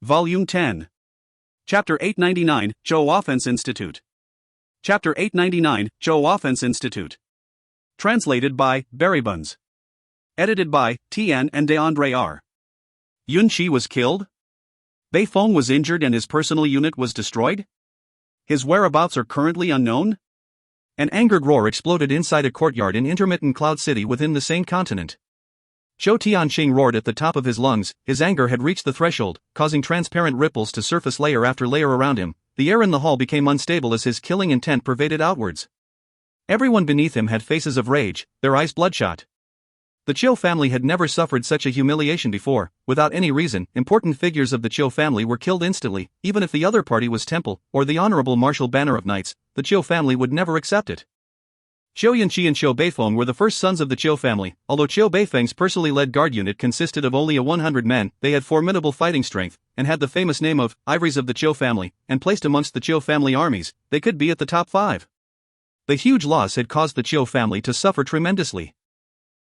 Volume 10. Chapter 899, Zhou Offense Institute. Chapter 899, Zhou Offense Institute. Translated by Buns. Edited by Tian and DeAndre R. Yun Qi was killed? Bei Feng was injured and his personal unit was destroyed? His whereabouts are currently unknown? An angered roar exploded inside a courtyard in intermittent Cloud City within the same continent. Zhou Tianqing roared at the top of his lungs. His anger had reached the threshold, causing transparent ripples to surface layer after layer around him. The air in the hall became unstable as his killing intent pervaded outwards. Everyone beneath him had faces of rage, their eyes bloodshot. The Qiu family had never suffered such a humiliation before. Without any reason, important figures of the Qiu family were killed instantly. Even if the other party was Temple, or the Honorable Martial Banner of Knights, the Qiu family would never accept it. Qiu Yunqi and Qiu Beifeng were the first sons of the Qiu family. Although Qiu Beifeng's personally led guard unit consisted of only 100 men, they had formidable fighting strength, and had the famous name of Ivories of the Qiu family, and placed amongst the Qiu family armies, they could be at the top 5. The huge loss had caused the Qiu family to suffer tremendously.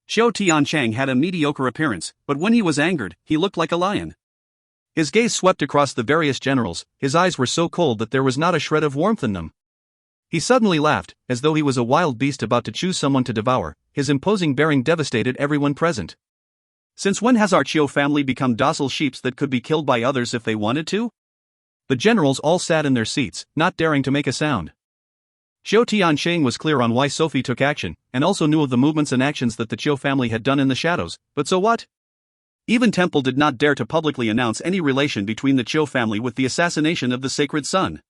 Zhou Tiancheng had a mediocre appearance, but when he was angered, he looked like a lion. His gaze swept across the various generals. His eyes were so cold that there was not a shred of warmth in them. He suddenly laughed, as though he was a wild beast about to choose someone to devour. His imposing bearing devastated everyone present. Since when has our Qiu family become docile sheep that could be killed by others if they wanted to? The generals all sat in their seats, not daring to make a sound. Zhou Tiancheng was clear on why Sophie took action, and also knew of the movements and actions that the Qiu family had done in the shadows, but so what? Even Temple did not dare to publicly announce any relation between the Qiu family with the assassination of the sacred son.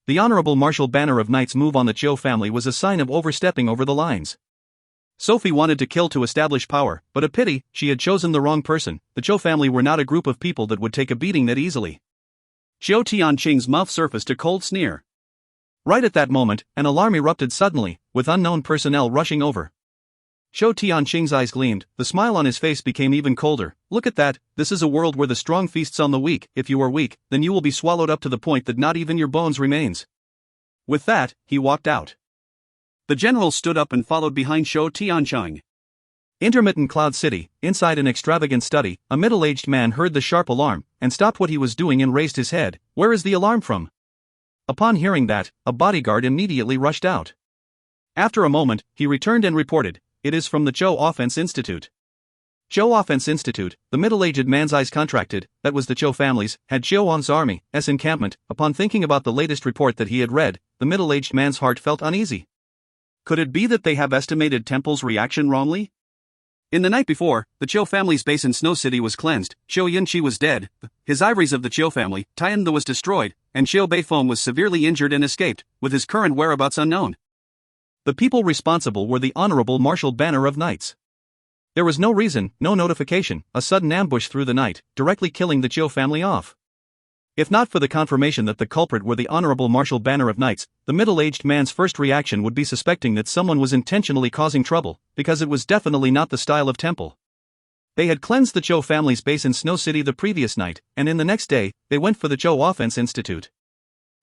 The Honorable Martial Banner of Knights' move on the Qiu family was a sign of overstepping over the lines. Sophie wanted to kill to establish power, but a pity, she had chosen the wrong person. The Qiu family were not a group of people that would take a beating that easily. Zhou Tianqing's mouth surfaced a cold sneer. Right at that moment, an alarm erupted suddenly, with unknown personnel rushing over. Zhou Tianqing's eyes gleamed, the smile on his face became even colder. Look at that, this is a world where the strong feasts on the weak. If you are weak, then you will be swallowed up to the point that not even your bones remains. With that, he walked out. The general stood up and followed behind Zhou Tianqing. Intermittent Cloud City, inside an extravagant study, a middle-aged man heard the sharp alarm, and stopped what he was doing and raised his head. Where is the alarm from? Upon hearing that, a bodyguard immediately rushed out. After a moment, he returned and reported, "It is from the Zhou Offense Institute." Zhou Offense Institute, the middle-aged man's eyes contracted. That was the Qiu family's, had Zhou's army's encampment. Upon thinking about the latest report that he had read, the middle-aged man's heart felt uneasy. Could it be that they have estimated Temple's reaction wrongly? In the night before, the Qiu family's base in Snow City was cleansed. Qiu Yunqi was dead, his ivories of the Qiu family, Tian was destroyed, and Qiu Beifeng was severely injured and escaped, with his current whereabouts unknown. The people responsible were the Honorable Martial Banner of Knights. There was no reason, no notification, a sudden ambush through the night, directly killing the Qiu family off. If not for the confirmation that the culprit were the Honorable Martial Banner of Knights, the middle-aged man's first reaction would be suspecting that someone was intentionally causing trouble, because it was definitely not the style of Temple. They had cleansed the Qiu family's base in Snow City the previous night, and in the next day, they went for the Zhou Offense Institute.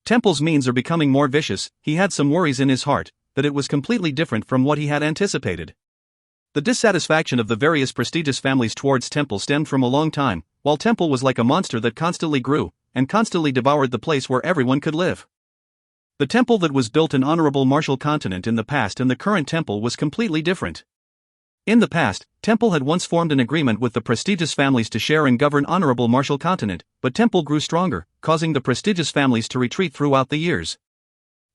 Temple's means are becoming more vicious. He had some worries in his heart, that it was completely different from what he had anticipated. The dissatisfaction of the various prestigious families towards Temple stemmed from a long time, while Temple was like a monster that constantly grew, and constantly devoured the place where everyone could live. The temple that was built in Honorable Martial Continent in the past and the current temple was completely different. In the past, Temple had once formed an agreement with the prestigious families to share and govern Honorable Martial Continent, but Temple grew stronger, causing the prestigious families to retreat throughout the years.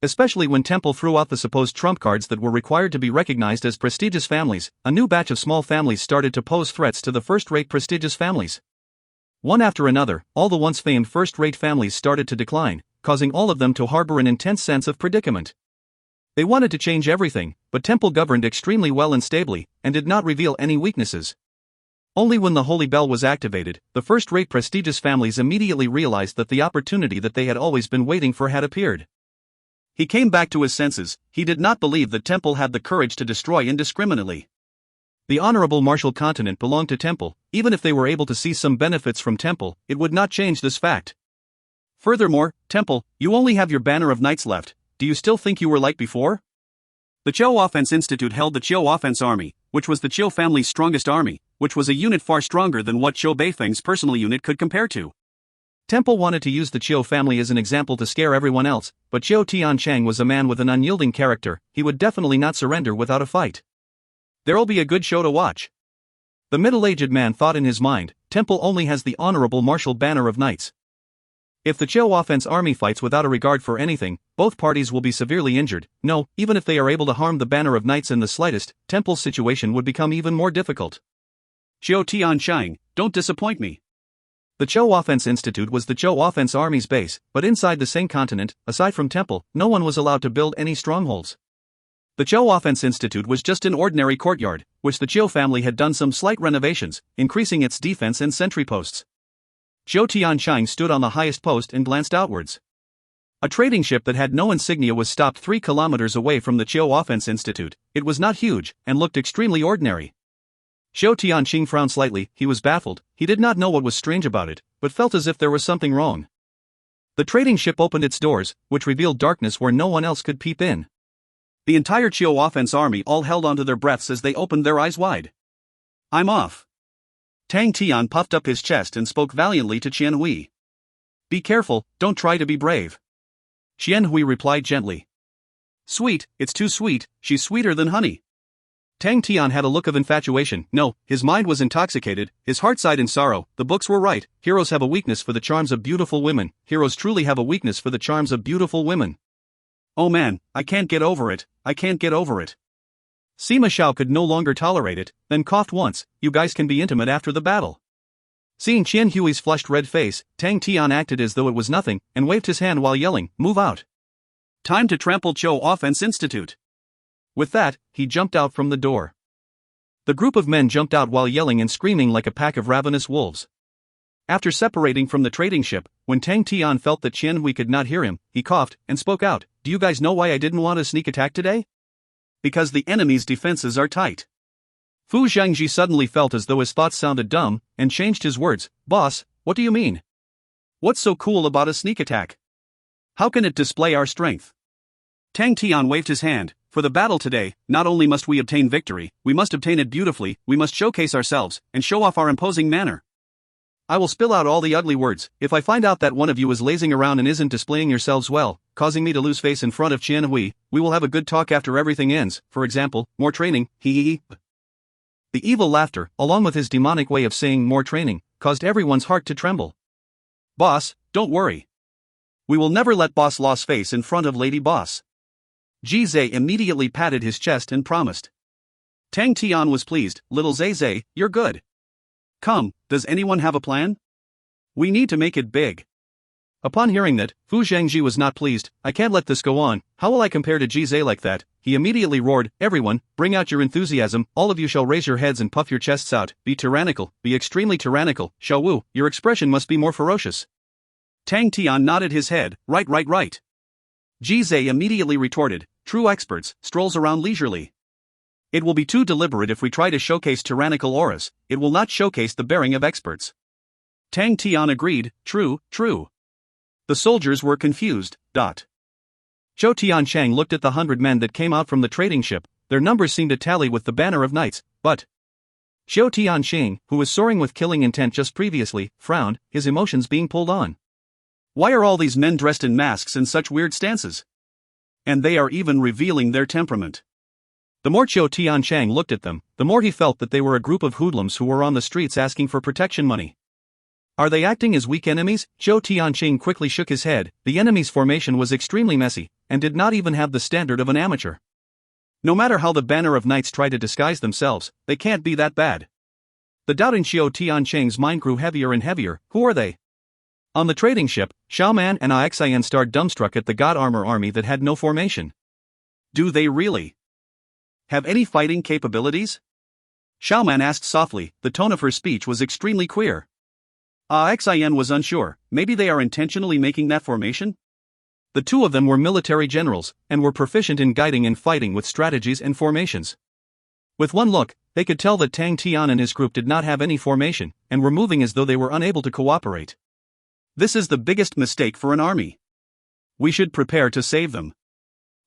Especially when Temple threw out the supposed trump cards that were required to be recognized as prestigious families, a new batch of small families started to pose threats to the first-rate prestigious families. One after another, all the once famed first-rate families started to decline, causing all of them to harbor an intense sense of predicament. They wanted to change everything, but Temple governed extremely well and stably, and did not reveal any weaknesses. Only when the Holy Bell was activated, the first-rate prestigious families immediately realized that the opportunity that they had always been waiting for had appeared. He came back to his senses. He did not believe that Temple had the courage to destroy indiscriminately. The Honorable Martial Continent belonged to Temple. Even if they were able to see some benefits from Temple, it would not change this fact. Furthermore, Temple, you only have your Banner of Knights left. Do you still think you were like before? The Zhou Offense Institute held the Qiu Offense Army, which was the Qiu family's strongest army, which was a unit far stronger than what Qiu Beifeng's personal unit could compare to. Temple wanted to use the Chiu family as an example to scare everyone else, but Chiu Tiancheng was a man with an unyielding character. He would definitely not surrender without a fight. There'll be a good show to watch. The middle-aged man thought in his mind. Temple only has the honorable martial banner of knights. If the Chiu offense army fights without a regard for anything, both parties will be severely injured. No, even if they are able to harm the banner of knights in the slightest, Temple's situation would become even more difficult. Chiu Tiancheng, don't disappoint me. The Chiu Offense Institute was the Chiu Offense Army's base, but inside the same continent, aside from Temple, no one was allowed to build any strongholds. The Chiu Offense Institute was just an ordinary courtyard, which the Chiu family had done some slight renovations, increasing its defense and sentry posts. Chiu Tiancheng stood on the highest post and glanced outwards. A trading ship that had no insignia was stopped 3 kilometers away from the Chiu Offense Institute. It was not huge, and looked extremely ordinary. Chiu Tiancheng frowned slightly. He was baffled. He did not know what was strange about it, but felt as if there was something wrong. The trading ship opened its doors, which revealed darkness where no one else could peep in. The entire Chiu Offense army all held onto their breaths as they opened their eyes wide. I'm off. Tang Tian puffed up his chest and spoke valiantly to Qian Hui. Be careful, don't try to be brave. Qian Hui replied gently. Sweet, it's too sweet, she's sweeter than honey. Tang Tian had a look of infatuation. No, his mind was intoxicated, his heart sighed in sorrow. The books were right. Heroes have a weakness for the charms of beautiful women. Heroes truly have a weakness for the charms of beautiful women. Oh man, I can't get over it, I can't get over it. Sima Xiao could no longer tolerate it, then coughed once. You guys can be intimate after the battle. Seeing Qian Hui's flushed red face, Tang Tian acted as though it was nothing, and waved his hand while yelling, move out. Time to trample Chiu Offense Institute. With that, he jumped out from the door. The group of men jumped out while yelling and screaming like a pack of ravenous wolves. After separating from the trading ship, when Tang Tian felt that Qian Hui could not hear him, he coughed and spoke out, do you guys know why I didn't want a sneak attack today? Because the enemy's defenses are tight. Fu Zhangji suddenly felt as though his thoughts sounded dumb, and changed his words. Boss, what do you mean? What's so cool about a sneak attack? How can it display our strength? Tang Tian waved his hand. For the battle today, not only must we obtain victory, we must obtain it beautifully, we must showcase ourselves, and show off our imposing manner. I will spill out all the ugly words. If I find out that one of you is lazing around and isn't displaying yourselves well, causing me to lose face in front of Qian Hui, we will have a good talk after everything ends. For example, more training, hee. The evil laughter, along with his demonic way of saying more training, caused everyone's heart to tremble. Boss, don't worry. We will never let Boss lose face in front of Lady Boss. Ji Zhe immediately patted his chest and promised. Tang Tian was pleased. Little Zhe, you're good. Come, does anyone have a plan? We need to make it big. Upon hearing that, Fu Zhangji was not pleased. I can't let this go on. How will I compare to Ji Zhe like that? He immediately roared, everyone, bring out your enthusiasm, all of you shall raise your heads and puff your chests out, be tyrannical, be extremely tyrannical, Xiao Wu, your expression must be more ferocious. Tang Tian nodded his head, right. Ji Zhe immediately retorted, true experts, strolls around leisurely. It will be too deliberate if we try to showcase tyrannical auras, it will not showcase the bearing of experts. Tang Tian agreed, true. The soldiers were confused. Chiu Tiancheng looked at the 100 men that came out from the trading ship. Their numbers seemed to tally with the banner of knights, but Chiu Tiancheng, who was soaring with killing intent just previously, frowned, his emotions being pulled on. Why are all these men dressed in masks in such weird stances? And they are even revealing their temperament. The more Chiu Tiancheng looked at them, the more he felt that they were a group of hoodlums who were on the streets asking for protection money. Are they acting as weak enemies? Chiu Tiancheng quickly shook his head. The enemy's formation was extremely messy, and did not even have the standard of an amateur. No matter how the banner of knights try to disguise themselves, they can't be that bad. The doubt in Chiu Tiancheng's mind grew heavier and heavier. Who are they? On the trading ship, Xiaoman and Axian stared dumbstruck at the god armor army that had no formation. Do they really have any fighting capabilities? Xiaoman asked softly. The tone of her speech was extremely queer. Axian was unsure. Maybe they are intentionally making that formation? The two of them were military generals, and were proficient in guiding and fighting with strategies and formations. With one look, they could tell that Tang Tian and his group did not have any formation, and were moving as though they were unable to cooperate. This is the biggest mistake for an army. We should prepare to save them.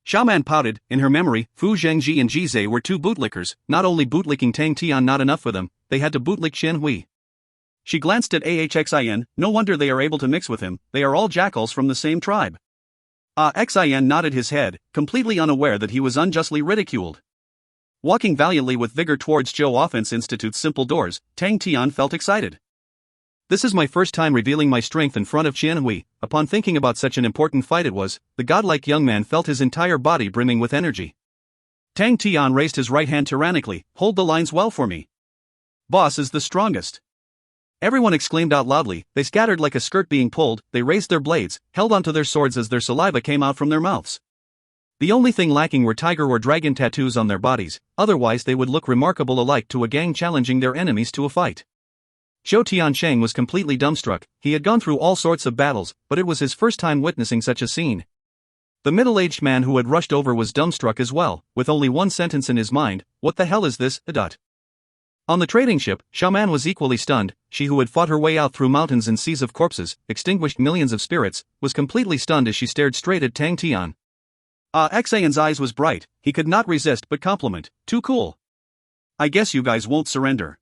Xiaoman pouted. In her memory, Fu Zhangji and Ji Zhe were two bootlickers. Not only bootlicking Tang Tian not enough for them, they had to bootlick Qian Hui. She glanced at Ahxin, no wonder they are able to mix with him, they are all jackals from the same tribe. Xin nodded his head, completely unaware that he was unjustly ridiculed. Walking valiantly with vigor towards Zhou Offense Institute's simple doors, Tang Tian felt excited. This is my first time revealing my strength in front of Qian Hui. Upon thinking about such an important fight it was, the godlike young man felt his entire body brimming with energy. Tang Tian raised his right hand tyrannically, hold the lines well for me. Boss is the strongest. Everyone exclaimed out loudly, they scattered like a skirt being pulled, they raised their blades, held onto their swords as their saliva came out from their mouths. The only thing lacking were tiger or dragon tattoos on their bodies, otherwise they would look remarkable alike to a gang challenging their enemies to a fight. Zhou Tiansheng was completely dumbstruck, he had gone through all sorts of battles, but it was his first time witnessing such a scene. The middle-aged man who had rushed over was dumbstruck as well, with only one sentence in his mind, what the hell is this, On the trading ship, Shaman was equally stunned, she who had fought her way out through mountains and seas of corpses, extinguished millions of spirits, was completely stunned as she stared straight at Tang Tian. Xan's eyes was bright, he could not resist but compliment, too cool. I guess you guys won't surrender.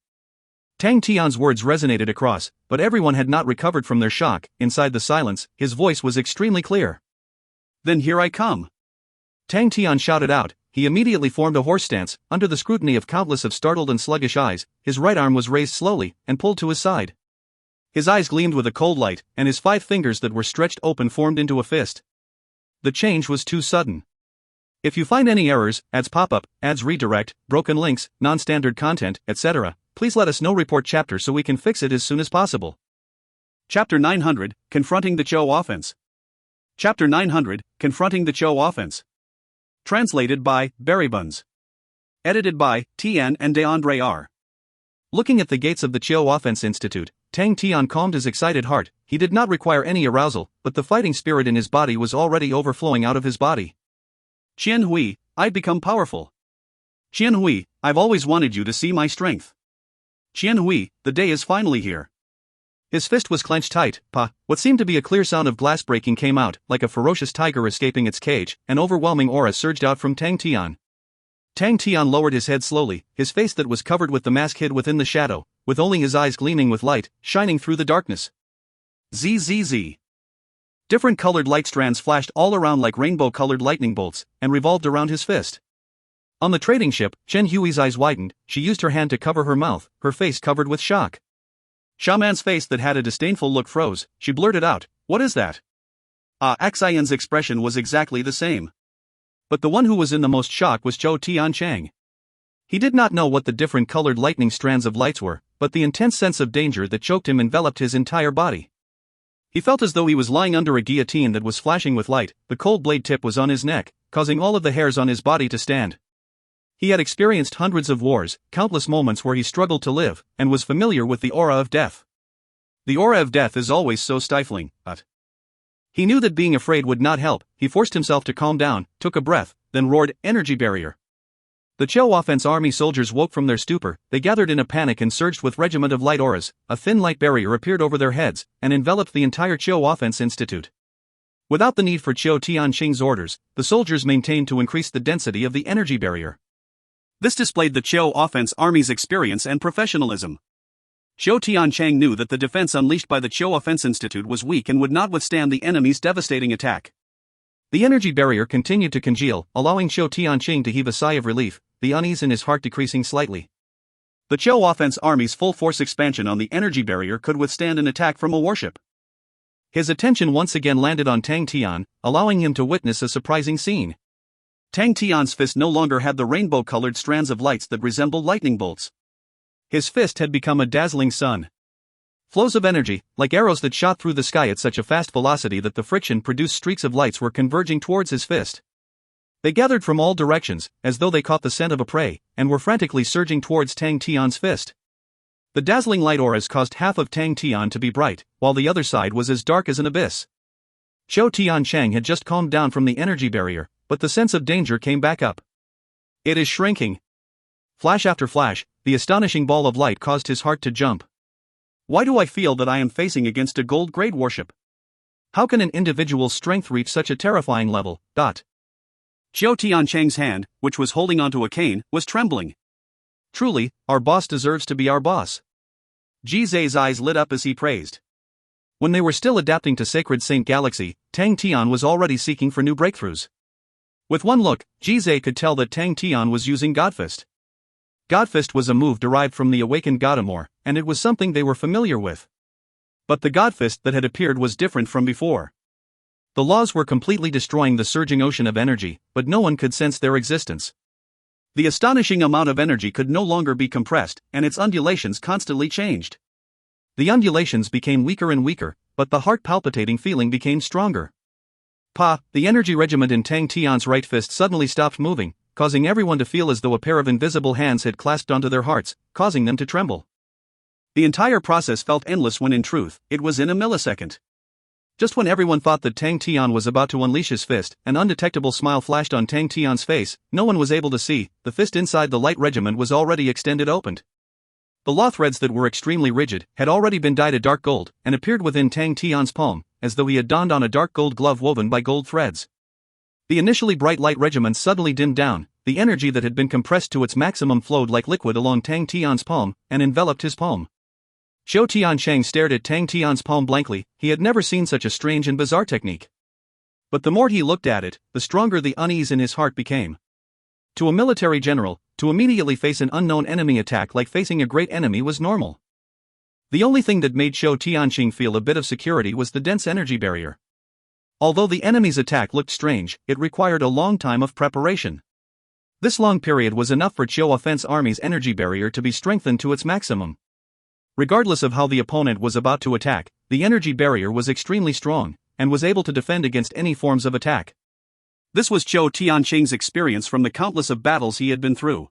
Tang Tian's words resonated across, but everyone had not recovered from their shock. Inside the silence, his voice was extremely clear. Then here I come. Tang Tian shouted out, he immediately formed a horse stance, under the scrutiny of countless of startled and sluggish eyes, his right arm was raised slowly, and pulled to his side. His eyes gleamed with a cold light, and his 5 fingers that were stretched open formed into a fist. The change was too sudden. If you find any errors, ads pop up, ads redirect, broken links, non-standard content, etc., please let us know. Report chapter so we can fix it as soon as possible. Chapter 900, Confronting the Zhou Offense. Chapter 900, Confronting the Zhou Offense. Translated by Berrybuns. Edited by Tian and DeAndre R. Looking at the gates of the Zhou Offense Institute, Tang Tian calmed his excited heart. He did not require any arousal, but the fighting spirit in his body was already overflowing out of his body. Qian Hui, I've become powerful. Qian Hui, I've always wanted you to see my strength. Qian Hui, the day is finally here. His fist was clenched tight. What seemed to be a clear sound of glass breaking came out, like a ferocious tiger escaping its cage. An overwhelming aura surged out from Tang Tian. Tang Tian lowered his head slowly, his face that was covered with the mask hid within the shadow, with only his eyes gleaming with light, shining through the darkness. Zzz. Different colored light strands flashed all around like rainbow-colored lightning bolts, and revolved around his fist. On the trading ship, Chen Hui's eyes widened, she used her hand to cover her mouth, her face covered with shock. Shaman's face that had a disdainful look froze, she blurted out, what is that? Xian's expression was exactly the same. But the one who was in the most shock was Zhou Tiansheng. He did not know what the different colored lightning strands of lights were, but the intense sense of danger that choked him enveloped his entire body. He felt as though he was lying under a guillotine that was flashing with light, the cold blade tip was on his neck, causing all of the hairs on his body to stand. He had experienced hundreds of wars, countless moments where he struggled to live, and was familiar with the aura of death. The aura of death is always so stifling, but he knew that being afraid would not help. He forced himself to calm down, took a breath, then roared, energy barrier. The Zhou Offense Army soldiers woke from their stupor, they gathered in a panic and surged with regiment of light auras. A thin light barrier appeared over their heads, and enveloped the entire Zhou Offense Institute. Without the need for Zhou Tiansheng's orders, the soldiers maintained to increase the density of the energy barrier. This displayed the Zhou Offense Army's experience and professionalism. Zhou Tiansheng knew that the defense unleashed by the Zhou Offense Institute was weak and would not withstand the enemy's devastating attack. The energy barrier continued to congeal, allowing Zhou Tiansheng to heave a sigh of relief, the unease in his heart decreasing slightly. The Zhou Offense Army's full-force expansion on the energy barrier could withstand an attack from a warship. His attention once again landed on Tang Tian, allowing him to witness a surprising scene. Tang Tian's fist no longer had the rainbow-colored strands of lights that resembled lightning bolts. His fist had become a dazzling sun. Flows of energy, like arrows that shot through the sky at such a fast velocity that the friction produced streaks of lights were converging towards his fist. They gathered from all directions, as though they caught the scent of a prey, and were frantically surging towards Tang Tian's fist. The dazzling light auras caused half of Tang Tian to be bright, while the other side was as dark as an abyss. Zhou Tiansheng had just calmed down from the energy barrier, but the sense of danger came back up. It is shrinking. Flash after flash, the astonishing ball of light caused his heart to jump. Why do I feel that I am facing against a gold-grade warship? How can an individual's strength reach such a terrifying level? Zhou Tiansheng's hand, which was holding onto a cane, was trembling. Truly, our boss deserves to be our boss. Ji Zai's eyes lit up as he praised. When they were still adapting to Sacred Saint Galaxy, Tang Tian was already seeking for new breakthroughs. With one look, Ji Zai could tell that Tang Tian was using Godfist. Godfist was a move derived from the awakened Godamore, and it was something they were familiar with. But the Godfist that had appeared was different from before. The laws were completely destroying the surging ocean of energy, but no one could sense their existence. The astonishing amount of energy could no longer be compressed, and its undulations constantly changed. The undulations became weaker and weaker, but the heart-palpitating feeling became stronger. The energy regiment in Tang Tian's right fist suddenly stopped moving, causing everyone to feel as though a pair of invisible hands had clasped onto their hearts, causing them to tremble. The entire process felt endless when in truth, it was in a millisecond. Just when everyone thought that Tang Tian was about to unleash his fist, an undetectable smile flashed on Tang Tian's face. No one was able to see, the fist inside the light regiment was already extended opened. The law threads that were extremely rigid had already been dyed a dark gold, and appeared within Tang Tian's palm, as though he had donned on a dark gold glove woven by gold threads. The initially bright light regiment suddenly dimmed down, the energy that had been compressed to its maximum flowed like liquid along Tang Tian's palm, and enveloped his palm. Zhou Tiancheng stared at Tang Tian's palm blankly. He had never seen such a strange and bizarre technique. But the more he looked at it, the stronger the unease in his heart became. To a military general, to immediately face an unknown enemy attack like facing a great enemy was normal. The only thing that made Zhou Tiancheng feel a bit of security was the dense energy barrier. Although the enemy's attack looked strange, it required a long time of preparation. This long period was enough for Zhou Offense Army's energy barrier to be strengthened to its maximum. Regardless of how the opponent was about to attack, the energy barrier was extremely strong, and was able to defend against any forms of attack. This was Zhou Tiancheng's experience from the countless of battles he had been through.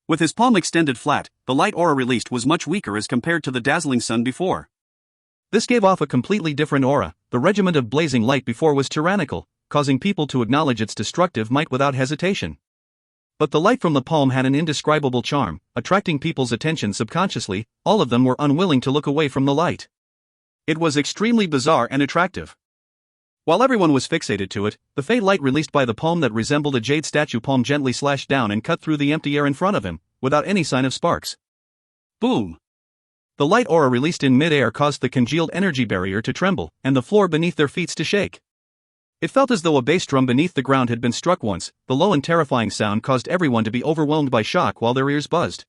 With his palm extended flat, the light aura released was much weaker as compared to the dazzling sun before. This gave off a completely different aura. The regiment of blazing light before was tyrannical, causing people to acknowledge its destructive might without hesitation. But the light from the palm had an indescribable charm, attracting people's attention subconsciously. All of them were unwilling to look away from the light. It was extremely bizarre and attractive. While everyone was fixated to it, the faint light released by the palm that resembled a jade statue palm gently slashed down and cut through the empty air in front of him, without any sign of sparks. Boom! The light aura released in mid-air caused the congealed energy barrier to tremble, and the floor beneath their feet to shake. It felt as though a bass drum beneath the ground had been struck once. The low and terrifying sound caused everyone to be overwhelmed by shock while their ears buzzed.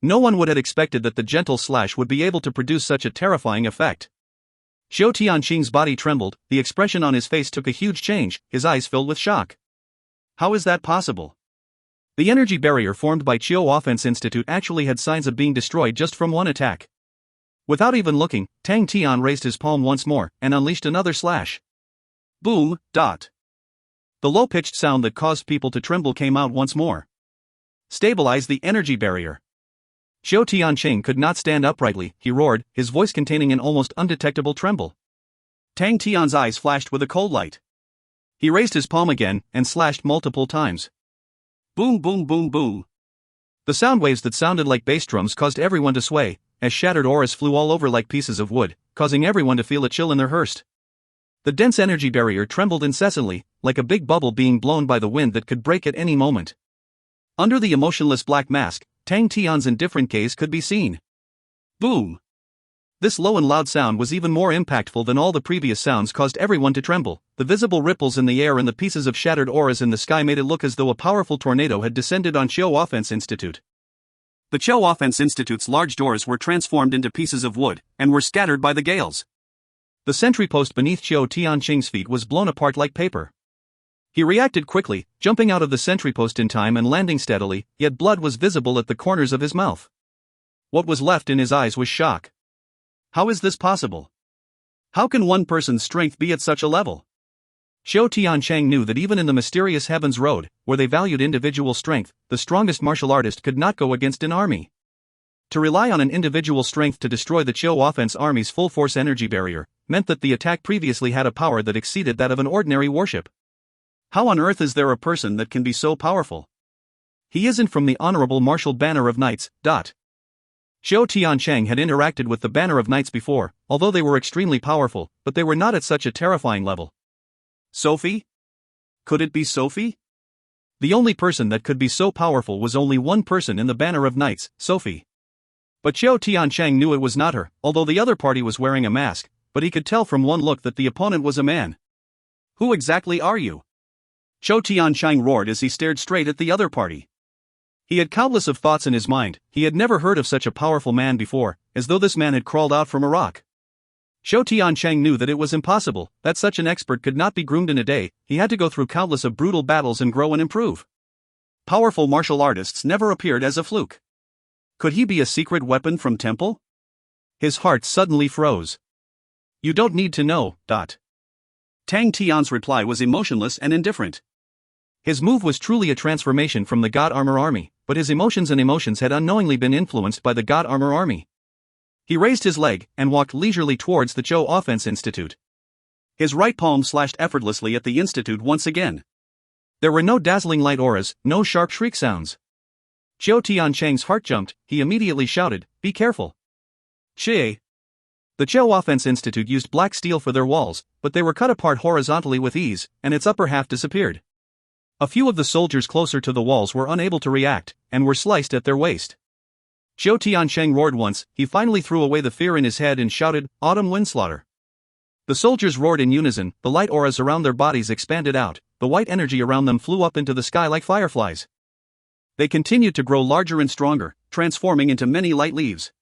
No one would have expected that the gentle slash would be able to produce such a terrifying effect. Zhou Tianqing's body trembled, the expression on his face took a huge change, his eyes filled with shock. How is that possible? The energy barrier formed by Chiu Offense Institute actually had signs of being destroyed just from one attack. Without even looking, Tang Tian raised his palm once more, and unleashed another slash. Boom, dot. The low-pitched sound that caused people to tremble came out once more. Stabilize the energy barrier. Zhou Tianqing could not stand uprightly, he roared, his voice containing an almost undetectable tremble. Tang Tian's eyes flashed with a cold light. He raised his palm again, and slashed multiple times. Boom boom boom boom. The sound waves that sounded like bass drums caused everyone to sway, as shattered auras flew all over like pieces of wood, causing everyone to feel a chill in their hearst. The dense energy barrier trembled incessantly, like a big bubble being blown by the wind that could break at any moment. Under the emotionless black mask, Tang Tian's indifferent gaze could be seen. Boom! This low and loud sound was even more impactful than all the previous sounds, caused everyone to tremble. The visible ripples in the air and the pieces of shattered auras in the sky made it look as though a powerful tornado had descended on Chiu Offense Institute. The Chiu Offense Institute's large doors were transformed into pieces of wood, and were scattered by the gales. The sentry post beneath Zhou Tianqing's feet was blown apart like paper. He reacted quickly, jumping out of the sentry post in time and landing steadily, yet blood was visible at the corners of his mouth. What was left in his eyes was shock. How is this possible? How can one person's strength be at such a level? Zhou Tiancheng knew that even in the mysterious Heaven's Road, where they valued individual strength, the strongest martial artist could not go against an army. To rely on an individual strength to destroy the Chiu Offense Army's full-force energy barrier meant that the attack previously had a power that exceeded that of an ordinary warship. How on earth is there a person that can be so powerful? He isn't from the Honorable Martial Banner of Knights. Zhou Tiancheng had interacted with the Banner of Knights before, although they were extremely powerful, but they were not at such a terrifying level. Sophie? Could it be Sophie? The only person that could be so powerful was only one person in the Banner of Knights, Sophie. But Tian knew it was not her, although the other party was wearing a mask, but he could tell from one look that the opponent was a man. Who exactly are you? Tian roared as he stared straight at the other party. He had countless of thoughts in his mind. He had never heard of such a powerful man before, as though this man had crawled out from a rock. Tian knew that it was impossible, that such an expert could not be groomed in a day. He had to go through countless of brutal battles and grow and improve. Powerful martial artists never appeared as a fluke. Could he be a secret weapon from Temple? His heart suddenly froze. You don't need to know. Tang Tian's reply was emotionless and indifferent. His move was truly a transformation from the God Armor Army, but his emotions had unknowingly been influenced by the God Armor Army. He raised his leg and walked leisurely towards the Zhou Offense Institute. His right palm slashed effortlessly at the institute once again. There were no dazzling light auras, no sharp shriek sounds. Tian's heart jumped. He immediately shouted, "Be careful!" Che! The Zhou Offense Institute used black steel for their walls, but they were cut apart horizontally with ease, and its upper half disappeared. A few of the soldiers closer to the walls were unable to react, and were sliced at their waist. Tian roared once. He finally threw away the fear in his head and shouted, "Autumn wind slaughter!" The soldiers roared in unison. The light auras around their bodies expanded out, the white energy around them flew up into the sky like fireflies. They continued to grow larger and stronger, transforming into many light leaves.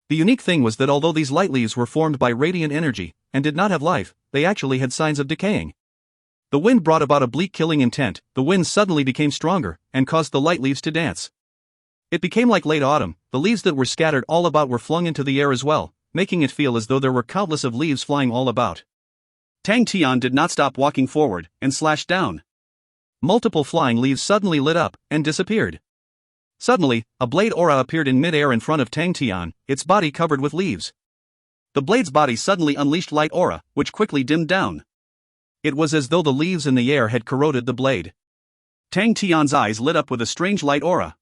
The unique thing was that although these light leaves were formed by radiant energy, and did not have life, they actually had signs of decaying. The wind brought about a bleak killing intent. The wind suddenly became stronger, and caused the light leaves to dance. It became like late autumn. The leaves that were scattered all about were flung into the air as well, making it feel as though there were countless of leaves flying all about. Tang Tian did not stop walking forward, and slashed down. Multiple flying leaves suddenly lit up, and disappeared. Suddenly, a blade aura appeared in mid-air in front of Tang Tian, its body covered with leaves. The blade's body suddenly unleashed light aura, which quickly dimmed down. It was as though the leaves in the air had corroded the blade. Tang Tian's eyes lit up with a strange light aura.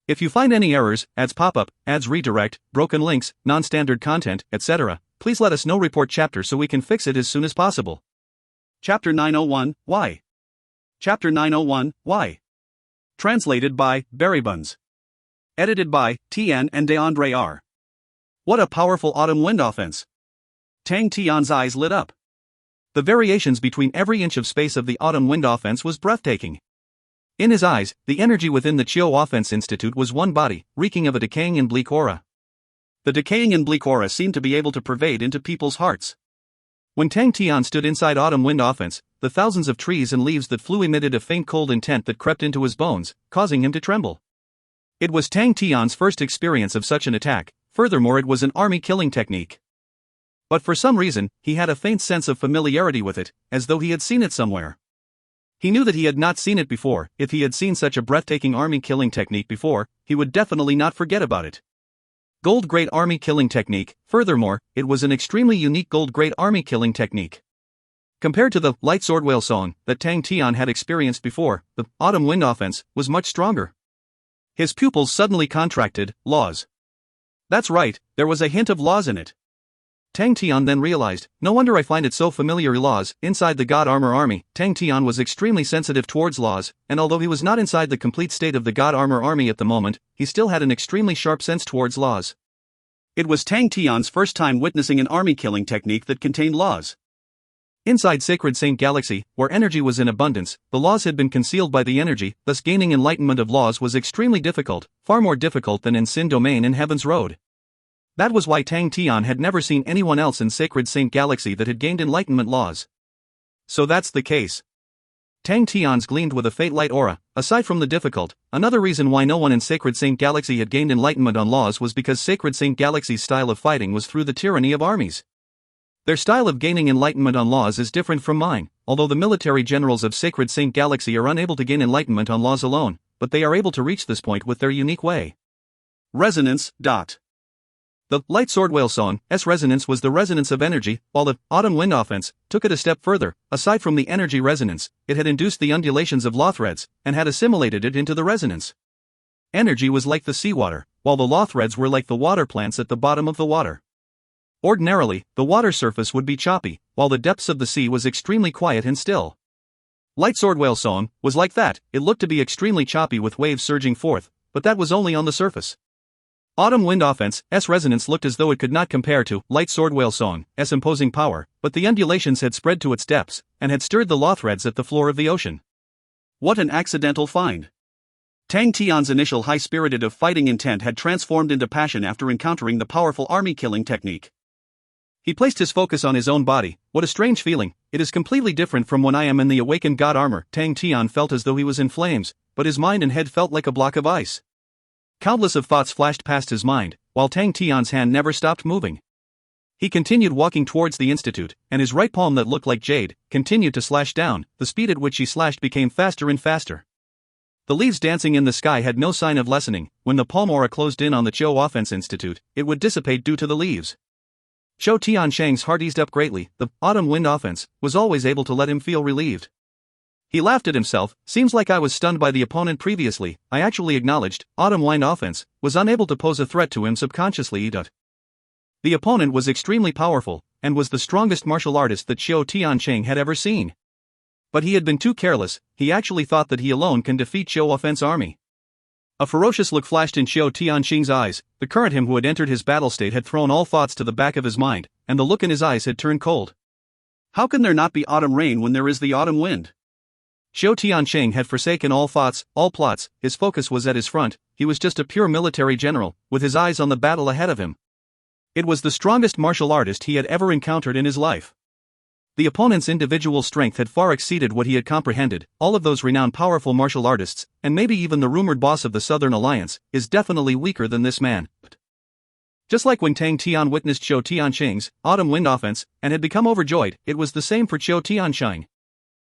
If you find any errors, ads pop up, ads redirect, broken links, non-standard content, etc., please let us know. Report chapter so we can fix it as soon as possible. Chapter 901, Why? Chapter 901, Why? Translated by Buns. Edited by Tian and DeAndre R. What a powerful autumn wind offense! Tang Tian's eyes lit up. The variations between every inch of space of the autumn wind offense was breathtaking. In his eyes, the energy within the Zhou Offense Institute was one body, reeking of a decaying and bleak aura. The decaying and bleak aura seemed to be able to pervade into people's hearts. When Tang Tian stood inside autumn wind offense, the thousands of trees and leaves that flew emitted a faint cold intent that crept into his bones, causing him to tremble. It was Tang Tian's first experience of such an attack. Furthermore, it was an army killing technique. But for some reason, he had a faint sense of familiarity with it, as though he had seen it somewhere. He knew that he had not seen it before. If he had seen such a breathtaking army killing technique before, he would definitely not forget about it. Gold Grade Army Killing Technique. Furthermore, it was an extremely unique Gold Grade Army Killing Technique. Compared to the Light Sword Whale Song that Tang Tian had experienced before, the Autumn Wind Offense was much stronger. His pupils suddenly contracted. Laws. That's right, there was a hint of laws in it. Tang Tian then realized, no wonder I find it so familiar. Laws. Inside the God Armor Army, Tang Tian was extremely sensitive towards laws, and although he was not inside the complete state of the God Armor Army at the moment, he still had an extremely sharp sense towards laws. It was Tang Tian's first time witnessing an army killing technique that contained laws. Inside Sacred Saint Galaxy, where energy was in abundance, the laws had been concealed by the energy, thus gaining enlightenment of laws was extremely difficult, far more difficult than in Sin Domain and Heaven's Road. That was why Tang Tian had never seen anyone else in Sacred Saint Galaxy that had gained enlightenment laws. So that's the case. Tang Tian's gleamed with a faint light aura. Aside from the difficult, another reason why no one in Sacred Saint Galaxy had gained enlightenment on laws was because Sacred Saint Galaxy's style of fighting was through the tyranny of armies. Their style of gaining enlightenment on laws is different from mine, although the military generals of Sacred Saint Galaxy are unable to gain enlightenment on laws alone, but they are able to reach this point with their unique way. Resonance. The Light Sword Whale Song's resonance was the resonance of energy, while the Autumn Wind Offense took it a step further. Aside from the energy resonance, it had induced the undulations of law threads, and had assimilated it into the resonance. Energy was like the seawater, while the law threads were like the water plants at the bottom of the water. Ordinarily, the water surface would be choppy, while the depths of the sea was extremely quiet and still. Light Sword Whale Song was like that. It looked to be extremely choppy with waves surging forth, but that was only on the surface. Autumn Wind Offense's resonance looked as though it could not compare to Light Sword Whale Song's imposing power, but the undulations had spread to its depths, and had stirred the law threads at the floor of the ocean. What an accidental find! Tang Tian's initial high-spirited of fighting intent had transformed into passion after encountering the powerful army-killing technique. He placed his focus on his own body. What a strange feeling! It is completely different from when I am in the awakened god armor. Tang Tian felt as though he was in flames, but his mind and head felt like a block of ice. Countless of thoughts flashed past his mind, while Tang Tian's hand never stopped moving. He continued walking towards the institute, and his right palm that looked like jade continued to slash down. The speed at which he slashed became faster and faster. The leaves dancing in the sky had no sign of lessening. When the palm aura closed in on the Zhou Offense Institute, it would dissipate due to the leaves. Zhou Tiansheng's heart eased up greatly. The Autumn Wind Offense was always able to let him feel relieved. He laughed at himself. Seems like I was stunned by the opponent previously. I actually acknowledged Autumn Wind Offense was unable to pose a threat to him subconsciously. The opponent was extremely powerful, and was the strongest martial artist that Zhou Tiansheng had ever seen. But he had been too careless. He actually thought that he alone can defeat Zhou Offense army. A ferocious look flashed in Zhou Tianxing's eyes. The current him who had entered his battle state had thrown all thoughts to the back of his mind, and the look in his eyes had turned cold. How can there not be autumn rain when there is the autumn wind? Zhou Tianxing had forsaken all thoughts, all plots. His focus was at his front. He was just a pure military general, with his eyes on the battle ahead of him. It was the strongest martial artist he had ever encountered in his life. The opponent's individual strength had far exceeded what he had comprehended. All of those renowned powerful martial artists, and maybe even the rumored boss of the Southern Alliance, is definitely weaker than this man. Just like when Tang Tian witnessed Zhou Tianxing's Autumn Wind Offense, and had become overjoyed, it was the same for Zhou Tianxing.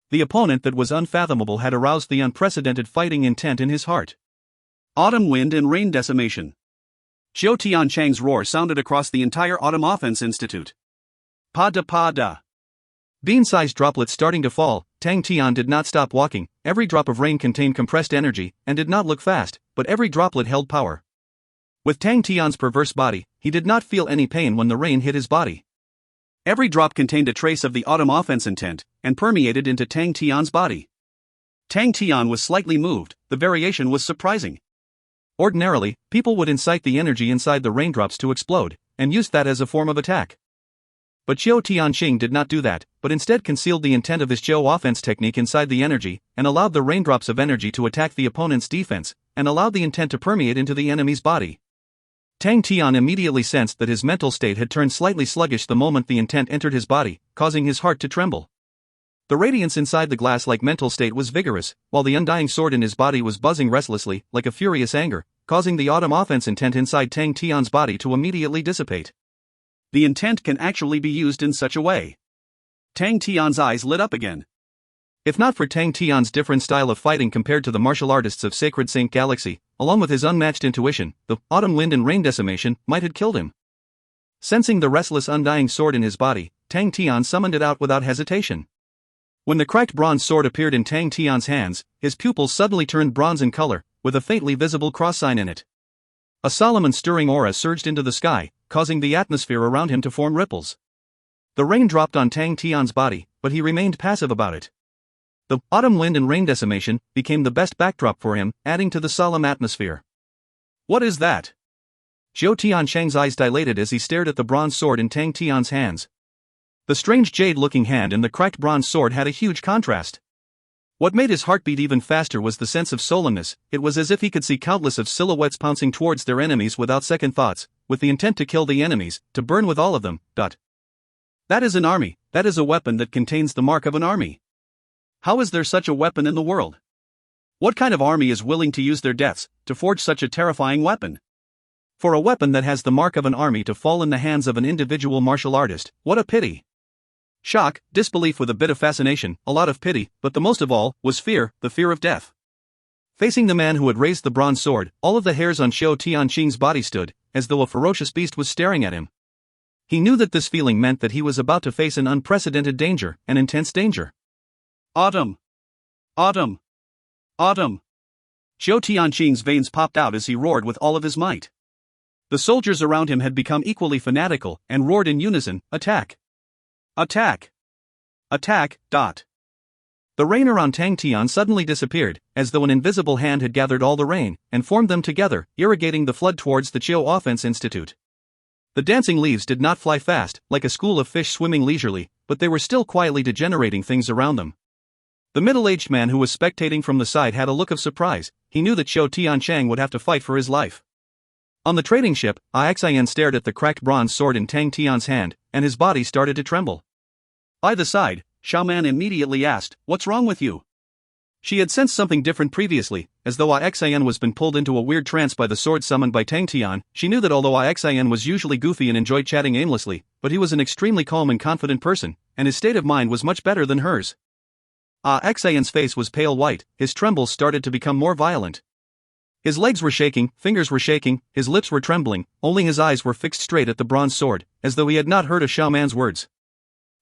The opponent that was unfathomable had aroused the unprecedented fighting intent in his heart. Autumn Wind and Rain Decimation. Zhou Tianxing's roar sounded across the entire Autumn Offense Institute. Pa-da. Bean-sized droplets starting to fall. Tang Tian did not stop walking. Every drop of rain contained compressed energy, and did not look fast, but every droplet held power. With Tang Tian's perverse body, he did not feel any pain when the rain hit his body. Every drop contained a trace of the Autumn Offense intent, and permeated into Tang Tian's body. Tang Tian was slightly moved. The variation was surprising. Ordinarily, people would incite the energy inside the raindrops to explode, and use that as a form of attack. But Zhou Tianxing did not do that, but instead concealed the intent of his Zhou offense technique inside the energy, and allowed the raindrops of energy to attack the opponent's defense, and allowed the intent to permeate into the enemy's body. Tang Tian immediately sensed that his mental state had turned slightly sluggish the moment the intent entered his body, causing his heart to tremble. The radiance inside the glass-like mental state was vigorous, while the undying sword in his body was buzzing restlessly, like a furious anger, causing the Autumn Offense intent inside Tang Tian's body to immediately dissipate. The intent can actually be used in such a way. Tang Tian's eyes lit up again. If not for Tang Tian's different style of fighting compared to the martial artists of Sacred Saint Galaxy, along with his unmatched intuition, the Autumn Wind and Rain Decimation might have killed him. Sensing the restless undying sword in his body, Tang Tian summoned it out without hesitation. When the cracked bronze sword appeared in Tang Tian's hands, his pupils suddenly turned bronze in color, with a faintly visible cross sign in it. A solemn and stirring aura surged into the sky, causing the atmosphere around him to form ripples. The rain dropped on Tang Tian's body, but he remained passive about it. The Autumn Wind and Rain Decimation became the best backdrop for him, adding to the solemn atmosphere. What is that? Zhou Tiansheng's eyes dilated as he stared at the bronze sword in Tang Tian's hands. The strange jade-looking hand and the cracked bronze sword had a huge contrast. What made his heart beat even faster was the sense of solemnness. It was as if he could see countless of silhouettes pouncing towards their enemies without second thoughts, with the intent to kill the enemies, to burn with all of them. That is an army. That is a weapon that contains the mark of an army. How is there such a weapon in the world? What kind of army is willing to use their deaths to forge such a terrifying weapon? For a weapon that has the mark of an army to fall in the hands of an individual martial artist, what a pity! Shock, disbelief with a bit of fascination, a lot of pity, but the most of all was fear, the fear of death. Facing the man who had raised the bronze sword, all of the hairs on Zhou Tianxing's body stood, as though a ferocious beast was staring at him. He knew that this feeling meant that he was about to face an unprecedented danger, an intense danger. Autumn! Autumn! Autumn! Zhou Tianxing's veins popped out as he roared with all of his might. The soldiers around him had become equally fanatical, and roared in unison, "Attack! Attack! Attack!" The rain around Tang Tian suddenly disappeared, as though an invisible hand had gathered all the rain and formed them together, irrigating the flood towards the Chiu Offense Institute. The dancing leaves did not fly fast, like a school of fish swimming leisurely, but they were still quietly degenerating things around them. The middle-aged man who was spectating from the side had a look of surprise. He knew that Xiao Tianchang would have to fight for his life. On the trading ship, Xian stared at the cracked bronze sword in Tang Tian's hand, and his body started to tremble. By the side, Xiao Man immediately asked, "What's wrong with you?" She had sensed something different previously, as though Xian was been pulled into a weird trance by the sword summoned by Tang Tian. She knew that although Xian was usually goofy and enjoyed chatting aimlessly, but he was an extremely calm and confident person, and his state of mind was much better than hers. Xian's face was pale white, his trembles started to become more violent. His legs were shaking, fingers were shaking, his lips were trembling, only his eyes were fixed straight at the bronze sword, as though he had not heard a Xiao Man's words.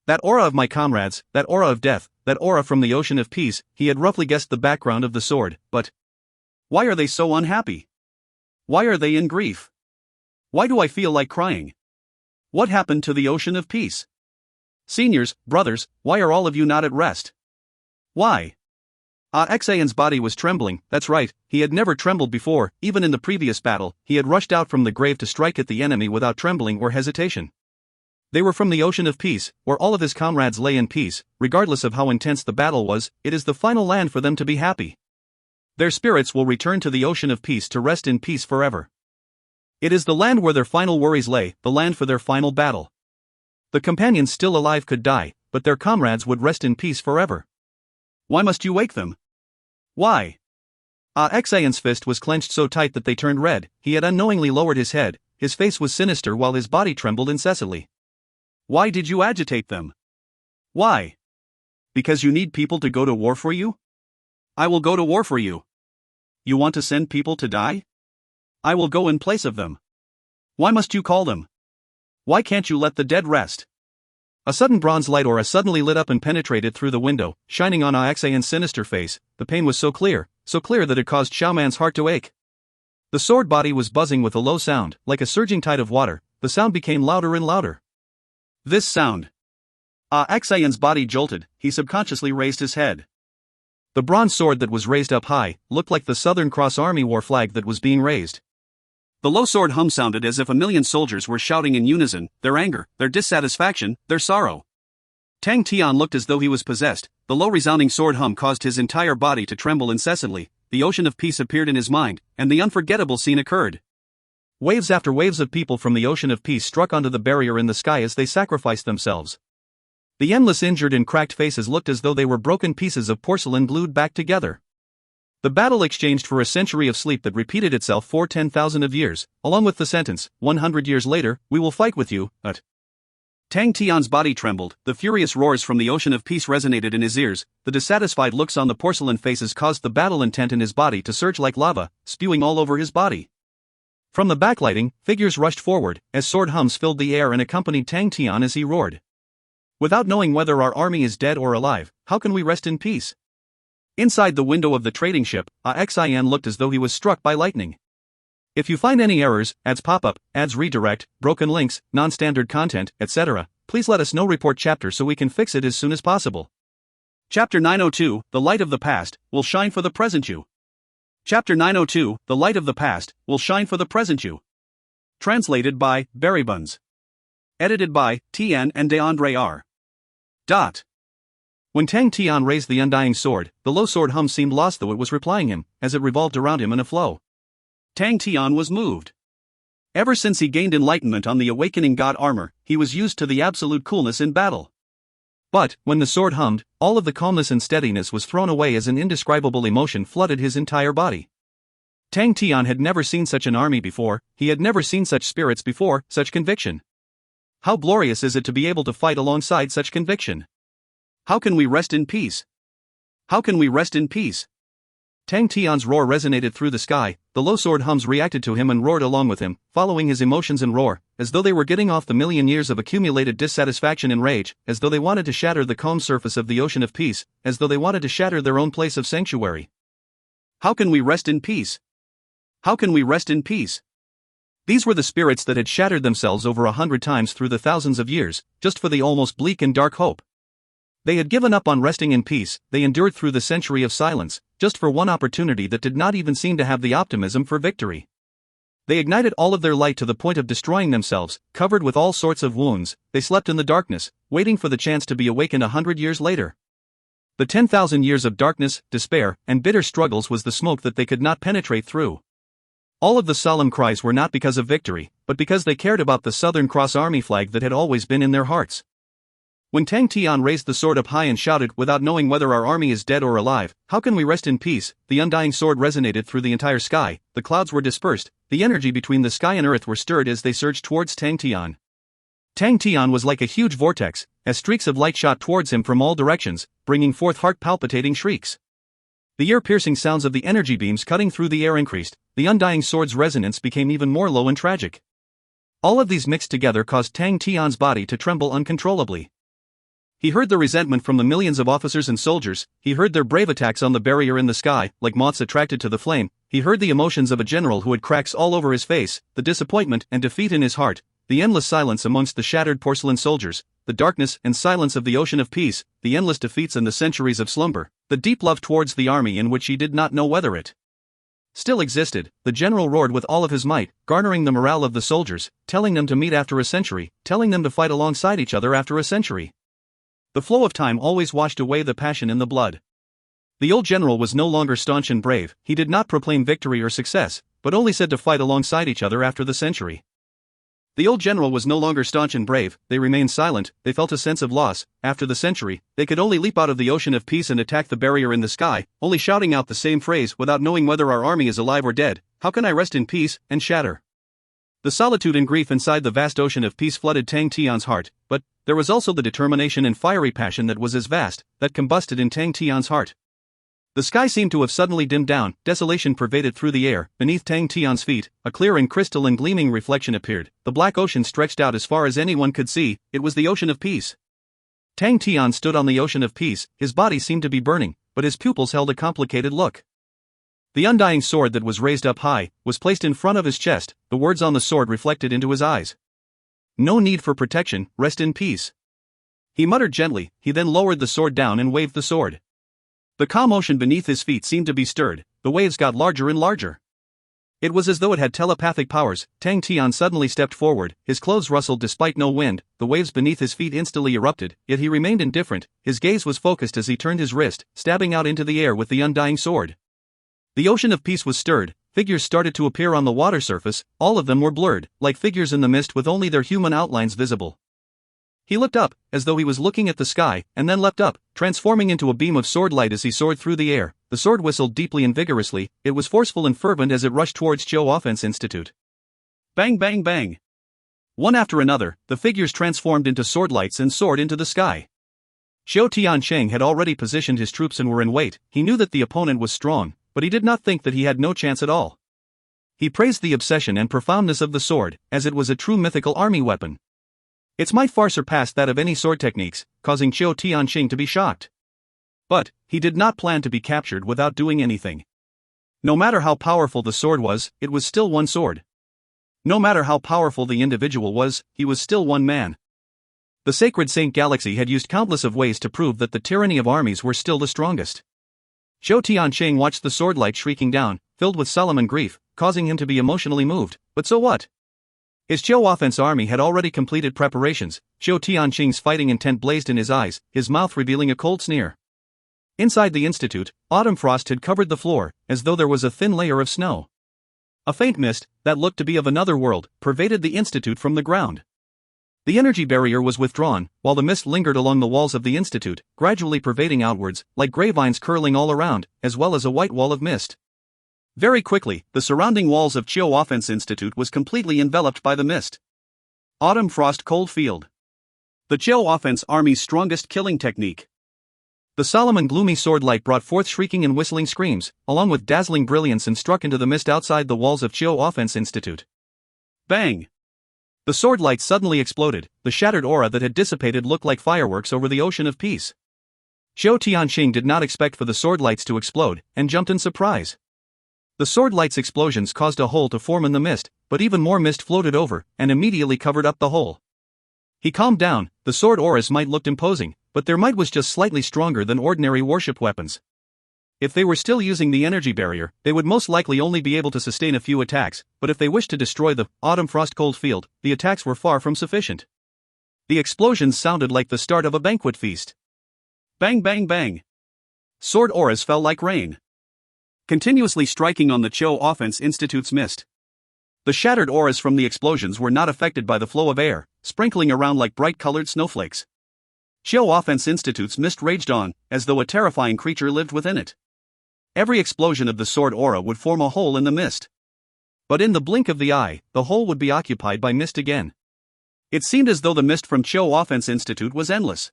That aura of my comrades, that aura of death, that aura from the ocean of peace, he had roughly guessed the background of the sword, but why are they so unhappy? Why are they in grief? Why do I feel like crying? What happened to the ocean of peace? Seniors, brothers, why are all of you not at rest? Why? Xian's body was trembling, that's right, he had never trembled before, even in the previous battle, he had rushed out from the grave to strike at the enemy without trembling or hesitation. They were from the ocean of peace, where all of his comrades lay in peace, regardless of how intense the battle was. It is the final land for them to be happy. Their spirits will return to the ocean of peace to rest in peace forever. It is the land where their final worries lay, the land for their final battle. The companions still alive could die, but their comrades would rest in peace forever. Why must you wake them? Why? Xian's fist was clenched so tight that they turned red. He had unknowingly lowered his head, his face was sinister while his body trembled incessantly. Why did you agitate them? Why? Because you need people to go to war for you? I will go to war for you. You want to send people to die? I will go in place of them. Why must you call them? Why can't you let the dead rest? A sudden bronze light aura suddenly lit up and penetrated through the window, shining on Xian's sinister face. The pain was so clear that it caused Xiao Man's heart to ache. The sword body was buzzing with a low sound, like a surging tide of water. The sound became louder and louder. This sound. Xian's body jolted, he subconsciously raised his head. The bronze sword that was raised up high looked like the Southern Cross Army war flag that was being raised. The low sword hum sounded as if a million soldiers were shouting in unison, their anger, their dissatisfaction, their sorrow. Tang Tian looked as though he was possessed. The low resounding sword hum caused his entire body to tremble incessantly. The ocean of peace appeared in his mind, and the unforgettable scene occurred. Waves after waves of people from the ocean of peace struck onto the barrier in the sky as they sacrificed themselves. The endless injured and cracked faces looked as though they were broken pieces of porcelain glued back together. The battle exchanged for a century of sleep that repeated itself for 10,000 of years, along with the sentence, 100 years later, we will fight with you, but Tang Tian's body trembled, the furious roars from the ocean of peace resonated in his ears, the dissatisfied looks on the porcelain faces caused the battle intent in his body to surge like lava, spewing all over his body. From the backlighting, figures rushed forward, as sword hums filled the air and accompanied Tang Tian as he roared. Without knowing whether our army is dead or alive, how can we rest in peace? Inside the window of the trading ship, Xian looked as though he was struck by lightning. If you find any errors, ads pop-up, ads redirect, broken links, non-standard content, etc., please let us know. Report chapter so we can fix it as soon as possible. Chapter 902, The Light of the Past, will shine for the present you. Chapter 902, The Light of the Past, will shine for the present you. Translated by Berrybuns. Edited by Tian and DeAndre R. When Tang Tian raised the undying sword, the low sword hum seemed lost though it was replying him, as it revolved around him in a flow. Tang Tian was moved. Ever since he gained enlightenment on the awakening god armor, he was used to the absolute coolness in battle. But, when the sword hummed, all of the calmness and steadiness was thrown away as an indescribable emotion flooded his entire body. Tang Tian had never seen such an army before, he had never seen such spirits before, such conviction. How glorious is it to be able to fight alongside such conviction? How can we rest in peace? How can we rest in peace? Tang Tian's roar resonated through the sky, the low sword hums reacted to him and roared along with him, following his emotions and roar, as though they were getting off the million years of accumulated dissatisfaction and rage, as though they wanted to shatter the calm surface of the ocean of peace, as though they wanted to shatter their own place of sanctuary. How can we rest in peace? How can we rest in peace? These were the spirits that had shattered themselves over 100 times through the thousands of years, just for the almost bleak and dark hope. They had given up on resting in peace, they endured through the century of silence, just for one opportunity that did not even seem to have the optimism for victory. They ignited all of their light to the point of destroying themselves, covered with all sorts of wounds. They slept in the darkness, waiting for the chance to be awakened 100 years later. The 10,000 years of darkness, despair, and bitter struggles was the smoke that they could not penetrate through. All of the solemn cries were not because of victory, but because they cared about the Southern Cross Army flag that had always been in their hearts. When Tang Tian raised the sword up high and shouted, "Without knowing whether our army is dead or alive, how can we rest in peace?" the undying sword resonated through the entire sky. The clouds were dispersed, the energy between the sky and earth were stirred as they surged towards Tang Tian. Tang Tian was like a huge vortex, as streaks of light shot towards him from all directions, bringing forth heart-palpitating shrieks. The ear-piercing sounds of the energy beams cutting through the air increased, the undying sword's resonance became even more low and tragic. All of these mixed together caused Tang Tian's body to tremble uncontrollably. He heard the resentment from the millions of officers and soldiers, he heard their brave attacks on the barrier in the sky, like moths attracted to the flame, he heard the emotions of a general who had cracks all over his face, the disappointment and defeat in his heart, the endless silence amongst the shattered porcelain soldiers, the darkness and silence of the ocean of peace, the endless defeats and the centuries of slumber, the deep love towards the army in which he did not know whether it still existed. The general roared with all of his might, garnering the morale of the soldiers, telling them to meet after a century, telling them to fight alongside each other after a century. The flow of time always washed away the passion in the blood. The old general was no longer staunch and brave, he did not proclaim victory or success, but only said to fight alongside each other after the century. The old general was no longer staunch and brave, they remained silent, they felt a sense of loss. After the century, they could only leap out of the ocean of peace and attack the barrier in the sky, only shouting out the same phrase without knowing whether our army is alive or dead. How can I rest in peace, and shatter? The solitude and grief inside the vast ocean of peace flooded Tang Tian's heart, but there was also the determination and fiery passion that was as vast, that combusted in Tang Tian's heart. The sky seemed to have suddenly dimmed down, desolation pervaded through the air. Beneath Tang Tian's feet, a clear and crystalline gleaming reflection appeared. The black ocean stretched out as far as anyone could see, it was the ocean of peace. Tang Tian stood on the ocean of peace, his body seemed to be burning, but his pupils held a complicated look. The undying sword that was raised up high, was placed in front of his chest, the words on the sword reflected into his eyes. No need for protection, rest in peace. He muttered gently, he then lowered the sword down and waved the sword. The calm ocean beneath his feet seemed to be stirred, the waves got larger and larger. It was as though it had telepathic powers. Tang Tian suddenly stepped forward, his clothes rustled despite no wind, the waves beneath his feet instantly erupted, yet he remained indifferent, his gaze was focused as he turned his wrist, stabbing out into the air with the undying sword. The ocean of peace was stirred, figures started to appear on the water surface, all of them were blurred, like figures in the mist with only their human outlines visible. He looked up, as though he was looking at the sky, and then leapt up, transforming into a beam of sword light as he soared through the air. The sword whistled deeply and vigorously, it was forceful and fervent as it rushed towards Zhou Offense Institute. Bang bang bang! One after another, the figures transformed into sword lights and soared into the sky. Xiao Tiancheng had already positioned his troops and were in wait. He knew that the opponent was strong, but he did not think that he had no chance at all. He praised the obsession and profoundness of the sword, as it was a true mythical army weapon. Its might far surpassed that of any sword techniques, causing Xiao Tianxing to be shocked. But he did not plan to be captured without doing anything. No matter how powerful the sword was, it was still one sword. No matter how powerful the individual was, he was still one man. The sacred Saint Galaxy had used countless of ways to prove that the tyranny of armies were still the strongest. Xiao Tiancheng watched the sword light shrieking down, filled with solemn and grief, causing him to be emotionally moved. But so what? His Zhou Offense army had already completed preparations. Xiao Tianqing's fighting intent blazed in his eyes, his mouth revealing a cold sneer. Inside the institute, autumn frost had covered the floor, as though there was a thin layer of snow. A faint mist, that looked to be of another world, pervaded the institute from the ground. The energy barrier was withdrawn, while the mist lingered along the walls of the institute, gradually pervading outwards, like grapevines curling all around, as well as a white wall of mist. Very quickly, the surrounding walls of Zhou Offense Institute was completely enveloped by the mist. Autumn Frost Cold Field. The Zhou Offense Army's strongest killing technique. The solemn and gloomy sword light brought forth shrieking and whistling screams, along with dazzling brilliance, and struck into the mist outside the walls of Zhou Offense Institute. Bang! The sword light suddenly exploded, the shattered aura that had dissipated looked like fireworks over the ocean of peace. Xiao Tianxing did not expect for the sword lights to explode, and jumped in surprise. The sword light's explosions caused a hole to form in the mist, but even more mist floated over, and immediately covered up the hole. He calmed down. The sword auras might looked imposing, but their might was just slightly stronger than ordinary warship weapons. If they were still using the energy barrier, they would most likely only be able to sustain a few attacks, but if they wished to destroy the autumn frost cold field, the attacks were far from sufficient. The explosions sounded like the start of a banquet feast. Bang bang bang. Sword auras fell like rain, continuously striking on the Cho Offense Institute's mist. The shattered auras from the explosions were not affected by the flow of air, sprinkling around like bright-colored snowflakes. Cho Offense Institute's mist raged on, as though a terrifying creature lived within it. Every explosion of the sword aura would form a hole in the mist. But in the blink of the eye, the hole would be occupied by mist again. It seemed as though the mist from Cho Offense Institute was endless.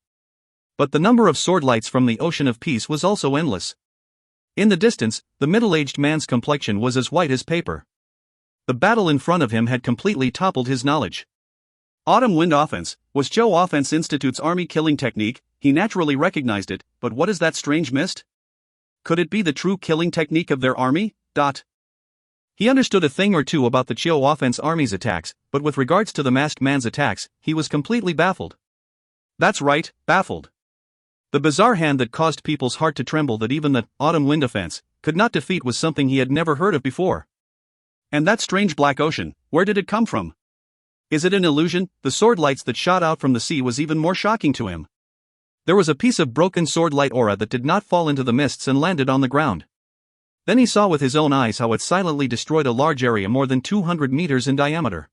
But the number of sword lights from the Ocean of Peace was also endless. In the distance, the middle-aged man's complexion was as white as paper. The battle in front of him had completely toppled his knowledge. Autumn Wind Offense was Cho Offense Institute's army killing technique. He naturally recognized it, but what is that strange mist? Could it be the true killing technique of their army? He understood a thing or two about the Cho Offense Army's attacks, but with regards to the masked man's attacks, he was completely baffled. That's right, baffled. The bizarre hand that caused people's heart to tremble that even the Autumn Wind Offense could not defeat was something he had never heard of before. And that strange black ocean, where did it come from? Is it an illusion? The sword lights that shot out from the sea was even more shocking to him. There was a piece of broken sword light aura that did not fall into the mists and landed on the ground. Then he saw with his own eyes how it silently destroyed a large area more than 200 meters in diameter.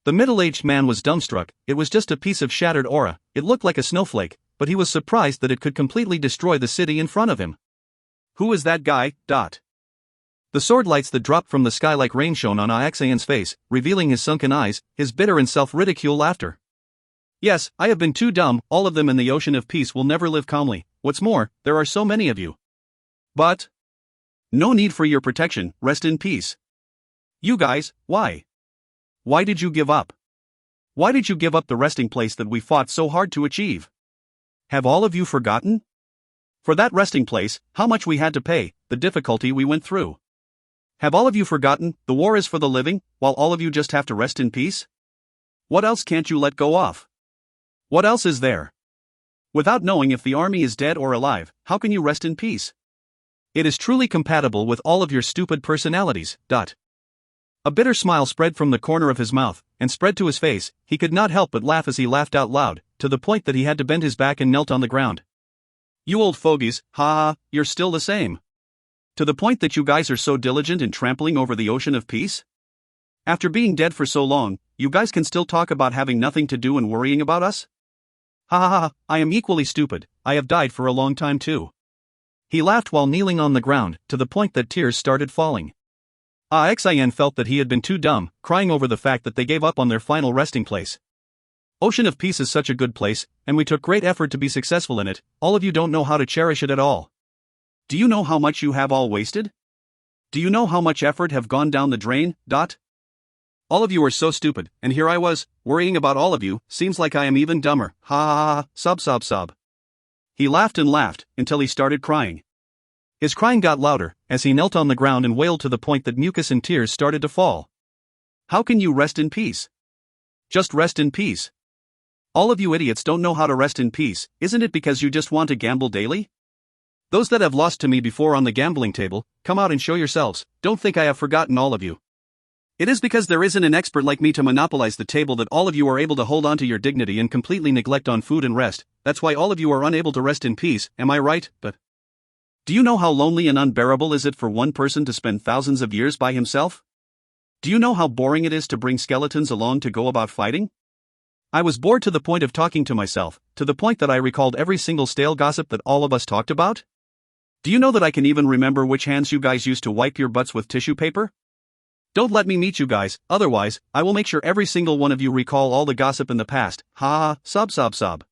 The middle-aged man was dumbstruck. It was just a piece of shattered aura. It looked like a snowflake, but he was surprised that it could completely destroy the city in front of him. Who is that guy? The sword lights that dropped from the sky like rain shone on Axayan's face, revealing his sunken eyes, his bitter and self-ridicule laughter. Yes, I have been too dumb. All of them in the Ocean of Peace will never live calmly. What's more, there are so many of you. But no need for your protection, rest in peace. You guys, why? Why did you give up? Why did you give up the resting place that we fought so hard to achieve? Have all of you forgotten? For that resting place, how much we had to pay, the difficulty we went through. Have all of you forgotten, the war is for the living, while all of you just have to rest in peace? What else can't you let go of? What else is there? Without knowing if the army is dead or alive, how can you rest in peace? It is truly compatible with all of your stupid personalities. A bitter smile spread from the corner of his mouth, and spread to his face. He could not help but laugh as he laughed out loud, to the point that he had to bend his back and knelt on the ground. You old fogies, you're still the same. To the point that you guys are so diligent in trampling over the Ocean of Peace? After being dead for so long, you guys can still talk about having nothing to do and worrying about us? I am equally stupid. I have died for a long time too. He laughed while kneeling on the ground, to the point that tears started falling. Xian felt that he had been too dumb, crying over the fact that they gave up on their final resting place. Ocean of Peace is such a good place, and we took great effort to be successful in it. All of you don't know how to cherish it at all. Do you know how much you have all wasted? Do you know how much effort have gone down the drain? All of you are so stupid, and here I was, worrying about all of you. Seems like I am even dumber. Sob. He laughed and laughed, until he started crying. His crying got louder, as he knelt on the ground and wailed to the point that mucus and tears started to fall. How can you rest in peace? Just rest in peace. All of you idiots don't know how to rest in peace. Isn't it because you just want to gamble daily? Those that have lost to me before on the gambling table, come out and show yourselves. Don't think I have forgotten all of you. It is because there isn't an expert like me to monopolize the table that all of you are able to hold on to your dignity and completely neglect on food and rest. That's why all of you are unable to rest in peace, am I right? But do you know how lonely and unbearable is it for one person to spend thousands of years by himself? Do you know how boring it is to bring skeletons along to go about fighting? I was bored to the point of talking to myself, to the point that I recalled every single stale gossip that all of us talked about. Do you know that I can even remember which hands you guys used to wipe your butts with tissue paper? Don't let me meet you guys, otherwise, I will make sure every single one of you recall all the gossip in the past. Sob.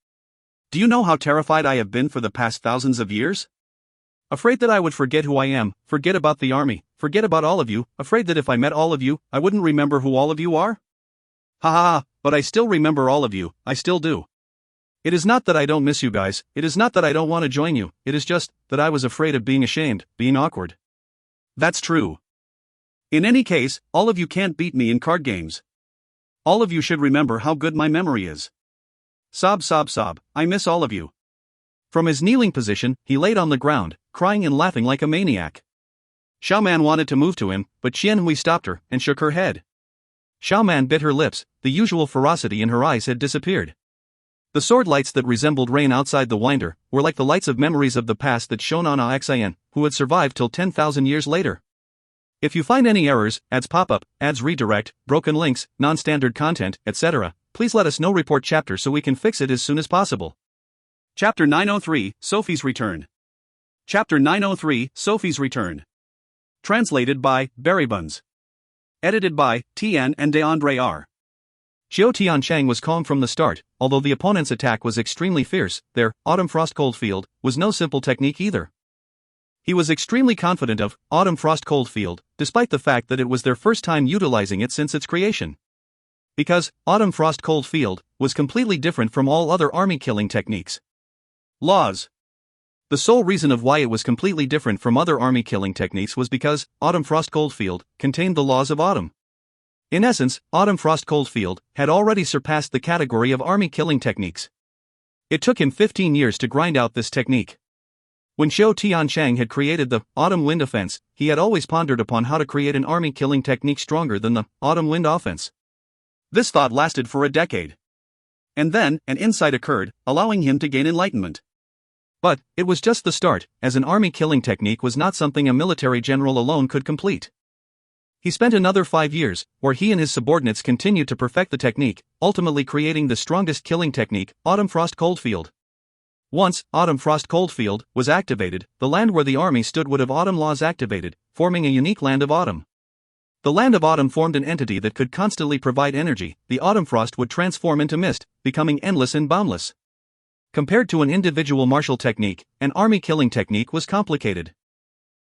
Do you know how terrified I have been for the past thousands of years? Afraid that I would forget who I am, forget about the army, forget about all of you, afraid that if I met all of you, I wouldn't remember who all of you are? But I still remember all of you, I still do. It is not that I don't miss you guys, it is not that I don't want to join you, it is just that I was afraid of being ashamed, being awkward. That's true. In any case, all of you can't beat me in card games. All of you should remember how good my memory is. sob sob sob, I miss all of you. From his kneeling position, he laid on the ground, crying and laughing like a maniac. Xiaoman wanted to move to him, but Qianhui stopped her and shook her head. Xiaoman bit her lips, the usual ferocity in her eyes had disappeared. The sword lights that resembled rain outside the winder were like the lights of memories of the past that shone on Xian, who had survived till 10,000 years later. If you find any errors, ads pop up, ads redirect, broken links, non-standard content, etc., please let us know. Report chapter so we can fix it as soon as possible. Chapter 903, Sophie's Return. Chapter 903, Sophie's Return. Translated by Berrybuns. Edited by Tian and DeAndre R. Xiao Tiancheng was calm from the start, although the opponent's attack was extremely fierce. Their Autumn Frost Cold Field was no simple technique either. He was extremely confident of Autumn Frost Cold Field, despite the fact that it was their first time utilizing it since its creation. Because Autumn Frost Cold Field was completely different from all other army killing techniques. Laws. The sole reason of why it was completely different from other army killing techniques was because Autumn Frost Cold Field contained the laws of autumn. In essence, Autumn Frost Cold Field had already surpassed the category of army killing techniques. It took him 15 years to grind out this technique. When Xiao Tiancheng had created the Autumn Wind Offense, he had always pondered upon how to create an army killing technique stronger than the Autumn Wind Offense. This thought lasted for a decade. And then, an insight occurred, allowing him to gain enlightenment. But it was just the start, as an army killing technique was not something a military general alone could complete. He spent another 5 years, where he and his subordinates continued to perfect the technique, ultimately creating the strongest killing technique, Autumn Frost Cold Field. Once Autumn Frost Cold Field was activated, the land where the army stood would have autumn laws activated, forming a unique land of autumn. The land of autumn formed an entity that could constantly provide energy. The autumn frost would transform into mist, becoming endless and boundless. Compared to an individual martial technique, an army killing technique was complicated.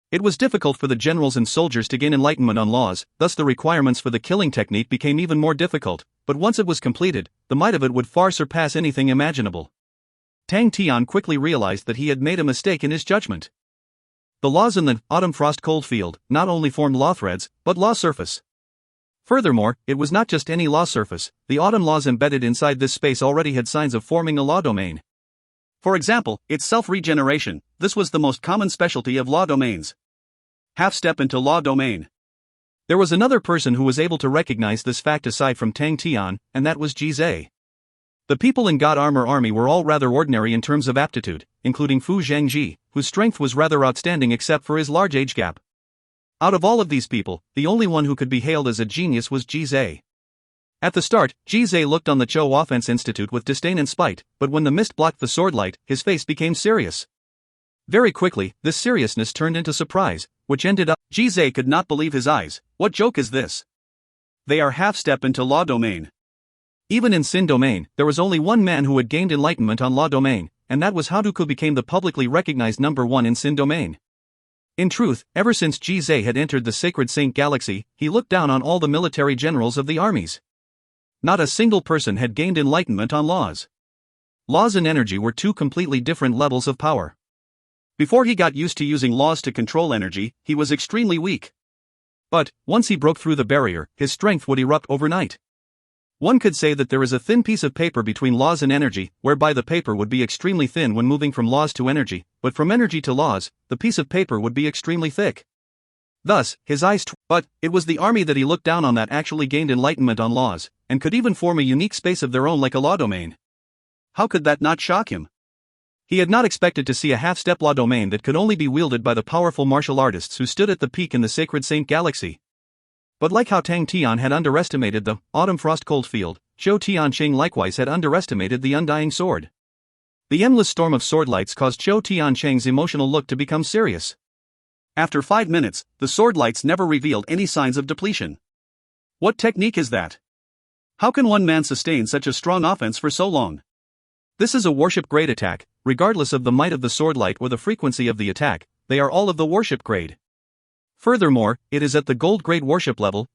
It was difficult for the generals and soldiers to gain enlightenment on laws, thus the requirements for the killing technique became even more difficult, but once it was completed, the might of it would far surpass anything imaginable. Tang Tian quickly realized that he had made a mistake in his judgment. The laws in the Autumn Frost Cold Field not only formed law threads, but law surface. Furthermore, it was not just any law surface, the autumn laws embedded inside this space already had signs of forming a law domain. For example, its self-regeneration. This was the most common specialty of law domains. Half-step into law domain. There was another person who was able to recognize this fact aside from Tang Tian, and that was Jizai. The people in God Armor Army were all rather ordinary in terms of aptitude, including Fu Zhangji, whose strength was rather outstanding except for his large age gap. Out of all of these people, the only one who could be hailed as a genius was Jizai. At the start, Jizai looked on the Zhou Offense Institute with disdain and spite, but when the mist blocked the sword light, his face became serious. Very quickly, this seriousness turned into surprise, which ended up. Jizai could not believe his eyes. What joke is this? They are half-step into law domain. Even in Sin domain, there was only one man who had gained enlightenment on law domain, and that was how Dooku became the publicly recognized number one in Sin domain. In truth, ever since Jizai had entered the Sacred Saint Galaxy, he looked down on all the military generals of the armies. Not a single person had gained enlightenment on laws. Laws and energy were two completely different levels of power. Before he got used to using laws to control energy, he was extremely weak. But, once he broke through the barrier, his strength would erupt overnight. One could say that there is a thin piece of paper between laws and energy, whereby the paper would be extremely thin when moving from laws to energy, but from energy to laws, the piece of paper would be extremely thick. Thus, his eyes but it was the army that he looked down on that actually gained enlightenment on laws, and could even form a unique space of their own like a law domain. How could that not shock him? He had not expected to see a half-step law domain that could only be wielded by the powerful martial artists who stood at the peak in the Sacred Saint Galaxy. But like how Tang Tian had underestimated the Autumn Frost Cold Field, Xiao Tiancheng likewise had underestimated the Undying Sword. The endless storm of sword lights caused Xiao Tiancheng's emotional look to become serious. After 5 minutes, the sword lights never revealed any signs of depletion. What technique is that? How can one man sustain such a strong offense for so long? This is a worship grade attack, regardless of the might of the sword light or the frequency of the attack, they are all of the worship grade. Furthermore, it is at the gold grade worship level.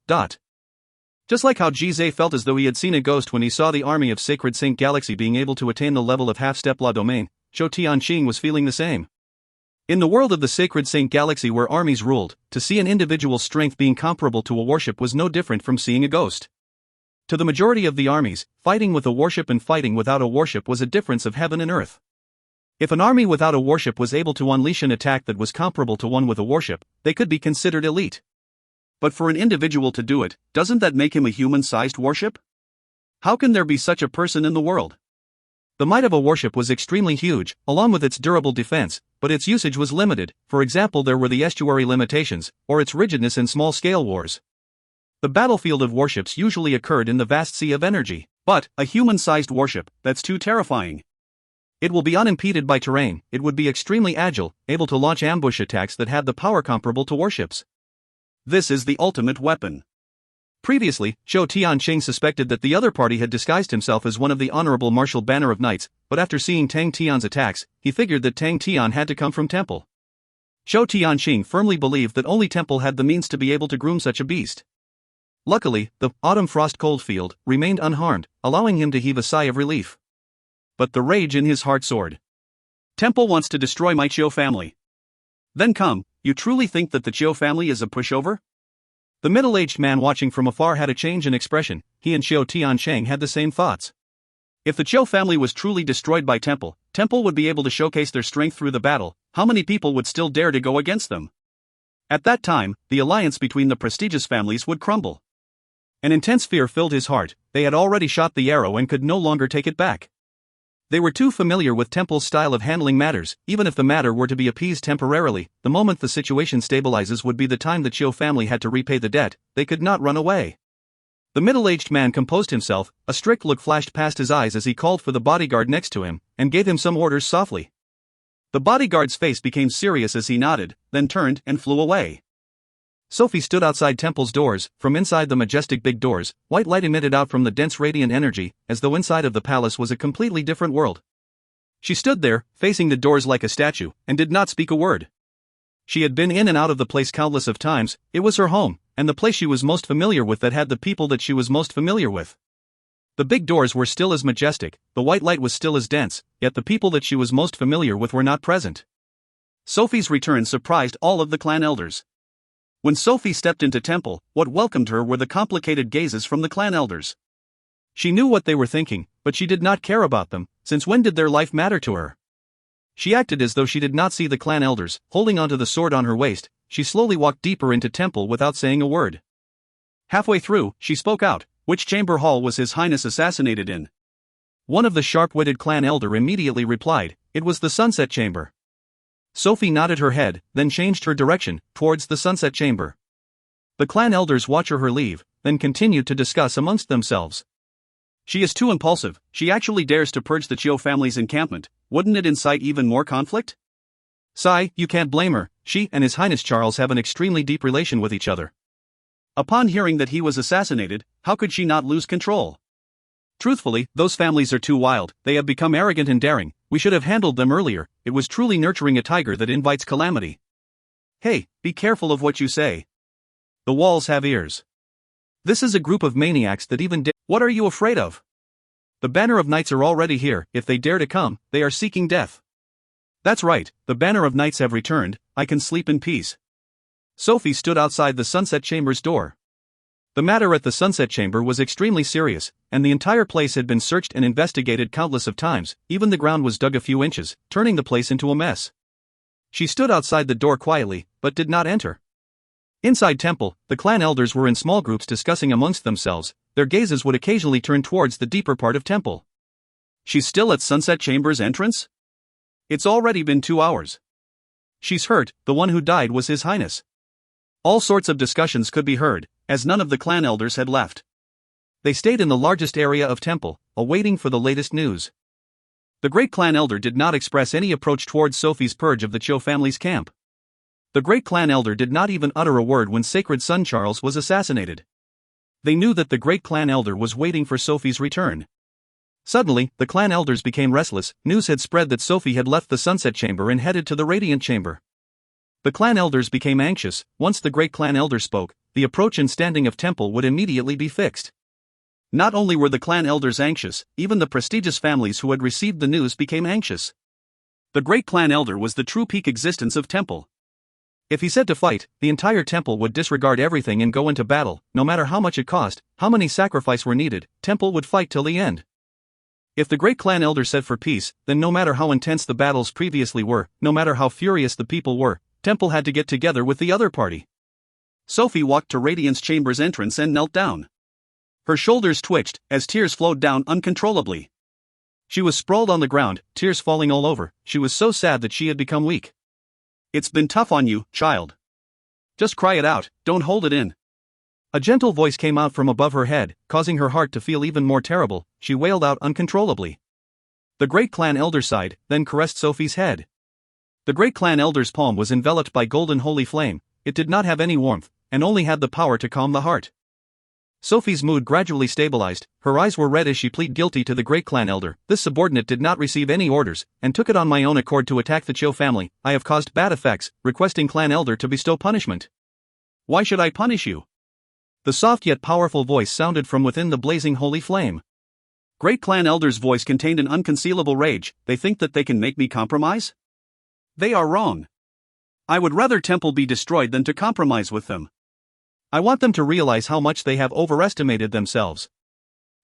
Just like how Jizai felt as though he had seen a ghost when he saw the army of Sacred Saint Galaxy being able to attain the level of half-step law domain, Xiao Tianqing was feeling the same. In the world of the Sacred Saint Galaxy where armies ruled, to see an individual's strength being comparable to a worship was no different from seeing a ghost. To the majority of the armies, fighting with a warship and fighting without a warship was a difference of heaven and earth. If an army without a warship was able to unleash an attack that was comparable to one with a warship, they could be considered elite. But for an individual to do it, doesn't that make him a human-sized warship? How can there be such a person in the world? The might of a warship was extremely huge, along with its durable defense, but its usage was limited. For example, there were the estuary limitations, or its rigidness in small-scale wars. The battlefield of warships usually occurred in the vast sea of energy, but a human-sized warship, that's too terrifying. It will be unimpeded by terrain, it would be extremely agile, able to launch ambush attacks that had the power comparable to warships. This is the ultimate weapon. Previously, Tian suspected that the other party had disguised himself as one of the Honorable Martial Banner of Knights, but after seeing Tang Tian's attacks, he figured that Tang Tian had to come from Temple. Tian firmly believed that only Temple had the means to be able to groom such a beast. Luckily, the autumn frost cold field remained unharmed, allowing him to heave a sigh of relief. But the rage in his heart soared. Temple wants to destroy my Chiu family. Then come, you truly think that the Chiu family is a pushover? The middle-aged man watching from afar had a change in expression. He and Tian had the same thoughts. If the Chiu family was truly destroyed by Temple would be able to showcase their strength through the battle. How many people would still dare to go against them? At that time, the alliance between the prestigious families would crumble. An intense fear filled his heart. They had already shot the arrow and could no longer take it back. They were too familiar with Temple's style of handling matters. Even if the matter were to be appeased temporarily, the moment the situation stabilizes would be the time the Chiu family had to repay the debt. They could not run away. The middle-aged man composed himself. A strict look flashed past his eyes as he called for the bodyguard next to him, and gave him some orders softly. The bodyguard's face became serious as he nodded, then turned and flew away. Sophie stood outside Temple's doors. From inside the majestic big doors, white light emitted out from the dense radiant energy, as though inside of the palace was a completely different world. She stood there, facing the doors like a statue, and did not speak a word. She had been in and out of the place countless of times. It was her home, and the place she was most familiar with that had the people that she was most familiar with. The big doors were still as majestic, the white light was still as dense, yet the people that she was most familiar with were not present. Sophie's return surprised all of the clan elders. When Sophie stepped into Temple, what welcomed her were the complicated gazes from the clan elders. She knew what they were thinking, but she did not care about them. Since when did their life matter to her? She acted as though she did not see the clan elders. Holding onto the sword on her waist, she slowly walked deeper into Temple without saying a word. Halfway through, she spoke out. Which chamber hall was His Highness assassinated in? One of the sharp-witted clan elder immediately replied, it was the Sunset Chamber. Sophie nodded her head, then changed her direction, towards the Sunset Chamber. The clan elders watched her leave, then continued to discuss amongst themselves. She is too impulsive. She actually dares to purge the Chiu family's encampment. Wouldn't it incite even more conflict? Sigh, you can't blame her. She and His Highness Charles have an extremely deep relation with each other. Upon hearing that he was assassinated, how could she not lose control? Truthfully, those families are too wild. They have become arrogant and daring. We should have handled them earlier. It was truly nurturing a tiger that invites calamity. Hey, be careful of what you say. The walls have ears. This is a group of maniacs that even dare. What are you afraid of? The Banner of Knights are already here. If they dare to come, they are seeking death. That's right, the Banner of Knights have returned. I can sleep in peace. Sophie stood outside the Sunset Chamber's door. The matter at the Sunset Chamber was extremely serious, and the entire place had been searched and investigated countless of times. Even the ground was dug a few inches, turning the place into a mess. She stood outside the door quietly, but did not enter. Inside Temple, the clan elders were in small groups discussing amongst themselves. Their gazes would occasionally turn towards the deeper part of Temple. She's still at Sunset Chamber's entrance? It's already been 2 hours. She's hurt. The one who died was His Highness. All sorts of discussions could be heard, as none of the clan elders had left. They stayed in the largest area of Temple, awaiting for the latest news. The great clan elder did not express any approach towards Sophie's purge of the Chiu family's camp. The great clan elder did not even utter a word when sacred son Charles was assassinated. They knew that the great clan elder was waiting for Sophie's return. Suddenly, the clan elders became restless. News had spread that Sophie had left the Sunset Chamber and headed to the Radiant Chamber. The clan elders became anxious. Once the great clan elder spoke, the approach and standing of Temple would immediately be fixed. Not only were the clan elders anxious, even the prestigious families who had received the news became anxious. The great clan elder was the true peak existence of Temple. If he said to fight, the entire temple would disregard everything and go into battle, no matter how much it cost, how many sacrifices were needed, temple would fight till the end. If the great clan elder said for peace, then no matter how intense the battles previously were, no matter how furious the people were, temple had to get together with the other party. Sophie walked to Radiance Chamber's entrance and knelt down. Her shoulders twitched as tears flowed down uncontrollably. She was sprawled on the ground, tears falling all over. She was so sad that she had become weak. It's been tough on you, child. Just cry it out, don't hold it in. A gentle voice came out from above her head, causing her heart to feel even more terrible. She wailed out uncontrollably. The great clan elder sighed, then caressed Sophie's head. The great clan elder's palm was enveloped by golden holy flame. It did not have any warmth, and only had the power to calm the heart. Sophie's mood gradually stabilized. Her eyes were red as she pleaded guilty to the great clan elder. This subordinate did not receive any orders, and took it on my own accord to attack the Chiu family. I have caused bad effects, requesting clan elder to bestow punishment. Why should I punish you? The soft yet powerful voice sounded from within the blazing holy flame. Great clan elder's voice contained an unconcealable rage. They think that they can make me compromise? They are wrong. I would rather temple be destroyed than to compromise with them. I want them to realize how much they have overestimated themselves.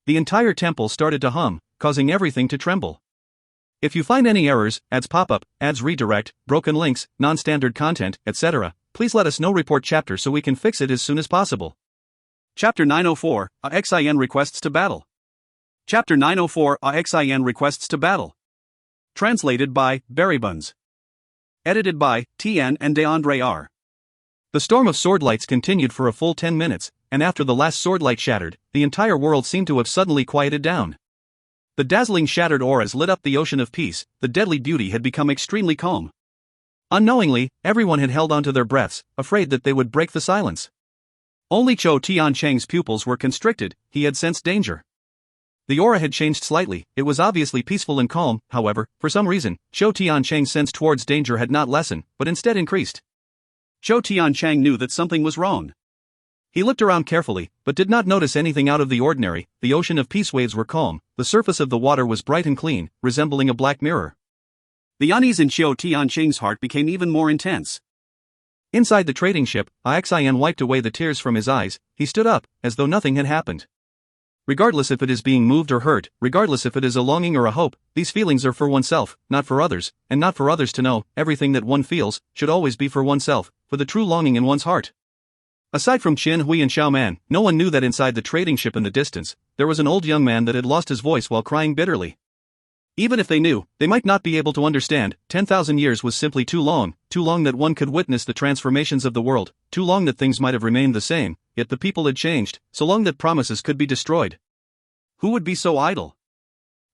The entire temple started to hum, causing everything to tremble. If you find any errors, ads pop up, ads redirect, broken links, non-standard content, etc., please let us know. Report chapter so we can fix it as soon as possible. Chapter 904, Xin requests to battle. Chapter 904, Xin requests to battle. Translated by Berrybuns. Edited by Tian and DeAndre R. The storm of swordlights continued for a full 10 minutes, and after the last swordlight shattered, the entire world seemed to have suddenly quieted down. The dazzling shattered auras lit up the ocean of peace. The deadly beauty had become extremely calm. Unknowingly, everyone had held onto their breaths, afraid that they would break the silence. Only Tian Chang's pupils were constricted. He had sensed danger. The aura had changed slightly. It was obviously peaceful and calm. However, for some reason, Tian Chang's sense towards danger had not lessened, but instead increased. Tian Chang knew that something was wrong. He looked around carefully, but did not notice anything out of the ordinary. The ocean of peace waves were calm. The surface of the water was bright and clean, resembling a black mirror. The unease in Tian Chang's heart became even more intense. Inside the trading ship, Xin wiped away the tears from his eyes. He stood up, as though nothing had happened. Regardless if it is being moved or hurt, regardless if it is a longing or a hope, these feelings are for oneself, not for others, and not for others to know. Everything that one feels should always be for oneself, for the true longing in one's heart. Aside from Qian Hui and Xiao Man, no one knew that inside the trading ship in the distance, there was an old young man that had lost his voice while crying bitterly. Even if they knew, they might not be able to understand. 10,000 years was simply too long that one could witness the transformations of the world, too long that things might have remained the same, yet the people had changed, so long that promises could be destroyed. Who would be so idle?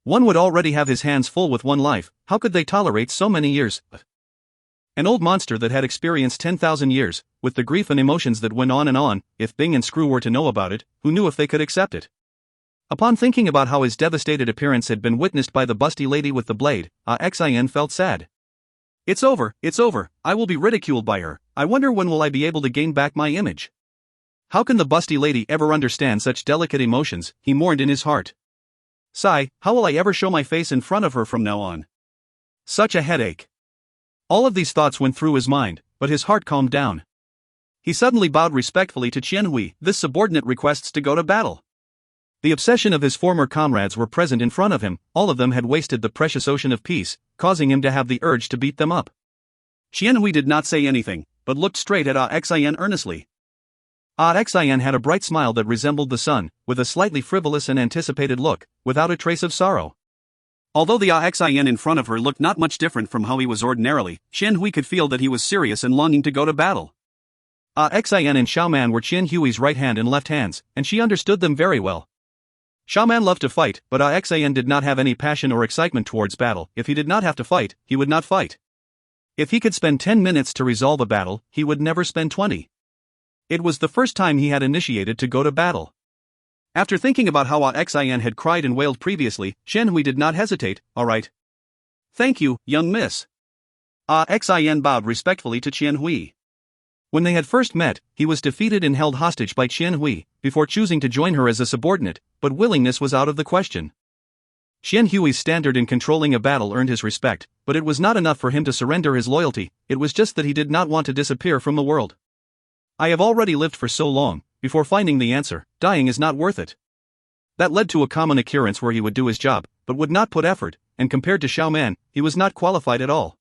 One would already have his hands full with one life. How could they tolerate so many years? An old monster that had experienced 10,000 years, with the grief and emotions that went on, if Bing and Screw were to know about it, who knew if they could accept it? Upon thinking about how his devastated appearance had been witnessed by the busty lady with the blade, Xin felt sad. It's over, I will be ridiculed by her. I wonder when will I be able to gain back my image? How can the busty lady ever understand such delicate emotions, he mourned in his heart. Sigh, how will I ever show my face in front of her from now on? Such a headache. All of these thoughts went through his mind, but his heart calmed down. He suddenly bowed respectfully to Qian Hui. This subordinate requests to go to battle. The obsession of his former comrades were present in front of him. All of them had wasted the precious ocean of peace, causing him to have the urge to beat them up. Qian Hui did not say anything, but looked straight at Xin earnestly. Xin had a bright smile that resembled the sun, with a slightly frivolous and anticipated look, without a trace of sorrow. Although the Xin in front of her looked not much different from how he was ordinarily, Qian Hui could feel that he was serious and longing to go to battle. Xin and Xiao Man were Qian Hui's right hand and left hands, and she understood them very well. Xiao Man loved to fight, but Xin did not have any passion or excitement towards battle. If he did not have to fight, he would not fight. If he could spend 10 minutes to resolve a battle, he would never spend 20. It was the first time he had initiated to go to battle. After thinking about how Xin had cried and wailed previously, Qian Hui did not hesitate. All right. Thank you, young miss. Xin bowed respectfully to Qian Hui. When they had first met, he was defeated and held hostage by Qian Hui, before choosing to join her as a subordinate, but willingness was out of the question. Qian Hui's standard in controlling a battle earned his respect, but it was not enough for him to surrender his loyalty, it was just that he did not want to disappear from the world. I have already lived for so long, before finding the answer, dying is not worth it. That led to a common occurrence where he would do his job, but would not put effort, and compared to Xiao Man, he was not qualified at all.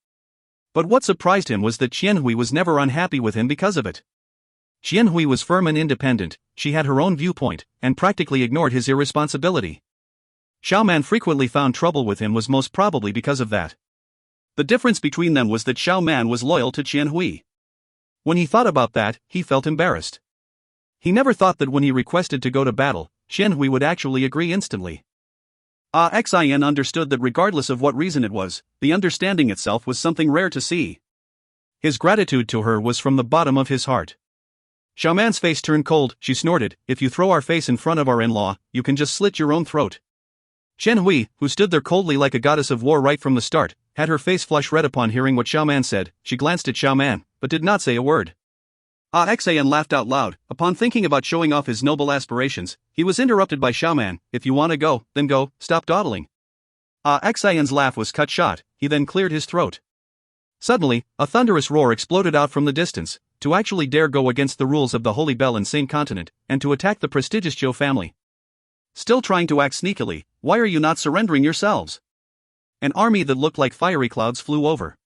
But what surprised him was that Qianhui was never unhappy with him because of it. Qianhui was firm and independent, she had her own viewpoint, and practically ignored his irresponsibility. Xiao Man frequently found trouble with him was most probably because of that. The difference between them was that Xiao Man was loyal to Qianhui. When he thought about that, he felt embarrassed. He never thought that when he requested to go to battle, Qianhui would actually agree instantly. Xian understood that regardless of what reason it was, the understanding itself was something rare to see. His gratitude to her was from the bottom of his heart. Xiao Man's face turned cold, she snorted, if you throw our face in front of our in-law, you can just slit your own throat. Qianhui, who stood there coldly like a goddess of war right from the start, had her face flush red upon hearing what Xiao Man said. She glanced at Xiao Man, but did not say a word. Xian laughed out loud. Upon thinking about showing off his noble aspirations, he was interrupted by Xiao Man. If you want to go, then go, stop dawdling. Xian's laugh was cut short, he then cleared his throat. Suddenly, a thunderous roar exploded out from the distance. To actually dare go against the rules of the Holy Bell Insane Continent, and to attack the prestigious Zhou family. Still trying to act sneakily, why are you not surrendering yourselves? An army that looked like fiery clouds flew over.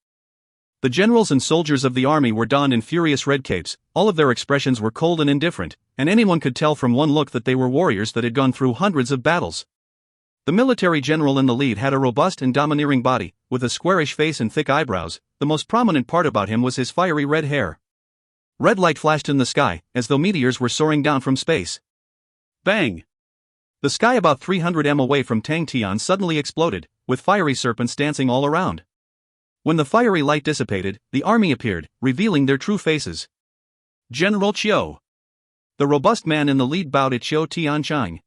The generals and soldiers of the army were donned in furious red capes, all of their expressions were cold and indifferent, and anyone could tell from one look that they were warriors that had gone through hundreds of battles. The military general in the lead had a robust and domineering body, with a squarish face and thick eyebrows. The most prominent part about him was his fiery red hair. Red light flashed in the sky, as though meteors were soaring down from space. Bang! The sky about 300 m away from Tang Tian suddenly exploded, with fiery serpents dancing all around. When the fiery light dissipated, the army appeared, revealing their true faces. General Qiu. The robust man in the lead bowed at Qiu Tianchang.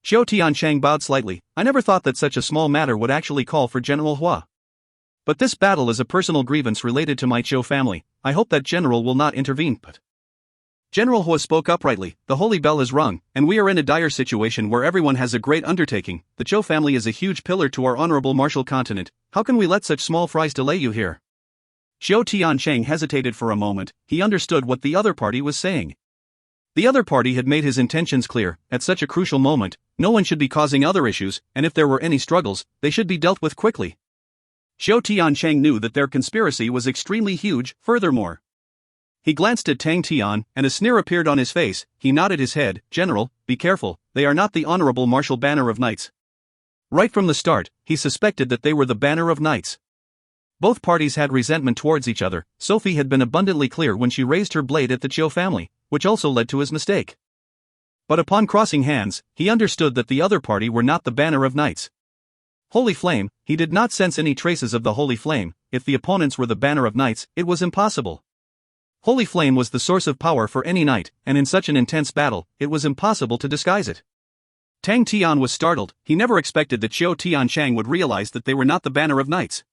Qiu Tianchang bowed slightly. I never thought that such a small matter would actually call for General Hua. But this battle is a personal grievance related to my Zhou family. I hope that general will not intervene. But General Hua spoke uprightly. The holy bell is rung, and we are in a dire situation where everyone has a great undertaking. The Zhou family is a huge pillar to our honorable martial continent. How can we let such small fries delay you here? Qiu Tiancheng hesitated for a moment. He understood what the other party was saying. The other party had made his intentions clear. At such a crucial moment, no one should be causing other issues, and if there were any struggles, they should be dealt with quickly. Qiu Tiancheng knew that their conspiracy was extremely huge. Furthermore, he glanced at Tang Tian, and a sneer appeared on his face. He nodded his head. General, be careful, they are not the honorable martial banner of knights. Right from the start, he suspected that they were the banner of knights. Both parties had resentment towards each other. Sophie had been abundantly clear when she raised her blade at the Zhou family, which also led to his mistake. But upon crossing hands, he understood that the other party were not the banner of knights. Holy Flame, he did not sense any traces of the Holy Flame. If the opponents were the banner of knights, it was impossible. Holy Flame was the source of power for any knight, and in such an intense battle, it was impossible to disguise it. Tang Tian was startled. He never expected that Qiu Tianchang would realize that they were not the banner of knights.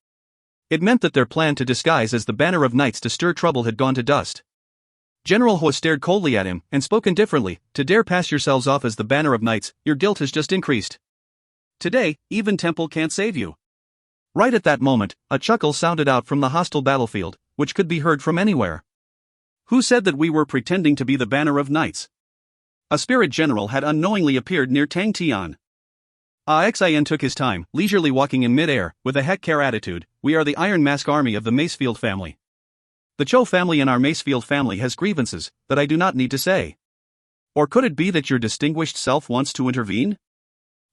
It meant that their plan to disguise as the banner of knights to stir trouble had gone to dust. General Hua stared coldly at him, and spoke indifferently. To dare pass yourselves off as the banner of knights, your guilt has just increased. Today, even Temple can't save you. Right at that moment, a chuckle sounded out from the hostile battlefield, which could be heard from anywhere. Who said that we were pretending to be the banner of knights? A spirit general had unknowingly appeared near Tang Tian. Xian took his time, leisurely walking in mid-air, with a heck-care attitude. We are the Iron Mask army of the Macefield family. The Zhou family and our Macefield family has grievances, that I do not need to say. Or could it be that your distinguished self wants to intervene?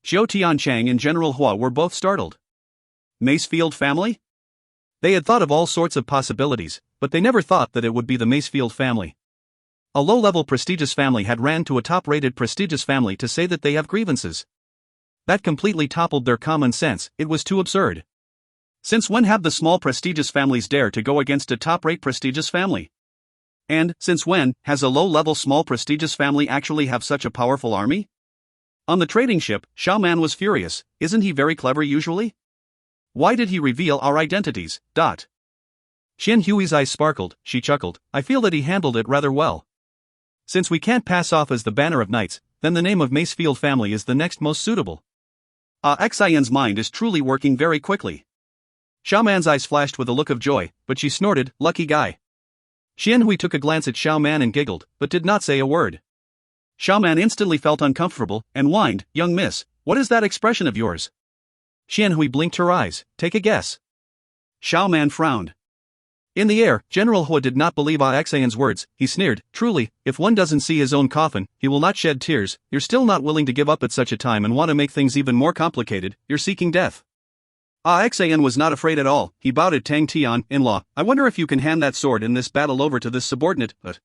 Qiu Tianchang and General Hua were both startled. Macefield family? They had thought of all sorts of possibilities, but they never thought that it would be the Macefield family. A low-level prestigious family had ran to a top-rated prestigious family to say that they have grievances. That completely toppled their common sense. It was too absurd. Since when have the small prestigious families dared to go against a top-rate prestigious family? And, since when, has a low-level small prestigious family actually have such a powerful army? On the trading ship, Xiao Man was furious. Isn't he very clever usually? Why did he reveal our identities? Qian Hui's eyes sparkled. She chuckled. I feel that he handled it rather well. Since we can't pass off as the banner of knights, then the name of Macefield family is the next most suitable. Xian's mind is truly working very quickly. Xiao Man's eyes flashed with a look of joy, but she snorted, "Lucky guy." Xian Hui took a glance at Xiao Man and giggled, but did not say a word. Xiao Man instantly felt uncomfortable and whined, "Young miss, what is that expression of yours?" Xian Hui blinked her eyes. "Take a guess." Xiao Man frowned. In the air, General Hua did not believe Xian's words. He sneered, "Truly, if one doesn't see his own coffin, he will not shed tears. You're still not willing to give up at such a time and want to make things even more complicated. You're seeking death." Xian was not afraid at all. He bowed at Tang Tian, "In-law, I wonder if you can hand that sword in this battle over to this subordinate." But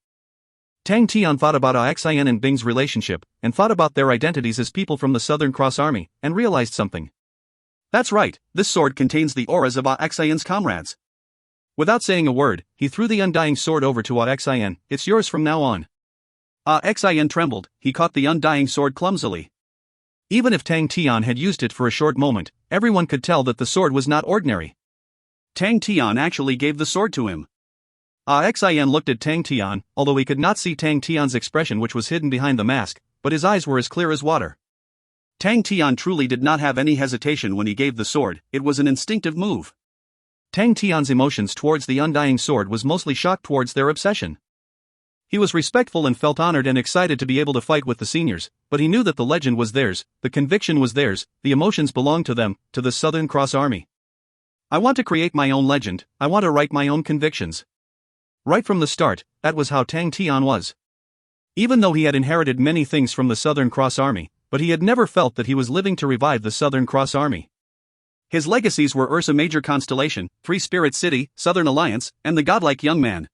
Tang Tian thought about Xian and Bing's relationship, and thought about their identities as people from the Southern Cross Army, and realized something. That's right, this sword contains the auras of Xian's comrades. Without saying a word, he threw the undying sword over to Xian. "It's yours from now on." Xian trembled. He caught the undying sword clumsily. Even if Tang Tian had used it for a short moment, everyone could tell that the sword was not ordinary. Tang Tian actually gave the sword to him. Xian looked at Tang Tian, although he could not see Tang Tian's expression, which was hidden behind the mask, but his eyes were as clear as water. Tang Tian truly did not have any hesitation when he gave the sword. It was an instinctive move. Tang Tian's emotions towards the undying sword was mostly shock towards their obsession. He was respectful and felt honored and excited to be able to fight with the seniors, but he knew that the legend was theirs, the conviction was theirs, the emotions belonged to them, to the Southern Cross Army. "I want to create my own legend, I want to write my own convictions." Right from the start, that was how Tang Tian was. Even though he had inherited many things from the Southern Cross Army, but he had never felt that he was living to revive the Southern Cross Army. His legacies were Ursa Major Constellation, Free Spirit City, Southern Alliance, and the godlike young man.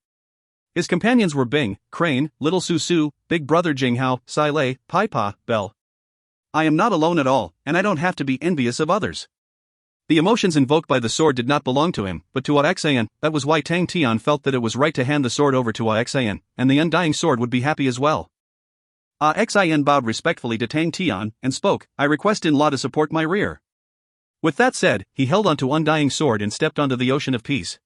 His companions were Bing, Crane, Little Su Su, Big Brother Jinghao, Sai Lei, Pai Pa, Bell. I am not alone at all, and I don't have to be envious of others. The emotions invoked by the sword did not belong to him, but to Xian. That was why Tang Tian felt that it was right to hand the sword over to Xian, and the undying sword would be happy as well. Xian bowed respectfully to Tang Tian, and spoke, "I request in law to support my rear." With that said, he held onto undying sword and stepped onto the ocean of peace.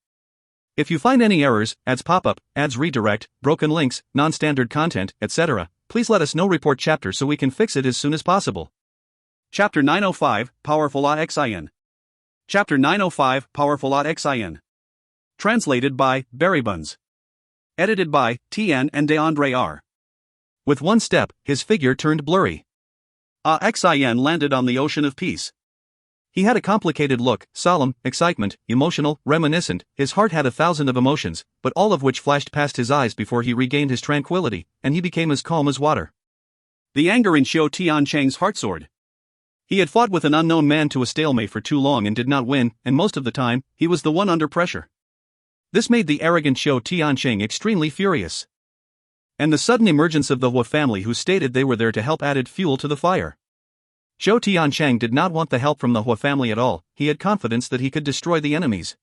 If you find any errors, ads pop up, ads redirect, broken links, non-standard content, etc., please let us know. Report chapter so we can fix it as soon as possible. Chapter 905, Powerful Xian. Chapter 905, Powerful Xian. Translated by Berrybuns. Edited by Tian and DeAndre R. With one step, his figure turned blurry. Xian landed on the ocean of peace. He had a complicated look, solemn, excitement, emotional, reminiscent. His heart had 1,000 of emotions, but all of which flashed past his eyes before he regained his tranquility, and he became as calm as water. The anger in Xiao Tiancheng's heart soared. He had fought with an unknown man to a stalemate for too long and did not win, and most of the time, he was the one under pressure. This made the arrogant Xiao Tiancheng extremely furious. And the sudden emergence of the Hua family, who stated they were there to help, added fuel to the fire. Xiao Tiancheng did not want the help from the Hua family at all. He had confidence that he could destroy the enemies.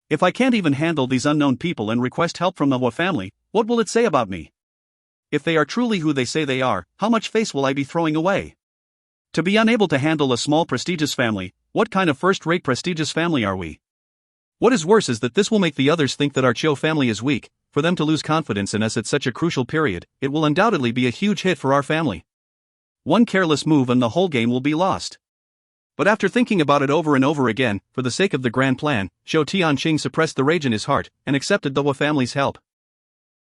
If I can't even handle these unknown people and request help from the Hua family, what will it say about me? If they are truly who they say they are, how much face will I be throwing away? To be unable to handle a small prestigious family, what kind of first-rate prestigious family are we? What is worse is that this will make the others think that our Qiu family is weak. For them to lose confidence in us at such a crucial period, it will undoubtedly be a huge hit for our family. One careless move and the whole game will be lost. But after thinking about it over and over again, for the sake of the grand plan, Xiao Tianqing suppressed the rage in his heart, and accepted the Hua family's help.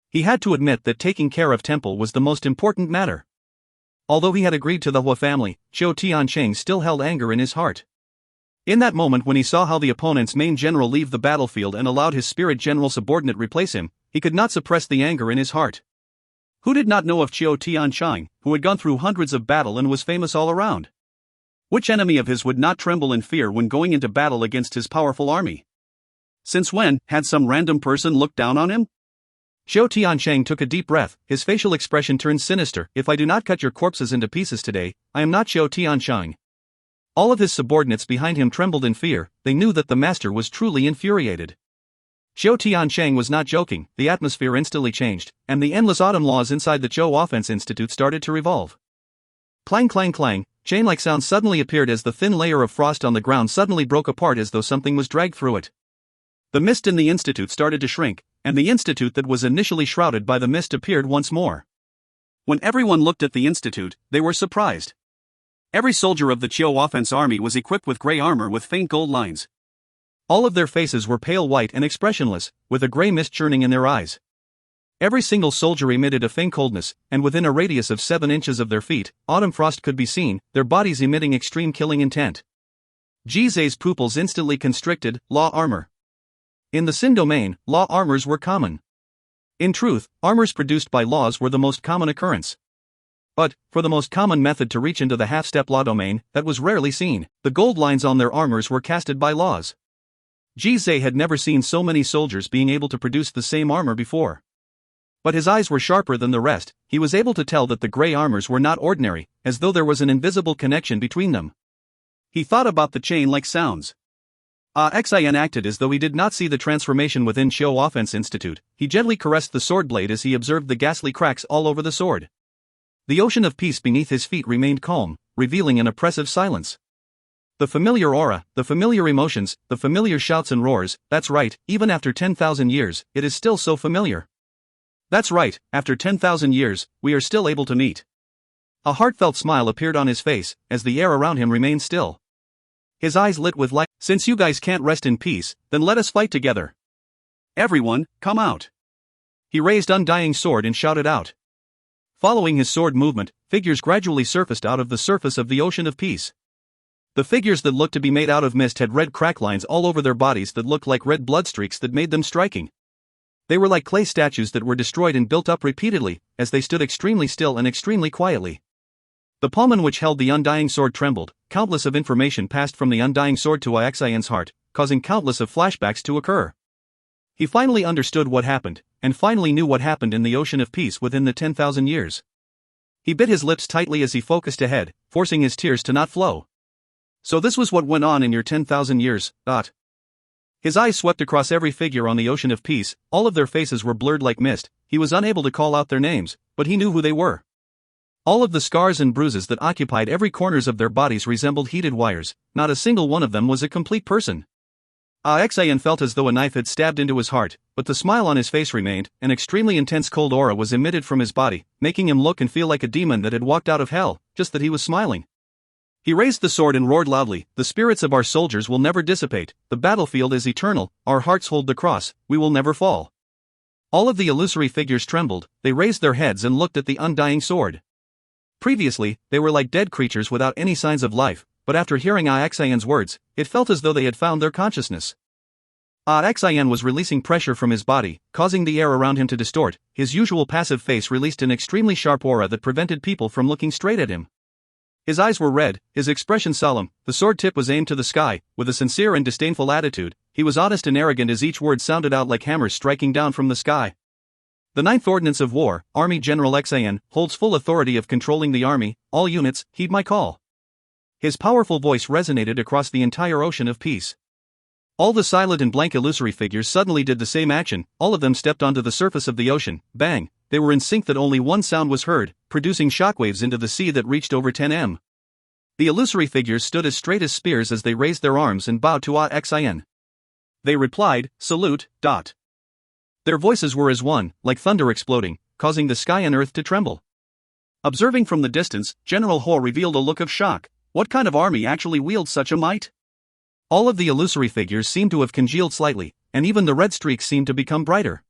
He had to admit that taking care of Temple was the most important matter. Although he had agreed to the Hua family, Xiao Tianqing still held anger in his heart. In that moment, when he saw how the opponent's main general leave the battlefield and allowed his spirit general subordinate replace him, he could not suppress the anger in his heart. Who did not know of Xiao Tianqing, who had gone through hundreds of battle and was famous all around? Which enemy of his would not tremble in fear when going into battle against his powerful army? Since when had some random person looked down on him? Xiao Tianqing took a deep breath, his facial expression turned sinister. If I do not cut your corpses into pieces today, I am not Xiao Tianqing. All of his subordinates behind him trembled in fear. They knew that the master was truly infuriated. Xiao Tianqing was not joking. The atmosphere instantly changed, and the endless autumn laws inside the Zhou Offense Institute started to revolve. Clang clang clang, chain-like sounds suddenly appeared as the thin layer of frost on the ground suddenly broke apart as though something was dragged through it. The mist in the institute started to shrink, and the institute that was initially shrouded by the mist appeared once more. When everyone looked at the institute, they were surprised. Every soldier of the Qiu Offense army was equipped with gray armor with faint gold lines. All of their faces were pale white and expressionless, with a gray mist churning in their eyes. Every single soldier emitted a faint coldness, and within a radius of 7 inches of their feet, autumn frost could be seen, their bodies emitting extreme killing intent. Jizai's pupils instantly constricted. Law armor. In the Sin domain, law armors were common. In truth, armors produced by laws were the most common occurrence. But, for the most common method to reach into the half-step law domain, that was rarely seen. The gold lines on their armors were casted by laws. Jizai had never seen so many soldiers being able to produce the same armor before. But his eyes were sharper than the rest. He was able to tell that the gray armors were not ordinary, as though there was an invisible connection between them. He thought about the chain-like sounds. Xian acted as though he did not see the transformation within Xiao Offense Institute. He gently caressed the sword blade as he observed the ghastly cracks all over the sword. The ocean of peace beneath his feet remained calm, revealing an oppressive silence. The familiar aura, the familiar emotions, the familiar shouts and roars, that's right, even after 10,000 years, it is still so familiar. That's right, after 10,000 years, we are still able to meet. A heartfelt smile appeared on his face, as the air around him remained still. His eyes lit with light. Since you guys can't rest in peace, then let us fight together. Everyone, come out. He raised undying sword and shouted out. Following his sword movement, figures gradually surfaced out of the surface of the ocean of peace. The figures that looked to be made out of mist had red crack lines all over their bodies that looked like red blood streaks that made them striking. They were like clay statues that were destroyed and built up repeatedly, as they stood extremely still and extremely quietly. The palm in which held the undying sword trembled. Countless of information passed from the undying sword to Xian's heart, causing countless of flashbacks to occur. He finally understood what happened, and finally knew what happened in the ocean of peace within the 10,000 years. He bit his lips tightly as he focused ahead, forcing his tears to not flow. So this was what went on in your 10,000 years, His eyes swept across every figure on the ocean of peace. All of their faces were blurred like mist. He was unable to call out their names, but he knew who they were. All of the scars and bruises that occupied every corners of their bodies resembled heated wires. Not a single one of them was a complete person. Xian felt as though a knife had stabbed into his heart, but the smile on his face remained. An extremely intense cold aura was emitted from his body, making him look and feel like a demon that had walked out of hell, just that he was smiling. He raised the sword and roared loudly, "The spirits of our soldiers will never dissipate, the battlefield is eternal, our hearts hold the cross, we will never fall." All of the illusory figures trembled, they raised their heads and looked at the undying sword. Previously, they were like dead creatures without any signs of life, but after hearing Xian's words, it felt as though they had found their consciousness. Xian was releasing pressure from his body, causing the air around him to distort. His usual passive face released an extremely sharp aura that prevented people from looking straight at him. His eyes were red, his expression solemn, the sword tip was aimed to the sky. With a sincere and disdainful attitude, he was honest and arrogant as each word sounded out like hammers striking down from the sky. The 9th Ordinance of War, Army General Xian, holds full authority of controlling the army. All units, heed my call. His powerful voice resonated across the entire ocean of peace. All the silent and blank illusory figures suddenly did the same action. All of them stepped onto the surface of the ocean. Bang! They were in sync that only one sound was heard, producing shockwaves into the sea that reached over 10 m. The illusory figures stood as straight as spears as they raised their arms and bowed to Xian. They replied, "Salute." Their voices were as one, like thunder exploding, causing the sky and earth to tremble. Observing from the distance, General Ho revealed a look of shock. What kind of army actually wields such a might? All of the illusory figures seemed to have congealed slightly, and even the red streaks seemed to become brighter.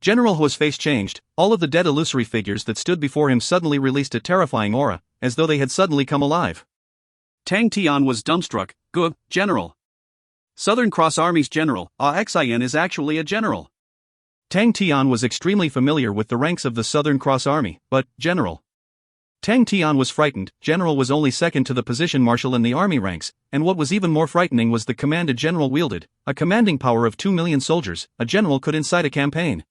General Ho's face changed. All of the dead illusory figures that stood before him suddenly released a terrifying aura, as though they had suddenly come alive. Tang Tian was dumbstruck. "Good, General. Southern Cross Army's general, Xian is actually a general." Tang Tian was extremely familiar with the ranks of the Southern Cross Army, but, General. Tang Tian was frightened. General was only second to the position marshal in the army ranks, and what was even more frightening was the command a general wielded, a commanding power of 2 million soldiers. A general could incite a campaign.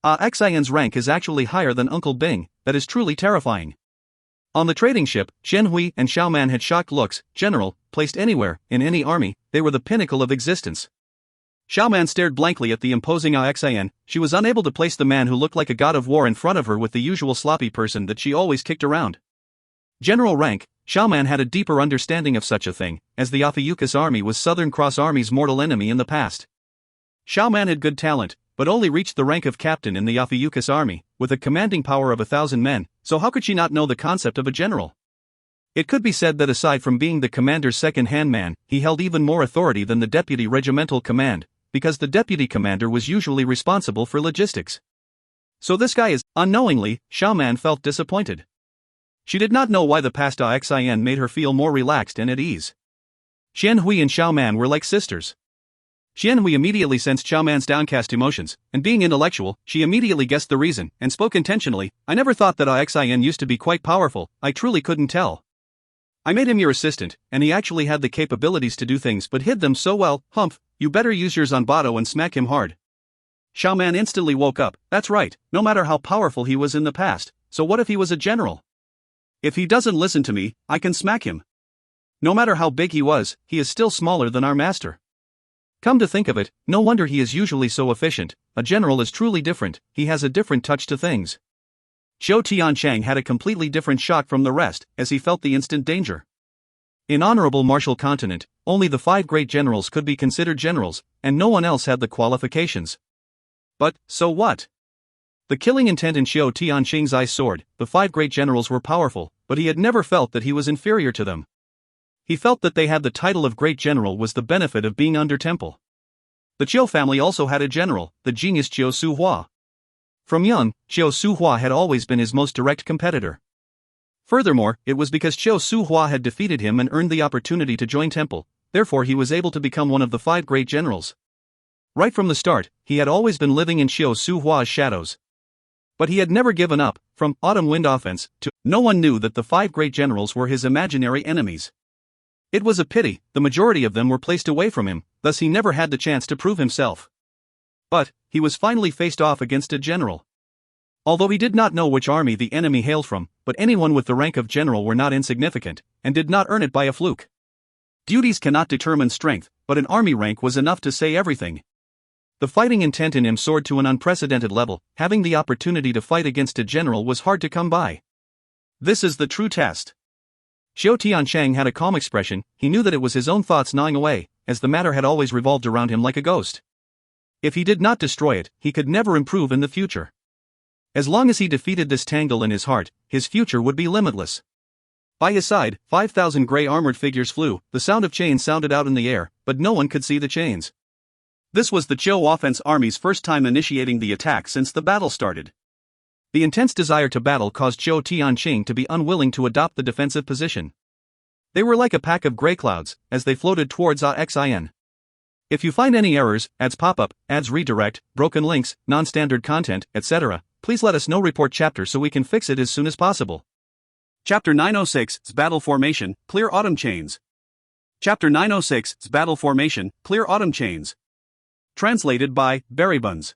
Xian's rank is actually higher than Uncle Bing. That is truly terrifying. On the trading ship, Chen Hui and Xiao Man had shocked looks. General, placed anywhere, in any army, they were the pinnacle of existence. Xiao Man stared blankly at the imposing Xian. She was unable to place the man who looked like a god of war in front of her with the usual sloppy person that she always kicked around. General rank, Xiao Man had a deeper understanding of such a thing, as the Ophiuchus army was Southern Cross Army's mortal enemy in the past. Xiao Man had good talent, but only reached the rank of captain in the Ophiuchus army, with a commanding power of 1,000 men, so how could she not know the concept of a general? It could be said that aside from being the commander's second-hand man, he held even more authority than the deputy regimental command, because the deputy commander was usually responsible for logistics. So this guy is, unknowingly, Xiaoman felt disappointed. She did not know why the past Xin made her feel more relaxed and at ease. Xianhui and Xiaoman were like sisters. Xianhui immediately sensed Xiaoman's downcast emotions, and being intellectual, she immediately guessed the reason, and spoke intentionally. I never thought that Xin used to be quite powerful, I truly couldn't tell. I made him your assistant, and he actually had the capabilities to do things but hid them so well. Humph, you better use your Zanbato and smack him hard. Xiaoman instantly woke up. That's right, no matter how powerful he was in the past, so what if he was a general? If he doesn't listen to me, I can smack him. No matter how big he was, he is still smaller than our master. Come to think of it, no wonder he is usually so efficient. A general is truly different, he has a different touch to things. Zhou Tiancheng had a completely different shock from the rest, as he felt the instant danger. In honorable martial continent, only the 5 great generals could be considered generals, and no one else had the qualifications. But, so what? The killing intent in Zhou Tiancheng's ice sword, the 5 great generals were powerful, but he had never felt that he was inferior to them. He felt that they had the title of great general was the benefit of being under temple. The Zhou family also had a general, the genius Zhou Suhua. From young, Zhou Suhua had always been his most direct competitor. Furthermore, it was because Zhou Suhua had defeated him and earned the opportunity to join temple, therefore he was able to become one of the 5 great generals. Right from the start, he had always been living in Zhou Suhua's shadows. But he had never given up. From autumn wind offense to no one knew that the 5 great generals were his imaginary enemies. It was a pity, the majority of them were placed away from him, thus he never had the chance to prove himself. But, he was finally faced off against a general. Although he did not know which army the enemy hailed from, but anyone with the rank of general were not insignificant, and did not earn it by a fluke. Duties cannot determine strength, but an army rank was enough to say everything. The fighting intent in him soared to an unprecedented level. Having the opportunity to fight against a general was hard to come by. This is the true test. Zhou Tiancheng had a calm expression. He knew that it was his own thoughts gnawing away, as the matter had always revolved around him like a ghost. If he did not destroy it, he could never improve in the future. As long as he defeated this tangle in his heart, his future would be limitless. By his side, 5,000 grey armored figures flew. The sound of chains sounded out in the air, but no one could see the chains. This was the Zhou offense army's first time initiating the attack since the battle started. The intense desire to battle caused Zhou Tiancheng to be unwilling to adopt the defensive position. They were like a pack of grey clouds, as they floated towards Xin. If you find any errors, ads pop up, ads redirect, broken links, non-standard content, etc., please let us know. Report chapter so we can fix it as soon as possible. Chapter 906, Battle Formation, Clear Autumn Chains. Chapter 906, Battle Formation, Clear Autumn Chains. Translated by Berrybuns.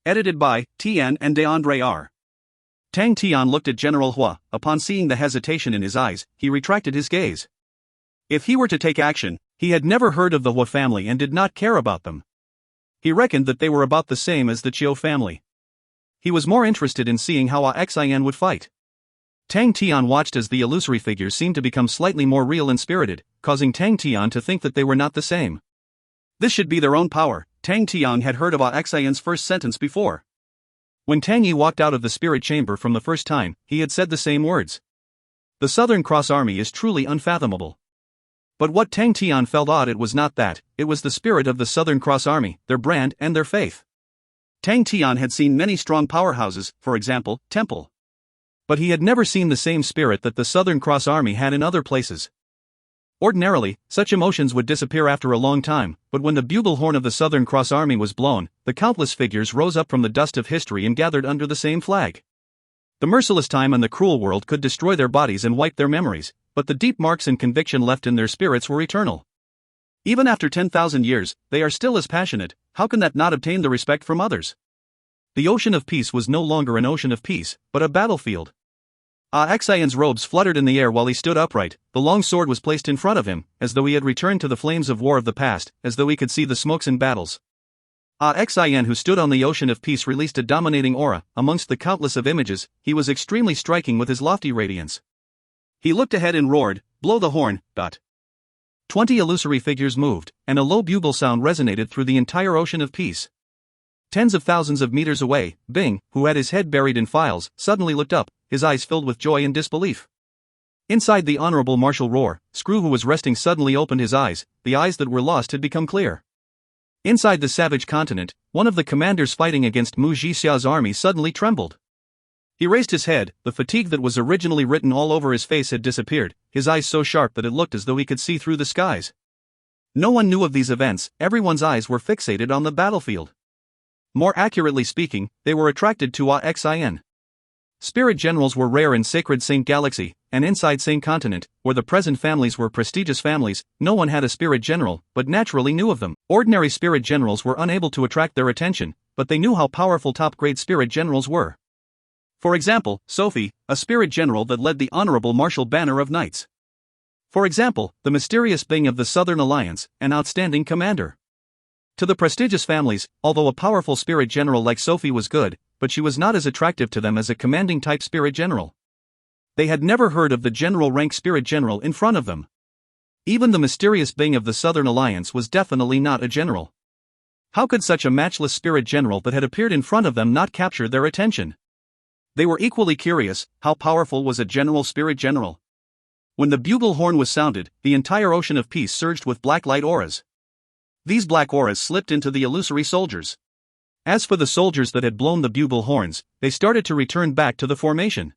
Edited by Tian and DeAndre R. Tang Tian looked at General Hua. Upon seeing the hesitation in his eyes, he retracted his gaze. If he were to take action, he had never heard of the Hua family and did not care about them. He reckoned that they were about the same as the Chiu family. He was more interested in seeing how Xin would fight. Tang Tian watched as the illusory figures seemed to become slightly more real and spirited, causing Tang Tian to think that they were not the same. This should be their own power. Tang Tian had heard about Xion's first sentence before. When Tang Yi walked out of the spirit chamber from the first time, he had said the same words. The Southern Cross Army is truly unfathomable. But what Tang Tian felt odd, it was not that, it was the spirit of the Southern Cross Army, their brand and their faith. Tang Tian had seen many strong powerhouses, for example, Temple. But he had never seen the same spirit that the Southern Cross Army had in other places. Ordinarily, such emotions would disappear after a long time, but when the bugle horn of the Southern Cross Army was blown, the countless figures rose up from the dust of history and gathered under the same flag. The merciless time and the cruel world could destroy their bodies and wipe their memories, but the deep marks and conviction left in their spirits were eternal. Even after 10,000 years, they are still as passionate. How can that not obtain the respect from others? The ocean of peace was no longer an ocean of peace, but a battlefield. Xion's robes fluttered in the air while he stood upright. The long sword was placed in front of him, as though he had returned to the flames of war of the past, as though he could see the smokes in battles. Xion, who stood on the ocean of peace, released a dominating aura. Amongst the countless of images, he was extremely striking with his lofty radiance. He looked ahead and roared, "Blow the horn!" 20 illusory figures moved, and a low bugle sound resonated through the entire ocean of peace. Tens of thousands of meters away, Bing, who had his head buried in files, suddenly looked up, his eyes filled with joy and disbelief. Inside the honorable martial roar, Screw, who was resting, suddenly opened his eyes. The eyes that were lost had become clear. Inside the savage continent, one of the commanders fighting against Mu Jixiao's army suddenly trembled. He raised his head. The fatigue that was originally written all over his face had disappeared, his eyes so sharp that it looked as though he could see through the skies. No one knew of these events, everyone's eyes were fixated on the battlefield. More accurately speaking, they were attracted to Xin. Spirit generals were rare in Sacred Saint Galaxy, and inside Saint Continent, where the present families were prestigious families, no one had a spirit general, but naturally knew of them. Ordinary spirit generals were unable to attract their attention, but they knew how powerful top-grade spirit generals were. For example, Sophie, a spirit general that led the Honorable Martial Banner of Knights. For example, the mysterious Bing of the Southern Alliance, an outstanding commander. To the prestigious families, although a powerful spirit general like Sophie was good, but she was not as attractive to them as a commanding type spirit general. They had never heard of the general rank spirit general in front of them. Even the mysterious Bing of the Southern Alliance was definitely not a general. How could such a matchless spirit general that had appeared in front of them not capture their attention? They were equally curious, how powerful was a general spirit general? When the bugle horn was sounded, the entire ocean of peace surged with black light auras. These black auras slipped into the illusory soldiers. As for the soldiers that had blown the bugle horns, they started to return back to the formation.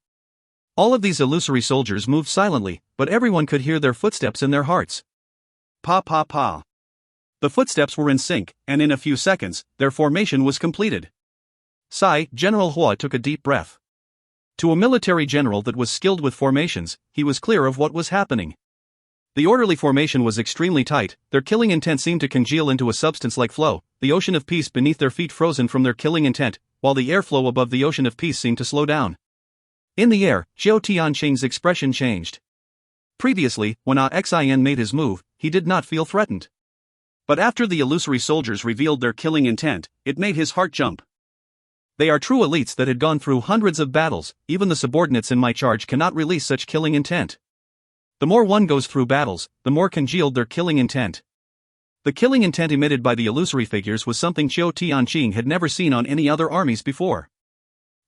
All of these illusory soldiers moved silently, but everyone could hear their footsteps in their hearts. Pa pa pa. The footsteps were in sync, and in a few seconds, their formation was completed. Sigh, General Hua took a deep breath. To a military general that was skilled with formations, he was clear of what was happening. The orderly formation was extremely tight, their killing intent seemed to congeal into a substance-like flow, the ocean of peace beneath their feet frozen from their killing intent, while the airflow above the ocean of peace seemed to slow down. In the air, Xiao Tianqing's expression changed. Previously, when Xin made his move, he did not feel threatened. But after the illusory soldiers revealed their killing intent, it made his heart jump. They are true elites that had gone through hundreds of battles, even the subordinates in my charge cannot release such killing intent. The more one goes through battles, the more congealed their killing intent. The killing intent emitted by the illusory figures was something Xiao Tianqing had never seen on any other armies before.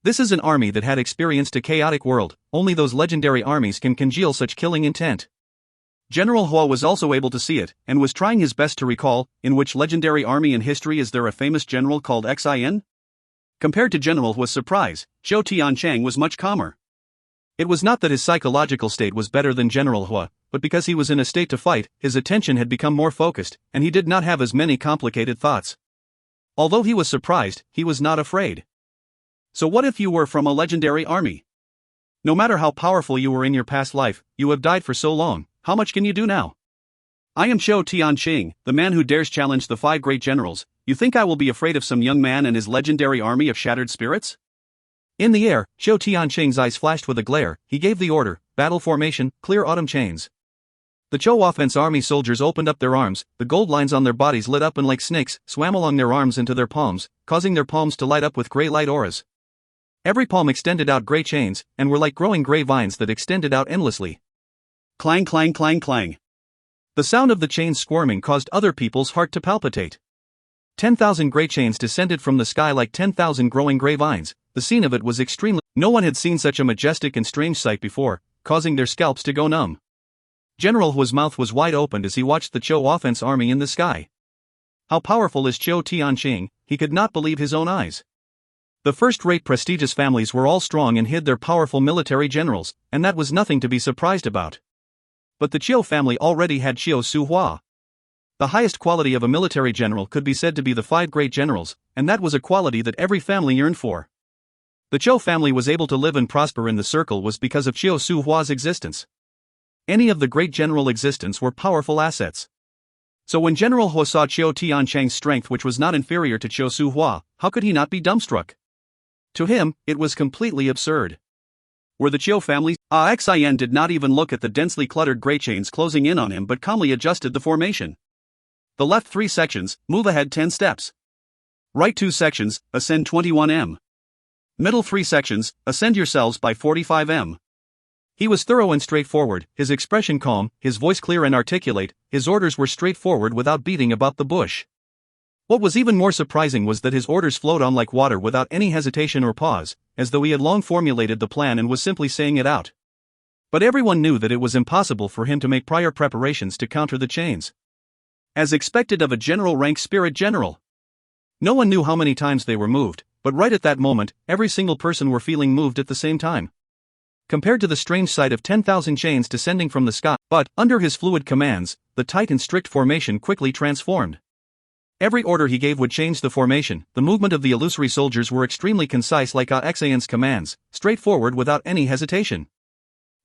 This is an army that had experienced a chaotic world, only those legendary armies can congeal such killing intent. General Hua was also able to see it, and was trying his best to recall, in which legendary army in history is there a famous general called Xin? Compared to General Hua's surprise, Xiao Tianqing was much calmer. It was not that his psychological state was better than General Hua, but because he was in a state to fight, his attention had become more focused, and he did not have as many complicated thoughts. Although he was surprised, he was not afraid. So what if you were from a legendary army? No matter how powerful you were in your past life, you have died for so long, how much can you do now? I am Xiao Tianqing, the man who dares challenge the 5 great generals. You think I will be afraid of some young man and his legendary army of shattered spirits? In the air, Xiao Tianqing's eyes flashed with a glare. He gave the order, battle formation, clear autumn chains. The Zhou offense army soldiers opened up their arms, the gold lines on their bodies lit up and like snakes, swam along their arms into their palms, causing their palms to light up with grey light auras. Every palm extended out grey chains, and were like growing grey vines that extended out endlessly. Clang clang clang clang. The sound of the chains squirming caused other people's heart to palpitate. 10,000 grey chains descended from the sky like 10,000 growing grey vines. The scene of it was extremely. No one had seen such a majestic and strange sight before, causing their scalps to go numb. General Hua's mouth was wide open as he watched the Zhou offense army in the sky. How powerful is Xiao Tianqing? He could not believe his own eyes. The first-rate prestigious families were all strong and hid their powerful military generals, and that was nothing to be surprised about. But the Qiu family already had Qiu Suhua. The highest quality of a military general could be said to be the 5 great generals, and that was a quality that every family yearned for. The Zhou family was able to live and prosper in the circle was because of Qiu Suhua's existence. Any of the great general existence were powerful assets. So when General Hua saw Xiao Tianqing's strength, which was not inferior to Qiu Suhua, how could he not be dumbstruck? To him, it was completely absurd. Were the Qiu family? Xin did not even look at the densely cluttered grey chains closing in on him but calmly adjusted the formation. The left 3 sections, move ahead 10 steps. Right 2 sections, ascend 21 m. Middle 3 sections, ascend yourselves by 45 m. He was thorough and straightforward, his expression calm, his voice clear and articulate, his orders were straightforward without beating about the bush. What was even more surprising was that his orders flowed on like water without any hesitation or pause, as though he had long formulated the plan and was simply saying it out. But everyone knew that it was impossible for him to make prior preparations to counter the chains. As expected of a general-rank spirit general. No one knew how many times they were moved, but right at that moment, every single person were feeling moved at the same time. Compared to the strange sight of 10,000 chains descending from the sky, but, under his fluid commands, the tight and strict formation quickly transformed. Every order he gave would change the formation. The movement of the illusory soldiers were extremely concise like Xian's commands, straightforward without any hesitation.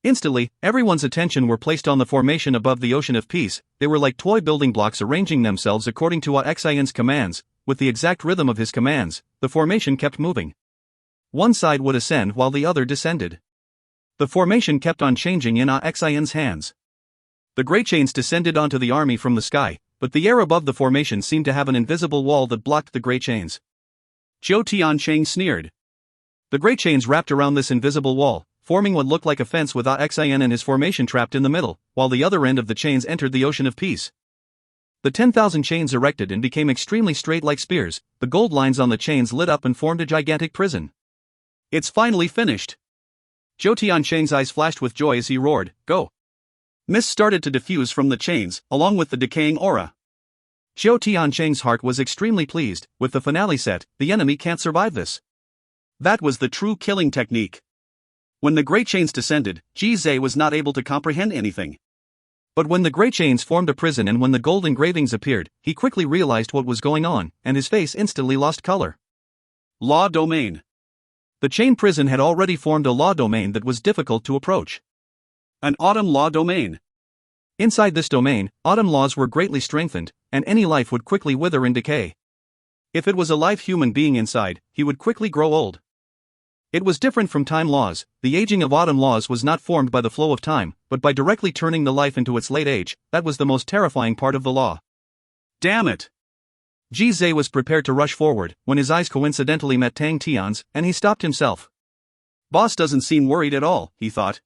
Instantly, everyone's attention were placed on the formation above the ocean of peace. They were like toy building blocks arranging themselves according to Xian's commands. With the exact rhythm of his commands, the formation kept moving. One side would ascend while the other descended. The formation kept on changing in Xian's hands. The great chains descended onto the army from the sky, but the air above the formation seemed to have an invisible wall that blocked the great chains. Zhou Tiancheng sneered. The great chains wrapped around this invisible wall, forming what looked like a fence with Xian and his formation trapped in the middle, while the other end of the chains entered the ocean of peace. The 10,000 chains erected and became extremely straight like spears. The gold lines on the chains lit up and formed a gigantic prison. It's finally finished. Zhou Tiancheng's eyes flashed with joy as he roared, "Go!" Mist started to diffuse from the chains, along with the decaying aura. Zhou Tiancheng's heart was extremely pleased. With the finale set, the enemy can't survive this. That was the true killing technique. When the great chains descended, Ji Zhe was not able to comprehend anything. But when the great chains formed a prison and when the gold engravings appeared, he quickly realized what was going on, and his face instantly lost color. Law domain. The chain prison had already formed a law domain that was difficult to approach. An autumn law domain. Inside this domain, autumn laws were greatly strengthened, and any life would quickly wither and decay. If it was a live human being inside, he would quickly grow old. It was different from time laws. The aging of autumn laws was not formed by the flow of time, but by directly turning the life into its late age. That was the most terrifying part of the law. Damn it! Ji Zhe was prepared to rush forward, when his eyes coincidentally met Tang Tian's, and he stopped himself. Boss doesn't seem worried at all, he thought.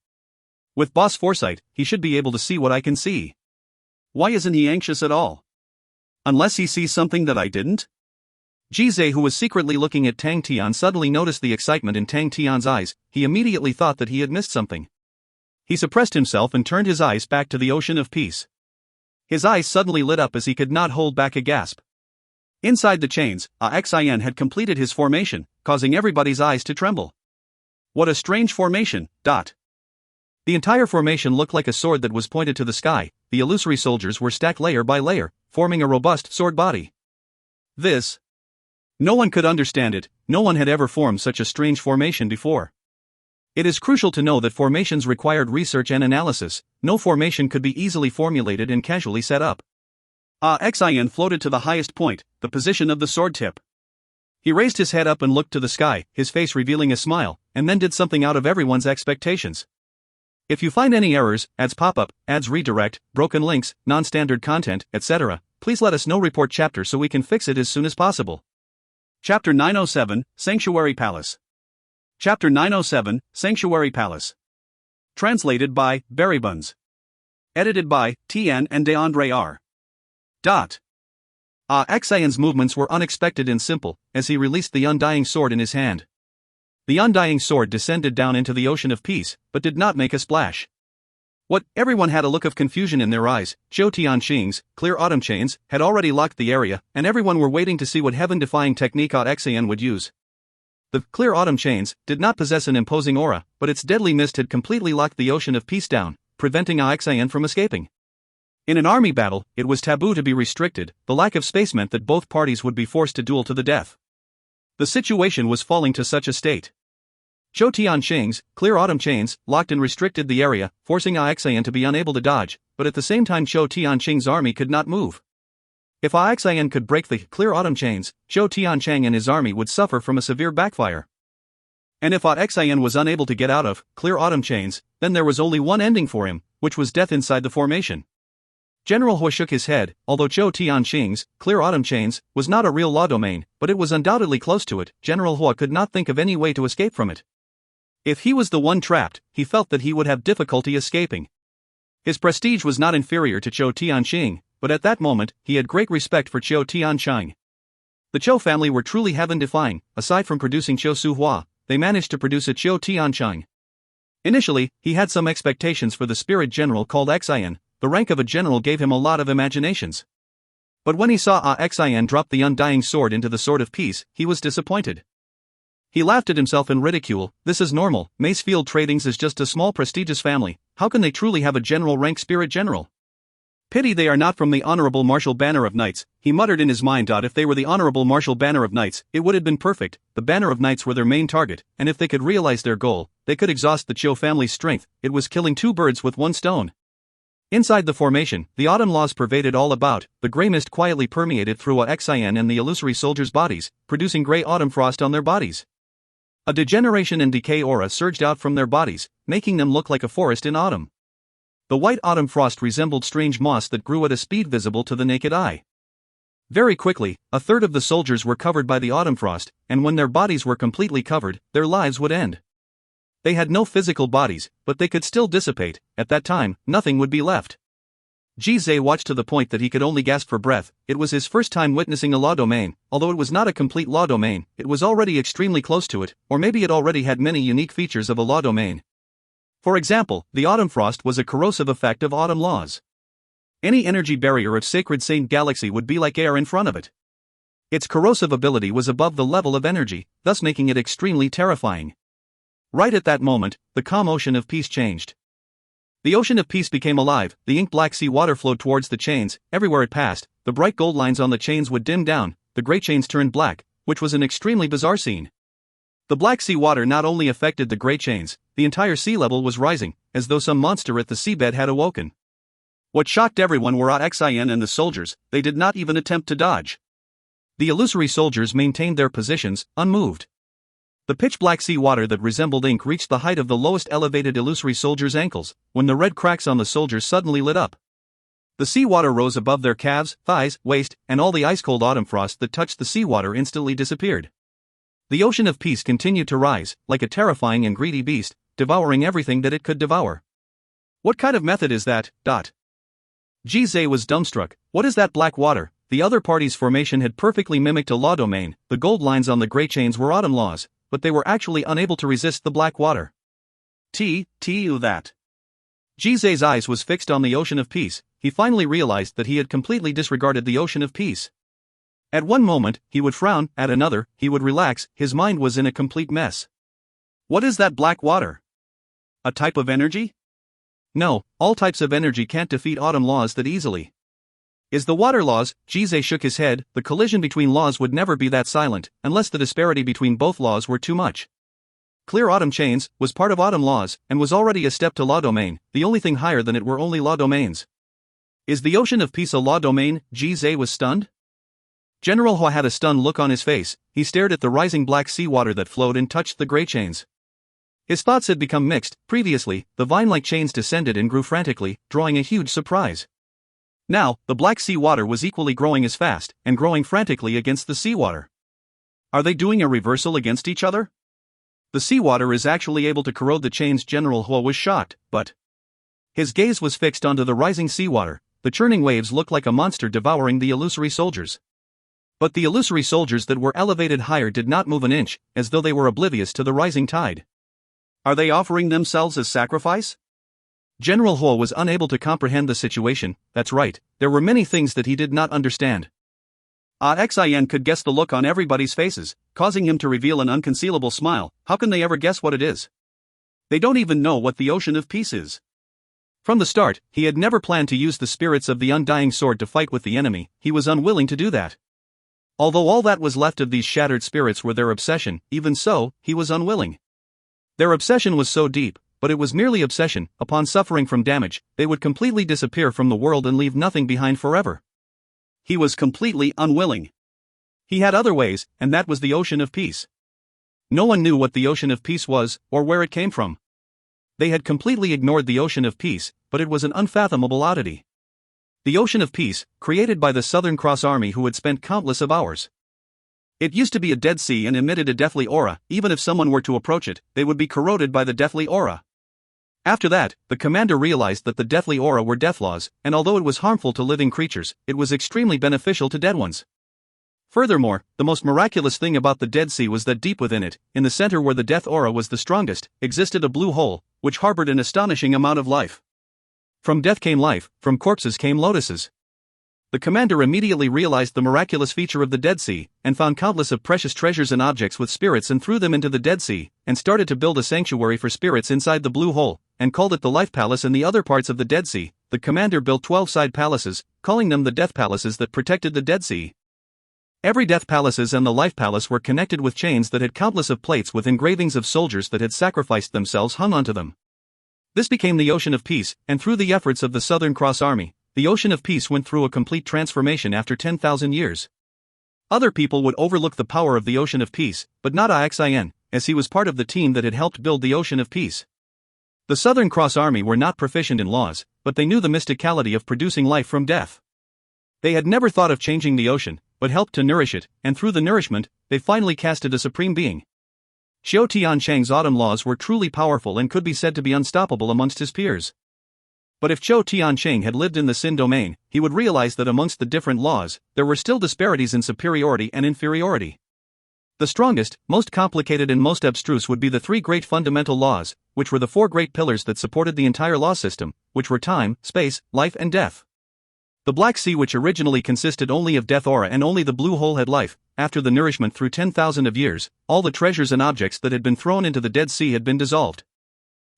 With boss foresight, he should be able to see what I can see. Why isn't he anxious at all? Unless he sees something that I didn't? Ji Zhe, who was secretly looking at Tang Tian, suddenly noticed the excitement in Tang Tian's eyes. He immediately thought that he had missed something. He suppressed himself and turned his eyes back to the ocean of peace. His eyes suddenly lit up as he could not hold back a gasp. Inside the chains, Xian had completed his formation, causing everybody's eyes to tremble. What a strange formation, dot. The entire formation looked like a sword that was pointed to the sky. The illusory soldiers were stacked layer by layer, forming a robust sword body. This. No one could understand it. No one had ever formed such a strange formation before. It is crucial to know that formations required research and analysis. No formation could be easily formulated and casually set up. Xian floated to the highest point, the position of the sword tip. He raised his head up and looked to the sky, his face revealing a smile, and then did something out of everyone's expectations. If you find any errors, ads pop-up, ads redirect, broken links, non-standard content, etc., please let us know. Report chapter so we can fix it as soon as possible. Chapter 907, Sanctuary Palace. Chapter 907, Sanctuary Palace. Translated by Berrybuns. Edited by Tian and DeAndre R. Xian's movements were unexpected and simple, as he released the undying sword in his hand. The undying sword descended down into the ocean of peace, but did not make a splash. What? Everyone had a look of confusion in their eyes. Zhou Tiancheng's clear autumn chains had already locked the area, and everyone were waiting to see what heaven-defying technique Xian would use. The clear autumn chains did not possess an imposing aura, but its deadly mist had completely locked the ocean of peace down, preventing Xian from escaping. In an army battle, it was taboo to be restricted. The lack of space meant that both parties would be forced to duel to the death. The situation was falling to such a state. Zhou Tiancheng's clear autumn chains locked and restricted the area, forcing Xian to be unable to dodge, but at the same time Zhou Tiancheng's army could not move. If Xian could break the clear autumn chains, Zhou Tiancheng and his army would suffer from a severe backfire. And if Xian was unable to get out of clear autumn chains, then there was only one ending for him, which was death inside the formation. General Hua shook his head. Although Zhou Tiancheng's clear autumn chains was not a real law domain, but it was undoubtedly close to it, General Hua could not think of any way to escape from it. If he was the one trapped, he felt that he would have difficulty escaping. His prestige was not inferior to Zhou Tiancheng, but at that moment, he had great respect for Zhou Tiancheng. The Zhou family were truly heaven-defying. Aside from producing Zhou Suhua, they managed to produce a Zhou Tiancheng. Initially, he had some expectations for the spirit general called Xian. The rank of a general gave him a lot of imaginations. But when he saw Xian drop the undying sword into the sword of peace, he was disappointed. He laughed at himself in ridicule. This is normal, Macefield Tradings is just a small prestigious family, how can they truly have a general rank spirit general? Pity they are not from the Honorable Marshal Banner of Knights, he muttered in his mind. If they were the Honorable Marshal Banner of Knights, it would have been perfect. The Banner of Knights were their main target, and if they could realize their goal, they could exhaust the Chiu family's strength. It was killing two birds with one stone. Inside the formation, the autumn laws pervaded all about. The grey mist quietly permeated through Xian and the illusory soldiers' bodies, producing grey autumn frost on their bodies. A degeneration and decay aura surged out from their bodies, making them look like a forest in autumn. The white autumn frost resembled strange moss that grew at a speed visible to the naked eye. Very quickly, a third of the soldiers were covered by the autumn frost, and when their bodies were completely covered, their lives would end. They had no physical bodies, but they could still dissipate. At that time, nothing would be left. Jizai watched to the point that he could only gasp for breath. It was his first time witnessing a law domain. Although it was not a complete law domain, it was already extremely close to it, or maybe it already had many unique features of a law domain. For example, the autumn frost was a corrosive effect of autumn laws. Any energy barrier of Sacred Saint Galaxy would be like air in front of it. Its corrosive ability was above the level of energy, thus making it extremely terrifying. Right at that moment, the calm ocean of peace changed. The ocean of peace became alive. The ink-black sea water flowed towards the chains. Everywhere it passed, the bright gold lines on the chains would dim down, the grey chains turned black, which was an extremely bizarre scene. The black sea water not only affected the grey chains, the entire sea level was rising, as though some monster at the seabed had awoken. What shocked everyone were Xian and the soldiers. They did not even attempt to dodge. The illusory soldiers maintained their positions, unmoved. The pitch-black sea water that resembled ink reached the height of the lowest elevated illusory soldiers' ankles, when the red cracks on the soldiers suddenly lit up. The sea water rose above their calves, thighs, waist, and all the ice-cold autumn frost that touched the sea water instantly disappeared. The ocean of peace continued to rise, like a terrifying and greedy beast, devouring everything that it could devour. What kind of method is that? Jizai was dumbstruck. What is that black water? The other party's formation had perfectly mimicked a law domain. The gold lines on the grey chains were autumn laws, but they were actually unable to resist the black water. That. Jizai's eyes was fixed on the ocean of peace. He finally realized that he had completely disregarded the ocean of peace. At one moment, he would frown, at another, he would relax, his mind was in a complete mess. What is that black water? A type of energy? No, all types of energy can't defeat autumn laws that easily. Is the water laws? Jizai shook his head. The collision between laws would never be that silent, unless the disparity between both laws were too much. Clear autumn chains was part of autumn laws, and was already a step to law domain. The only thing higher than it were only law domains. Is the ocean of peace a law domain? Jizai was stunned. General Hua had a stunned look on his face. He stared at the rising black sea water that flowed and touched the grey chains. His thoughts had become mixed. Previously, the vine-like chains descended and grew frantically, drawing a huge surprise. Now, the black sea water was equally growing as fast, and growing frantically against the seawater. Are they doing a reversal against each other? The seawater is actually able to corrode the chains. General Hua was shocked, but his gaze was fixed onto the rising seawater. The churning waves looked like a monster devouring the illusory soldiers. But the illusory soldiers that were elevated higher did not move an inch, as though they were oblivious to the rising tide. Are they offering themselves as sacrifice? General Hua was unable to comprehend the situation. That's right, there were many things that he did not understand. Xian could guess the look on everybody's faces, causing him to reveal an unconcealable smile. How can they ever guess what it is? They don't even know what the ocean of peace is. From the start, he had never planned to use the spirits of the undying sword to fight with the enemy. He was unwilling to do that. Although all that was left of these shattered spirits were their obsession, even so, he was unwilling. Their obsession was so deep, but it was merely obsession. Upon suffering from damage, they would completely disappear from the world and leave nothing behind forever. He was completely unwilling. He had other ways, and that was the ocean of peace. No one knew what the ocean of peace was, or where it came from. They had completely ignored the ocean of peace, but it was an unfathomable oddity. The ocean of peace, created by the Southern Cross Army who had spent countless of hours. It used to be a dead sea and emitted a deathly aura. Even if someone were to approach it, they would be corroded by the deathly aura. After that, the commander realized that the deathly aura were death laws, and although it was harmful to living creatures, it was extremely beneficial to dead ones. Furthermore, the most miraculous thing about the Dead Sea was that deep within it, in the center where the death aura was the strongest, existed a blue hole, which harbored an astonishing amount of life. From death came life, from corpses came lotuses. The commander immediately realized the miraculous feature of the Dead Sea, and found countless of precious treasures and objects with spirits and threw them into the Dead Sea, and started to build a sanctuary for spirits inside the blue hole, and called it the Life Palace. In the other parts of the Dead Sea, the commander built 12 side palaces, calling them the Death Palaces that protected the Dead Sea. Every Death Palaces and the Life Palace were connected with chains that had countless of plates with engravings of soldiers that had sacrificed themselves hung onto them. This became the Ocean of Peace, and through the efforts of the Southern Cross Army, the Ocean of Peace went through a complete transformation after 10,000 years. Other people would overlook the power of the Ocean of Peace, but not Tian, as he was part of the team that had helped build the Ocean of Peace. The Southern Cross Army were not proficient in laws, but they knew the mysticality of producing life from death. They had never thought of changing the ocean, but helped to nourish it, and through the nourishment, they finally casted a supreme being. Tian Chang's autumn laws were truly powerful and could be said to be unstoppable amongst his peers. But if Tian Chang had lived in the Sin domain, he would realize that amongst the different laws, there were still disparities in superiority and inferiority. The strongest, most complicated and most abstruse would be the three great fundamental laws, which were the four great pillars that supported the entire law system, which were time, space, life and death. The Black Sea, which originally consisted only of death aura and only the blue hole had life, after the nourishment through 10,000 of years, all the treasures and objects that had been thrown into the Dead Sea had been dissolved.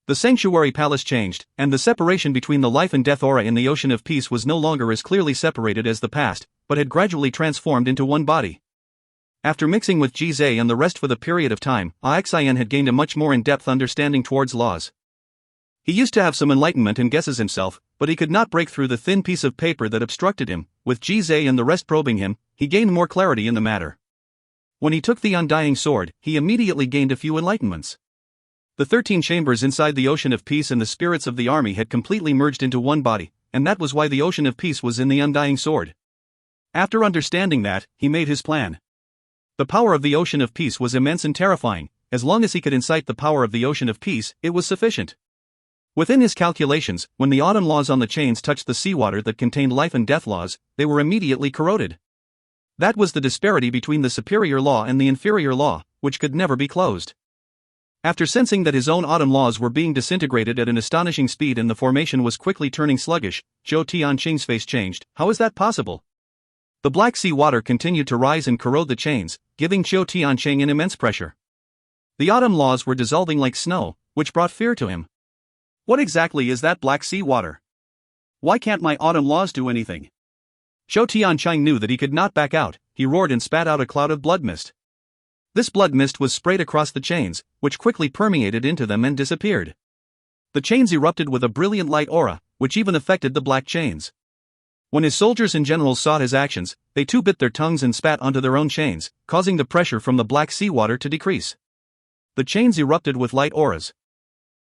The Sanctuary Palace changed, and the separation between the life and death aura in the Ocean of Peace was no longer as clearly separated as the past, but had gradually transformed into one body. After mixing with Jizai and the rest for the period of time, Tian had gained a much more in-depth understanding towards laws. He used to have some enlightenment and guesses himself, but he could not break through the thin piece of paper that obstructed him. With Jizai and the rest probing him, he gained more clarity in the matter. When he took the undying sword, he immediately gained a few enlightenments. The 13 chambers inside the Ocean of Peace and the spirits of the army had completely merged into one body, and that was why the Ocean of Peace was in the undying sword. After understanding that, he made his plan. The power of the Ocean of Peace was immense and terrifying. As long as he could incite the power of the Ocean of Peace, it was sufficient. Within his calculations, when the autumn laws on the chains touched the seawater that contained life and death laws, they were immediately corroded. That was the disparity between the superior law and the inferior law, which could never be closed. After sensing that his own autumn laws were being disintegrated at an astonishing speed and the formation was quickly turning sluggish, Tian Chang's face changed. How is that possible? The Black Sea water continued to rise and corrode the chains, giving Tian Chang an immense pressure. The autumn laws were dissolving like snow, which brought fear to him. What exactly is that Black Sea water? Why can't my autumn laws do anything? Tian Chang knew that he could not back out. He roared and spat out a cloud of blood mist. This blood mist was sprayed across the chains, which quickly permeated into them and disappeared. The chains erupted with a brilliant light aura, which even affected the black chains. When his soldiers and generals saw his actions, they too bit their tongues and spat onto their own chains, causing the pressure from the Black Sea water to decrease. The chains erupted with light auras.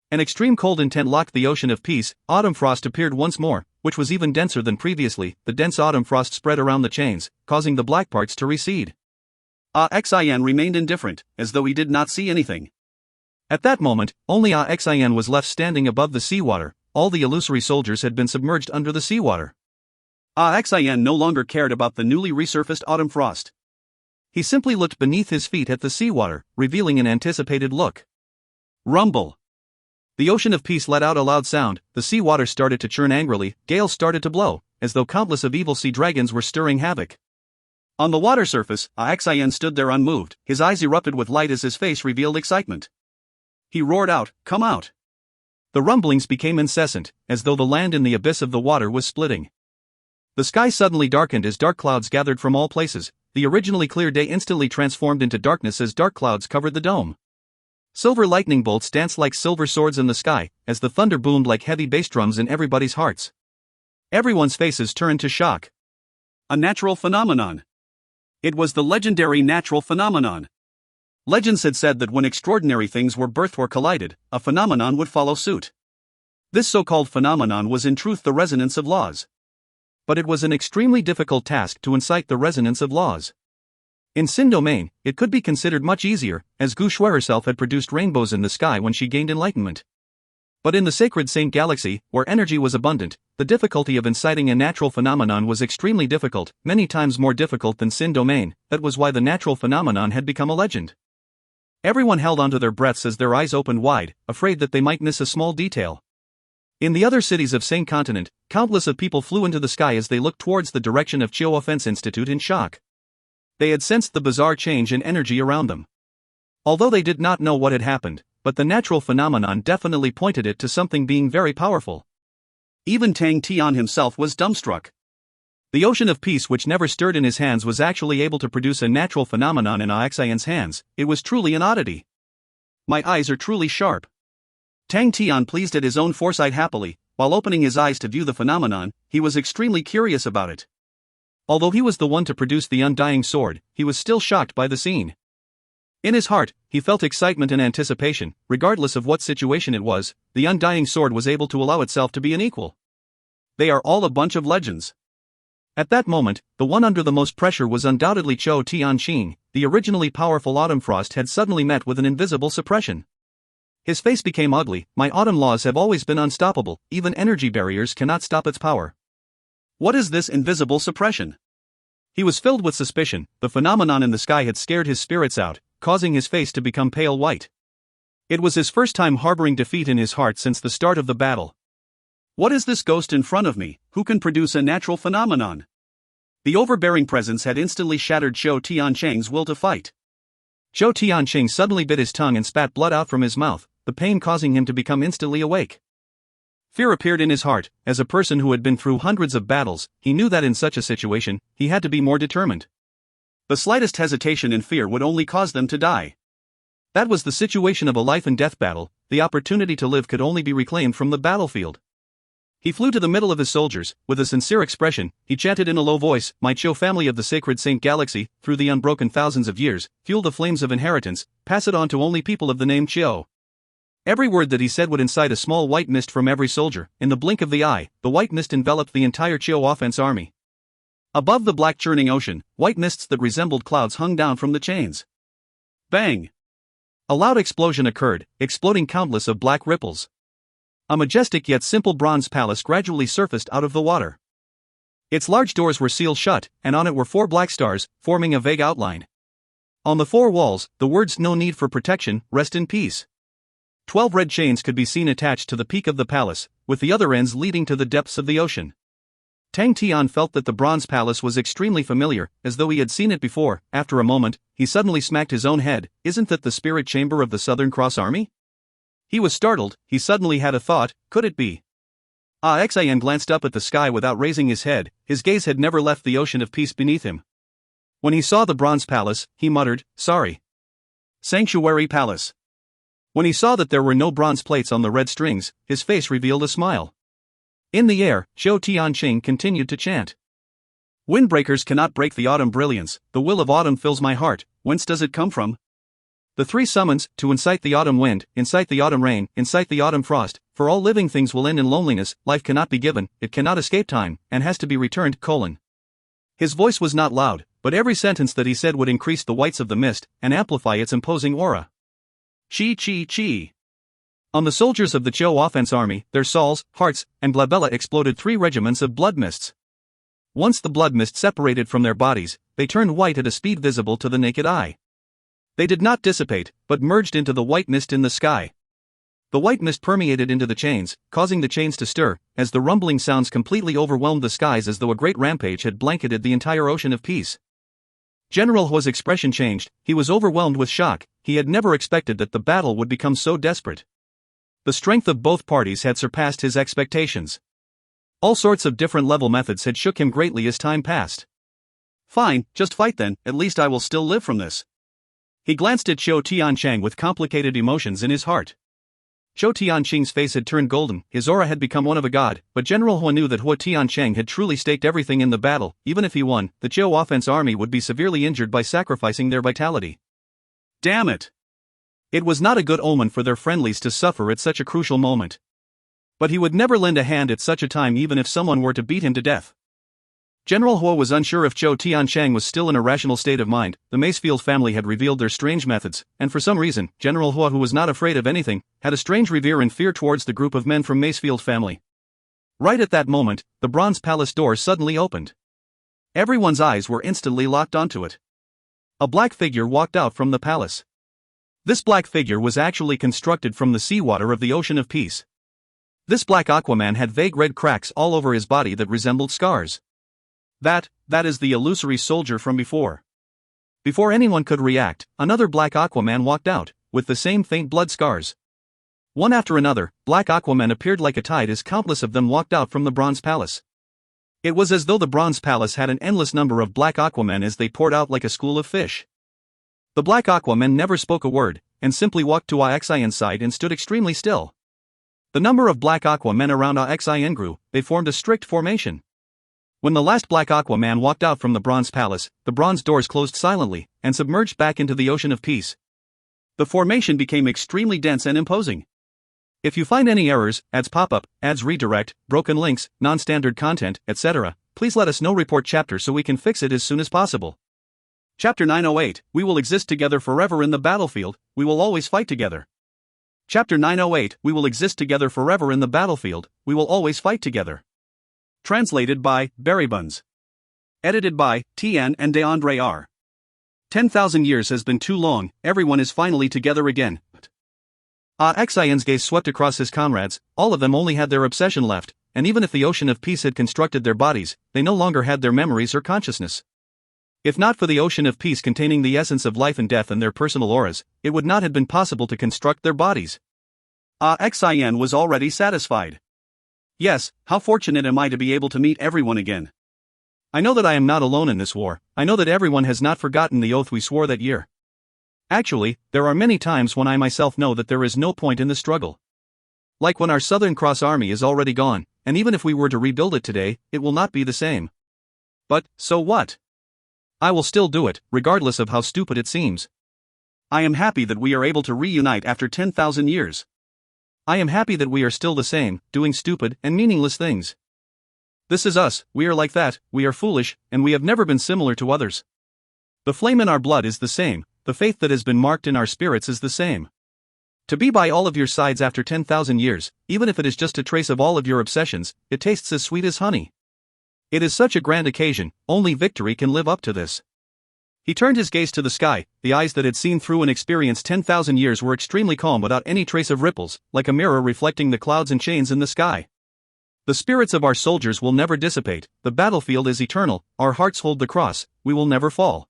An extreme cold intent locked the Ocean of Peace. Autumn frost appeared once more, which was even denser than previously. The dense autumn frost spread around the chains, causing the black parts to recede. Tian remained indifferent, as though he did not see anything. At that moment, only Tian was left standing above the seawater. All the illusory soldiers had been submerged under the seawater. Tian no longer cared about the newly resurfaced autumn frost. He simply looked beneath his feet at the seawater, revealing an anticipated look. Rumble. The Ocean of Peace let out a loud sound. The seawater started to churn angrily. Gales started to blow, as though countless of evil sea dragons were stirring havoc. On the water surface, Tian stood there unmoved. His eyes erupted with light as his face revealed excitement. He roared out, "Come out!" The rumblings became incessant, as though the land in the abyss of the water was splitting. The sky suddenly darkened as dark clouds gathered from all places. The originally clear day instantly transformed into darkness as dark clouds covered the dome. Silver lightning bolts danced like silver swords in the sky, as the thunder boomed like heavy bass drums in everybody's hearts. Everyone's faces turned to shock. A natural phenomenon. It was the legendary natural phenomenon. Legends had said that when extraordinary things were birthed or collided, a phenomenon would follow suit. This so-called phenomenon was in truth the resonance of laws. But it was an extremely difficult task to incite the resonance of laws. In Sin domain, it could be considered much easier, as Gu Shui herself had produced rainbows in the sky when she gained enlightenment. But in the sacred Saint Galaxy, where energy was abundant, the difficulty of inciting a natural phenomenon was extremely difficult, many times more difficult than Sin Domain. That was why the natural phenomenon had become a legend. Everyone held onto their breaths as their eyes opened wide, afraid that they might miss a small detail. In the other cities of Saint Continent, countless of people flew into the sky as they looked towards the direction of Chiu Offense Institute in shock. They had sensed the bizarre change in energy around them. Although they did not know what had happened, but the natural phenomenon definitely pointed it to something being very powerful. Even Tang Tian himself was dumbstruck. The ocean of peace which never stirred in his hands was actually able to produce a natural phenomenon in Xian's hands. It was truly an oddity. My eyes are truly sharp. Tang Tian pleased at his own foresight happily. While opening his eyes to view the phenomenon, he was extremely curious about it. Although he was the one to produce the undying sword, he was still shocked by the scene. In his heart, he felt excitement and anticipation. Regardless of what situation it was, the undying sword was able to allow itself to be an equal. They are all a bunch of legends. At that moment, the one under the most pressure was undoubtedly Chou Tianqing. The originally powerful autumn frost had suddenly met with an invisible suppression. His face became ugly. My autumn laws have always been unstoppable, even energy barriers cannot stop its power. What is this invisible suppression? He was filled with suspicion. The phenomenon in the sky had scared his spirits out, causing his face to become pale white. It was his first time harboring defeat in his heart since the start of the battle. What is this ghost in front of me, who can produce a natural phenomenon? The overbearing presence had instantly shattered Chou Tianqing's will to fight. Chou Tianqing suddenly bit his tongue and spat blood out from his mouth, the pain causing him to become instantly awake. Fear appeared in his heart. As a person who had been through hundreds of battles, he knew that in such a situation, he had to be more determined. The slightest hesitation and fear would only cause them to die. That was the situation of a life and death battle. The opportunity to live could only be reclaimed from the battlefield. He flew to the middle of his soldiers. With a sincere expression, he chanted in a low voice, "My Chou family of the sacred Saint Galaxy, through the unbroken thousands of years, fuel the flames of inheritance, pass it on to only people of the name Chiu." Every word that he said would incite a small white mist from every soldier. In the blink of the eye, the white mist enveloped the entire Chiu offense army. Above the black churning ocean, white mists that resembled clouds hung down from the chains. Bang! A loud explosion occurred, exploding countless of black ripples. A majestic yet simple bronze palace gradually surfaced out of the water. Its large doors were sealed shut, and on it were 4 black stars, forming a vague outline. On the 4 walls, the words "No need for protection, rest in peace." 12 red chains could be seen attached to the peak of the palace, with the other ends leading to the depths of the ocean. Tang Tian felt that the bronze palace was extremely familiar, as though he had seen it before. After a moment, he suddenly smacked his own head. Isn't that the spirit chamber of the Southern Cross Army? He was startled. He suddenly had a thought. Could it be? Xian glanced up at the sky without raising his head. His gaze had never left the ocean of peace beneath him. When he saw the bronze palace, he muttered, "Sorry." Sanctuary Palace. When he saw that there were no bronze plates on the red strings, his face revealed a smile. In the air, Chou Tianqing continued to chant. "Windbreakers cannot break the autumn brilliance. The will of autumn fills my heart. Whence does it come from?" The 3 summons, to incite the autumn wind, incite the autumn rain, incite the autumn frost, for all living things will end in loneliness, life cannot be given, it cannot escape time, and has to be returned, : His voice was not loud, but every sentence that he said would increase the whites of the mist, and amplify its imposing aura. Chi chi chi. On the soldiers of the Chiu offense army, their souls, hearts, and glabella exploded 3 regiments of blood mists. Once the blood mist separated from their bodies, they turned white at a speed visible to the naked eye. They did not dissipate, but merged into the white mist in the sky. The white mist permeated into the chains, causing the chains to stir, as the rumbling sounds completely overwhelmed the skies as though a great rampage had blanketed the entire ocean of peace. General Hua's expression changed. He was overwhelmed with shock. He had never expected that the battle would become so desperate. The strength of both parties had surpassed his expectations. All sorts of different level methods had shook him greatly as time passed. Fine, just fight then, at least I will still live from this. He glanced at Chou Tianqing with complicated emotions in his heart. Chou Tianqing's face had turned golden, his aura had become one of a god, but General Hua knew that Hua Tianqing had truly staked everything in the battle. Even if he won, the Chiu offense army would be severely injured by sacrificing their vitality. Damn it! It was not a good omen for their friendlies to suffer at such a crucial moment. But he would never lend a hand at such a time even if someone were to beat him to death. General Hua was unsure if Zhou Tianchang was still in a rational state of mind. The Macefield family had revealed their strange methods, and for some reason, General Hua, who was not afraid of anything, had a strange revere and fear towards the group of men from Macefield family. Right at that moment, the Bronze Palace door suddenly opened. Everyone's eyes were instantly locked onto it. A black figure walked out from the palace. This black figure was actually constructed from the seawater of the Ocean of Peace. This black Aquaman had vague red cracks all over his body that resembled scars. That is the illusory soldier from before. Before anyone could react, another black Aquaman walked out, with the same faint blood scars. One after another, black Aquaman appeared like a tide as countless of them walked out from the Bronze Palace. It was as though the Bronze Palace had an endless number of black Aquamen as they poured out like a school of fish. The black Aquamen never spoke a word, and simply walked to Xian's side and stood extremely still. The number of black Aquamen around Xian grew. They formed a strict formation. When the last black Aquaman walked out from the Bronze Palace, the bronze doors closed silently, and submerged back into the Ocean of Peace. The formation became extremely dense and imposing. If you find any errors, ads pop up, ads redirect, broken links, non-standard content, etc., please let us know. Report chapter so we can fix it as soon as possible. Chapter 908, We will exist together forever in the battlefield, we will always fight together. Chapter 908, We will exist together forever in the battlefield, we will always fight together. Translated by Berrybuns. Edited by Tian and DeAndre R. 10,000 years has been too long, everyone is finally together again. Xian's gaze swept across his comrades, all of them only had their obsession left, and even if the Ocean of Peace had constructed their bodies, they no longer had their memories or consciousness. If not for the Ocean of Peace containing the essence of life and death and their personal auras, it would not have been possible to construct their bodies. Xian was already satisfied. Yes, how fortunate am I to be able to meet everyone again. I know that I am not alone in this war, I know that everyone has not forgotten the oath we swore that year. Actually, there are many times when I myself know that there is no point in the struggle. Like when our Southern Cross Army is already gone, and even if we were to rebuild it today, it will not be the same. But, so what? I will still do it, regardless of how stupid it seems. I am happy that we are able to reunite after 10,000 years. I am happy that we are still the same, doing stupid and meaningless things. This is us, we are like that, we are foolish, and we have never been similar to others. The flame in our blood is the same, the faith that has been marked in our spirits is the same. To be by all of your sides after 10,000 years, even if it is just a trace of all of your obsessions, it tastes as sweet as honey. It is such a grand occasion, only victory can live up to this. He turned his gaze to the sky, the eyes that had seen through and experienced 10,000 years were extremely calm without any trace of ripples, like a mirror reflecting the clouds and chains in the sky. The spirits of our soldiers will never dissipate, the battlefield is eternal, our hearts hold the cross, we will never fall.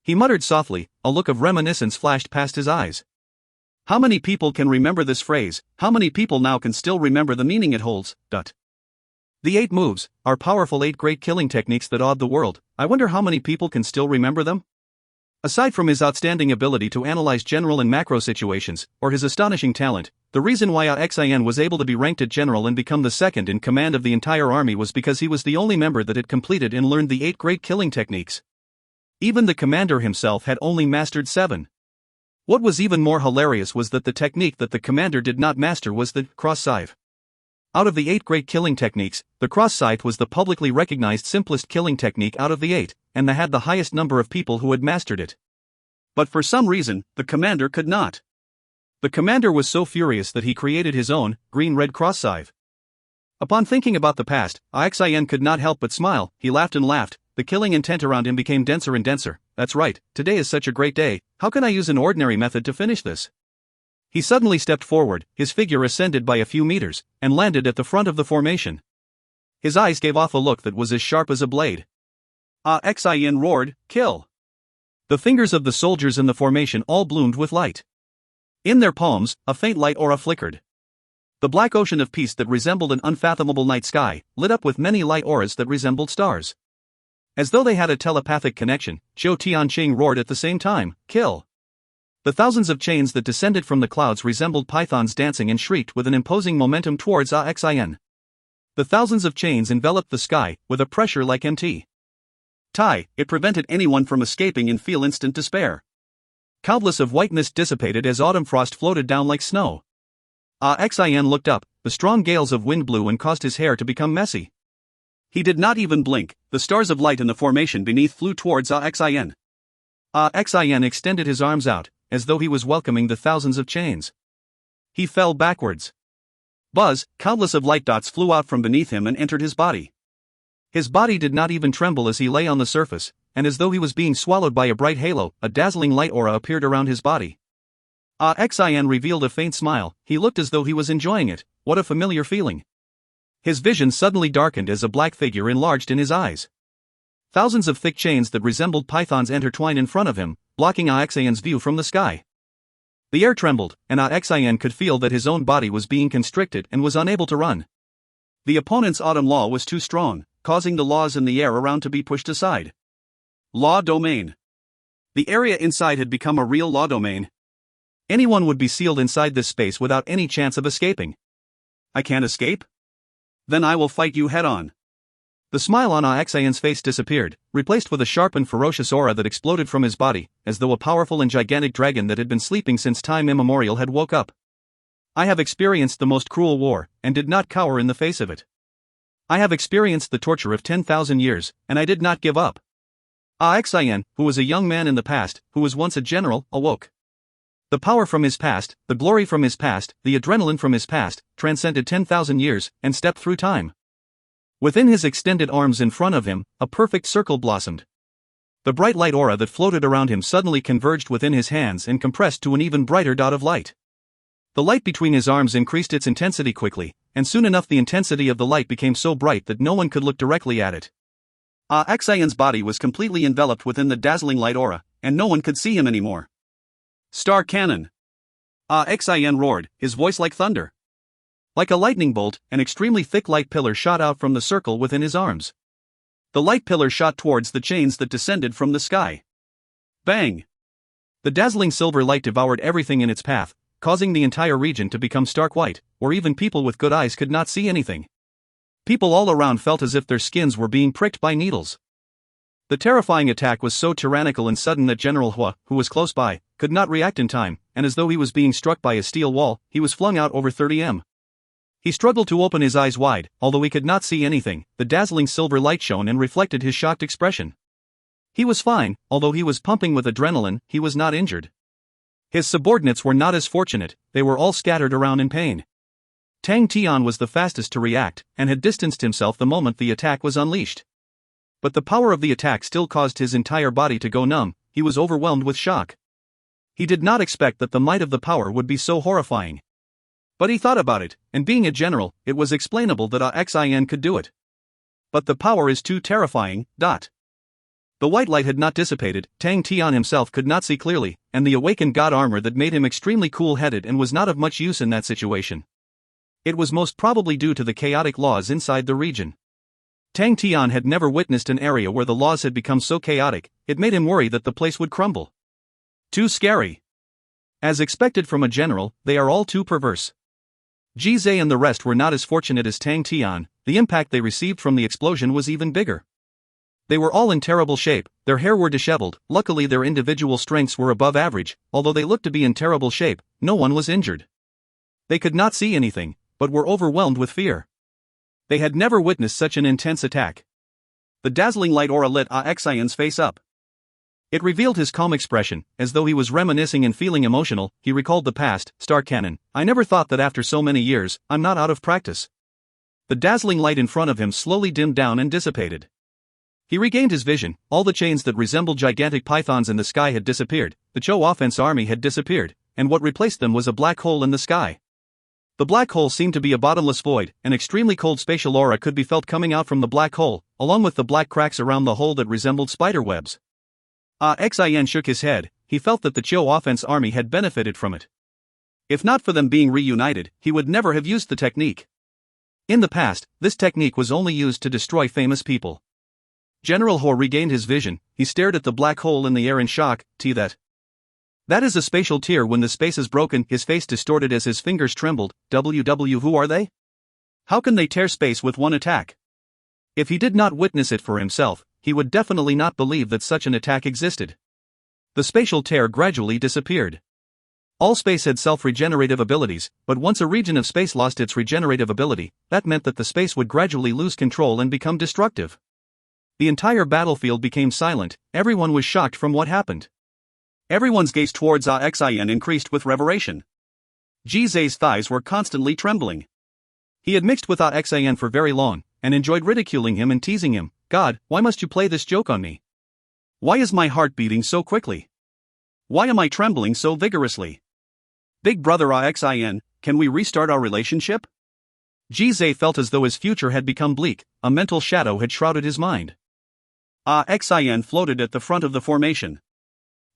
He muttered softly, a look of reminiscence flashed past his eyes. How many people can remember this phrase, how many people now can still remember the meaning it holds? The 8 moves, our powerful 8 great killing techniques that awed the world, I wonder how many people can still remember them? Aside from his outstanding ability to analyze general and macro situations, or his astonishing talent, the reason why Xian was able to be ranked at general and become the second in command of the entire army was because he was the only member that had completed and learned the 8 great killing techniques. Even the commander himself had only mastered 7. What was even more hilarious was that the technique that the commander did not master was the cross scythe. Out of the 8 great killing techniques, the cross scythe was the publicly recognized simplest killing technique out of the 8, and that had the highest number of people who had mastered it. But for some reason, the commander could not. The commander was so furious that he created his own, green-red cross scythe. Upon thinking about the past, Xian could not help but smile. He laughed and laughed, the killing intent around him became denser and denser. That's right, today is such a great day, how can I use an ordinary method to finish this? He suddenly stepped forward, his figure ascended by a few meters, and landed at the front of the formation. His eyes gave off a look that was as sharp as a blade. Xian roared, "Kill!" The fingers of the soldiers in the formation all bloomed with light. In their palms, a faint light aura flickered. The black ocean of peace that resembled an unfathomable night sky, lit up with many light auras that resembled stars. As though they had a telepathic connection, Zhou Tianchang roared at the same time, "Kill!" The thousands of chains that descended from the clouds resembled pythons dancing and shrieked with an imposing momentum towards Xian. The thousands of chains enveloped the sky, with a pressure like MT. It prevented anyone from escaping and feel instant despair. Cloudless of white mist dissipated as autumn frost floated down like snow. Xian looked up, the strong gales of wind blew and caused his hair to become messy. He did not even blink. The stars of light in the formation beneath flew towards Xin. Xin extended his arms out, as though he was welcoming the thousands of chains. He fell backwards. Buzz, countless of light dots flew out from beneath him and entered his body. His body did not even tremble as he lay on the surface, and as though he was being swallowed by a bright halo, a dazzling light aura appeared around his body. Xin revealed a faint smile. He looked as though he was enjoying it. What a familiar feeling. His vision suddenly darkened as a black figure enlarged in his eyes. Thousands of thick chains that resembled pythons intertwined in front of him, blocking Xin's view from the sky. The air trembled, and Xin could feel that his own body was being constricted and was unable to run. The opponent's autumn law was too strong, causing the laws in the air around to be pushed aside. Law domain. The area inside had become a real law domain. Anyone would be sealed inside this space without any chance of escaping. I can't escape? Then I will fight you head-on. The smile on Xin's face disappeared, replaced with a sharp and ferocious aura that exploded from his body, as though a powerful and gigantic dragon that had been sleeping since time immemorial had woke up. I have experienced the most cruel war, and did not cower in the face of it. I have experienced the torture of 10,000 years, and I did not give up. Xin, who was a young man in the past, who was once a general, awoke. The power from his past, the glory from his past, the adrenaline from his past, transcended 10,000 years, and stepped through time. Within his extended arms in front of him, a perfect circle blossomed. The bright light aura that floated around him suddenly converged within his hands and compressed to an even brighter dot of light. The light between his arms increased its intensity quickly, and soon enough the intensity of the light became so bright that no one could look directly at it. Xin's body was completely enveloped within the dazzling light aura, and no one could see him anymore. Star Cannon! Xin roared, his voice like thunder. Like a lightning bolt, an extremely thick light pillar shot out from the circle within his arms. The light pillar shot towards the chains that descended from the sky. Bang! The dazzling silver light devoured everything in its path, causing the entire region to become stark white, where even people with good eyes could not see anything. People all around felt as if their skins were being pricked by needles. The terrifying attack was so tyrannical and sudden that General Hua, who was close by, could not react in time, and as though he was being struck by a steel wall, he was flung out over 30 m. He struggled to open his eyes wide, although he could not see anything. The dazzling silver light shone and reflected his shocked expression. He was fine, although he was pumping with adrenaline, he was not injured. His subordinates were not as fortunate, they were all scattered around in pain. Tian was the fastest to react, and had distanced himself the moment the attack was unleashed. But the power of the attack still caused his entire body to go numb. He was overwhelmed with shock. He did not expect that the might of the power would be so horrifying. But he thought about it, and being a general, it was explainable that Xin could do it. But the power is too terrifying. The white light had not dissipated, Tian himself could not see clearly, and the awakened god armor that made him extremely cool-headed and was not of much use in that situation. It was most probably due to the chaotic laws inside the region. Tian had never witnessed an area where the laws had become so chaotic, it made him worry that the place would crumble. Too scary. As expected from a general, they are all too perverse. Jizai and the rest were not as fortunate as Tian. The impact they received from the explosion was even bigger. They were all in terrible shape, their hair were disheveled. Luckily their individual strengths were above average. Although they looked to be in terrible shape, no one was injured. They could not see anything, but were overwhelmed with fear. They had never witnessed such an intense attack. The dazzling light aura lit Xin's face up. It revealed his calm expression, as though he was reminiscing and feeling emotional. He recalled the past. Star Cannon, I never thought that after so many years, I'm not out of practice. The dazzling light in front of him slowly dimmed down and dissipated. He regained his vision. All the chains that resembled gigantic pythons in the sky had disappeared, the Zhou offense army had disappeared, and what replaced them was a black hole in the sky. The black hole seemed to be a bottomless void. An extremely cold spatial aura could be felt coming out from the black hole, along with the black cracks around the hole that resembled spider webs. Xin shook his head. He felt that the Zhou offense army had benefited from it. If not for them being reunited, he would never have used the technique. In the past, this technique was only used to destroy famous people. General Ho regained his vision. He stared at the black hole in the air in shock. That is a spatial tear when the space is broken. His face distorted as his fingers trembled. Who are they? How can they tear space with one attack? If he did not witness it for himself, he would definitely not believe that such an attack existed. The spatial tear gradually disappeared. All space had self-regenerative abilities, but once a region of space lost its regenerative ability, that meant that the space would gradually lose control and become destructive. The entire battlefield became silent. Everyone was shocked from what happened. Everyone's gaze towards Xian increased with reverberation. Ji Zai's thighs were constantly trembling. He had mixed with Xian for very long, and enjoyed ridiculing him and teasing him. God, why must you play this joke on me? Why is my heart beating so quickly? Why am I trembling so vigorously? Big brother Xian, can we restart our relationship? Ji Zai felt as though his future had become bleak. A mental shadow had shrouded his mind. Xian floated at the front of the formation.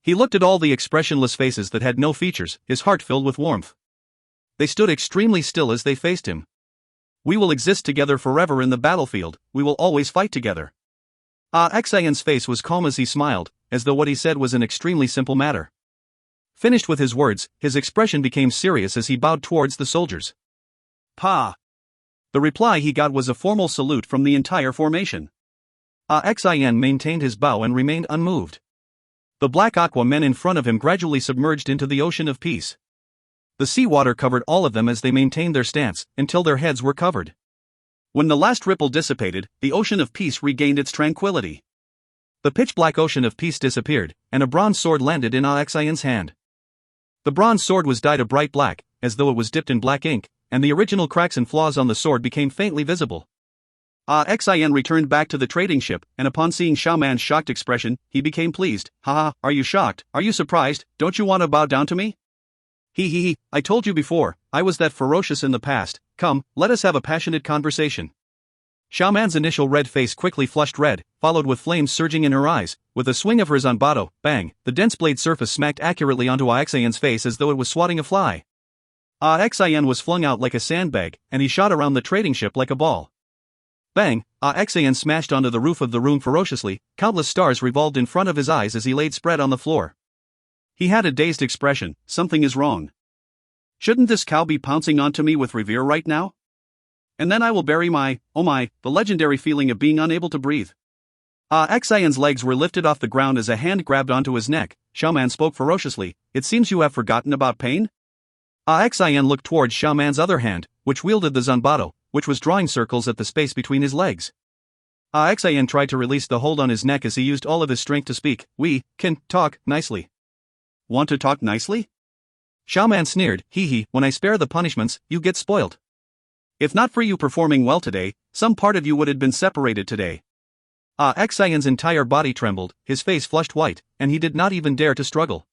He looked at all the expressionless faces that had no features, his heart filled with warmth. They stood extremely still as they faced him. We will exist together forever in the battlefield, we will always fight together. Xian's face was calm as he smiled, as though what he said was an extremely simple matter. Finished with his words, his expression became serious as he bowed towards the soldiers. Pa! The reply he got was a formal salute from the entire formation. Xian maintained his bow and remained unmoved. The black aqua men in front of him gradually submerged into the ocean of peace. The seawater covered all of them as they maintained their stance, until their heads were covered. When the last ripple dissipated, the ocean of peace regained its tranquility. The pitch-black ocean of peace disappeared, and a bronze sword landed in Xian's hand. The bronze sword was dyed a bright black, as though it was dipped in black ink, and the original cracks and flaws on the sword became faintly visible. Xian returned back to the trading ship, and upon seeing Xiaoman's shocked expression, he became pleased. Haha, are you shocked? Are you surprised? Don't you want to bow down to me? He, I told you before, I was that ferocious in the past. Come, let us have a passionate conversation. Xiaoman's initial red face quickly flushed red, followed with flames surging in her eyes. With a swing of her zanbato, bang, the dense blade surface smacked accurately onto Xian's face as though it was swatting a fly. Xian was flung out like a sandbag, and he shot around the trading ship like a ball. Bang, Xian smashed onto the roof of the room ferociously. Countless stars revolved in front of his eyes as he laid spread on the floor. He had a dazed expression. Something is wrong. Shouldn't this cow be pouncing onto me with revere right now? And then I will bury the legendary feeling of being unable to breathe. Xian's legs were lifted off the ground as a hand grabbed onto his neck. Xiaoman spoke ferociously. It seems you have forgotten about pain? Xian looked towards Xiaoman's other hand, which wielded the zanbato, which was drawing circles at the space between his legs. Xian tried to release the hold on his neck as he used all of his strength to speak. We can talk nicely. Want to talk nicely? Xiaoman sneered. When I spare the punishments, you get spoilt. If not for you performing well today, some part of you would have been separated today. Xian's entire body trembled, his face flushed white, and he did not even dare to struggle.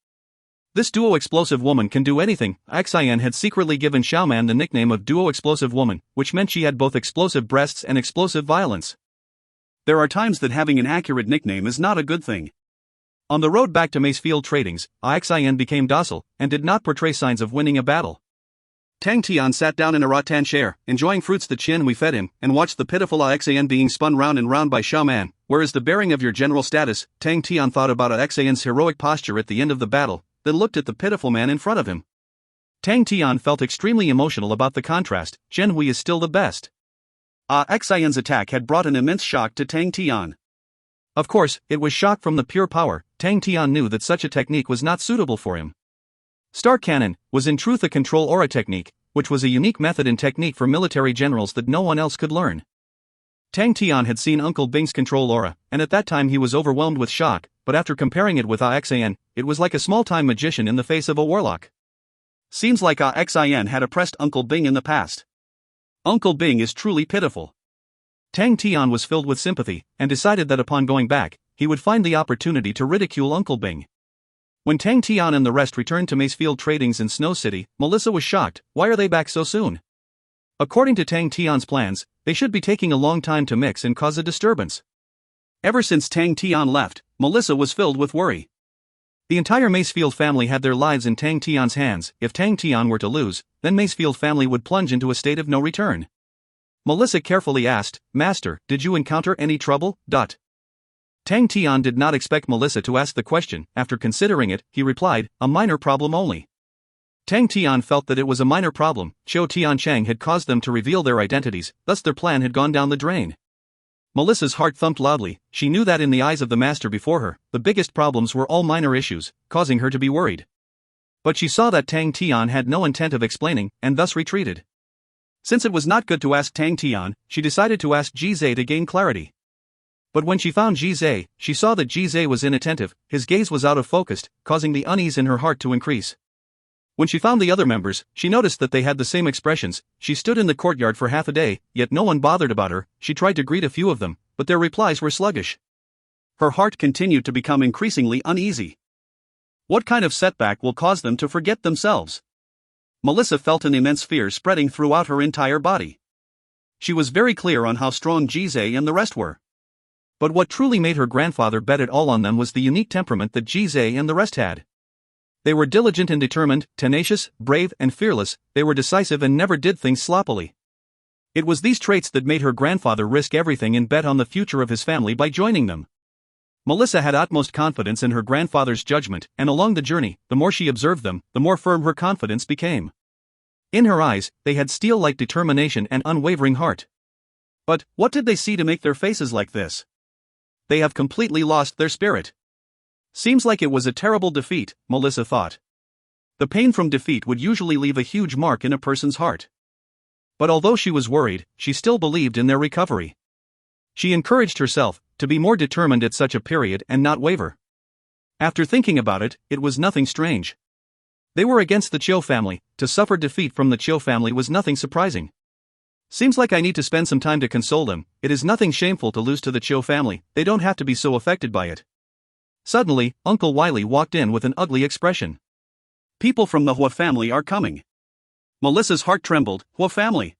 This duo-explosive woman can do anything. Xian had secretly given Xiaoman the nickname of duo-explosive woman, which meant she had both explosive breasts and explosive violence. There are times that having an accurate nickname is not a good thing. On the road back to Macefield Tradings, Xian became docile, and did not portray signs of winning a battle. Tang Tian sat down in a rattan chair, enjoying fruits that Tian we fed him, and watched the pitiful Xian being spun round and round by Xiaoman. Where is the bearing of your general status? Tang Tian thought about Xian's heroic posture at the end of the battle, then looked at the pitiful man in front of him. Tang Tian felt extremely emotional about the contrast. Zhen Hui is still the best. Xian's attack had brought an immense shock to Tang Tian. Of course, it was shock from the pure power. Tang Tian knew that such a technique was not suitable for him. Star Cannon was in truth a control aura technique, which was a unique method and technique for military generals that no one else could learn. Tang Tian had seen Uncle Bing's control aura, and at that time he was overwhelmed with shock, but after comparing it with Xian, it was like a small-time magician in the face of a warlock. Seems like Xian had oppressed Uncle Bing in the past. Uncle Bing is truly pitiful. Tang Tian was filled with sympathy, and decided that upon going back, he would find the opportunity to ridicule Uncle Bing. When Tang Tian and the rest returned to Macefield Tradings in Snow City, Melissa was shocked. Why are they back so soon? According to Tang Tian's plans, they should be taking a long time to mix and cause a disturbance. Ever since Tang Tian left, Melissa was filled with worry. The entire Macefield family had their lives in Tang Tian's hands. If Tang Tian were to lose, then Macefield family would plunge into a state of no return. Melissa carefully asked, Master, did you encounter any trouble? Tang Tian did not expect Melissa to ask the question. After considering it, he replied, a minor problem only. Tang Tian felt that it was a minor problem. Qiu Tianchang had caused them to reveal their identities, thus their plan had gone down the drain. Melissa's heart thumped loudly. She knew that in the eyes of the master before her, the biggest problems were all minor issues, causing her to be worried. But she saw that Tang Tian had no intent of explaining, and thus retreated. Since it was not good to ask Tang Tian, she decided to ask Jizai to gain clarity. But when she found Jizai, she saw that Jizai was inattentive, his gaze was out of focus, causing the unease in her heart to increase. When she found the other members, she noticed that they had the same expressions. She stood in the courtyard for half a day, yet no one bothered about her. She tried to greet a few of them, but their replies were sluggish. Her heart continued to become increasingly uneasy. What kind of setback will cause them to forget themselves? Melissa felt an immense fear spreading throughout her entire body. She was very clear on how strong Jizai and the rest were. But what truly made her grandfather bet it all on them was the unique temperament that Jizai and the rest had. They were diligent and determined, tenacious, brave, and fearless. They were decisive and never did things sloppily. It was these traits that made her grandfather risk everything and bet on the future of his family by joining them. Melissa had utmost confidence in her grandfather's judgment, and along the journey, the more she observed them, the more firm her confidence became. In her eyes, they had steel-like determination and unwavering heart. But what did they see to make their faces like this? They have completely lost their spirit. Seems like it was a terrible defeat, Melissa thought. The pain from defeat would usually leave a huge mark in a person's heart. But although she was worried, she still believed in their recovery. She encouraged herself to be more determined at such a period and not waver. After thinking about it, it was nothing strange. They were against the Chiu family. To suffer defeat from the Chiu family was nothing surprising. Seems like I need to spend some time to console them. It is nothing shameful to lose to the Chiu family. They don't have to be so affected by it. Suddenly, Uncle Wiley walked in with an ugly expression. People from the Hua family are coming. Melissa's heart trembled. Hua family.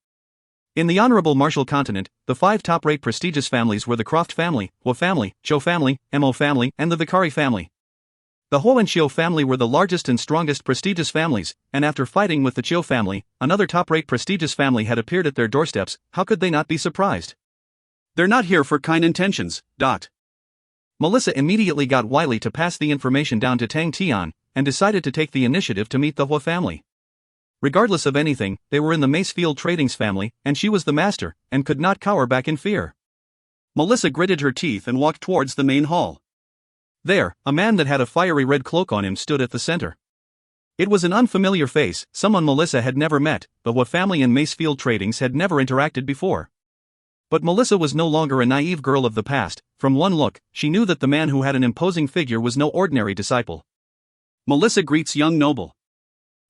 In the Honorable Martial Continent, the 5 top-rate prestigious families were the Croft family, Hua family, Chiu family, Mo family, and the Vicari family. The Hua and Chiu family were the largest and strongest prestigious families, and after fighting with the Chiu family, another top-rate prestigious family had appeared at their doorsteps. How could they not be surprised? They're not here for kind intentions. Melissa immediately got Wiley to pass the information down to Tang Tian, and decided to take the initiative to meet the Hua family. Regardless of anything, they were in the Macefield Trading's family, and she was the master, and could not cower back in fear. Melissa gritted her teeth and walked towards the main hall. There, a man that had a fiery red cloak on him stood at the center. It was an unfamiliar face, someone Melissa had never met. The Hua family and Macefield Tradings had never interacted before. But Melissa was no longer a naive girl of the past. From one look, she knew that the man who had an imposing figure was no ordinary disciple. Melissa greets young noble.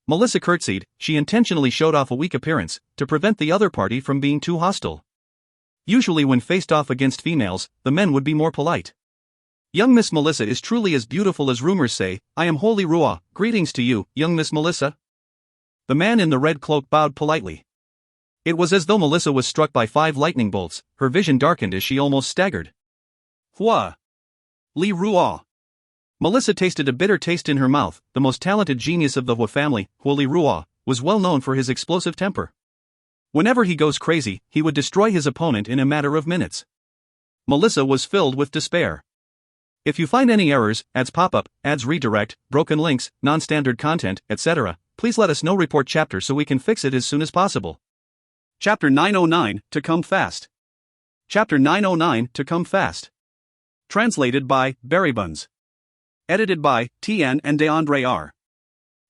Melissa curtsied. She intentionally showed off a weak appearance, to prevent the other party from being too hostile. Usually when faced off against females, the men would be more polite. Young Miss Melissa is truly as beautiful as rumors say. I am Holy Ruah. Greetings to you, young Miss Melissa. The man in the red cloak bowed politely. It was as though Melissa was struck by 5 lightning bolts. Her vision darkened as she almost staggered. Hua. Li Ruah. Melissa tasted a bitter taste in her mouth. The most talented genius of the Hua family, Hua Li Ruah, was well known for his explosive temper. Whenever he goes crazy, he would destroy his opponent in a matter of minutes. Melissa was filled with despair. If you find any errors, ads pop-up, ads redirect, broken links, non-standard content, etc., please let us know. Report chapter so we can fix it as soon as possible. Chapter 909, To Come Fast. Chapter 909, To Come Fast. Translated by Buns. Edited by Tian and DeAndre R.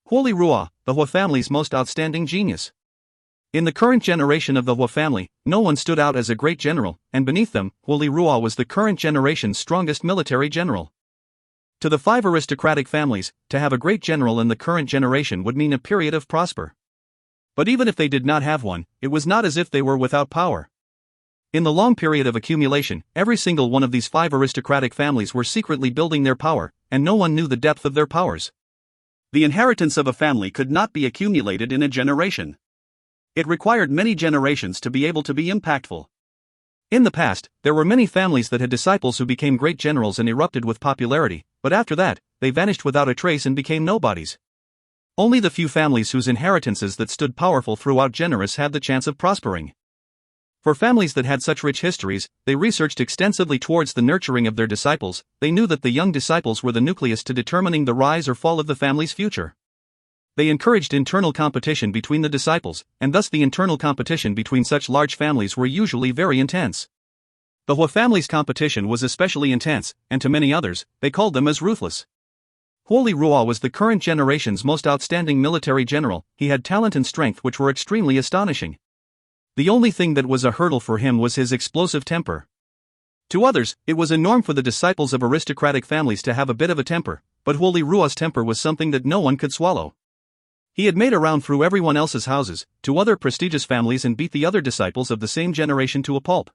Holy Ruah, the Hua family's most outstanding genius. In the current generation of the Hua family, no one stood out as a great general, and beneath them, Holy Ruah was the current generation's strongest military general. To the 5 aristocratic families, to have a great general in the current generation would mean a period of prosper. But even if they did not have one, it was not as if they were without power. In the long period of accumulation, every single one of these 5 aristocratic families were secretly building their power, and no one knew the depth of their powers. The inheritance of a family could not be accumulated in a generation. It required many generations to be able to be impactful. In the past, there were many families that had disciples who became great generals and erupted with popularity, but after that, they vanished without a trace and became nobodies. Only the few families whose inheritances that stood powerful throughout generations had the chance of prospering. For families that had such rich histories, they researched extensively towards the nurturing of their disciples. They knew that the young disciples were the nucleus to determining the rise or fall of the family's future. They encouraged internal competition between the disciples, and thus the internal competition between such large families were usually very intense. The Hua family's competition was especially intense, and to many others, they called them as ruthless. Huoli Ruo was the current generation's most outstanding military general. He had talent and strength which were extremely astonishing. The only thing that was a hurdle for him was his explosive temper. To others, it was a norm for the disciples of aristocratic families to have a bit of a temper, but Huoli Ruo's temper was something that no one could swallow. He had made a round through everyone else's houses, to other prestigious families, and beat the other disciples of the same generation to a pulp.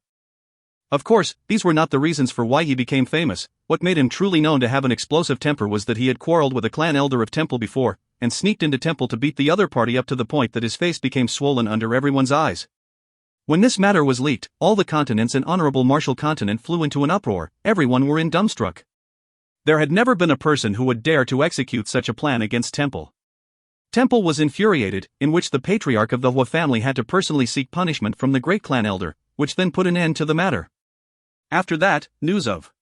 Of course, these were not the reasons for why he became famous. What made him truly known to have an explosive temper was that he had quarreled with a clan elder of Temple before, and sneaked into Temple to beat the other party up to the point that his face became swollen under everyone's eyes. When this matter was leaked, all the continents and honorable martial continent flew into an uproar. Everyone were dumbstruck. There had never been a person who would dare to execute such a plan against Temple. Temple was infuriated, in which the patriarch of the Hua family had to personally seek punishment from the great clan elder, which then put an end to the matter. After that, news of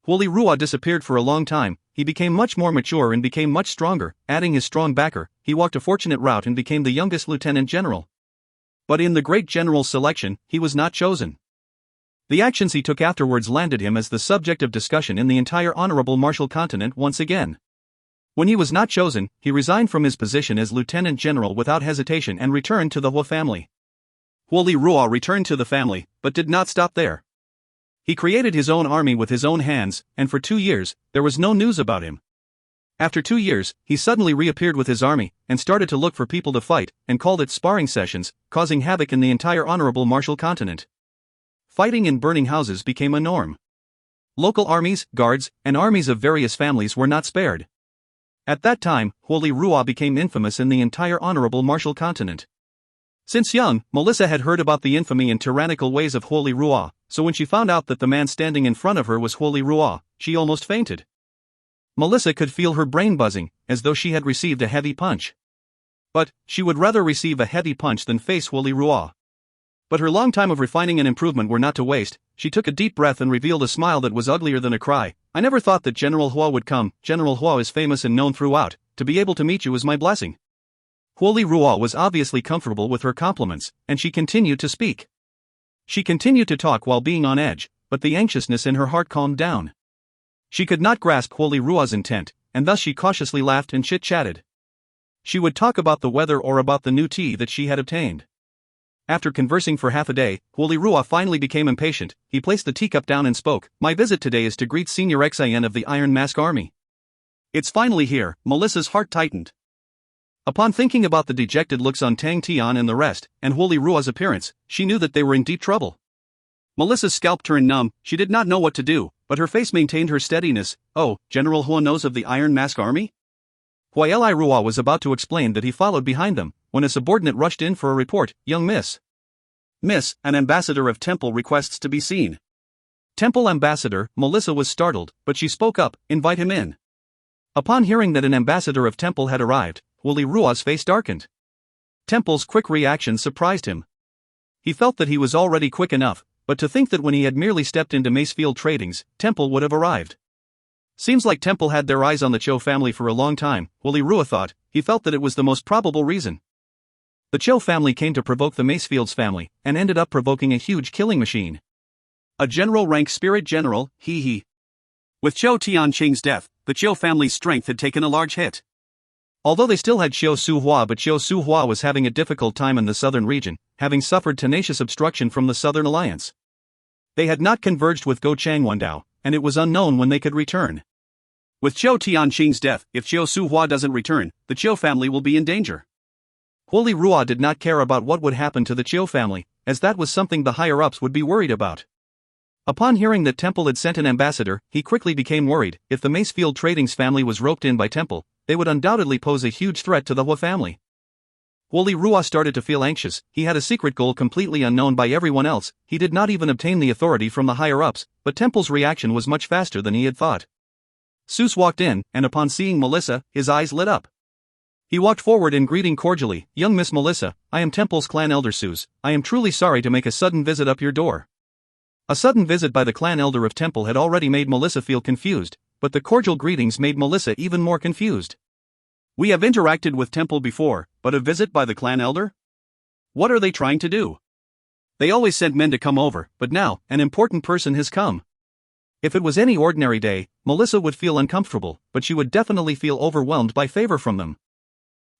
Huoli Ruo disappeared for a long time. He became much more mature and became much stronger. Adding his strong backer, he walked a fortunate route and became the youngest lieutenant general. But in the great general selection, he was not chosen. The actions he took afterwards landed him as the subject of discussion in the entire honorable martial continent once again. When he was not chosen, he resigned from his position as lieutenant general without hesitation and returned to the Hua family. Huoli Ruo returned to the family, but did not stop there. He created his own army with his own hands, and for 2 years, there was no news about him. After 2 years, he suddenly reappeared with his army, and started to look for people to fight, and called it sparring sessions, causing havoc in the entire honorable martial continent. Fighting and burning houses became a norm. Local armies, guards, and armies of various families were not spared. At that time, Huoli Ruo became infamous in the entire honorable martial continent. Since young, Melissa had heard about the infamy and tyrannical ways of Huoli Ruo, so when she found out that the man standing in front of her was Huoli Ruo, she almost fainted. Melissa could feel her brain buzzing, as though she had received a heavy punch. But she would rather receive a heavy punch than face Huoli Ruo. But her long time of refining and improvement were not to waste. She took a deep breath and revealed a smile that was uglier than a cry. I never thought that General Hua would come. General Hua is famous and known throughout. To be able to meet you is my blessing. Huoli Ruo was obviously comfortable with her compliments, and she continued to speak. She continued to talk while being on edge, but the anxiousness in her heart calmed down. She could not grasp Huoli Ruo's intent, and thus she cautiously laughed and chit-chatted. She would talk about the weather or about the new tea that she had obtained. After conversing for half a day, Huoli Ruo finally became impatient. He placed the teacup down and spoke. My visit today is to greet Senior Xian of the Iron Mask Army. It's finally here. Melissa's heart tightened. Upon thinking about the dejected looks on Tang, Tian and the rest, and Huoli Ruo's appearance, she knew that they were in deep trouble. Melissa's scalp turned numb. She did not know what to do, but her face maintained her steadiness. Oh, General Hua knows of the Iron Mask Army? Huoli Ruo was about to explain that he followed behind them, when a subordinate rushed in for a report. Young miss. Miss, an ambassador of Temple requests to be seen. Temple ambassador. Melissa was startled, but she spoke up. Invite him in. Upon hearing that an ambassador of Temple had arrived, Huoli Ruo's face darkened. Temple's quick reaction surprised him. He felt that he was already quick enough, but to think that when he had merely stepped into Macefield Tradings, Temple would have arrived. Seems like Temple had their eyes on the Cho family for a long time, Huoli Ruo thought. He felt that it was the most probable reason. The Cho family came to provoke the Macefield's family, and ended up provoking a huge killing machine. A general rank spirit general, he. With Cho Tianqing's death, the Cho family's strength had taken a large hit. Although they still had Xiao Su Hua, but Xiao Su Hua was having a difficult time in the southern region, having suffered tenacious obstruction from the Southern Alliance. They had not converged with Go Changwandao, and it was unknown when they could return. With Cho Tianqing's death, if Xiao Su Hua doesn't return, the Cho family will be in danger. Huoli Ruo did not care about what would happen to the Cho family, as that was something the higher-ups would be worried about. Upon hearing that Temple had sent an ambassador, he quickly became worried. If the Macefield Tradings family was roped in by Temple, they would undoubtedly pose a huge threat to the Hua family. Huoli Ruo started to feel anxious. He had a secret goal completely unknown by everyone else. He did not even obtain the authority from the higher-ups, but Temple's reaction was much faster than he had thought. Seuss walked in, and upon seeing Melissa, his eyes lit up. He walked forward and greeting cordially. Young Miss Melissa, I am Temple's clan elder Seuss. I am truly sorry to make a sudden visit up your door. A sudden visit by the clan elder of Temple had already made Melissa feel confused, but the cordial greetings made Melissa even more confused. We have interacted with Temple before, but a visit by the clan elder? What are they trying to do? They always sent men to come over, but now, an important person has come. If it was any ordinary day, Melissa would feel uncomfortable, but she would definitely feel overwhelmed by favor from them.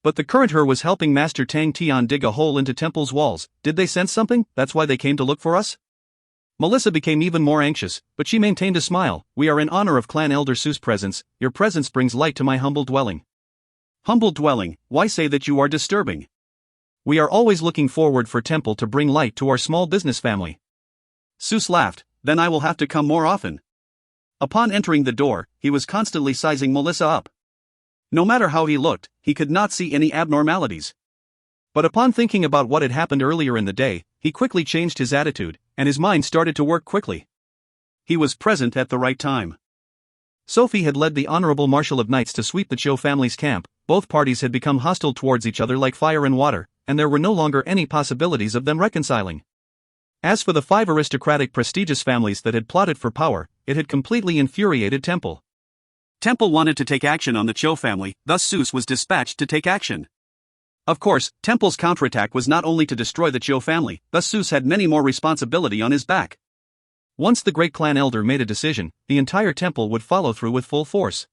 But the current her was helping Master Tang Tian dig a hole into temple's walls. Did they sense something? That's why they came to look for us? Melissa became even more anxious, but she maintained a smile. We are in honor of Clan Elder Su's presence. Your presence brings light to my humble dwelling. Humble dwelling, why say that you are disturbing? We are always looking forward for temple to bring light to our small business family. Sus laughed. Then I will have to come more often. Upon entering the door, he was constantly sizing Melissa up. No matter how he looked, he could not see any abnormalities. But upon thinking about what had happened earlier in the day, he quickly changed his attitude, and his mind started to work quickly. He was present at the right time. Sophie had led the Honorable Marshal of Knights to sweep the Cho family's camp. Both parties had become hostile towards each other like fire and water, and there were no longer any possibilities of them reconciling. As for the 5 aristocratic prestigious families that had plotted for power, it had completely infuriated Temple. Temple wanted to take action on the Cho family, thus Sus was dispatched to take action. Of course, Temple's counterattack was not only to destroy the Cho family, thus Sus had many more responsibility on his back. Once the great clan elder made a decision, the entire temple would follow through with full force.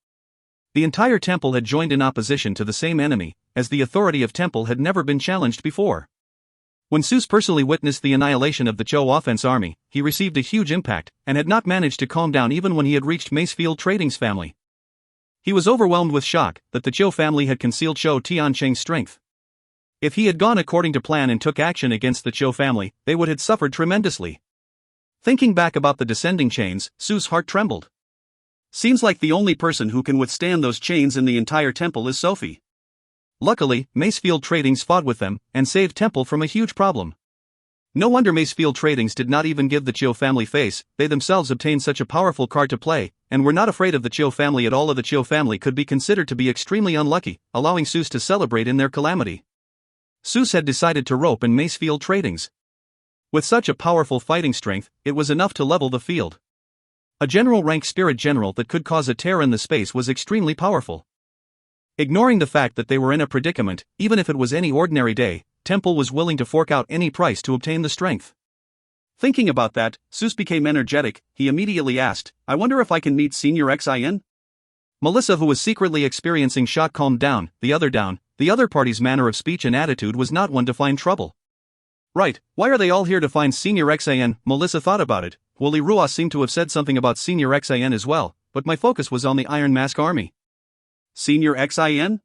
The entire temple had joined in opposition to the same enemy, as the authority of temple had never been challenged before. When Sus personally witnessed the annihilation of the Cho offense army, he received a huge impact, and had not managed to calm down even when he had reached Macefield Trading's family. He was overwhelmed with shock that the Cho family had concealed Cho Tiancheng's strength. If he had gone according to plan and took action against the Cho family, they would have suffered tremendously. Thinking back about the descending chains, Su's heart trembled. Seems like the only person who can withstand those chains in the entire temple is Sophie. Luckily, Macefield Tradings fought with them, and saved Temple from a huge problem. No wonder Macefield Tradings did not even give the Cho family face. They themselves obtained such a powerful card to play, and were not afraid of the Cho family at all. Of the Cho family could be considered to be extremely unlucky, allowing Sus to celebrate in their calamity. Sus had decided to rope in Macefield Tradings. With such a powerful fighting strength, it was enough to level the field. A general-rank spirit general that could cause a tear in the space was extremely powerful. Ignoring the fact that they were in a predicament, even if it was any ordinary day, Temple was willing to fork out any price to obtain the strength. Thinking about that, Sus became energetic. He immediately asked, I wonder if I can meet Senior Xin? Melissa, who was secretly experiencing shock, calmed down. The other party's manner of speech and attitude was not one to find trouble. Right, why are they all here to find Senior Xin? Melissa thought about it. Wooly Ruas seemed to have said something about Senior Xin as well, but my focus was on the Iron Mask army. Senior Xin?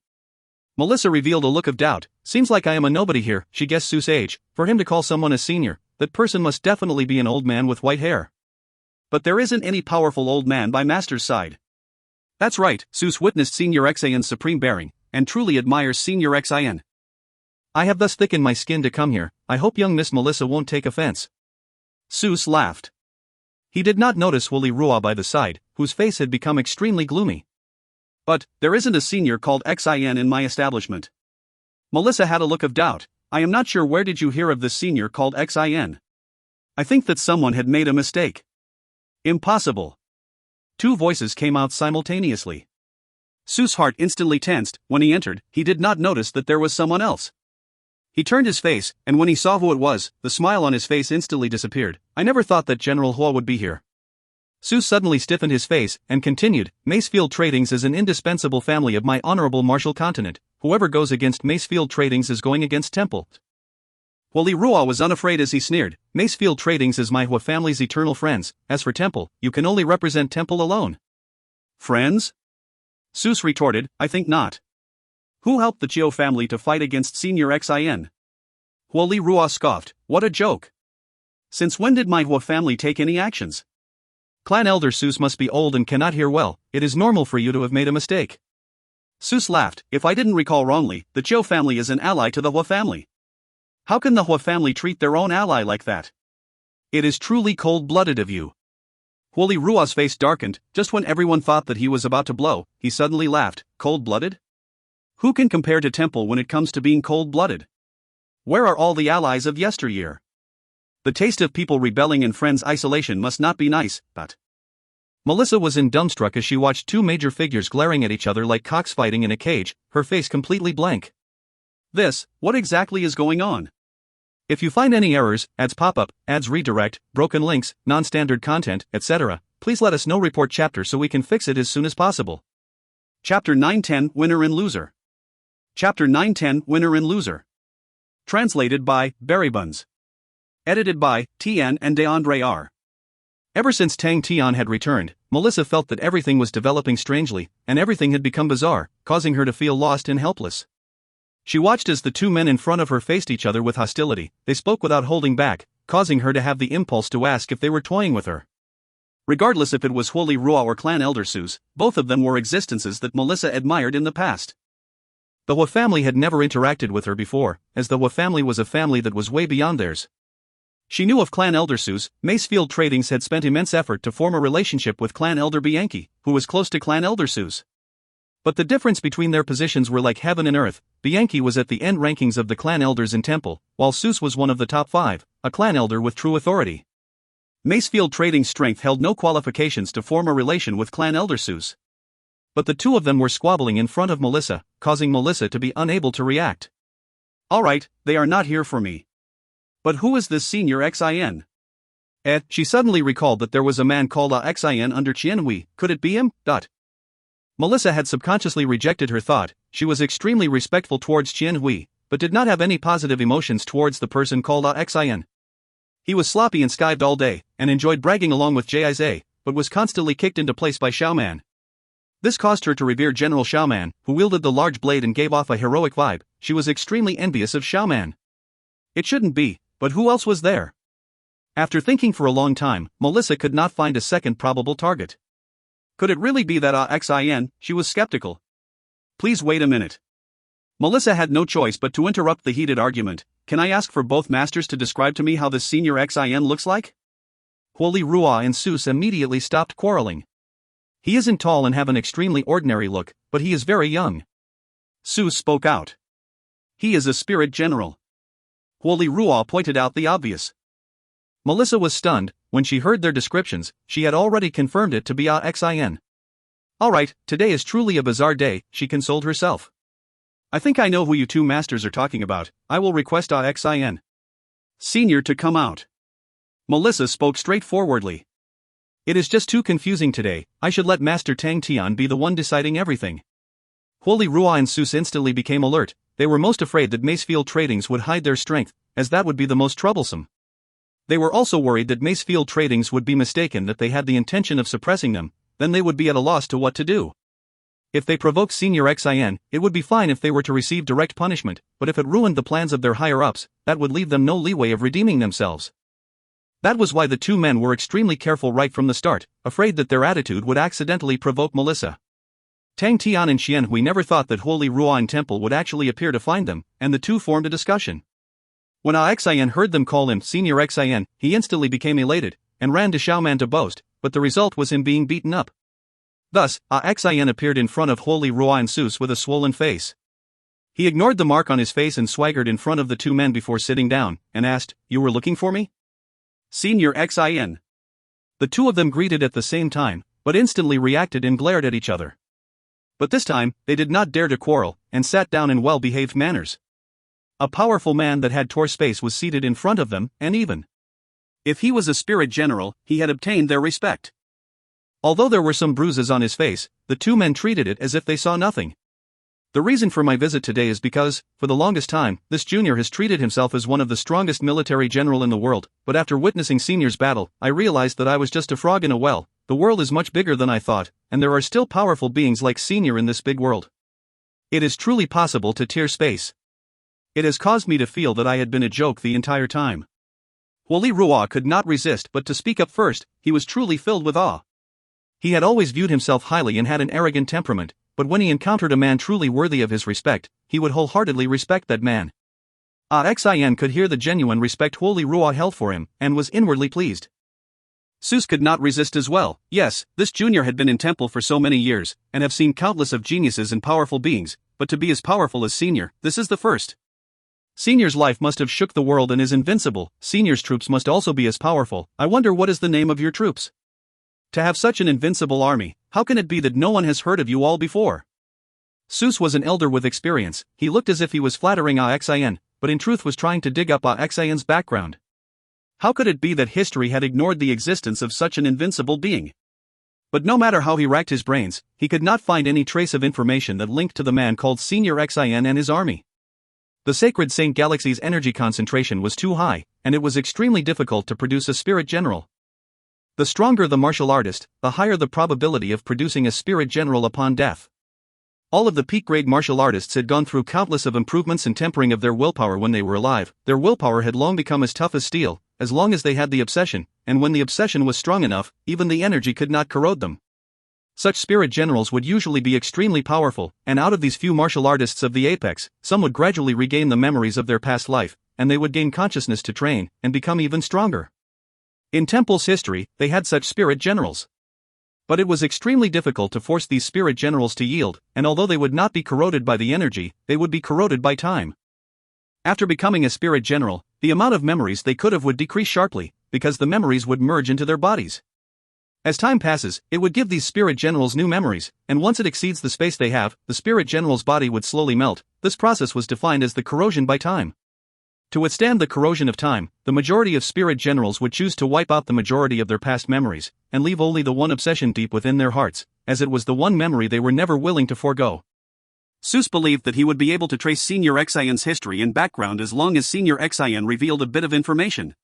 Melissa revealed a look of doubt. Seems like I am a nobody here. She guessed Sus' age. For him to call someone a senior, that person must definitely be an old man with white hair. But there isn't any powerful old man by Master's side. That's right, Sus witnessed Senior Xin's supreme bearing, and truly admires Senior Xin. I have thus thickened my skin to come here. I hope young Miss Melissa won't take offense. Sus laughed. He did not notice Wooly Rua by the side, whose face had become extremely gloomy. But, there isn't a senior called Xin in my establishment. Melissa had a look of doubt. I am not sure, where did you hear of this senior called Xin? I think that someone had made a mistake. Impossible. 2 voices came out simultaneously. Sus' heart instantly tensed. When he entered, he did not notice that there was someone else. He turned his face, and when he saw who it was, the smile on his face instantly disappeared. I never thought that General Hua would be here. Sus suddenly stiffened his face, and continued, Macefield Tradings is an indispensable family of my honorable martial continent. Whoever goes against Macefield Tradings is going against Temple. Wooly Rua was unafraid as he sneered, Macefield Tradings is my Hua family's eternal friends. As for Temple, you can only represent Temple alone. Friends? Sus retorted, I think not. Who helped the Chiu family to fight against Senior Xin? Wooly Rua scoffed, what a joke. Since when did my Hua family take any actions? Clan Elder Sus must be old and cannot hear well. It is normal for you to have made a mistake. Sus laughed. If I didn't recall wrongly, the Chiu family is an ally to the Hua family. How can the Hua family treat their own ally like that? It is truly cold-blooded of you. Wooly Rua's face darkened. Just when everyone thought that he was about to blow, he suddenly laughed. Cold-blooded? Who can compare to Temple when it comes to being cold-blooded? Where are all the allies of yesteryear? The taste of people rebelling and friends' isolation must not be nice, but... Melissa was dumbstruck as she watched 2 major figures glaring at each other like cocks fighting in a cage, her face completely blank. What exactly is going on? If you find any errors, ads pop up, ads redirect, broken links, non-standard content, etc., please let us know report chapter so we can fix it as soon as possible. Chapter 910 Winner and Loser. Chapter 910 Winner and Loser. Translated by Berrybuns. Edited by Tian and DeAndre R. Ever since Tang Tian had returned, Melissa felt that everything was developing strangely, and everything had become bizarre, causing her to feel lost and helpless. She watched as the two men in front of her faced each other with hostility. They spoke without holding back, causing her to have the impulse to ask if they were toying with her. Regardless if it was Holy Rua or Clan Elder Sus, both of them were existences that Melissa admired in the past. The Hua family had never interacted with her before, as the Hua family was a family that was way beyond theirs. She knew of Clan Elder Sus. Macefield Tradings had spent immense effort to form a relationship with Clan Elder Bianchi, who was close to Clan Elder Sus. But the difference between their positions were like heaven and earth. Bianchi was at the end rankings of the clan elders in Temple, while Sus was one of the top 5, a clan elder with true authority. Macefield Trading's strength held no qualifications to form a relation with Clan Elder Sus. But the two of them were squabbling in front of Melissa, causing Melissa to be unable to react. Alright, they are not here for me. But who is this senior Xin? She suddenly recalled that there was a man called Xin under Qianhui. Could it be him? Melissa had subconsciously rejected her thought. She was extremely respectful towards Qianhui, but did not have any positive emotions towards the person called Xin. He was sloppy and skived all day, and enjoyed bragging along with Jize, but was constantly kicked into place by Xiaoman. This caused her to revere General Xiaoman, who wielded the large blade and gave off a heroic vibe. She was extremely envious of Xiaoman. It shouldn't be, but who else was there? After thinking for a long time, Melissa could not find a second probable target. Could it really be that Xin? She was skeptical. Please wait a minute. Melissa had no choice but to interrupt the heated argument. Can I ask for both masters to describe to me how this senior Xin looks like? Holy Rua and Sus immediately stopped quarreling. He isn't tall and have an extremely ordinary look, but he is very young. Sus spoke out. He is a spirit general. Holy Rua pointed out the obvious. Melissa was stunned. When she heard their descriptions, she had already confirmed it to be Xin. Alright, today is truly a bizarre day, she consoled herself. I think I know who you two masters are talking about. I will request Xin Senior to come out. Melissa spoke straightforwardly. It is just too confusing today. I should let Master Tang Tian be the one deciding everything. Holy Rua and Sus instantly became alert. They were most afraid that Macefield Tradings would hide their strength, as that would be the most troublesome. They were also worried that Macefield Tradings would be mistaken that they had the intention of suppressing them, then they would be at a loss to what to do. If they provoked Senior Xin, it would be fine if they were to receive direct punishment, but if it ruined the plans of their higher-ups, that would leave them no leeway of redeeming themselves. That was why the two men were extremely careful right from the start, afraid that their attitude would accidentally provoke Melissa. Tang Tian and Qianhui never thought that Holy Ruan Temple would actually appear to find them, and the two formed a discussion. When Xin heard them call him Senior Xin, he instantly became elated, and ran to Xiaoman to boast, but the result was him being beaten up. Thus, Xin appeared in front of Holy Ruan Sus with a swollen face. He ignored the mark on his face and swaggered in front of the two men before sitting down, and asked, "You were looking for me?" Senior Xin. The two of them greeted at the same time, but instantly reacted and glared at each other. But this time, they did not dare to quarrel, and sat down in well-behaved manners. A powerful man that had torn space was seated in front of them, and even if he was a spirit general, he had obtained their respect. Although there were some bruises on his face, the two men treated it as if they saw nothing. The reason for my visit today is because, for the longest time, this junior has treated himself as one of the strongest military general in the world, but after witnessing Senior's battle, I realized that I was just a frog in a well. The world is much bigger than I thought, and there are still powerful beings like Senior in this big world. It is truly possible to tear space. It has caused me to feel that I had been a joke the entire time. Holy Rua could not resist but to speak up first. He was truly filled with awe. He had always viewed himself highly and had an arrogant temperament, but when he encountered a man truly worthy of his respect, he would wholeheartedly respect that man. Xin could hear the genuine respect Holy Rua held for him, and was inwardly pleased. Sus could not resist as well. Yes, this junior had been in temple for so many years, and have seen countless of geniuses and powerful beings, but to be as powerful as Senior, this is the first. Senior's life must have shook the world and is invincible. Senior's troops must also be as powerful. I wonder what is the name of your troops? To have such an invincible army, how can it be that no one has heard of you all before? Sus was an elder with experience. He looked as if he was flattering Xin, but in truth was trying to dig up Xin's background. How could it be that history had ignored the existence of such an invincible being? But no matter how he racked his brains, he could not find any trace of information that linked to the man called Senior Xian and his army. The sacred Saint Galaxy's energy concentration was too high, and it was extremely difficult to produce a spirit general. The stronger the martial artist, the higher the probability of producing a spirit general upon death. All of the peak-grade martial artists had gone through countless of improvements and tempering of their willpower when they were alive. Their willpower had long become as tough as steel, as long as they had the obsession, and when the obsession was strong enough, even the energy could not corrode them. Such spirit generals would usually be extremely powerful, and out of these few martial artists of the apex, some would gradually regain the memories of their past life, and they would gain consciousness to train, and become even stronger. In Temple's history, they had such spirit generals. But it was extremely difficult to force these spirit generals to yield, and although they would not be corroded by the energy, they would be corroded by time. After becoming a spirit general, the amount of memories they could have would decrease sharply, because the memories would merge into their bodies. As time passes, it would give these spirit generals new memories, and once it exceeds the space they have, the spirit general's body would slowly melt. This process was defined as the corrosion by time. To withstand the corrosion of time, the majority of spirit generals would choose to wipe out the majority of their past memories, and leave only the one obsession deep within their hearts, as it was the one memory they were never willing to forego. Seuss believed that he would be able to trace Senior Xian's history and background as long as Senior Xian revealed a bit of information.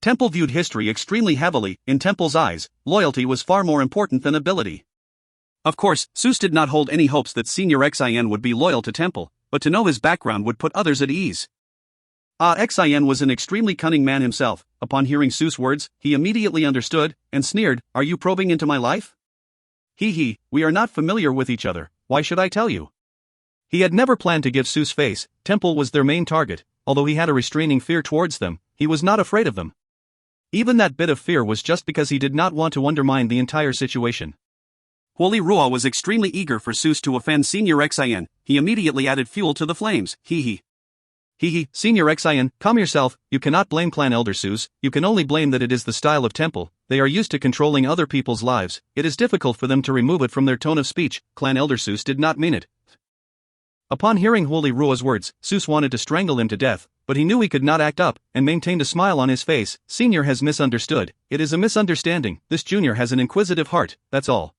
Temple viewed history extremely heavily. In Temple's eyes, loyalty was far more important than ability. Of course, Seuss did not hold any hopes that Senior Xian would be loyal to Temple, but to know his background would put others at ease. Xian was an extremely cunning man himself. Upon hearing Seuss' words, he immediately understood, and sneered, "Are you probing into my life? He, we are not familiar with each other, why should I tell you?" He had never planned to give Seuss face. Temple was their main target. Although he had a restraining fear towards them, he was not afraid of them. Even that bit of fear was just because he did not want to undermine the entire situation. Holy Rua was extremely eager for Seuss to offend Senior Xian. He immediately added fuel to the flames. Senior Xian, calm yourself. You cannot blame Clan Elder Seuss. You can only blame that it is the style of Temple. They are used to controlling other people's lives. It is difficult for them to remove it from their tone of speech. Clan Elder Seuss did not mean it. Upon hearing Holy Rua's words, Seuss wanted to strangle him to death, but he knew he could not act up, and maintained a smile on his face. Senior has misunderstood. It is a misunderstanding. This junior has an inquisitive heart, that's all.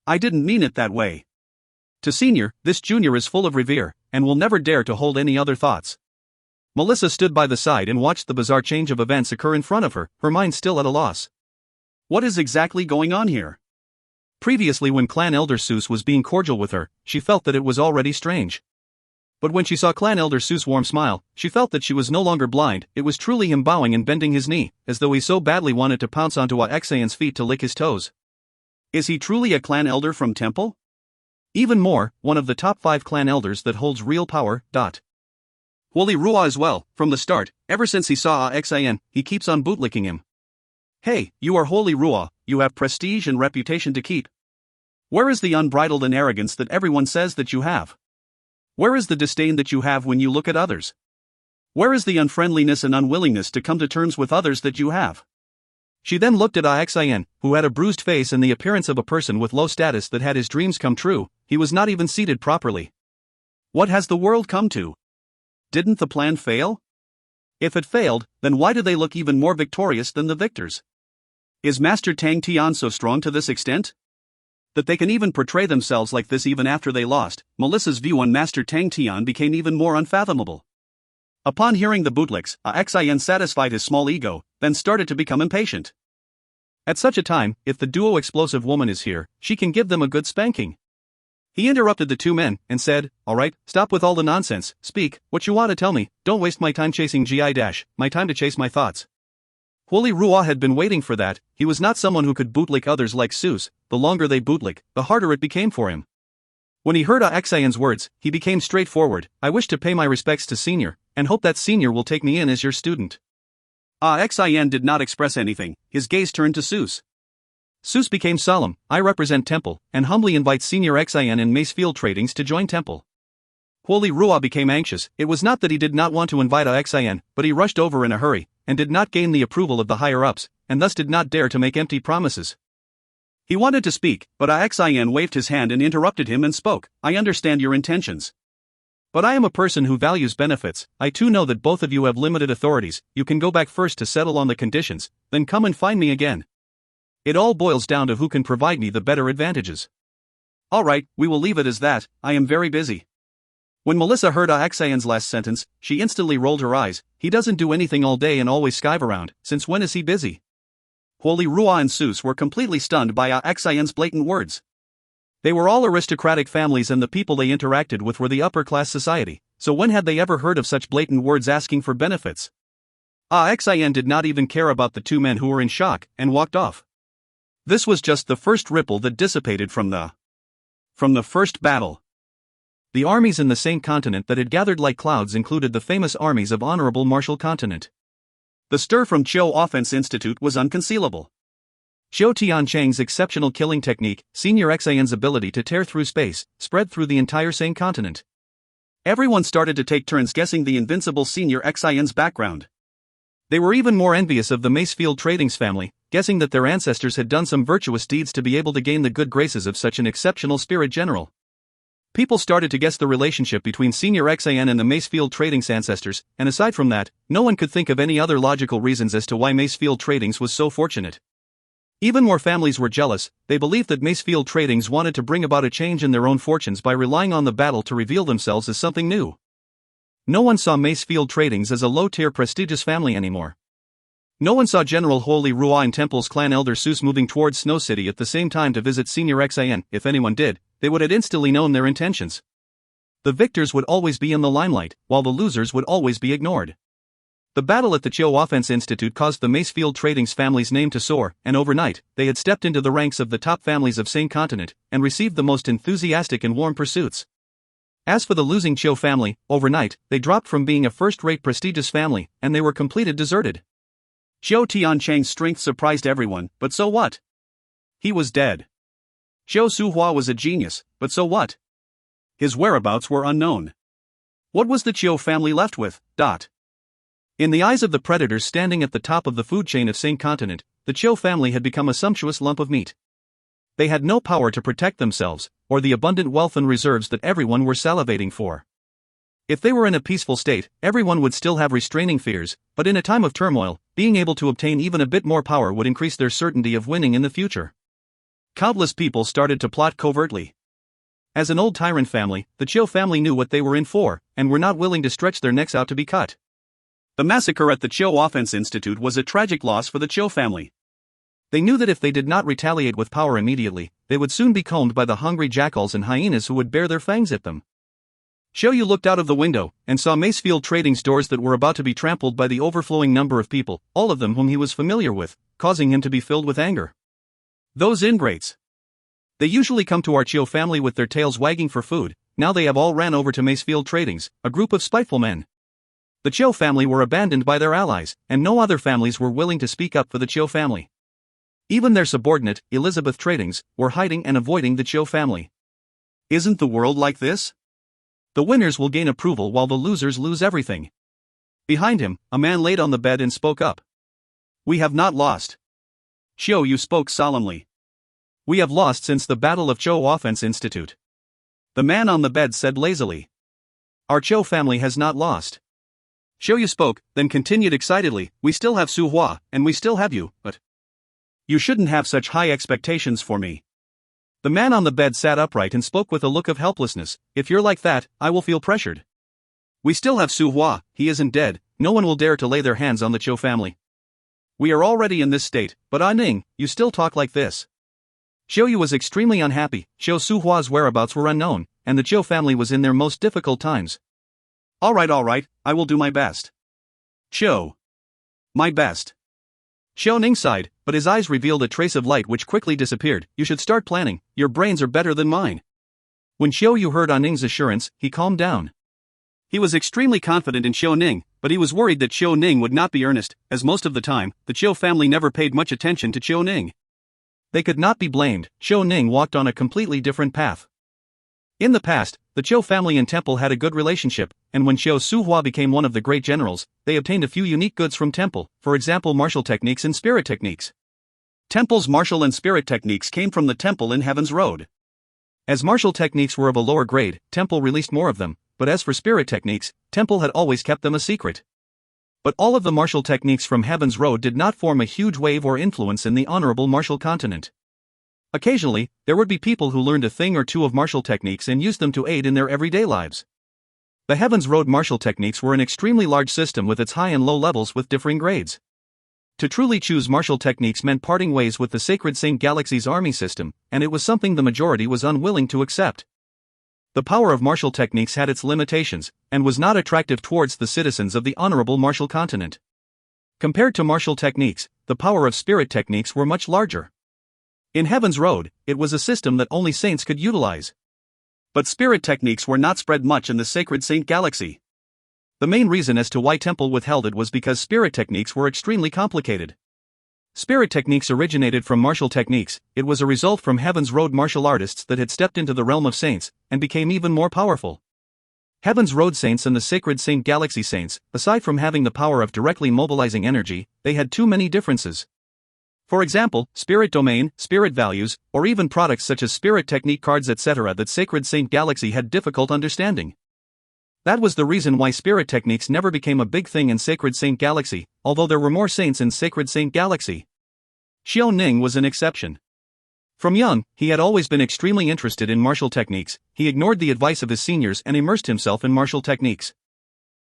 I didn't mean it that way. To Senior, this junior is full of revere, and will never dare to hold any other thoughts. Melissa stood by the side and watched the bizarre change of events occur in front of her, her mind still at a loss. What is exactly going on here? Previously, when Clan Elder Seuss was being cordial with her, she felt that it was already strange. But when she saw Clan Elder Seuss' warm smile, she felt that she was no longer blind. It was truly him bowing and bending his knee, as though he so badly wanted to pounce onto Xian's feet to lick his toes. Is he truly a clan elder from Temple? Even more, one of the top 5 clan elders that holds real power. Holy Rua as well. From the start, ever since he saw Xian, he keeps on bootlicking him. Hey, you are Holy Rua, you have prestige and reputation to keep. Where is the unbridled and arrogance that everyone says that you have? Where is the disdain that you have when you look at others? Where is the unfriendliness and unwillingness to come to terms with others that you have? She then looked at Xian, who had a bruised face and the appearance of a person with low status that had his dreams come true. He was not even seated properly. What has the world come to? Didn't the plan fail? If it failed, then why do they look even more victorious than the victors? Is Master Tang Tian so strong to this extent? That they can even portray themselves like this even after they lost? Melissa's view on Master Tang Tian became even more unfathomable. Upon hearing the bootlicks, Xian satisfied his small ego, then started to become impatient. At such a time, if the duo explosive woman is here, she can give them a good spanking. He interrupted the two men, and said, "Alright, stop with all the nonsense, speak, what you want to tell me, don't waste my time chasing my time to chase my thoughts." Holy Rua had been waiting for that. He was not someone who could bootlick others like Seuss. The longer they bootlick, the harder it became for him. When he heard Xian's words, he became straightforward. "I wish to pay my respects to Senior, and hope that Senior will take me in as your student." Xian did not express anything. His gaze turned to Seuss. Seuss became solemn. "I represent Temple, and humbly invite Senior Xian and Mace Field Tradings to join Temple." Holy Rua became anxious. It was not that he did not want to invite Xian, but he rushed over in a hurry, and did not gain the approval of the higher-ups, and thus did not dare to make empty promises. He wanted to speak, but Xian waved his hand and interrupted him and spoke. "I understand your intentions. But I am a person who values benefits. I too know that both of you have limited authorities. You can go back first to settle on the conditions, then come and find me again." It all boils down to who can provide me the better advantages. Alright, we will leave it as that, I am very busy. When Melissa heard Xian's last sentence, she instantly rolled her eyes. He doesn't do anything all day and always skive around, since when is he busy? Huoli Rua and Seuss were completely stunned by Xian's blatant words. They were all aristocratic families and the people they interacted with were the upper-class society, so when had they ever heard of such blatant words asking for benefits? Xian did not even care about the two men who were in shock, and walked off. This was just the first ripple that dissipated from the first battle. The armies in the same continent that had gathered like clouds included the famous armies of Honorable Marshal Continent. The stir from Chiu Offense Institute was unconcealable. Xiu Tiancheng's exceptional killing technique, Senior Xian's ability to tear through space, spread through the entire same continent. Everyone started to take turns guessing the invincible Senior Xian's background. They were even more envious of the Macefield Trading's family, guessing that their ancestors had done some virtuous deeds to be able to gain the good graces of such an exceptional spirit general. People started to guess the relationship between Senior Xian and the Macefield Trading's ancestors, and aside from that, no one could think of any other logical reasons as to why Macefield Trading's was so fortunate. Even more families were jealous. They believed that Macefield Trading's wanted to bring about a change in their own fortunes by relying on the battle to reveal themselves as something new. No one saw Macefield Trading's as a low-tier prestigious family anymore. No one saw General Huoli Rua and Temple's clan elder Seuss moving towards Snow City at the same time to visit Senior Xian. If anyone did, they would have instantly known their intentions. The victors would always be in the limelight, while the losers would always be ignored. The battle at the Chiu Offense Institute caused the Macefield Trading's family's name to soar, and overnight, they had stepped into the ranks of the top families of same continent, and received the most enthusiastic and warm pursuits. As for the losing Chiu family, overnight, they dropped from being a first-rate prestigious family, and they were completely deserted. Xiu Tiancheng's strength surprised everyone, but so what? He was dead. Xiu Suhua was a genius, but so what? His whereabouts were unknown. What was the Chiu family left with? In the eyes of the predators standing at the top of the food chain of same continent, the Chiu family had become a sumptuous lump of meat. They had no power to protect themselves, or the abundant wealth and reserves that everyone were salivating for. If they were in a peaceful state, everyone would still have restraining fears, but in a time of turmoil, being able to obtain even a bit more power would increase their certainty of winning in the future. Countless people started to plot covertly. As an old tyrant family, the Chiu family knew what they were in for, and were not willing to stretch their necks out to be cut. The massacre at the Chiu Offense Institute was a tragic loss for the Chiu family. They knew that if they did not retaliate with power immediately, they would soon be combed by the hungry jackals and hyenas who would bare their fangs at them. Xiu looked out of the window, and saw Macefield Trading's doors that were about to be trampled by the overflowing number of people, all of them whom he was familiar with, causing him to be filled with anger. Those ingrates. They usually come to our Chiu family with their tails wagging for food, now they have all ran over to Macefield Trading's, a group of spiteful men. The Chiu family were abandoned by their allies, and no other families were willing to speak up for the Chiu family. Even their subordinate, Elizabeth Trading's, were hiding and avoiding the Chiu family. Isn't the world like this? The winners will gain approval while the losers lose everything. Behind him, a man laid on the bed and spoke up. We have not lost. Xiu spoke solemnly. We have lost since the Battle of Chiu Offense Institute. The man on the bed said lazily. Our Chiu family has not lost. Xiu spoke, then continued excitedly, we still have Su Hua, and we still have you, but you shouldn't have such high expectations for me. The man on the bed sat upright and spoke with a look of helplessness. If you're like that, I will feel pressured. We still have Su Hua, he isn't dead, no one will dare to lay their hands on the Chiu family. We are already in this state, but Ning, you still talk like this. Xiu was extremely unhappy. Xiu Su Hua's whereabouts were unknown, and the Chiu family was in their most difficult times. Alright, I will do my best. Xiu. My best. Xiu Ning sighed, but his eyes revealed a trace of light which quickly disappeared. You should start planning, your brains are better than mine. When Xiu heard Ning's assurance, he calmed down. He was extremely confident in Xiu Ning, but he was worried that Xiu Ning would not be earnest, as most of the time, the Chiu family never paid much attention to Xiu Ning. They could not be blamed. Xiu Ning walked on a completely different path. In the past, the Chiu family and Temple had a good relationship, and when Xiu Suhua became one of the great generals, they obtained a few unique goods from Temple, for example martial techniques and spirit techniques. Temple's martial and spirit techniques came from the temple in Heaven's Road. As martial techniques were of a lower grade, Temple released more of them, but as for spirit techniques, Temple had always kept them a secret. But all of the martial techniques from Heaven's Road did not form a huge wave or influence in the honorable martial continent. Occasionally, there would be people who learned a thing or two of martial techniques and used them to aid in their everyday lives. The Heaven's Road martial techniques were an extremely large system with its high and low levels with differing grades. To truly choose martial techniques meant parting ways with the Sacred Saint Galaxy's army system, and it was something the majority was unwilling to accept. The power of martial techniques had its limitations, and was not attractive towards the citizens of the honorable martial continent. Compared to martial techniques, the power of spirit techniques were much larger. In Heaven's Road, it was a system that only saints could utilize. But spirit techniques were not spread much in the Sacred Saint Galaxy. The main reason as to why Temple withheld it was because spirit techniques were extremely complicated. Spirit techniques originated from martial techniques. It was a result from Heaven's Road martial artists that had stepped into the realm of saints, and became even more powerful. Heaven's Road saints and the Sacred Saint Galaxy saints, aside from having the power of directly mobilizing energy, they had too many differences. For example, spirit domain, spirit values, or even products such as spirit technique cards etc. that Sacred Saint Galaxy had difficult understanding. That was the reason why spirit techniques never became a big thing in Sacred Saint Galaxy, although there were more saints in Sacred Saint Galaxy. Xiao Ning was an exception. From young, he had always been extremely interested in martial techniques. He ignored the advice of his seniors and immersed himself in martial techniques.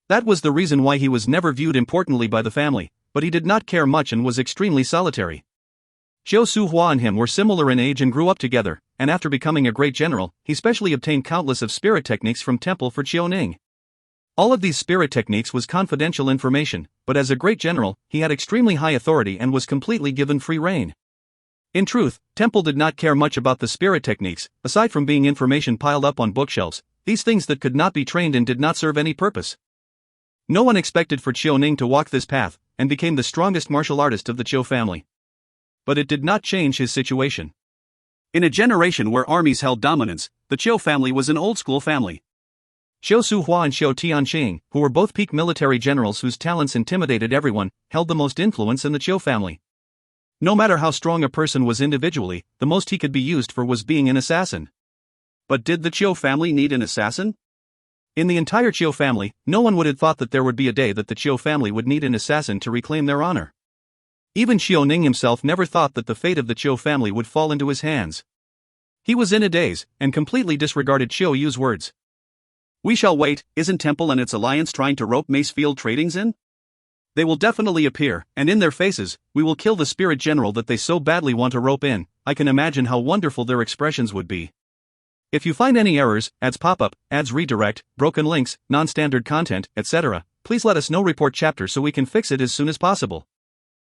That was the reason why he was never viewed importantly by the family, but he did not care much and was extremely solitary. Xiao Suhua and him were similar in age and grew up together, and after becoming a great general, he specially obtained countless of spirit techniques from Temple for Xiao Ning. All of these spirit techniques was confidential information, but as a great general, he had extremely high authority and was completely given free rein. In truth, Temple did not care much about the spirit techniques, aside from being information piled up on bookshelves. These things that could not be trained in did not serve any purpose. No one expected for Xiao Ning to walk this path, and became the strongest martial artist of the Qiu family. But it did not change his situation. In a generation where armies held dominance, the Qiu family was an old-school family. Xiao Suhua and Xiao Tianqing, who were both peak military generals whose talents intimidated everyone, held the most influence in the Qiu family. No matter how strong a person was individually, the most he could be used for was being an assassin. But did the Qiu family need an assassin? In the entire Qiu family, no one would have thought that there would be a day that the Qiu family would need an assassin to reclaim their honor. Even Xiao Ning himself never thought that the fate of the Qiu family would fall into his hands. He was in a daze, and completely disregarded Xiao Yu's words. We shall wait. Isn't Temple and its alliance trying to rope Macefield Tradings in? They will definitely appear, and in their faces, we will kill the spirit general that they so badly want to rope in. I can imagine how wonderful their expressions would be. If you find any errors, ads pop up, ads redirect, broken links, non-standard content, etc., please let us know. Report chapter so we can fix it as soon as possible.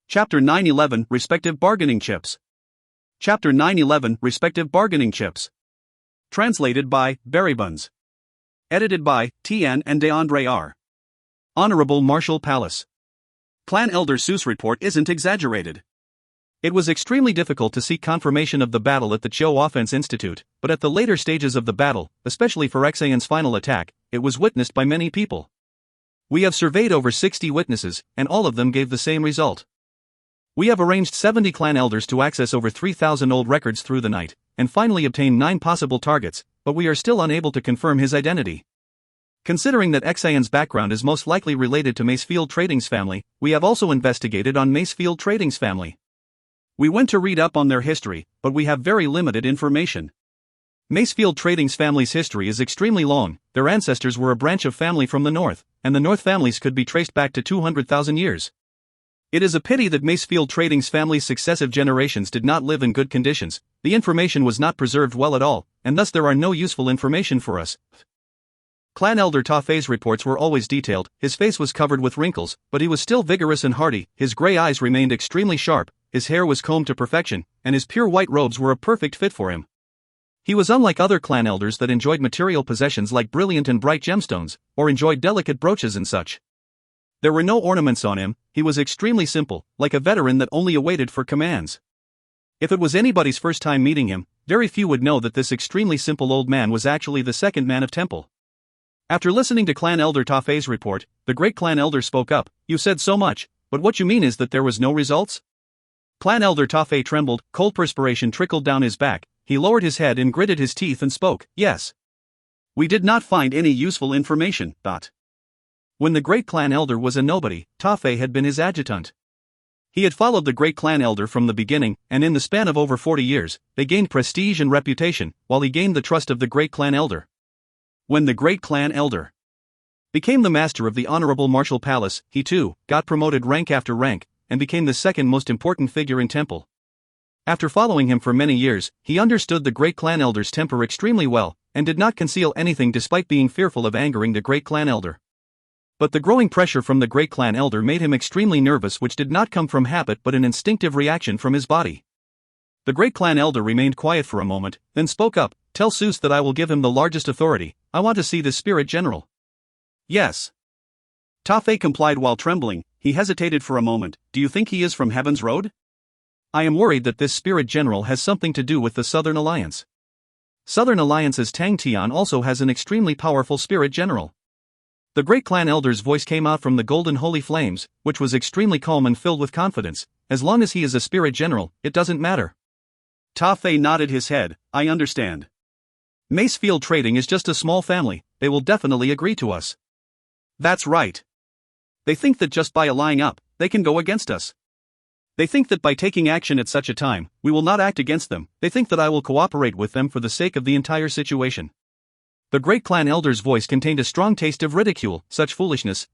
Chapter 911 Respective Bargaining Chips. Chapter 911 Respective Bargaining Chips. Translated by Berrybuns. Edited by Tian and DeAndre R. Honorable Martial Palace. Clan Elder Seuss report isn't exaggerated. It was extremely difficult to seek confirmation of the battle at the Qiu Offense Institute, but at the later stages of the battle, especially for Xian's final attack, it was witnessed by many people. We have surveyed over 60 witnesses, and all of them gave the same result. We have arranged 70 clan elders to access over 3,000 old records through the night, and finally obtain 9 possible targets, but we are still unable to confirm his identity. Considering that Xian's background is most likely related to Macefield Tradings family, we have also investigated on Macefield Tradings family. We went to read up on their history, but we have very limited information. Macefield Tradings family's history is extremely long. Their ancestors were a branch of family from the north, and the north families could be traced back to 200,000 years. It is a pity that Macefield Tradings family's successive generations did not live in good conditions. The information was not preserved well at all, and thus there are no useful information for us. Clan Elder Tafei's reports were always detailed. His face was covered with wrinkles, but he was still vigorous and hardy. His gray eyes remained extremely sharp, his hair was combed to perfection, and his pure white robes were a perfect fit for him. He was unlike other clan elders that enjoyed material possessions like brilliant and bright gemstones, or enjoyed delicate brooches and such. There were no ornaments on him. He was extremely simple, like a veteran that only awaited for commands. If it was anybody's first time meeting him, very few would know that this extremely simple old man was actually the second man of Temple. After listening to Clan Elder Tafei's report, the great clan elder spoke up. You said so much, but what you mean is that there was no results? Clan Elder Tafei trembled, cold perspiration trickled down his back, he lowered his head and gritted his teeth and spoke, yes. We did not find any useful information. When the great clan elder was a nobody, Ta Fei had been his adjutant. He had followed the great clan elder from the beginning, and in the span of over 40 years, they gained prestige and reputation, while he gained the trust of the great clan elder. When the great clan elder became the master of the honorable martial palace, he too got promoted rank after rank, and became the second most important figure in temple. After following him for many years, he understood the great clan elder's temper extremely well, and did not conceal anything despite being fearful of angering the great clan elder. But the growing pressure from the great clan elder made him extremely nervous, which did not come from habit but an instinctive reaction from his body. The great clan elder remained quiet for a moment, then spoke up, "Tell Seuss that I will give him the largest authority. I want to see this spirit general." "Yes." Ta Fei complied while trembling. He hesitated for a moment. "Do you think he is from Heaven's Road?" "I am worried that this spirit general has something to do with the Southern Alliance. Southern Alliance's Tang Tian also has an extremely powerful spirit general." The great clan elder's voice came out from the golden holy flames, which was extremely calm and filled with confidence. "As long as he is a spirit general, it doesn't matter." Ta Fei nodded his head. "I understand. Macefield Trading is just a small family, they will definitely agree to us." "That's right. They think that just by allying up, they can go against us. They think that by taking action at such a time, we will not act against them. They think that I will cooperate with them for the sake of the entire situation." The great clan elder's voice contained a strong taste of ridicule. "Such foolishness,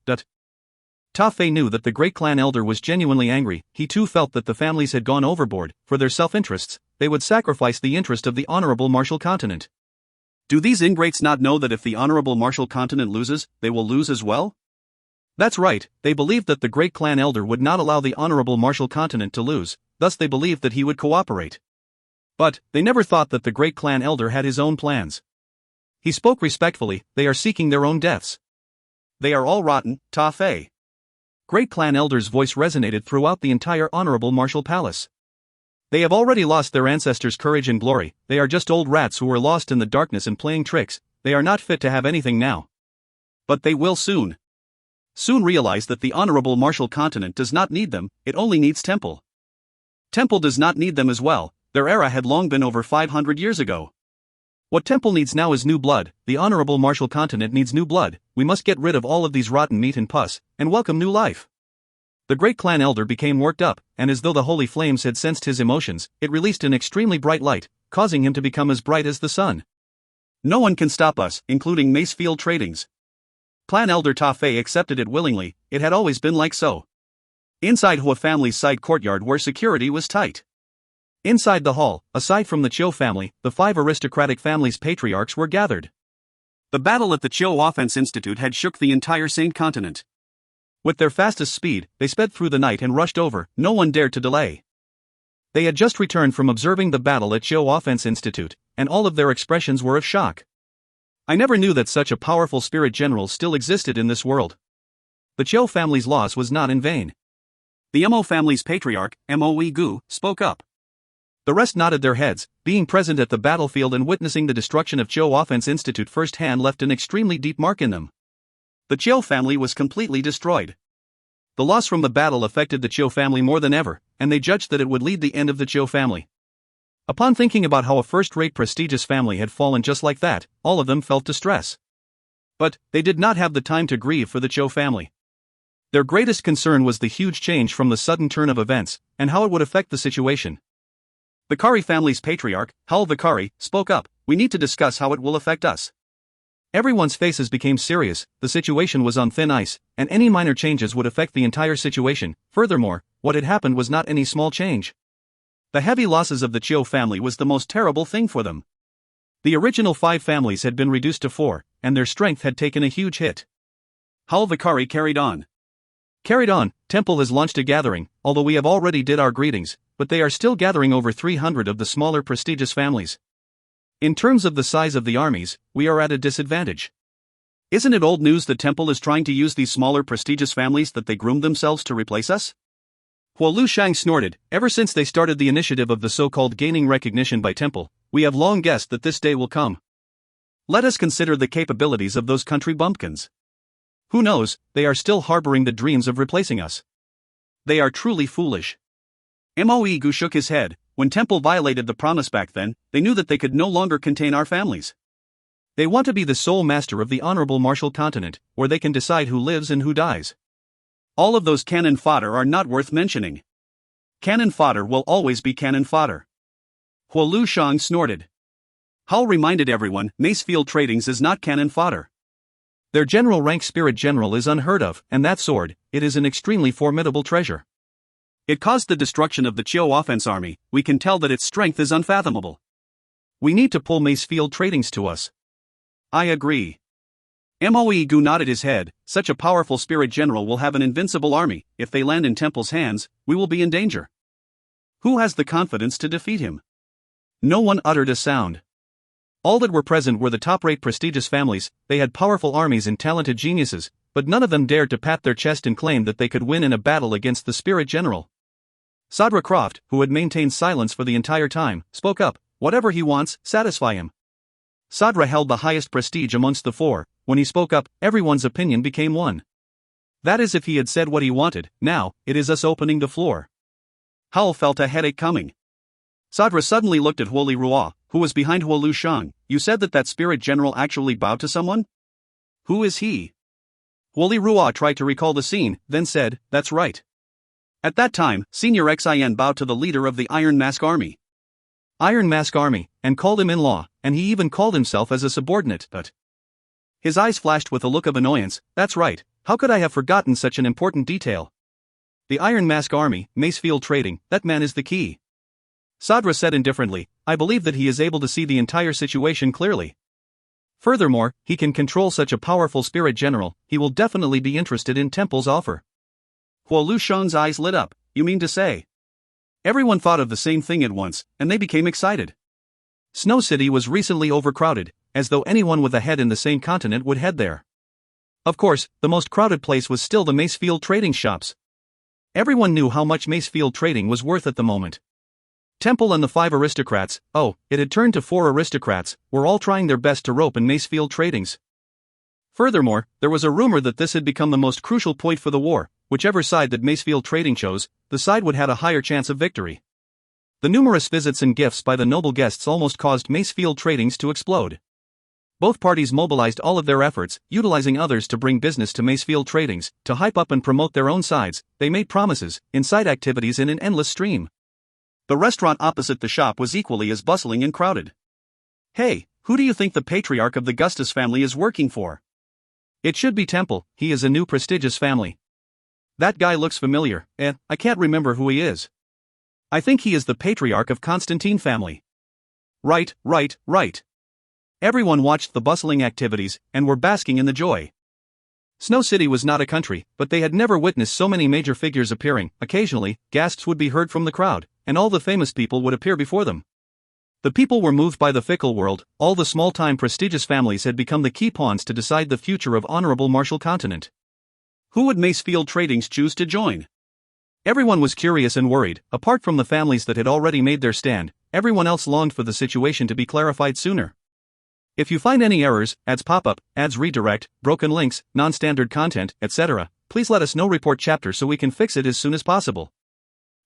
Ta Fei knew that the great clan elder was genuinely angry. He too felt that the families had gone overboard. For their self-interests, they would sacrifice the interest of the honorable martial continent. Do these ingrates not know that if the honorable martial continent loses, they will lose as well? That's right, they believed that the great clan elder would not allow the honorable martial continent to lose, thus they believed that he would cooperate. But, they never thought that the great clan elder had his own plans. He spoke respectfully. "They are seeking their own deaths. They are all rotten, Ta Fei." Great clan elder's voice resonated throughout the entire honorable martial palace. "They have already lost their ancestors' courage and glory. They are just old rats who were lost in the darkness and playing tricks. They are not fit to have anything now. But they will soon realize that the honorable martial continent does not need them, it only needs Temple. Temple does not need them as well, their era had long been over 500 years ago. What Temple needs now is new blood. The honorable martial continent needs new blood. We must get rid of all of these rotten meat and pus, and welcome new life." The great clan elder became worked up, and as though the holy flames had sensed his emotions, it released an extremely bright light, causing him to become as bright as the sun. "No one can stop us, including Macefield Tradings." Clan elder Ta Fei accepted it willingly. It had always been like so. Inside Hua family's side courtyard where security was tight. Inside the hall, aside from the Chiu family, the 5 aristocratic families' patriarchs were gathered. The battle at the Chiu Offense Institute had shook the entire Saint continent. With their fastest speed, they sped through the night and rushed over. No one dared to delay. They had just returned from observing the battle at Chiu Offense Institute, and all of their expressions were of shock. "I never knew that such a powerful spirit general still existed in this world." The Chiu family's loss was not in vain. The Mo family's patriarch, Moe Gu, spoke up. The rest nodded their heads. Being present at the battlefield and witnessing the destruction of Chiu Offense Institute firsthand left an extremely deep mark in them. The Chiu family was completely destroyed. The loss from the battle affected the Chiu family more than ever, and they judged that it would lead the end of the Chiu family. Upon thinking about how a first-rate prestigious family had fallen just like that, all of them felt distress. But, they did not have the time to grieve for the Chiu family. Their greatest concern was the huge change from the sudden turn of events, and how it would affect the situation. The Kari family's patriarch, Hal Vikari, spoke up. "We need to discuss how it will affect us." Everyone's faces became serious. The situation was on thin ice, and any minor changes would affect the entire situation. Furthermore, what had happened was not any small change. The heavy losses of the Chiu family was the most terrible thing for them. The original 5 families had been reduced to 4, and their strength had taken a huge hit. Hal Vikari carried on. Temple has launched a gathering, although we have already did our greetings, but they are still gathering over 300 of the smaller prestigious families. In terms of the size of the armies, we are at a disadvantage. Isn't it old news that Temple is trying to use these smaller prestigious families that they groomed themselves to replace us? Hua Lushang snorted. Ever since they started the initiative of the so-called gaining recognition by Temple, we have long guessed that this day will come. Let us consider the capabilities of those country bumpkins. Who knows, they are still harboring the dreams of replacing us. They are truly foolish. Moe Gu shook his head. When Temple violated the promise back then, they knew that they could no longer contain our families. They want to be the sole master of the honorable martial continent, where they can decide who lives and who dies. All of those cannon fodder are not worth mentioning. Cannon fodder will always be cannon fodder. Huo Lushang snorted. Hull reminded everyone, Macefield Tradings is not cannon fodder. Their general rank spirit general is unheard of, and that sword, it is an extremely formidable treasure. It caused the destruction of the Chiu offense army. We can tell that its strength is unfathomable. We need to pull Macefield Tradings to us. I agree. Moe Gu nodded his head. Such a powerful spirit general will have an invincible army. If they land in Temple's hands, we will be in danger. Who has the confidence to defeat him? No one uttered a sound. All that were present were the top-rate prestigious families. They had powerful armies and talented geniuses, but none of them dared to pat their chest and claim that they could win in a battle against the spirit general. Sadra Croft, who had maintained silence for the entire time, spoke up. Whatever he wants, satisfy him. Sadra held the highest prestige amongst the four. When he spoke up, everyone's opinion became one. That is, if he had said what he wanted. Now, it is us opening the floor. Hull felt a headache coming. Sadra suddenly looked at Huo Li Ruo, who was behind Huo Lushang. You said that spirit general actually bowed to someone? Who is he? Huo Li Ruo tried to recall the scene, then said, that's right. At that time, Senior Xin bowed to the leader of the Iron Mask Army. Iron Mask Army, and called him in-law, and he even called himself as a subordinate, but... His eyes flashed with a look of annoyance. That's right, how could I have forgotten such an important detail? The Iron Mask Army, Macefield Trading, that man is the key. Sadra said indifferently, I believe that he is able to see the entire situation clearly. Furthermore, he can control such a powerful spirit general. He will definitely be interested in Temple's offer. Huo Lushang's eyes lit up. You mean to say? Everyone thought of the same thing at once, and they became excited. Snow City was recently overcrowded, as though anyone with a head in the same continent would head there. Of course, the most crowded place was still the Macefield Trading shops. Everyone knew how much Macefield Trading was worth at the moment. Temple and the 5 aristocrats, it had turned to 4 aristocrats, were all trying their best to rope in Macefield Tradings. Furthermore, there was a rumor that this had become the most crucial point for the war. Whichever side that Macefield Trading chose, the side would have a higher chance of victory. The numerous visits and gifts by the noble guests almost caused Macefield Tradings to explode. Both parties mobilized all of their efforts, utilizing others to bring business to Macefield Tradings, to hype up and promote their own sides. They made promises, inside activities in an endless stream. The restaurant opposite the shop was equally as bustling and crowded. Hey, who do you think the patriarch of the Gustus family is working for? It should be Temple. He is a new prestigious family. That guy looks familiar. I can't remember who he is. I think he is the patriarch of Constantine family. Right. Everyone watched the bustling activities, and were basking in the joy. Snow City was not a country, but they had never witnessed so many major figures appearing. Occasionally, gasps would be heard from the crowd, and all the famous people would appear before them. The people were moved by the fickle world. All the small-time prestigious families had become the key pawns to decide the future of honorable martial continent. Who would Macefield Tradings choose to join? Everyone was curious and worried. Apart from the families that had already made their stand, everyone else longed for the situation to be clarified sooner. If you find any errors, ads pop up, ads redirect, broken links, non-standard content, etc., please let us know. Report chapter so we can fix it as soon as possible.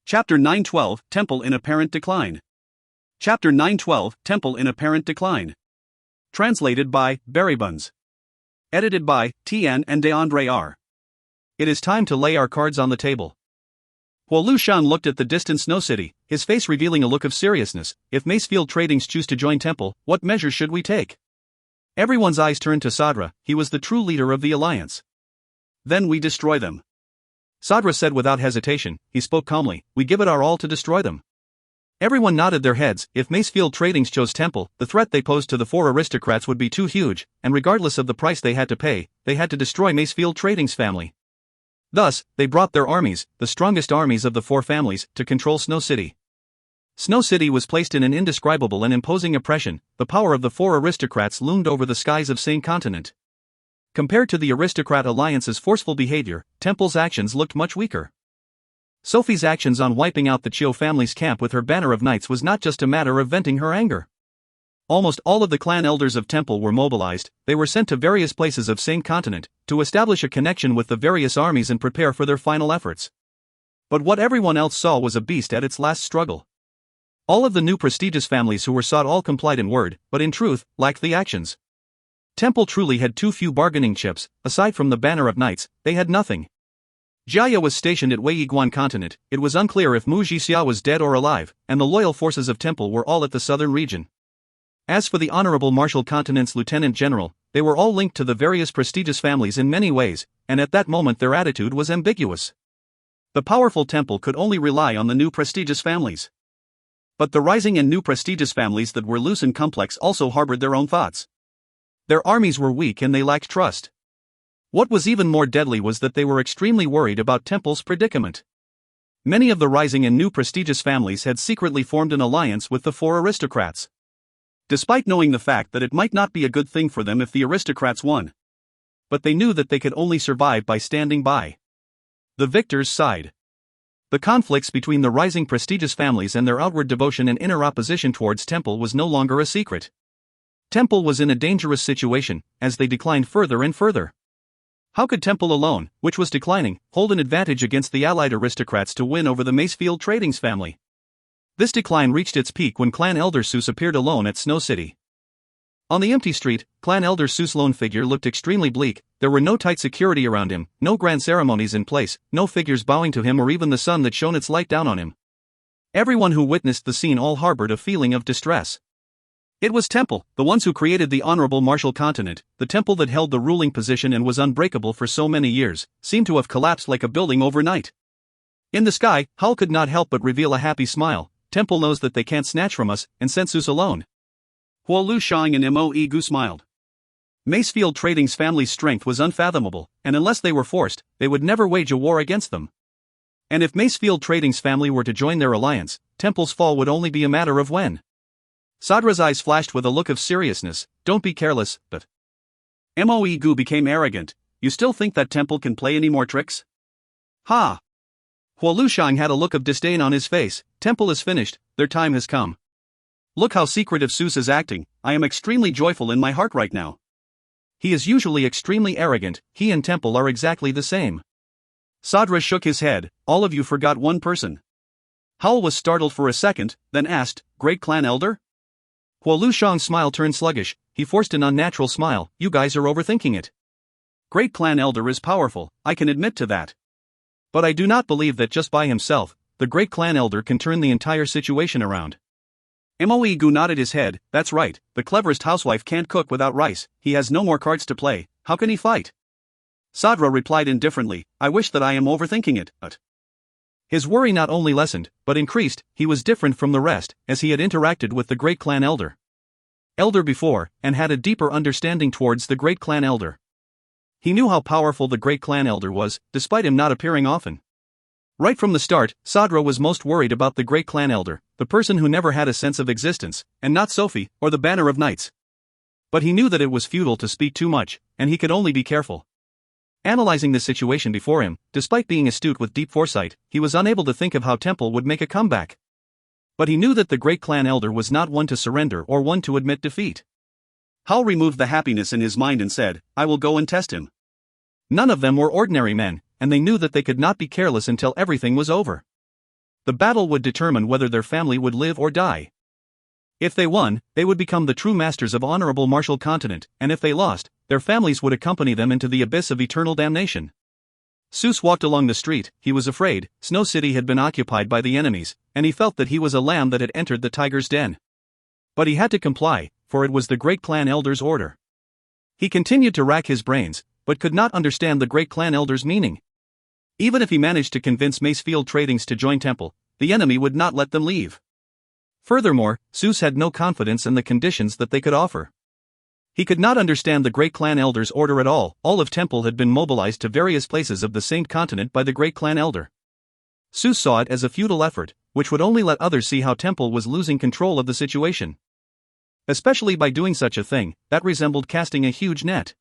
Chapter 912, Temple in Apparent Decline. Chapter 912, Temple in Apparent Decline. Translated by Berrybuns. Edited by Tian and DeAndre R. It is time to lay our cards on the table. Huo Lushan looked at the distant Snow City, his face revealing a look of seriousness. If Macefield Tradings choose to join Temple, what measures should we take? Everyone's eyes turned to Sadra. He was the true leader of the alliance. Then we destroy them. Sadra said without hesitation. He spoke calmly. We give it our all to destroy them. Everyone nodded their heads. If Macefield Tradings chose Temple, the threat they posed to the 4 aristocrats would be too huge, and regardless of the price they had to pay, they had to destroy Macefield Tradings family. Thus, they brought their armies, the strongest armies of the 4 families, to control Snow City. Snow City was placed in an indescribable and imposing oppression. The power of the 4 aristocrats loomed over the skies of Sane Continent. Compared to the aristocrat alliance's forceful behavior, Temple's actions looked much weaker. Sophie's actions on wiping out the Chiu family's camp with her banner of knights was not just a matter of venting her anger. Almost all of the clan elders of Temple were mobilized. They were sent to various places of Sane Continent, to establish a connection with the various armies and prepare for their final efforts. But what everyone else saw was a beast at its last struggle. All of the new prestigious families who were sought all complied in word, but in truth, lacked the actions. Temple truly had too few bargaining chips. Aside from the Banner of Knights, they had nothing. Jia was stationed at Weiyiguan Continent. It was unclear if Mu Jixia was dead or alive, and the loyal forces of Temple were all at the southern region. As for the Honorable Marshal Continent's Lieutenant General, they were all linked to the various prestigious families in many ways, and at that moment their attitude was ambiguous. The powerful Temple could only rely on the new prestigious families. But the rising and new prestigious families that were loose and complex also harbored their own thoughts. Their armies were weak and they lacked trust. What was even more deadly was that they were extremely worried about Temple's predicament. Many of the rising and new prestigious families had secretly formed an alliance with the four aristocrats. Despite knowing the fact that it might not be a good thing for them if the aristocrats won. But they knew that they could only survive by standing by the victors' side. The conflicts between the rising prestigious families and their outward devotion and inner opposition towards Temple was no longer a secret. Temple was in a dangerous situation, as they declined further and further. How could Temple alone, which was declining, hold an advantage against the allied aristocrats to win over the Macefield Trading's family? This decline reached its peak when Clan Elder Seuss appeared alone at Snow City. On the empty street, Clan Elder Seuss' lone figure looked extremely bleak. There were no tight security around him, no grand ceremonies in place, no figures bowing to him or even the sun that shone its light down on him. Everyone who witnessed the scene all harbored a feeling of distress. It was Temple, the ones who created the Honorable Marshal Continent, the Temple that held the ruling position and was unbreakable for so many years, seemed to have collapsed like a building overnight. In the sky, Hal could not help but reveal a happy smile. Temple knows that they can't snatch from us, and sent Seuss alone. Huo Lu Shang and Mo Gu smiled. Macefield Trading's family's strength was unfathomable, and unless they were forced, they would never wage a war against them. And if Macefield Trading's family were to join their alliance, Temple's fall would only be a matter of when. Sadra's eyes flashed with a look of seriousness. Don't be careless, but Mo Gu became arrogant. You still think that Temple can play any more tricks? Ha! Huo Lu Shang had a look of disdain on his face. Temple is finished, their time has come. Look how secretive Seuss is acting. I am extremely joyful in my heart right now. He is usually extremely arrogant. He and Temple are exactly the same. Sadra shook his head. All of you forgot one person. Hal was startled for a second, then asked, Great Clan Elder? Huo Lu Shang's smile turned sluggish. He forced an unnatural smile. You guys are overthinking it. Great Clan Elder is powerful, I can admit to that. But I do not believe that just by himself, the Great Clan Elder can turn the entire situation around. Mo Gu nodded his head. That's right, the cleverest housewife can't cook without rice. He has no more cards to play, how can he fight? Sadra replied indifferently, I wish that I am overthinking it, but his worry not only lessened, but increased. He was different from the rest, as he had interacted with the Great Clan Elder before, and had a deeper understanding towards the Great Clan Elder. He knew how powerful the Great Clan Elder was, despite him not appearing often. Right from the start, Sadra was most worried about the Great Clan Elder, the person who never had a sense of existence, and not Sophie, or the Banner of Knights. But he knew that it was futile to speak too much, and he could only be careful. Analyzing the situation before him, despite being astute with deep foresight, he was unable to think of how Temple would make a comeback. But he knew that the Great Clan Elder was not one to surrender or one to admit defeat. Hal removed the happiness in his mind and said, I will go and test him. None of them were ordinary men, and they knew that they could not be careless until everything was over. The battle would determine whether their family would live or die. If they won, they would become the true masters of Honorable Marshal Continent, and if they lost, their families would accompany them into the abyss of eternal damnation. Seuss walked along the street. He was afraid. Snow City had been occupied by the enemies, and he felt that he was a lamb that had entered the tiger's den. But he had to comply, for it was the Great Clan Elder's order. He continued to rack his brains, but could not understand the Great Clan Elder's meaning. Even if he managed to convince Macefield Tradings to join Temple, the enemy would not let them leave. Furthermore, Seuss had no confidence in the conditions that they could offer. He could not understand the Great Clan Elder's order at all. All of Temple had been mobilized to various places of the same continent by the Great Clan Elder. Seuss saw it as a futile effort, which would only let others see how Temple was losing control of the situation. Especially by doing such a thing, that resembled casting a huge net.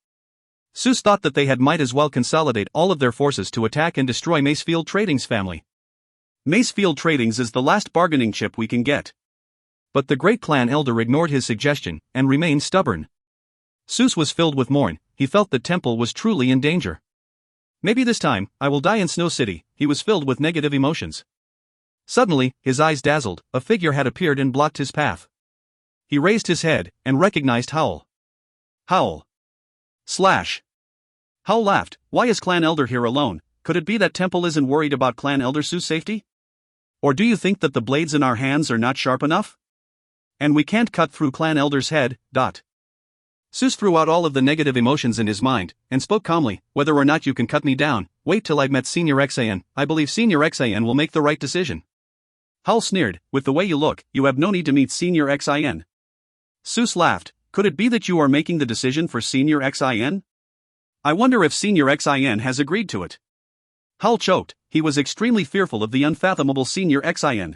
Seuss thought that they had might as well consolidate all of their forces to attack and destroy Macefield Trading's family. Macefield Tradings is the last bargaining chip we can get. But the Great Clan Elder ignored his suggestion, and remained stubborn. Seuss was filled with mourn. He felt that Temple was truly in danger. Maybe this time, I will die in Snow City. He was filled with negative emotions. Suddenly, his eyes dazzled. A figure had appeared and blocked his path. He raised his head, and recognized Howl. Howl. Slash. Hao laughed. Why is Clan Elder here alone? Could it be that Temple isn't worried about Clan Elder Su's safety? Or do you think that the blades in our hands are not sharp enough? And we can't cut through Clan Elder's head, Sus threw out all of the negative emotions in his mind, and spoke calmly. Whether or not you can cut me down, wait till I've met Senior Xian. I believe Senior Xian will make the right decision. Hao sneered. With the way you look, you have no need to meet Senior Xian. Sus laughed. Could it be that you are making the decision for Senior Xian? I wonder if Senior Xian has agreed to it. Hao choked. He was extremely fearful of the unfathomable Senior Xian.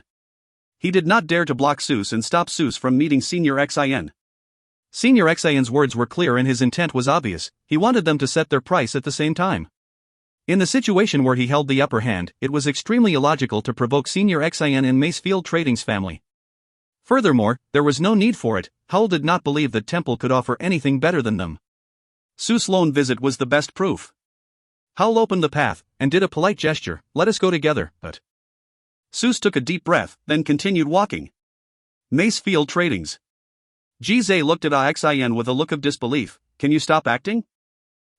He did not dare to block Sus and stop Sus from meeting Senior Xian. Senior Xian's words were clear and his intent was obvious. He wanted them to set their price at the same time. In the situation where he held the upper hand, it was extremely illogical to provoke Senior Xian in Macefield Trading's family. Furthermore, there was no need for it. Hao did not believe that Temple could offer anything better than them. Sus' lone visit was the best proof. Hao opened the path, and did a polite gesture. Let us go together, but... Sus took a deep breath, then continued walking. Macefield Tradings. Jizai looked at Xian with a look of disbelief. Can you stop acting?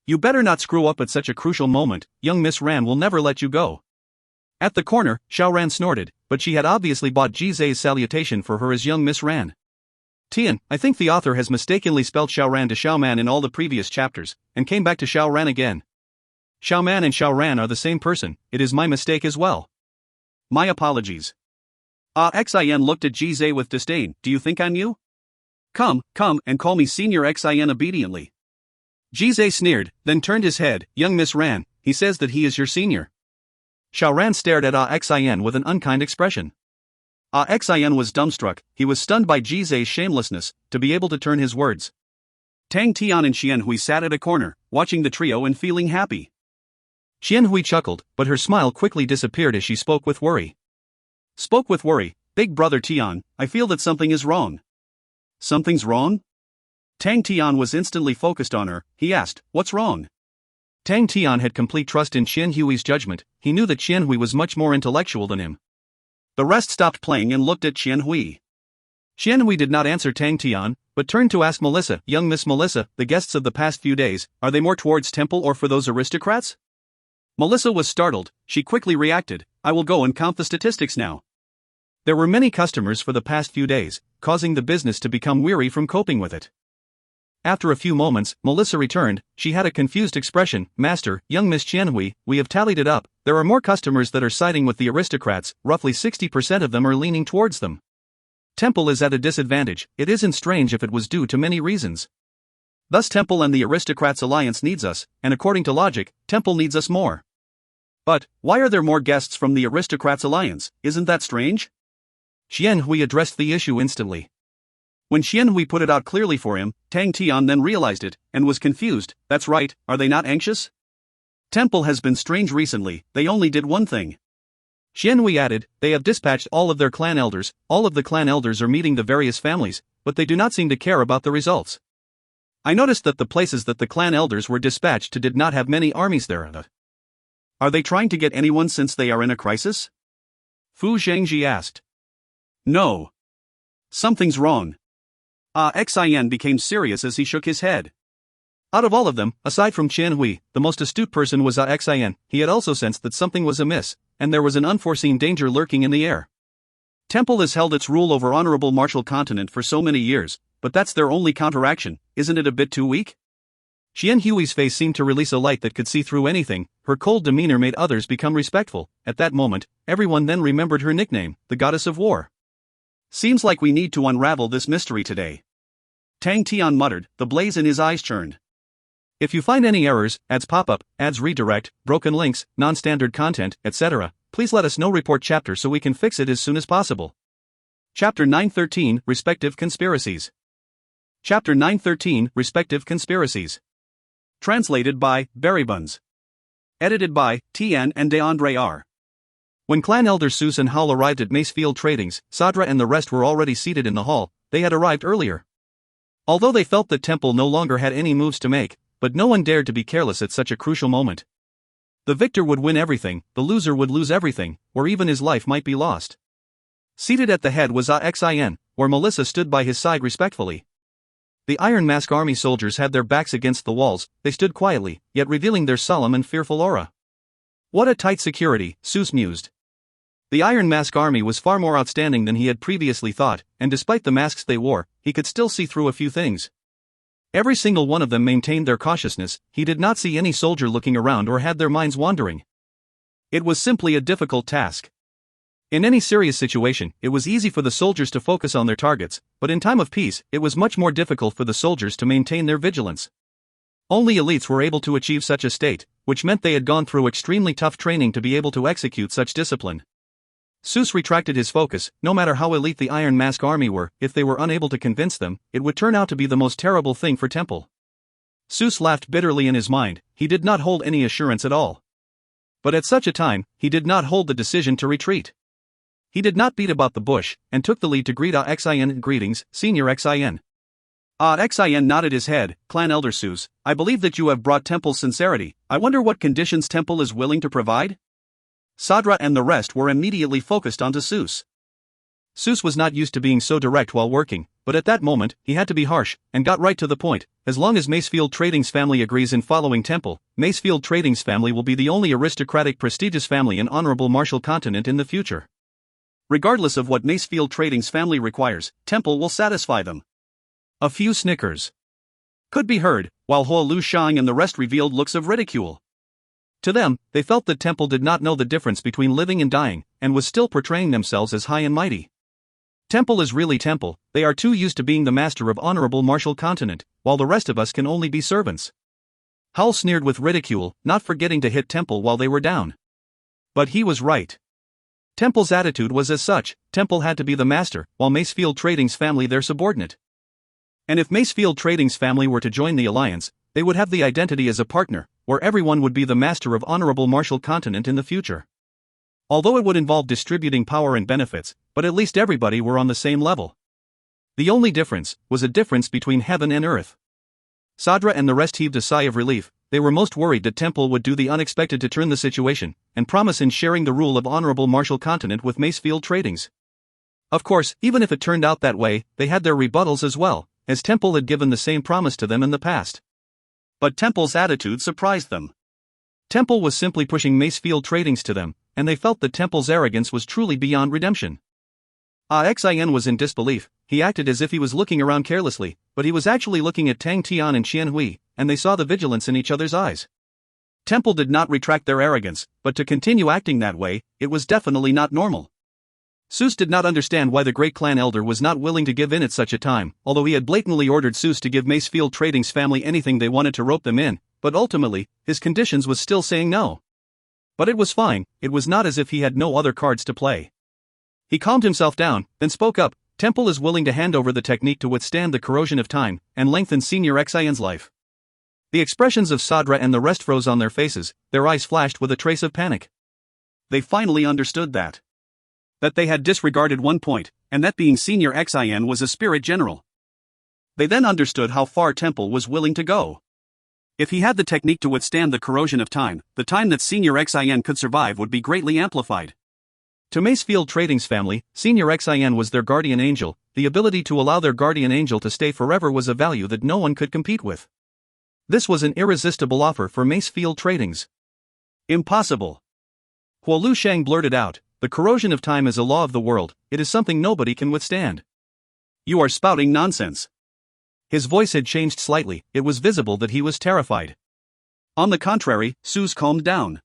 You better not screw up at such a crucial moment. Young Miss Ran will never let you go. At the corner, Xiao Ran snorted, but she had obviously bought Jizai's salutation for her as young Miss Ran. Tian, I think the author has mistakenly spelled Xiao Ran to Xiao Man in all the previous chapters, and came back to Xiao Ran again. Xiao Man and Xiao Ran are the same person. It is my mistake as well. My apologies. Xian looked at Jizai with disdain. Do you think I'm you? Come, and call me Senior Xian obediently. Jizai sneered, then turned his head. Young Miss Ran, he says that he is your senior. Xiao Ran stared at Xian with an unkind expression. Xian was dumbstruck. He was stunned by Jizai's shamelessness, to be able to turn his words. Tang, Tian and Xianhui sat at a corner, watching the trio and feeling happy. Xianhui chuckled, but her smile quickly disappeared as she spoke with worry. Big brother Tian, I feel that something is wrong. Something's wrong? Tang Tian was instantly focused on her. He asked, what's wrong? Tang Tian had complete trust in Xianhui's judgment. He knew that Xianhui was much more intellectual than him. The rest stopped playing and looked at Xianhui. Xianhui did not answer Tang Tian, but turned to ask Melissa. Young Miss Melissa, the guests of the past few days, are they more towards Temple or for those aristocrats? Melissa was startled. She quickly reacted. I will go and count the statistics now. There were many customers for the past few days, causing the business to become weary from coping with it. After a few moments, Melissa returned. She had a confused expression. Master, young Miss Qianhui, we have tallied it up. There are more customers that are siding with the aristocrats. Roughly 60% of them are leaning towards them. Temple is at a disadvantage. It isn't strange if it was due to many reasons. Thus Temple and the aristocrats alliance needs us, and according to logic, Temple needs us more. But, why are there more guests from the aristocrats alliance? Isn't that strange? Xianhui addressed the issue instantly. When Xianhui put it out clearly for him, Tang Tian then realized it, and was confused. That's right, are they not anxious? Temple has been strange recently, they only did one thing. Xianhui added, they have dispatched all of their clan elders. All of the clan elders are meeting the various families, but they do not seem to care about the results. I noticed that the places that the clan elders were dispatched to did not have many armies there. Are they trying to get anyone since they are in a crisis? Fu Zhangji asked. No. Something's wrong. Xian became serious as he shook his head. Out of all of them, aside from Qianhui, the most astute person was Xian. He had also sensed that something was amiss, and there was an unforeseen danger lurking in the air. Temple has held its rule over honorable martial continent for so many years, but that's their only counteraction. Isn't it a bit too weak? Qianhui's face seemed to release a light that could see through anything. Her cold demeanor made others become respectful. At that moment, everyone then remembered her nickname, the Goddess of War. Seems like we need to unravel this mystery today. Tang Tian muttered, the blaze in his eyes churned. If you find any errors, ads pop-up, ads redirect, broken links, non-standard content, etc., please let us know. Report chapter so we can fix it as soon as possible. Chapter 913, Respective Conspiracies. Chapter 913, Respective Conspiracies. Translated by Berrybuns. Edited by Tian and DeAndre R. When Clan Elder Sus and Hal arrived at Macefield Tradings, Sadra and the rest were already seated in the hall. They had arrived earlier. Although they felt that Temple no longer had any moves to make, but no one dared to be careless at such a crucial moment. The victor would win everything, the loser would lose everything, or even his life might be lost. Seated at the head was Xian, where Melissa stood by his side respectfully. The Iron Mask army soldiers had their backs against the walls. They stood quietly, yet revealing their solemn and fearful aura. What a tight security, Seuss mused. The Iron Mask army was far more outstanding than he had previously thought, and despite the masks they wore, he could still see through a few things. Every single one of them maintained their cautiousness. He did not see any soldier looking around or had their minds wandering. It was simply a difficult task. In any serious situation, it was easy for the soldiers to focus on their targets, but in time of peace, it was much more difficult for the soldiers to maintain their vigilance. Only elites were able to achieve such a state, which meant they had gone through extremely tough training to be able to execute such discipline. Seuss retracted his focus. No matter how elite the Iron Mask army were, if they were unable to convince them, it would turn out to be the most terrible thing for Temple. Seuss laughed bitterly in his mind. He did not hold any assurance at all. But at such a time, he did not hold the decision to retreat. He did not beat about the bush, and took the lead to greet Xin. Greetings, Senior Xin. Xin nodded his head. Clan Elder Seuss, I believe that you have brought Temple's sincerity. I wonder what conditions Temple is willing to provide? Sadra and the rest were immediately focused onto Seuss. Seuss was not used to being so direct while working, but at that moment, he had to be harsh, and got right to the point. As long as Macefield Trading's family agrees in following Temple, Macefield Trading's family will be the only aristocratic prestigious family in Honorable Marshall Continent in the future. Regardless of what Macefield Trading's family requires, Temple will satisfy them. A few snickers could be heard, while Hua Lu Shang and the rest revealed looks of ridicule. To them, they felt that Temple did not know the difference between living and dying, and was still portraying themselves as high and mighty. Temple is really Temple. They are too used to being the master of Honorable Marshall Continent, while the rest of us can only be servants. Howl sneered with ridicule, not forgetting to hit Temple while they were down. But he was right. Temple's attitude was as such. Temple had to be the master, while Macefield Trading's family their subordinate. And if Macefield Trading's family were to join the alliance, they would have the identity as a partner, where everyone would be the master of Honorable Marshall Continent in the future. Although it would involve distributing power and benefits, but at least everybody were on the same level. The only difference was a difference between heaven and earth. Sadra and the rest heaved a sigh of relief. They were most worried that Temple would do the unexpected to turn the situation, and promise in sharing the rule of Honorable Marshall Continent with Macefield Tradings. Of course, even if it turned out that way, they had their rebuttals as well, as Temple had given the same promise to them in the past. But Temple's attitude surprised them. Temple was simply pushing Macefield Tradings to them, and they felt that Temple's arrogance was truly beyond redemption. Xin was in disbelief. He acted as if he was looking around carelessly, but he was actually looking at Tang, Tian and Qian Hui, and they saw the vigilance in each other's eyes. Temple did not retract their arrogance, but to continue acting that way, it was definitely not normal. Seuss did not understand why the great clan elder was not willing to give in at such a time, although he had blatantly ordered Seuss to give Macefield Trading's family anything they wanted to rope them in, but ultimately, his conditions was still saying no. But it was fine. It was not as if he had no other cards to play. He calmed himself down, then spoke up. Temple is willing to hand over the technique to withstand the corrosion of time, and lengthen Senior Xin's life. The expressions of Sadra and the rest froze on their faces, their eyes flashed with a trace of panic. They finally understood that they had disregarded one point, and that being Senior Xin was a spirit general. They then understood how far Temple was willing to go. If he had the technique to withstand the corrosion of time, the time that Senior Xin could survive would be greatly amplified. To Macefield Trading's family, Senior Xin was their guardian angel. The ability to allow their guardian angel to stay forever was a value that no one could compete with. This was an irresistible offer for Macefield Tradings. Impossible. Hua Lu Shang blurted out, the corrosion of time is a law of the world, it is something nobody can withstand. You are spouting nonsense. His voice had changed slightly, it was visible that he was terrified. On the contrary, Seuss calmed down.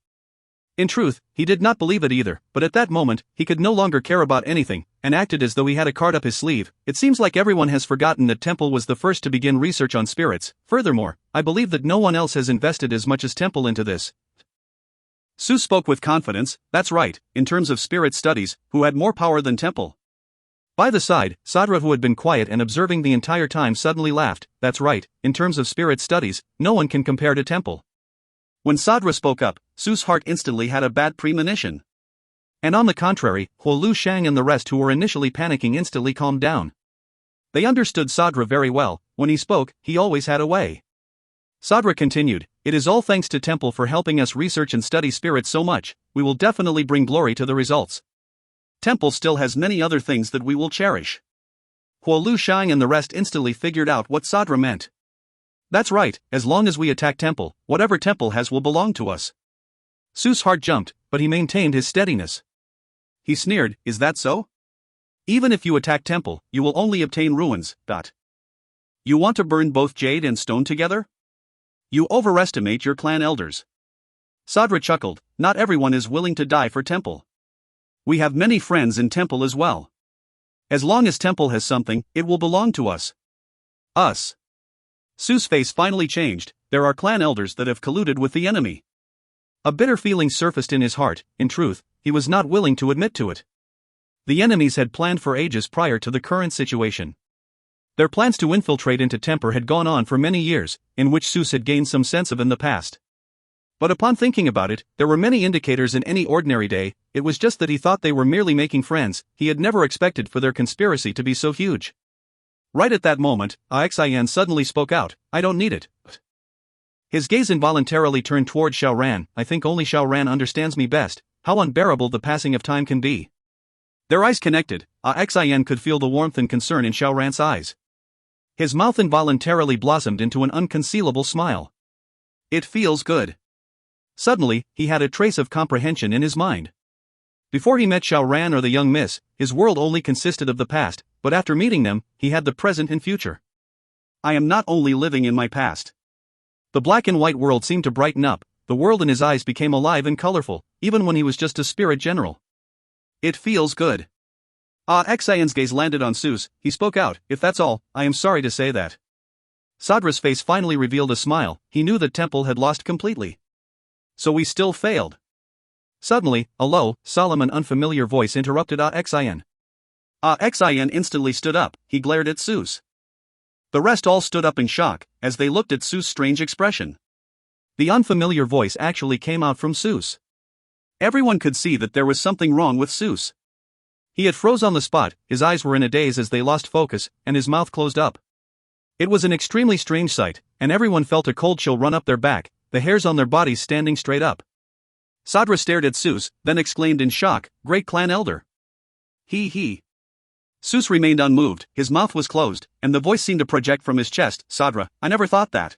In truth, he did not believe it either, but at that moment, he could no longer care about anything, and acted as though he had a card up his sleeve. It seems like everyone has forgotten that Temple was the first to begin research on spirits. Furthermore, I believe that no one else has invested as much as Temple into this. Seuss spoke with confidence. That's right, in terms of spirit studies, who had more power than Temple? By the side, Sadra, who had been quiet and observing the entire time, suddenly laughed. That's right, in terms of spirit studies, no one can compare to Temple. When Sadra spoke up, Seuss' heart instantly had a bad premonition. And on the contrary, Hua Lu Shang and the rest who were initially panicking instantly calmed down. They understood Sadra very well. When he spoke, he always had a way. Sadra continued, it is all thanks to Temple for helping us research and study spirits so much. We will definitely bring glory to the results. Temple still has many other things that we will cherish. Kuo Lu Shang and the rest instantly figured out what Sadra meant. That's right, as long as we attack temple, whatever temple has will belong to us. Su's heart jumped, but he maintained his steadiness. He sneered, is that so? Even if you attack temple, you will only obtain ruins. You want to burn both jade and stone together? You overestimate your clan elders. Sadra chuckled, not everyone is willing to die for temple. We have many friends in temple as well. As long as temple has something, it will belong to us. Us. Su's face finally changed, there are clan elders that have colluded with the enemy. A bitter feeling surfaced in his heart, in truth, he was not willing to admit to it. The enemies had planned for ages prior to the current situation. Their plans to infiltrate into Temper had gone on for many years, in which Sus had gained some sense of in the past. But upon thinking about it, there were many indicators in any ordinary day, it was just that he thought they were merely making friends, he had never expected for their conspiracy to be so huge. Right at that moment, Xian suddenly spoke out, I don't need it. His gaze involuntarily turned toward Xiaoran, I think only Xiaoran understands me best, how unbearable the passing of time can be. Their eyes connected, Xian could feel the warmth and concern in Xiaoran's eyes. His mouth involuntarily blossomed into an unconcealable smile. It feels good. Suddenly, he had a trace of comprehension in his mind. Before he met Xiaoran or the young miss, his world only consisted of the past, but after meeting them, he had the present and future. I am not only living in my past. The black and white world seemed to brighten up, the world in his eyes became alive and colorful, even when he was just a spirit general. It feels good. Xian's gaze landed on Sus, he spoke out, if that's all, I am sorry to say that. Sadra's face finally revealed a smile, he knew that Temple had lost completely. So we still failed. Suddenly, a low, solemn and unfamiliar voice interrupted Xian. Xian instantly stood up, he glared at Sus. The rest all stood up in shock, as they looked at Sus' strange expression. The unfamiliar voice actually came out from Sus. Everyone could see that there was something wrong with Sus. He had froze on the spot, his eyes were in a daze as they lost focus, and his mouth closed up. It was an extremely strange sight, and everyone felt a cold chill run up their back, the hairs on their bodies standing straight up. Sadra stared at Sus, then exclaimed in shock, Great Clan Elder. He. Sus remained unmoved, his mouth was closed, and the voice seemed to project from his chest, Sadra, I never thought that.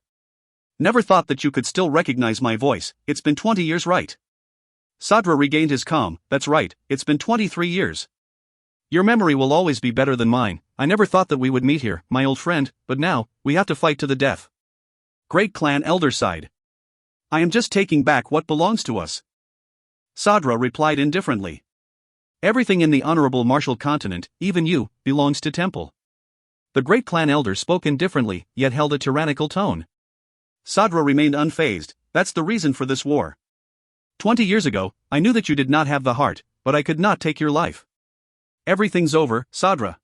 Never thought that you could still recognize my voice, it's been 20 years right. Sadra regained his calm, that's right, it's been 23 years. Your memory will always be better than mine, I never thought that we would meet here, my old friend, but now, we have to fight to the death. Great Clan Elder sighed. I am just taking back what belongs to us. Sadra replied indifferently. Everything in the honorable martial continent, even you, belongs to Temple. The Great Clan Elder spoke indifferently, yet held a tyrannical tone. Sadra remained unfazed, that's the reason for this war. 20 years ago, I knew that you did not have the heart, but I could not take your life. Everything's over, Sadra.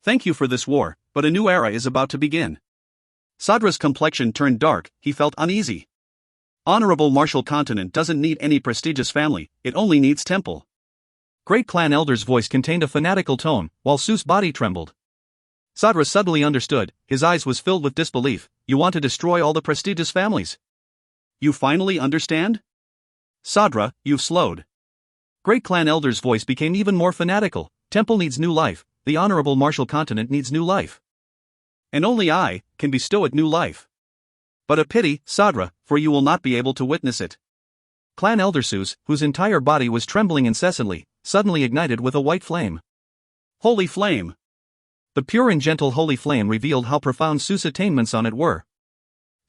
Thank you for this war, but a new era is about to begin. Sadra's complexion turned dark, he felt uneasy. Honorable martial continent doesn't need any prestigious family, it only needs Temple. Great Clan Elder's voice contained a fanatical tone, while Sus' body trembled. Sadra suddenly understood, his eyes was filled with disbelief, you want to destroy all the prestigious families? You finally understand? Sadra, you've slowed. Great Clan Elder's voice became even more fanatical, Temple needs new life, the honorable martial continent needs new life. And only I can bestow it new life. But a pity, Sadra, for you will not be able to witness it. Clan Elder Sus, whose entire body was trembling incessantly, suddenly ignited with a white flame. Holy flame! The pure and gentle holy flame revealed how profound Sus' attainments on it were.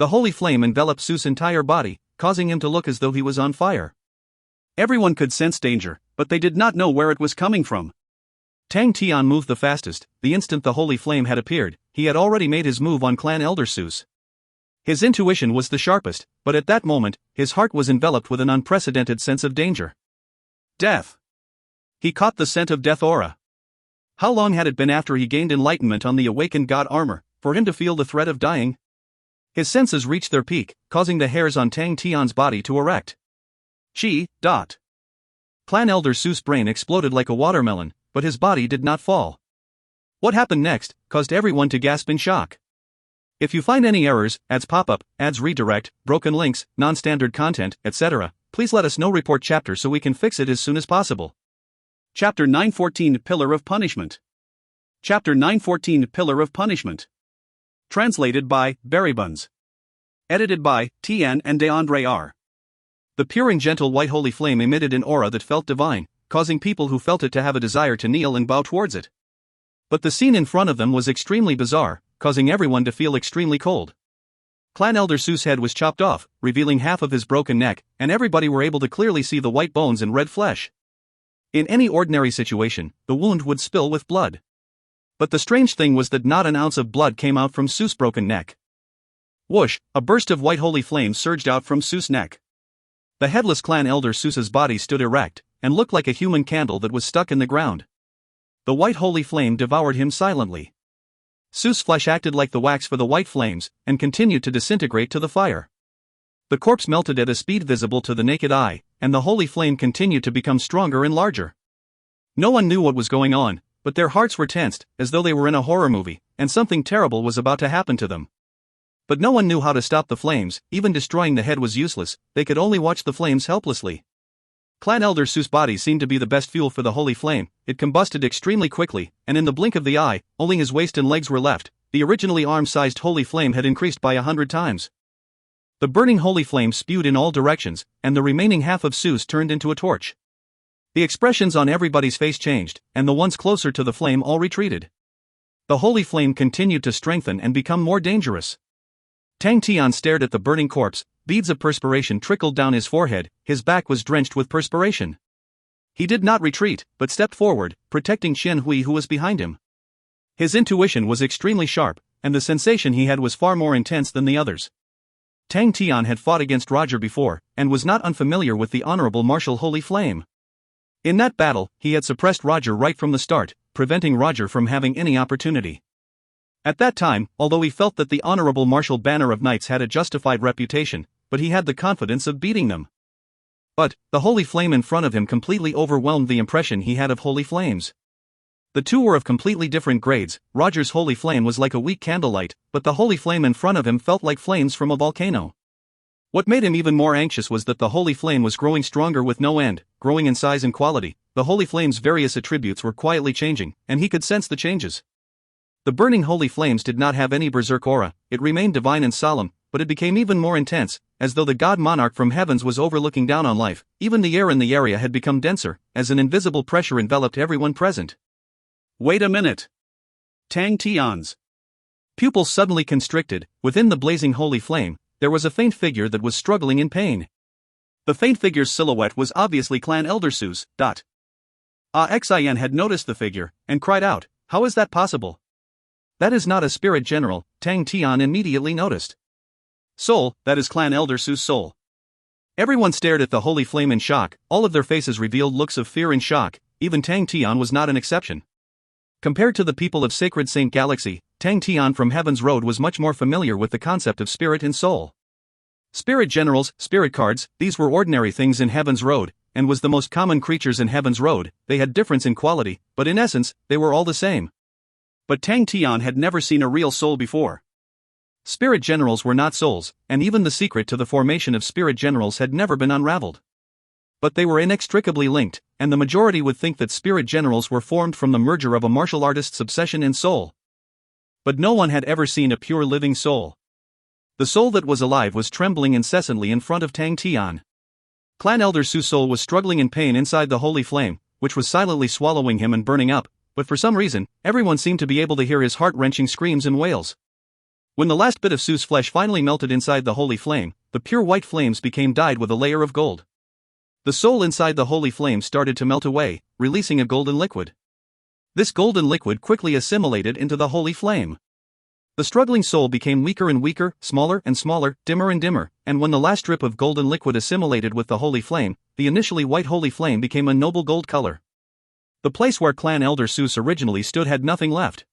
The holy flame enveloped Sus' entire body, causing him to look as though he was on fire. Everyone could sense danger, but they did not know where it was coming from. Tang Tian moved the fastest, the instant the holy flame had appeared, he had already made his move on Clan Elder Sus. His intuition was the sharpest, but at that moment, his heart was enveloped with an unprecedented sense of danger. Death. He caught the scent of death aura. How long had it been after he gained enlightenment on the awakened god armor, for him to feel the threat of dying? His senses reached their peak, causing the hairs on Tang Tian's body to erect. Clan Elder Sus' brain exploded like a watermelon, but his body did not fall. What happened next caused everyone to gasp in shock. If you find any errors, ads pop up, ads redirect, broken links, non-standard content, etc., please let us know. Report chapter so we can fix it as soon as possible. Chapter 914 Pillar of Punishment. Chapter 914 Pillar of Punishment. Translated by Berrybuns. Edited by Tian and DeAndre R. The pure and gentle white holy flame emitted an aura that felt divine, causing people who felt it to have a desire to kneel and bow towards it. But the scene in front of them was extremely bizarre, causing everyone to feel extremely cold. Clan Elder Seuss' head was chopped off, revealing half of his broken neck, and everybody were able to clearly see the white bones and red flesh. In any ordinary situation, the wound would spill with blood. But the strange thing was that not an ounce of blood came out from Seuss' broken neck. Whoosh, a burst of white holy flame surged out from Seuss' neck. The headless Clan Elder Seuss's body stood erect, and looked like a human candle that was stuck in the ground. The white holy flame devoured him silently. Seuss' flesh acted like the wax for the white flames, and continued to disintegrate to the fire. The corpse melted at a speed visible to the naked eye, and the holy flame continued to become stronger and larger. No one knew what was going on, but their hearts were tensed, as though they were in a horror movie, and something terrible was about to happen to them. But no one knew how to stop the flames. Even destroying the head was useless, they could only watch the flames helplessly. Clan Elder Seuss' body seemed to be the best fuel for the holy flame. It combusted extremely quickly, and in the blink of the eye, only his waist and legs were left. The originally arm-sized holy flame had increased by 100 times. The burning holy flame spewed in all directions, and the remaining half of Seuss turned into a torch. The expressions on everybody's face changed, and the ones closer to the flame all retreated. The holy flame continued to strengthen and become more dangerous. Tang Tian stared at the burning corpse. Beads of perspiration trickled down his forehead, his back was drenched with perspiration. He did not retreat, but stepped forward, protecting Qian Hui who was behind him. His intuition was extremely sharp, and the sensation he had was far more intense than the others. Tang Tian had fought against Roger before, and was not unfamiliar with the honorable martial holy flame. In that battle, he had suppressed Roger right from the start, preventing Roger from having any opportunity. At that time, although he felt that the honorable martial banner of knights had a justified reputation, but he had the confidence of beating them. But the holy flame in front of him completely overwhelmed the impression he had of holy flames. The two were of completely different grades. Roger's holy flame was like a weak candlelight, but the holy flame in front of him felt like flames from a volcano. What made him even more anxious was that the holy flame was growing stronger with no end, growing in size and quality. The holy flame's various attributes were quietly changing, and he could sense the changes. The burning holy flames did not have any berserk aura, it remained divine and solemn, but it became even more intense, as though the god monarch from heavens was overlooking down on life. Even the air in the area had become denser, as an invisible pressure enveloped everyone present. Wait a minute. Tang Tian's pupils suddenly constricted. Within the blazing holy flame, there was a faint figure that was struggling in pain. The faint figure's silhouette was obviously Clan Elder Seuss. Xian had noticed the figure, and cried out, "How is that possible? That is not a spirit general," Tang Tian immediately noticed. Soul, that is Clan Elder Seuss' soul. Everyone stared at the holy flame in shock, all of their faces revealed looks of fear and shock, even Tang Tian was not an exception. Compared to the people of Sacred Saint Galaxy, Tang Tian from Heaven's Road was much more familiar with the concept of spirit and soul. Spirit generals, spirit cards, these were ordinary things in Heaven's Road, and was the most common creatures in Heaven's Road. They had difference in quality, but in essence, they were all the same. But Tang Tian had never seen a real soul before. Spirit generals were not souls, and even the secret to the formation of spirit generals had never been unraveled. But they were inextricably linked, and the majority would think that spirit generals were formed from the merger of a martial artist's obsession and soul. But no one had ever seen a pure living soul. The soul that was alive was trembling incessantly in front of Tang Tian. Clan Elder Seuss' soul was struggling in pain inside the holy flame, which was silently swallowing him and burning up. But for some reason, everyone seemed to be able to hear his heart-wrenching screams and wails. When the last bit of Seuss' flesh finally melted inside the holy flame, the pure white flames became dyed with a layer of gold. The soul inside the holy flame started to melt away, releasing a golden liquid. This golden liquid quickly assimilated into the holy flame. The struggling soul became weaker and weaker, smaller and smaller, dimmer and dimmer, and when the last drip of golden liquid assimilated with the holy flame, the initially white holy flame became a noble gold color. The place where Clan Elder Seuss originally stood had nothing left.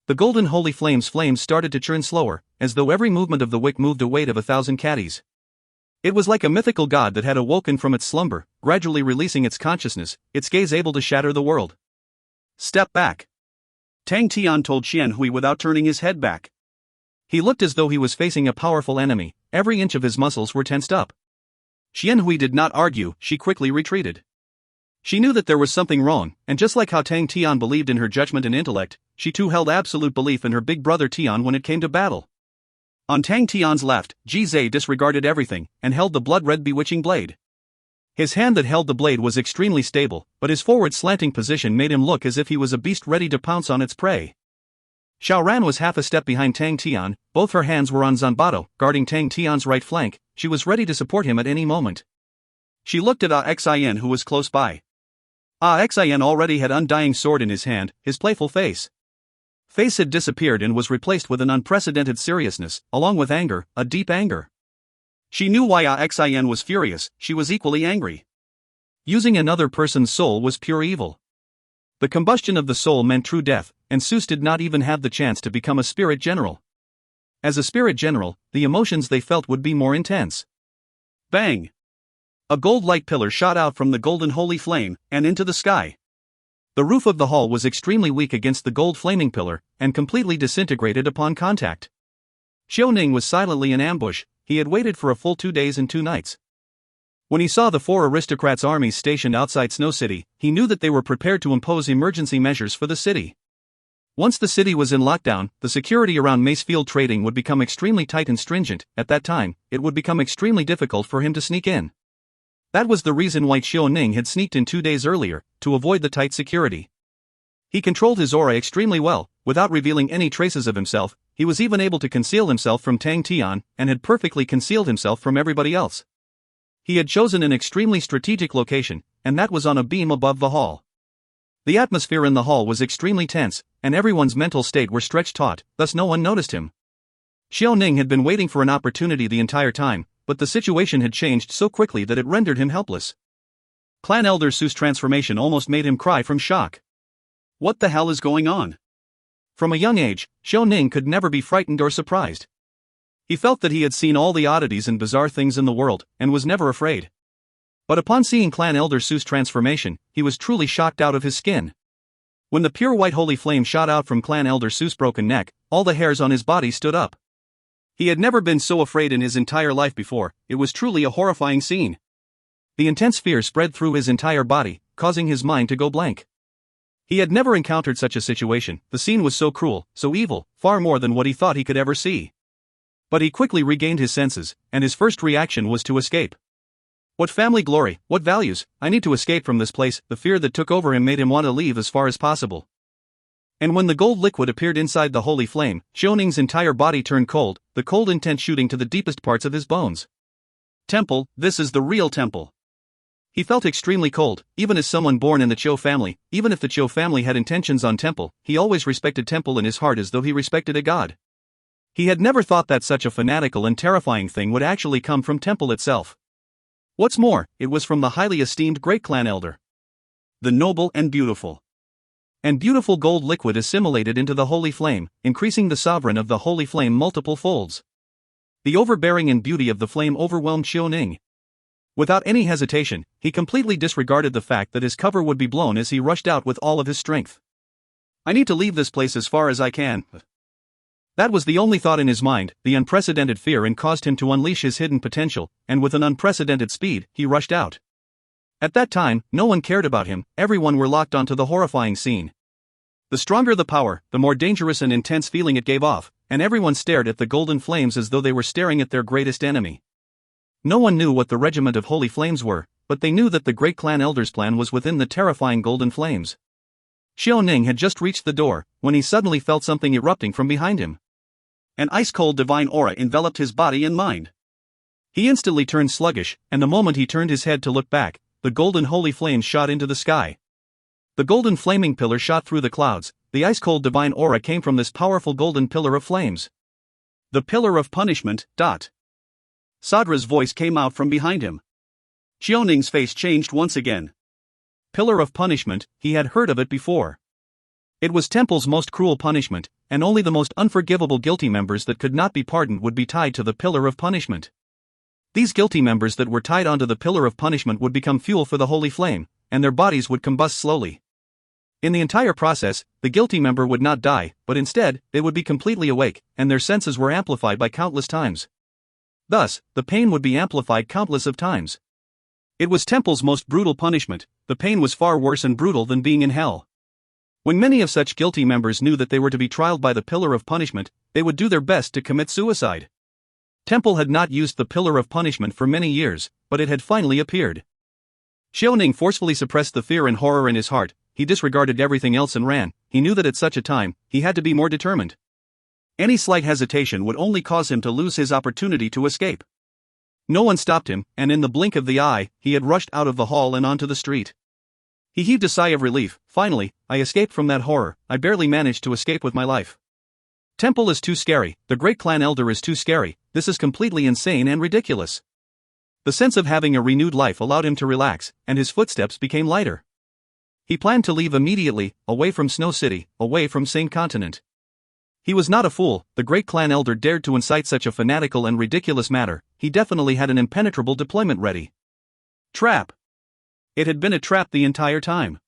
The golden holy flames started to churn slower, as though every movement of the wick moved a weight of 1,000 caddies. It was like a mythical god that had awoken from its slumber, gradually releasing its consciousness, its gaze able to shatter the world. Step back. Tang Tian told Qian Hui without turning his head back. He looked as though he was facing a powerful enemy, every inch of his muscles were tensed up. Qian Hui did not argue, she quickly retreated. She knew that there was something wrong, and just like how Tang Tian believed in her judgment and intellect, she too held absolute belief in her big brother Tian when it came to battle. On Tang Tian's left, Ji Zhe disregarded everything, and held the blood-red bewitching blade. His hand that held the blade was extremely stable, but his forward slanting position made him look as if he was a beast ready to pounce on its prey. Xiao Ran was half a step behind Tang Tian, both her hands were on Zanbato, guarding Tang Tian's right flank. She was ready to support him at any moment. She looked at Xian who was close by. Xian already had undying sword in his hand, his playful face had disappeared and was replaced with an unprecedented seriousness, along with anger, a deep anger. She knew why Xian was furious, she was equally angry. Using another person's soul was pure evil. The combustion of the soul meant true death, and Seuss did not even have the chance to become a spirit general. As a spirit general, the emotions they felt would be more intense. Bang! A gold light pillar shot out from the golden holy flame, and into the sky. The roof of the hall was extremely weak against the gold flaming pillar, and completely disintegrated upon contact. Xiao Ning was silently in ambush. He had waited for a full 2 days and 2 nights. When he saw the 4 aristocrats' armies stationed outside Snow City, he knew that they were prepared to impose emergency measures for the city. Once the city was in lockdown, the security around Macefield trading would become extremely tight and stringent. At that time, it would become extremely difficult for him to sneak in. That was the reason why Xiao Ning had sneaked in 2 days earlier, to avoid the tight security. He controlled his aura extremely well, without revealing any traces of himself. He was even able to conceal himself from Tang Tian, and had perfectly concealed himself from everybody else. He had chosen an extremely strategic location, and that was on a beam above the hall. The atmosphere in the hall was extremely tense, and everyone's mental state were stretched taut, thus no one noticed him. Xiao Ning had been waiting for an opportunity the entire time, but the situation had changed so quickly that it rendered him helpless. Clan Elder Seuss' transformation almost made him cry from shock. What the hell is going on? From a young age, Xiao Ning could never be frightened or surprised. He felt that he had seen all the oddities and bizarre things in the world, and was never afraid. But upon seeing Clan Elder Seuss' transformation, he was truly shocked out of his skin. When the pure white holy flame shot out from Clan Elder Seuss' broken neck, all the hairs on his body stood up. He had never been so afraid in his entire life before. It was truly a horrifying scene. The intense fear spread through his entire body, causing his mind to go blank. He had never encountered such a situation. The scene was so cruel, so evil, far more than what he thought he could ever see. But he quickly regained his senses, and his first reaction was to escape. What family glory, what values, I need to escape from this place. The fear that took over him made him want to leave as far as possible. And when the gold liquid appeared inside the holy flame, Xiao Ning's entire body turned cold, the cold intent shooting to the deepest parts of his bones. Temple, this is the real temple. He felt extremely cold, even as someone born in the Qiu family. Even if the Qiu family had intentions on temple, he always respected temple in his heart as though he respected a god. He had never thought that such a fanatical and terrifying thing would actually come from temple itself. What's more, it was from the highly esteemed great clan elder. The noble and beautiful gold liquid assimilated into the holy flame, increasing the sovereign of the holy flame multiple folds. The overbearing and beauty of the flame overwhelmed Xiao Ning. Without any hesitation, he completely disregarded the fact that his cover would be blown as he rushed out with all of his strength. I need to leave this place as far as I can. That was the only thought in his mind. The unprecedented fear caused him to unleash his hidden potential, and with an unprecedented speed, he rushed out. At that time, no one cared about him, everyone were locked onto the horrifying scene. The stronger the power, the more dangerous and intense feeling it gave off, and everyone stared at the golden flames as though they were staring at their greatest enemy. No one knew what the regiment of holy flames were, but they knew that the great clan elder's plan was within the terrifying golden flames. Xiao Ning had just reached the door, when he suddenly felt something erupting from behind him. An ice-cold divine aura enveloped his body and mind. He instantly turned sluggish, and the moment he turned his head to look back, the golden holy flames shot into the sky. The golden flaming pillar shot through the clouds. The ice-cold divine aura came from this powerful golden pillar of flames. The pillar of punishment. Sadra's voice came out from behind him. Xiao Ning's face changed once again. Pillar of punishment, he had heard of it before. It was Temple's most cruel punishment, and only the most unforgivable guilty members that could not be pardoned would be tied to the pillar of punishment. These guilty members that were tied onto the pillar of punishment would become fuel for the holy flame, and their bodies would combust slowly. In the entire process, the guilty member would not die, but instead, they would be completely awake, and their senses were amplified by countless times. Thus, the pain would be amplified countless of times. It was Temple's most brutal punishment. The pain was far worse and brutal than being in hell. When many of such guilty members knew that they were to be trialed by the pillar of punishment, they would do their best to commit suicide. Temple had not used the pillar of punishment for many years, but it had finally appeared. Xiaoning forcefully suppressed the fear and horror in his heart. He disregarded everything else and ran. He knew that at such a time, he had to be more determined. Any slight hesitation would only cause him to lose his opportunity to escape. No one stopped him, and in the blink of the eye, he had rushed out of the hall and onto the street. He heaved a sigh of relief. Finally, I escaped from that horror. I barely managed to escape with my life. Temple is too scary. The great clan elder is too scary. This is completely insane and ridiculous. The sense of having a renewed life allowed him to relax, and his footsteps became lighter. He planned to leave immediately, away from Snow City, away from Same Continent. He was not a fool. The great clan elder dared to incite such a fanatical and ridiculous matter. He definitely had an impenetrable deployment ready. Trap. It had been a trap the entire time.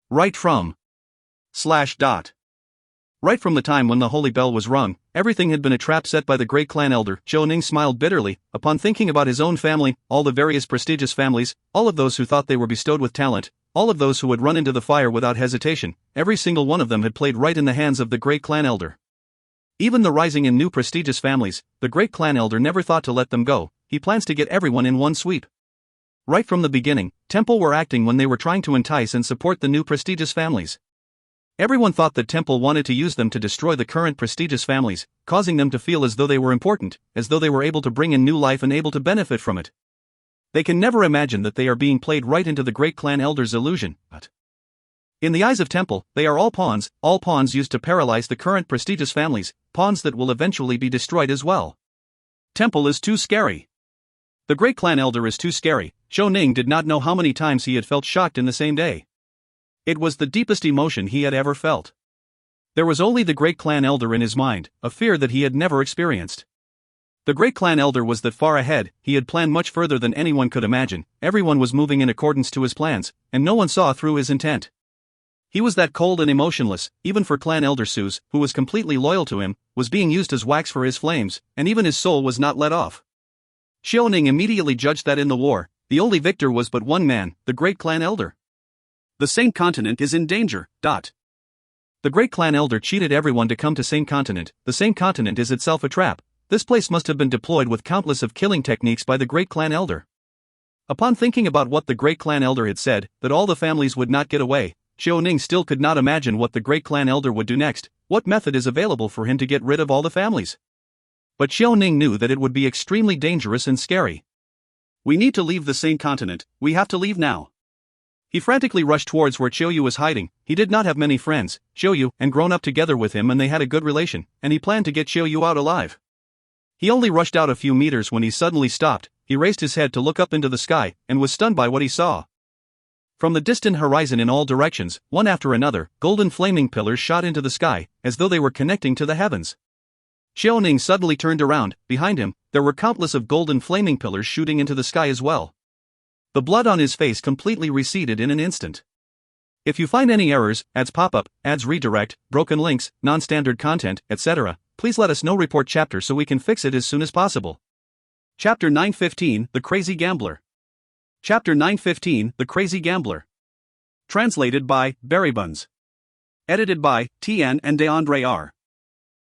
Right from Right from the time when the holy bell was rung, everything had been a trap set by the great clan elder. Xiaoning smiled bitterly, upon thinking about his own family, all the various prestigious families, all of those who thought they were bestowed with talent, all of those who would run into the fire without hesitation. Every single one of them had played right in the hands of the great clan elder. Even the rising and new prestigious families, the great clan elder never thought to let them go. He plans to get everyone in one sweep. Right from the beginning, Temple were acting when they were trying to entice and support the new prestigious families. Everyone thought that Temple wanted to use them to destroy the current prestigious families, causing them to feel as though they were important, as though they were able to bring in new life and able to benefit from it. They can never imagine that they are being played right into the great clan elder's illusion. But in the eyes of Temple, they are all pawns used to paralyze the current prestigious families, pawns that will eventually be destroyed as well. Temple is too scary. The great clan elder is too scary. Xiaoning did not know how many times he had felt shocked in the same day. It was the deepest emotion he had ever felt. There was only the great clan elder in his mind, a fear that he had never experienced. The great clan elder was that far ahead. He had planned much further than anyone could imagine. Everyone was moving in accordance to his plans, and no one saw through his intent. He was that cold and emotionless. Even for clan elder Suze, who was completely loyal to him, was being used as wax for his flames, and even his soul was not let off. Xiaoning immediately judged that in the war, the only victor was but one man, the great clan elder. The Same Continent is in danger. The great clan elder cheated everyone to come to Same Continent. The Same Continent is itself a trap. This place must have been deployed with countless of killing techniques by the great clan elder. Upon thinking about what the great clan elder had said, that all the families would not get away, Xiaoning still could not imagine what the great clan elder would do next. What method is available for him to get rid of all the families? But Xiaoning knew that it would be extremely dangerous and scary. We need to leave the Same Continent. We have to leave now. He frantically rushed towards where Xiaoyu was hiding. He did not have many friends. Xiaoyu and grown up together with him, and they had a good relation, and he planned to get Xiaoyu out alive. He only rushed out a few meters when he suddenly stopped. He raised his head to look up into the sky, and was stunned by what he saw. From the distant horizon in all directions, one after another, golden flaming pillars shot into the sky, as though they were connecting to the heavens. Xiaoning suddenly turned around. Behind him, there were countless of golden flaming pillars shooting into the sky as well. The blood on his face completely receded in an instant. If you find any errors, ads pop up, ads redirect, broken links, non-standard content, etc., please let us know. Report chapter so we can fix it as soon as possible. Chapter 915, The Crazy Gambler. Chapter 915, The Crazy Gambler. Translated by Berrybuns. Edited by Tian and DeAndre R.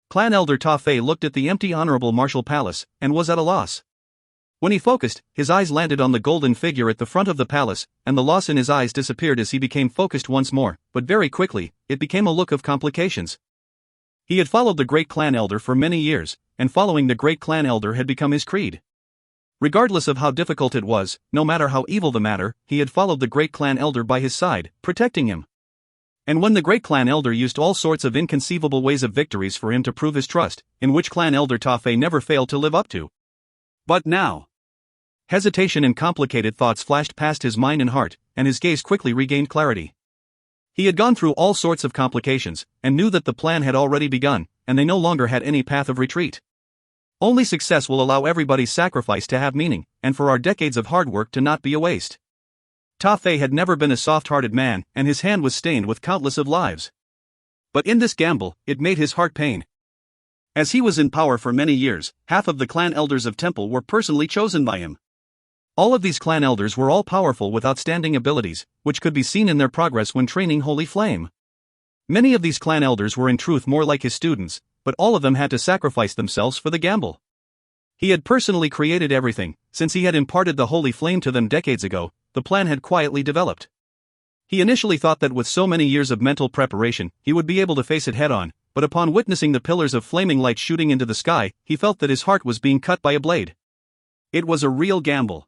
Clan Elder Ta Fei looked at the empty Honorable Martial Palace, and was at a loss. When he focused, his eyes landed on the golden figure at the front of the palace, and the loss in his eyes disappeared as he became focused once more, but very quickly, it became a look of complications. He had followed the great clan elder for many years, and following the great clan elder had become his creed. Regardless of how difficult it was, no matter how evil the matter, he had followed the great clan elder by his side, protecting him. And when the great clan elder used all sorts of inconceivable ways of victories for him to prove his trust, in which clan elder Ta Fei never failed to live up to. But now, hesitation and complicated thoughts flashed past his mind and heart, and his gaze quickly regained clarity. He had gone through all sorts of complications, and knew that the plan had already begun, and they no longer had any path of retreat. Only success will allow everybody's sacrifice to have meaning, and for our decades of hard work to not be a waste. Ta Fei had never been a soft-hearted man, and his hand was stained with countless of lives. But in this gamble, it made his heart pain. As he was in power for many years, half of the clan elders of Temple were personally chosen by him. All of these clan elders were all powerful with outstanding abilities, which could be seen in their progress when training Holy Flame. Many of these clan elders were in truth more like his students, but all of them had to sacrifice themselves for the gamble. He had personally created everything. Since he had imparted the Holy Flame to them decades ago, the plan had quietly developed. He initially thought that with so many years of mental preparation, he would be able to face it head-on, but upon witnessing the pillars of flaming light shooting into the sky, he felt that his heart was being cut by a blade. It was a real gamble.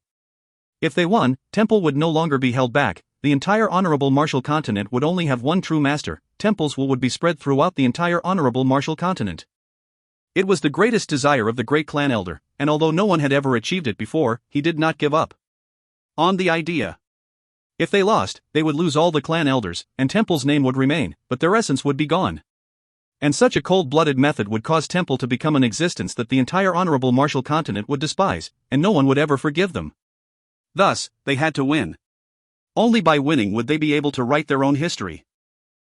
If they won, Temple would no longer be held back. The entire honorable martial continent would only have one true master. Temple's will would be spread throughout the entire honorable martial continent. It was the greatest desire of the great clan elder, and although no one had ever achieved it before, he did not give up on the idea. If they lost, they would lose all the clan elders, and Temple's name would remain, but their essence would be gone. And such a cold-blooded method would cause Temple to become an existence that the entire honorable martial continent would despise, and no one would ever forgive them. Thus, they had to win. Only by winning would they be able to write their own history.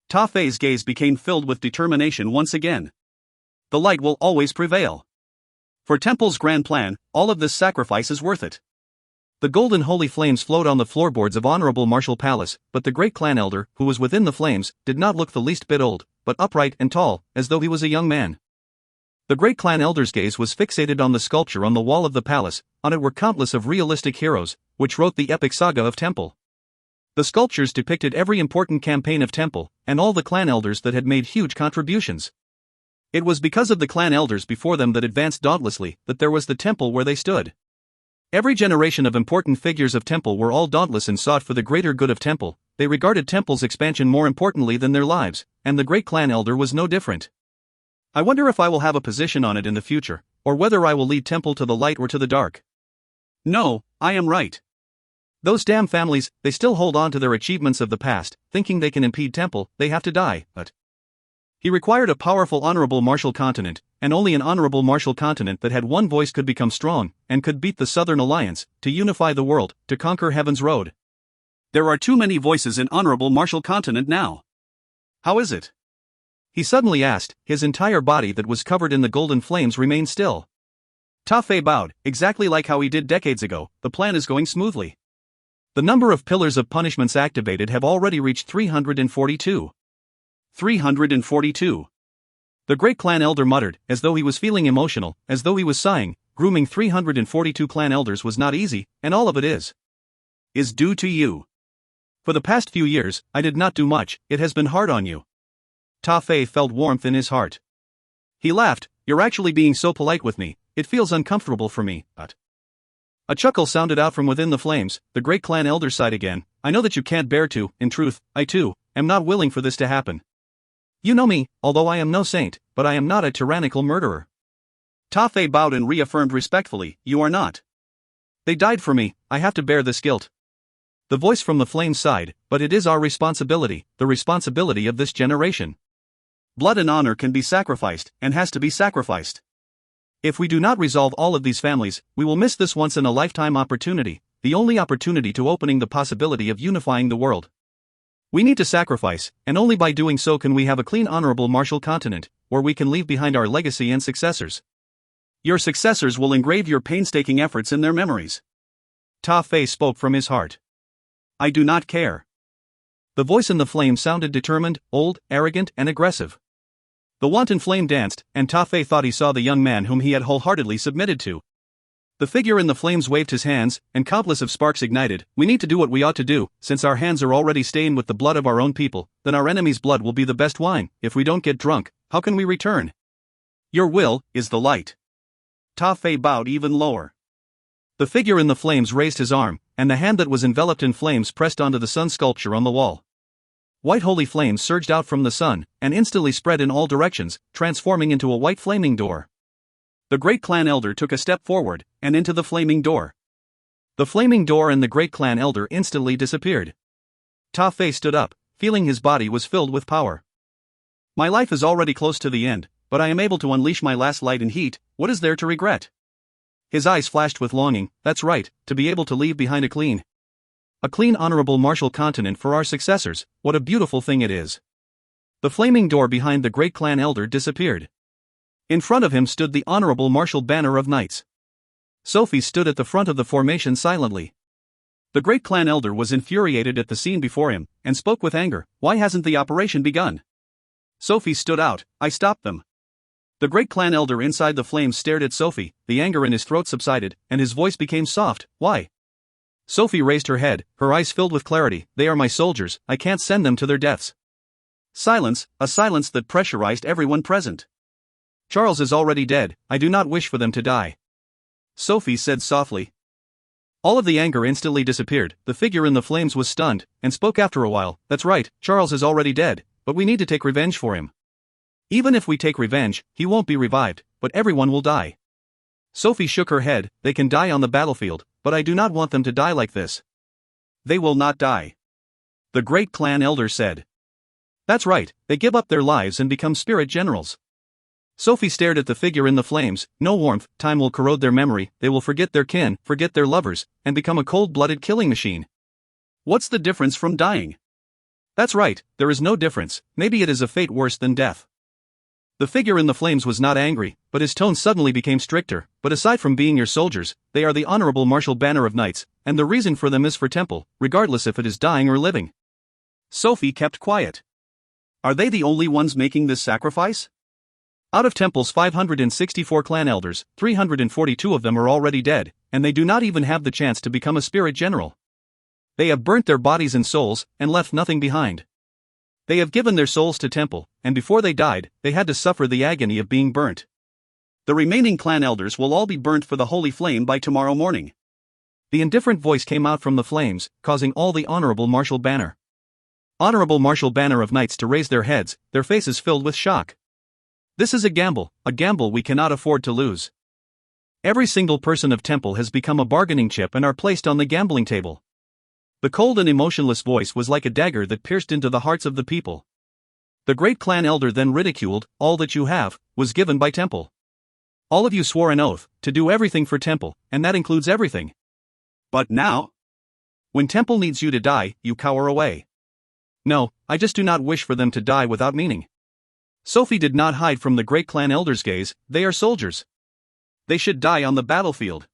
Ta Fei's gaze became filled with determination once again. The light will always prevail. For Temple's grand plan, all of this sacrifice is worth it. The golden holy flames flowed on the floorboards of Honorable Martial Palace, but the great clan elder, who was within the flames, did not look the least bit old, but upright and tall, as though he was a young man. The great clan elder's gaze was fixated on the sculpture on the wall of the palace. On it were countless of realistic heroes, which wrote the epic saga of Temple. The sculptures depicted every important campaign of Temple, and all the clan elders that had made huge contributions. It was because of the clan elders before them that advanced dauntlessly that there was the Temple where they stood. Every generation of important figures of Temple were all dauntless and sought for the greater good of Temple. They regarded Temple's expansion more importantly than their lives, and the great clan elder was no different. I wonder if I will have a position on it in the future, or whether I will lead Temple to the light or to the dark. No, I am right. Those damn families, they still hold on to their achievements of the past, thinking they can impede Temple. They have to die, but he required a powerful honorable martial continent, and only an honorable martial continent that had one voice could become strong, and could beat the Southern Alliance, to unify the world, to conquer Heaven's Road. There are too many voices in honorable martial continent now. How is it? He suddenly asked. His entire body that was covered in the golden flames remained still. Ta Fei bowed, exactly like how he did decades ago. The plan is going smoothly. The number of pillars of punishments activated have already reached 342. 342. The great clan elder muttered, as though he was feeling emotional, as though he was sighing. Grooming 342 clan elders was not easy, and all of it is due to you. For the past few years, I did not do much. It has been hard on you. Ta Fei felt warmth in his heart. He laughed. You're actually being so polite with me. It feels uncomfortable for me, but a chuckle sounded out from within the flames. The great clan elder sighed again. I know that you can't bear to. In truth, I too am not willing for this to happen. You know me, although I am no saint, but I am not a tyrannical murderer. Ta Fei bowed and reaffirmed respectfully, you are not. They died for me, I have to bear this guilt. The voice from the flames sighed, but it is our responsibility, the responsibility of this generation. Blood and honor can be sacrificed, and has to be sacrificed. If we do not resolve all of these families, we will miss this once-in-a-lifetime opportunity, the only opportunity to opening the possibility of unifying the world. We need to sacrifice, and only by doing so can we have a clean honorable martial continent, where we can leave behind our legacy and successors. Your successors will engrave your painstaking efforts in their memories. Ta Fei spoke from his heart. I do not care. The voice in the flame sounded determined, old, arrogant, and aggressive. The wanton flame danced, and Ta Fei thought he saw the young man whom he had wholeheartedly submitted to. The figure in the flames waved his hands, and countless of sparks ignited. We need to do what we ought to do. Since our hands are already stained with the blood of our own people, then our enemy's blood will be the best wine. If we don't get drunk, how can we return? Your will is the light. Ta Fei bowed even lower. The figure in the flames raised his arm, and the hand that was enveloped in flames pressed onto the sun sculpture on the wall. White holy flames surged out from the sun, and instantly spread in all directions, transforming into a white flaming door. The great clan elder took a step forward, and into the flaming door. The flaming door and the great clan elder instantly disappeared. Ta Fei stood up, feeling his body was filled with power. My life is already close to the end, but I am able to unleash my last light and heat. What is there to regret? His eyes flashed with longing. That's right, to be able to leave behind a clean honorable martial continent for our successors. What a beautiful thing it is. The flaming door behind the great clan elder disappeared. In front of him stood the honorable martial banner of knights. Sophie stood at the front of the formation silently. The great clan elder was infuriated at the scene before him, and spoke with anger. Why hasn't the operation begun? Sophie stood out. I stopped them. The great clan elder inside the flames stared at Sophie, the anger in his throat subsided, and his voice became soft. Why? Sophie raised her head, her eyes filled with clarity. They are my soldiers, I can't send them to their deaths. Silence, a silence that pressurized everyone present. Charles is already dead, I do not wish for them to die. Sophie said softly. All of the anger instantly disappeared. The figure in the flames was stunned, and spoke after a while. That's right, Charles is already dead, but we need to take revenge for him. Even if we take revenge, he won't be revived, but everyone will die. Sophie shook her head. They can die on the battlefield, but I do not want them to die like this. They will not die. The great clan elder said. That's right, they give up their lives and become spirit generals. Sophie stared at the figure in the flames. No warmth, time will corrode their memory, they will forget their kin, forget their lovers, and become a cold-blooded killing machine. What's the difference from dying? That's right, there is no difference, maybe it is a fate worse than death. The figure in the flames was not angry, but his tone suddenly became stricter. But aside from being your soldiers, they are the honorable martial banner of knights, and the reason for them is for temple, regardless if it is dying or living. Sophie kept quiet. Are they the only ones making this sacrifice? Out of Temple's 564 clan elders, 342 of them are already dead, and they do not even have the chance to become a spirit general. They have burnt their bodies and souls, and left nothing behind. They have given their souls to Temple, and before they died, they had to suffer the agony of being burnt. The remaining clan elders will all be burnt for the holy flame by tomorrow morning. The indifferent voice came out from the flames, causing all the honorable martial banner of knights to raise their heads, their faces filled with shock. This is a gamble we cannot afford to lose. Every single person of Temple has become a bargaining chip and are placed on the gambling table. The cold and emotionless voice was like a dagger that pierced into the hearts of the people. The great clan elder then ridiculed, all that you have, was given by Temple. All of you swore an oath, to do everything for Temple, and that includes everything. But now? When Temple needs you to die, you cower away. No, I just do not wish for them to die without meaning. Sophie did not hide from the great clan elder's gaze. They are soldiers. They should die on the battlefield.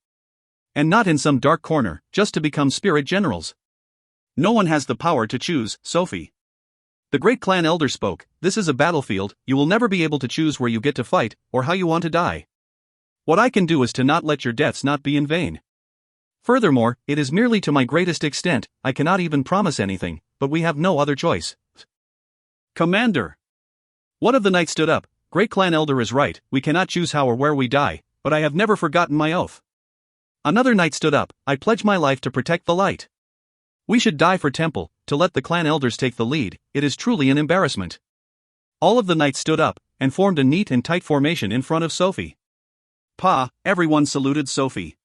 And not in some dark corner, just to become spirit generals. No one has the power to choose, Sophie. The great clan elder spoke. This is a battlefield, you will never be able to choose where you get to fight, or how you want to die. What I can do is to not let your deaths not be in vain. Furthermore, it is merely to my greatest extent, I cannot even promise anything, but we have no other choice. Commander! One of the knights stood up. Great clan elder is right, we cannot choose how or where we die, but I have never forgotten my oath. Another knight stood up. I pledge my life to protect the light. We should die for Temple, to let the clan elders take the lead, it is truly an embarrassment. All of the knights stood up, and formed a neat and tight formation in front of Sophie. Pa, everyone saluted Sophie.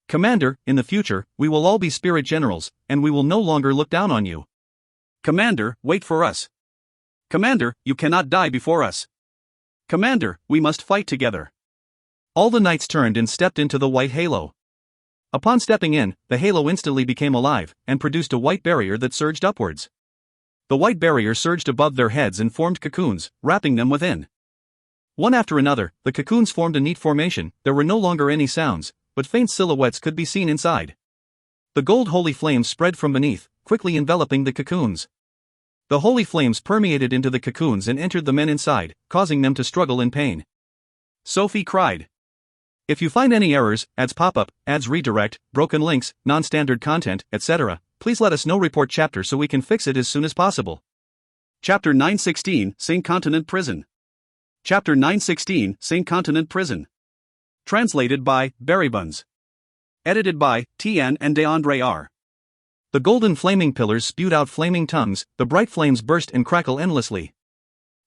Commander, in the future, we will all be spirit generals, and we will no longer look down on you. Commander, wait for us. Commander, you cannot die before us. Commander, we must fight together. All the knights turned and stepped into the white halo. Upon stepping in, the halo instantly became alive, and produced a white barrier that surged upwards. The white barrier surged above their heads and formed cocoons, wrapping them within. One after another, the cocoons formed a neat formation. There were no longer any sounds, but faint silhouettes could be seen inside. The gold holy flames spread from beneath, quickly enveloping the cocoons. The holy flames permeated into the cocoons and entered the men inside, causing them to struggle in pain. Sophie cried. If you find any errors, ads pop-up, ads redirect, broken links, non-standard content, etc., please let us know. Report chapter so we can fix it as soon as possible. Chapter 916, St. Continent Prison. Chapter 916, St. Continent Prison. Translated by Buns. Edited by Tian and DeAndre R. The golden flaming pillars spewed out flaming tongues, the bright flames burst and crackle endlessly.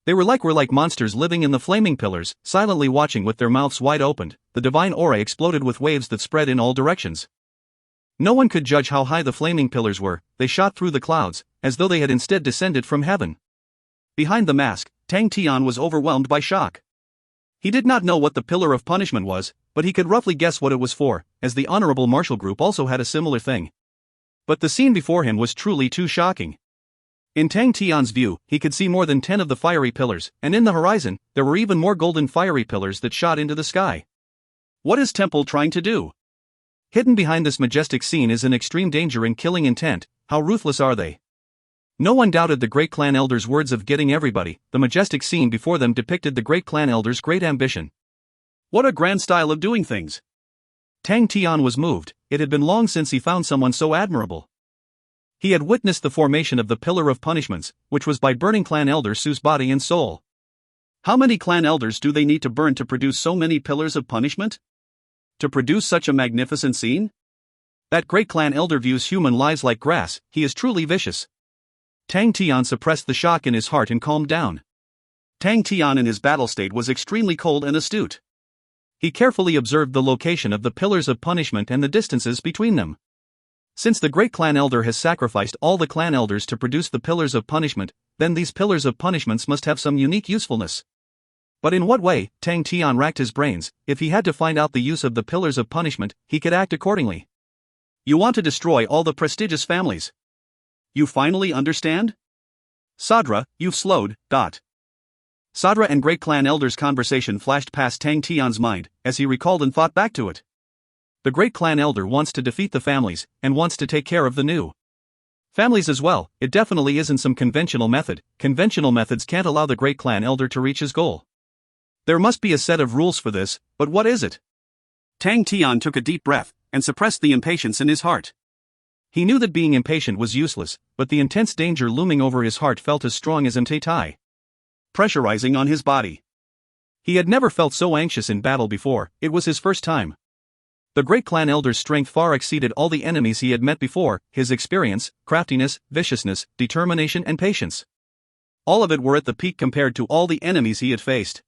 They were like monsters living in the flaming pillars, silently watching with their mouths wide opened. The divine aura exploded with waves that spread in all directions. No one could judge how high the flaming pillars were, they shot through the clouds, as though they had instead descended from heaven. Behind the mask, Tang Tian was overwhelmed by shock. He did not know what the pillar of punishment was, but he could roughly guess what it was for, as the honorable martial group also had a similar thing. But the scene before him was truly too shocking. In Tang Tian's view, he could see more than 10 of the fiery pillars, and in the horizon, there were even more golden fiery pillars that shot into the sky. What is Temple trying to do? Hidden behind this majestic scene is an extreme danger and killing intent. How ruthless are they? No one doubted the great clan elder's words of getting everybody. The majestic scene before them depicted the great clan elder's great ambition. What a grand style of doing things! Tang Tian was moved. It had been long since he found someone so admirable. He had witnessed the formation of the Pillar of Punishments, which was by burning clan elder Su's body and soul. How many clan elders do they need to burn to produce so many pillars of punishment? To produce such a magnificent scene? That great clan elder views human lives like grass. He is truly vicious. Tang Tian suppressed the shock in his heart and calmed down. Tang Tian in his battle state was extremely cold and astute. He carefully observed the location of the pillars of punishment and the distances between them. Since the great clan elder has sacrificed all the clan elders to produce the pillars of punishment, then these pillars of punishments must have some unique usefulness. But in what way? Tang Tian racked his brains. If he had to find out the use of the pillars of punishment, he could act accordingly. You want to destroy all the prestigious families. You finally understand? Sadra, you've slowed. Sadra and great clan elder's conversation flashed past Tang Tian's mind, as he recalled and thought back to it. The great clan elder wants to defeat the families, and wants to take care of the new families as well. It definitely isn't some conventional method. Conventional methods can't allow the great clan elder to reach his goal. There must be a set of rules for this, but what is it? Tang Tian took a deep breath, and suppressed the impatience in his heart. He knew that being impatient was useless, but the intense danger looming over his heart felt as strong as Tai, pressurizing on his body. He had never felt so anxious in battle before. It was his first time. The great clan elder's strength far exceeded all the enemies he had met before. His experience, craftiness, viciousness, determination and patience. All of it were at the peak compared to all the enemies he had faced.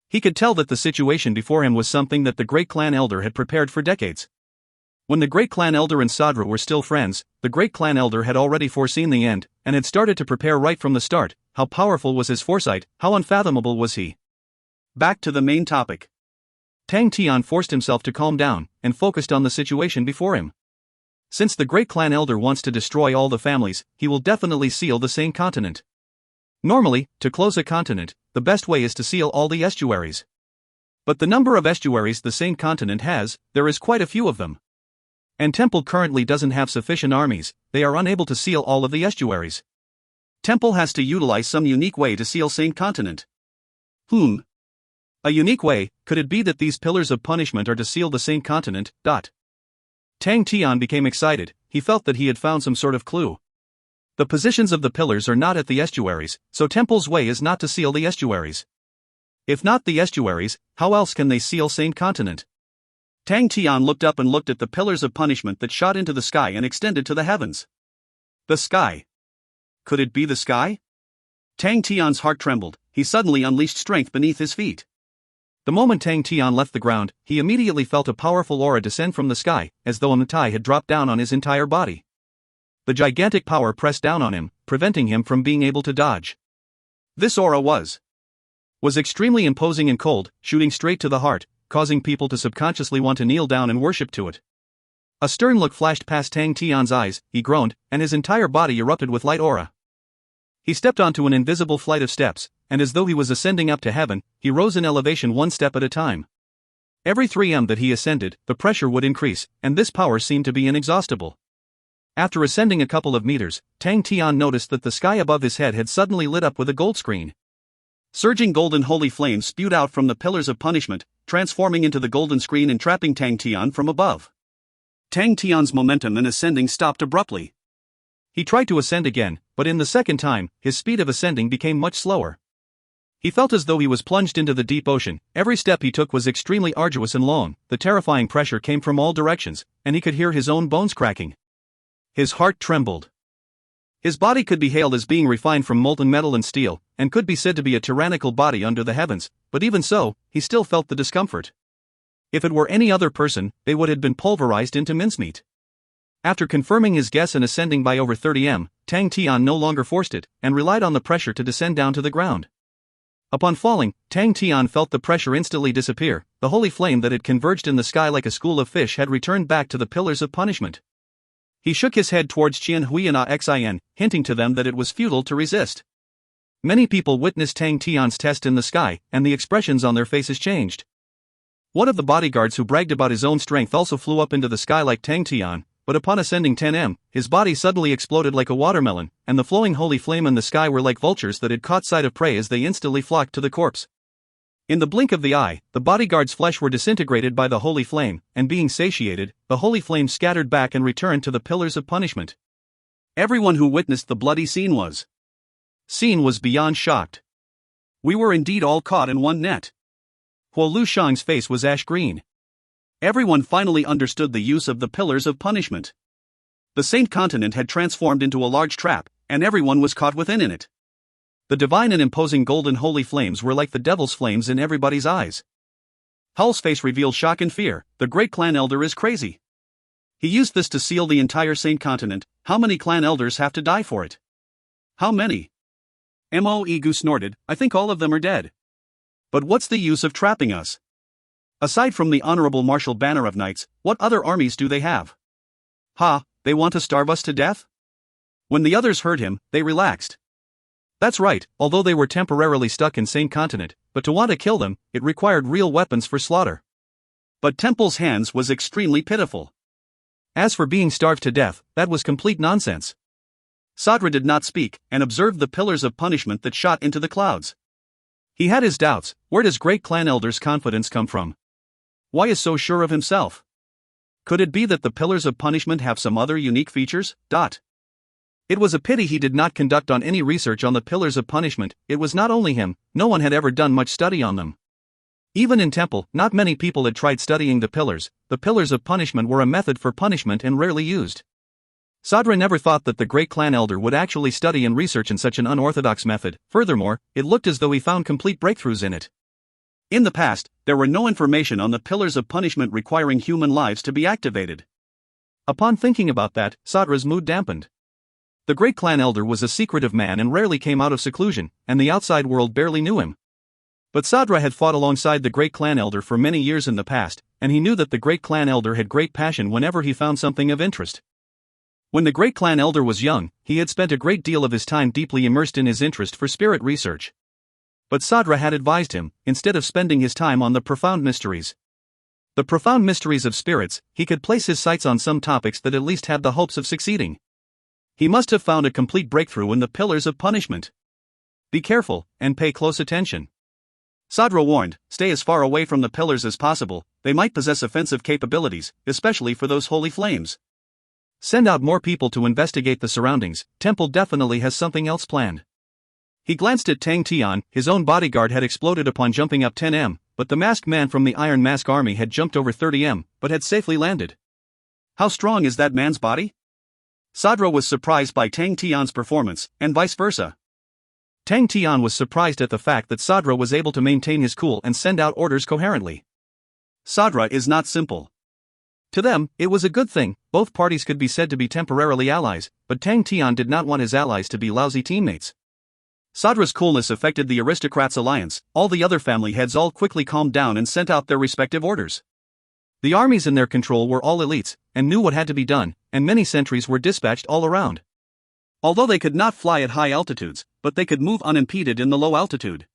He could tell that the situation before him was something that the great clan elder had prepared for decades. When the great clan elder and Sadra were still friends, the great clan elder had already foreseen the end, and had started to prepare right from the start. How powerful was his foresight, how unfathomable was he? Back to the main topic. Tang Tian forced himself to calm down, and focused on the situation before him. Since the great clan elder wants to destroy all the families, he will definitely seal the same continent. Normally, to close a continent, the best way is to seal all the estuaries. But the number of estuaries the same continent has, there is quite a few of them. And Temple currently doesn't have sufficient armies. They are unable to seal all of the estuaries. Temple has to utilize some unique way to seal same continent. A unique way? Could it be that these pillars of punishment are to seal the same continent? Tang Tian became excited. He felt that he had found some sort of clue. The positions of the pillars are not at the estuaries, so Temple's way is not to seal the estuaries. If not the estuaries, how else can they seal same continent? Tang Tian looked up and looked at the pillars of punishment that shot into the sky and extended to the heavens. The sky. Could it be the sky? Tang Tian's heart trembled. He suddenly unleashed strength beneath his feet. The moment Tang Tian left the ground, he immediately felt a powerful aura descend from the sky, as though a tai had dropped down on his entire body. The gigantic power pressed down on him, preventing him from being able to dodge. This aura was extremely imposing and cold, shooting straight to the heart, causing people to subconsciously want to kneel down and worship to it. A stern look flashed past Tang Tian's eyes. He groaned, and his entire body erupted with light aura. He stepped onto an invisible flight of steps, and as though he was ascending up to heaven, he rose in elevation one step at a time. Every 3 that he ascended, the pressure would increase, and this power seemed to be inexhaustible. After ascending a couple of meters, Tang Tian noticed that the sky above his head had suddenly lit up with a gold screen. Surging golden holy flames spewed out from the pillars of punishment, transforming into the golden screen and trapping Tang Tian from above. Tang Tian's momentum in ascending stopped abruptly. He tried to ascend again, but in the second time, his speed of ascending became much slower. He felt as though he was plunged into the deep ocean. Every step he took was extremely arduous and long. The terrifying pressure came from all directions, and he could hear his own bones cracking. His heart trembled. His body could be hailed as being refined from molten metal and steel, and could be said to be a tyrannical body under the heavens, but even so, he still felt the discomfort. If it were any other person, they would have been pulverized into mincemeat. After confirming his guess and ascending by over 30 Tang Tian no longer forced it, and relied on the pressure to descend down to the ground. Upon falling, Tang Tian felt the pressure instantly disappear. The holy flame that had converged in the sky like a school of fish had returned back to the pillars of punishment. He shook his head towards Qian Hui and Xin, hinting to them that it was futile to resist. Many people witnessed Tang Tian's test in the sky, and the expressions on their faces changed. One of the bodyguards who bragged about his own strength also flew up into the sky like Tang Tian, but upon ascending 10 his body suddenly exploded like a watermelon, and the flowing holy flame in the sky were like vultures that had caught sight of prey as they instantly flocked to the corpse. In the blink of the eye, the bodyguard's flesh were disintegrated by the holy flame, and being satiated, the holy flame scattered back and returned to the pillars of punishment. Everyone who witnessed the bloody scene was beyond shocked. We were indeed all caught in one net. Huo Lushang's face was ash green. Everyone finally understood the use of the pillars of punishment. The Saint Continent had transformed into a large trap, and everyone was caught within it. The divine and imposing golden holy flames were like the devil's flames in everybody's eyes. Hull's face revealed shock and fear. The great clan elder is crazy. He used this to seal the entire Saint Continent. How many clan elders have to die for it? How many? Mo Egu snorted. I think all of them are dead. But what's the use of trapping us? Aside from the honorable martial banner of knights, what other armies do they have? Ha, they want to starve us to death? When the others heard him, they relaxed. That's right, although they were temporarily stuck in Saint Continent, but to want to kill them, it required real weapons for slaughter. But Temple's hands was extremely pitiful. As for being starved to death, that was complete nonsense. Sadra did not speak, and observed the pillars of punishment that shot into the clouds. He had his doubts. Where does great clan elder's confidence come from? Why is so sure of himself? Could it be that the pillars of punishment have some other unique features? It was a pity he did not conduct on any research on the pillars of punishment. It was not only him, no one had ever done much study on them. Even in Temple, not many people had tried studying the pillars. The pillars of punishment were a method for punishment and rarely used. Sadra never thought that the great clan elder would actually study and research in such an unorthodox method. Furthermore, it looked as though he found complete breakthroughs in it. In the past, there were no information on the pillars of punishment requiring human lives to be activated. Upon thinking about that, Sadra's mood dampened. The great clan elder was a secretive man and rarely came out of seclusion, and the outside world barely knew him. But Sadra had fought alongside the great clan elder for many years in the past, and he knew that the great clan elder had great passion whenever he found something of interest. When the great clan elder was young, he had spent a great deal of his time deeply immersed in his interest for spirit research. But Sadra had advised him, instead of spending his time on the profound mysteries of spirits, he could place his sights on some topics that at least had the hopes of succeeding. He must have found a complete breakthrough in the pillars of punishment. Be careful, and pay close attention. Sadra warned, stay as far away from the pillars as possible. They might possess offensive capabilities, especially for those holy flames. Send out more people to investigate the surroundings. Temple definitely has something else planned. He glanced at Tang Tian. His own bodyguard had exploded upon jumping up 10 but the masked man from the Iron Mask army had jumped over 30 but had safely landed. How strong is that man's body? Sadra was surprised by Tang Tian's performance, and vice versa. Tang Tian was surprised at the fact that Sadra was able to maintain his cool and send out orders coherently. Sadra is not simple. To them, it was a good thing. Both parties could be said to be temporarily allies, but Tang Tian did not want his allies to be lousy teammates. Sadra's coolness affected the aristocrats' alliance. All the other family heads all quickly calmed down and sent out their respective orders. The armies in their control were all elites, and knew what had to be done, and many sentries were dispatched all around. Although they could not fly at high altitudes, but they could move unimpeded in the low altitude.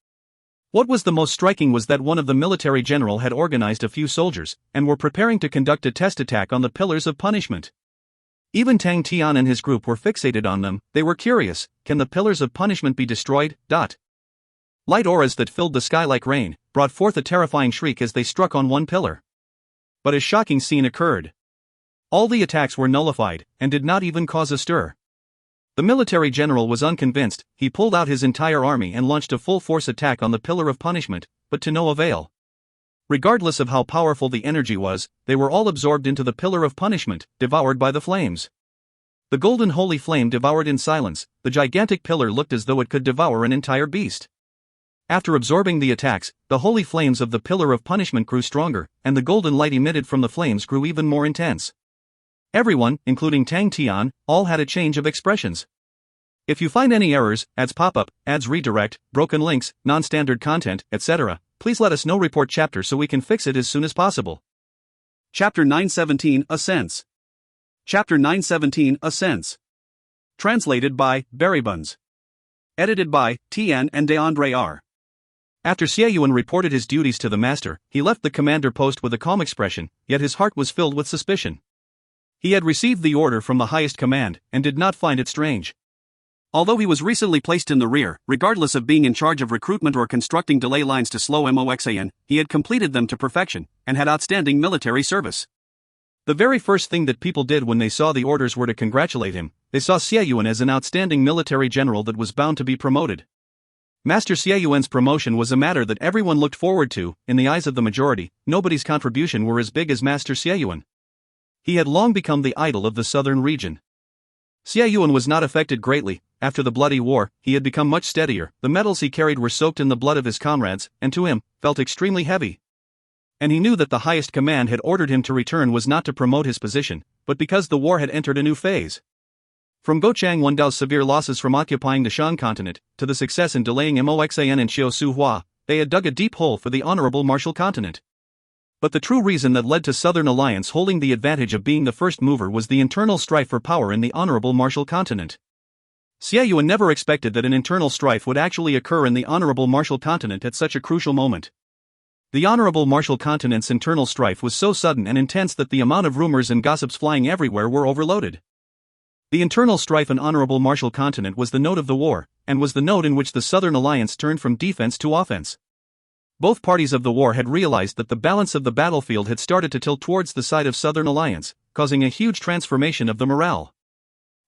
What was the most striking was that one of the military general had organized a few soldiers, and were preparing to conduct a test attack on the pillars of punishment. Even Tang Tian and his group were fixated on them. They were curious, can the pillars of punishment be destroyed? Light auras that filled the sky like rain, brought forth a terrifying shriek as they struck on one pillar. But a shocking scene occurred. All the attacks were nullified, and did not even cause a stir. The military general was unconvinced. He pulled out his entire army and launched a full-force attack on the pillar of punishment, but to no avail. Regardless of how powerful the energy was, they were all absorbed into the pillar of punishment, devoured by the flames. The golden holy flame devoured in silence. The gigantic pillar looked as though it could devour an entire beast. After absorbing the attacks, the holy flames of the pillar of punishment grew stronger, and the golden light emitted from the flames grew even more intense. Everyone, including Tang Tian, all had a change of expressions. If you find any errors, ads pop up, ads redirect, broken links, non-standard content, etc., please let us know. Report chapter so we can fix it as soon as possible. Chapter 917 Ascents. Chapter 917 Ascents. Translated by Berrybuns. Edited by Tian and DeAndre R. After Xie Yuan reported his duties to the master, he left the commander post with a calm expression, yet his heart was filled with suspicion. He had received the order from the highest command, and did not find it strange. Although he was recently placed in the rear, regardless of being in charge of recruitment or constructing delay lines to slow Moxan, he had completed them to perfection, and had outstanding military service. The very first thing that people did when they saw the orders were to congratulate him. They saw Xie Yuan as an outstanding military general that was bound to be promoted. Master Xie Yuan's promotion was a matter that everyone looked forward to. In the eyes of the majority, nobody's contribution were as big as Master Xie Yuan. He had long become the idol of the southern region. Xie Yuan was not affected greatly. After the bloody war, he had become much steadier. The medals he carried were soaked in the blood of his comrades, and to him, felt extremely heavy. And he knew that the highest command had ordered him to return was not to promote his position, but because the war had entered a new phase. From Gochang Wendao's severe losses from occupying the Shan continent, to the success in delaying Moxan and Xiao Su Hua, they had dug a deep hole for the honorable martial continent. But the true reason that led to Southern Alliance holding the advantage of being the first mover was the internal strife for power in the honorable martial continent. Xie Yuan never expected that an internal strife would actually occur in the honorable martial continent at such a crucial moment. The honorable martial continent's internal strife was so sudden and intense that the amount of rumors and gossips flying everywhere were overloaded. The internal strife in honorable martial continent was the note of the war, and was the note in which the Southern Alliance turned from defense to offense. Both parties of the war had realized that the balance of the battlefield had started to tilt towards the side of Southern Alliance, causing a huge transformation of the morale.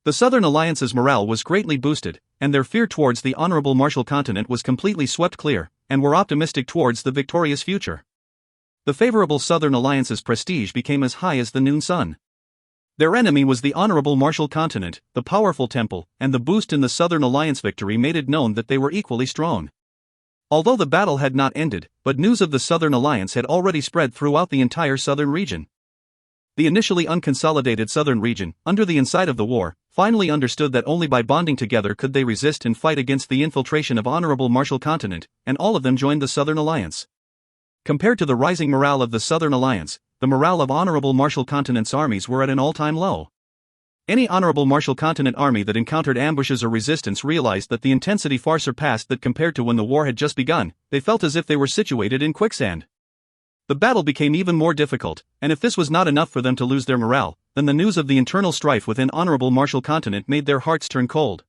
The Southern Alliance's morale was greatly boosted, and their fear towards the honorable martial continent was completely swept clear, and were optimistic towards the victorious future. The favorable Southern Alliance's prestige became as high as the noon sun. Their enemy was the honorable martial continent, the powerful temple, and the boost in the Southern Alliance victory made it known that they were equally strong. Although the battle had not ended, but news of the Southern Alliance had already spread throughout the entire southern region. The initially unconsolidated southern region, under the insight of the war, finally understood that only by bonding together could they resist and fight against the infiltration of honorable martial continent, and all of them joined the Southern Alliance. Compared to the rising morale of the Southern Alliance, the morale of honorable martial continent's armies were at an all-time low. Any honorable martial continent army that encountered ambushes or resistance realized that the intensity far surpassed that compared to when the war had just begun. They felt as if they were situated in quicksand. The battle became even more difficult, and if this was not enough for them to lose their morale, then the news of the internal strife within honorable martial continent made their hearts turn cold.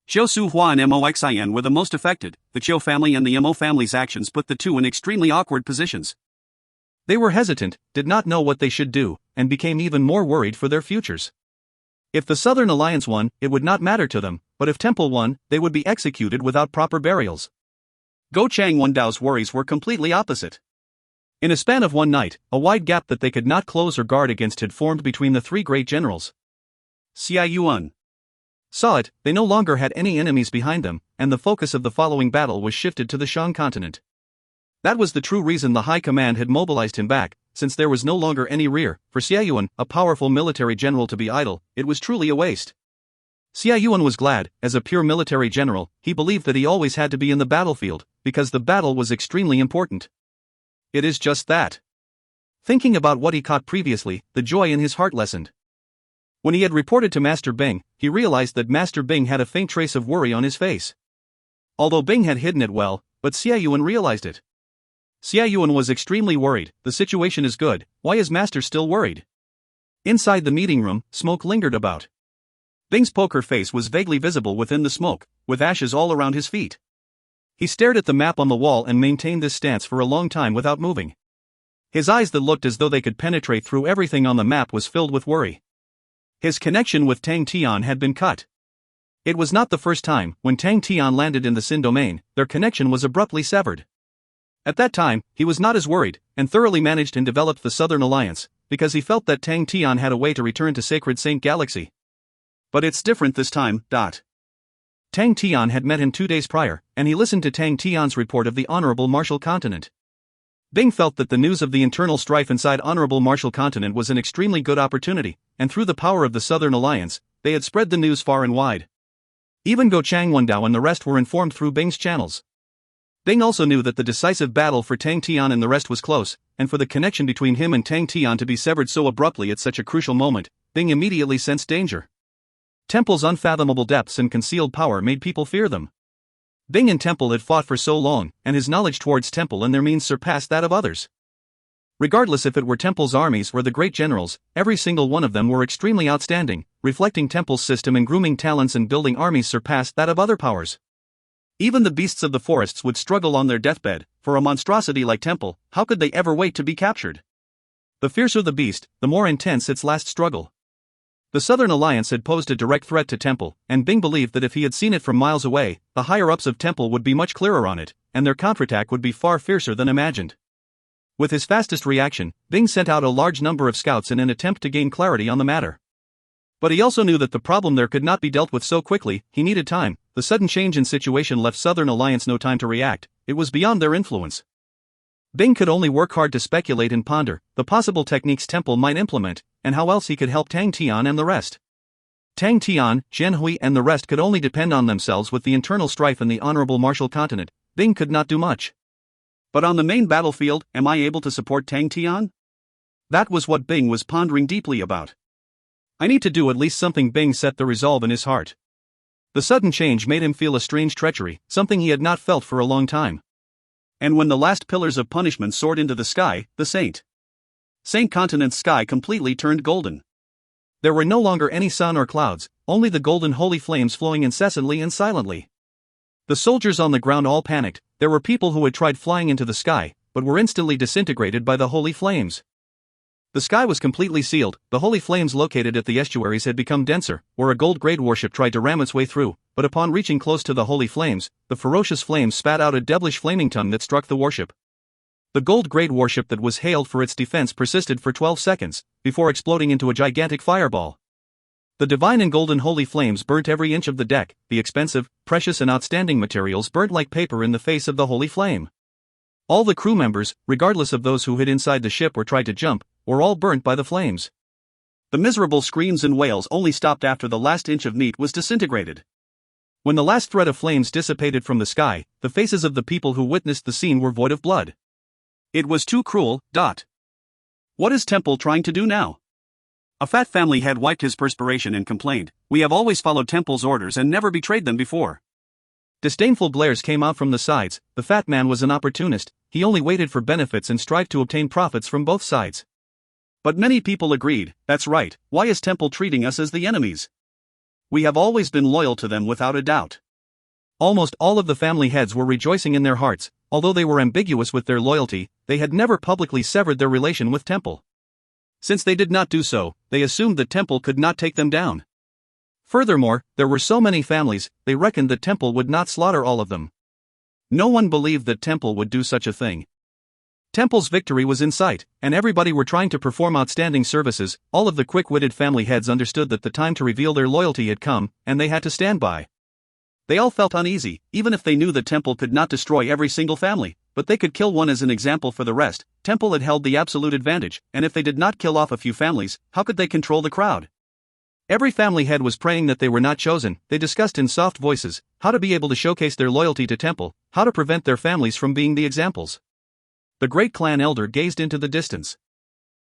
Xiao Su Hua and Moxian were the most affected. The Qiu family and the Mo family's actions put the two in extremely awkward positions. They were hesitant, did not know what they should do, and became even more worried for their futures. If the Southern Alliance won, it would not matter to them, but if Temple won, they would be executed without proper burials. Gochang Wendao's worries were completely opposite. In a span of one night, a wide gap that they could not close or guard against had formed between the three great generals. Xie Yuan saw it. They no longer had any enemies behind them, and the focus of the following battle was shifted to the Shan continent. That was the true reason the High Command had mobilized him back, since there was no longer any rear. For Xie Yuan, a powerful military general, to be idle, it was truly a waste. Xie Yuan was glad. As a pure military general, he believed that he always had to be in the battlefield, because the battle was extremely important. It is just that. Thinking about what he caught previously, the joy in his heart lessened. When he had reported to Master Bing, he realized that Master Bing had a faint trace of worry on his face. Although Bing had hidden it well, but Xie Yuan realized it. Xie Yuan was extremely worried. The situation is good, why is Master still worried? Inside the meeting room, smoke lingered about. Bing's poker face was vaguely visible within the smoke, with ashes all around his feet. He stared at the map on the wall and maintained this stance for a long time without moving. His eyes that looked as though they could penetrate through everything on the map was filled with worry. His connection with Tang Tian had been cut. It was not the first time. When Tang Tian landed in the Xin domain, their connection was abruptly severed. At that time, he was not as worried, and thoroughly managed and developed the Southern Alliance, because he felt that Tang Tian had a way to return to Sacred Saint Galaxy. But it's different this time. Tang Tian had met him 2 days prior, and he listened to Tang Tian's report of the Honorable Martial Continent. Bing felt that the news of the internal strife inside Honorable Martial Continent was an extremely good opportunity, and through the power of the Southern Alliance, they had spread the news far and wide. Even Gochang Wendao and the rest were informed through Bing's channels. Bing also knew that the decisive battle for Tang Tian and the rest was close, and for the connection between him and Tang Tian to be severed so abruptly at such a crucial moment, Bing immediately sensed danger. Temple's unfathomable depths and concealed power made people fear them. Bing and Temple had fought for so long, and his knowledge towards Temple and their means surpassed that of others. Regardless if it were Temple's armies or the great generals, every single one of them were extremely outstanding, reflecting Temple's system and grooming talents and building armies surpassed that of other powers. Even the beasts of the forests would struggle on their deathbed. For a monstrosity like Temple, how could they ever wait to be captured? The fiercer the beast, the more intense its last struggle. The Southern Alliance had posed a direct threat to Temple, and Bing believed that if he had seen it from miles away, the higher-ups of Temple would be much clearer on it, and their counterattack would be far fiercer than imagined. With his fastest reaction, Bing sent out a large number of scouts in an attempt to gain clarity on the matter. But he also knew that the problem there could not be dealt with so quickly. He needed time. The sudden change in situation left Southern Alliance no time to react. It was beyond their influence. Bing could only work hard to speculate and ponder the possible techniques Temple might implement, and how else he could help Tang, Tian and the rest. Tang, Tian, Zhen Hui and the rest could only depend on themselves. With the internal strife in the honorable Marshall continent, Bing could not do much. But on the main battlefield, am I able to support Tang, Tian? That was what Bing was pondering deeply about. I need to do at least something. Bing set the resolve in his heart. The sudden change made him feel a strange treachery, something he had not felt for a long time. And when the last pillars of punishment soared into the sky, the Saint Continent's sky completely turned golden. There were no longer any sun or clouds, only the golden holy flames flowing incessantly and silently. The soldiers on the ground all panicked. There were people who had tried flying into the sky, but were instantly disintegrated by the holy flames. The sky was completely sealed. The holy flames located at the estuaries had become denser, where a gold-grade warship tried to ram its way through, but upon reaching close to the holy flames, the ferocious flames spat out a devilish flaming tongue that struck the warship. The gold-grade warship that was hailed for its defense persisted for 12 seconds, before exploding into a gigantic fireball. The divine and golden holy flames burnt every inch of the deck. The expensive, precious and outstanding materials burnt like paper in the face of the holy flame. All the crew members, regardless of those who hid inside the ship or tried to jump, were all burnt by the flames. The miserable screams and wails only stopped after the last inch of meat was disintegrated. When the last thread of flames dissipated from the sky, the faces of the people who witnessed the scene were void of blood. It was too cruel. What is Temple trying to do now? A fat family head wiped his perspiration and complained, "We have always followed Temple's orders and never betrayed them before." Disdainful glares came out from the sides. The fat man was an opportunist. He only waited for benefits and strived to obtain profits from both sides. But many people agreed, "That's right, why is Temple treating us as the enemies? We have always been loyal to them without a doubt." Almost all of the family heads were rejoicing in their hearts. Although they were ambiguous with their loyalty, they had never publicly severed their relation with Temple. Since they did not do so, they assumed that Temple could not take them down. Furthermore, there were so many families, they reckoned that Temple would not slaughter all of them. No one believed that Temple would do such a thing. Temple's victory was in sight, and everybody were trying to perform outstanding services. All of the quick-witted family heads understood that the time to reveal their loyalty had come, and they had to stand by. They all felt uneasy, even if they knew that Temple could not destroy every single family, but they could kill one as an example for the rest. Temple had held the absolute advantage, and if they did not kill off a few families, how could they control the crowd? Every family head was praying that they were not chosen. They discussed in soft voices how to be able to showcase their loyalty to Temple, how to prevent their families from being the examples. The great clan elder gazed into the distance.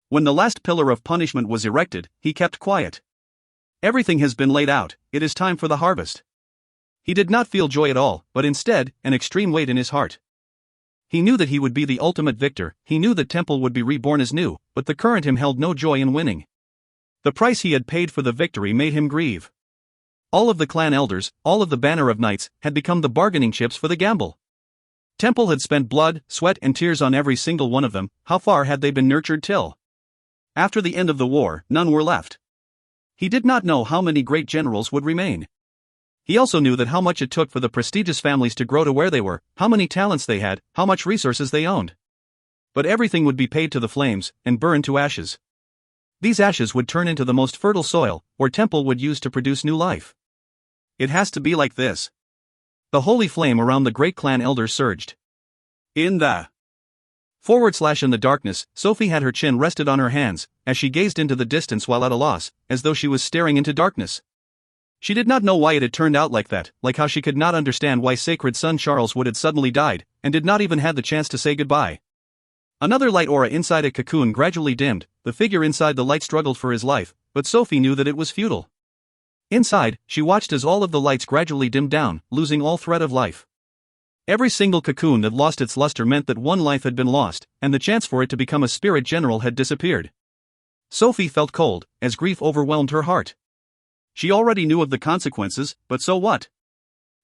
When the last pillar of punishment was erected, he kept quiet. Everything has been laid out, it is time for the harvest. He did not feel joy at all, but instead, an extreme weight in his heart. He knew that he would be the ultimate victor. He knew that Temple would be reborn as new, but the current him held no joy in winning. The price he had paid for the victory made him grieve. All of the clan elders, all of the banner of knights, had become the bargaining chips for the gamble. Temple had spent blood, sweat and tears on every single one of them. How far had they been nurtured till? After the end of the war, none were left. He did not know how many great generals would remain. He also knew that how much it took for the prestigious families to grow to where they were, how many talents they had, how much resources they owned. But everything would be paid to the flames, and burned to ashes. These ashes would turn into the most fertile soil, or Temple would use to produce new life. It has to be like this. The holy flame around the great clan elders surged. In the in the darkness, Sophie had her chin rested on her hands, as she gazed into the distance while at a loss, as though she was staring into darkness. She did not know why it had turned out like that, like how she could not understand why sacred son Charles Wood had suddenly died, and did not even have the chance to say goodbye. Another light aura inside a cocoon gradually dimmed. The figure inside the light struggled for his life, but Sophie knew that it was futile. Inside, she watched as all of the lights gradually dimmed down, losing all thread of life. Every single cocoon that lost its luster meant that one life had been lost, and the chance for it to become a spirit general had disappeared. Sophie felt cold, as grief overwhelmed her heart. She already knew of the consequences, but so what?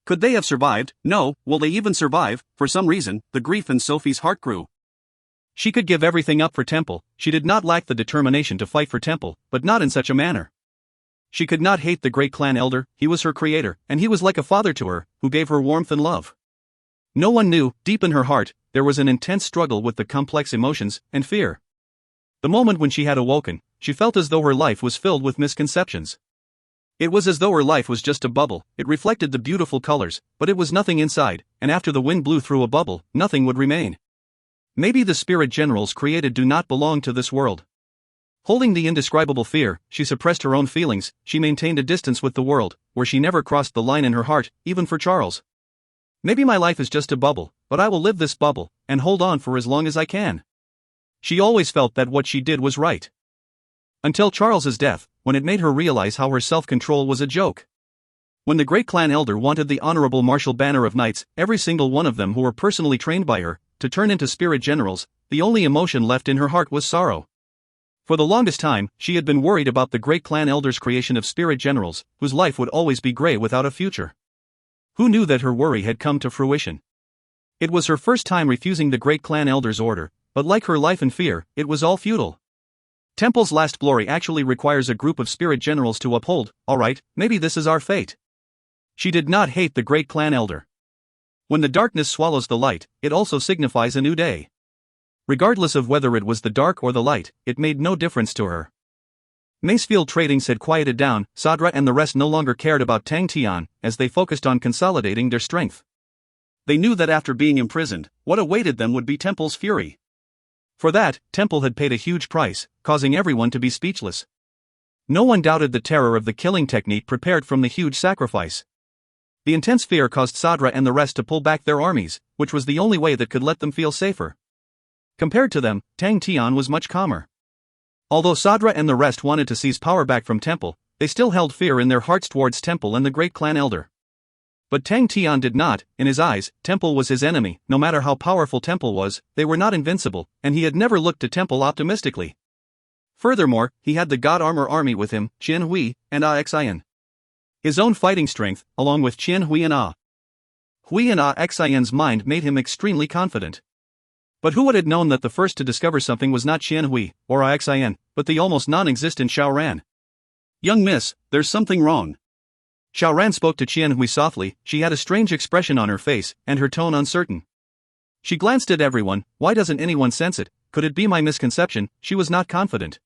Could they have survived? No. Will they even survive? For some reason, the grief in Sophie's heart grew. She could give everything up for Temple, she did not lack the determination to fight for Temple, but not in such a manner. She could not hate the great clan elder, he was her creator, and he was like a father to her, who gave her warmth and love. No one knew, deep in her heart, there was an intense struggle with the complex emotions and fear. The moment when she had awoken, she felt as though her life was filled with misconceptions. It was as though her life was just a bubble, it reflected the beautiful colors, but it was nothing inside, and after the wind blew through a bubble, nothing would remain. Maybe the spirit generals created do not belong to this world. Holding the indescribable fear, she suppressed her own feelings, she maintained a distance with the world, where she never crossed the line in her heart, even for Charles. Maybe my life is just a bubble, but I will live this bubble, and hold on for as long as I can. She always felt that what she did was right. Until Charles's death, when it made her realize how her self-control was a joke. When the great clan elder wanted the honorable martial banner of knights, every single one of them who were personally trained by her, to turn into spirit generals, the only emotion left in her heart was sorrow. For the longest time, she had been worried about the great clan elder's creation of spirit generals, whose life would always be gray without a future. Who knew that her worry had come to fruition? It was her first time refusing the great clan elder's order, but like her life and fear, it was all futile. Temple's last glory actually requires a group of spirit generals to uphold. Alright, maybe this is our fate. She did not hate the great clan elder. When the darkness swallows the light, it also signifies a new day. Regardless of whether it was the dark or the light, it made no difference to her. Macefield Tradings had quieted down, Sadra and the rest no longer cared about Tang Tian, as they focused on consolidating their strength. They knew that after being imprisoned, what awaited them would be Temple's fury. For that, Temple had paid a huge price, causing everyone to be speechless. No one doubted the terror of the killing technique prepared from the huge sacrifice. The intense fear caused Sadra and the rest to pull back their armies, which was the only way that could let them feel safer. Compared to them, Tang Tian was much calmer. Although Sadra and the rest wanted to seize power back from Temple, they still held fear in their hearts towards Temple and the great clan elder. But Tang Tian did not. In his eyes, Temple was his enemy. No matter how powerful Temple was, they were not invincible, and he had never looked to Temple optimistically. Furthermore, he had the God Armor army with him, Qian Hui, and Xian. His own fighting strength, along with Qian Hui and Hui and Xian's mind made him extremely confident. But who would have known that the first to discover something was not Qian Hui, or Xian, but the almost non-existent Xiao Ran? Young miss, there's something wrong. Xiao Ran spoke to Qian Hui softly, she had a strange expression on her face, and her tone uncertain. She glanced at everyone, why doesn't anyone sense it? Could it be my misconception? She was not confident.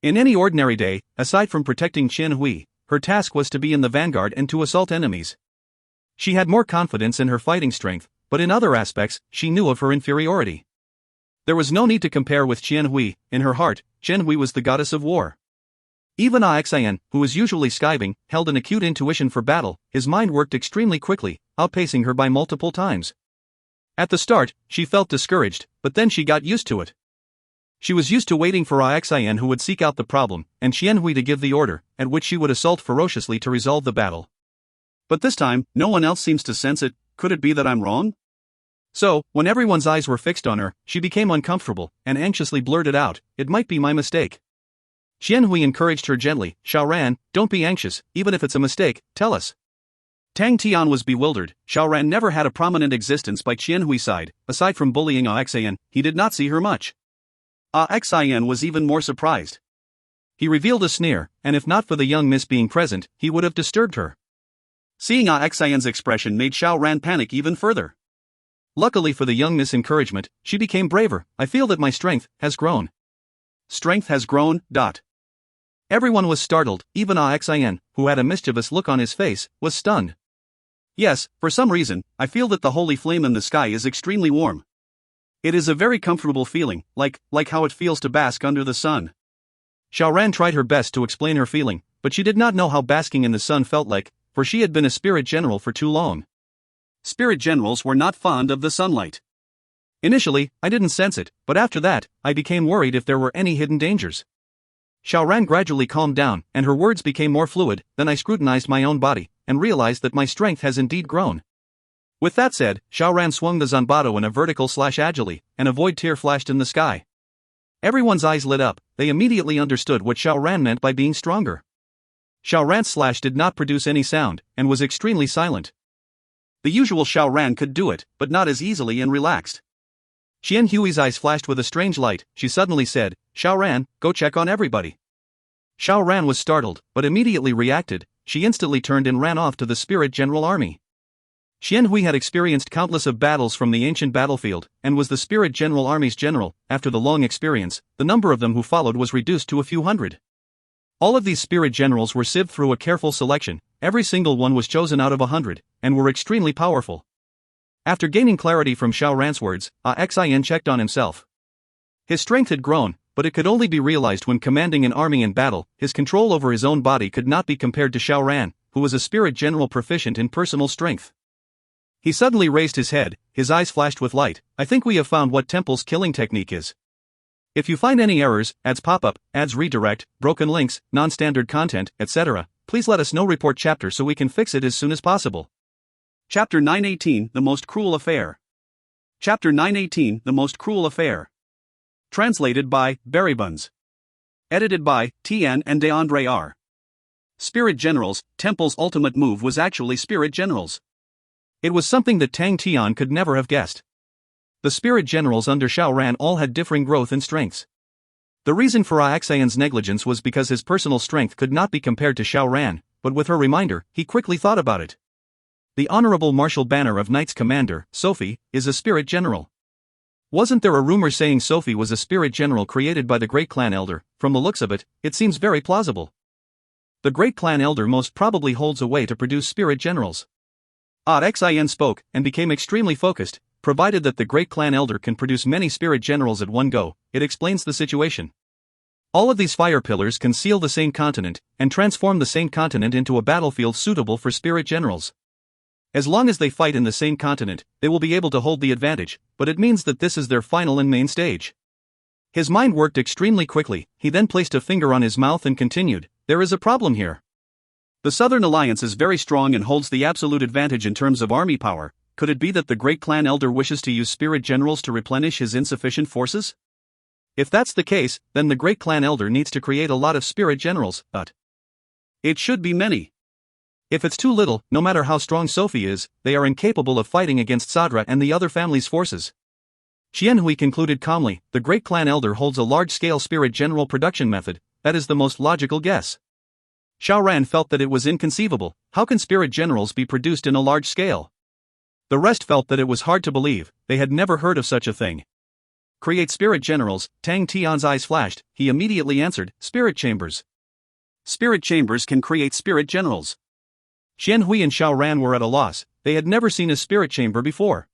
In any ordinary day, aside from protecting Qian Hui, her task was to be in the vanguard and to assault enemies. She had more confidence in her fighting strength, but in other aspects, she knew of her inferiority. There was no need to compare with Qian Hui. In her heart, Qian Hui was the goddess of war. Even Xian, who was usually skiving, held an acute intuition for battle, his mind worked extremely quickly, outpacing her by multiple times. At the start, she felt discouraged, but then she got used to it. She was used to waiting for Xian who would seek out the problem, and Qian Hui to give the order, at which she would assault ferociously to resolve the battle. But this time, no one else seems to sense it. Could it be that I'm wrong? So, when everyone's eyes were fixed on her, she became uncomfortable, and anxiously blurted out, "It might be my mistake." Qian Hui encouraged her gently, "Xiao Ran, don't be anxious, even if it's a mistake, tell us." Tang Tian was bewildered. Xiao Ran never had a prominent existence by Qian Hui's side. Aside from bullying Xian, he did not see her much. Xian was even more surprised. He revealed a sneer, and if not for the young miss being present, he would have disturbed her. Seeing Xian's expression made Xiao Ran panic even further. Luckily for the young miss' encouragement, she became braver. "I feel that my strength has grown." Strength has grown. Everyone was startled, even Xian, who had a mischievous look on his face, was stunned. "Yes, for some reason, I feel that the holy flame in the sky is extremely warm. It is a very comfortable feeling, like how it feels to bask under the sun." Xiao Ran tried her best to explain her feeling, but she did not know how basking in the sun felt like, for she had been a spirit general for too long. Spirit generals were not fond of the sunlight. Initially, I didn't sense it, but after that, I became worried if there were any hidden dangers. Xiao Ran gradually calmed down, and her words became more fluid. Then I scrutinized my own body, and realized that my strength has indeed grown. With that said, Xiaoran swung the Zanbato in a vertical/agility, and a void tear flashed in the sky. Everyone's eyes lit up, they immediately understood what Xiaoran meant by being stronger. Xiaoran's slash did not produce any sound, and was extremely silent. The usual Xiaoran could do it, but not as easily and relaxed. Qian Hui's eyes flashed with a strange light. She suddenly said, "Xiaoran, go check on everybody." Xiaoran was startled, but immediately reacted. She instantly turned and ran off to the Spirit General Army. Qian Hui had experienced countless of battles from the ancient battlefield, and was the Spirit General Army's general. After the long experience, the number of them who followed was reduced to a few hundred. All of these Spirit Generals were sieved through a careful selection. Every single one was chosen out of 100, and were extremely powerful. After gaining clarity from Xiaoran's words, Xian checked on himself. His strength had grown, but it could only be realized when commanding an army in battle. His control over his own body could not be compared to Xiaoran, who was a Spirit General proficient in personal strength. He suddenly raised his head, his eyes flashed with light. "I think we have found what Temple's killing technique is. If you find any errors, ads pop-up, ads redirect, broken links, non-standard content, etc., please let us know. Report chapter so we can fix it as soon as possible." Chapter 918, The Most Cruel Affair. Chapter 918, The Most Cruel Affair. Translated by Berrybuns. Edited by Tian and DeAndre R. Spirit Generals. Temple's ultimate move was actually Spirit Generals. It was something that Tang Tian could never have guessed. The Spirit Generals under Xiaoran all had differing growth and strengths. The reason for Xian's negligence was because his personal strength could not be compared to Xiaoran, but with her reminder, he quickly thought about it. The Honorable Martial Banner of Knights Commander, Sophie, is a Spirit General. Wasn't there a rumor saying Sophie was a Spirit General created by the Great Clan Elder? From the looks of it, it seems very plausible. The Great Clan Elder most probably holds a way to produce Spirit Generals. Xian spoke, and became extremely focused. Provided that the Great Clan Elder can produce many Spirit Generals at one go, it explains the situation. All of these fire pillars can seal the same continent, and transform the same continent into a battlefield suitable for Spirit Generals. As long as they fight in the same continent, they will be able to hold the advantage, but it means that this is their final and main stage. His mind worked extremely quickly. He then placed a finger on his mouth and continued, "There is a problem here. The Southern Alliance is very strong and holds the absolute advantage in terms of army power. Could it be that the Great Clan Elder wishes to use Spirit Generals to replenish his insufficient forces? If that's the case, then the Great Clan Elder needs to create a lot of Spirit Generals, but it should be many. If it's too little, no matter how strong Sophie is, they are incapable of fighting against Sadra and the other family's forces." Qian Hui concluded calmly, "The Great Clan Elder holds a large-scale Spirit General production method. That is the most logical guess." Xiaoran felt that it was inconceivable. How can Spirit Generals be produced in a large scale? The rest felt that it was hard to believe. They had never heard of such a thing. "Create Spirit Generals." Tang Tian's eyes flashed. He immediately answered, "Spirit Chambers." Spirit Chambers can create Spirit Generals. Qian Hui and Xiaoran were at a loss. They had never seen a Spirit Chamber before.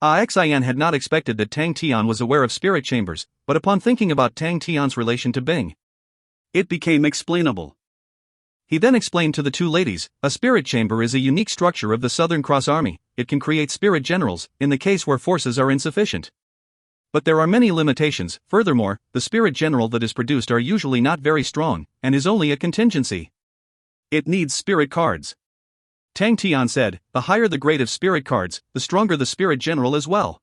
Xian had not expected that Tang Tian was aware of Spirit Chambers, but upon thinking about Tang Tian's relation to Bing, it became explainable. He then explained to the two ladies, "A Spirit Chamber is a unique structure of the Southern Cross Army. It can create Spirit Generals, in the case where forces are insufficient. But there are many limitations. Furthermore, the Spirit General that is produced are usually not very strong, and is only a contingency. It needs Spirit Cards." Tang Tian said, "The higher the grade of Spirit Cards, the stronger the Spirit General as well."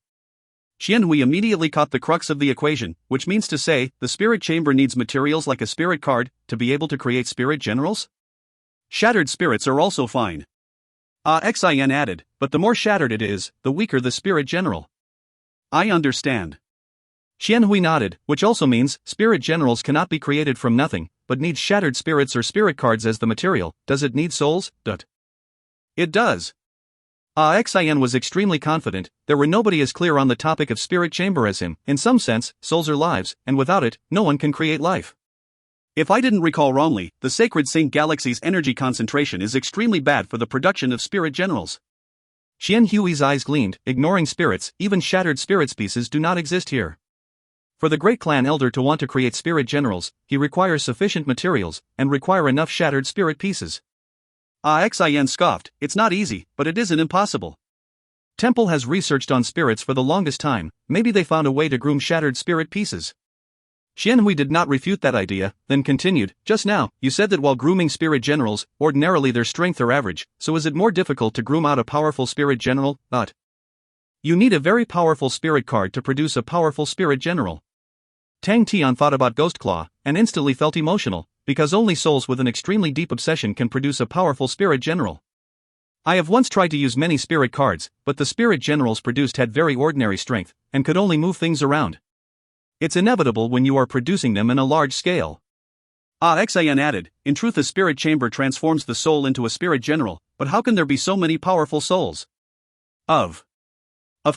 Qian Hui immediately caught the crux of the equation, which means to say, the Spirit Chamber needs materials like a Spirit Card, to be able to create Spirit Generals? Shattered spirits are also fine. Xian added, "But the more shattered it is, the weaker the Spirit General." "I understand." Qian Hui nodded, which also means, Spirit Generals cannot be created from nothing, but needs shattered spirits or Spirit Cards as the material. Does it need souls? It does. Xian was extremely confident. There were nobody as clear on the topic of Spirit Chamber as him. In some sense, souls are lives, and without it, no one can create life. If I didn't recall wrongly, the Sacred Saint Galaxy's energy concentration is extremely bad for the production of Spirit Generals. Qian Hui's eyes gleamed. Ignoring spirits, even shattered spirits pieces do not exist here. For the Great Clan Elder to want to create Spirit Generals, he requires sufficient materials, and require enough shattered spirit pieces. Xian scoffed, "It's not easy, but it isn't impossible. Temple has researched on spirits for the longest time. Maybe they found a way to groom shattered spirit pieces." Xianhui did not refute that idea, then continued, just now, you said that while grooming spirit generals, ordinarily their strength are average, so is it more difficult to groom out a powerful spirit general? You need a very powerful spirit card to produce a powerful spirit general. Tang Tian thought about Ghostclaw, and instantly felt emotional, because only souls with an extremely deep obsession can produce a powerful spirit general. I have once tried to use many spirit cards, but the spirit generals produced had very ordinary strength, and could only move things around. It's inevitable when you are producing them in a large scale. Xian added, in truth a spirit chamber transforms the soul into a spirit general, but how can there be so many powerful souls? Of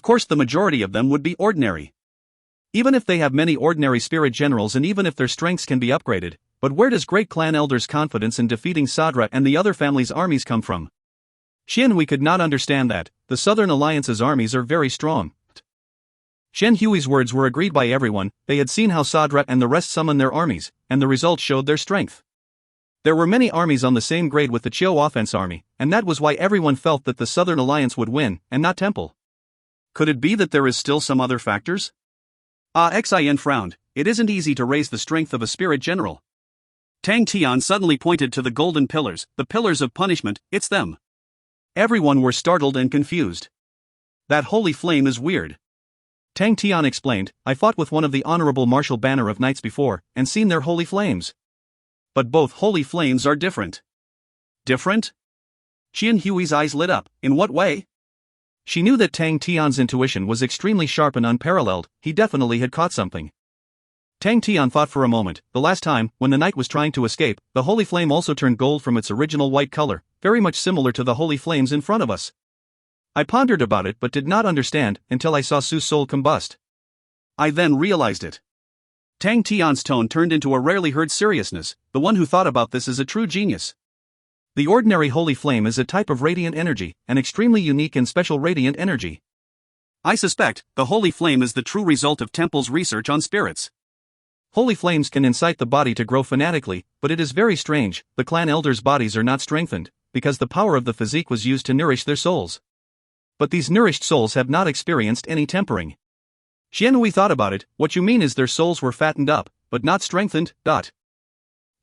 course the majority of them would be ordinary. Even if they have many ordinary spirit generals and even if their strengths can be upgraded, but where does Great Clan Elder's confidence in defeating Sadra and the other family's armies come from? Xianhui could not understand that. The Southern Alliance's armies are very strong. Shen Hui's words were agreed by everyone. They had seen how Sadra and the rest summon their armies, and the results showed their strength. There were many armies on the same grade with the Chiu Offense army, and that was why everyone felt that the Southern Alliance would win, and not Temple. Could it be that there is still some other factors? Xian frowned. It isn't easy to raise the strength of a spirit general. Tang Tian suddenly pointed to the golden pillars, the pillars of punishment. It's them. Everyone were startled and confused. That holy flame is weird. Tang Tian explained, I fought with one of the Honorable Martial Banner of Knights before, and seen their holy flames. But both holy flames are different. Different? Qian Hui's eyes lit up. In what way? She knew that Tang Tian's intuition was extremely sharp and unparalleled. He definitely had caught something. Tang Tian thought for a moment. The last time, when the knight was trying to escape, the holy flame also turned gold from its original white color, very much similar to the holy flames in front of us. I pondered about it but did not understand until I saw Su's soul combust. I then realized it. Tang Tian's tone turned into a rarely heard seriousness. The one who thought about this is a true genius. The ordinary holy flame is a type of radiant energy, an extremely unique and special radiant energy. I suspect the holy flame is the true result of Temple's research on spirits. Holy flames can incite the body to grow fanatically, but it is very strange, the clan elders' bodies are not strengthened, because the power of the physique was used to nourish their souls. But these nourished souls have not experienced any tempering. Xianhui thought about it. What you mean is their souls were fattened up, but not strengthened.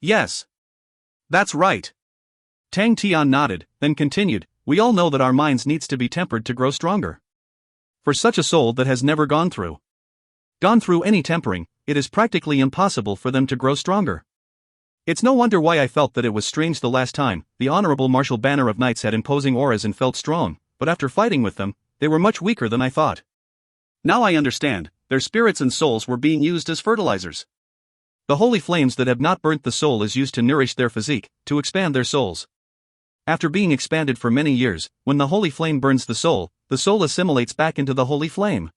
Yes. That's right. Tang Tian nodded, then continued, we all know that our minds needs to be tempered to grow stronger. For such a soul that has never gone through any tempering, it is practically impossible for them to grow stronger. It's no wonder why I felt that it was strange the last time. The Honorable Martial Banner of Knights had imposing auras and felt strong, but after fighting with them, they were much weaker than I thought. Now I understand, their spirits and souls were being used as fertilizers. The holy flames that have not burnt the soul is used to nourish their physique, to expand their souls. After being expanded for many years, when the holy flame burns the soul assimilates back into the holy flame.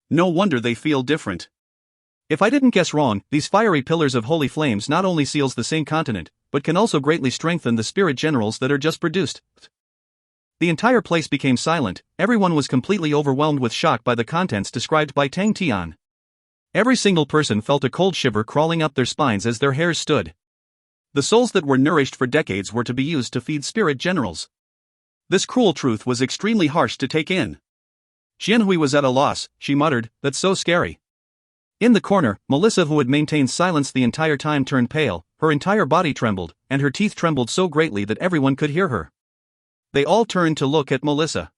No wonder they feel different. If I didn't guess wrong, these fiery pillars of holy flames not only seals the same continent, but can also greatly strengthen the spirit generals that are just produced. The entire place became silent. Everyone was completely overwhelmed with shock by the contents described by Tang Tian. Every single person felt a cold shiver crawling up their spines as their hairs stood. The souls that were nourished for decades were to be used to feed spirit generals. This cruel truth was extremely harsh to take in. Xianhui was at a loss. She muttered, that's so scary. In the corner, Melissa, who had maintained silence the entire time, turned pale. Her entire body trembled, and her teeth trembled so greatly that everyone could hear her. They all turned to look at Melissa.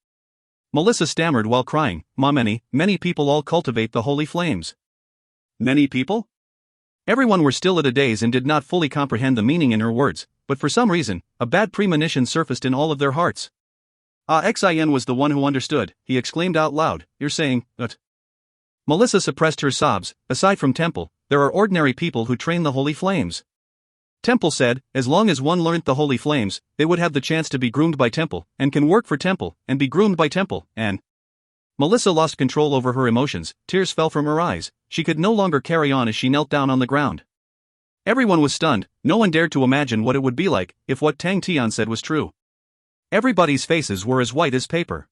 Melissa stammered while crying, many people all cultivate the holy flames. Many people? Everyone were still at a daze and did not fully comprehend the meaning in her words, but for some reason, a bad premonition surfaced in all of their hearts. Xian was the one who understood. He exclaimed out loud, you're saying, that? Melissa suppressed her sobs. Aside from Temple, there are ordinary people who train the holy flames. Temple said, as long as one learnt the holy flames, they would have the chance to be groomed by Temple, and can work for Temple, and be groomed by Temple, and... Melissa lost control over her emotions. Tears fell from her eyes. She could no longer carry on as she knelt down on the ground. Everyone was stunned. No one dared to imagine what it would be like if what Tang Tian said was true. Everybody's faces were as white as paper.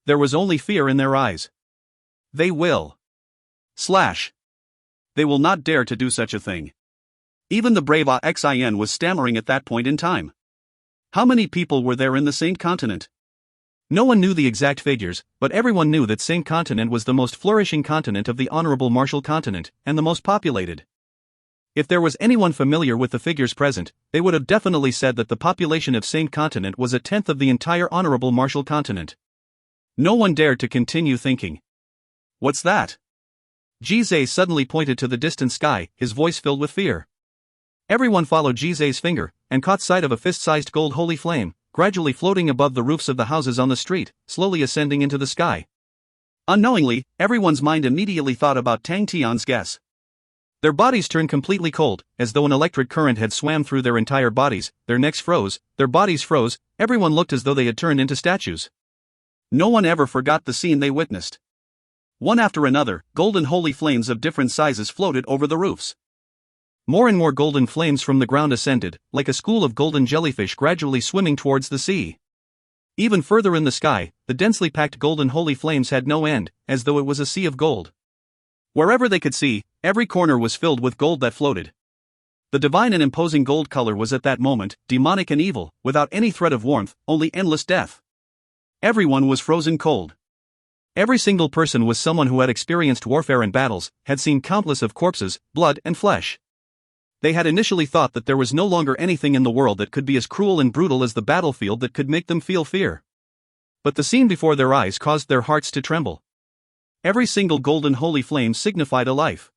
There was only fear in their eyes. They will. They will not dare to do such a thing. Even the brave Xian was stammering at that point in time. How many people were there in the Saint Continent? No one knew the exact figures, but everyone knew that Sing continent was the most flourishing continent of the Honorable Marshall continent, and the most populated. If there was anyone familiar with the figures present, they would have definitely said that the population of Sing continent was a tenth of the entire Honorable Marshall continent. No one dared to continue thinking. What's that? Jizai suddenly pointed to the distant sky, his voice filled with fear. Everyone followed Jizai's finger, and caught sight of a fist-sized gold holy flame, gradually floating above the roofs of the houses on the street, slowly ascending into the sky. Unknowingly, everyone's mind immediately thought about Tang Tian's guess. Their bodies turned completely cold, as though an electric current had swam through their entire bodies, their necks froze, their bodies froze, everyone looked as though they had turned into statues. No one ever forgot the scene they witnessed. One after another, golden holy flames of different sizes floated over the roofs. More and more golden flames from the ground ascended, like a school of golden jellyfish gradually swimming towards the sea. Even further in the sky, the densely packed golden holy flames had no end, as though it was a sea of gold. Wherever they could see, every corner was filled with gold that floated. The divine and imposing gold color was at that moment demonic and evil, without any threat of warmth, only endless death. Everyone was frozen cold. Every single person was someone who had experienced warfare and battles, had seen countless of corpses, blood and flesh. They had initially thought that there was no longer anything in the world that could be as cruel and brutal as the battlefield that could make them feel fear. But the scene before their eyes caused their hearts to tremble. Every single golden holy flame signified a life.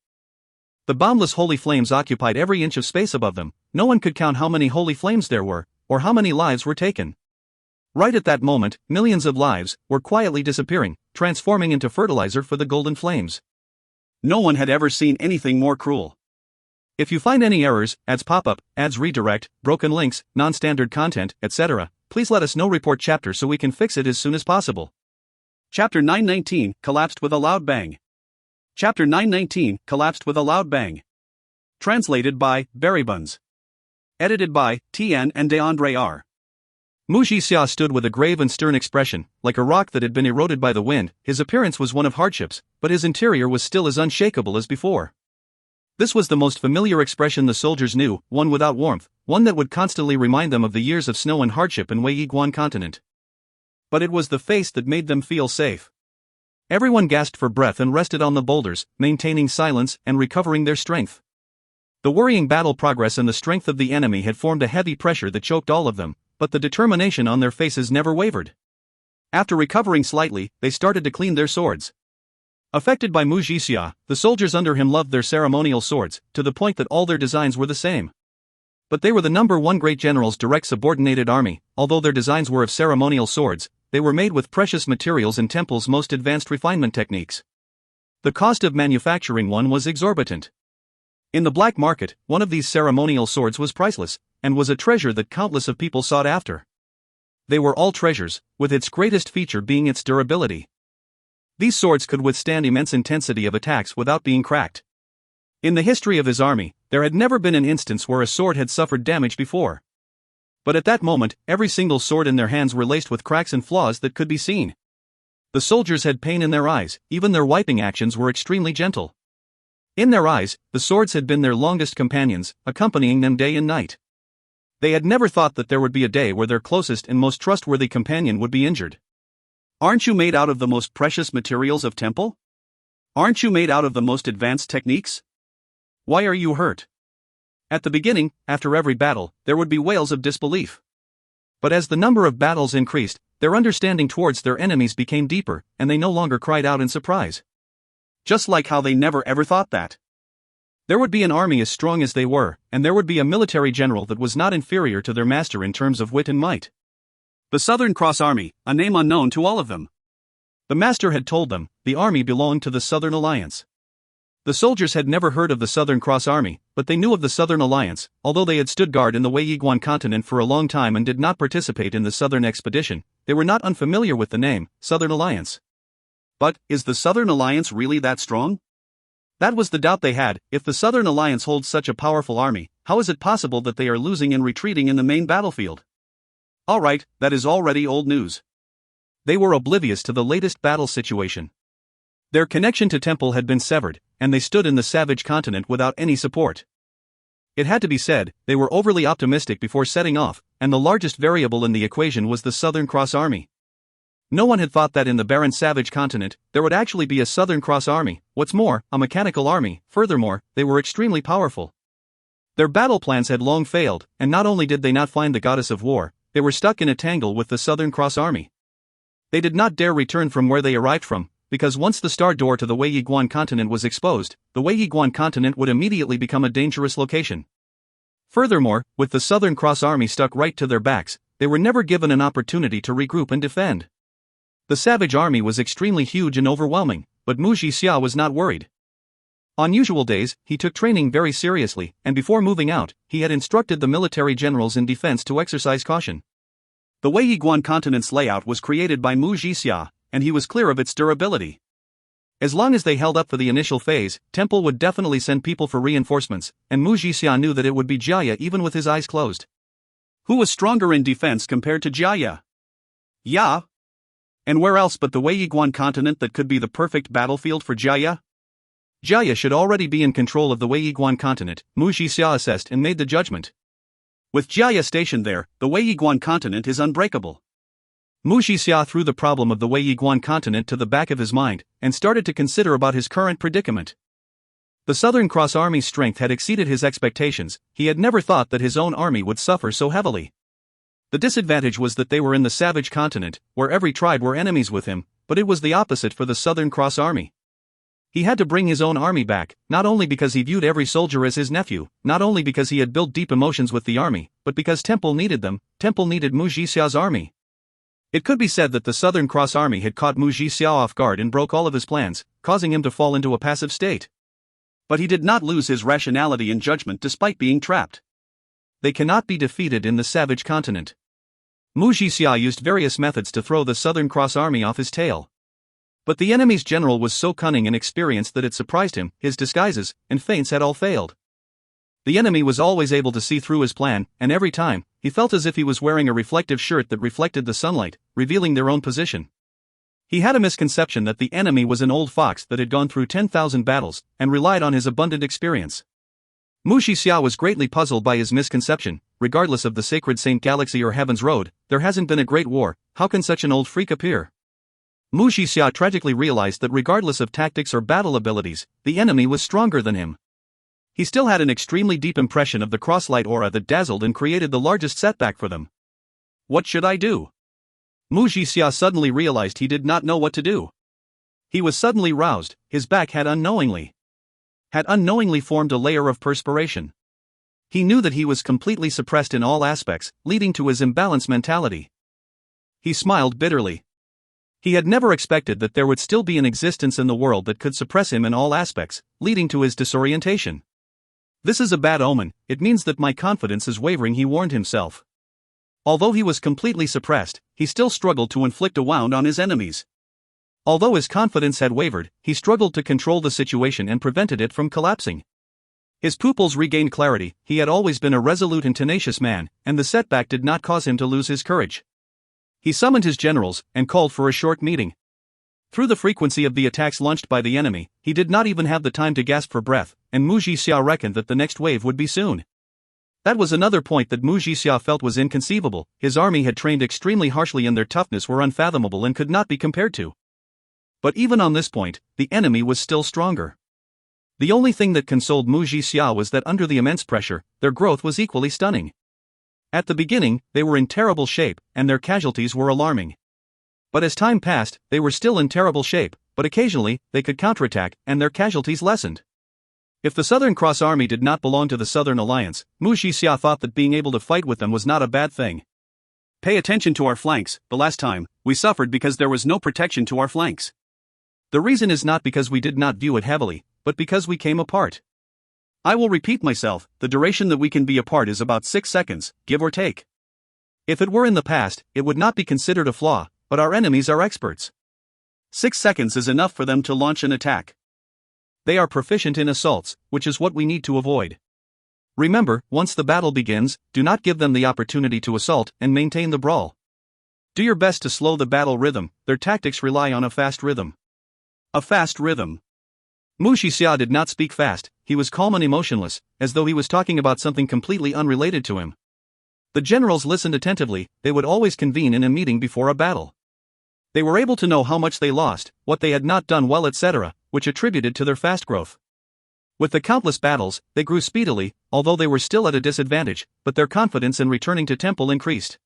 The boundless holy flames occupied every inch of space above them. No one could count how many holy flames there were, or how many lives were taken. Right at that moment, millions of lives were quietly disappearing, transforming into fertilizer for the golden flames. No one had ever seen anything more cruel. If you find any errors, ads pop up, ads redirect, broken links, non-standard content, etc., please let us know. Report chapter so we can fix it as soon as possible. Chapter 919 collapsed with a loud bang. Chapter 919 collapsed with a loud bang. Translated by Berrybuns. Edited by Tian and DeAndre R. Mu Jixia stood with a grave and stern expression, like a rock that had been eroded by the wind. His appearance was one of hardships, but his interior was still as unshakable as before. This was the most familiar expression the soldiers knew, one without warmth, one that would constantly remind them of the years of snow and hardship in Wei Yiguan continent. But it was the face that made them feel safe. Everyone gasped for breath and rested on the boulders, maintaining silence and recovering their strength. The worrying battle progress and the strength of the enemy had formed a heavy pressure that choked all of them, but the determination on their faces never wavered. After recovering slightly, they started to clean their swords. Affected by Mu Jixia, the soldiers under him loved their ceremonial swords, to the point that all their designs were the same. But they were the number one great general's direct subordinated army. Although their designs were of ceremonial swords, they were made with precious materials and Temple's most advanced refinement techniques. The cost of manufacturing one was exorbitant. In the black market, one of these ceremonial swords was priceless, and was a treasure that countless of people sought after. They were all treasures, with its greatest feature being its durability. These swords could withstand immense intensity of attacks without being cracked. In the history of his army, there had never been an instance where a sword had suffered damage before. But at that moment, every single sword in their hands were laced with cracks and flaws that could be seen. The soldiers had pain in their eyes, even their wiping actions were extremely gentle. In their eyes, the swords had been their longest companions, accompanying them day and night. They had never thought that there would be a day where their closest and most trustworthy companion would be injured. Aren't you made out of the most precious materials of Temple? Aren't you made out of the most advanced techniques? Why are you hurt? At the beginning, after every battle, there would be wails of disbelief. But as the number of battles increased, their understanding towards their enemies became deeper, and they no longer cried out in surprise. Just like how they never ever thought that there would be an army as strong as they were, and there would be a military general that was not inferior to their master in terms of wit and might. The Southern Cross Army, a name unknown to all of them. The master had told them, the army belonged to the Southern Alliance. The soldiers had never heard of the Southern Cross Army, but they knew of the Southern Alliance, although they had stood guard in the Wei Yiguan continent for a long time and did not participate in the Southern Expedition. They were not unfamiliar with the name, Southern Alliance. But, is the Southern Alliance really that strong? That was the doubt they had. If the Southern Alliance holds such a powerful army, how is it possible that they are losing and retreating in the main battlefield? Alright, that is already old news. They were oblivious to the latest battle situation. Their connection to Temple had been severed, and they stood in the savage continent without any support. It had to be said, they were overly optimistic before setting off, and the largest variable in the equation was the Southern Cross Army. No one had thought that in the barren savage continent, there would actually be a Southern Cross army, what's more, a mechanical army. Furthermore, they were extremely powerful. Their battle plans had long failed, and not only did they not find the goddess of war, they were stuck in a tangle with the Southern Cross army. They did not dare return from where they arrived from, because once the star door to the Wei Yiguan continent was exposed, the Wei Yiguan continent would immediately become a dangerous location. Furthermore, with the Southern Cross army stuck right to their backs, they were never given an opportunity to regroup and defend. The savage army was extremely huge and overwhelming, but Mu Jixia was not worried. On usual days, he took training very seriously, and before moving out, he had instructed the military generals in defense to exercise caution. The Wei Yiguan continent's layout was created by Mu Jixia, and he was clear of its durability. As long as they held up for the initial phase, Temple would definitely send people for reinforcements, and Mu Jixia knew that it would be Jia even with his eyes closed. Who was stronger in defense compared to Jia? Ya? And where else but the Wei Yiguan continent that could be the perfect battlefield for Jia? Jia should already be in control of the Wei Yiguan continent, Mu Jixia assessed and made the judgment. With Jia stationed there, the Wei Yiguan continent is unbreakable. Mu Jixia threw the problem of the Wei Yiguan continent to the back of his mind, and started to consider about his current predicament. The Southern Cross Army's strength had exceeded his expectations. He had never thought that his own army would suffer so heavily. The disadvantage was that they were in the savage continent, where every tribe were enemies with him, but it was the opposite for the Southern Cross Army. He had to bring his own army back, not only because he viewed every soldier as his nephew, not only because he had built deep emotions with the army, but because Temple needed them. Temple needed Mu Jixia's army. It could be said that the Southern Cross Army had caught Mu Jixia off guard and broke all of his plans, causing him to fall into a passive state. But he did not lose his rationality and judgment despite being trapped. They cannot be defeated in the savage continent. Mu Jixia used various methods to throw the Southern Cross Army off his tail. But the enemy's general was so cunning and experienced that it surprised him. His disguises and feints had all failed. The enemy was always able to see through his plan, and every time, he felt as if he was wearing a reflective shirt that reflected the sunlight, revealing their own position. He had a misconception that the enemy was an old fox that had gone through 10,000 battles, and relied on his abundant experience. Mu Jixia was greatly puzzled by his misconception. Regardless of the sacred Saint Galaxy or Heaven's Road, there hasn't been a great war. How can such an old freak appear? Mu Jixia tragically realized that regardless of tactics or battle abilities, the enemy was stronger than him. He still had an extremely deep impression of the crosslight aura that dazzled and created the largest setback for them. What should I do? Mu Jixia suddenly realized he did not know what to do. He was suddenly roused. His back had unknowingly formed a layer of perspiration. He knew that he was completely suppressed in all aspects, leading to his imbalanced mentality. He smiled bitterly. He had never expected that there would still be an existence in the world that could suppress him in all aspects, leading to his disorientation. This is a bad omen. It means that my confidence is wavering, he warned himself. Although he was completely suppressed, he still struggled to inflict a wound on his enemies. Although his confidence had wavered, he struggled to control the situation and prevented it from collapsing. His pupils regained clarity. He had always been a resolute and tenacious man, and the setback did not cause him to lose his courage. He summoned his generals and called for a short meeting. Through the frequency of the attacks launched by the enemy, he did not even have the time to gasp for breath, and Mu Jixia reckoned that the next wave would be soon. That was another point that Mu Jixia felt was inconceivable. His army had trained extremely harshly and their toughness were unfathomable and could not be compared to. But even on this point, the enemy was still stronger. The only thing that consoled Mu Jixia was that under the immense pressure, their growth was equally stunning. At the beginning, they were in terrible shape, and their casualties were alarming. But as time passed, they were still in terrible shape, but occasionally, they could counterattack, and their casualties lessened. If the Southern Cross Army did not belong to the Southern Alliance, Mu Jixia thought that being able to fight with them was not a bad thing. Pay attention to our flanks. The last time, we suffered because there was no protection to our flanks. The reason is not because we did not view it heavily, but because we came apart. I will repeat myself, the duration that we can be apart is about 6 seconds, give or take. If it were in the past, it would not be considered a flaw, but our enemies are experts. 6 seconds is enough for them to launch an attack. They are proficient in assaults, which is what we need to avoid. Remember, once the battle begins, do not give them the opportunity to assault and maintain the brawl. Do your best to slow the battle rhythm. Their tactics rely on a fast rhythm. A fast rhythm. Mu Jixia did not speak fast. He was calm and emotionless, as though he was talking about something completely unrelated to him. The generals listened attentively. They would always convene in a meeting before a battle. They were able to know how much they lost, what they had not done well, etc., which attributed to their fast growth. With the countless battles, they grew speedily, although they were still at a disadvantage, but their confidence in returning to temple increased.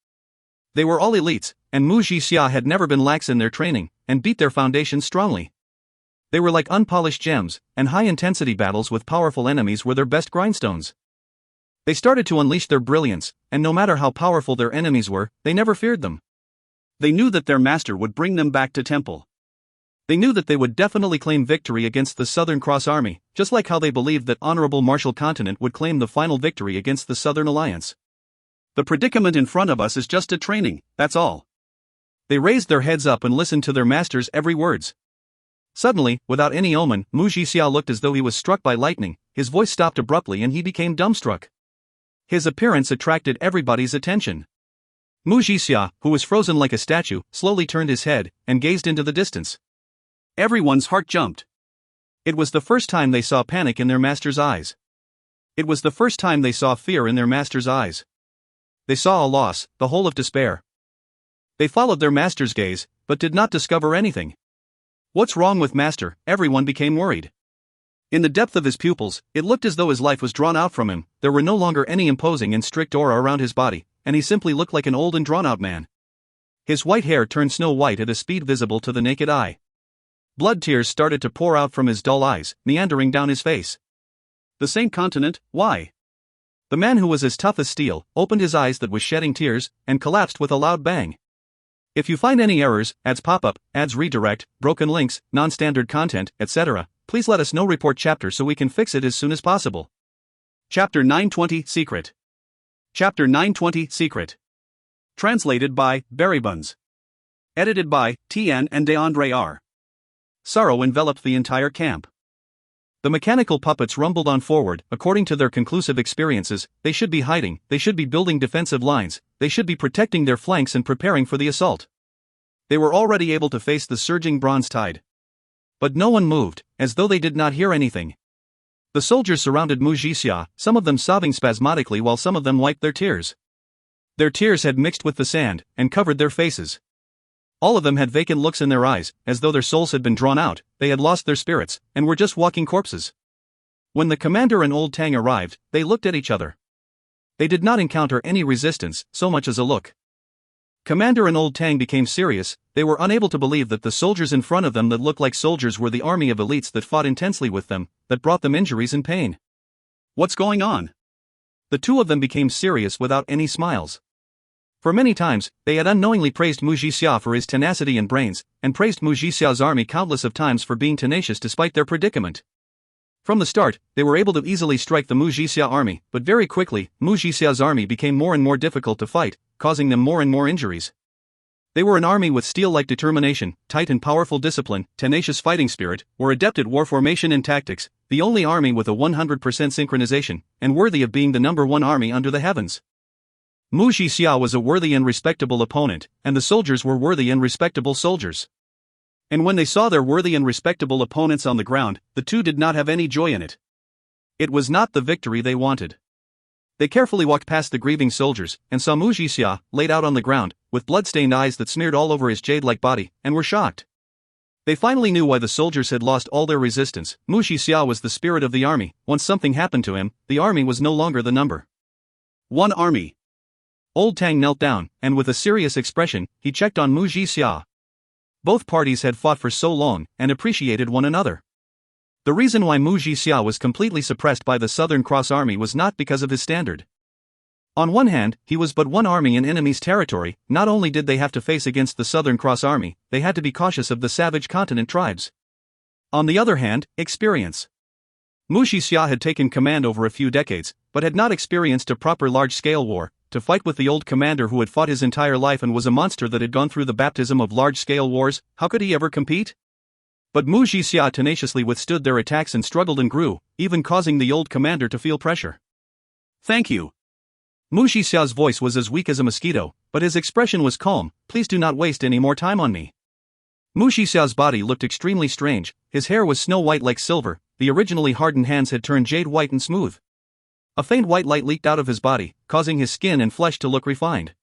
They were all elites, and Mu Jixia had never been lax in their training, and beat their foundations strongly. They were like unpolished gems, and high-intensity battles with powerful enemies were their best grindstones. They started to unleash their brilliance, and no matter how powerful their enemies were, they never feared them. They knew that their master would bring them back to temple. They knew that they would definitely claim victory against the Southern Cross Army, just like how they believed that Honorable Marshal Continent would claim the final victory against the Southern Alliance. The predicament in front of us is just a training, that's all. They raised their heads up and listened to their master's every words. Suddenly, without any omen, Mu Jixia looked as though he was struck by lightning. His voice stopped abruptly and he became dumbstruck. His appearance attracted everybody's attention. Mu Jixia, who was frozen like a statue, slowly turned his head and gazed into the distance. Everyone's heart jumped. It was the first time they saw panic in their master's eyes. It was the first time they saw fear in their master's eyes. They saw a loss, the whole of despair. They followed their master's gaze, but did not discover anything. What's wrong with master? Everyone became worried. In the depth of his pupils, it looked as though his life was drawn out from him. There were no longer any imposing and strict aura around his body, and he simply looked like an old and drawn-out man. His white hair turned snow-white at a speed visible to the naked eye. Blood tears started to pour out from his dull eyes, meandering down his face. The same continent, why? The man who was as tough as steel opened his eyes that was shedding tears, and collapsed with a loud bang. If you find any errors, ads pop-up, ads redirect, broken links, non-standard content, etc., please let us know. Report chapter so we can fix it as soon as possible. Chapter 920 Secret. Chapter 920 Secret. Translated by Berrybuns. Edited by Tian and DeAndre R. Sorrow enveloped the entire camp. The mechanical puppets rumbled on forward. According to their conclusive experiences, they should be hiding, they should be building defensive lines, they should be protecting their flanks and preparing for the assault. They were already able to face the surging bronze tide. But no one moved, as though they did not hear anything. The soldiers surrounded Mu Jixia, some of them sobbing spasmodically while some of them wiped their tears. Their tears had mixed with the sand, and covered their faces. All of them had vacant looks in their eyes, as though their souls had been drawn out, they had lost their spirits, and were just walking corpses. When the commander and old Tang arrived, they looked at each other. They did not encounter any resistance, so much as a look. Commander and old Tang became serious. They were unable to believe that the soldiers in front of them that looked like soldiers were the army of elites that fought intensely with them, that brought them injuries and pain. What's going on? The two of them became serious without any smiles. For many times, they had unknowingly praised Mu Jixia for his tenacity and brains, and praised Mu Jixia's army countless of times for being tenacious despite their predicament. From the start, they were able to easily strike the Mu Jixia army, but very quickly, Mu Jixia's army became more and more difficult to fight, causing them more and more injuries. They were an army with steel-like determination, tight and powerful discipline, tenacious fighting spirit, were adept at war formation and tactics, the only army with a 100% synchronization, and worthy of being the number one army under the heavens. Mu Jixia was a worthy and respectable opponent, and the soldiers were worthy and respectable soldiers. And when they saw their worthy and respectable opponents on the ground, the two did not have any joy in it. It was not the victory they wanted. They carefully walked past the grieving soldiers, and saw Mu Jixia, laid out on the ground, with blood-stained eyes that smeared all over his jade-like body, and were shocked. They finally knew why the soldiers had lost all their resistance. Mu Jixia was the spirit of the army. Once something happened to him, the army was no longer the number one army. Old Tang knelt down, and with a serious expression, he checked on Mu Jixia. Both parties had fought for so long, and appreciated one another. The reason why Mu Jixia was completely suppressed by the Southern Cross Army was not because of his standard. On one hand, he was but one army in enemy's territory. Not only did they have to face against the Southern Cross Army, they had to be cautious of the savage continent tribes. On the other hand, experience. Mu Jixia had taken command over a few decades, but had not experienced a proper large-scale war. To fight with the old commander who had fought his entire life and was a monster that had gone through the baptism of large-scale wars, how could he ever compete? But Mu Jixia tenaciously withstood their attacks and struggled and grew, even causing the old commander to feel pressure. Thank you. Mu Jixia's voice was as weak as a mosquito, but his expression was calm. Please do not waste any more time on me. Mu Jixia's body looked extremely strange. His hair was snow-white like silver, the originally hardened hands had turned jade-white and smooth. A faint white light leaked out of his body, causing his skin and flesh to look refined.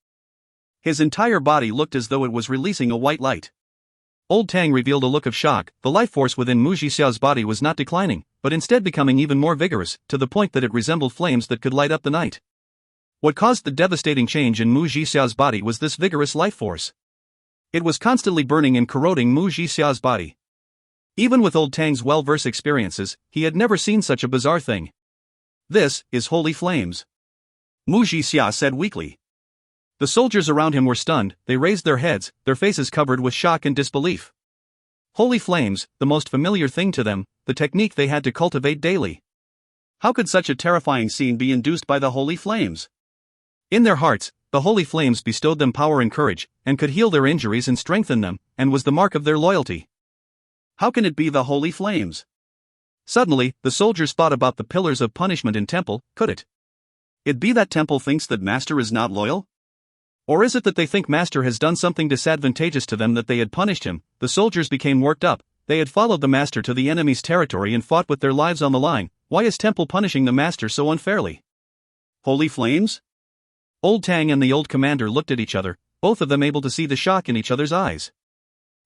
His entire body looked as though it was releasing a white light. Old Tang revealed a look of shock. The life force within Mu Jixiao's body was not declining, but instead becoming even more vigorous, to the point that it resembled flames that could light up the night. What caused the devastating change in Mu Jixiao's body was this vigorous life force. It was constantly burning and corroding Mu Jixiao's body. Even with Old Tang's well-versed experiences, he had never seen such a bizarre thing. "This is holy flames," Mu Jixia said weakly. The soldiers around him were stunned. They raised their heads, their faces covered with shock and disbelief. Holy flames, the most familiar thing to them, the technique they had to cultivate daily. How could such a terrifying scene be induced by the holy flames? In their hearts, the holy flames bestowed them power and courage, and could heal their injuries and strengthen them, and was the mark of their loyalty. How can it be the holy flames? Suddenly, the soldiers thought about the pillars of punishment in temple. Could it be that temple thinks that master is not loyal? Or is it that they think master has done something disadvantageous to them that they had punished him? The soldiers became worked up. They had followed the master to the enemy's territory and fought with their lives on the line. Why is temple punishing the master so unfairly? Holy flames? Old Tang and the old commander looked at each other, both of them able to see the shock in each other's eyes.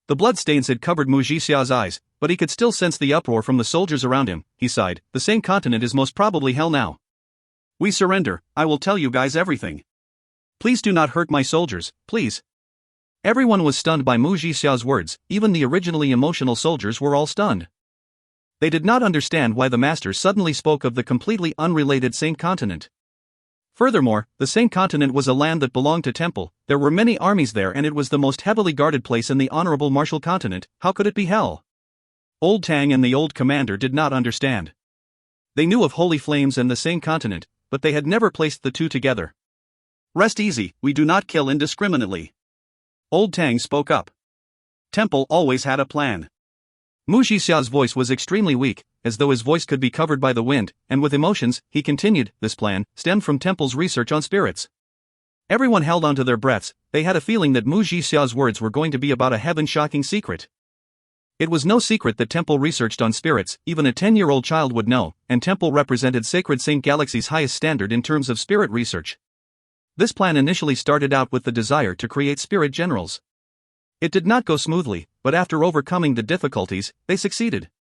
The bloodstains had covered Mu Jixiao's eyes, but he could still sense the uproar from the soldiers around him. He sighed. The same continent is most probably hell now. We surrender. I will tell you guys everything. Please do not hurt my soldiers, please. Everyone was stunned by Mu Jixiao's words. Even the originally emotional soldiers were all stunned. They did not understand why the master suddenly spoke of the completely unrelated Saint Continent. Furthermore, the Saint Continent was a land that belonged to temple. There were many armies there and it was the most heavily guarded place in the honorable martial continent. How could it be hell? Old Tang and the old commander did not understand. They knew of holy flames and the Saint Continent, but they had never placed the two together. Rest easy, we do not kill indiscriminately. Old Tang spoke up. Temple always had a plan. Mu Jixiao's voice was extremely weak, as though his voice could be covered by the wind, and with emotions, he continued. This plan stemmed from Temple's research on spirits. Everyone held onto their breaths. They had a feeling that Mu Jixiao's words were going to be about a heaven-shocking secret. It was no secret that Temple researched on spirits. Even a 10-year-old child would know, and Temple represented Sacred Saint Galaxy's highest standard in terms of spirit research. This plan initially started out with the desire to create spirit generals. It did not go smoothly, but after overcoming the difficulties, they succeeded.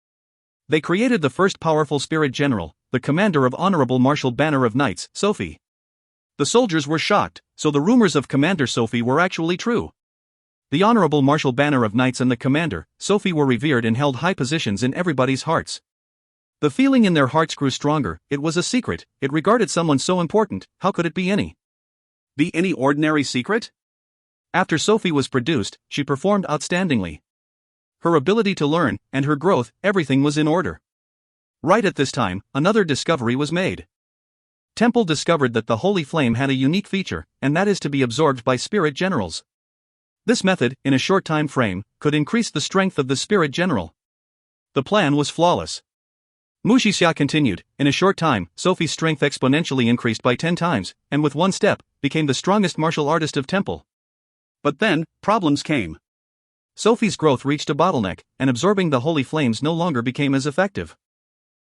They created the first powerful spirit general, the commander of Honorable Martial Banner of Knights, Sophie. The soldiers were shocked, so the rumors of Commander Sophie were actually true. The Honorable Martial Banner of Knights and the Commander, Sophie, were revered and held high positions in everybody's hearts. The feeling in their hearts grew stronger. It was a secret. It regarded someone so important. How could it be any ordinary secret? After Sophie was produced, she performed outstandingly. Her ability to learn, and her growth, everything was in order. Right at this time, another discovery was made. Temple discovered that the Holy Flame had a unique feature, and that is to be absorbed by spirit generals. This method, in a short time frame, could increase the strength of the spirit general. The plan was flawless. Mu Jixia continued. In a short time, Sophie's strength exponentially increased by 10 times, and with one step, became the strongest martial artist of Temple. But then, problems came. Sophie's growth reached a bottleneck, and absorbing the holy flames no longer became as effective.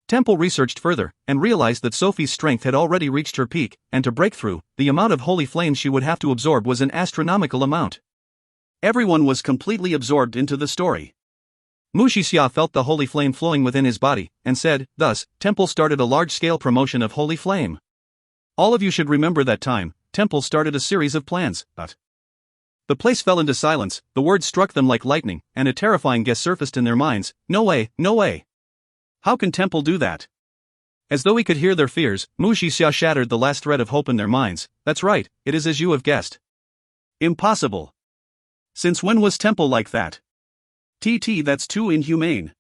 Temple researched further, and realized that Sophie's strength had already reached her peak, and to break through, the amount of holy flames she would have to absorb was an astronomical amount. Everyone was completely absorbed into the story. Mu Jixia felt the holy flame flowing within his body, and said, thus, Temple started a large-scale promotion of holy flame. All of you should remember that time. Temple started a series of plans, but the place fell into silence. The words struck them like lightning, and a terrifying guess surfaced in their minds. No way, no way. How can Temple do that? As though he could hear their fears, Mu Jixia shattered the last thread of hope in their minds. That's right, it is as you have guessed. Impossible. Since when was Temple like that? That's too inhumane.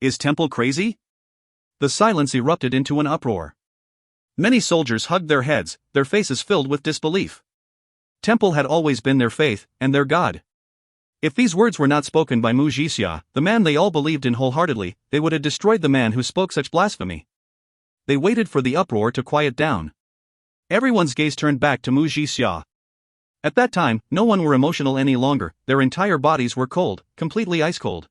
Is Temple crazy? The silence erupted into an uproar. Many soldiers hugged their heads, their faces filled with disbelief. Temple had always been their faith, and their god. If these words were not spoken by Mu Jixia, the man they all believed in wholeheartedly, they would have destroyed the man who spoke such blasphemy. They waited for the uproar to quiet down. Everyone's gaze turned back to Mu Jixia. At that time, no one were emotional any longer. Their entire bodies were cold, completely ice cold.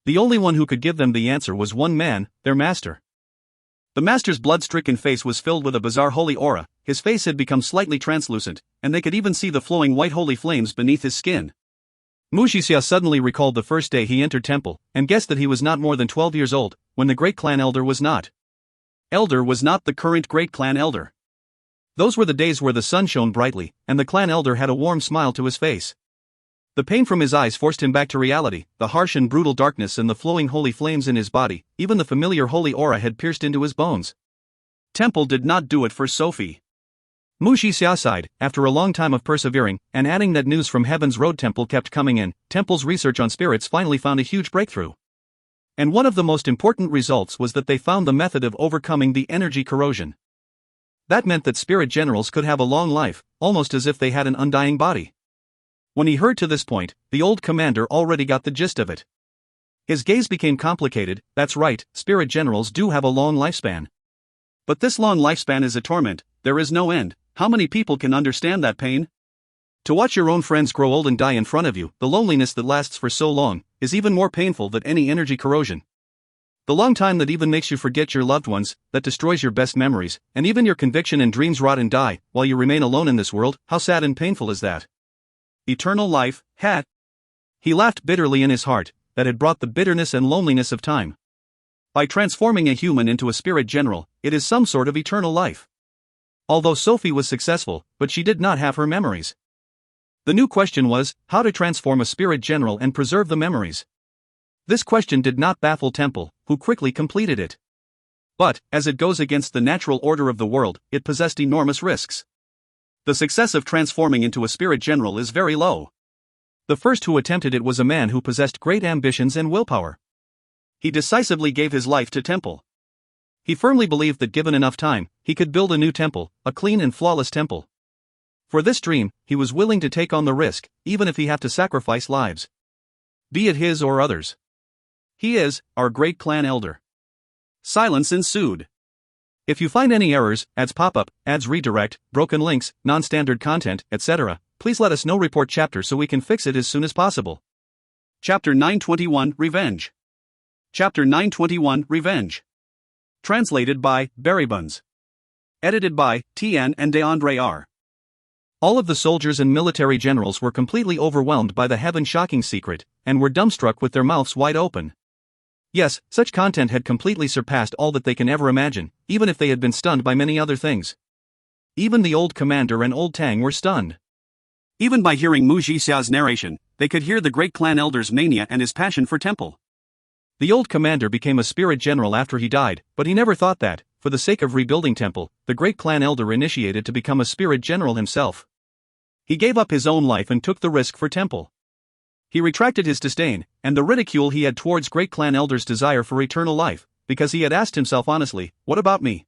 The only one who could give them the answer was one man, their master. The master's blood-stricken face was filled with a bizarre holy aura. His face had become slightly translucent, and they could even see the flowing white holy flames beneath his skin. Mu Xixia suddenly recalled the first day he entered temple, and guessed that he was not more than 12 years old, when the great clan elder was not. Elder was not the current great clan elder. Those were the days where the sun shone brightly, and the clan elder had a warm smile to his face. The pain from his eyes forced him back to reality, the harsh and brutal darkness and the flowing holy flames in his body, even the familiar holy aura had pierced into his bones. Temple did not do it for Sophie. Mu Xixia sighed, after a long time of persevering, and adding that news from Heaven's Road Temple kept coming in. Temple's research on spirits finally found a huge breakthrough. And one of the most important results was that they found the method of overcoming the energy corrosion. That meant that spirit generals could have a long life, almost as if they had an undying body. When he heard to this point, the old commander already got the gist of it. His gaze became complicated. That's right, spirit generals do have a long lifespan. But this long lifespan is a torment, there is no end. How many people can understand that pain? To watch your own friends grow old and die in front of you, the loneliness that lasts for so long, is even more painful than any energy corrosion. The long time that even makes you forget your loved ones, that destroys your best memories, and even your conviction and dreams rot and die, while you remain alone in this world, how sad and painful is that? Eternal life, hat. He laughed bitterly in his heart, that had brought the bitterness and loneliness of time. By transforming a human into a spirit general, it is some sort of eternal life. Although Sophie was successful, but she did not have her memories. The new question was, how to transform a spirit general and preserve the memories. This question did not baffle Temple, who quickly completed it. But, as it goes against the natural order of the world, it possessed enormous risks. The success of transforming into a spirit general is very low. The first who attempted it was a man who possessed great ambitions and willpower. He decisively gave his life to Temple. He firmly believed that given enough time, he could build a new temple, a clean and flawless temple. For this dream, he was willing to take on the risk, even if he had to sacrifice lives. Be it his or others. He is our great clan elder. Silence ensued. If you find any errors, ads pop up, ads redirect, broken links, non-standard content, etc., please let us know. Report chapter so we can fix it as soon as possible. Chapter 921 Revenge. Chapter 921 Revenge. Translated by Berrybuns. Edited by Tian and DeAndre R. All of the soldiers and military generals were completely overwhelmed by the heaven-shocking secret, and were dumbstruck with their mouths wide open. Yes, such content had completely surpassed all that they can ever imagine, even if they had been stunned by many other things. Even the old commander and old Tang were stunned. Even by hearing Mu Xixia's narration, they could hear the great clan elder's mania and his passion for Temple. The old commander became a spirit general after he died, but he never thought that, for the sake of rebuilding Temple, the great clan elder initiated to become a spirit general himself. He gave up his own life and took the risk for Temple. He retracted his disdain, and the ridicule he had towards great clan elder's desire for eternal life, because he had asked himself honestly, what about me?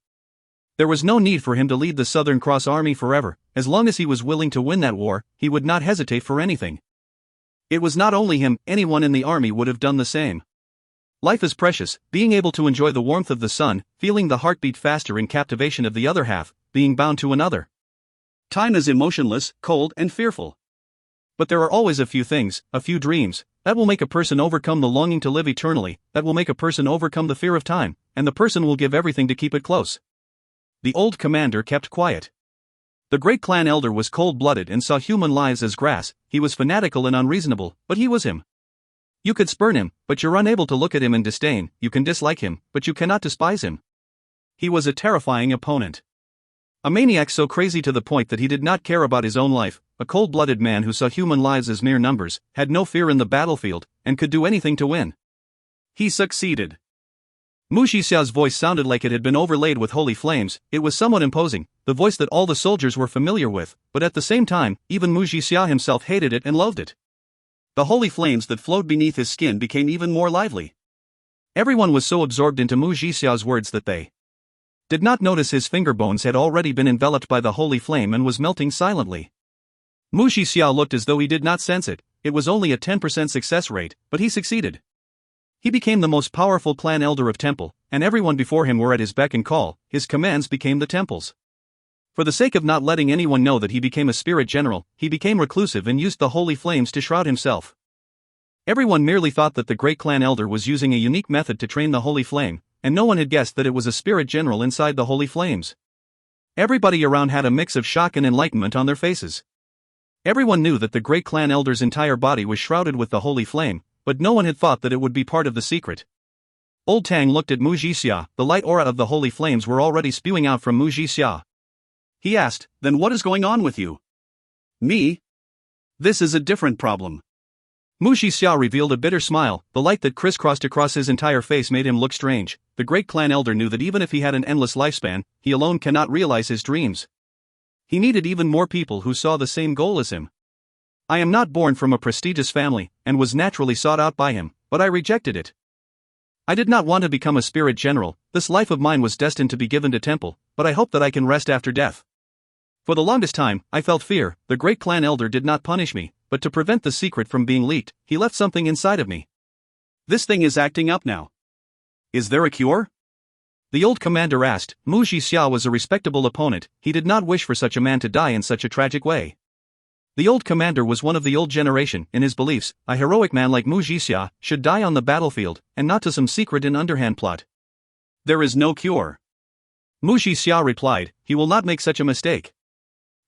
There was no need for him to lead the Southern Cross Army forever. As long as he was willing to win that war, he would not hesitate for anything. It was not only him, anyone in the army would have done the same. Life is precious, being able to enjoy the warmth of the sun, feeling the heartbeat faster in captivation of the other half, being bound to another. Time is emotionless, cold and fearful. But there are always a few things, a few dreams, that will make a person overcome the longing to live eternally, that will make a person overcome the fear of time, and the person will give everything to keep it close. The old commander kept quiet. The great clan elder was cold-blooded and saw human lives as grass. He was fanatical and unreasonable, but he was him. You could spurn him, but you're unable to look at him in disdain. You can dislike him, but you cannot despise him. He was a terrifying opponent. A maniac so crazy to the point that he did not care about his own life, a cold-blooded man who saw human lives as mere numbers, had no fear in the battlefield, and could do anything to win. He succeeded. Mu Xixia's voice sounded like it had been overlaid with holy flames. It was somewhat imposing, the voice that all the soldiers were familiar with, but at the same time, even Mu Xixia himself hated it and loathed it. The holy flames that flowed beneath his skin became even more lively. Everyone was so absorbed into Mu Xixia's words that they did not notice his finger bones had already been enveloped by the holy flame and was melting silently. Mu Xixia looked as though he did not sense it. It was only a 10% success rate, but he succeeded. He became the most powerful clan elder of Temple, and everyone before him were at his beck and call. His commands became the temples. For the sake of not letting anyone know that he became a spirit general, he became reclusive and used the holy flames to shroud himself. Everyone merely thought that the great clan elder was using a unique method to train the holy flame, and no one had guessed that it was a spirit general inside the holy flames. Everybody around had a mix of shock and enlightenment on their faces. Everyone knew that the great clan elder's entire body was shrouded with the holy flame, but no one had thought that it would be part of the secret. Old Tang looked at Mu Jixia. The light aura of the holy flames were already spewing out from Mu Jixia. He asked, "Then what is going on with you?" "Me? This is a different problem." Mu Jixia revealed a bitter smile. The light that crisscrossed across his entire face made him look strange. The great clan elder knew that even if he had an endless lifespan, he alone cannot realize his dreams. He needed even more people who saw the same goal as him. "I am not born from a prestigious family, and was naturally sought out by him, but I rejected it. I did not want to become a spirit general. This life of mine was destined to be given to temple, but I hope that I can rest after death." For the longest time, I felt fear. The great clan elder did not punish me, but to prevent the secret from being leaked, he left something inside of me. "This thing is acting up now. Is there a cure?" The old commander asked. Mu Jixia was a respectable opponent. He did not wish for such a man to die in such a tragic way. The old commander was one of the old generation. In his beliefs, a heroic man like Mu Jixia should die on the battlefield, and not to some secret and underhand plot. "There is no cure," Mu Jixia replied. "He will not make such a mistake."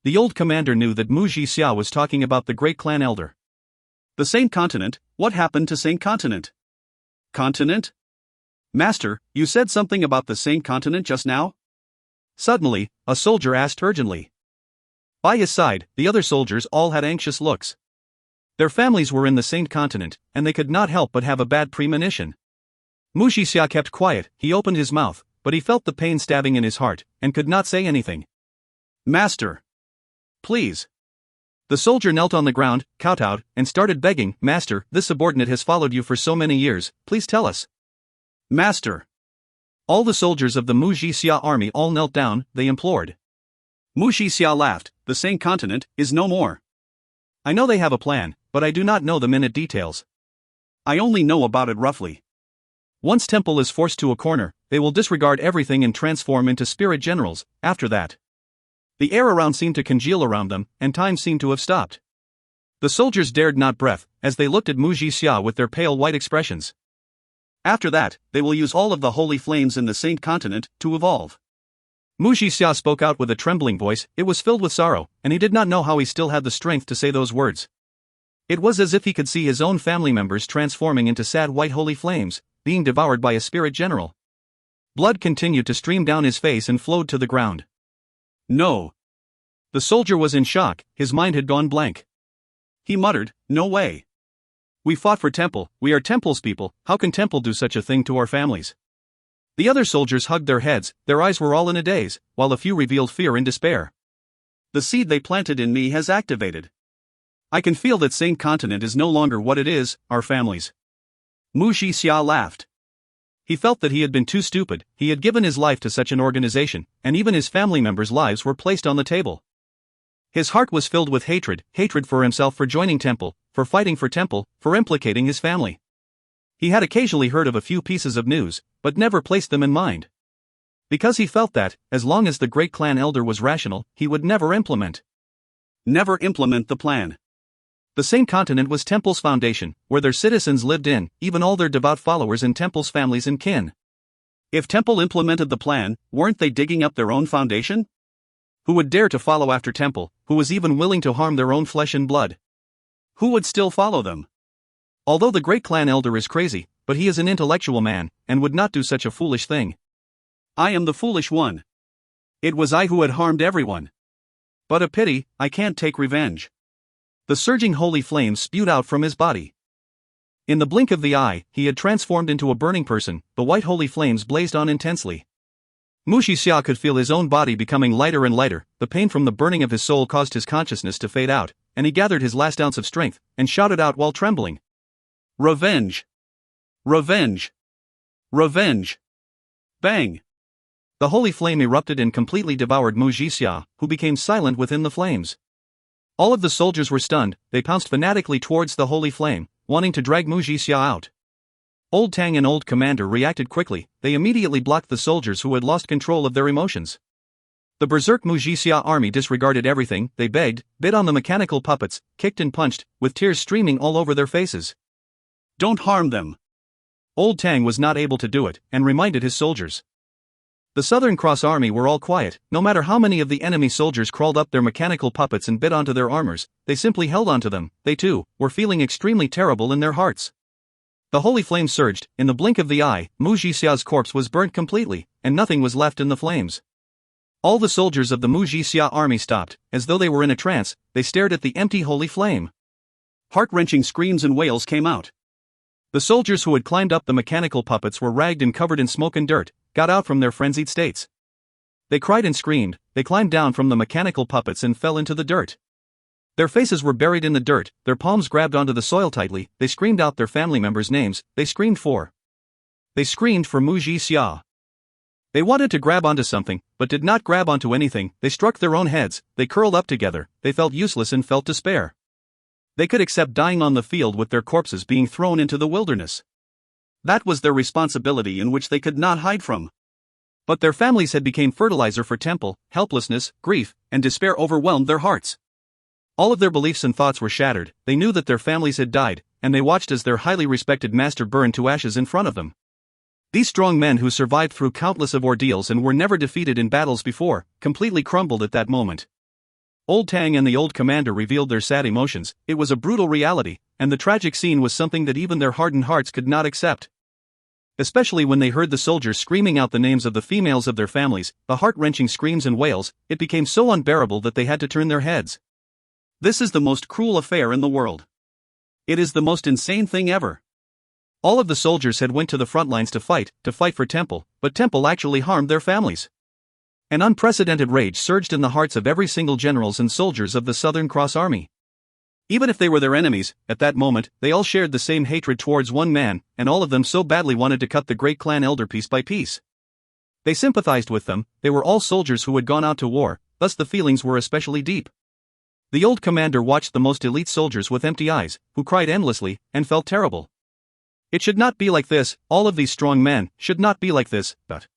The old commander knew that Mu Jixia was talking about the great clan elder. "The Saint Continent? What happened to Saint Continent?" "Continent? Master, you said something about the Saint Continent just now?" Suddenly, a soldier asked urgently. By his side, the other soldiers all had anxious looks. Their families were in the Saint Continent, and they could not help but have a bad premonition. Mu Jixia kept quiet. He opened his mouth, but he felt the pain stabbing in his heart, and could not say anything. "Master, please." The soldier knelt on the ground, kowtowed, and started begging. "Master, this subordinate has followed you for so many years, please tell us." "Master." All the soldiers of the Mu Jixia army all knelt down. They implored. Mu Jixia laughed. "The Saint Continent is no more. I know they have a plan, but I do not know the minute details. I only know about it roughly. Once temple is forced to a corner, they will disregard everything and transform into spirit generals. After that, the air around seemed to congeal around them, and time seemed to have stopped. The soldiers dared not breathe, as they looked at Mu Jixia with their pale white expressions. After that, they will use all of the holy flames in the Saint Continent to evolve." Mu Jixia spoke out with a trembling voice. It was filled with sorrow, and he did not know how he still had the strength to say those words. It was as if he could see his own family members transforming into sad white holy flames, being devoured by a spirit general. Blood continued to stream down his face and flowed to the ground. "No." The soldier was in shock. His mind had gone blank. He muttered, "No way. We fought for temple, we are temple's people, how can temple do such a thing to our families?" The other soldiers hugged their heads. Their eyes were all in a daze, while a few revealed fear and despair. "The seed they planted in me has activated. I can feel that Saint Continent is no longer what it is, our families." Mu Jixia laughed. He felt that he had been too stupid. He had given his life to such an organization, and even his family members' lives were placed on the table. His heart was filled with hatred for himself for joining temple, for fighting for temple, for implicating his family. He had occasionally heard of a few pieces of news, but never placed them in mind. Because he felt that, as long as the great clan elder was rational, he would never implement the plan. The Saint Continent was temple's foundation, where their citizens lived in, even all their devout followers and temple's families and kin. If temple implemented the plan, weren't they digging up their own foundation? Who would dare to follow after temple, who was even willing to harm their own flesh and blood? Who would still follow them? Although the great clan elder is crazy, but he is an intellectual man, and would not do such a foolish thing. I am the foolish one. It was I who had harmed everyone. But a pity, I can't take revenge. The surging holy flames spewed out from his body. In the blink of the eye, he had transformed into a burning person. The white holy flames blazed on intensely. Mu Jixia could feel his own body becoming lighter and lighter. The pain from the burning of his soul caused his consciousness to fade out, and he gathered his last ounce of strength, and shouted out while trembling. "Revenge! Revenge! Revenge!" Bang! The holy flame erupted and completely devoured Mu Jixia, who became silent within the flames. All of the soldiers were stunned. They pounced fanatically towards the holy flame, wanting to drag Mu Jixia out. Old Tang and Old Commander reacted quickly. They immediately blocked the soldiers who had lost control of their emotions. The berserk Mu Jixia army disregarded everything. They begged, bit on the mechanical puppets, kicked and punched, with tears streaming all over their faces. "Don't harm them." Old Tang was not able to do it, and reminded his soldiers. The Southern Cross Army were all quiet. No matter how many of the enemy soldiers crawled up their mechanical puppets and bit onto their armors, they simply held onto them. They too were feeling extremely terrible in their hearts. The holy flame surged. In the blink of the eye, Mu Jixia's corpse was burnt completely, and nothing was left in the flames. All the soldiers of the Mu Jixia army stopped. As though they were in a trance, they stared at the empty holy flame. Heart-wrenching screams and wails came out. The soldiers who had climbed up the mechanical puppets were ragged and covered in smoke and dirt, got out from their frenzied states. They cried and screamed. They climbed down from the mechanical puppets and fell into the dirt. Their faces were buried in the dirt, their palms grabbed onto the soil tightly. They screamed out their family members' names. They screamed for Mu Jixia. They wanted to grab onto something, but did not grab onto anything. They struck their own heads. They curled up together. They felt useless and felt despair. They could accept dying on the field with their corpses being thrown into the wilderness. That was their responsibility in which they could not hide from. But their families had become fertilizer for temple. Helplessness, grief, and despair overwhelmed their hearts. All of their beliefs and thoughts were shattered. They knew that their families had died, and they watched as their highly respected master burned to ashes in front of them. These strong men who survived through countless of ordeals and were never defeated in battles before, completely crumbled at that moment. Old Tang and the old commander revealed their sad emotions. It was a brutal reality, and the tragic scene was something that even their hardened hearts could not accept. Especially when they heard the soldiers screaming out the names of the females of their families, the heart-wrenching screams and wails, it became so unbearable that they had to turn their heads. This is the most cruel affair in the world. It is the most insane thing ever. All of the soldiers had went to the front lines to fight for Temple, but Temple actually harmed their families. An unprecedented rage surged in the hearts of every single generals and soldiers of the Southern Cross Army. Even if they were their enemies, at that moment, they all shared the same hatred towards one man, and all of them so badly wanted to cut the great clan elder piece by piece. They sympathized with them. They were all soldiers who had gone out to war, thus the feelings were especially deep. The old commander watched the most elite soldiers with empty eyes, who cried endlessly, and felt terrible. It should not be like this. All of these strong men should not be like this, but...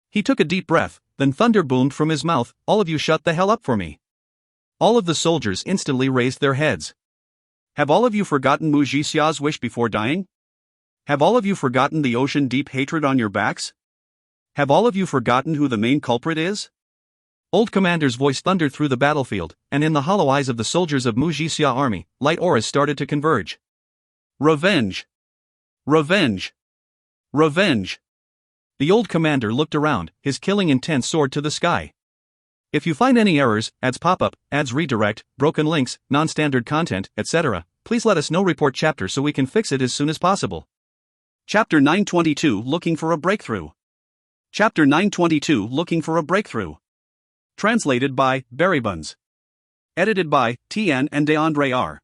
He took a deep breath, then thunder boomed from his mouth. All of you shut the hell up for me. All of the soldiers instantly raised their heads. Have all of you forgotten Mu Jixia's wish before dying? Have all of you forgotten the ocean-deep hatred on your backs? Have all of you forgotten who the main culprit is? Old commander's voice thundered through the battlefield, and in the hollow eyes of the soldiers of Mu Jixia army, light auras started to converge. Revenge! Revenge! Revenge! The old commander looked around, his killing intent soared to the sky. If you find any errors, ads pop up, ads redirect, broken links, non-standard content, etc., please let us know. Report chapter so we can fix it as soon as possible. Chapter 922 Looking for a Breakthrough. Chapter 922 Looking for a Breakthrough. Translated by Berrybuns. Edited by Tian and DeAndre R.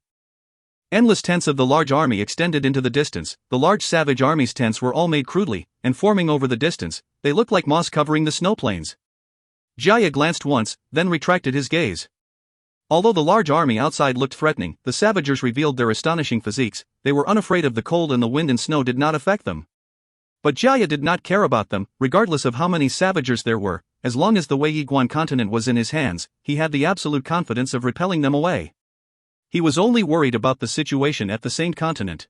Endless tents of the large army extended into the distance. The large savage army's tents were all made crudely, and forming over the distance, they looked like moss covering the snow plains. Jaya glanced once, then retracted his gaze. Although the large army outside looked threatening, the savagers revealed their astonishing physiques. They were unafraid of the cold, and the wind and snow did not affect them. But Jaya did not care about them, regardless of how many savagers there were. As long as the Wei Yiguan continent was in his hands, he had the absolute confidence of repelling them away. He was only worried about the situation at the Saint Continent.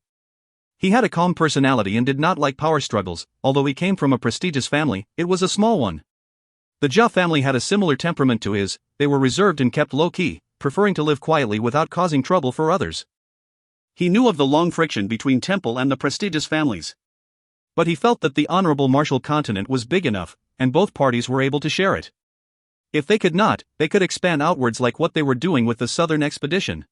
He had a calm personality and did not like power struggles. Although he came from a prestigious family, it was a small one. The Jia family had a similar temperament to his. They were reserved and kept low-key, preferring to live quietly without causing trouble for others. He knew of the long friction between Temple and the prestigious families. But he felt that the honorable Martial Continent was big enough, and both parties were able to share it. If they could not, they could expand outwards like what they were doing with the Southern Expedition.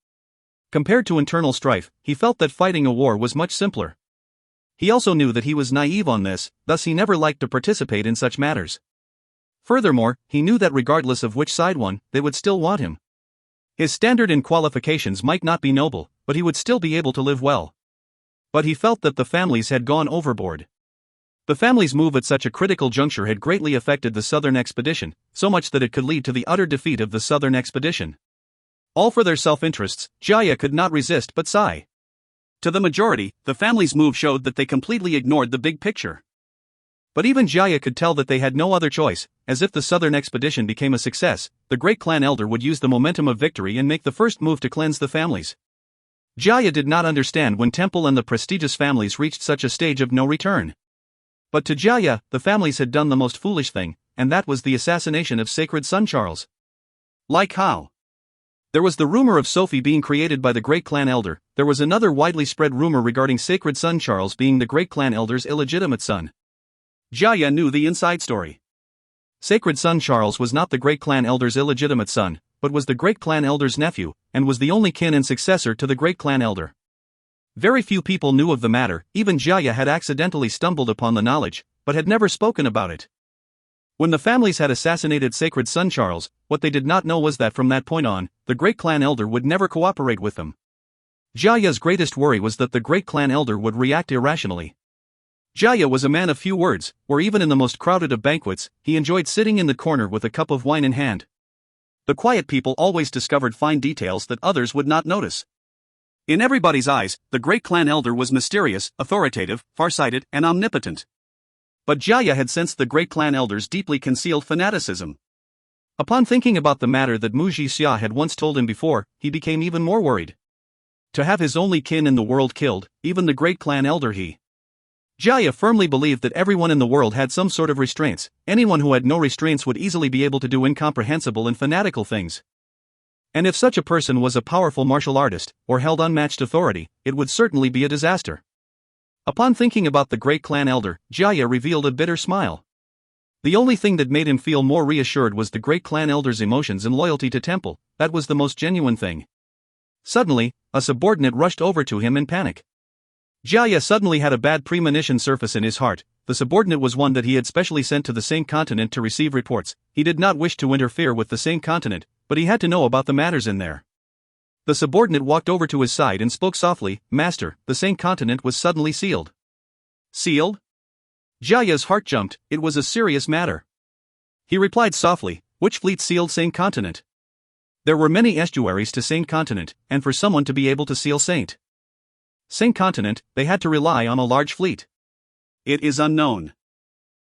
Compared to internal strife, he felt that fighting a war was much simpler. He also knew that he was naive on this, thus he never liked to participate in such matters. Furthermore, he knew that regardless of which side won, they would still want him. His standard and qualifications might not be noble, but he would still be able to live well. But he felt that the families had gone overboard. The family's move at such a critical juncture had greatly affected the Southern Expedition, so much that it could lead to the utter defeat of the Southern Expedition. All for their self-interests, Jaya could not resist but sigh. To the majority, the family's move showed that they completely ignored the big picture. But even Jaya could tell that they had no other choice, as if the Southern Expedition became a success, the great clan elder would use the momentum of victory and make the first move to cleanse the families. Jaya did not understand when Temple and the prestigious families reached such a stage of no return. But to Jia, the families had done the most foolish thing, and that was the assassination of sacred son Charles. Like how? There was the rumor of Sophie being created by the great clan elder. There was another widely spread rumor regarding sacred son Charles being the great clan elder's illegitimate son. Jia knew the inside story. Sacred son Charles was not the great clan elder's illegitimate son, but was the great clan elder's nephew, and was the only kin and successor to the great clan elder. Very few people knew of the matter. Even Jia had accidentally stumbled upon the knowledge, but had never spoken about it. When the families had assassinated sacred son Charles, what they did not know was that from that point on, the great clan elder would never cooperate with them. Jia's greatest worry was that the great clan elder would react irrationally. Jia was a man of few words, where even in the most crowded of banquets, he enjoyed sitting in the corner with a cup of wine in hand. The quiet people always discovered fine details that others would not notice. In everybody's eyes, the great clan elder was mysterious, authoritative, farsighted, and omnipotent. But Jia had sensed the great clan elder's deeply concealed fanaticism. Upon thinking about the matter that Mu Jixia had once told him before, he became even more worried. To have his only kin in the world killed, even the great clan elder Jia firmly believed that everyone in the world had some sort of restraints. Anyone who had no restraints would easily be able to do incomprehensible and fanatical things. And if such a person was a powerful martial artist, or held unmatched authority, it would certainly be a disaster. Upon thinking about the great clan elder, Jia revealed a bitter smile. The only thing that made him feel more reassured was the great clan elder's emotions and loyalty to Temple. That was the most genuine thing. Suddenly, a subordinate rushed over to him in panic. Jia suddenly had a bad premonition surface in his heart. The subordinate was one that he had specially sent to the same continent to receive reports. He did not wish to interfere with the same continent, but he had to know about the matters in there. The subordinate walked over to his side and spoke softly, "Master, the same continent was suddenly sealed." Sealed? Jia's heart jumped. It was a serious matter. He replied softly, "Which fleet sealed Saint Continent?" There were many estuaries to Saint Continent, and for someone to be able to seal Saint Continent, they had to rely on a large fleet. It is unknown.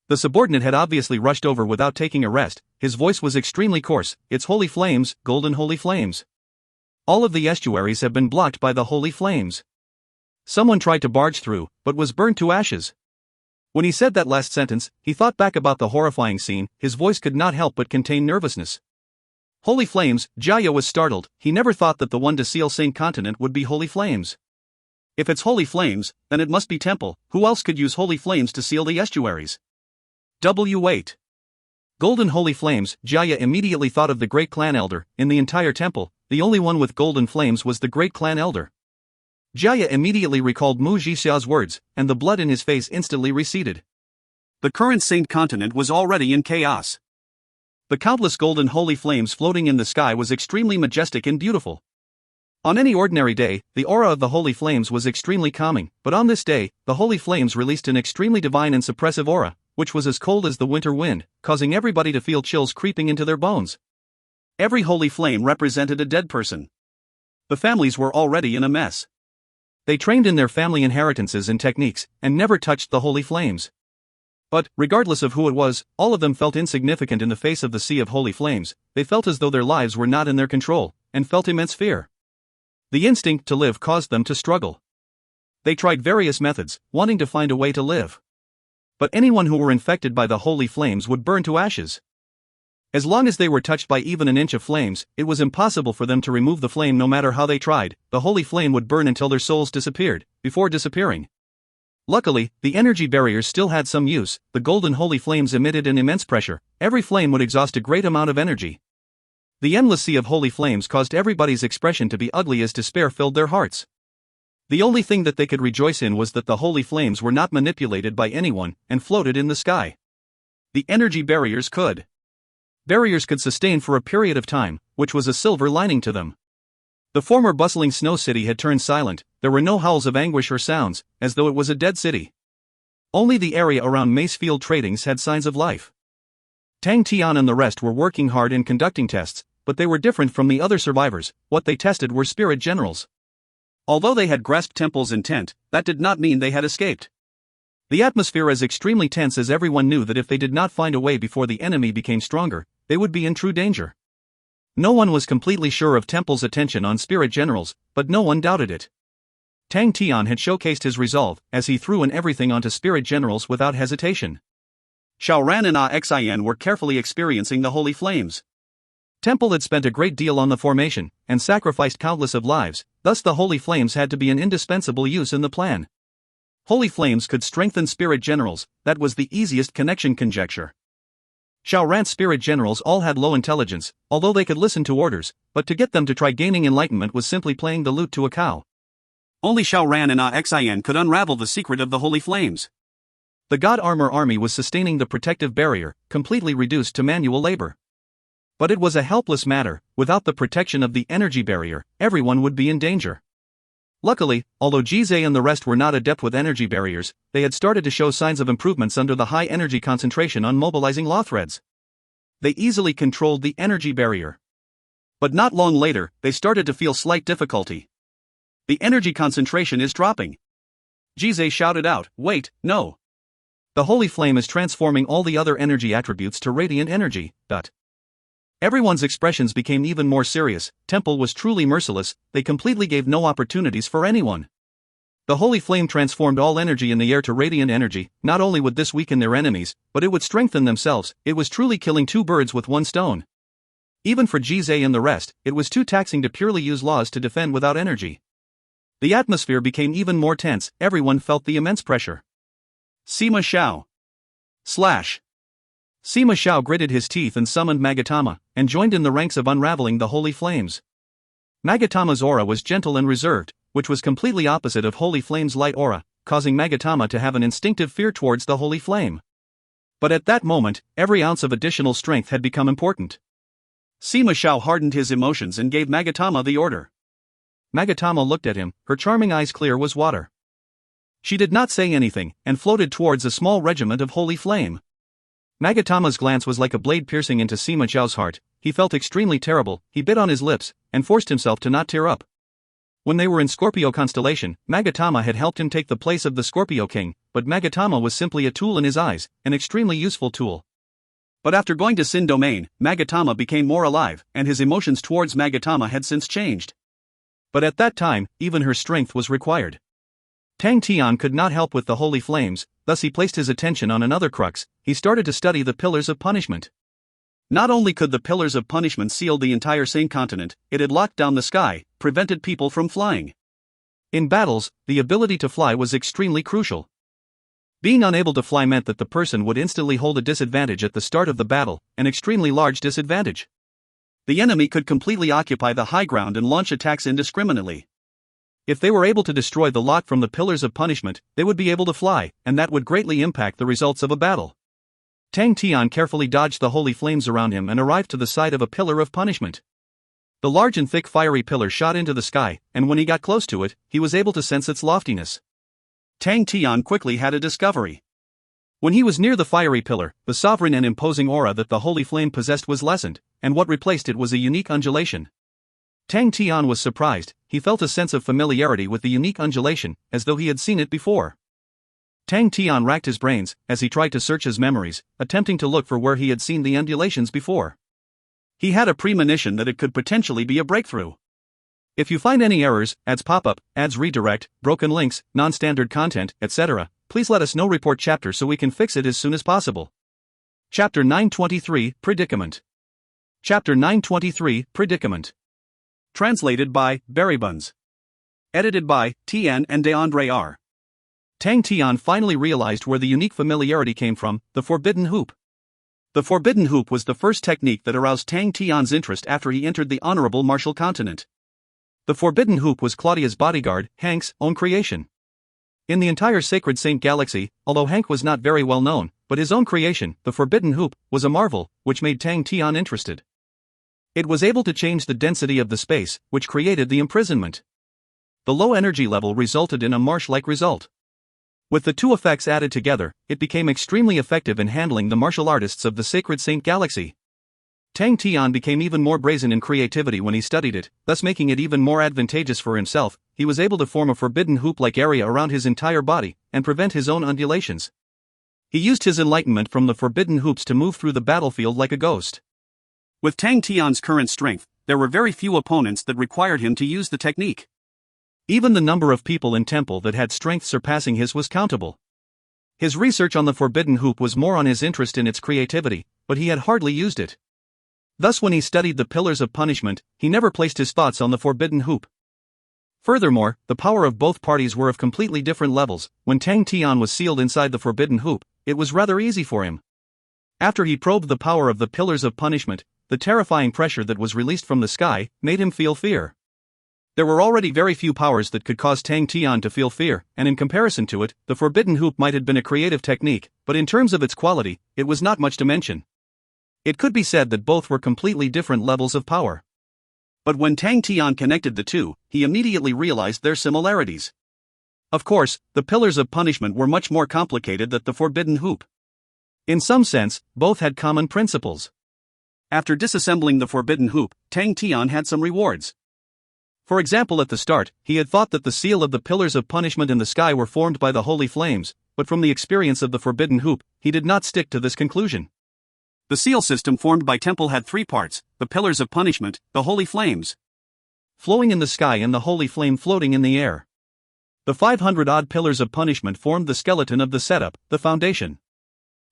The subordinate had obviously rushed over without taking a rest. His voice was extremely coarse. "It's holy flames, golden holy flames. All of the estuaries have been blocked by the holy flames. Someone tried to barge through, but was burned to ashes." When he said that last sentence, he thought back about the horrifying scene. His voice could not help but contain nervousness. Holy flames, Jia was startled. He never thought that the one to seal Saint Continent would be holy flames. If it's holy flames, then it must be Temple. Who else could use holy flames to seal the estuaries? W8. Golden holy flames, Jia immediately thought of the great clan elder. In the entire temple, the only one with golden flames was the great clan elder. Jia immediately recalled Mu Jixia's words, and the blood in his face instantly receded. The current Saint Continent was already in chaos. The countless golden holy flames floating in the sky was extremely majestic and beautiful. On any ordinary day, the aura of the holy flames was extremely calming, but on this day, the holy flames released an extremely divine and suppressive aura, which was as cold as the winter wind, causing everybody to feel chills creeping into their bones. Every holy flame represented a dead person. The families were already in a mess. They trained in their family inheritances and techniques, and never touched the holy flames. But, regardless of who it was, all of them felt insignificant in the face of the sea of holy flames. They felt as though their lives were not in their control, and felt immense fear. The instinct to live caused them to struggle. They tried various methods, wanting to find a way to live. But anyone who were infected by the holy flames would burn to ashes. As long as they were touched by even an inch of flames, it was impossible for them to remove the flame no matter how they tried. The holy flame would burn until their souls disappeared, before disappearing. Luckily, the energy barriers still had some use. The golden holy flames emitted an immense pressure. Every flame would exhaust a great amount of energy. The endless sea of holy flames caused everybody's expression to be ugly as despair filled their hearts. The only thing that they could rejoice in was that the holy flames were not manipulated by anyone, and floated in the sky. The energy barriers could. Barriers could sustain for a period of time, which was a silver lining to them. The former bustling snow city had turned silent. There were no howls of anguish or sounds, as though it was a dead city. Only the area around Macefield Tradings had signs of life. Tang, Tian and the rest were working hard in conducting tests, but they were different from the other survivors. What they tested were spirit generals. Although they had grasped Temple's intent, that did not mean they had escaped. The atmosphere was extremely tense as everyone knew that if they did not find a way before the enemy became stronger, they would be in true danger. No one was completely sure of Temple's attention on spirit generals, but no one doubted it. Tang Tian had showcased his resolve, as he threw in everything onto spirit generals without hesitation. Xiao Ran and Xian were carefully experiencing the holy flames. Temple had spent a great deal on the formation, and sacrificed countless of lives, thus the holy flames had to be an indispensable use in the plan. Holy flames could strengthen spirit generals, that was the easiest connection conjecture. Xiao Ran's spirit generals all had low intelligence, although they could listen to orders, but to get them to try gaining enlightenment was simply playing the lute to a cow. Only Xiao Ran and Xian could unravel the secret of the holy flames. The God Armor army was sustaining the protective barrier, completely reduced to manual labor. But it was a helpless matter. Without the protection of the energy barrier, everyone would be in danger. Luckily, although Jizai and the rest were not adept with energy barriers, they had started to show signs of improvements under the high energy concentration on mobilizing law threads. They easily controlled the energy barrier. But not long later, they started to feel slight difficulty. The energy concentration is dropping. Jizai shouted out, "Wait, no. The holy flame is transforming all the other energy attributes to radiant energy." Everyone's expressions became even more serious. Temple was truly merciless, they completely gave no opportunities for anyone. The holy flame transformed all energy in the air to radiant energy. Not only would this weaken their enemies, but it would strengthen themselves. It was truly killing two birds with one stone. Even for Jizai and the rest, it was too taxing to purely use laws to defend without energy. The atmosphere became even more tense, everyone felt the immense pressure. Sima Xiao. Slash. Sima Xiao gritted his teeth and summoned Magatama, and joined in the ranks of unraveling the holy flames. Magatama's aura was gentle and reserved, which was completely opposite of Holy Flame's light aura, causing Magatama to have an instinctive fear towards the holy flame. But at that moment, every ounce of additional strength had become important. Sima Xiao hardened his emotions and gave Magatama the order. Magatama looked at him, her charming eyes clear as water. She did not say anything, and floated towards a small regiment of holy flame. Magatama's glance was like a blade piercing into Sima Xiao's heart. He felt extremely terrible, he bit on his lips, and forced himself to not tear up. When they were in Scorpio constellation, Magatama had helped him take the place of the Scorpio King, but Magatama was simply a tool in his eyes, an extremely useful tool. But after going to Sin Domain, Magatama became more alive, and his emotions towards Magatama had since changed. But at that time, even her strength was required. Tang Tian could not help with the holy flames, thus he placed his attention on another crux. He started to study the pillars of punishment. Not only could the pillars of punishment seal the entire Sane continent, it had locked down the sky, prevented people from flying. In battles, the ability to fly was extremely crucial. Being unable to fly meant that the person would instantly hold a disadvantage at the start of the battle, an extremely large disadvantage. The enemy could completely occupy the high ground and launch attacks indiscriminately. If they were able to destroy the lock from the pillars of punishment, they would be able to fly, and that would greatly impact the results of a battle. Tang Tian carefully dodged the holy flames around him and arrived to the side of a pillar of punishment. The large and thick fiery pillar shot into the sky, and when he got close to it, he was able to sense its loftiness. Tang Tian quickly had a discovery. When he was near the fiery pillar, the sovereign and imposing aura that the holy flame possessed was lessened, and what replaced it was a unique undulation. Tang Tian was surprised. He felt a sense of familiarity with the unique undulation, as though he had seen it before. Tang Tian racked his brains, as he tried to search his memories, attempting to look for where he had seen the undulations before. He had a premonition that it could potentially be a breakthrough. If you find any errors, ads pop up, ads redirect, broken links, non-standard content, etc., please let us know. Report chapter so we can fix it as soon as possible. Chapter 923, Predicament. Chapter 923, Predicament. Translated by Berrybuns. Edited by Tian and DeAndre R. Tang Tian finally realized where the unique familiarity came from, the forbidden hoop. The forbidden hoop was the first technique that aroused Tang Tian's interest after he entered the honorable martial continent. The forbidden hoop was Claudia's bodyguard, Hank's own creation. In the entire Sacred Saint Galaxy, although Hank was not very well known, but his own creation, the forbidden hoop, was a marvel, which made Tang Tian interested. It was able to change the density of the space, which created the imprisonment. The low energy level resulted in a marsh-like result. With the two effects added together, it became extremely effective in handling the martial artists of the Sacred Saint Galaxy. Tang Tian became even more brazen in creativity when he studied it, thus making it even more advantageous for himself. He was able to form a forbidden hoop-like area around his entire body, and prevent his own undulations. He used his enlightenment from the forbidden hoops to move through the battlefield like a ghost. With Tang Tian's current strength, there were very few opponents that required him to use the technique. Even the number of people in temple that had strength surpassing his was countable. His research on the forbidden hoop was more on his interest in its creativity, but he had hardly used it. Thus when he studied the pillars of punishment, he never placed his thoughts on the forbidden hoop. Furthermore, the power of both parties were of completely different levels. When Tang Tian was sealed inside the forbidden hoop, it was rather easy for him. After he probed the power of the pillars of punishment, the terrifying pressure that was released from the sky made him feel fear. There were already very few powers that could cause Tang Tian to feel fear, and in comparison to it, the forbidden hoop might have been a creative technique, but in terms of its quality, it was not much to mention. It could be said that both were completely different levels of power. But when Tang Tian connected the two, he immediately realized their similarities. Of course, the pillars of punishment were much more complicated than the forbidden hoop. In some sense, both had common principles. After disassembling the forbidden hoop, Tang Tian had some rewards. For example, at the start, he had thought that the seal of the pillars of punishment in the sky were formed by the holy flames, but from the experience of the forbidden hoop, he did not stick to this conclusion. The seal system formed by temple had three parts: the pillars of punishment, the holy flames flowing in the sky, and the holy flame floating in the air. The 500-odd pillars of punishment formed the skeleton of the setup, the foundation.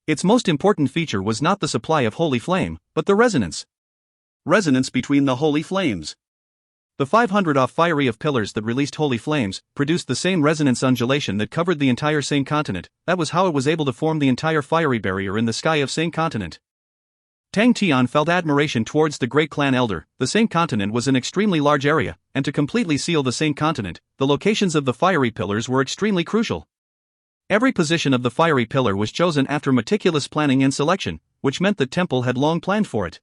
Its most important feature was not the supply of holy flame, but the resonance. Resonance between the holy flames. The 500 fiery of pillars that released holy flames produced the same resonance undulation that covered the entire same continent. That was how it was able to form the entire fiery barrier in the sky of same continent. Tang Tian felt admiration towards the great clan elder. The same continent was an extremely large area, and to completely seal the same continent, the locations of the fiery pillars were extremely crucial. Every position of the fiery pillar was chosen after meticulous planning and selection, which meant that temple had long planned for it.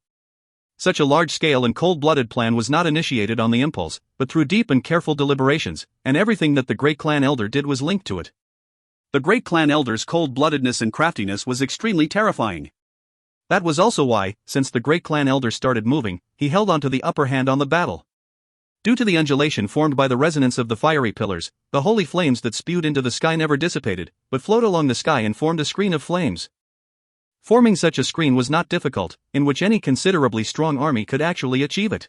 Such a large-scale and cold-blooded plan was not initiated on the impulse, but through deep and careful deliberations, and everything that the great clan elder did was linked to it. The great clan elder's cold-bloodedness and craftiness was extremely terrifying. That was also why, since the great clan elder started moving, he held on to the upper hand on the battle. Due to the undulation formed by the resonance of the fiery pillars, the holy flames that spewed into the sky never dissipated, but flowed along the sky and formed a screen of flames. Forming such a screen was not difficult, in which any considerably strong army could actually achieve it.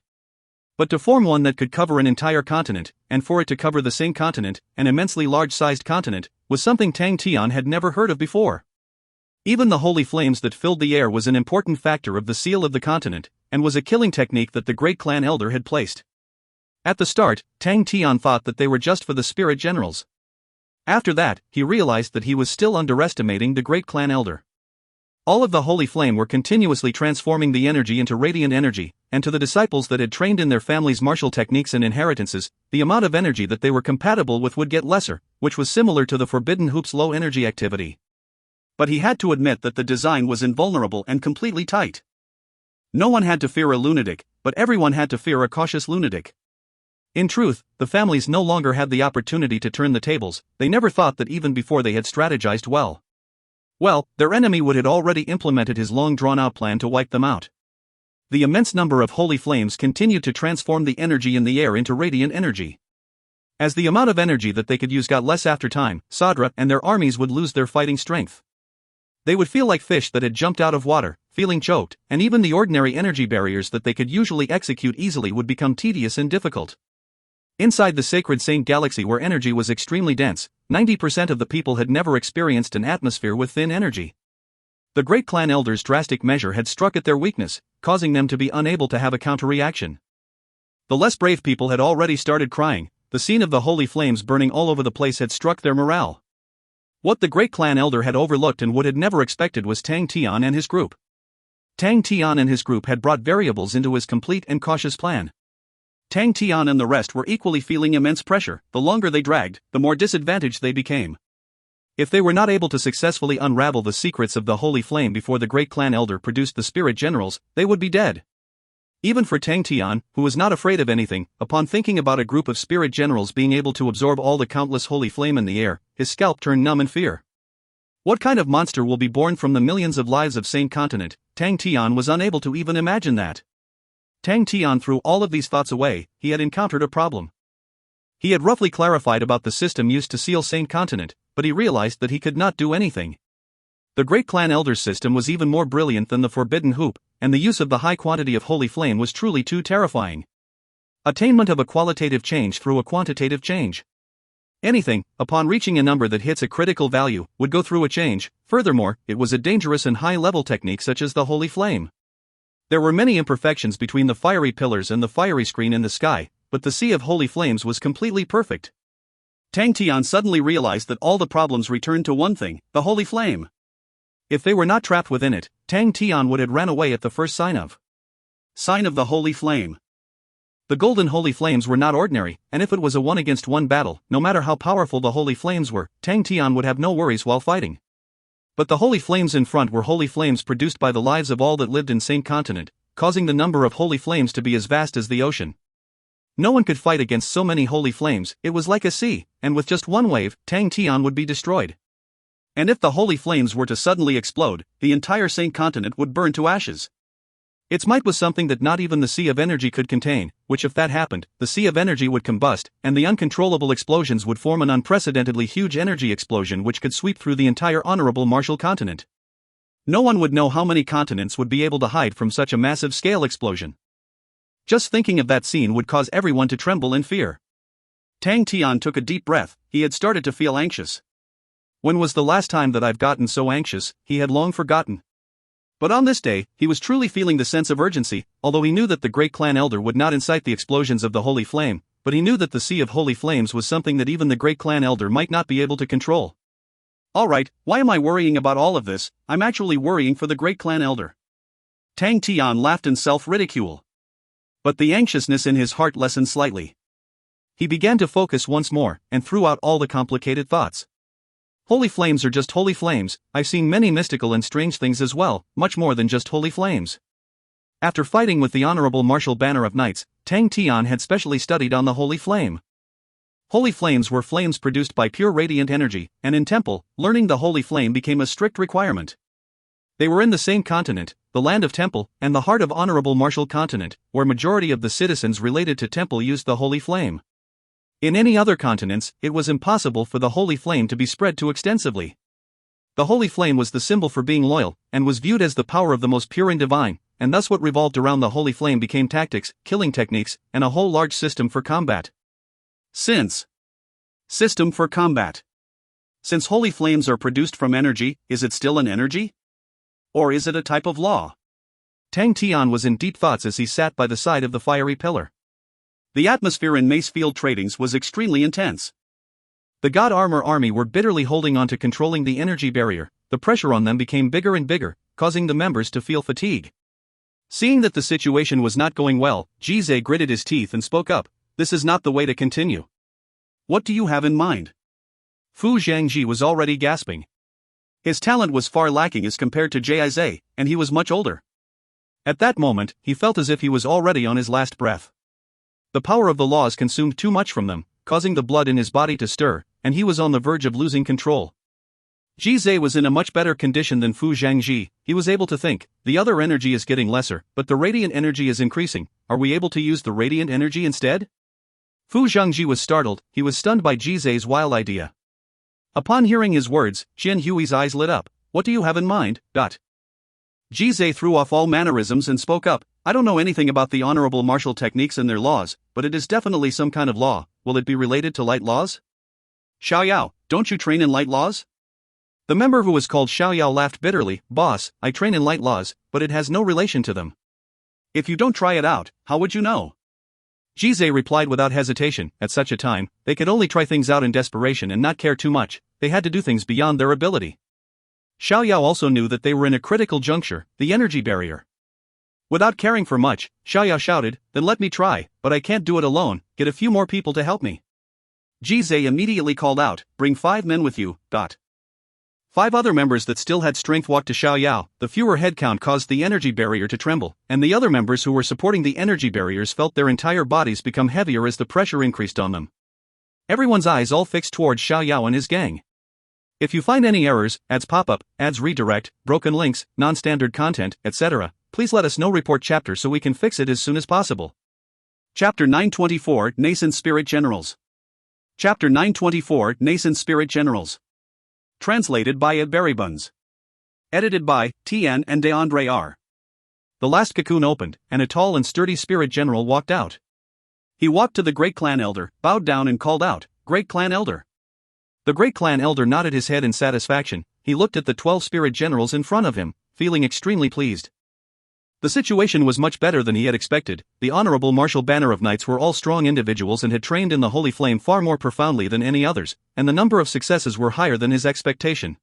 But to form one that could cover an entire continent, and for it to cover the same continent, an immensely large-sized continent, was something Tang Tian had never heard of before. Even the holy flames that filled the air was an important factor of the seal of the continent, and was a killing technique that the great clan elder had placed. At the start, Tang Tian thought that they were just for the spirit generals. After that, he realized that he was still underestimating the great clan elder. All of the holy flame were continuously transforming the energy into radiant energy, and to the disciples that had trained in their families' martial techniques and inheritances, the amount of energy that they were compatible with would get lesser, which was similar to the forbidden hoop's low energy activity. But he had to admit that the design was invulnerable and completely tight. No one had to fear a lunatic, but everyone had to fear a cautious lunatic. In truth, the families no longer had the opportunity to turn the tables. They never thought that even before they had strategized well. Well, their enemy would have already implemented his long-drawn-out plan to wipe them out. The immense number of holy flames continued to transform the energy in the air into radiant energy. As the amount of energy that they could use got less after time, Sadra and their armies would lose their fighting strength. They would feel like fish that had jumped out of water, feeling choked, and even the ordinary energy barriers that they could usually execute easily would become tedious and difficult. Inside the sacred Saint galaxy where energy was extremely dense, 90% of the people had never experienced an atmosphere with thin energy. The great clan elders' drastic measure had struck at their weakness, causing them to be unable to have a counter-reaction. The less brave people had already started crying. The scene of the holy flames burning all over the place had struck their morale. What the great clan elder had overlooked and would have never expected was Tang Tian and his group. Tang Tian and his group had brought variables into his complete and cautious plan. Tang Tian and the rest were equally feeling immense pressure. The longer they dragged, the more disadvantaged they became. If they were not able to successfully unravel the secrets of the holy flame before the great clan elder produced the spirit generals, they would be dead. Even for Tang Tian, who was not afraid of anything, upon thinking about a group of spirit generals being able to absorb all the countless holy flame in the air, his scalp turned numb in fear. What kind of monster will be born from the millions of lives of Saint Continent? Tang Tian was unable to even imagine that. Tang Tian threw all of these thoughts away. He had encountered a problem. He had roughly clarified about the system used to seal Saint Continent, but he realized that he could not do anything. The great clan elder's system was even more brilliant than the forbidden hoop, and the use of the high quantity of holy flame was truly too terrifying. Attainment of a qualitative change through a quantitative change. Anything, upon reaching a number that hits a critical value, would go through a change. Furthermore, it was a dangerous and high-level technique such as the holy flame. There were many imperfections between the fiery pillars and the fiery screen in the sky, but the sea of holy flames was completely perfect. Tian suddenly realized that all the problems returned to one thing, the holy flame. If they were not trapped within it, Tian would have ran away at the first sign of the holy flame. The golden holy flames were not ordinary, and if it was a one-against-one battle, no matter how powerful the holy flames were, Tian would have no worries while fighting. But the holy flames in front were holy flames produced by the lives of all that lived in same continent, causing the number of holy flames to be as vast as the ocean. No one could fight against so many holy flames. It was like a sea, and with just one wave, Tian would be destroyed. And if the holy flames were to suddenly explode, the entire same continent would burn to ashes. Its might was something that not even the sea of energy could contain, which if that happened, the sea of energy would combust, and the uncontrollable explosions would form an unprecedentedly huge energy explosion which could sweep through the entire honorable Martial continent. No one would know how many continents would be able to hide from such a massive scale explosion. Just thinking of that scene would cause everyone to tremble in fear. Tian took a deep breath. He had started to feel anxious. When was the last time that I've gotten so anxious? He had long forgotten. But on this day, he was truly feeling the sense of urgency. Although he knew that the great clan elder would not incite the explosions of the holy flame, but he knew that the sea of holy flames was something that even the great clan elder might not be able to control. Alright, why am I worrying about all of this? I'm actually worrying for the great clan elder. Tian laughed in self-ridicule. But the anxiousness in his heart lessened slightly. He began to focus once more, and threw out all the complicated thoughts. Holy flames are just holy flames. I've seen many mystical and strange things as well, much more than just holy flames. After fighting with the Honorable Martial Banner of Knights, Tian had specially studied on the holy flame. Holy flames were flames produced by pure radiant energy, and in temple, learning the holy flame became a strict requirement. They were in the same continent, the land of temple, and the heart of Honorable Martial continent, where majority of the citizens related to temple used the holy flame. In any other continents, it was impossible for the holy flame to be spread too extensively. The holy flame was the symbol for being loyal, and was viewed as the power of the most pure and divine, and thus what revolved around the holy flame became tactics, killing techniques, and a whole large system for combat. System for combat. Since holy flames are produced from energy, is it still an energy? Or is it a type of law? Tian was in deep thoughts as he sat by the side of the fiery pillar. The atmosphere in Macefield Tradings was extremely intense. The God Armor army were bitterly holding on to controlling the energy barrier. The pressure on them became bigger and bigger, causing the members to feel fatigue. Seeing that the situation was not going well, Jize gritted his teeth and spoke up. This is not the way to continue. What do you have in mind? Fu Zhangji was already gasping. His talent was far lacking as compared to Jize, and he was much older. At that moment, he felt as if he was already on his last breath. The power of the laws consumed too much from them, causing the blood in his body to stir, and he was on the verge of losing control. Jize was in a much better condition than Fu Zhangji. He was able to think, the other energy is getting lesser, but the radiant energy is increasing. Are we able to use the radiant energy instead? Fu Zhangji was startled. He was stunned by Jize's wild idea. Upon hearing his words, Qian Hui's eyes lit up. What do you have in mind? Jize threw off all mannerisms and spoke up. I don't know anything about the honorable martial techniques and their laws, but it is definitely some kind of law. Will it be related to light laws? Xiaoyao, don't you train in light laws? The member who was called Xiaoyao laughed bitterly. Boss, I train in light laws, but it has no relation to them. If you don't try it out, how would you know? Jize replied without hesitation. At such a time, they could only try things out in desperation and not care too much. They had to do things beyond their ability. Xiaoyao also knew that they were in a critical juncture, the energy barrier. Without caring for much, Xiaoyao shouted, then let me try, but I can't do it alone, get a few more people to help me. Jize immediately called out, bring 5 men with you. 5 other members that still had strength walked to Xiaoyao. The fewer head count caused the energy barrier to tremble, and the other members who were supporting the energy barriers felt their entire bodies become heavier as the pressure increased on them. Everyone's eyes all fixed towards Xiaoyao and his gang. If you find any errors, ads pop up, ads redirect, broken links, non-standard content, etc., please let us know. Report chapter so we can fix it as soon as possible. Chapter 924 Nascent Spirit Generals. Chapter 924 Nascent Spirit Generals. Translated by Ed Berrybuns. Edited by Tian and DeAndre R. The last cocoon opened, and a tall and sturdy spirit general walked out. He walked to the great clan elder, bowed down and called out, "Great clan elder." The great clan elder nodded his head in satisfaction. He looked at the 12 spirit generals in front of him, feeling extremely pleased. The situation was much better than he had expected. The honorable martial banner of knights were all strong individuals and had trained in the holy flame far more profoundly than any others, and the number of successes were higher than his expectation.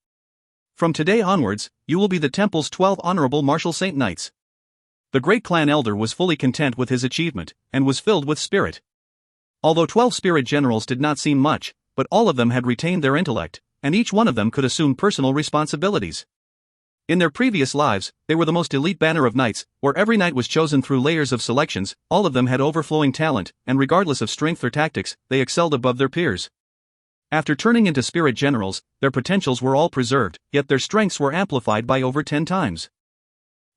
From today onwards, you will be the temple's 12 honorable martial saint knights. The great clan elder was fully content with his achievement, and was filled with spirit. Although 12 spirit generals did not seem much, but all of them had retained their intellect, and each one of them could assume personal responsibilities. In their previous lives, they were the most elite banner of knights, where every knight was chosen through layers of selections. All of them had overflowing talent, and regardless of strength or tactics, they excelled above their peers. After turning into spirit generals, their potentials were all preserved, yet their strengths were amplified by over 10 times.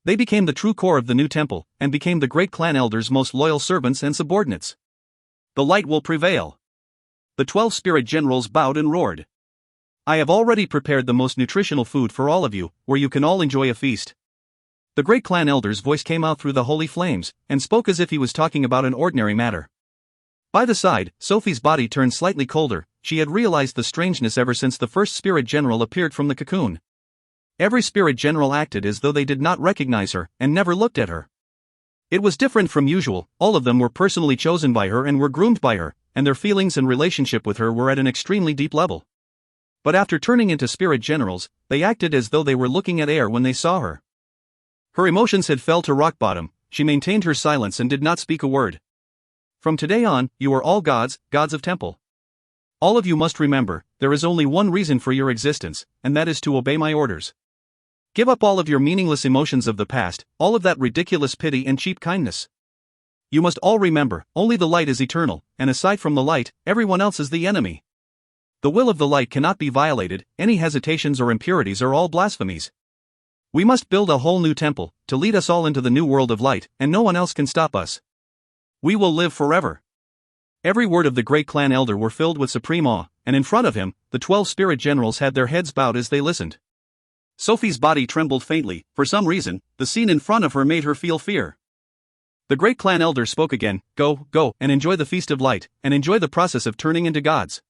They became the true core of the new temple, and became the great clan elder's most loyal servants and subordinates. The light will prevail. The 12 spirit generals bowed and roared. I have already prepared the most nutritional food for all of you, where you can all enjoy a feast. The great clan elder's voice came out through the holy flames, and spoke as if he was talking about an ordinary matter. By the side, Sophie's body turned slightly colder. She had realized the strangeness ever since the first spirit general appeared from the cocoon. Every spirit general acted as though they did not recognize her, and never looked at her. It was different from usual. All of them were personally chosen by her and were groomed by her, and their feelings and relationship with her were at an extremely deep level. But after turning into spirit generals, they acted as though they were looking at air when they saw her. Her emotions had fell to rock bottom. She maintained her silence and did not speak a word. From today on, you are all gods, gods of temple. All of you must remember, there is only one reason for your existence, and that is to obey my orders. Give up all of your meaningless emotions of the past, all of that ridiculous pity and cheap kindness. You must all remember, only the light is eternal, and aside from the light, everyone else is the enemy. The will of the light cannot be violated. Any hesitations or impurities are all blasphemies. We must build a whole new temple, to lead us all into the new world of light, and no one else can stop us. We will live forever. Every word of the great clan elder were filled with supreme awe, and in front of him, the 12 spirit generals had their heads bowed as they listened. Sophie's body trembled faintly. For some reason, the scene in front of her made her feel fear. The great clan elder spoke again. Go, and enjoy the feast of light, and enjoy the process of turning into gods.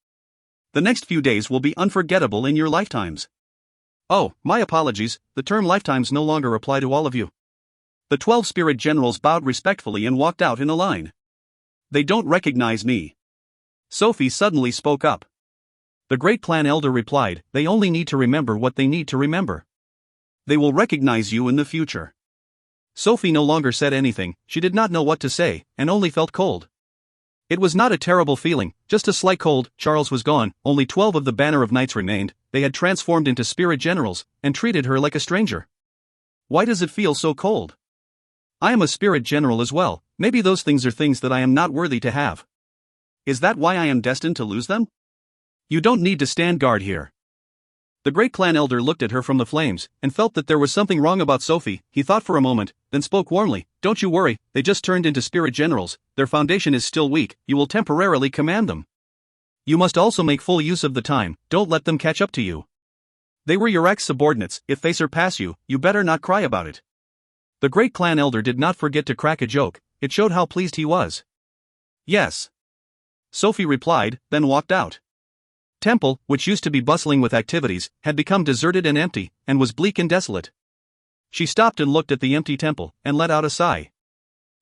The next few days will be unforgettable in your lifetimes. Oh, my apologies, the term lifetimes no longer apply to all of you. The 12 spirit generals bowed respectfully and walked out in a line. They don't recognize me. Sophie suddenly spoke up. The great clan elder replied, they only need to remember what they need to remember. They will recognize you in the future. Sophie no longer said anything. She did not know what to say, and only felt cold. It was not a terrible feeling, just a slight cold. Charles was gone, only 12 of the banner of knights remained. They had transformed into spirit generals, and treated her like a stranger. Why does it feel so cold? I am a spirit general as well. Maybe those things are things that I am not worthy to have. Is that why I am destined to lose them? You don't need to stand guard here. The great clan elder looked at her from the flames, and felt that there was something wrong about Sophie. He thought for a moment, then spoke warmly. Don't you worry, they just turned into spirit generals. Their foundation is still weak. You will temporarily command them. You must also make full use of the time. Don't let them catch up to you. They were your ex-subordinates. If they surpass you, you better not cry about it. The great clan elder did not forget to crack a joke. It showed how pleased he was. Yes. Sophie replied, then walked out. Temple, which used to be bustling with activities, had become deserted and empty, and was bleak and desolate. She stopped and looked at the empty temple, and let out a sigh.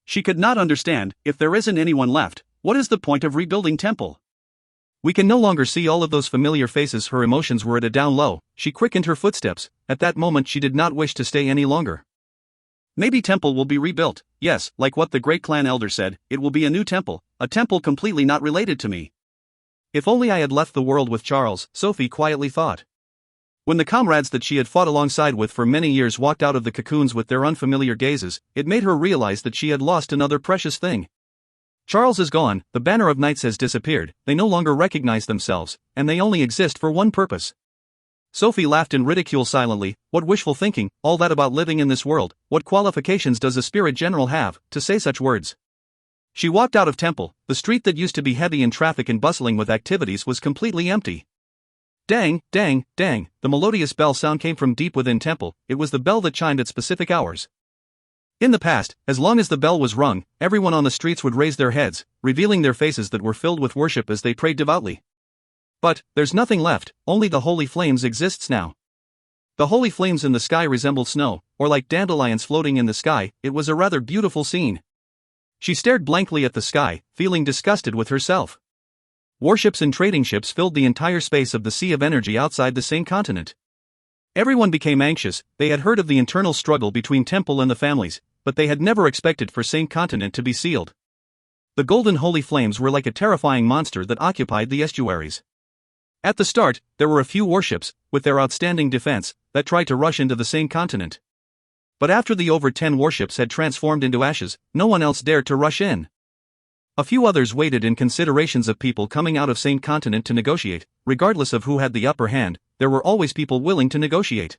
She could not understand. If there isn't anyone left, what is the point of rebuilding temple? We can no longer see all of those familiar faces. Her emotions were at a down low. She quickened her footsteps. At that moment she did not wish to stay any longer. Maybe temple will be rebuilt. Yes, like what the great clan elder said, it will be a new temple, a temple completely not related to me. If only I had left the world with Charles, Sophie quietly thought. When the comrades that she had fought alongside with for many years walked out of the cocoons with their unfamiliar gazes, it made her realize that she had lost another precious thing. Charles is gone, the banner of knights has disappeared, they no longer recognize themselves, and they only exist for one purpose. Sophie laughed in ridicule silently. What wishful thinking, all that about living in this world. What qualifications does a spirit general have, to say such words? She walked out of temple. The street that used to be heavy in traffic and bustling with activities was completely empty. Dang, dang, dang, the melodious bell sound came from deep within temple. It was the bell that chimed at specific hours. In the past, as long as the bell was rung, everyone on the streets would raise their heads, revealing their faces that were filled with worship as they prayed devoutly. But there's nothing left, only the holy flames exists now. The holy flames in the sky resembled snow, or like dandelions floating in the sky. It was a rather beautiful scene. She stared blankly at the sky, feeling disgusted with herself. Warships and trading ships filled the entire space of the sea of energy outside the same continent. Everyone became anxious. They had heard of the internal struggle between Temple and the families, but they had never expected for Same Continent to be sealed. The golden holy flames were like a terrifying monster that occupied the estuaries. At the start, there were a few warships, with their outstanding defense, that tried to rush into the Same Continent. But after the over 10 warships had transformed into ashes, no one else dared to rush in. A few others waited in considerations of people coming out of Same Continent to negotiate. Regardless of who had the upper hand, there were always people willing to negotiate.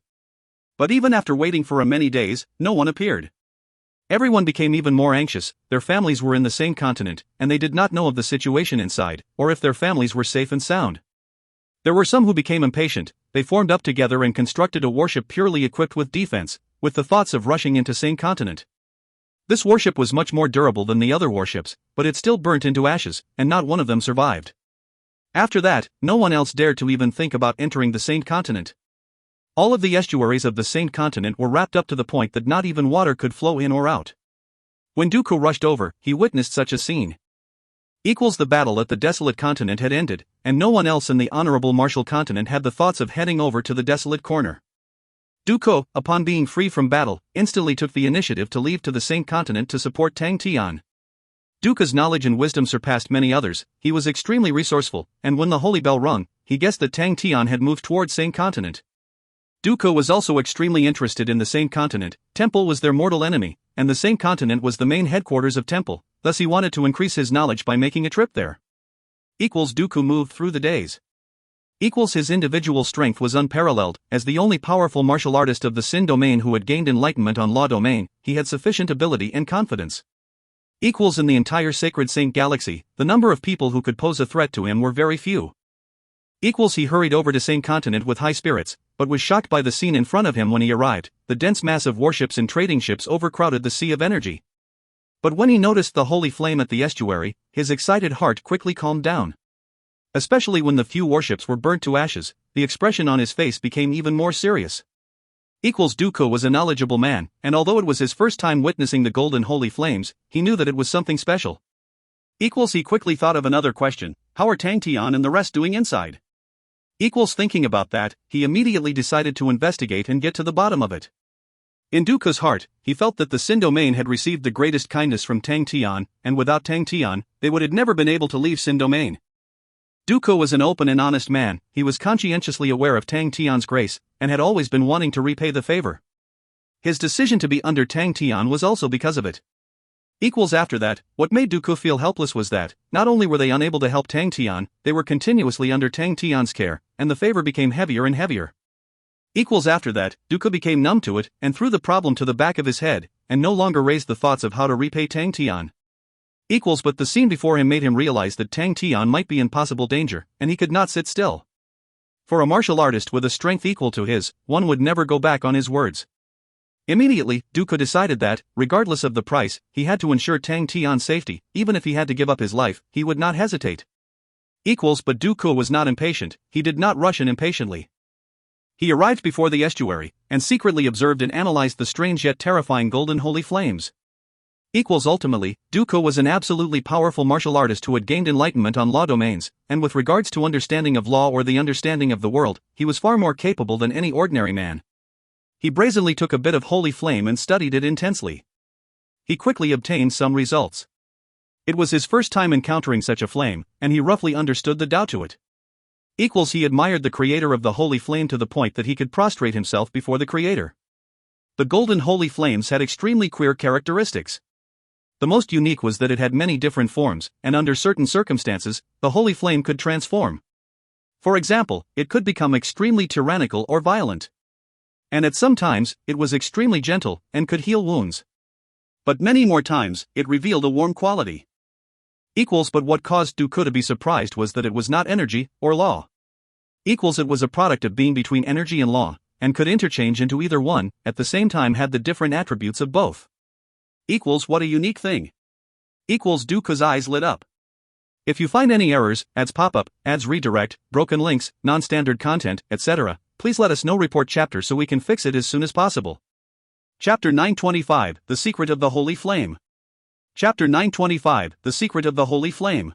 But even after waiting for many days, no one appeared. Everyone became even more anxious. Their families were in the same continent, and they did not know of the situation inside, or if their families were safe and sound. There were some who became impatient. They formed up together and constructed a warship purely equipped with defense, with the thoughts of rushing into Same Continent. This warship was much more durable than the other warships, but it still burnt into ashes, and not one of them survived. After that, no one else dared to even think about entering the Same Continent. All of the estuaries of the Same Continent were wrapped up to the point that not even water could flow in or out. When Dooku rushed over, he witnessed such a scene. The battle at the desolate continent had ended, and no one else in the honorable martial continent had the thoughts of heading over to the desolate corner. Dooku, upon being free from battle, instantly took the initiative to leave to the Same Continent to support Tang Tian. Dooku's knowledge and wisdom surpassed many others. He was extremely resourceful, and when the holy bell rung, he guessed that Tang Tian had moved towards Same Continent. Dooku was also extremely interested in the Same Continent. Temple was their mortal enemy, and the Same Continent was the main headquarters of Temple, thus he wanted to increase his knowledge by making a trip there. Dooku moved through the days. His individual strength was unparalleled. As the only powerful martial artist of the Sin domain who had gained enlightenment on Law domain, he had sufficient ability and confidence. In the entire Sacred Saint Galaxy, the number of people who could pose a threat to him were very few. He hurried over to Same Continent with high spirits, but was shocked by the scene in front of him when he arrived. The dense mass of warships and trading ships overcrowded the sea of energy. But when he noticed the holy flame at the estuary, his excited heart quickly calmed down. Especially when the few warships were burnt to ashes, the expression on his face became even more serious. Dooku was a knowledgeable man, and although it was his first time witnessing the golden holy flames, he knew that it was something special. He quickly thought of another question: how are Tang Tian and the rest doing inside? Thinking about that, he immediately decided to investigate and get to the bottom of it. In Dooku's heart, he felt that the Sin domain had received the greatest kindness from Tang Tian, and without Tang Tian, they would have never been able to leave Sin domain. Dooku was an open and honest man. He was conscientiously aware of Tang Tian's grace, and had always been wanting to repay the favor. His decision to be under Tang Tian was also because of it. After that, what made Dooku feel helpless was that, not only were they unable to help Tang Tian, they were continuously under Tang Tian's care, and the favor became heavier and heavier. After that, Dooku became numb to it, and threw the problem to the back of his head, and no longer raised the thoughts of how to repay Tang Tian. But the scene before him made him realize that Tang Tian might be in possible danger, and he could not sit still. For a martial artist with a strength equal to his, one would never go back on his words. Immediately, Dooku decided that, regardless of the price, he had to ensure Tang Tian's safety. Even if he had to give up his life, he would not hesitate. But Dooku was not impatient. He did not rush in impatiently. He arrived before the estuary, and secretly observed and analyzed the strange yet terrifying golden holy flames. Ultimately, Dooku was an absolutely powerful martial artist who had gained enlightenment on law domains, and with regards to understanding of law or the understanding of the world, he was far more capable than any ordinary man. He brazenly took a bit of holy flame and studied it intensely. He quickly obtained some results. It was his first time encountering such a flame, and he roughly understood the Tao to it. He admired the creator of the holy flame to the point that he could prostrate himself before the creator. The golden holy flames had extremely queer characteristics. The most unique was that it had many different forms, and under certain circumstances, the holy flame could transform. For example, it could become extremely tyrannical or violent. And at some times, it was extremely gentle, and could heal wounds. But many more times, it revealed a warm quality. But what caused Dooku to be surprised was that it was not energy, or law. It was a product of being between energy and law, and could interchange into either one, at the same time had the different attributes of both. Equals what a unique thing. Equals Dooku's eyes lit up. If you find any errors, ads pop up, ads redirect, broken links, non-standard content, etc., please let us know. Report chapter so we can fix it as soon as possible. Chapter 925, The Secret of the Holy Flame. Chapter 925, The Secret of the Holy Flame.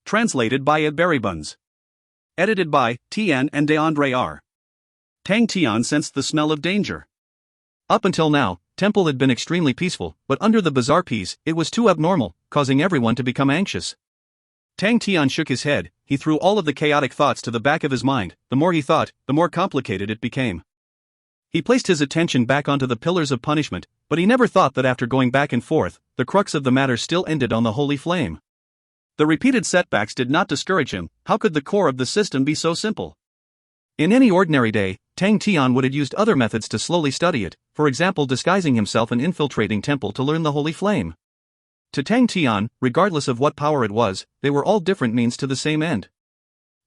Translated by Ed Berrybuns. Edited by Tian and DeAndre R. Tang. Tian sensed the smell of danger. Up until now, Temple had been extremely peaceful, but under the bizarre peace, it was too abnormal, causing everyone to become anxious. Tang. Tian shook his head. He threw all of the chaotic thoughts to the back of his mind. The more he thought, the more complicated it became. He placed his attention back onto the pillars of punishment, but he never thought that after going back and forth, the crux of the matter still ended on the holy flame. The repeated setbacks did not discourage him. How could the core of the system be so simple? In any ordinary day, Tang. Tian would have used other methods to slowly study it, for example disguising himself and infiltrating Temple to learn the holy flame. To Tang. Tian, regardless of what power it was, they were all different means to the same end.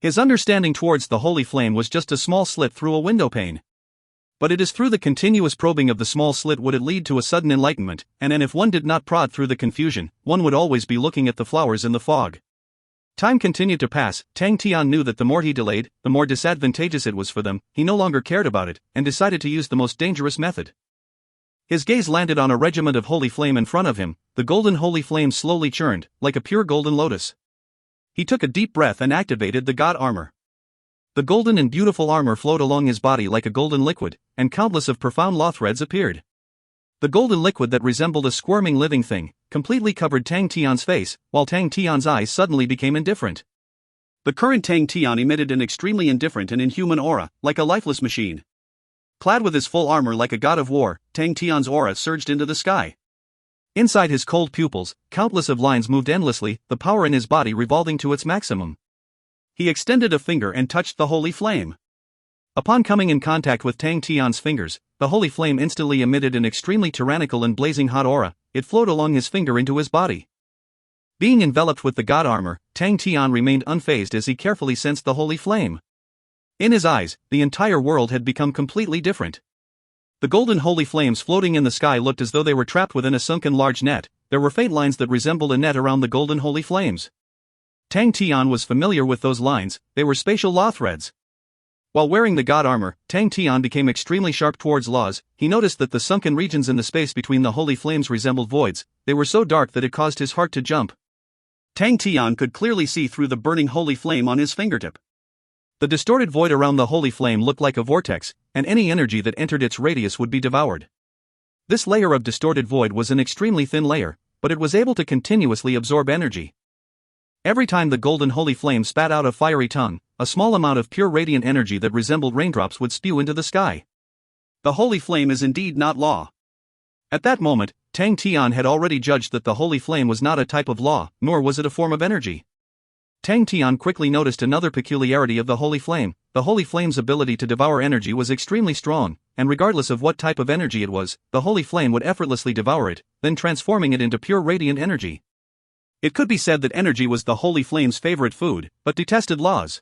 His understanding towards the holy flame was just a small slit through a window pane. But it is through the continuous probing of the small slit would it lead to a sudden enlightenment, and if one did not prod through the confusion, one would always be looking at the flowers in the fog. Time continued to pass. Tang. Tian knew that the more he delayed, the more disadvantageous it was for them. He no longer cared about it, and decided to use the most dangerous method. His gaze landed on a regiment of holy flame in front of him. The golden holy flame slowly churned, like a pure golden lotus. He took a deep breath and activated the god armor. The golden and beautiful armor flowed along his body like a golden liquid, and countless of profound law threads appeared. The golden liquid that resembled a squirming living thing, completely covered Tang. Tian's face, while Tang. Tian's eyes suddenly became indifferent. The current Tang. Tian emitted an extremely indifferent and inhuman aura, like a lifeless machine. Clad with his full armor like a god of war, Tang. Tian's aura surged into the sky. Inside his cold pupils, countless of lines moved endlessly, the power in his body revolving to its maximum. He extended a finger and touched the holy flame. Upon coming in contact with Tang. Tian's fingers, the holy flame instantly emitted an extremely tyrannical and blazing hot aura. It flowed along his finger into his body. Being enveloped with the god armor, Tang. Tian remained unfazed as he carefully sensed the holy flame. In his eyes, the entire world had become completely different. The golden holy flames floating in the sky looked as though they were trapped within a sunken large net. There were faint lines that resembled a net around the golden holy flames. Tang. Tian was familiar with those lines. They were spatial law threads. While wearing the god armor, Tang. Tian became extremely sharp towards laws. He noticed that the sunken regions in the space between the holy flames resembled voids. They were so dark that it caused his heart to jump. Tang. Tian could clearly see through the burning holy flame on his fingertip. The distorted void around the holy flame looked like a vortex, and any energy that entered its radius would be devoured. This layer of distorted void was an extremely thin layer, but it was able to continuously absorb energy. Every time the golden holy flame spat out a fiery tongue, a small amount of pure radiant energy that resembled raindrops would spew into the sky. The holy flame is indeed not law. At that moment, Tang. Tian had already judged that the holy flame was not a type of law, nor was it a form of energy. Tang. Tian quickly noticed another peculiarity of the holy flame. The holy flame's ability to devour energy was extremely strong, and regardless of what type of energy it was, the holy flame would effortlessly devour it, then transforming it into pure radiant energy. It could be said that energy was the holy flame's favorite food, but detested laws.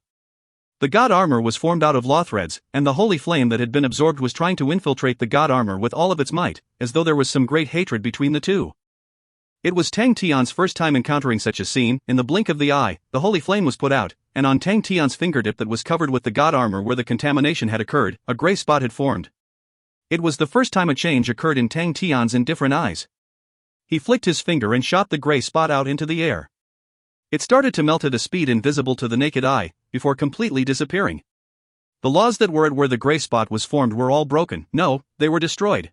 The god armor was formed out of law threads, and the holy flame that had been absorbed was trying to infiltrate the god armor with all of its might, as though there was some great hatred between the two. It was Tang. Tian's first time encountering such a scene. In the blink of the eye, the holy flame was put out, and on Tang. Tian's fingertip that was covered with the god armor where the contamination had occurred, a gray spot had formed. It was the first time a change occurred in Tang. Tian's indifferent eyes. He flicked his finger and shot the gray spot out into the air. It started to melt at a speed invisible to the naked eye, before completely disappearing. The laws that were at where the gray spot was formed were all broken. No, they were destroyed.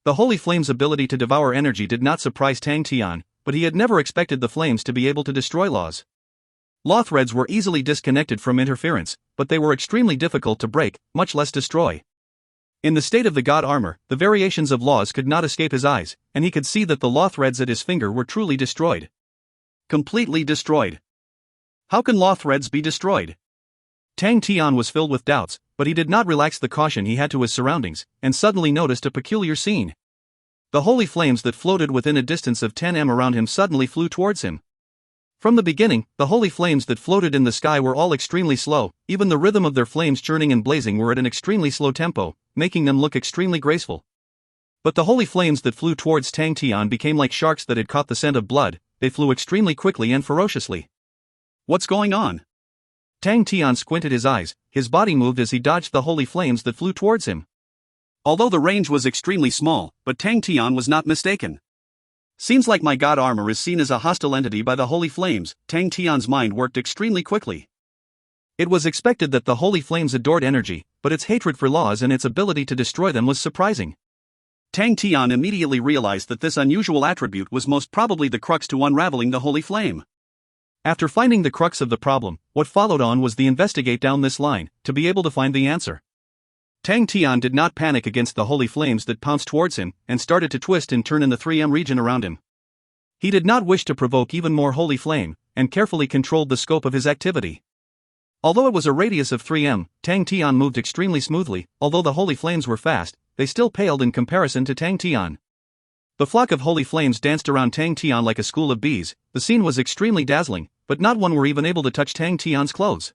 The holy flame's ability to devour energy did not surprise Tang. Tian, but he had never expected the flames to be able to destroy laws. Law threads were easily disconnected from interference, but they were extremely difficult to break, much less destroy. In the state of the god armor, the variations of laws could not escape his eyes, and he could see that the law threads at his finger were truly destroyed. Completely destroyed. How can law threads be destroyed? Tang. Tian was filled with doubts, but he did not relax the caution he had to his surroundings, and suddenly noticed a peculiar scene. The holy flames that floated within a distance of 10 m around him suddenly flew towards him. From the beginning, the holy flames that floated in the sky were all extremely slow. Even the rhythm of their flames churning and blazing were at an extremely slow tempo, making them look extremely graceful. But the holy flames that flew towards Tang Tian became like sharks that had caught the scent of blood. They flew extremely quickly and ferociously. What's going on? Tang Tian squinted his eyes, his body moved as he dodged the holy flames that flew towards him. Although the range was extremely small, but Tang Tian was not mistaken. Seems like my god armor is seen as a hostile entity by the holy flames. Tang Tian's mind worked extremely quickly. It was expected that the holy flames adored energy, but its hatred for laws and its ability to destroy them was surprising. Tang Tian immediately realized that this unusual attribute was most probably the crux to unraveling the holy flame. After finding the crux of the problem, what followed on was the investigate down this line, to be able to find the answer. Tang Tian did not panic against the holy flames that pounced towards him, and started to twist and turn in the 3M region around him. He did not wish to provoke even more holy flame, and carefully controlled the scope of his activity. Although it was a radius of 3M, Tang Tian moved extremely smoothly. Although the holy flames were fast, they still paled in comparison to Tang Tian. The flock of holy flames danced around Tang Tian like a school of bees. The scene was extremely dazzling, but not one were even able to touch Tang Tian's clothes.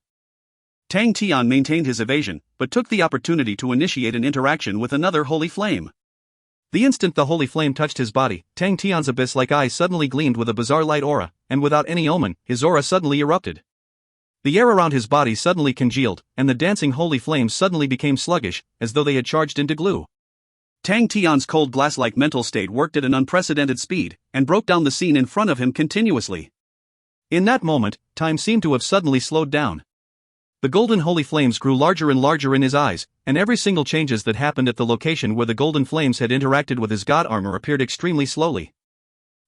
Tang Tian maintained his evasion, but took the opportunity to initiate an interaction with another holy flame. The instant the holy flame touched his body, Tang Tian's abyss-like eyes suddenly gleamed with a bizarre light aura, and without any omen, his aura suddenly erupted. The air around his body suddenly congealed, and the dancing holy flames suddenly became sluggish, as though they had charged into glue. Tang Tian's cold glass-like mental state worked at an unprecedented speed, and broke down the scene in front of him continuously. In that moment, time seemed to have suddenly slowed down. The golden holy flames grew larger and larger in his eyes, and every single changes that happened at the location where the golden flames had interacted with his god armor appeared extremely slowly.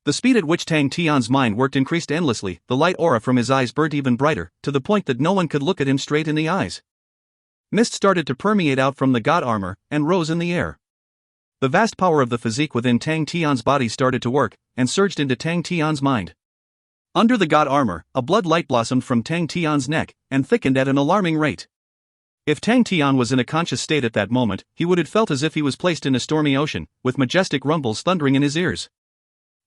The speed at which Tang Tian's mind worked increased endlessly. The light aura from his eyes burnt even brighter, to the point that no one could look at him straight in the eyes. Mist started to permeate out from the god armor, and rose in the air. The vast power of the physique within Tang Tian's body started to work, and surged into Tang Tian's mind. Under the god armor, a blood light blossomed from Tang Tian's neck, and thickened at an alarming rate. If Tang Tian was in a conscious state at that moment, he would have felt as if he was placed in a stormy ocean, with majestic rumbles thundering in his ears.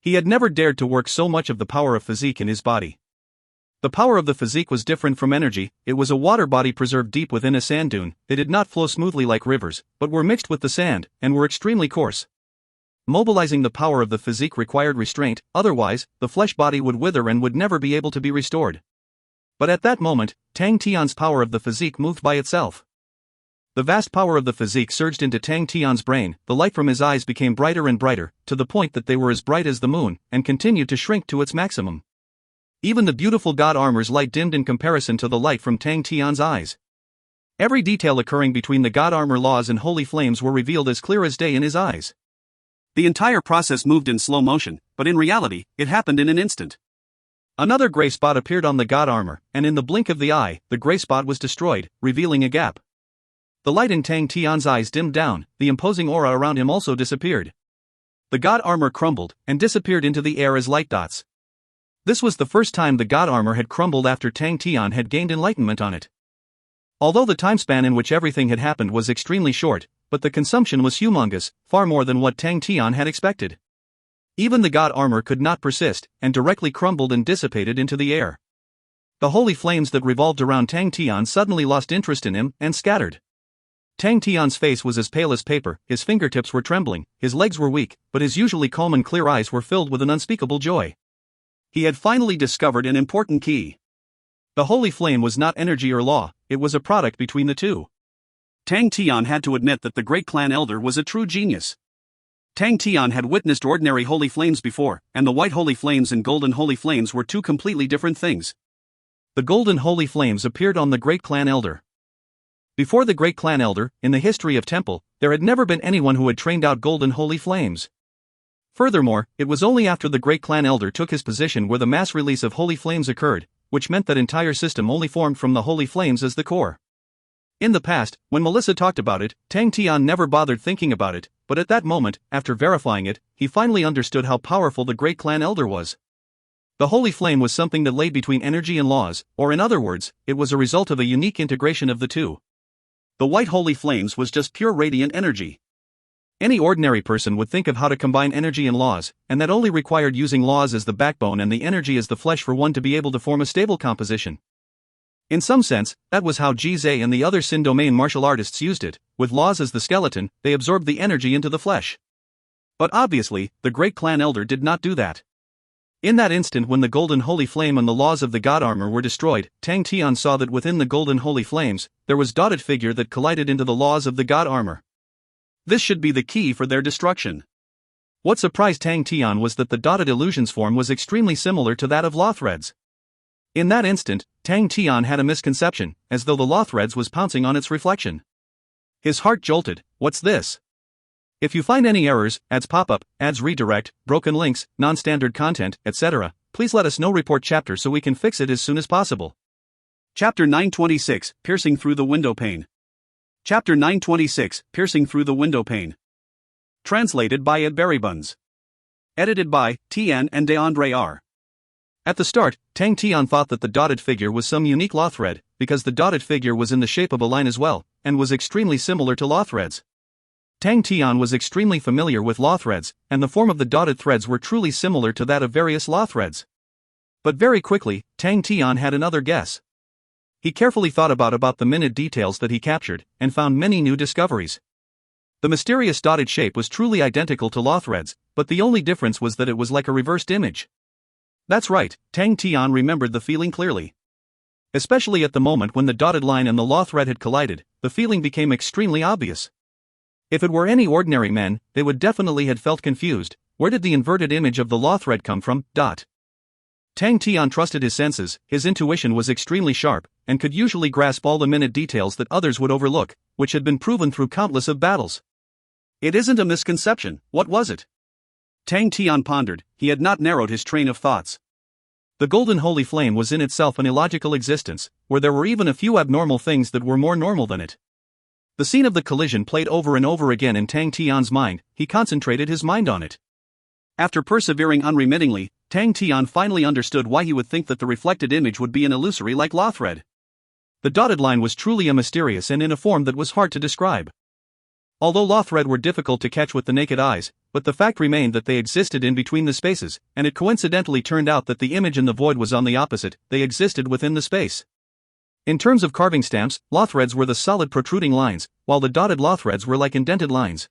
He had never dared to work so much of the power of physique in his body. The power of the physique was different from energy. It was a water body preserved deep within a sand dune. They did not flow smoothly like rivers, but were mixed with the sand, and were extremely coarse. Mobilizing the power of the physique required restraint, otherwise, the flesh body would wither and would never be able to be restored. But at that moment, Tang Tian's power of the physique moved by itself. The vast power of the physique surged into Tang Tian's brain. The light from his eyes became brighter and brighter, to the point that they were as bright as the moon, and continued to shrink to its maximum. Even the beautiful god armor's light dimmed in comparison to the light from Tang Tian's eyes. Every detail occurring between the god armor laws and holy flames were revealed as clear as day in his eyes. The entire process moved in slow motion, but in reality, it happened in an instant. Another gray spot appeared on the god armor, and in the blink of the eye, the gray spot was destroyed, revealing a gap. The light in Tang Tian's eyes dimmed down. The imposing aura around him also disappeared. The god armor crumbled, and disappeared into the air as light dots. This was the first time the god armor had crumbled after Tang Tian had gained enlightenment on it. Although the time span in which everything had happened was extremely short, but the consumption was humongous, far more than what Tang Tian had expected. Even the god armor could not persist, and directly crumbled and dissipated into the air. The holy flames that revolved around Tang Tian suddenly lost interest in him, and scattered. Tang Tian's face was as pale as paper, his fingertips were trembling, his legs were weak, but his usually calm and clear eyes were filled with an unspeakable joy. He had finally discovered an important key. The holy flame was not energy or law, it was a product between the two. Tang Tian had to admit that the great clan elder was a true genius. Tang Tian had witnessed ordinary holy flames before, and the white holy flames and golden holy flames were two completely different things. The golden holy flames appeared on the great clan elder. Before the great clan elder, in the history of Temple, there had never been anyone who had trained out golden holy flames. Furthermore, it was only after the great clan elder took his position where the mass release of holy flames occurred, which meant that entire system only formed from the holy flames as the core. In the past, when Melissa talked about it, Tang Tian never bothered thinking about it, but at that moment, after verifying it, he finally understood how powerful the great clan elder was. The holy flame was something that lay between energy and laws, or in other words, it was a result of a unique integration of the two. The white holy flames was just pure radiant energy. Any ordinary person would think of how to combine energy and laws, and that only required using laws as the backbone and the energy as the flesh for one to be able to form a stable composition. In some sense, that was how Ji Zhe and the other Sin domain martial artists used it. With laws as the skeleton, they absorbed the energy into the flesh. But obviously, the great clan elder did not do that. In that instant when the golden holy flame and the laws of the god armor were destroyed, Tang Tian saw that within the golden holy flames, there was dotted figure that collided into the laws of the god armor. This should be the key for their destruction. What surprised Tang Tian was that the dotted illusion's form was extremely similar to that of law threads. In that instant, Tang Tian had a misconception, as though the law threads was pouncing on its reflection. His heart jolted. What's this? If you find any errors, ads pop up, ads redirect, broken links, non-standard content, etc., please let us know. Report chapter so we can fix it as soon as possible. Chapter 926, Piercing Through the Window Pane. Chapter 926, Piercing Through the Window Pane. Translated by Ed Berrybuns. Edited by Tian and DeAndre R. At the start, Tang Tian thought that the dotted figure was some unique law thread, because the dotted figure was in the shape of a line as well, and was extremely similar to law threads. Tang Tian was extremely familiar with law threads, and the form of the dotted threads were truly similar to that of various law threads. But very quickly, Tang Tian had another guess. He carefully thought about the minute details that he captured, and found many new discoveries. The mysterious dotted shape was truly identical to law threads, but the only difference was that it was like a reversed image. That's right, Tang Tian remembered the feeling clearly. Especially at the moment when the dotted line and the law thread had collided, the feeling became extremely obvious. If it were any ordinary men, they would definitely have felt confused. Where did the inverted image of the law thread come from? Tang Tian trusted his senses, his intuition was extremely sharp, and could usually grasp all the minute details that others would overlook, which had been proven through countless of battles. It isn't a misconception, what was it? Tang Tian pondered, he had not narrowed his train of thoughts. The golden holy flame was in itself an illogical existence, where there were even a few abnormal things that were more normal than it. The scene of the collision played over and over again in Tang Tian's mind. He concentrated his mind on it. After persevering unremittingly, Tang Tian finally understood why he would think that the reflected image would be an illusory like law thread. The dotted line was truly a mysterious and in a form that was hard to describe. Although law thread were difficult to catch with the naked eyes, but the fact remained that they existed in between the spaces, and it coincidentally turned out that the image in the void was on the opposite, they existed within the space. In terms of carving stamps, law threads were the solid protruding lines, while the dotted law threads were like indented lines.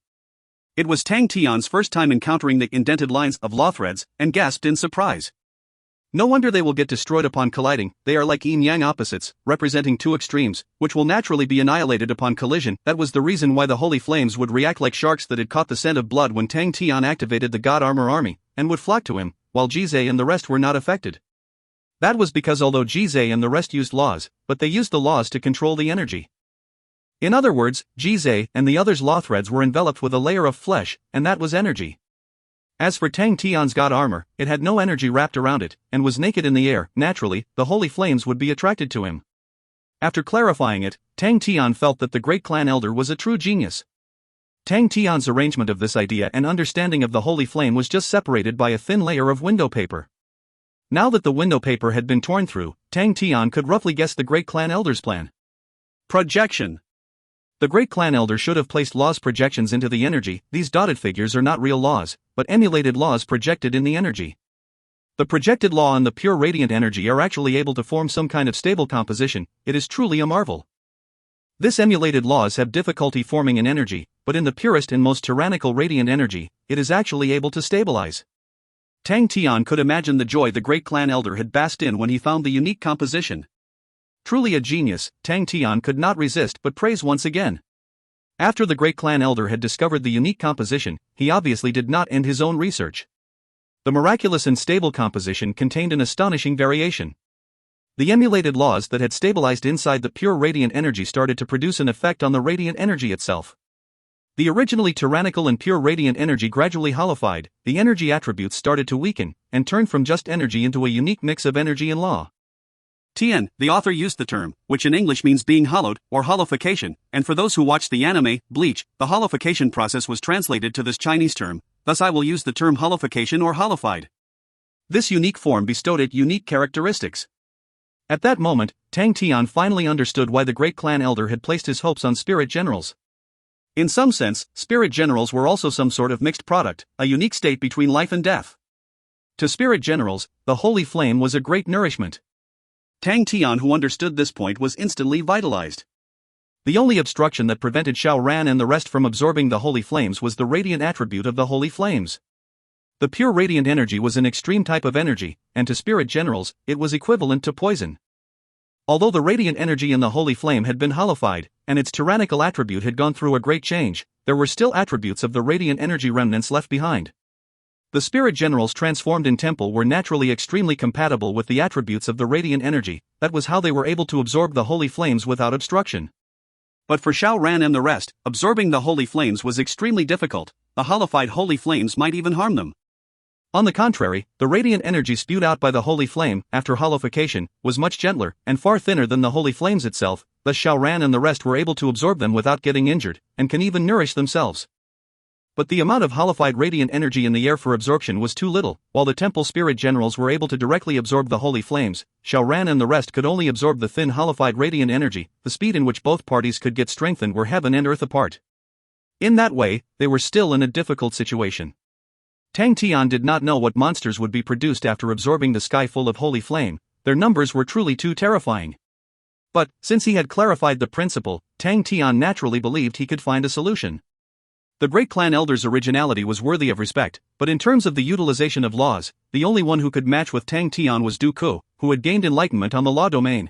It was Tang Tian's first time encountering the indented lines of law threads, and gasped in surprise. No wonder they will get destroyed upon colliding, they are like yin-yang opposites, representing two extremes, which will naturally be annihilated upon collision. That was the reason why the holy flames would react like sharks that had caught the scent of blood when Tang Tian activated the God Armor Army, and would flock to him, while Jizai and the rest were not affected. That was because although Jizai and the rest used laws, but they used the laws to control the energy. In other words, Jizai and the others' law threads were enveloped with a layer of flesh, and that was energy. As for Tang Tian's god armor, it had no energy wrapped around it, and was naked in the air. Naturally, the holy flames would be attracted to him. After clarifying it, Tang Tian felt that the great clan elder was a true genius. Tang Tian's arrangement of this idea and understanding of the holy flame was just separated by a thin layer of window paper. Now that the window paper had been torn through, Tang Tian could roughly guess the great clan elder's plan. Projection. The great clan elder should have placed laws projections into the energy. These dotted figures are not real laws, but emulated laws projected in the energy. The projected law and the pure radiant energy are actually able to form some kind of stable composition. It is truly a marvel. This emulated laws have difficulty forming in energy, but in the purest and most tyrannical radiant energy, it is actually able to stabilize. Tang Tian could imagine the joy the great clan elder had basked in when he found the unique composition. Truly a genius, Tang Tian could not resist but praise once again. After the great clan elder had discovered the unique composition, he obviously did not end his own research. The miraculous and stable composition contained an astonishing variation. The emulated laws that had stabilized inside the pure radiant energy started to produce an effect on the radiant energy itself. The originally tyrannical and pure radiant energy gradually hollowified, the energy attributes started to weaken, and turned from just energy into a unique mix of energy and law. Tian, the author used the term, which in English means being hollowed, or hollowification, and for those who watched the anime, Bleach, the hollowification process was translated to this Chinese term, thus I will use the term hollowification or hollowified. This unique form bestowed it unique characteristics. At that moment, Tang Tian finally understood why the great clan elder had placed his hopes on spirit generals. In some sense, spirit generals were also some sort of mixed product, a unique state between life and death. To spirit generals, the holy flame was a great nourishment. Tang Tian, who understood this point, was instantly vitalized. The only obstruction that prevented Xiao Ran and the rest from absorbing the holy flames was the radiant attribute of the holy flames. The pure radiant energy was an extreme type of energy, and to spirit generals, it was equivalent to poison. Although the radiant energy in the holy flame had been hollowified, and its tyrannical attribute had gone through a great change, there were still attributes of the radiant energy remnants left behind. The spirit generals transformed in temple were naturally extremely compatible with the attributes of the radiant energy. That was how they were able to absorb the holy flames without obstruction. But for Xiao Ran and the rest, absorbing the holy flames was extremely difficult. The hollowified holy flames might even harm them. On the contrary, the radiant energy spewed out by the holy flame, after hollowification, was much gentler, and far thinner than the holy flames itself, thus Xiao Ran and the rest were able to absorb them without getting injured, and can even nourish themselves. But the amount of hollowified radiant energy in the air for absorption was too little. While the temple spirit generals were able to directly absorb the holy flames, Xiao Ran and the rest could only absorb the thin hollowified radiant energy. The speed in which both parties could get strengthened were heaven and earth apart. In that way, they were still in a difficult situation. Tang Tian did not know what monsters would be produced after absorbing the sky full of holy flame. Their numbers were truly too terrifying. But, since he had clarified the principle, Tang Tian naturally believed he could find a solution. The great clan elder's originality was worthy of respect, but in terms of the utilization of laws, the only one who could match with Tang Tian was Du Ku, who had gained enlightenment on the law domain.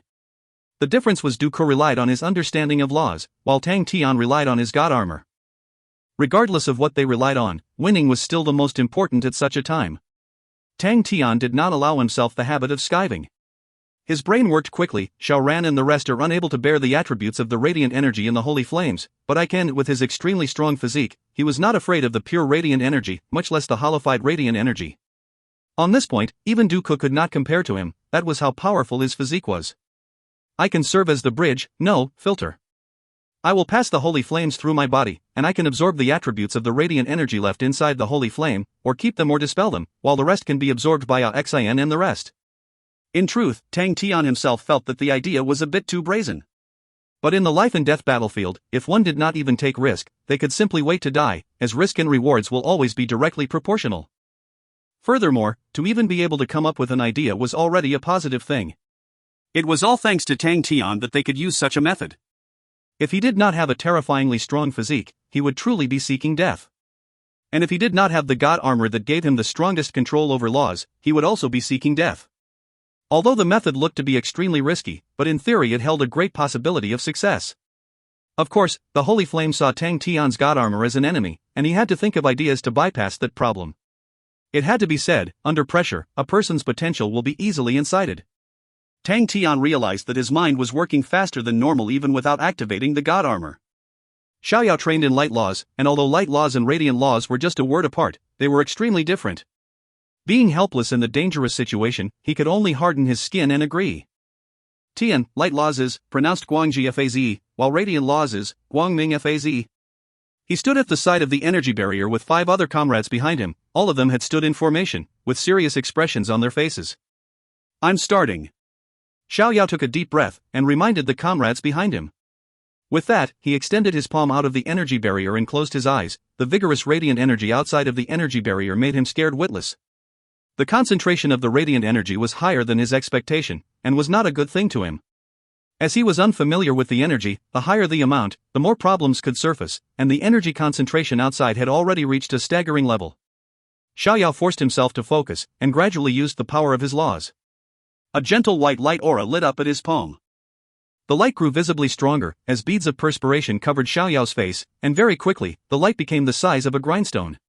The difference was Du Ku relied on his understanding of laws, while Tang Tian relied on his god armor. Regardless of what they relied on, winning was still the most important at such a time. Tang Tian did not allow himself the habit of skiving. His brain worked quickly. Xiao Ran and the rest are unable to bear the attributes of the radiant energy in the holy flames, but with his extremely strong physique, he was not afraid of the pure radiant energy, much less the hollowified radiant energy. On this point, even Du Ku could not compare to him. That was how powerful his physique was. I can serve as the bridge, no filter. I will pass the holy flames through my body, and I can absorb the attributes of the radiant energy left inside the holy flame, or keep them or dispel them, while the rest can be absorbed by Xian and the rest. In truth, Tang Tian himself felt that the idea was a bit too brazen. But in the life and death battlefield, if one did not even take risk, they could simply wait to die, as risk and rewards will always be directly proportional. Furthermore, to even be able to come up with an idea was already a positive thing. It was all thanks to Tang Tian that they could use such a method. If he did not have a terrifyingly strong physique, he would truly be seeking death. And if he did not have the god armor that gave him the strongest control over laws, he would also be seeking death. Although the method looked to be extremely risky, but in theory it held a great possibility of success. Of course, the Holy Flame saw Tang Tian's god armor as an enemy, and he had to think of ideas to bypass that problem. It had to be said, under pressure, a person's potential will be easily incited. Tang Tian realized that his mind was working faster than normal even without activating the god armor. Xiaoyao trained in light laws, and although light laws and radiant laws were just a word apart, they were extremely different. Being helpless in the dangerous situation, he could only harden his skin and agree. Tian, light laws is, pronounced Guangji Faze, while radiant laws is, Guangming Faze. He stood at the side of the energy barrier with 5 other comrades behind him. All of them had stood in formation, with serious expressions on their faces. I'm starting. Xiaoyao took a deep breath, and reminded the comrades behind him. With that, he extended his palm out of the energy barrier and closed his eyes. The vigorous radiant energy outside of the energy barrier made him scared witless. The concentration of the radiant energy was higher than his expectation, and was not a good thing to him. As he was unfamiliar with the energy, the higher the amount, the more problems could surface, and the energy concentration outside had already reached a staggering level. Xiaoyao forced himself to focus, and gradually used the power of his laws. A gentle white light aura lit up at his palm. The light grew visibly stronger, as beads of perspiration covered Xiaoyao's face, and very quickly, the light became the size of a grindstone.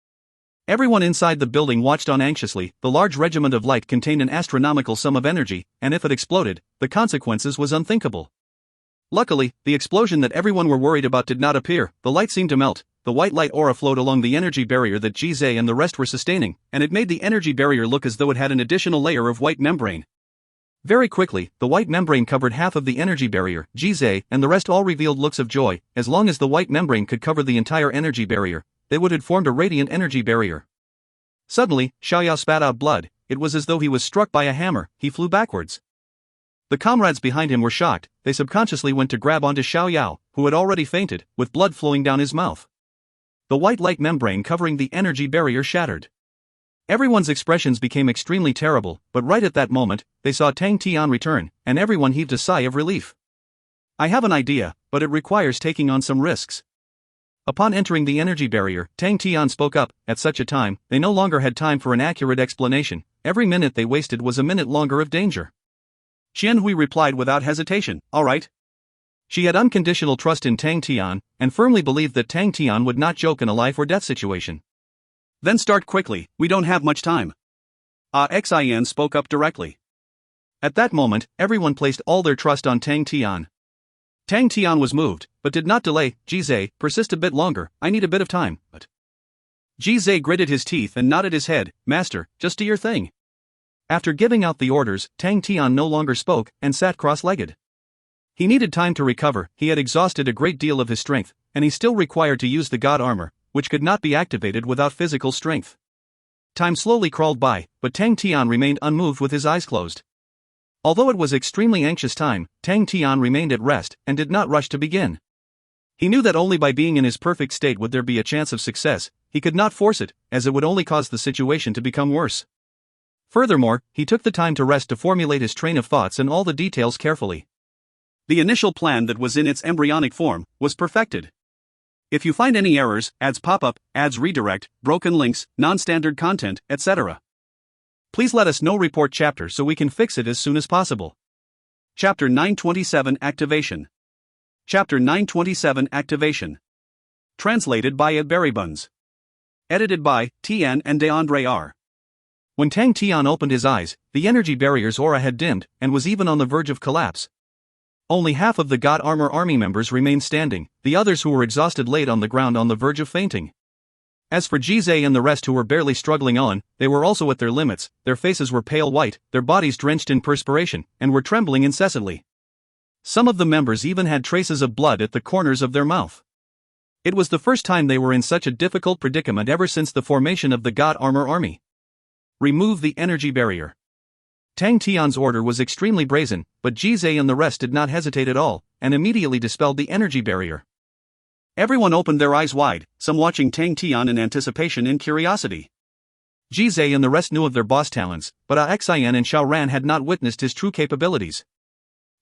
Everyone inside the building watched on anxiously. The large regiment of light contained an astronomical sum of energy, and if it exploded, the consequences was unthinkable. Luckily, the explosion that everyone were worried about did not appear. The light seemed to melt. The white light aura flowed along the energy barrier that Jizai and the rest were sustaining, and it made the energy barrier look as though it had an additional layer of white membrane. Very quickly, the white membrane covered half of the energy barrier. Jizai and the rest all revealed looks of joy. As long as the white membrane could cover the entire energy barrier, they would have formed a radiant energy barrier. Suddenly, Xiaoyao spat out blood. It was as though he was struck by a hammer. He flew backwards. The comrades behind him were shocked. They subconsciously went to grab onto Xiaoyao, who had already fainted, with blood flowing down his mouth. The white light membrane covering the energy barrier shattered. Everyone's expressions became extremely terrible, but right at that moment, they saw Tang Tian return, and everyone heaved a sigh of relief. I have an idea, but it requires taking on some risks. Upon entering the energy barrier, Tian spoke up. At such a time, they no longer had time for an accurate explanation. Every minute they wasted was a minute longer of danger. Qianhui replied without hesitation, "All right." She had unconditional trust in Tian, and firmly believed that Tian would not joke in a life or death situation. "Then start quickly, we don't have much time." Xian spoke up directly. At that moment, everyone placed all their trust on Tian. Tian was moved, but did not delay. "Jizai, persist a bit longer, I need a bit of time." But Jizai gritted his teeth and nodded his head. "Master, just do your thing." After giving out the orders, Tian no longer spoke, and sat cross-legged. He needed time to recover. He had exhausted a great deal of his strength, and he still required to use the god armor, which could not be activated without physical strength. Time slowly crawled by, but Tian remained unmoved with his eyes closed. Although it was extremely anxious time, Tian remained at rest, and did not rush to begin. He knew that only by being in his perfect state would there be a chance of success. He could not force it, as it would only cause the situation to become worse. Furthermore, he took the time to rest to formulate his train of thoughts and all the details carefully. The initial plan that was in its embryonic form was perfected. If you find any errors, ads pop up, ads redirect, broken links, non-standard content, etc., please let us know. Report chapter so we can fix it as soon as possible. Chapter 927 Activation. Chapter 927 Activation. Translated by Berrybuns. Edited by Tian and DeAndre R. When Tian opened his eyes, the energy barrier's aura had dimmed, and was even on the verge of collapse. Only half of the God Armor army members remained standing, the others who were exhausted laid on the ground on the verge of fainting. As for Jizai and the rest who were barely struggling on, they were also at their limits. Their faces were pale white, their bodies drenched in perspiration, and were trembling incessantly. Some of the members even had traces of blood at the corners of their mouth. It was the first time they were in such a difficult predicament ever since the formation of the God Armor army. Remove the energy barrier. Tian's order was extremely brazen, but Jizai and the rest did not hesitate at all, and immediately dispelled the energy barrier. Everyone opened their eyes wide, some watching Tian in anticipation and curiosity. Jizai and the rest knew of their boss talents, but Xian and Xiaoran had not witnessed his true capabilities.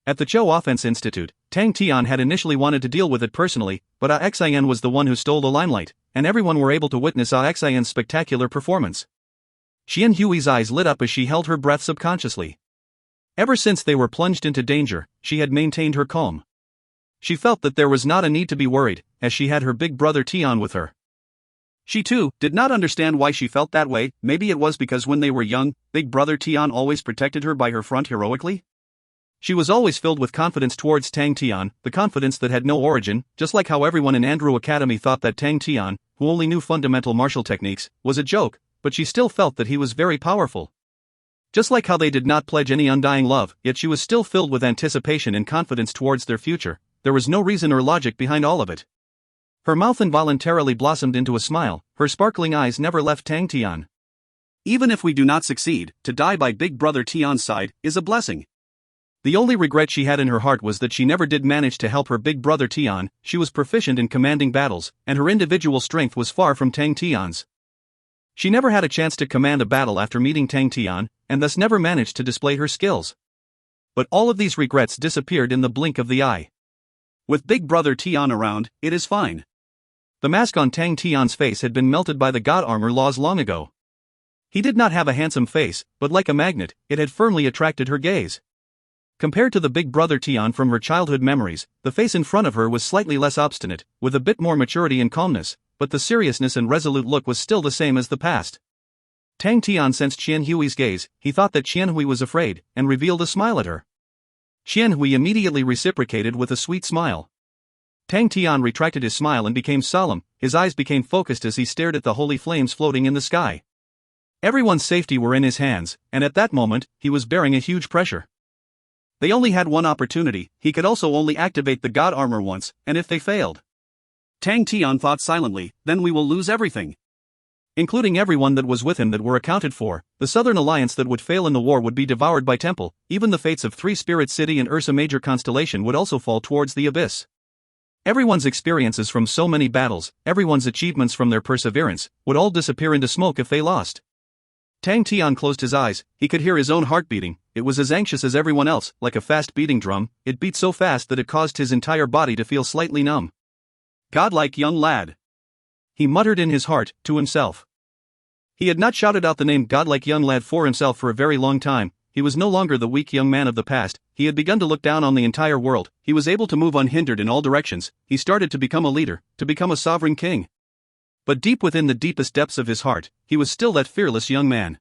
At the Zhou Offense Institute, Tian had initially wanted to deal with it personally, but Xian was the one who stole the limelight, and everyone were able to witness Xian's spectacular performance. Qianhui's eyes lit up as she held her breath subconsciously. Ever since they were plunged into danger, she had maintained her calm. She felt that there was not a need to be worried, as she had her big brother Tian with her. She too did not understand why she felt that way. Maybe it was because when they were young, big brother Tian always protected her by her front heroically? She was always filled with confidence towards Tian, the confidence that had no origin, just like how everyone in Andrew Academy thought that Tian, who only knew fundamental martial techniques, was a joke, but she still felt that he was very powerful. Just like how they did not pledge any undying love, yet she was still filled with anticipation and confidence towards their future. There was no reason or logic behind all of it. Her mouth involuntarily blossomed into a smile, her sparkling eyes never left Tian. Even if we do not succeed, to die by big brother Tian's side is a blessing. The only regret she had in her heart was that she never did manage to help her big brother Tian. She was proficient in commanding battles, and her individual strength was far from Tian's. She never had a chance to command a battle after meeting Tian, and thus never managed to display her skills. But all of these regrets disappeared in the blink of the eye. With big brother Tian around, it is fine. The mask on Tian's face had been melted by the God Armor laws long ago. He did not have a handsome face, but like a magnet, it had firmly attracted her gaze. Compared to the big brother Tian from her childhood memories, the face in front of her was slightly less obstinate, with a bit more maturity and calmness, but the seriousness and resolute look was still the same as the past. Tian sensed Qianhui's gaze. He thought that Qianhui was afraid, and revealed a smile at her. Qianhui immediately reciprocated with a sweet smile. Tian retracted his smile and became solemn, his eyes became focused as he stared at the holy flames floating in the sky. Everyone's safety were in his hands, and at that moment, he was bearing a huge pressure. They only had one opportunity. He could also only activate the God Armor once, and if they failed, Tian thought silently, then we will lose everything. Including everyone that was with him that were accounted for, the Southern Alliance that would fail in the war would be devoured by Temple, even the fates of Three Spirit City and Ursa Major Constellation would also fall towards the abyss. Everyone's experiences from so many battles, everyone's achievements from their perseverance, would all disappear into smoke if they lost. Tang Tian closed his eyes. He could hear his own heart beating. It was as anxious as everyone else, like a fast-beating drum. It beat so fast that it caused his entire body to feel slightly numb. Godlike young lad, he muttered in his heart, to himself. He had not shouted out the name godlike young lad for himself for a very long time. He was no longer the weak young man of the past. He had begun to look down on the entire world. He was able to move unhindered in all directions. He started to become a leader, to become a sovereign king. But deep within the deepest depths of his heart, he was still that fearless young man.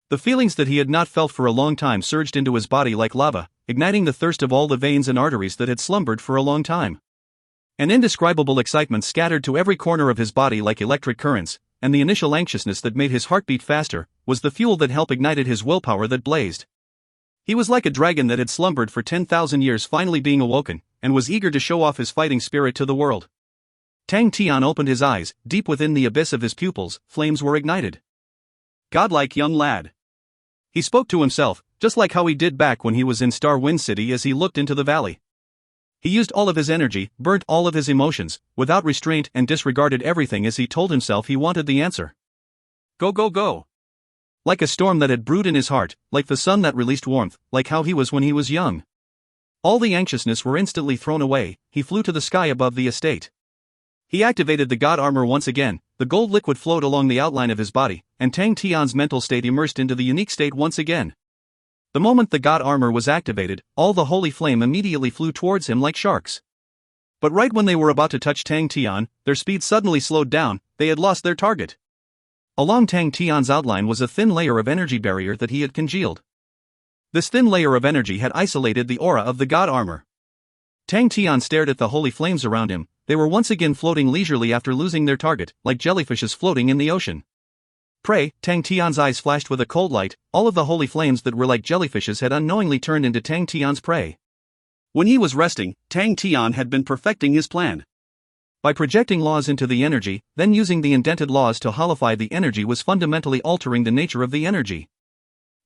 The feelings that he had not felt for a long time surged into his body like lava, igniting the thirst of all the veins and arteries that had slumbered for a long time. An indescribable excitement scattered to every corner of his body like electric currents, and the initial anxiousness that made his heart beat faster was the fuel that helped ignited his willpower that blazed. He was like a dragon that had slumbered for 10,000 years finally being awoken, and was eager to show off his fighting spirit to the world. Tang Tian opened his eyes. Deep within the abyss of his pupils, flames were ignited. Godlike young lad, he spoke to himself, just like how he did back when he was in Star Wind City as he looked into the valley. He used all of his energy, burnt all of his emotions, without restraint, and disregarded everything as he told himself he wanted the answer. Go, go, go. Like a storm that had brewed in his heart, like the sun that released warmth, like how he was when he was young. All the anxiousness were instantly thrown away. He flew to the sky above the estate. He activated the god armor once again. The gold liquid flowed along the outline of his body, and Tang Tian's mental state immersed into the unique state once again. The moment the god armor was activated, all the holy flame immediately flew towards him like sharks. But right when they were about to touch Tang Tian, their speed suddenly slowed down. They had lost their target. Along Tang Tian's outline was a thin layer of energy barrier that he had congealed. This thin layer of energy had isolated the aura of the god armor. Tang Tian stared at the holy flames around him. They were once again floating leisurely after losing their target, like jellyfishes floating in the ocean. Pray, Tang Tian's eyes flashed with a cold light. All of the holy flames that were like jellyfishes had unknowingly turned into Tang Tian's prey. When he was resting, Tang Tian had been perfecting his plan. By projecting laws into the energy, then using the indented laws to holofy the energy was fundamentally altering the nature of the energy.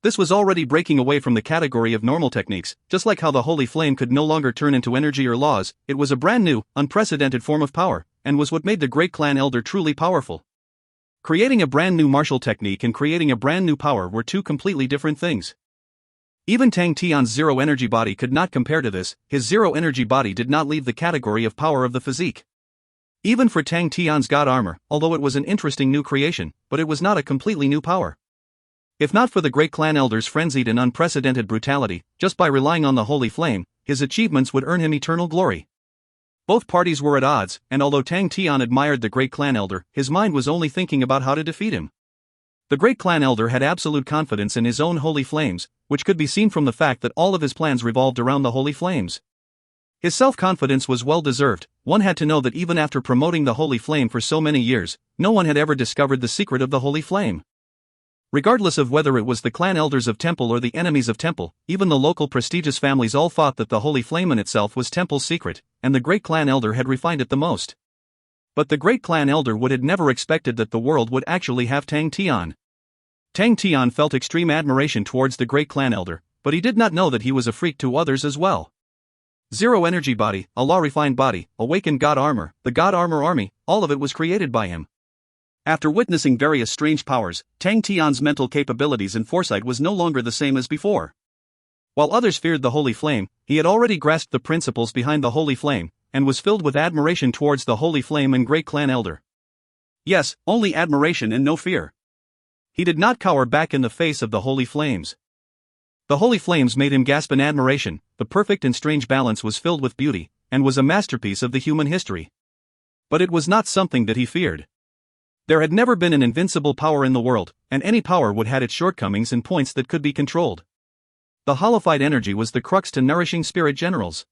This was already breaking away from the category of normal techniques. Just like how the holy flame could no longer turn into energy or laws, it was a brand new, unprecedented form of power, and was what made the great clan elder truly powerful. Creating a brand new martial technique and creating a brand new power were two completely different things. Even Tang Tian's zero energy body could not compare to this. His zero energy body did not leave the category of power of the physique. Even for Tang Tian's god armor, although it was an interesting new creation, but it was not a completely new power. If not for the great clan elder's frenzied and unprecedented brutality, just by relying on the holy flame, his achievements would earn him eternal glory. Both parties were at odds, and although Tang Tian admired the great clan elder, his mind was only thinking about how to defeat him. The great clan elder had absolute confidence in his own holy flames, which could be seen from the fact that all of his plans revolved around the holy flames. His self-confidence was well-deserved. One had to know that even after promoting the holy flame for so many years, no one had ever discovered the secret of the holy flame. Regardless of whether it was the clan elders of Temple or the enemies of Temple, even the local prestigious families all thought that the holy flame in itself was Temple's secret, and the great clan elder had refined it the most. But the great clan elder would have never expected that the world would actually have Tang Tian. Tang Tian felt extreme admiration towards the great clan elder, but he did not know that he was a freak to others as well. Zero energy body, a law-refined body, awakened god armor, the god armor army, all of it was created by him. After witnessing various strange powers, Tang Tian's mental capabilities and foresight was no longer the same as before. While others feared the holy flame, he had already grasped the principles behind the holy flame, and was filled with admiration towards the holy flame and great clan elder. Yes, only admiration and no fear. He did not cower back in the face of the holy flames. The holy flames made him gasp in admiration. The perfect and strange balance was filled with beauty, and was a masterpiece of the human history. But it was not something that he feared. There had never been an invincible power in the world, and any power would have its shortcomings and points that could be controlled. The holified energy was the crux to nourishing spirit generals.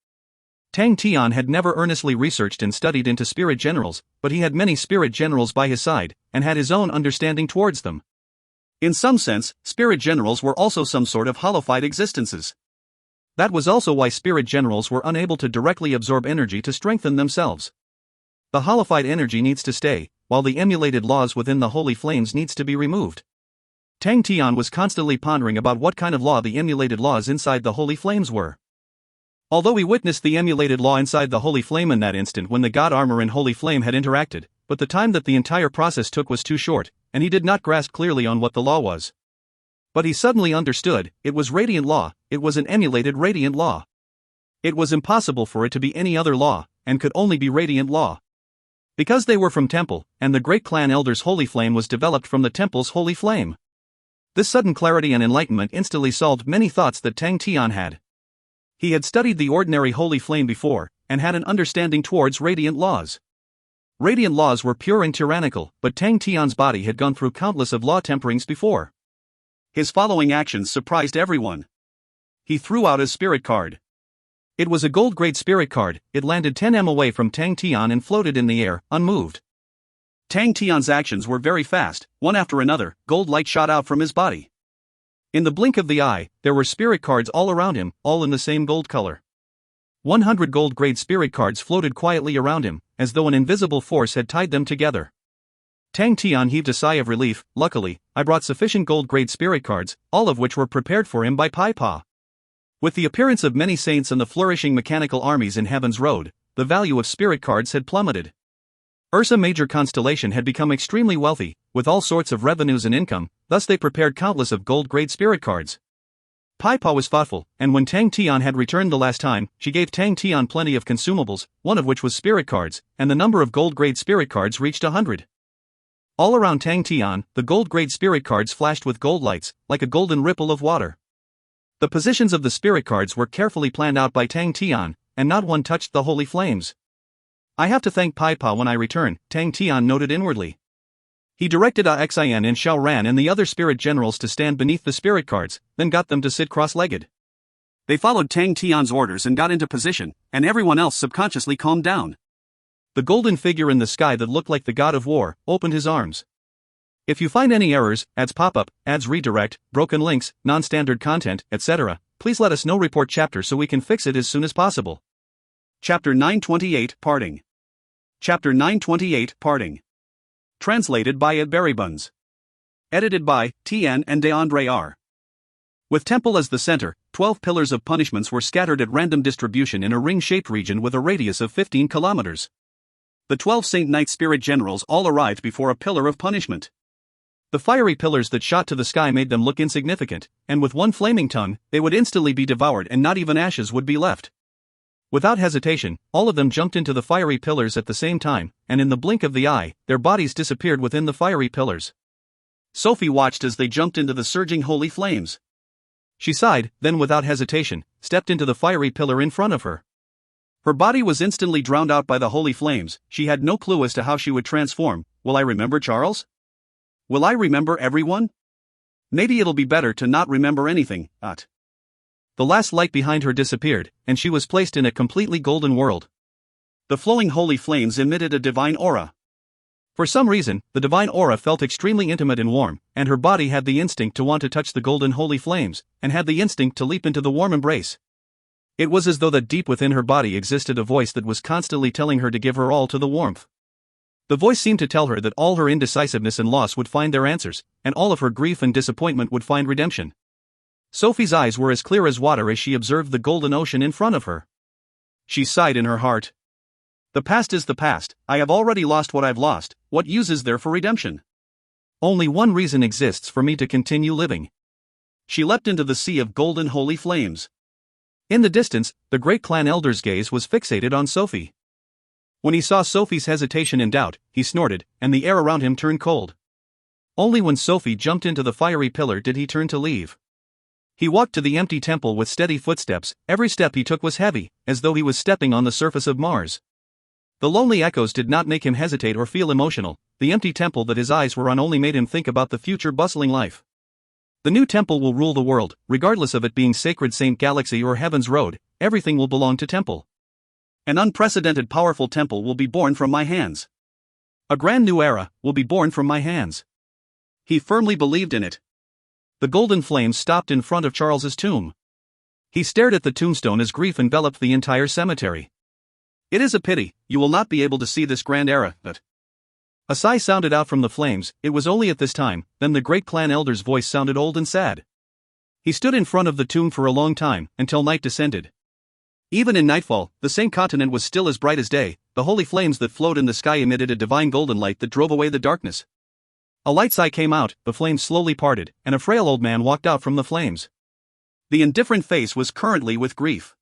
Tang Tian had never earnestly researched and studied into spirit generals, but he had many spirit generals by his side, and had his own understanding towards them. In some sense, spirit generals were also some sort of holified existences. That was also why spirit generals were unable to directly absorb energy to strengthen themselves. The holified energy needs to stay, while the emulated laws within the holy flames needs to be removed. Tang Tian was constantly pondering about what kind of law the emulated laws inside the holy flames were. Although he witnessed the emulated law inside the holy flame in that instant when the god armor and holy flame had interacted, but the time that the entire process took was too short, and he did not grasp clearly on what the law was. But he suddenly understood, it was radiant law, it was an emulated radiant law. It was impossible for it to be any other law, and could only be radiant law. Because they were from temple, and the great clan elder's holy flame was developed from the temple's holy flame. This sudden clarity and enlightenment instantly solved many thoughts that Tang Tian had. He had studied the ordinary holy flame before, and had an understanding towards radiant laws. Radiant laws were pure and tyrannical, but Tang Tian's body had gone through countless of law temperings before. His following actions surprised everyone. He threw out his spirit card. It was a gold-grade spirit card. It landed 10 m away from Tang Tian and floated in the air, unmoved. Tang Tian's actions were very fast. One after another, gold light shot out from his body. In the blink of the eye, there were spirit cards all around him, all in the same gold color. 100 gold-grade spirit cards floated quietly around him, as though an invisible force had tied them together. Tang Tian heaved a sigh of relief. Luckily, I brought sufficient gold-grade spirit cards, all of which were prepared for him by Pai Pa. With the appearance of many saints and the flourishing mechanical armies in Heaven's Road, the value of spirit cards had plummeted. Ursa Major constellation had become extremely wealthy, with all sorts of revenues and income, thus they prepared countless of gold-grade spirit cards. Pai Pa was thoughtful, and when Tang Tian had returned the last time, she gave Tang Tian plenty of consumables, one of which was spirit cards, and the number of gold-grade spirit cards reached 100. All around Tang Tian, the gold-grade spirit cards flashed with gold lights, like a golden ripple of water. The positions of the spirit cards were carefully planned out by Tang Tian, and not one touched the holy flames. I have to thank Pai Pa when I return, Tang Tian noted inwardly. He directed Xian and Xiao Ran and the other spirit generals to stand beneath the spirit cards, then got them to sit cross-legged. They followed Tang Tian's orders and got into position, and everyone else subconsciously calmed down. The golden figure in the sky that looked like the god of war opened his arms. If you find any errors, ads pop-up, ads redirect, broken links, non-standard content, etc., please let us know. Report chapter so we can fix it as soon as possible. Chapter 928 Parting. Chapter 928 Parting. Translated by Ed Berrybuns. Edited by Tian and DeAndre R. With temple as the center, 12 pillars of punishments were scattered at random distribution in a ring-shaped region with a radius of 15 kilometers. The 12 Saint Knight spirit generals all arrived before a pillar of punishment. The fiery pillars that shot to the sky made them look insignificant, and with one flaming tongue, they would instantly be devoured and not even ashes would be left. Without hesitation, all of them jumped into the fiery pillars at the same time, and in the blink of the eye, their bodies disappeared within the fiery pillars. Sophie watched as they jumped into the surging holy flames. She sighed, then without hesitation, stepped into the fiery pillar in front of her. Her body was instantly drowned out by the holy flames. She had no clue as to how she would transform. Will I remember Charles? Will I remember everyone? Maybe it'll be better to not remember anything. The last light behind her disappeared, and she was placed in a completely golden world. The flowing holy flames emitted a divine aura. For some reason, the divine aura felt extremely intimate and warm, and her body had the instinct to want to touch the golden holy flames, and had the instinct to leap into the warm embrace. It was as though that deep within her body existed a voice that was constantly telling her to give her all to the warmth. The voice seemed to tell her that all her indecisiveness and loss would find their answers, and all of her grief and disappointment would find redemption. Sophie's eyes were as clear as water as she observed the golden ocean in front of her. She sighed in her heart. The past is the past. I have already lost what I've lost. What use is there for redemption? Only one reason exists for me to continue living. She leapt into the sea of golden holy flames. In the distance, the great clan elder's gaze was fixated on Sophie. When he saw Sophie's hesitation and doubt, he snorted, and the air around him turned cold. Only when Sophie jumped into the fiery pillar did he turn to leave. He walked to the empty temple with steady footsteps. Every step he took was heavy, as though he was stepping on the surface of Mars. The lonely echoes did not make him hesitate or feel emotional. The empty temple that his eyes were on only made him think about the future bustling life. The new temple will rule the world, regardless of it being Sacred Saint Galaxy or Heaven's Road. Everything will belong to temple. An unprecedented powerful temple will be born from my hands. A grand new era will be born from my hands. He firmly believed in it. The golden flames stopped in front of Charles's tomb. He stared at the tombstone as grief enveloped the entire cemetery. It is a pity, you will not be able to see this grand era, but... A sigh sounded out from the flames. It was only at this time, then the great clan elder's voice sounded old and sad. He stood in front of the tomb for a long time, until night descended. Even in nightfall, the same continent was still as bright as day. The holy flames that flowed in the sky emitted a divine golden light that drove away the darkness. A light's eye came out, the flames slowly parted, and a frail old man walked out from the flames. The indifferent face was currently with grief.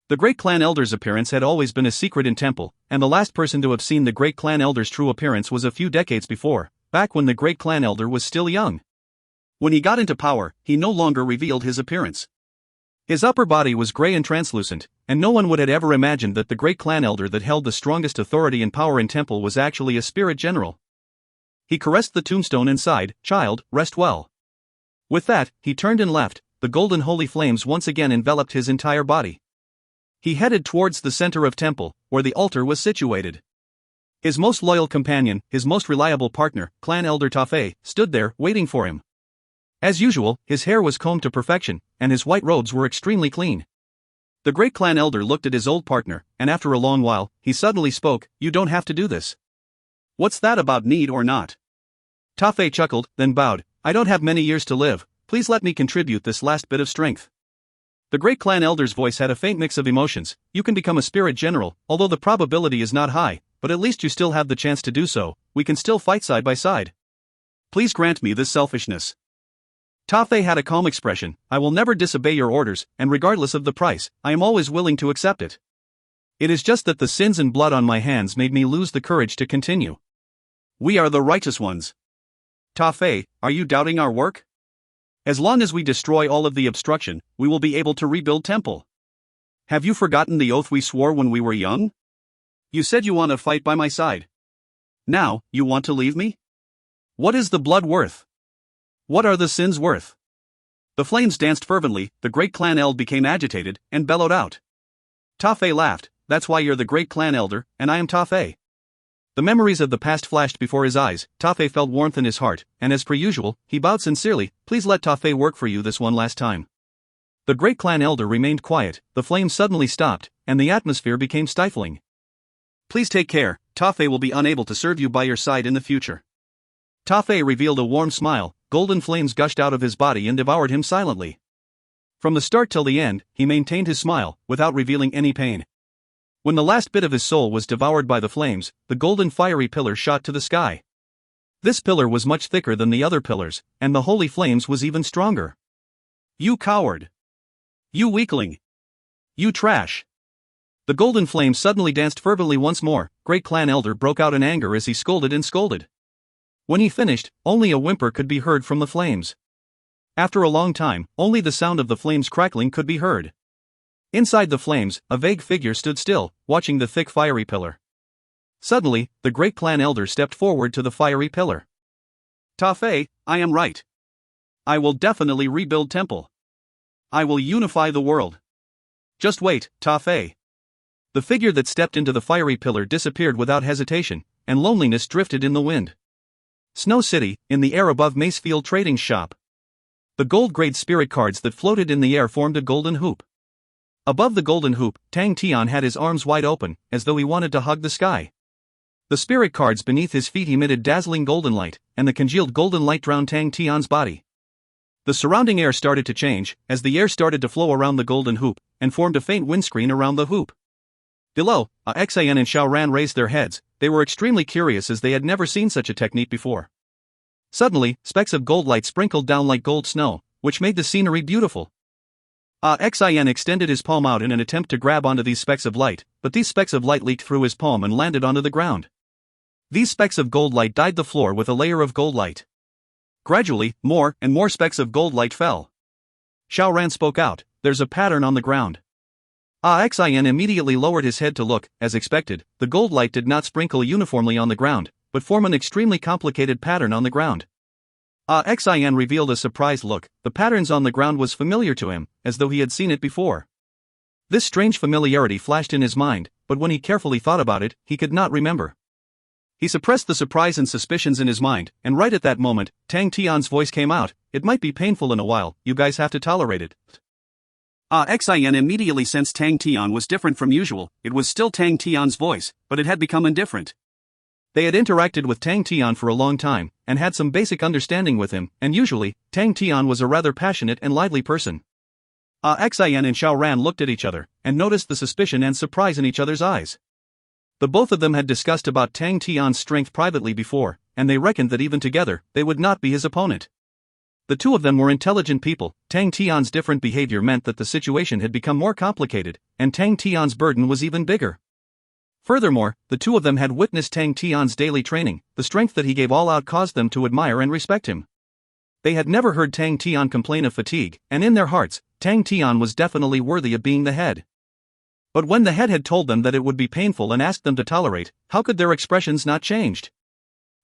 The great clan elder's appearance had always been a secret in temple, and the last person to have seen the great clan elder's true appearance was a few decades before, back when the great clan elder was still young. When he got into power, he no longer revealed his appearance. His upper body was gray and translucent, and no one would have ever imagined that the great clan elder that held the strongest authority and power in temple was actually a spirit general. He caressed the tombstone and sighed, "Child, rest well." With that, he turned and left. The golden holy flames once again enveloped his entire body. He headed towards the center of temple, where the altar was situated. His most loyal companion, his most reliable partner, Clan Elder Tafei, stood there, waiting for him. As usual, his hair was combed to perfection, and his white robes were extremely clean. The great clan elder looked at his old partner, and after a long while, he suddenly spoke, "You don't have to do this." "What's that about need or not?" Tafei chuckled, then bowed, "I don't have many years to live, please let me contribute this last bit of strength." The great clan elder's voice had a faint mix of emotions. "You can become a spirit general, although the probability is not high, but at least you still have the chance to do so. We can still fight side by side. Please grant me this selfishness." Tafei had a calm expression. "I will never disobey your orders, and regardless of the price, I am always willing to accept it. It is just that the sins and blood on my hands made me lose the courage to continue." "We are the righteous ones. Tafei, are you doubting our work? As long as we destroy all of the obstruction, we will be able to rebuild temple. Have you forgotten the oath we swore when we were young? You said you want to fight by my side. Now, you want to leave me? What is the blood worth? What are the sins worth?" The flames danced fervently, the great clan eld became agitated, and bellowed out. Tafei laughed, "That's why you're the great clan elder, and I am Tafei." The memories of the past flashed before his eyes. Tafei felt warmth in his heart, and as per usual, he bowed sincerely. "Please let Tafei work for you this one last time." The great clan elder remained quiet, the flames suddenly stopped, and the atmosphere became stifling. "Please take care, Tafei will be unable to serve you by your side in the future." Tafei revealed a warm smile, golden flames gushed out of his body and devoured him silently. From the start till the end, he maintained his smile, without revealing any pain. When the last bit of his soul was devoured by the flames, the golden fiery pillar shot to the sky. This pillar was much thicker than the other pillars, and the holy flames was even stronger. "You coward! You weakling! You trash!" The golden flames suddenly danced fervently once more. Great clan elder broke out in anger as he scolded and scolded. When he finished, only a whimper could be heard from the flames. After a long time, only the sound of the flames crackling could be heard. Inside the flames, a vague figure stood still, watching the thick fiery pillar. Suddenly, the great clan elder stepped forward to the fiery pillar. "Tafei, I am right. I will definitely rebuild temple. I will unify the world. Just wait, Tafei." The figure that stepped into the fiery pillar disappeared without hesitation, and loneliness drifted in the wind. Snow City, in the air above Macefield Trading Shop. The gold-grade spirit cards that floated in the air formed a golden hoop. Above the golden hoop, Tang Tian had his arms wide open, as though he wanted to hug the sky. The spirit cards beneath his feet emitted dazzling golden light, and the congealed golden light drowned Tang Tian's body. The surrounding air started to change, as the air started to flow around the golden hoop, and formed a faint windscreen around the hoop. Below, Xian and Xiaoran raised their heads. They were extremely curious as they had never seen such a technique before. Suddenly, specks of gold light sprinkled down like gold snow, which made the scenery beautiful. Xian extended his palm out in an attempt to grab onto these specks of light, but these specks of light leaked through his palm and landed onto the ground. These specks of gold light dyed the floor with a layer of gold light. Gradually, more and more specks of gold light fell. Xiaoran spoke out, "There's a pattern on the ground." Xian immediately lowered his head to look. As expected, the gold light did not sprinkle uniformly on the ground, but form an extremely complicated pattern on the ground. Xian revealed a surprised look. The patterns on the ground was familiar to him, as though he had seen it before. This strange familiarity flashed in his mind, but when he carefully thought about it, he could not remember. He suppressed the surprise and suspicions in his mind, and right at that moment, Tang Tian's voice came out. "It might be painful in a while, you guys have to tolerate it." Xian immediately sensed Tang Tian was different from usual. It was still Tang Tian's voice, but it had become indifferent. They had interacted with Tang Tian for a long time, and had some basic understanding with him, and usually, Tang Tian was a rather passionate and lively person. Xian and Xiaoran looked at each other, and noticed the suspicion and surprise in each other's eyes. The both of them had discussed about Tang Tian's strength privately before, and they reckoned that even together, they would not be his opponent. The two of them were intelligent people. Tang Tian's different behavior meant that the situation had become more complicated, and Tang Tian's burden was even bigger. Furthermore, the two of them had witnessed Tang Tian's daily training. The strength that he gave all out caused them to admire and respect him. They had never heard Tang Tian complain of fatigue, and in their hearts, Tang Tian was definitely worthy of being the head. But when the head had told them that it would be painful and asked them to tolerate, how could their expressions not changed?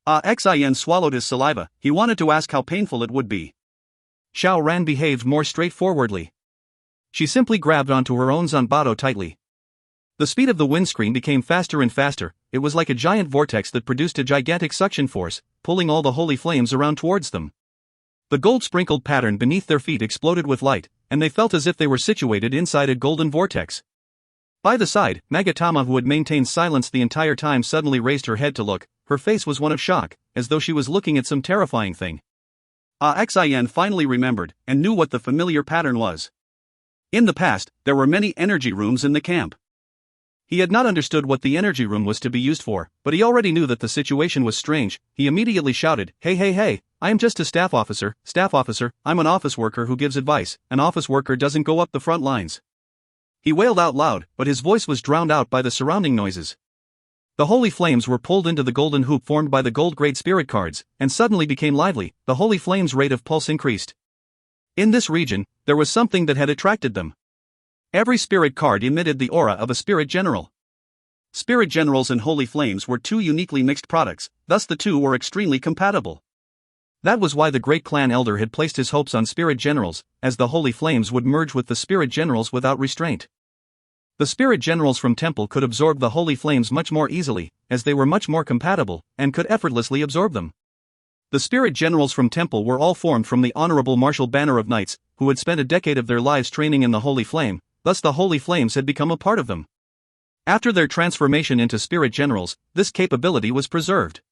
Xian swallowed his saliva. He wanted to ask how painful it would be. Xiao Ran behaved more straightforwardly. She simply grabbed onto her own zanbato tightly. The speed of the windscreen became faster and faster. It was like a giant vortex that produced a gigantic suction force, pulling all the holy flames around towards them. The gold-sprinkled pattern beneath their feet exploded with light, and they felt as if they were situated inside a golden vortex. By the side, Magatama, who had maintained silence the entire time, suddenly raised her head to look. Her face was one of shock, as though she was looking at some terrifying thing. Xian finally remembered, and knew what the familiar pattern was. In the past, there were many energy rooms in the camp. He had not understood what the energy room was to be used for, but he already knew that the situation was strange. He immediately shouted, Hey, I am just a staff officer, I'm an office worker who gives advice. An office worker doesn't go up the front lines. He wailed out loud, but his voice was drowned out by the surrounding noises. The holy flames were pulled into the golden hoop formed by the gold great spirit cards, and suddenly became lively. The holy flames' rate of pulse increased. In this region, there was something that had attracted them. Every spirit card emitted the aura of a spirit general. Spirit generals and holy flames were two uniquely mixed products, thus the two were extremely compatible. That was why the great clan elder had placed his hopes on spirit generals, as the holy flames would merge with the spirit generals without restraint. The spirit generals from temple could absorb the holy flames much more easily, as they were much more compatible, and could effortlessly absorb them. The spirit generals from temple were all formed from the honorable martial banner of knights, who had spent a decade of their lives training in the holy flame, thus the holy flames had become a part of them. After their transformation into spirit generals, this capability was preserved.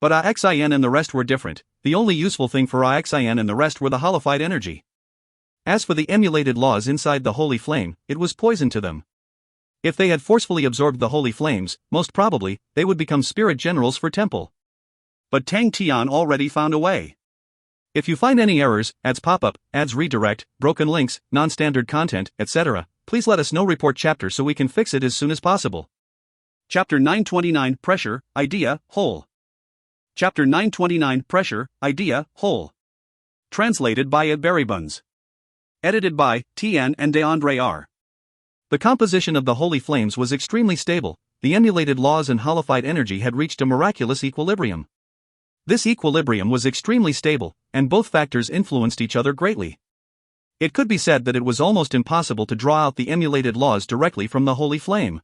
But Xian and the rest were different. The only useful thing for Xian and the rest were the holified energy. As for the emulated laws inside the holy flame, it was poison to them. If they had forcefully absorbed the holy flames, most probably, they would become spirit generals for temple. But Tang Tian already found a way. If you find any errors, ads pop-up, ads redirect, broken links, non-standard content, etc., please let us know. Report chapter so we can fix it as soon as possible. Chapter 929 Pressure, Idea, Whole. Chapter 929 Pressure, Idea, Whole. Translated by Ed Berrybuns. Edited by Tian and DeAndre R. The composition of the holy flames was extremely stable. The emulated laws and holified energy had reached a miraculous equilibrium. This equilibrium was extremely stable, and both factors influenced each other greatly. It could be said that it was almost impossible to draw out the emulated laws directly from the holy flame.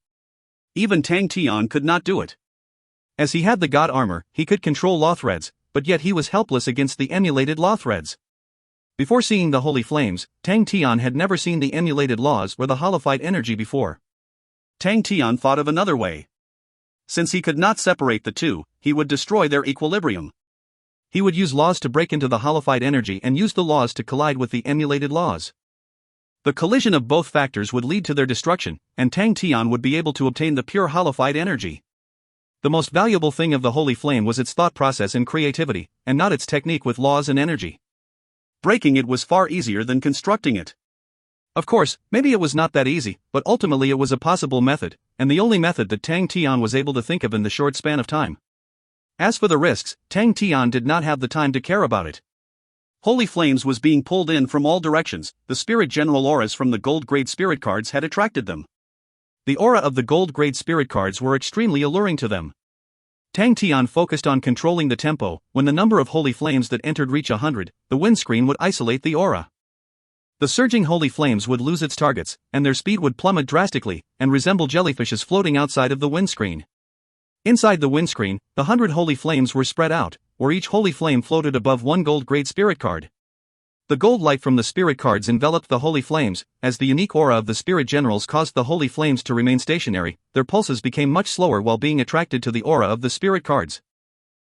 Even Tang Tian could not do it. As he had the god armor, he could control law threads, but yet he was helpless against the emulated law threads. Before seeing the holy flames, Tang Tian had never seen the emulated laws or the holified energy before. Tang Tian thought of another way. Since he could not separate the two, he would destroy their equilibrium. He would use laws to break into the holified energy and use the laws to collide with the emulated laws. The collision of both factors would lead to their destruction, and Tang Tian would be able to obtain the pure holified energy. The most valuable thing of the holy flame was its thought process and creativity, and not its technique with laws and energy. Breaking it was far easier than constructing it. Of course, maybe it was not that easy, but ultimately it was a possible method, and the only method that Tang Tian was able to think of in the short span of time. As for the risks, Tang Tian did not have the time to care about it. Holy flames was being pulled in from all directions. The spirit general auras from the gold grade spirit cards had attracted them. The aura of the gold grade spirit cards were extremely alluring to them. Tang Tian focused on controlling the tempo. When the number of holy flames that entered reached 100, the windscreen would isolate the aura. The surging holy flames would lose its targets, and their speed would plummet drastically, and resemble jellyfishes floating outside of the windscreen. Inside the windscreen, the 100 holy flames were spread out, where each holy flame floated above one gold grade spirit card. The gold light from the spirit cards enveloped the holy flames. As the unique aura of the spirit generals caused the holy flames to remain stationary, their pulses became much slower while being attracted to the aura of the spirit cards.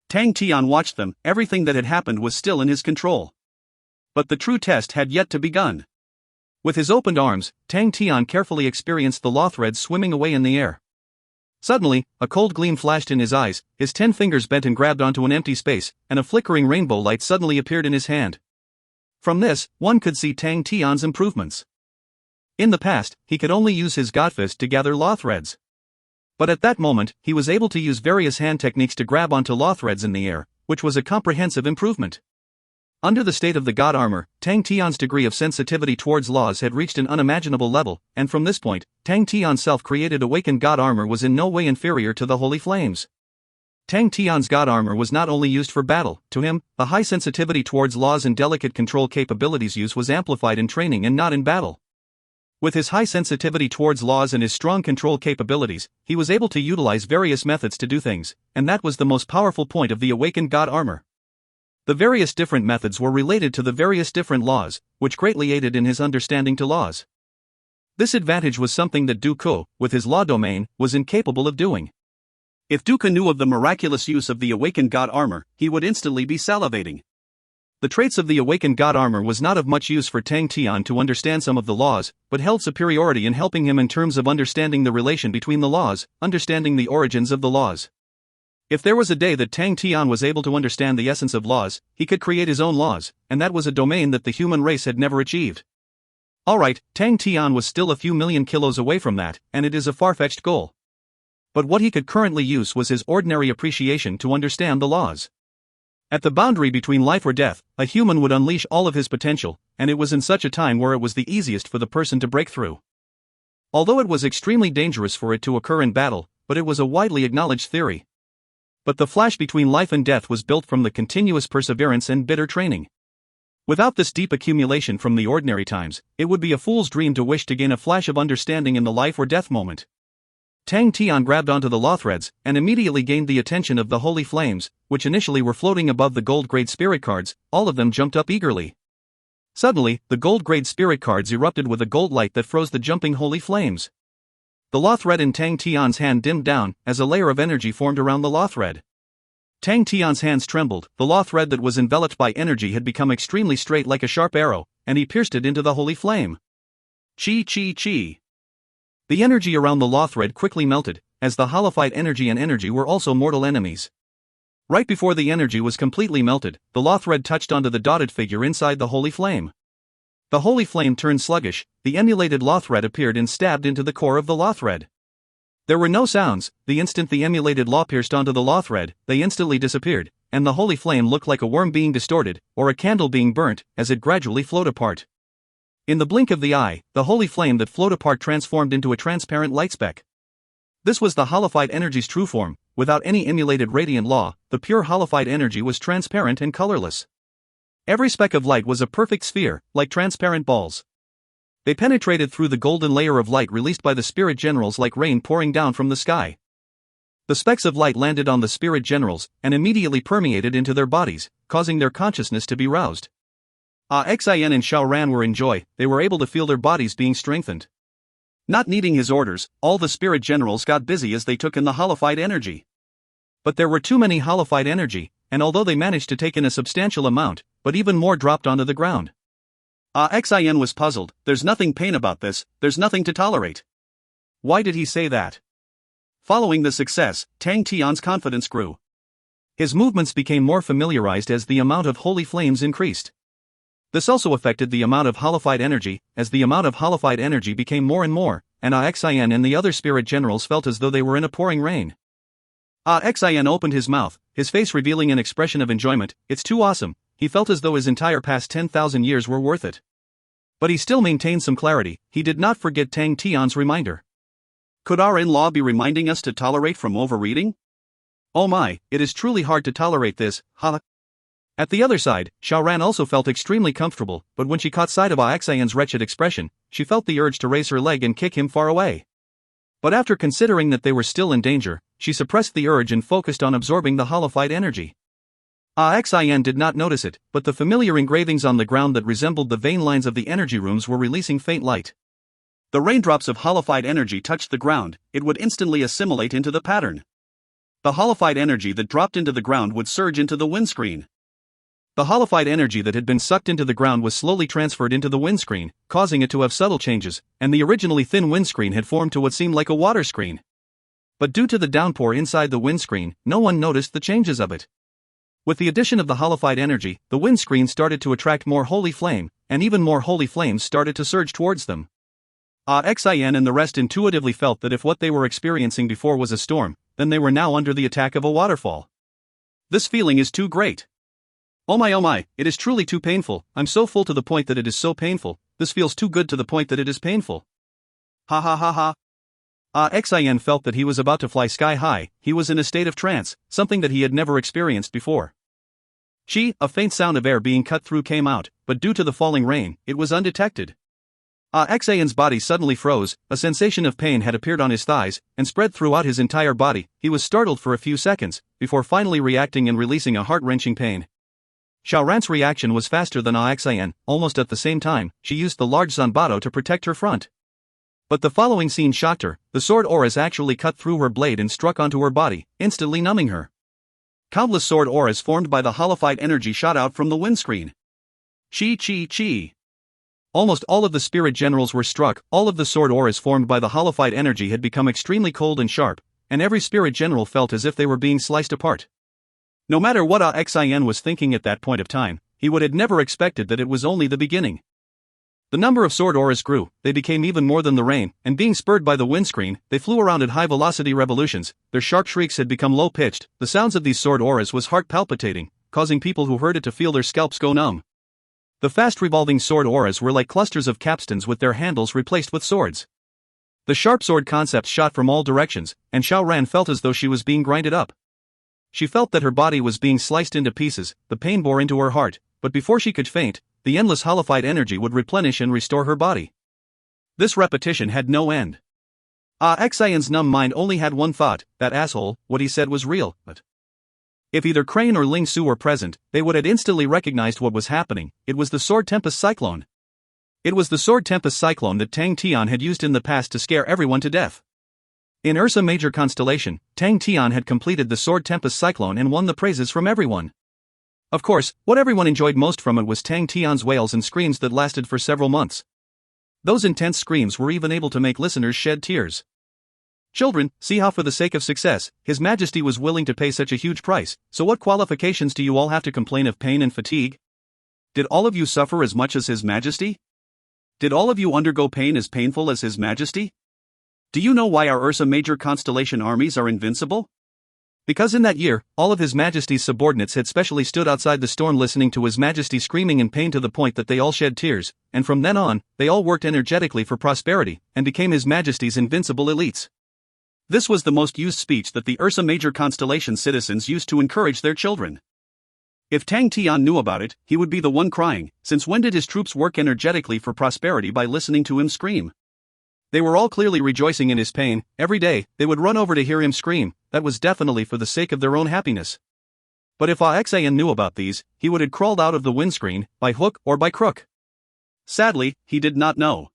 Tang Tian watched them. Everything that had happened was still in his control. But the true test had yet to begun. With his opened arms, Tang Tian carefully experienced the law threads swimming away in the air. Suddenly, a cold gleam flashed in his eyes, his 10 fingers bent and grabbed onto an empty space, and a flickering rainbow light suddenly appeared in his hand. From this, one could see Tang Tian's improvements. In the past, he could only use his godfist to gather law threads. But at that moment, he was able to use various hand techniques to grab onto law threads in the air, which was a comprehensive improvement. Under the state of the God armor, Tang Tian's degree of sensitivity towards laws had reached an unimaginable level, and from this point, Tang Tian's self-created awakened God armor was in no way inferior to the holy flames. Tang Tian's God armor was not only used for battle. To him, the high sensitivity towards laws and delicate control capabilities use was amplified in training and not in battle. With his high sensitivity towards laws and his strong control capabilities, he was able to utilize various methods to do things, and that was the most powerful point of the awakened God armor. The various different methods were related to the various different laws, which greatly aided in his understanding to laws. This advantage was something that Duke, with his law domain, was incapable of doing. If Duke knew of the miraculous use of the awakened God armor, he would instantly be salivating. The traits of the awakened God armor was not of much use for Tang Tian to understand some of the laws, but held superiority in helping him in terms of understanding the relation between the laws, understanding the origins of the laws. If there was a day that Tang Tian was able to understand the essence of laws, he could create his own laws, and that was a domain that the human race had never achieved. Alright, Tang Tian was still a few million kilos away from that, and it is a far-fetched goal. But what he could currently use was his ordinary appreciation to understand the laws. At the boundary between life or death, a human would unleash all of his potential, and it was in such a time where it was the easiest for the person to break through. Although it was extremely dangerous for it to occur in battle, but it was a widely acknowledged theory. But the flash between life and death was built from the continuous perseverance and bitter training. Without this deep accumulation from the ordinary times, it would be a fool's dream to wish to gain a flash of understanding in the life or death moment. Tang Tian grabbed onto the law threads, and immediately gained the attention of the holy flames, which initially were floating above the gold-grade spirit cards. All of them jumped up eagerly. Suddenly, the gold-grade spirit cards erupted with a gold light that froze the jumping holy flames. The law thread in Tang Tian's hand dimmed down, as a layer of energy formed around the law thread. Tang Tian's hands trembled. The law thread that was enveloped by energy had become extremely straight like a sharp arrow, and he pierced it into the holy flame. Chi chi chi. The energy around the law thread quickly melted, as the holified energy and energy were also mortal enemies. Right before the energy was completely melted, the law thread touched onto the dotted figure inside the holy flame. The holy flame turned sluggish, the emulated law thread appeared and stabbed into the core of the law thread. There were no sounds. The instant the emulated law pierced onto the law thread, they instantly disappeared, and the holy flame looked like a worm being distorted, or a candle being burnt, as it gradually flowed apart. In the blink of the eye, the holy flame that flowed apart transformed into a transparent light speck. This was the holified energy's true form. Without any emulated radiant law, the pure holified energy was transparent and colorless. Every speck of light was a perfect sphere, like transparent balls. They penetrated through the golden layer of light released by the spirit generals like rain pouring down from the sky. The specks of light landed on the spirit generals, and immediately permeated into their bodies, causing their consciousness to be roused. Xian and Xiaoran were in joy. They were able to feel their bodies being strengthened. Not needing his orders, all the spirit generals got busy as they took in the holified energy. But there were too many holified energy, and although they managed to take in a substantial amount, but even more dropped onto the ground. Xian was puzzled. There's nothing pain about this, there's nothing to tolerate. Why did he say that? Following the success, Tang Tian's confidence grew. His movements became more familiarized as the amount of holy flames increased. This also affected the amount of holified energy. As the amount of holified energy became more and more, and Xian and the other spirit generals felt as though they were in a pouring rain. Xian opened his mouth, his face revealing an expression of enjoyment. It's too awesome. He felt as though his entire past 10,000 years were worth it. But he still maintained some clarity. He did not forget Tang Tian's reminder. Could our in-law be reminding us to tolerate from overreading? Oh my, it is truly hard to tolerate this, ha. At the other side, Xiaoran also felt extremely comfortable, but when she caught sight of Xian's wretched expression, she felt the urge to raise her leg and kick him far away. But after considering that they were still in danger, she suppressed the urge and focused on absorbing the holified energy. Xian did not notice it, but the familiar engravings on the ground that resembled the vein lines of the energy rooms were releasing faint light. The raindrops of holified energy touched the ground, it would instantly assimilate into the pattern. The holified energy that dropped into the ground would surge into the windscreen. The holified energy that had been sucked into the ground was slowly transferred into the windscreen, causing it to have subtle changes, and the originally thin windscreen had formed to what seemed like a water screen. But due to the downpour inside the windscreen, no one noticed the changes of it. With the addition of the holified energy, the windscreen started to attract more holy flame, and even more holy flames started to surge towards them. Xian and the rest intuitively felt that if what they were experiencing before was a storm, then they were now under the attack of a waterfall. This feeling is too great. Oh my, it is truly too painful. I'm so full to the point that it is so painful. This feels too good to the point that it is painful. Ha ha ha ha. Xian felt that he was about to fly sky high. He was in a state of trance, something that he had never experienced before. A faint sound of air being cut through came out, but due to the falling rain, it was undetected. Xian's body suddenly froze, a sensation of pain had appeared on his thighs, and spread throughout his entire body. He was startled for a few seconds, before finally reacting and releasing a heart-wrenching pain. Xiaoran's reaction was faster than Xian. Almost at the same time, she used the large zanbato to protect her front. But the following scene shocked her. The sword auras actually cut through her blade and struck onto her body, instantly numbing her. Countless sword auras formed by the holified energy shot out from the windscreen. Chi. Almost all of the spirit generals were struck. All of the sword auras formed by the holified energy had become extremely cold and sharp, and every spirit general felt as if they were being sliced apart. No matter what Xian was thinking at that point of time, he would have never expected that it was only the beginning. The number of sword auras grew, they became even more than the rain, and being spurred by the windscreen, they flew around at high-velocity revolutions. Their sharp shrieks had become low-pitched. The sounds of these sword auras was heart-palpitating, causing people who heard it to feel their scalps go numb. The fast-revolving sword auras were like clusters of capstans with their handles replaced with swords. The sharp sword concepts shot from all directions, and Xiaoran felt as though she was being grinded up. She felt that her body was being sliced into pieces. The pain bore into her heart, but before she could faint, the endless holified energy would replenish and restore her body. This repetition had no end. Xian's numb mind only had one thought: that asshole, what he said was real. But if either Crane or Ling Su were present, they would have instantly recognized what was happening. It was the Sword Tempest Cyclone. It was the Sword Tempest Cyclone that Tang Tian had used in the past to scare everyone to death. In Ursa Major constellation, Tang Tian had completed the Sword Tempest Cyclone and won the praises from everyone. Of course, what everyone enjoyed most from it was Tang Tian's wails and screams that lasted for several months. Those intense screams were even able to make listeners shed tears. Children, see how for the sake of success, His Majesty was willing to pay such a huge price. So what qualifications do you all have to complain of pain and fatigue? Did all of you suffer as much as His Majesty? Did all of you undergo pain as painful as His Majesty? Do you know why our Ursa Major constellation armies are invincible? Because in that year, all of His Majesty's subordinates had specially stood outside the storm listening to His Majesty screaming in pain to the point that they all shed tears, and from then on, they all worked energetically for prosperity, and became His Majesty's invincible elites. This was the most used speech that the Ursa Major constellation citizens used to encourage their children. If Tang Tian knew about it, he would be the one crying, since when did his troops work energetically for prosperity by listening to him scream? They were all clearly rejoicing in his pain. Every day, they would run over to hear him scream. That was definitely for the sake of their own happiness. But if Xian knew about these, he would have crawled out of the windscreen, by hook or by crook. Sadly, he did not know.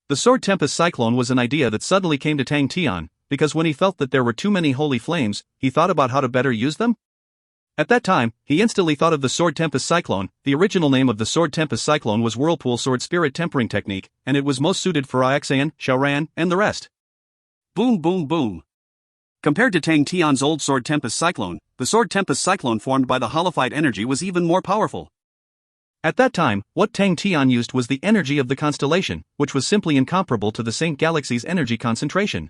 The Sword Tempest Cyclone was an idea that suddenly came to Tang Tian, because when he felt that there were too many holy flames, he thought about how to better use them. At that time, he instantly thought of the Sword Tempest Cyclone. The original name of the Sword Tempest Cyclone was Whirlpool Sword Spirit Tempering Technique, and it was most suited for Xian, Xiaoran, and the rest. Boom boom boom. Compared to Tang Tian's old Sword Tempest Cyclone, the Sword Tempest Cyclone formed by the holified energy was even more powerful. At that time, what Tang Tian used was the energy of the constellation, which was simply incomparable to the Saint Galaxy's energy concentration.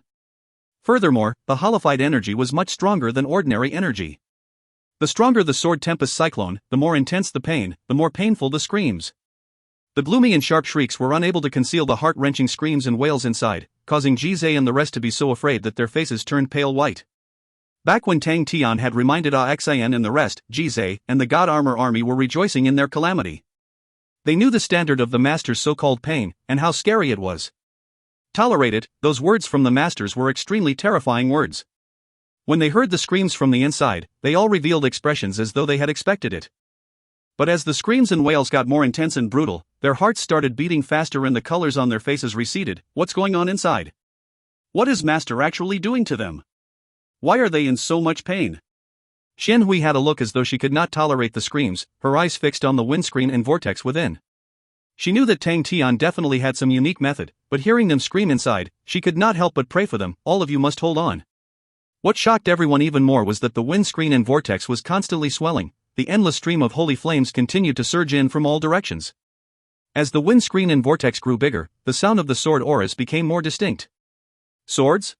Furthermore, the holified energy was much stronger than ordinary energy. The stronger the Sword Tempest Cyclone, the more intense the pain, the more painful the screams. The gloomy and sharp shrieks were unable to conceal the heart-wrenching screams and wails inside, causing Jizai and the rest to be so afraid that their faces turned pale white. Back when Tang Tian had reminded Xian and the rest, Jizai and the God Armor Army were rejoicing in their calamity. They knew the standard of the Master's so-called pain, and how scary it was. Tolerate it, those words from the Masters were extremely terrifying words. When they heard the screams from the inside, they all revealed expressions as though they had expected it. But as the screams and wails got more intense and brutal, their hearts started beating faster and the colors on their faces receded. What's going on inside? What is Master actually doing to them? Why are they in so much pain? Xian Hui had a look as though she could not tolerate the screams, her eyes fixed on the windscreen and vortex within. She knew that Tang Tian definitely had some unique method, but hearing them scream inside, she could not help but pray for them. All of you must hold on. What shocked everyone even more was that the windscreen and vortex was constantly swelling. The endless stream of holy flames continued to surge in from all directions. As the windscreen and vortex grew bigger, the sound of the sword auras became more distinct. Swords?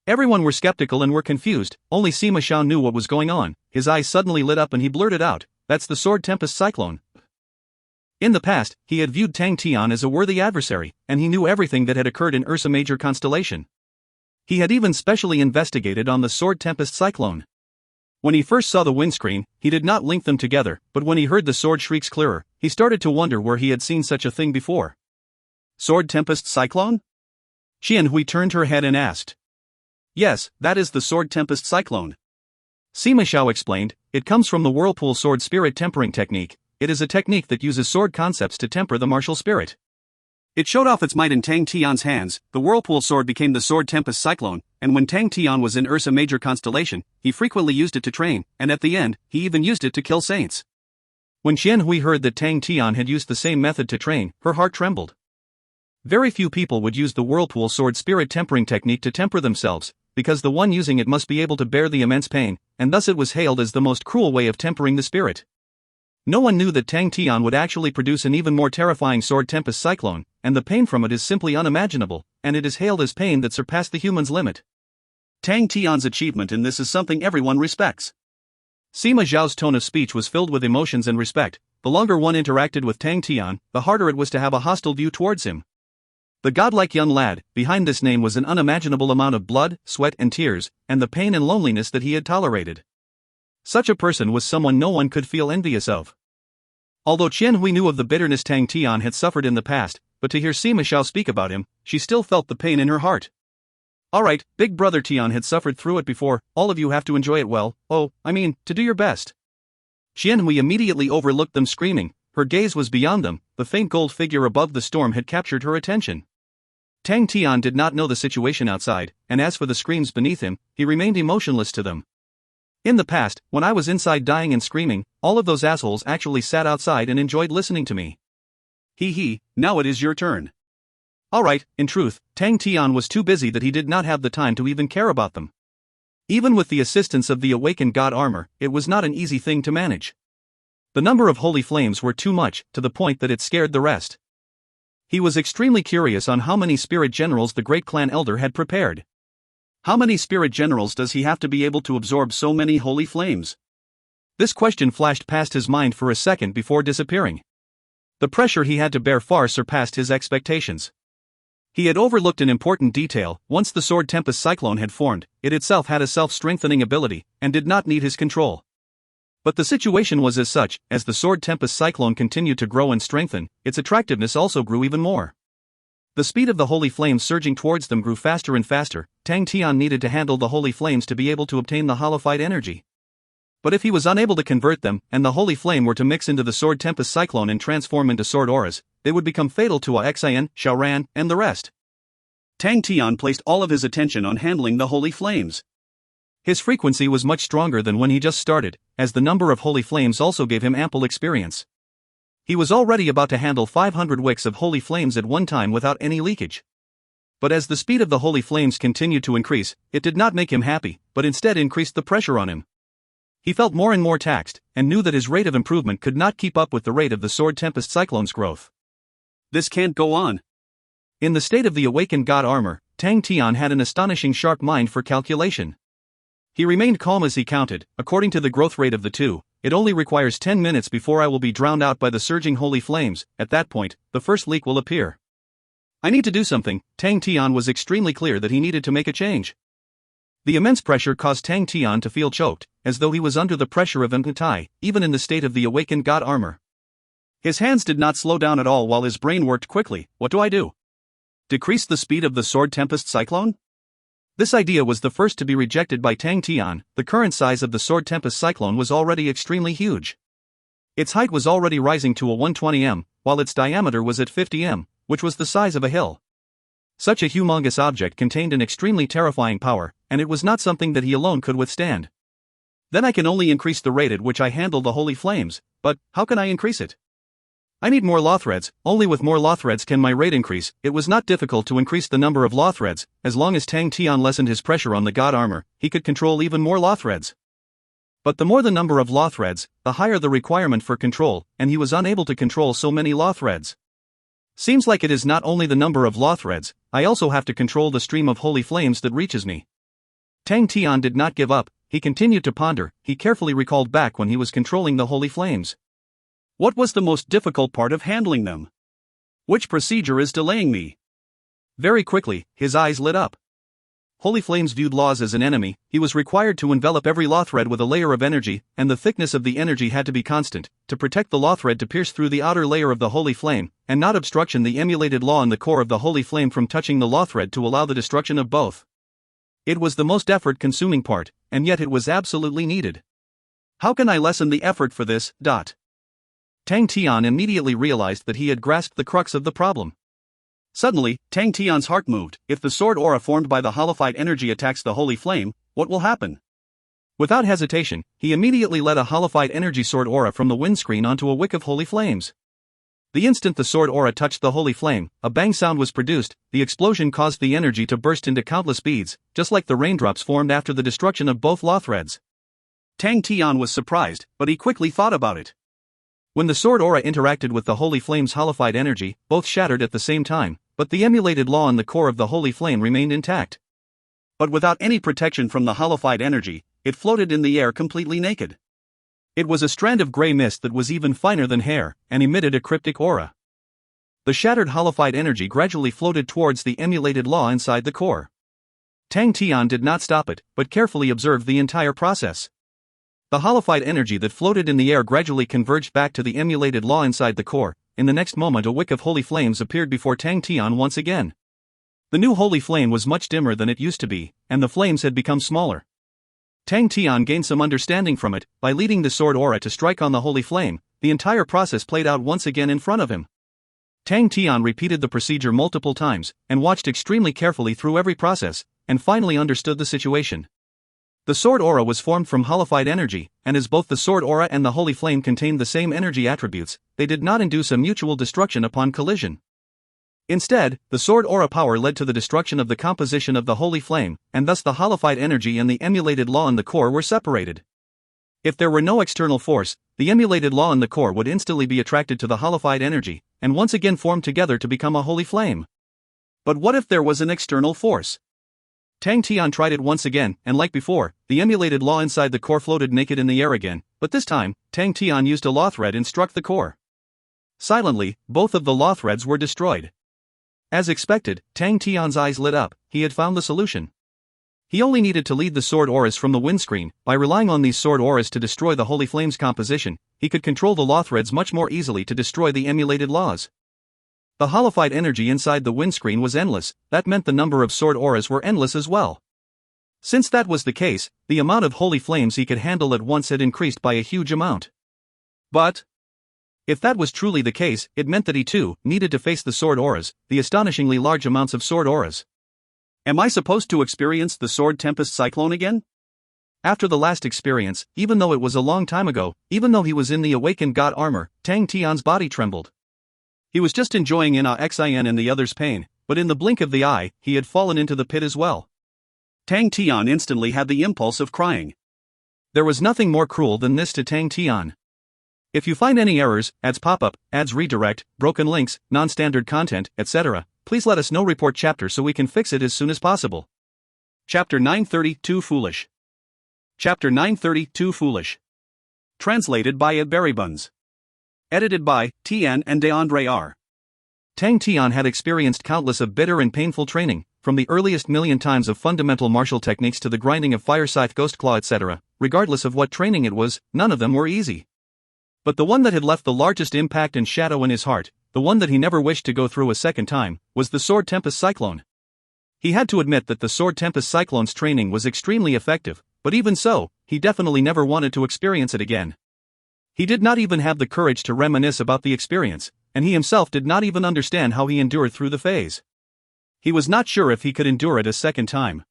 Everyone were skeptical and were confused. Only Sima Xiao knew what was going on. His eyes suddenly lit up and he blurted out, "That's the Sword Tempest Cyclone." In the past, he had viewed Tang Tian as a worthy adversary, and he knew everything that had occurred in Ursa Major constellation. He had even specially investigated on the Sword Tempest Cyclone. When he first saw the windscreen, he did not link them together, but when he heard the sword shrieks clearer, he started to wonder where he had seen such a thing before. Sword Tempest Cyclone? Qian Hui turned her head and asked. Yes, that is the Sword Tempest Cyclone. Sima Xiao explained, it comes from the Whirlpool Sword Spirit Tempering Technique. It is a technique that uses sword concepts to temper the martial spirit. It showed off its might in Tang Tian's hands. The Whirlpool Sword became the Sword Tempest Cyclone, and when Tang Tian was in Ursa Major constellation, he frequently used it to train, and at the end, he even used it to kill saints. When Qian Hui heard that Tang Tian had used the same method to train, her heart trembled. Very few people would use the Whirlpool Sword Spirit Tempering Technique to temper themselves, because the one using it must be able to bear the immense pain, and thus it was hailed as the most cruel way of tempering the spirit. No one knew that Tang Tian would actually produce an even more terrifying Sword Tempest Cyclone, and the pain from it is simply unimaginable, and it is hailed as pain that surpassed the human's limit. Tang Tian's achievement in this is something everyone respects. Sima Zhao's tone of speech was filled with emotions and respect. The longer one interacted with Tang Tian, the harder it was to have a hostile view towards him. The godlike young lad, behind this name was an unimaginable amount of blood, sweat and tears, and the pain and loneliness that he had tolerated. Such a person was someone no one could feel envious of. Although Qian Hui knew of the bitterness Tang Tian had suffered in the past, but to hear Sima Xiao speak about him, she still felt the pain in her heart. Alright, big brother Tian had suffered through it before, all of you have to enjoy it well, to do your best. Qian Hui immediately overlooked them screaming, her gaze was beyond them, the faint gold figure above the storm had captured her attention. Tang Tian did not know the situation outside, and as for the screams beneath him, he remained emotionless to them. In the past, when I was inside dying and screaming, all of those assholes actually sat outside and enjoyed listening to me. Now it is your turn. Alright, in truth, Tang Tian was too busy that he did not have the time to even care about them. Even with the assistance of the awakened god armor, it was not an easy thing to manage. The number of holy flames were too much, to the point that it scared the rest. He was extremely curious on how many spirit generals the great clan elder had prepared. How many spirit generals does he have to be able to absorb so many holy flames? This question flashed past his mind for a second before disappearing. The pressure he had to bear far surpassed his expectations. He had overlooked an important detail. Once the Sword Tempest Cyclone had formed, it itself had a self-strengthening ability, and did not need his control. But the situation was as such, as the Sword Tempest Cyclone continued to grow and strengthen, its attractiveness also grew even more. The speed of the holy flames surging towards them grew faster and faster. Tang Tian needed to handle the holy flames to be able to obtain the holified energy. But if he was unable to convert them, and the holy flame were to mix into the Sword Tempest Cyclone and transform into sword auras, they would become fatal to Xian, Xiaoran, and the rest. Tang Tian placed all of his attention on handling the holy flames. His frequency was much stronger than when he just started, as the number of holy flames also gave him ample experience. He was already about to handle 500 wicks of holy flames at one time without any leakage. But as the speed of the holy flames continued to increase, it did not make him happy, but instead increased the pressure on him. He felt more and more taxed, and knew that his rate of improvement could not keep up with the rate of the Sword Tempest Cyclone's growth. This can't go on. In the state of the awakened god armor, Tang Tian had an astonishing sharp mind for calculation. He remained calm as he counted. According to the growth rate of the two, it only requires 10 minutes before I will be drowned out by the surging holy flames. At that point, the first leak will appear. I need to do something. Tang Tian was extremely clear that he needed to make a change. The immense pressure caused Tang Tian to feel choked, as though he was under the pressure of Mtai, even in the state of the awakened god armor. His hands did not slow down at all while his brain worked quickly. What do I do? Decrease the speed of the Sword Tempest Cyclone? This idea was the first to be rejected by Tang Tian. The current size of the Sword Tempest Cyclone was already extremely huge. Its height was already rising to a 120 m, while its diameter was at 50 m, which was the size of a hill. Such a humongous object contained an extremely terrifying power, and it was not something that he alone could withstand. Then I can only increase the rate at which I handle the holy flames, but how can I increase it? I need more law threads. Only with more law threads can my rate increase. It was not difficult to increase the number of law threads. As long as Tang Tian lessened his pressure on the god armor, he could control even more law threads. But the more the number of law threads, the higher the requirement for control, and he was unable to control so many law threads. Seems like it is not only the number of law threads, I also have to control the stream of holy flames that reaches me. Tang Tian did not give up. He continued to ponder. He carefully recalled back when he was controlling the holy flames. What was the most difficult part of handling them? Which procedure is delaying me? Very quickly, his eyes lit up. Holy flames viewed laws as an enemy. He was required to envelop every law thread with a layer of energy, and the thickness of the energy had to be constant, to protect the law thread to pierce through the outer layer of the holy flame, and not obstruction the emulated law in the core of the holy flame from touching the law thread to allow the destruction of both. It was the most effort-consuming part, and yet it was absolutely needed. How can I lessen the effort for this? Tang Tian immediately realized that he had grasped the crux of the problem. Suddenly, Tang Tian's heart moved. If the sword aura formed by the holified energy attacks the holy flame, what will happen? Without hesitation, he immediately led a holified energy sword aura from the windscreen onto a wick of holy flames. The instant the sword aura touched the holy flame, a bang sound was produced. The explosion caused the energy to burst into countless beads, just like the raindrops formed after the destruction of both law threads. Tang Tian was surprised, but he quickly thought about it. When the sword aura interacted with the holy flame's holified energy, both shattered at the same time, but the emulated law in the core of the holy flame remained intact. But without any protection from the holified energy, it floated in the air completely naked. It was a strand of gray mist that was even finer than hair, and emitted a cryptic aura. The shattered holified energy gradually floated towards the emulated law inside the core. Tang Tian did not stop it, but carefully observed the entire process. The holified energy that floated in the air gradually converged back to the emulated law inside the core. In the next moment a wick of holy flames appeared before Tang Tian once again. The new holy flame was much dimmer than it used to be, and the flames had become smaller. Tang Tian gained some understanding from it. By leading the sword aura to strike on the holy flame, the entire process played out once again in front of him. Tang Tian repeated the procedure multiple times, and watched extremely carefully through every process, and finally understood the situation. The sword aura was formed from holified energy, and as both the sword aura and the holy flame contained the same energy attributes, they did not induce a mutual destruction upon collision. Instead, the sword aura power led to the destruction of the composition of the holy flame, and thus the holified energy and the emulated law in the core were separated. If there were no external force, the emulated law in the core would instantly be attracted to the holified energy, and once again form together to become a holy flame. But what if there was an external force? Tang Tian tried it once again, and like before, the emulated law inside the core floated naked in the air again, but this time, Tang Tian used a law thread and struck the core. Silently, both of the law threads were destroyed. As expected, Tang Tian's eyes lit up. He had found the solution. He only needed to lead the sword auras from the windscreen. By relying on these sword auras to destroy the holy flame's composition, he could control the law threads much more easily to destroy the emulated laws. The holified energy inside the windscreen was endless. That meant the number of sword auras were endless as well. Since that was the case, the amount of holy flames he could handle at once had increased by a huge amount. But if that was truly the case, it meant that he too needed to face the sword auras, the astonishingly large amounts of sword auras. Am I supposed to experience the sword tempest cyclone again? After the last experience, even though it was a long time ago, even though he was in the awakened god armor, Tang Tian's body trembled. He was just enjoying Xin and the other's pain, but in the blink of the eye, he had fallen into the pit as well. Tang Tian instantly had the impulse of crying. There was nothing more cruel than this to Tang Tian. If you find any errors, ads pop up, ads redirect, broken links, non-standard content, etc., please let us know. Report chapter so we can fix it as soon as possible. Chapter 930 Too Foolish. Chapter 930 Too Foolish. Translated by Buns. Edited by Tian and DeAndre R. Tang Tian had experienced countless of bitter and painful training, from the earliest million times of fundamental martial techniques to the grinding of fire scythe ghost claw etc. Regardless of what training it was, none of them were easy. But the one that had left the largest impact and shadow in his heart, the one that he never wished to go through a second time, was the Sword Tempest Cyclone. He had to admit that the Sword Tempest Cyclone's training was extremely effective, but even so, he definitely never wanted to experience it again. He did not even have the courage to reminisce about the experience, and he himself did not even understand how he endured through the phase. He was not sure if he could endure it a second time.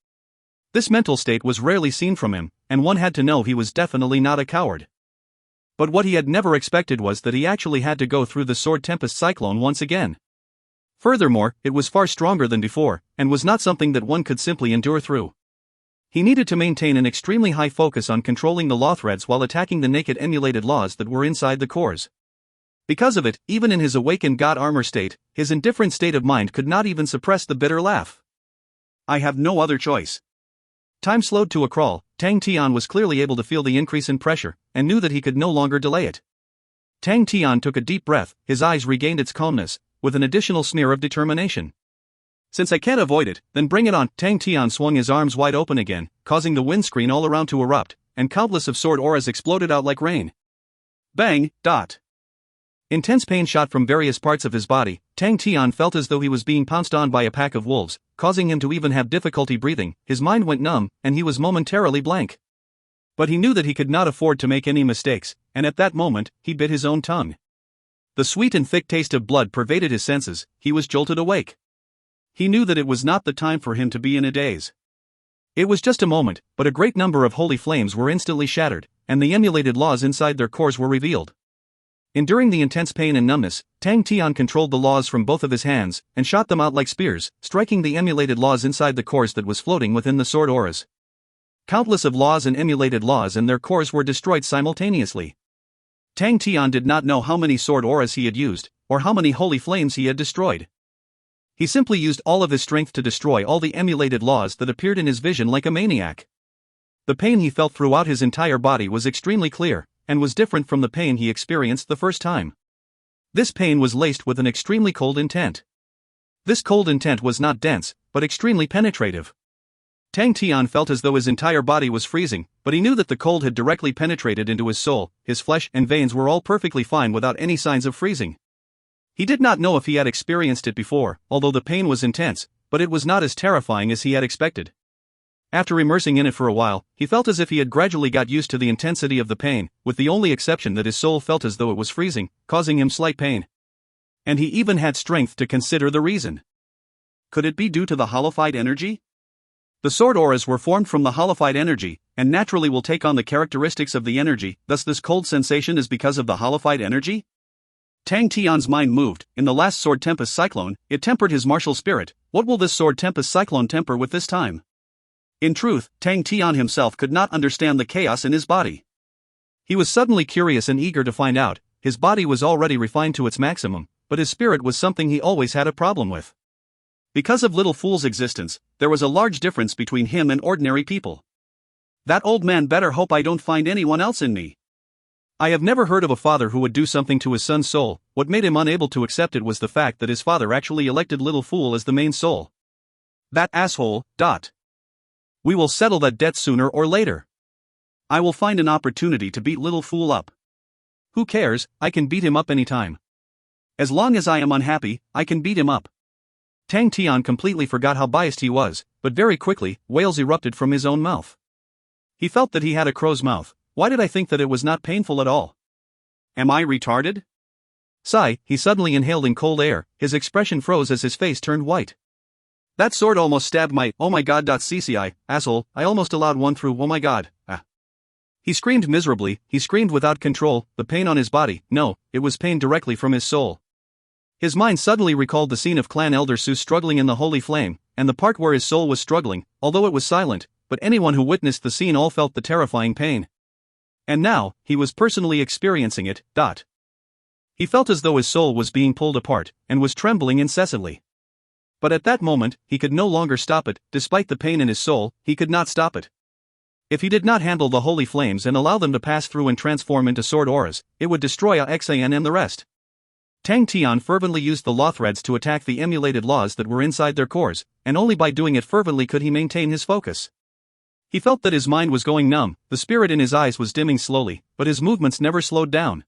This mental state was rarely seen from him, and one had to know he was definitely not a coward. But what he had never expected was that he actually had to go through the Sword Tempest Cyclone once again. Furthermore, it was far stronger than before, and was not something that one could simply endure through. He needed to maintain an extremely high focus on controlling the law threads while attacking the naked emulated laws that were inside the cores. Because of it, even in his awakened god armor state, his indifferent state of mind could not even suppress the bitter laugh. I have no other choice. Time slowed to a crawl. Tian was clearly able to feel the increase in pressure, and knew that he could no longer delay it. Tian took a deep breath, his eyes regained its calmness, with an additional sneer of determination. Since I can't avoid it, then bring it on. Tian swung his arms wide open again, causing the windscreen all around to erupt, and countless of sword auras exploded out like rain. Bang! Intense pain shot from various parts of his body. Tian felt as though he was being pounced on by a pack of wolves, causing him to even have difficulty breathing. His mind went numb, and he was momentarily blank. But he knew that he could not afford to make any mistakes, and at that moment, he bit his own tongue. The sweet and thick taste of blood pervaded his senses. He was jolted awake. He knew that it was not the time for him to be in a daze. It was just a moment, but a great number of holy flames were instantly shattered, and the emulated laws inside their cores were revealed. Enduring the intense pain and numbness, Tian controlled the laws from both of his hands, and shot them out like spears, striking the emulated laws inside the cores that was floating within the sword auras. Countless of laws and emulated laws and their cores were destroyed simultaneously. Tian did not know how many sword auras he had used, or how many holy flames he had destroyed. He simply used all of his strength to destroy all the emulated laws that appeared in his vision like a maniac. The pain he felt throughout his entire body was extremely clear, and was different from the pain he experienced the first time. This pain was laced with an extremely cold intent. This cold intent was not dense, but extremely penetrative. Tian felt as though his entire body was freezing, but he knew that the cold had directly penetrated into his soul. His flesh and veins were all perfectly fine without any signs of freezing. He did not know if he had experienced it before, although the pain was intense, but it was not as terrifying as he had expected. After immersing in it for a while, he felt as if he had gradually got used to the intensity of the pain, with the only exception that his soul felt as though it was freezing, causing him slight pain. And he even had strength to consider the reason. Could it be due to the holified energy? The sword auras were formed from the holified energy, and naturally will take on the characteristics of the energy, thus this cold sensation is because of the holified energy? Tian's mind moved. In the last Sword Tempest Cyclone, it tempered his martial spirit. What will this Sword Tempest Cyclone temper with this time? In truth, Tian himself could not understand the chaos in his body. He was suddenly curious and eager to find out. His body was already refined to its maximum, but his spirit was something he always had a problem with. Because of Little Fool's existence, there was a large difference between him and ordinary people. That old man better hope I don't find anyone else in me. I have never heard of a father who would do something to his son's soul. What made him unable to accept it was the fact that his father actually elected Little Fool as the main soul. That asshole. We will settle that debt sooner or later. I will find an opportunity to beat Little Fool up. Who cares, I can beat him up anytime. As long as I am unhappy, I can beat him up. Tian completely forgot how biased he was, but very quickly, wails erupted from his own mouth. He felt that he had a crow's mouth. Why did I think that it was not painful at all? Am I retarded? Sigh, he suddenly inhaled in cold air, his expression froze as his face turned white. That sword almost stabbed my, oh my god. Cci, asshole, I almost allowed one through, oh my god. He screamed miserably, he screamed without control, the pain on his body, no, it was pain directly from his soul. His mind suddenly recalled the scene of Clan Elder Su struggling in the holy flame, and the part where his soul was struggling, although it was silent, but anyone who witnessed the scene all felt the terrifying pain. And now, he was personally experiencing it. He felt as though his soul was being pulled apart, and was trembling incessantly. But at that moment, he could no longer stop it. Despite the pain in his soul, he could not stop it. If he did not handle the holy flames and allow them to pass through and transform into sword auras, it would destroy Xan and the rest. Tian fervently used the law threads to attack the emulated laws that were inside their cores, and only by doing it fervently could he maintain his focus. He felt that his mind was going numb, the spirit in his eyes was dimming slowly, but his movements never slowed down.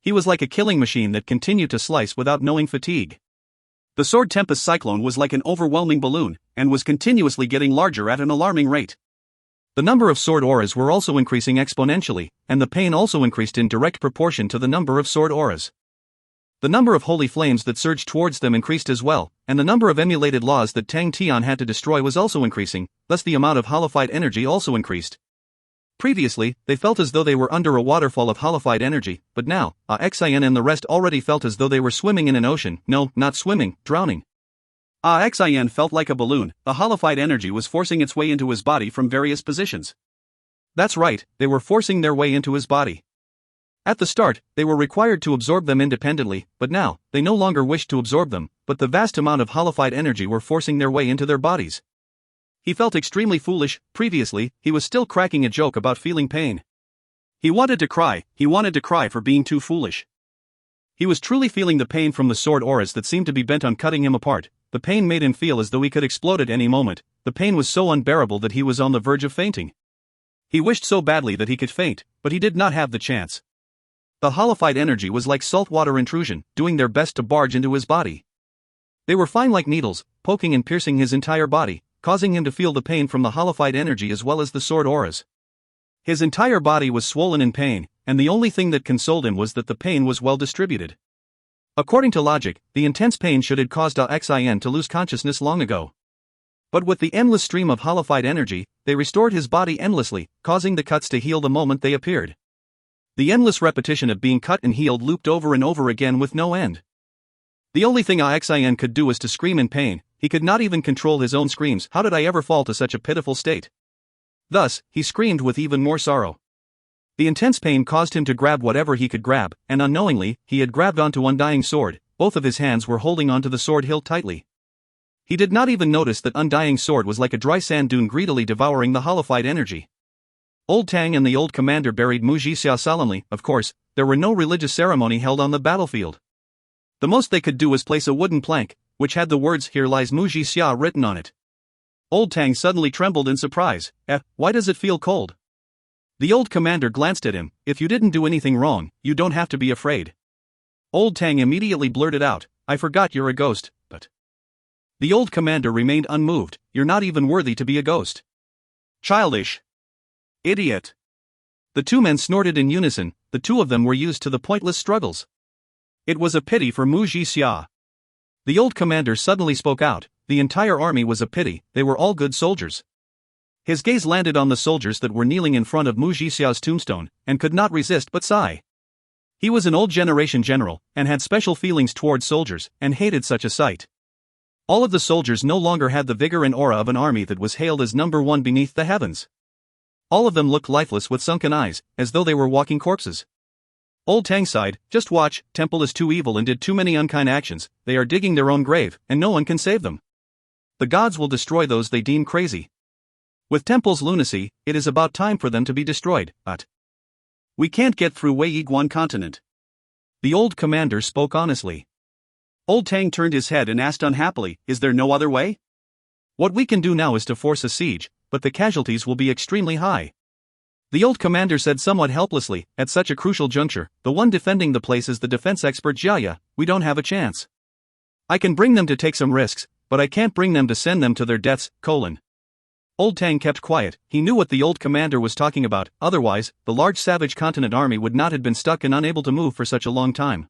He was like a killing machine that continued to slice without knowing fatigue. The Sword Tempest Cyclone was like an overwhelming balloon, and was continuously getting larger at an alarming rate. The number of sword auras were also increasing exponentially, and the pain also increased in direct proportion to the number of sword auras. The number of holy flames that surged towards them increased as well, and the number of emulated laws that Tian had to destroy was also increasing, thus the amount of holified energy also increased. Previously, they felt as though they were under a waterfall of holified energy, but now, Xian and the rest already felt as though they were swimming in an ocean. No, not swimming, drowning. Xian felt like a balloon. The holified energy was forcing its way into his body from various positions. That's right, they were forcing their way into his body. At the start, they were required to absorb them independently, but now, they no longer wished to absorb them, but the vast amount of holified energy were forcing their way into their bodies. He felt extremely foolish. Previously, he was still cracking a joke about feeling pain. He wanted to cry for being too foolish. He was truly feeling the pain from the sword auras that seemed to be bent on cutting him apart. The pain made him feel as though he could explode at any moment. The pain was so unbearable that he was on the verge of fainting. He wished so badly that he could faint, but he did not have the chance. The holified energy was like saltwater intrusion, doing their best to barge into his body. They were fine like needles, poking and piercing his entire body, causing him to feel the pain from the holified energy as well as the sword auras. His entire body was swollen in pain, and the only thing that consoled him was that the pain was well distributed. According to logic, the intense pain should have caused Xian to lose consciousness long ago. But with the endless stream of holified energy, they restored his body endlessly, causing the cuts to heal the moment they appeared. The endless repetition of being cut and healed looped over and over again with no end. The only thing Xian could do was to scream in pain. He could not even control his own screams. How did I ever fall to such a pitiful state? Thus, he screamed with even more sorrow. The intense pain caused him to grab whatever he could grab, and unknowingly, he had grabbed onto Undying's sword. Both of his hands were holding onto the sword hilt tightly. He did not even notice that Undying's sword was like a dry sand dune greedily devouring the holified energy. Old Tang and the old commander buried Mu Jixia solemnly. Of course, there were no religious ceremony held on the battlefield. The most they could do was place a wooden plank, which had the words "Here lies Mu Jixia" written on it. Old Tang suddenly trembled in surprise. Why does it feel cold? The old commander glanced at him. If you didn't do anything wrong, you don't have to be afraid. Old Tang immediately blurted out, I forgot you're a ghost, but... The old commander remained unmoved. You're not even worthy to be a ghost. Childish. Idiot. The two men snorted in unison. The two of them were used to the pointless struggles. It was a pity for Mu Jixia. The old commander suddenly spoke out. The entire army was a pity. They were all good soldiers. His gaze landed on the soldiers that were kneeling in front of Mu Jixia's tombstone, and could not resist but sigh. He was an old generation general, and had special feelings towards soldiers, and hated such a sight. All of the soldiers no longer had the vigor and aura of an army that was hailed as number one beneath the heavens. All of them looked lifeless with sunken eyes, as though they were walking corpses. Old Tang sighed, just watch, Temple is too evil and did too many unkind actions, they are digging their own grave, and no one can save them. The gods will destroy those they deem crazy. With Temple's lunacy, it is about time for them to be destroyed, but we can't get through Wei Yiguan continent. The old commander spoke honestly. Old Tang turned his head and asked unhappily, is there no other way? What we can do now is to force a siege, but the casualties will be extremely high. The old commander said somewhat helplessly, at such a crucial juncture, the one defending the place is the defense expert Jiaya, we don't have a chance. I can bring them to take some risks, but I can't bring them to send them to their deaths, Old Tang kept quiet. He knew what the old commander was talking about, otherwise, the large savage continent army would not have been stuck and unable to move for such a long time.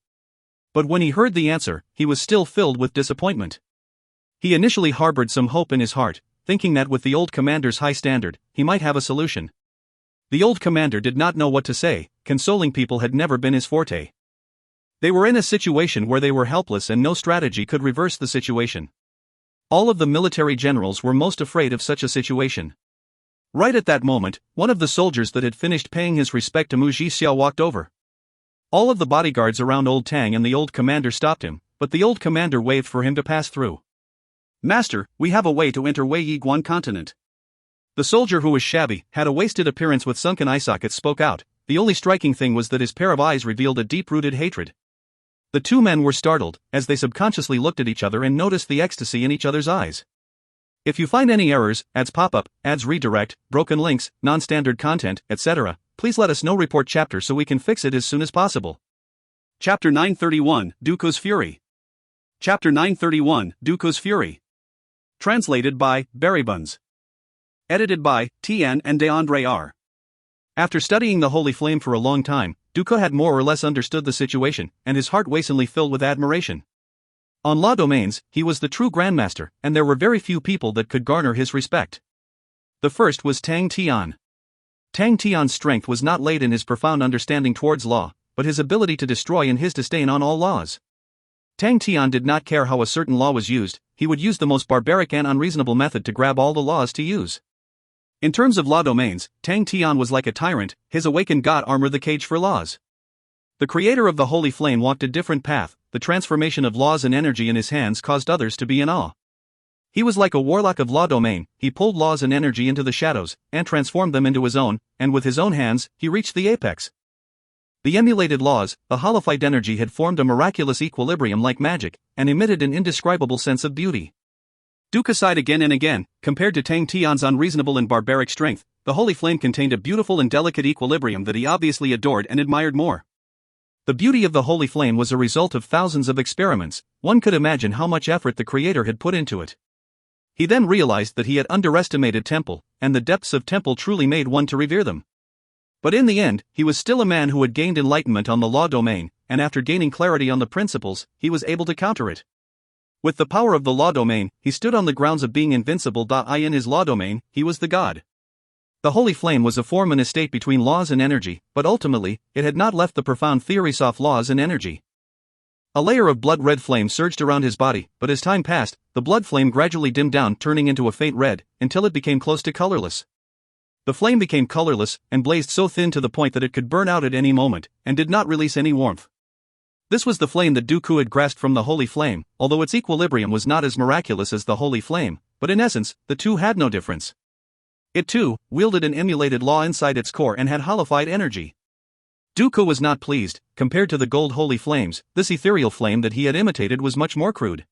But when he heard the answer, he was still filled with disappointment. He initially harbored some hope in his heart, thinking that with the old commander's high standard, he might have a solution. The old commander did not know what to say. Consoling people had never been his forte. They were in a situation where they were helpless and no strategy could reverse the situation. All of the military generals were most afraid of such a situation. Right at that moment, one of the soldiers that had finished paying his respect to Mu Jixia walked over. All of the bodyguards around Old Tang and the old commander stopped him, but the old commander waved for him to pass through. Master, we have a way to enter Wei Yiguan continent. The soldier who was shabby, had a wasted appearance with sunken eye sockets spoke out. The only striking thing was that his pair of eyes revealed a deep-rooted hatred. The two men were startled, as they subconsciously looked at each other and noticed the ecstasy in each other's eyes. If you find any errors, ads pop-up, ads redirect, broken links, non-standard content, etc., please let us know. Report chapter so we can fix it as soon as possible. Chapter 931, Dooku's Fury. Chapter 931, Dooku's Fury. Translated by Berrybuns. Edited by Tian and DeAndre R. After studying the Holy Flame for a long time, Dooku had more or less understood the situation, and his heart wastingly filled with admiration. On law domains, he was the true Grandmaster, and there were very few people that could garner his respect. The first was Tang Tian. Tang Tian's strength was not laid in his profound understanding towards law, but his ability to destroy and his disdain on all laws. Tang Tian did not care how a certain law was used, he would use the most barbaric and unreasonable method to grab all the laws to use. In terms of law domains, Tang Tian was like a tyrant, his awakened god armored the cage for laws. The creator of the holy flame walked a different path, the transformation of laws and energy in his hands caused others to be in awe. He was like a warlock of law domain, he pulled laws and energy into the shadows, and transformed them into his own, and with his own hands, he reached the apex. The emulated laws, the holified energy had formed a miraculous equilibrium like magic, and emitted an indescribable sense of beauty. Duke sighed again and again, compared to Tang Tian's unreasonable and barbaric strength, the holy flame contained a beautiful and delicate equilibrium that he obviously adored and admired more. The beauty of the holy flame was a result of thousands of experiments, one could imagine how much effort the creator had put into it. He then realized that he had underestimated Temple, and the depths of Temple truly made one to revere them. But in the end, he was still a man who had gained enlightenment on the law domain, and after gaining clarity on the principles, he was able to counter it. With the power of the law domain, he stood on the grounds of being invincible. In his law domain, he was the god. The holy flame was a form and a state between laws and energy, but ultimately, it had not left the profound theories of laws and energy. A layer of blood-red flame surged around his body, but as time passed, the blood flame gradually dimmed down, turning into a faint red, until it became close to colorless. The flame became colorless, and blazed so thin to the point that it could burn out at any moment, and did not release any warmth. This was the flame that Dooku had grasped from the holy flame, although its equilibrium was not as miraculous as the holy flame, but in essence, the two had no difference. It too wielded an emulated law inside its core and had holified energy. Dooku was not pleased. Compared to the gold holy flames, this ethereal flame that he had imitated was much more crude.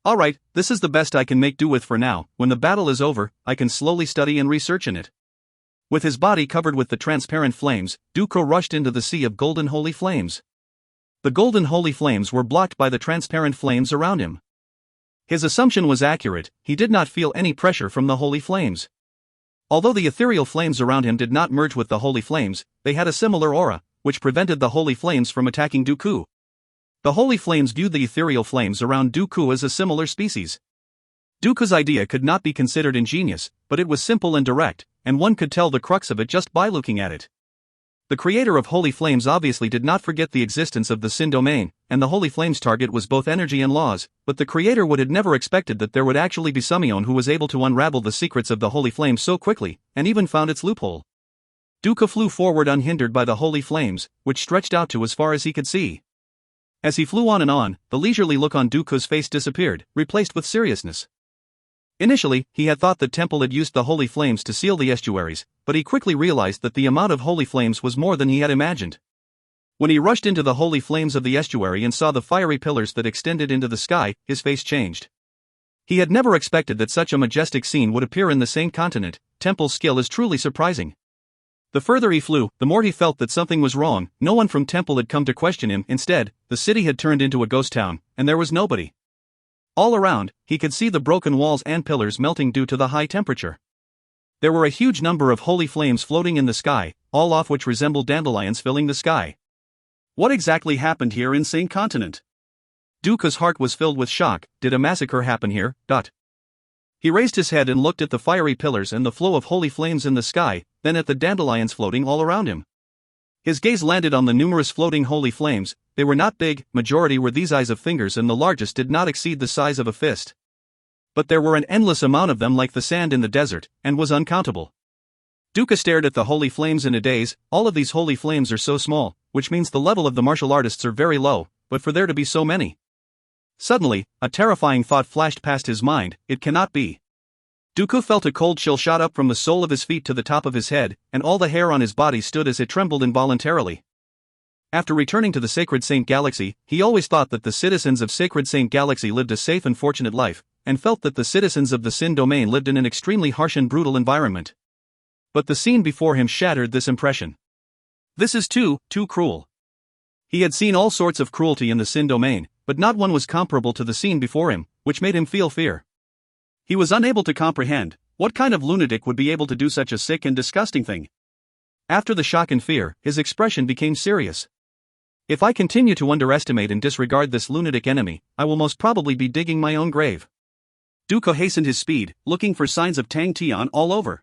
Alright, this is the best I can make do with for now, when the battle is over, I can slowly study and research in it. With his body covered with the transparent flames, Dooku rushed into the sea of golden holy flames. The golden holy flames were blocked by the transparent flames around him. His assumption was accurate, he did not feel any pressure from the holy flames. Although the ethereal flames around him did not merge with the holy flames, they had a similar aura, which prevented the holy flames from attacking Dooku. The holy flames viewed the ethereal flames around Dooku as a similar species. Dooku's idea could not be considered ingenious, but it was simple and direct, and one could tell the crux of it just by looking at it. The creator of holy flames obviously did not forget the existence of the Sin domain, and the holy flames' target was both energy and laws, but the creator would have never expected that there would actually be someone who was able to unravel the secrets of the holy flame so quickly, and even found its loophole. Dooku flew forward unhindered by the holy flames, which stretched out to as far as he could see. As he flew on, the leisurely look on Dooku's face disappeared, replaced with seriousness. Initially, he had thought that Temple had used the holy flames to seal the estuaries, but he quickly realized that the amount of holy flames was more than he had imagined. When he rushed into the holy flames of the estuary and saw the fiery pillars that extended into the sky, his face changed. He had never expected that such a majestic scene would appear in the same continent. Temple's skill is truly surprising. The further he flew, the more he felt that something was wrong. No one from Temple had come to question him. Instead, the city had turned into a ghost town, and there was nobody. All around, he could see the broken walls and pillars melting due to the high temperature. There were a huge number of holy flames floating in the sky, all of which resembled dandelions filling the sky. What exactly happened here in Saint Continent? Dooku's heart was filled with shock. Did a massacre happen here? He raised his head and looked at the fiery pillars and the flow of holy flames in the sky, then at the dandelions floating all around him. His gaze landed on the numerous floating holy flames. They were not big, majority were the size of fingers and the largest did not exceed the size of a fist. But there were an endless amount of them like the sand in the desert, and was uncountable. Dooku stared at the holy flames in a daze. All of these holy flames are so small, which means the level of the martial artists are very low, but for there to be so many. Suddenly, a terrifying thought flashed past his mind, it cannot be. Dooku felt a cold chill shot up from the sole of his feet to the top of his head, and all the hair on his body stood as it trembled involuntarily. After returning to the Sacred Saint Galaxy, he always thought that the citizens of Sacred Saint Galaxy lived a safe and fortunate life, and felt that the citizens of the Sin domain lived in an extremely harsh and brutal environment. But the scene before him shattered this impression. This is too cruel. He had seen all sorts of cruelty in the Sin domain, but not one was comparable to the scene before him, which made him feel fear. He was unable to comprehend what kind of lunatic would be able to do such a sick and disgusting thing. After the shock and fear, his expression became serious. If I continue to underestimate and disregard this lunatic enemy, I will most probably be digging my own grave. Dooku hastened his speed, looking for signs of Tang Tian all over.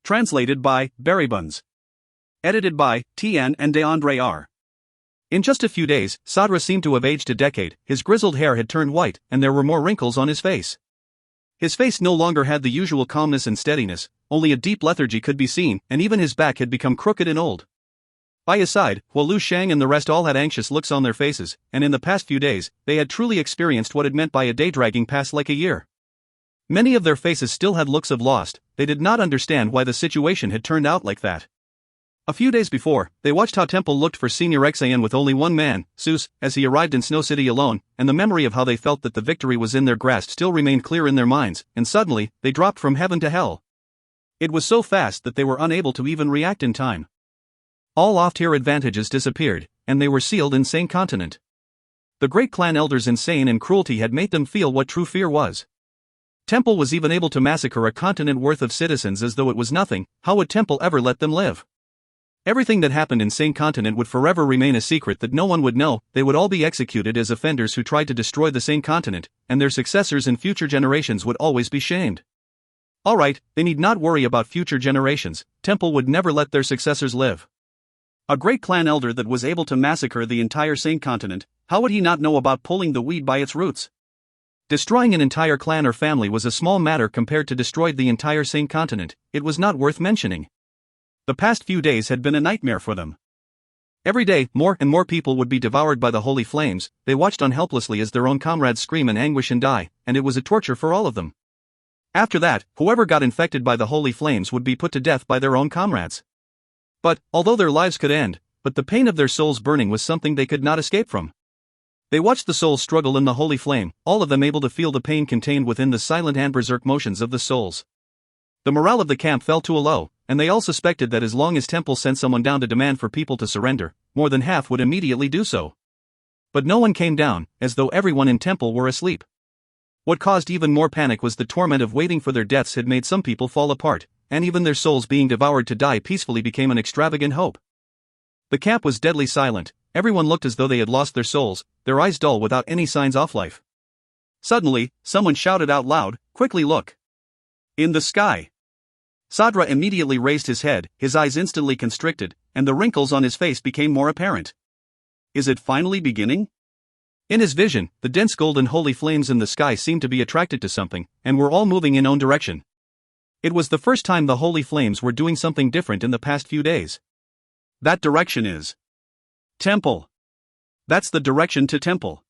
Translated by Berrybuns. Edited by Tian and DeAndre R. In just a few days, Sadra seemed to have aged a decade. His grizzled hair had turned white, and there were more wrinkles on his face. His face no longer had the usual calmness and steadiness, only a deep lethargy could be seen, and even his back had become crooked and old. By his side, Huolu Shang and the rest all had anxious looks on their faces, and in the past few days, they had truly experienced what it meant by a day dragging past like a year. Many of their faces still had looks of lost. They did not understand why the situation had turned out like that. A few days before, they watched how Temple looked for Senior Xan with only one man, Seuss, as he arrived in Snow City alone, and the memory of how they felt that the victory was in their grasp still remained clear in their minds, and suddenly, they dropped from heaven to hell. It was so fast that they were unable to even react in time. All off-tier advantages disappeared, and they were sealed in Sane Continent. The great clan elders' insane and cruelty had made them feel what true fear was. Temple was even able to massacre a continent worth of citizens as though it was nothing. How would Temple ever let them live? Everything that happened in Sane Continent would forever remain a secret that no one would know. They would all be executed as offenders who tried to destroy the Sane Continent, and their successors in future generations would always be shamed. Alright, they need not worry about future generations. Temple would never let their successors live. A great clan elder that was able to massacre the entire Sane Continent, how would he not know about pulling the weed by its roots? Destroying an entire clan or family was a small matter compared to destroying the entire Sane Continent. It was not worth mentioning. The past few days had been a nightmare for them. Every day, more and more people would be devoured by the holy flames. They watched on helplessly as their own comrades scream in anguish and die, and it was a torture for all of them. After that, whoever got infected by the holy flames would be put to death by their own comrades. But, although their lives could end, but the pain of their souls burning was something they could not escape from. They watched the souls struggle in the holy flame, all of them able to feel the pain contained within the silent and berserk motions of the souls. The morale of the camp fell to a low, and they all suspected that as long as Temple sent someone down to demand for people to surrender, more than half would immediately do so. But no one came down, as though everyone in Temple were asleep. What caused even more panic was the torment of waiting for their deaths had made some people fall apart, and even their souls being devoured to die peacefully became an extravagant hope. The camp was deadly silent. Everyone looked as though they had lost their souls, their eyes dull without any signs of life. Suddenly, someone shouted out loud, "Quickly look! In the sky!" Sadra immediately raised his head, his eyes instantly constricted, and the wrinkles on his face became more apparent. Is it finally beginning? In his vision, the dense golden holy flames in the sky seemed to be attracted to something, and were all moving in own direction. It was the first time the holy flames were doing something different in the past few days. That direction is Temple. That's the direction to Temple.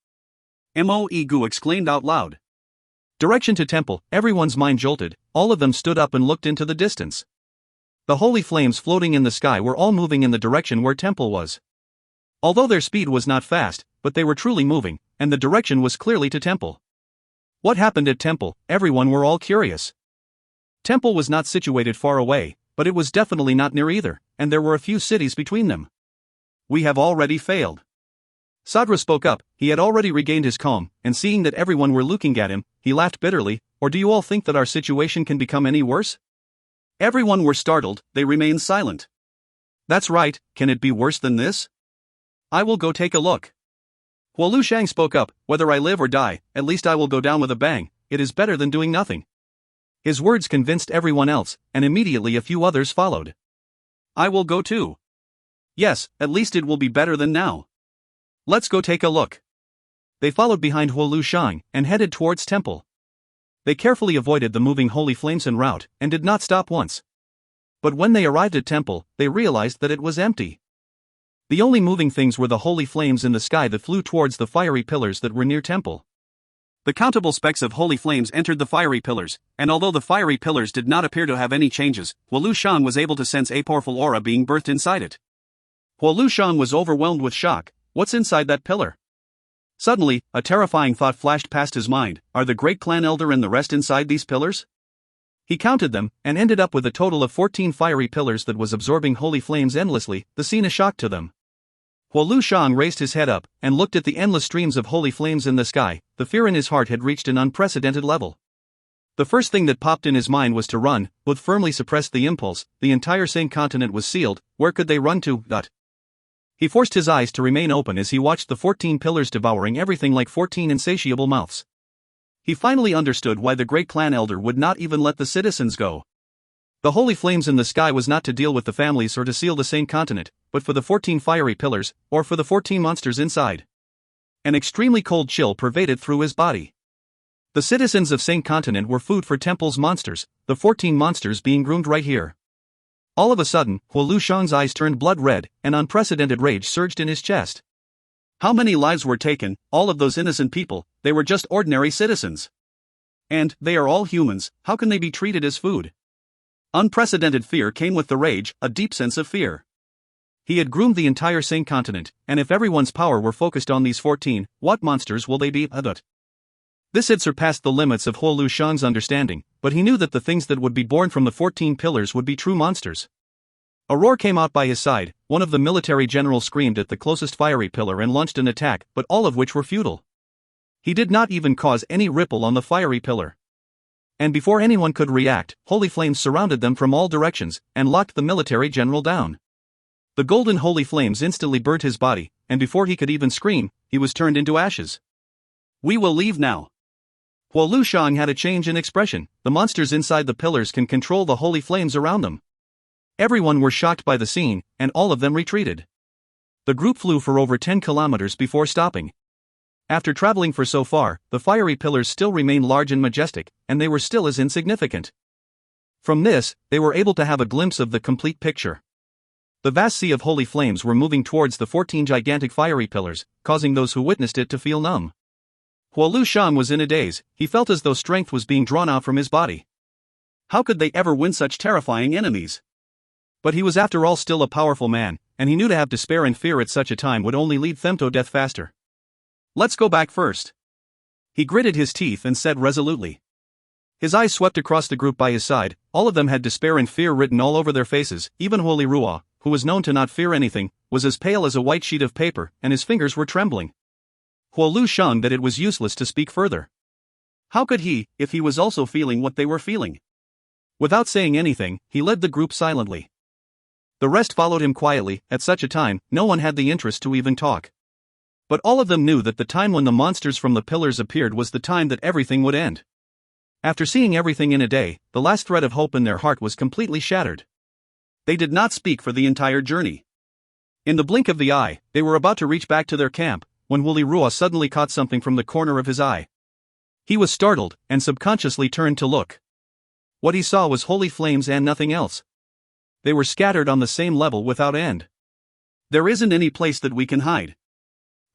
Mo Egu exclaimed out loud. Direction to Temple. Everyone's mind jolted. All of them stood up and looked into the distance. The holy flames floating in the sky were all moving in the direction where Temple was. Although their speed was not fast, but they were truly moving, and the direction was clearly to Temple. What happened at Temple? Everyone were all curious. Temple was not situated far away, but it was definitely not near either, and there were a few cities between them. We have already failed. Sadra spoke up. He had already regained his calm, and seeing that everyone were looking at him, he laughed bitterly. Or do you all think that our situation can become any worse? Everyone were startled. They remained silent. That's right, can it be worse than this? I will go take a look. Huolu Shang spoke up. Whether I live or die, at least I will go down with a bang. It is better than doing nothing. His words convinced everyone else, and immediately a few others followed. I will go too. Yes, at least it will be better than now. Let's go take a look. They followed behind Huolu Shang and headed towards Temple. They carefully avoided the moving holy flames en route and did not stop once. But when they arrived at Temple, they realized that it was empty. The only moving things were the holy flames in the sky that flew towards the fiery pillars that were near Temple. The countable specks of holy flames entered the fiery pillars, and although the fiery pillars did not appear to have any changes, Huolu Shang was able to sense a powerful aura being birthed inside it. Huolu Shang was overwhelmed with shock. What's inside that pillar? Suddenly, a terrifying thought flashed past his mind. Are the great clan elder and the rest inside these pillars? He counted them, and ended up with a total of 14 fiery pillars that was absorbing holy flames endlessly. The scene a shock to them. Huolu Shang raised his head up, and looked at the endless streams of holy flames in the sky. The fear in his heart had reached an unprecedented level. The first thing that popped in his mind was to run, but firmly suppressed the impulse. The entire Sane Continent was sealed. Where could they run to? He forced his eyes to remain open as he watched the 14 pillars devouring everything like 14 insatiable mouths. He finally understood why the great clan elder would not even let the citizens go. The holy flames in the sky was not to deal with the families or to seal the same continent, but for the 14 fiery pillars, or for the 14 monsters inside. An extremely cold chill pervaded through his body. The citizens of Saint Continent were food for Temple's monsters, the 14 monsters being groomed right here. All of a sudden, Huo Lushang's eyes turned blood red, and unprecedented rage surged in his chest. How many lives were taken, all of those innocent people? They were just ordinary citizens. And, they are all humans, how can they be treated as food? Unprecedented fear came with the rage, a deep sense of fear. He had groomed the entire Saint Continent, and if everyone's power were focused on these 14, what monsters will they be? This had surpassed the limits of Huo Lushang's understanding, but he knew that the things that would be born from the 14 pillars would be true monsters. A roar came out by his side, one of the military generals screamed at the closest fiery pillar and launched an attack, but all of which were futile. He did not even cause any ripple on the fiery pillar. And before anyone could react, holy flames surrounded them from all directions, and locked the military general down. The golden holy flames instantly burnt his body, and before he could even scream, he was turned into ashes. We will leave now. Huo Lushang had a change in expression. The monsters inside the pillars can control the holy flames around them. Everyone were shocked by the scene, and all of them retreated. The group flew for over 10 kilometers before stopping. After traveling for so far, the fiery pillars still remained large and majestic, and they were still as insignificant. From this, they were able to have a glimpse of the complete picture. The vast sea of holy flames were moving towards the 14 gigantic fiery pillars, causing those who witnessed it to feel numb. Huo Lushang was in a daze. He felt as though strength was being drawn out from his body. How could they ever win such terrifying enemies? But he was after all still a powerful man, and he knew to have despair and fear at such a time would only lead them to death faster. Let's go back first. He gritted his teeth and said resolutely. His eyes swept across the group by his side. All of them had despair and fear written all over their faces. Even Holy Ruo, who was known to not fear anything, was as pale as a white sheet of paper, and his fingers were trembling. Huo Lushang that it was useless to speak further. How could he, if he was also feeling what they were feeling? Without saying anything, he led the group silently. The rest followed him quietly. At such a time, no one had the interest to even talk. But all of them knew that the time when the monsters from the pillars appeared was the time that everything would end. After seeing everything in a day, the last thread of hope in their heart was completely shattered. They did not speak for the entire journey. In the blink of the eye, they were about to reach back to their camp, when Wuli Ruo suddenly caught something from the corner of his eye. He was startled, and subconsciously turned to look. What he saw was holy flames and nothing else. They were scattered on the same level without end. There isn't any place that we can hide.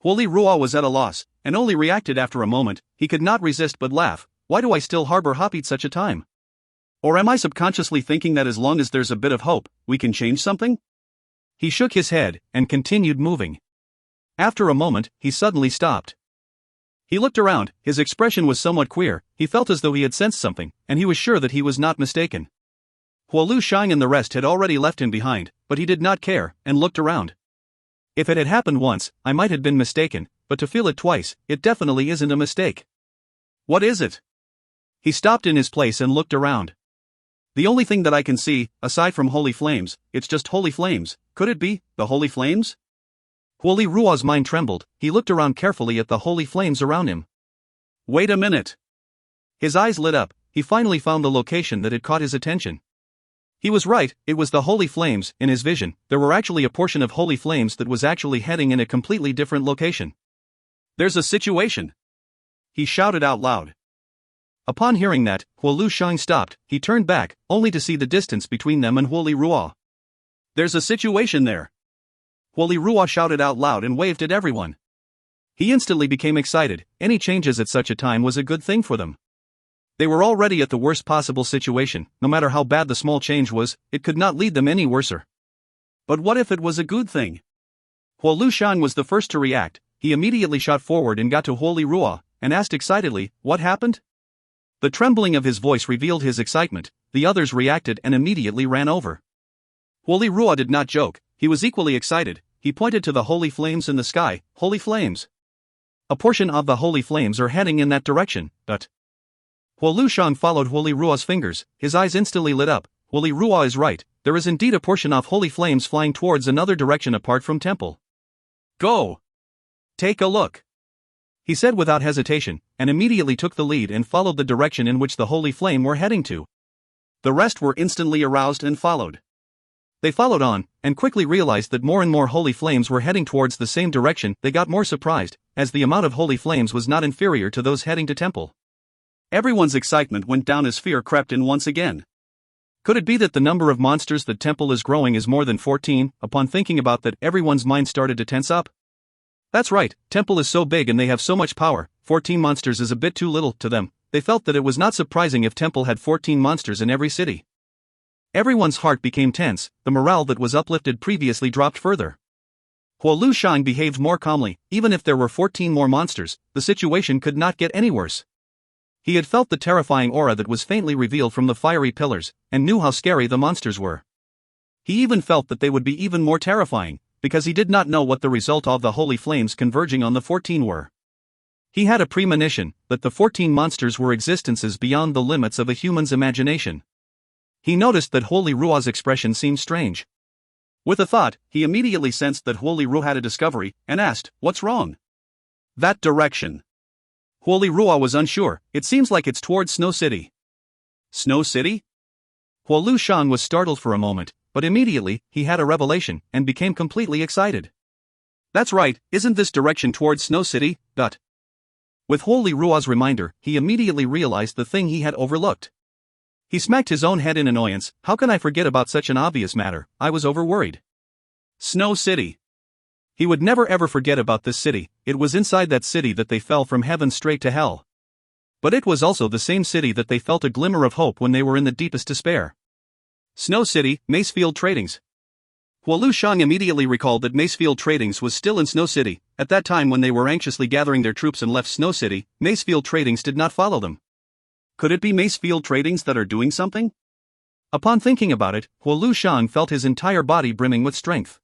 Wuli Ruo was at a loss, and only reacted after a moment. He could not resist but laugh. Why do I still harbor hope at such a time? Or am I subconsciously thinking that as long as there's a bit of hope, we can change something? He shook his head, and continued moving. After a moment, he suddenly stopped. He looked around. His expression was somewhat queer. He felt as though he had sensed something, and he was sure that he was not mistaken. Huo Lushang and the rest had already left him behind, but he did not care, and looked around. If it had happened once, I might have been mistaken, but to feel it twice, it definitely isn't a mistake. What is it? He stopped in his place and looked around. The only thing that I can see, aside from holy flames, it's just holy flames. Could it be the holy flames? Wuli Ruo's mind trembled. He looked around carefully at the holy flames around him. Wait a minute. His eyes lit up. He finally found the location that had caught his attention. He was right, it was the holy flames. In his vision, there were actually a portion of holy flames that was actually heading in a completely different location. There's a situation. He shouted out loud. Upon hearing that, Huo Lushang stopped. He turned back, only to see the distance between them and Wuli Ruo. There's a situation there. Wuli Ruo shouted out loud and waved at everyone. He instantly became excited. Any changes at such a time was a good thing for them. They were already at the worst possible situation. No matter how bad the small change was, it could not lead them any worser. But what if it was a good thing? Huo Lushang was the first to react. He immediately shot forward and got to Wuli Ruo, and asked excitedly, "What happened?" The trembling of his voice revealed his excitement. The others reacted and immediately ran over. Wuli Ruo did not joke. He was equally excited. He pointed to the holy flames in the sky. Holy flames. A portion of the holy flames are heading in that direction, but... Huo Lushang followed Wuli Ruo's fingers. His eyes instantly lit up. Wuli Ruo is right. There is indeed a portion of holy flames flying towards another direction apart from temple. Go. Take a look. He said without hesitation, and immediately took the lead and followed the direction in which the holy flame were heading to. The rest were instantly aroused and followed. They followed on, and quickly realized that more and more holy flames were heading towards the same direction. They got more surprised, as the amount of holy flames was not inferior to those heading to temple. Everyone's excitement went down as fear crept in once again. Could it be that the number of monsters that temple is growing is more than 14? Upon thinking about that, everyone's mind started to tense up. That's right, temple is so big and they have so much power, 14 monsters is a bit too little to them. They felt that it was not surprising if temple had 14 monsters in every city. Everyone's heart became tense, the morale that was uplifted previously dropped further. Huolu Shang behaved more calmly. Even if there were 14 more monsters, the situation could not get any worse. He had felt the terrifying aura that was faintly revealed from the fiery pillars, and knew how scary the monsters were. He even felt that they would be even more terrifying, because he did not know what the result of the holy flames converging on the 14 were. He had a premonition that the 14 monsters were existences beyond the limits of a human's imagination. He noticed that Holy Rua's expression seemed strange. With a thought, he immediately sensed that Holy Ru had a discovery, and asked, "What's wrong?" "That direction." Holy Rua was unsure. "It seems like it's towards Snow City." "Snow City?" Huolu Shang was startled for a moment, but immediately, he had a revelation, and became completely excited. "That's right, isn't this direction towards Snow City?" With Holy Rua's reminder, he immediately realized the thing he had overlooked. He smacked his own head in annoyance. How can I forget about such an obvious matter? I was overworried. Snow City. He would never ever forget about this city. It was inside that city that they fell from heaven straight to hell. But it was also the same city that they felt a glimmer of hope when they were in the deepest despair. Snow City, Macefield Tradings. Huolu Shang immediately recalled that Macefield Tradings was still in Snow City. At that time when they were anxiously gathering their troops and left Snow City, Macefield Tradings did not follow them. Could it be Macefield Tradings that are doing something? Upon thinking about it, Huolu Shang felt his entire body brimming with strength.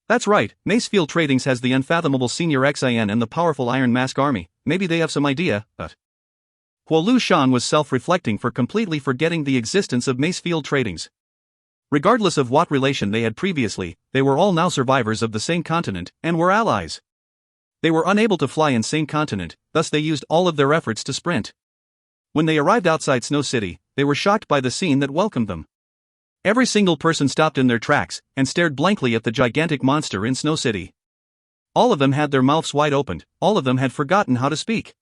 That's right, Macefield Tradings has the unfathomable Senior Xin and the powerful Iron Mask Army. Maybe they have some idea, but... Huolu Shang was self-reflecting for completely forgetting the existence of Macefield Tradings. Regardless of what relation they had previously, they were all now survivors of the same continent, and were allies. They were unable to fly in same continent, thus they used all of their efforts to sprint. When they arrived outside Snow City, they were shocked by the scene that welcomed them. Every single person stopped in their tracks, and stared blankly at the gigantic monster in Snow City. All of them had their mouths wide opened, all of them had forgotten how to speak.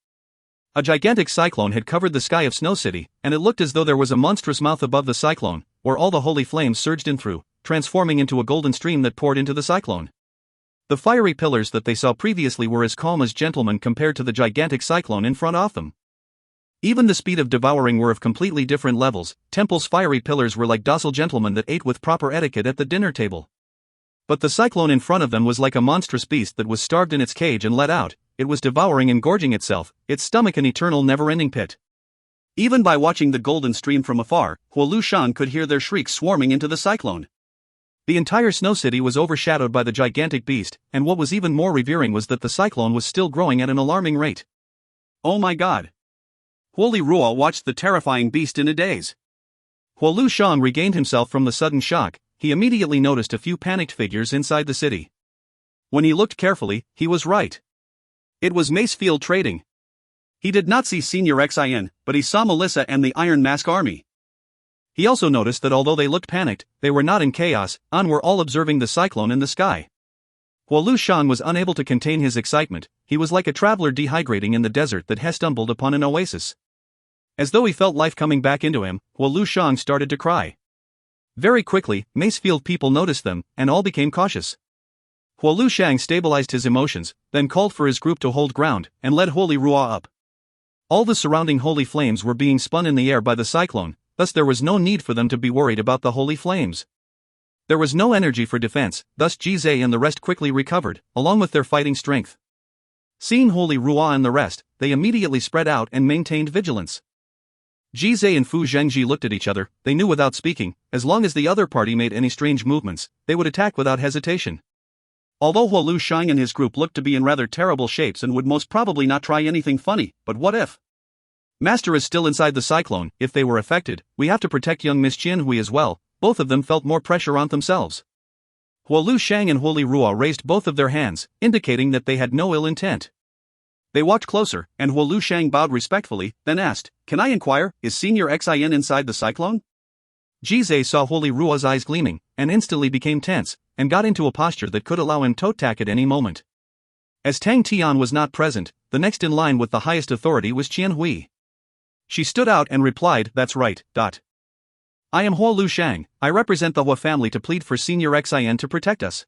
A gigantic cyclone had covered the sky of Snow City, and it looked as though there was a monstrous mouth above the cyclone, where all the holy flames surged in through, transforming into a golden stream that poured into the cyclone. The fiery pillars that they saw previously were as calm as gentlemen compared to the gigantic cyclone in front of them. Even the speed of devouring were of completely different levels. Temple's fiery pillars were like docile gentlemen that ate with proper etiquette at the dinner table. But the cyclone in front of them was like a monstrous beast that was starved in its cage and let out. It was devouring and gorging itself, its stomach an eternal never-ending pit. Even by watching the golden stream from afar, Huolu Shang could hear their shrieks swarming into the cyclone. The entire Snow City was overshadowed by the gigantic beast, and what was even more revering was that the cyclone was still growing at an alarming rate. Oh my god! Holy Rua watched the terrifying beast in a daze. Huolu Shang regained himself from the sudden shock. He immediately noticed a few panicked figures inside the city. When he looked carefully, he was right. It was Macefield Trading. He did not see Senior Xin, but he saw Melissa and the Iron Mask Army. He also noticed that although they looked panicked, they were not in chaos, and were all observing the cyclone in the sky. Huolu Shang was unable to contain his excitement. He was like a traveler dehydrating in the desert that has stumbled upon an oasis. As though he felt life coming back into him, Huolu Shang started to cry. Very quickly, Macefield people noticed them, and all became cautious. Huolu Shang stabilized his emotions, then called for his group to hold ground, and led Holy Rua up. All the surrounding holy flames were being spun in the air by the cyclone, thus there was no need for them to be worried about the holy flames. There was no energy for defense, thus Jizai and the rest quickly recovered, along with their fighting strength. Seeing Holy Rua and the rest, they immediately spread out and maintained vigilance. Jizai and Fu Zhengji looked at each other. They knew without speaking, as long as the other party made any strange movements, they would attack without hesitation. Although Huolu Shang and his group looked to be in rather terrible shapes and would most probably not try anything funny, but what if? Master is still inside the cyclone. If they were affected, we have to protect young Miss Qianhui as well. Both of them felt more pressure on themselves. Huolu Shang and Holy Rua raised both of their hands, indicating that they had no ill intent. They walked closer, and Huolu Shang bowed respectfully, then asked, "Can I inquire, is Senior Xin inside the cyclone?" Jizai saw Holy Rua's eyes gleaming, and instantly became tense, and got into a posture that could allow him to attack at any moment. As Tang Tian was not present, the next in line with the highest authority was Qian Hui. She stood out and replied, "That's right. I am Huo Lushang. I represent the Hua family to plead for Senior Xin to protect us."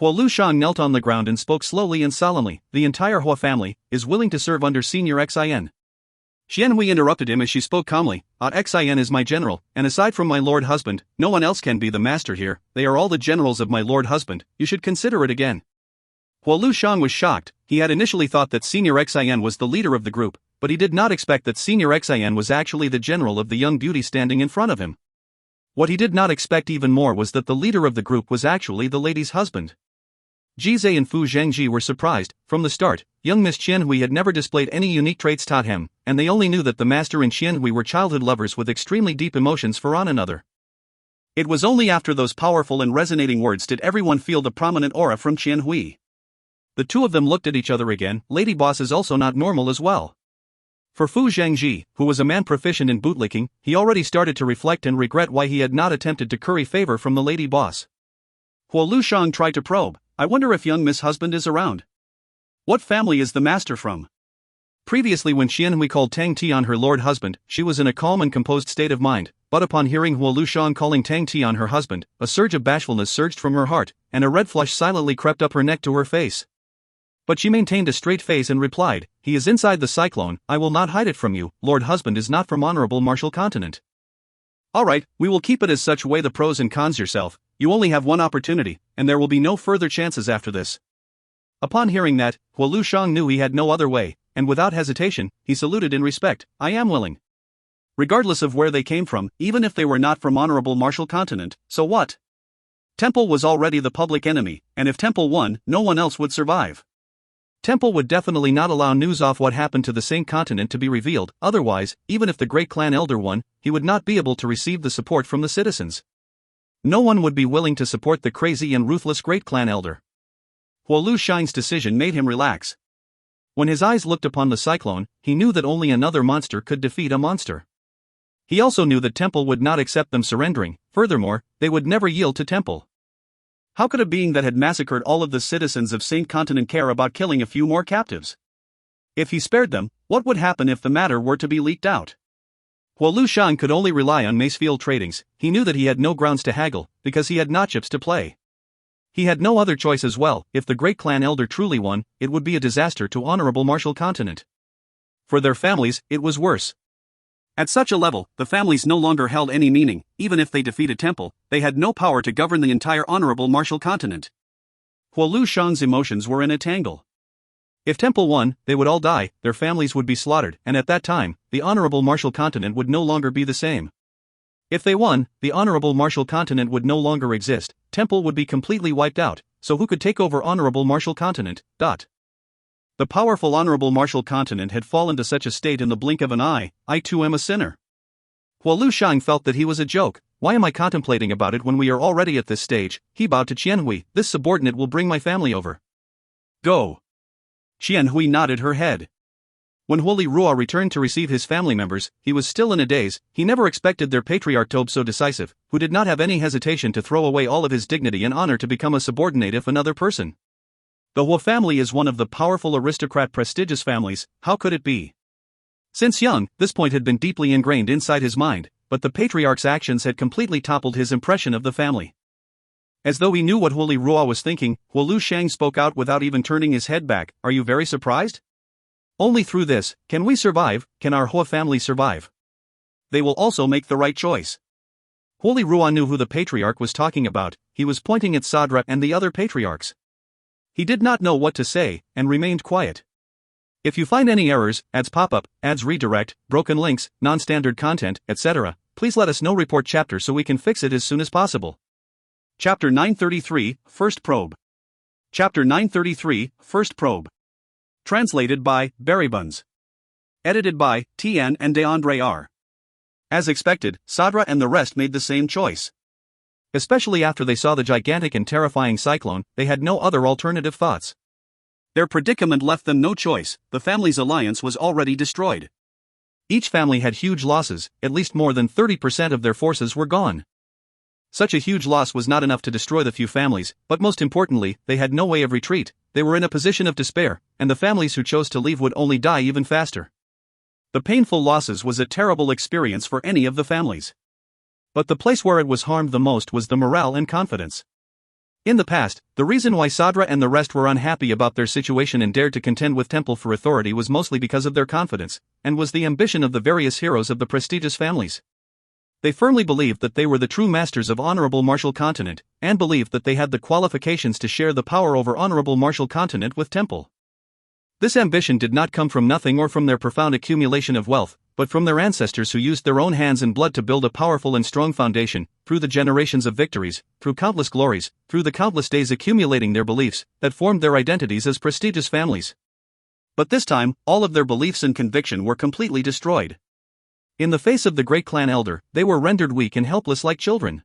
Huo Lushang knelt on the ground and spoke slowly and solemnly, "The entire Hua family is willing to serve under Senior Xin." Qian Hui interrupted him as she spoke calmly, Xin is my general, and aside from my lord husband, no one else can be the master here. They are all the generals of my lord husband. You should consider it again." Huo Lushang was shocked. He had initially thought that Senior Xin was the leader of the group, but he did not expect that Senior Xin was actually the general of the young beauty standing in front of him. What he did not expect even more was that the leader of the group was actually the lady's husband. Jizai and Fu Zhengji were surprised. From the start, young Miss Qian Hui had never displayed any unique traits taught him, and they only knew that the master and Qian Hui were childhood lovers with extremely deep emotions for one another. It was only after those powerful and resonating words did everyone feel the prominent aura from Qian Hui. The two of them looked at each other again. Lady Boss is also not normal as well. For Fu Zhengji, who was a man proficient in bootlicking, he already started to reflect and regret why he had not attempted to curry favor from the Lady Boss. Huo Lushang tried to probe, "I wonder if young Miss Husband is around. What family is the master from?" Previously, when Qian Hui called Tang Tian her lord husband, she was in a calm and composed state of mind, but upon hearing Huo Lushang calling Tang Tian her husband, a surge of bashfulness surged from her heart, and a red flush silently crept up her neck to her face. But she maintained a straight face and replied, "He is inside the cyclone. I will not hide it from you. Lord husband is not from honorable martial continent." "Alright, we will keep it as such. Weigh the pros and cons yourself. You only have one opportunity, and there will be no further chances after this." Upon hearing that, Huo Lushang knew he had no other way, and without hesitation, he saluted in respect, "I am willing." Regardless of where they came from, even if they were not from honorable martial continent, so what? Temple was already the public enemy, and if Temple won, no one else would survive. Temple would definitely not allow news of what happened to the same continent to be revealed, otherwise, even if the great clan elder won, he would not be able to receive the support from the citizens. No one would be willing to support the crazy and ruthless great clan elder. Huo Lushang's decision made him relax. When his eyes looked upon the cyclone, he knew that only another monster could defeat a monster. He also knew that Temple would not accept them surrendering. Furthermore, they would never yield to Temple. How could a being that had massacred all of the citizens of Saint Continent care about killing a few more captives? If he spared them, what would happen if the matter were to be leaked out? Huo Lushang could only rely on Macefield tradings. He knew that he had no grounds to haggle, because he had not chips to play. He had no other choice as well. If the great clan elder truly won, it would be a disaster to honorable martial continent. For their families, it was worse. At such a level, the families no longer held any meaning. Even if they defeated Temple, they had no power to govern the entire honorable martial continent. Huo Lushang's emotions were in a tangle. If Temple won, they would all die, their families would be slaughtered, and at that time, the honorable martial continent would no longer be the same. If they won, the honorable martial continent would no longer exist, Temple would be completely wiped out, so who could take over honorable martial continent? The powerful honorable martial continent had fallen to such a state in the blink of an eye. I too am a sinner. Huo Lushang felt that he was a joke. Why am I contemplating about it when we are already at this stage? He bowed to Qian Hui. This subordinate will bring my family over. Go. Qian Hui nodded her head. When Holy Rua returned to receive his family members, he was still in a daze. He never expected their patriarch to be so decisive, who did not have any hesitation to throw away all of his dignity and honor to become a subordinate of another person. The Hua family is one of the powerful aristocrat prestigious families. How could it be? Since young, this point had been deeply ingrained inside his mind, but the patriarch's actions had completely toppled his impression of the family. As though he knew what Holy Rua was thinking, Huo Lushang spoke out without even turning his head back. Are you very surprised? Only through this, can we survive, can our Hua family survive. They will also make the right choice. Holy Rua knew who the patriarch was talking about. He was pointing at Sadra and the other patriarchs. He did not know what to say, and remained quiet. If you find any errors, ads pop up, ads redirect, broken links, non-standard content, etc., please let us know. Report chapter so we can fix it as soon as possible. Chapter 933, First Probe. Chapter 933, First Probe. Translated by Berrybuns. Edited by Tian and DeAndre R. As expected, Sadra and the rest made the same choice. Especially after they saw the gigantic and terrifying cyclone, they had no other alternative thoughts. Their predicament left them no choice. The family's alliance was already destroyed. Each family had huge losses, at least more than 30% of their forces were gone. Such a huge loss was not enough to destroy the few families, but most importantly, they had no way of retreat. They were in a position of despair, and the families who chose to leave would only die even faster. The painful losses was a terrible experience for any of the families. But the place where it was harmed the most was the morale and confidence. In the past, the reason why Sadra and the rest were unhappy about their situation and dared to contend with Temple for authority was mostly because of their confidence, and was the ambition of the various heroes of the prestigious families. They firmly believed that they were the true masters of honorable martial continent, and believed that they had the qualifications to share the power over honorable martial continent with Temple. This ambition did not come from nothing or from their profound accumulation of wealth, but from their ancestors who used their own hands and blood to build a powerful and strong foundation, through the generations of victories, through countless glories, through the countless days accumulating their beliefs, that formed their identities as prestigious families. But this time, all of their beliefs and conviction were completely destroyed. In the face of the great clan elder, they were rendered weak and helpless like children.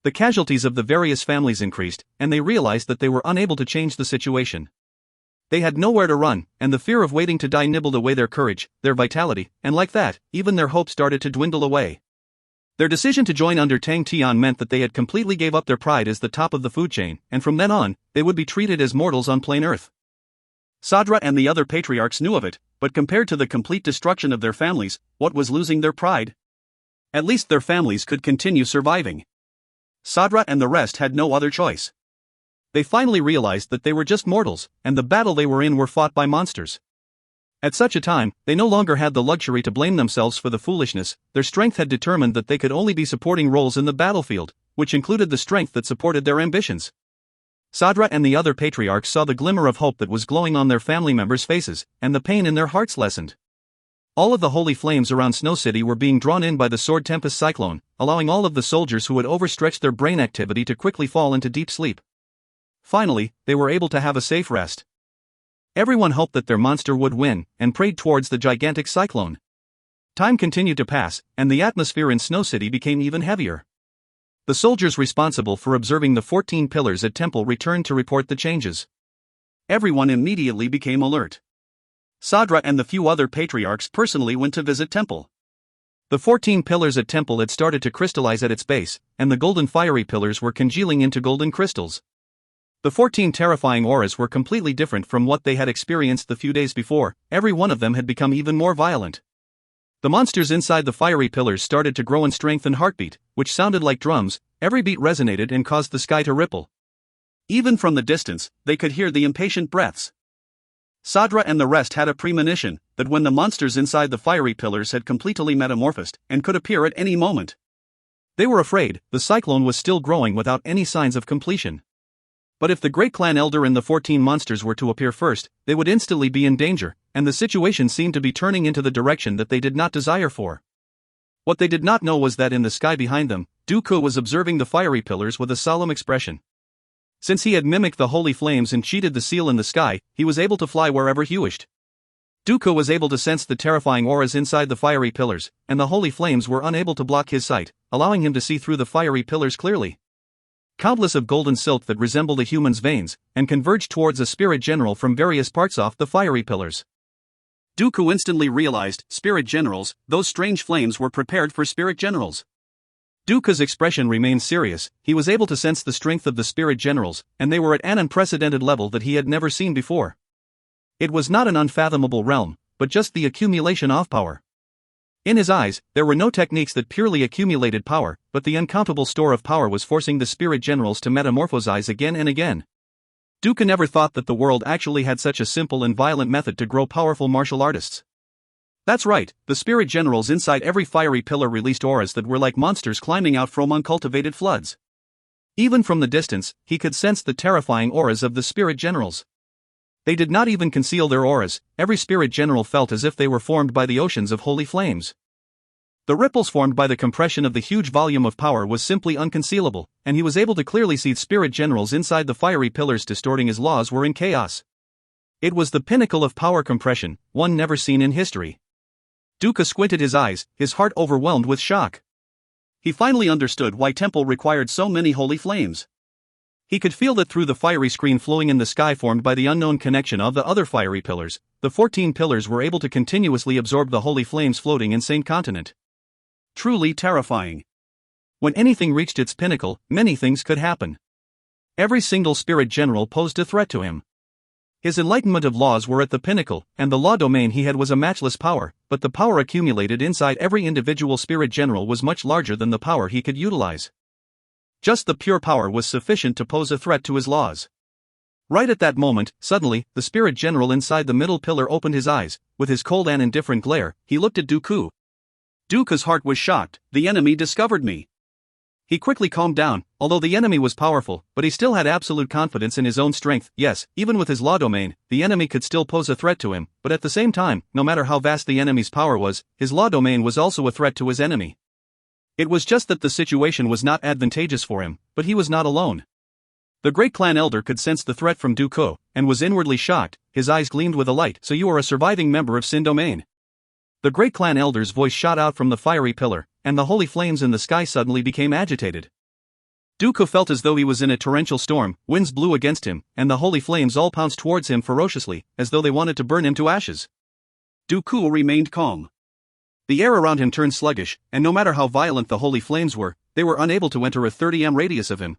The casualties of the various families increased, and they realized that they were unable to change the situation. They had nowhere to run, and the fear of waiting to die nibbled away their courage, their vitality, and like that, even their hope started to dwindle away. Their decision to join under Tang Tian meant that they had completely gave up their pride as the top of the food chain, and from then on, they would be treated as mortals on plain earth. Sadra and the other patriarchs knew of it, but compared to the complete destruction of their families, what was losing their pride? At least their families could continue surviving. Sadra and the rest had no other choice. They finally realized that they were just mortals, and the battle they were in were fought by monsters. At such a time, they no longer had the luxury to blame themselves for the foolishness. Their strength had determined that they could only be supporting roles in the battlefield, which included the strength that supported their ambitions. Sadra and the other patriarchs saw the glimmer of hope that was glowing on their family members' faces, and the pain in their hearts lessened. All of the holy flames around Snow City were being drawn in by the Sword Tempest cyclone, allowing all of the soldiers who had overstretched their brain activity to quickly fall into deep sleep. Finally, they were able to have a safe rest. Everyone hoped that their monster would win, and prayed towards the gigantic cyclone. Time continued to pass, and the atmosphere in Snow City became even heavier. The soldiers responsible for observing the 14 pillars at Temple returned to report the changes. Everyone immediately became alert. Sadra and the few other patriarchs personally went to visit Temple. The 14 pillars at Temple had started to crystallize at its base, and the golden fiery pillars were congealing into golden crystals. The 14 terrifying auras were completely different from what they had experienced the few days before. Every one of them had become even more violent. The monsters inside the fiery pillars started to grow in strength and heartbeat, which sounded like drums. Every beat resonated and caused the sky to ripple. Even from the distance, they could hear the impatient breaths. Sadra and the rest had a premonition that when the monsters inside the fiery pillars had completely metamorphosed and could appear at any moment. They were afraid the cyclone was still growing without any signs of completion. But if the great clan elder and the 14 monsters were to appear first, they would instantly be in danger, and the situation seemed to be turning into the direction that they did not desire for. What they did not know was that in the sky behind them, Dooku was observing the fiery pillars with a solemn expression. Since he had mimicked the holy flames and cheated the seal in the sky, he was able to fly wherever he wished. Dooku was able to sense the terrifying auras inside the fiery pillars, and the holy flames were unable to block his sight, allowing him to see through the fiery pillars clearly. Countless of golden silk that resembled a human's veins, and converged towards a spirit general from various parts off the fiery pillars. Dooku instantly realized, spirit generals, those strange flames were prepared for spirit generals. Dooku's expression remained serious. He was able to sense the strength of the spirit generals, and they were at an unprecedented level that he had never seen before. It was not an unfathomable realm, but just the accumulation of power. In his eyes, there were no techniques that purely accumulated power, but the uncountable store of power was forcing the spirit generals to metamorphosize again and again. Dooku never thought that the world actually had such a simple and violent method to grow powerful martial artists. That's right, the spirit generals inside every fiery pillar released auras that were like monsters climbing out from uncultivated floods. Even from the distance, he could sense the terrifying auras of the spirit generals. They did not even conceal their auras. Every spirit general felt as if they were formed by the oceans of holy flames. The ripples formed by the compression of the huge volume of power was simply unconcealable, and he was able to clearly see spirit generals inside the fiery pillars distorting his laws were in chaos. It was the pinnacle of power compression, one never seen in history. Dooku squinted his eyes, his heart overwhelmed with shock. He finally understood why Temple required so many holy flames. He could feel that through the fiery screen flowing in the sky formed by the unknown connection of the other fiery pillars, the 14 pillars were able to continuously absorb the holy flames floating in Saint Continent. Truly terrifying. When anything reached its pinnacle, many things could happen. Every single spirit general posed a threat to him. His enlightenment of laws were at the pinnacle, and the law domain he had was a matchless power, but the power accumulated inside every individual spirit general was much larger than the power he could utilize. Just the pure power was sufficient to pose a threat to his laws. Right at that moment, suddenly, the spirit general inside the middle pillar opened his eyes. With his cold and indifferent glare, he looked at Dooku. Dooku's heart was shocked. The enemy discovered me. He quickly calmed down, although the enemy was powerful, but he still had absolute confidence in his own strength. Yes, even with his law domain, the enemy could still pose a threat to him, but at the same time, no matter how vast the enemy's power was, his law domain was also a threat to his enemy. It was just that the situation was not advantageous for him, but he was not alone. The great clan elder could sense the threat from Dooku, and was inwardly shocked. His eyes gleamed with a light. So you are a surviving member of Sin Domain. The great clan elder's voice shot out from the fiery pillar, and the holy flames in the sky suddenly became agitated. Dooku felt as though he was in a torrential storm. Winds blew against him, and the holy flames all pounced towards him ferociously, as though they wanted to burn him to ashes. Dooku remained calm. The air around him turned sluggish, and no matter how violent the holy flames were, they were unable to enter a 30 m radius of him.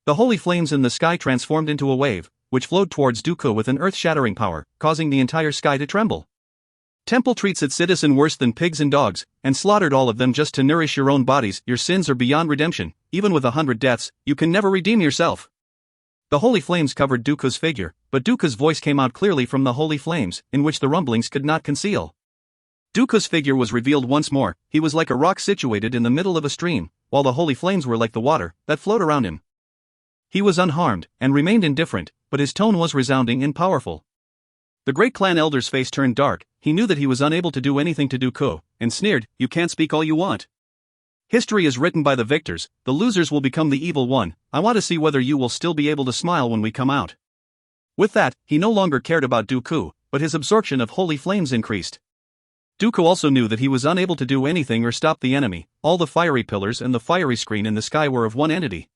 The holy flames in the sky transformed into a wave, which flowed towards Dooku with an earth-shattering power, causing the entire sky to tremble. Temple treats its citizen worse than pigs and dogs, and slaughtered all of them just to nourish your own bodies. Your sins are beyond redemption. Even with 100 deaths, you can never redeem yourself. The holy flames covered Dooku's figure, but Dooku's voice came out clearly from the holy flames, in which the rumblings could not conceal. Dooku's figure was revealed once more. He was like a rock situated in the middle of a stream, while the holy flames were like the water that flowed around him. He was unharmed, and remained indifferent, but his tone was resounding and powerful. The great clan elder's face turned dark. He knew that he was unable to do anything to Dooku, and sneered, "You can't speak all you want. History is written by the victors, the losers will become the evil one. I want to see whether you will still be able to smile when we come out." With that, he no longer cared about Dooku, but his absorption of holy flames increased. Dooku also knew that he was unable to do anything or stop the enemy. All the fiery pillars and the fiery screen in the sky were of one entity.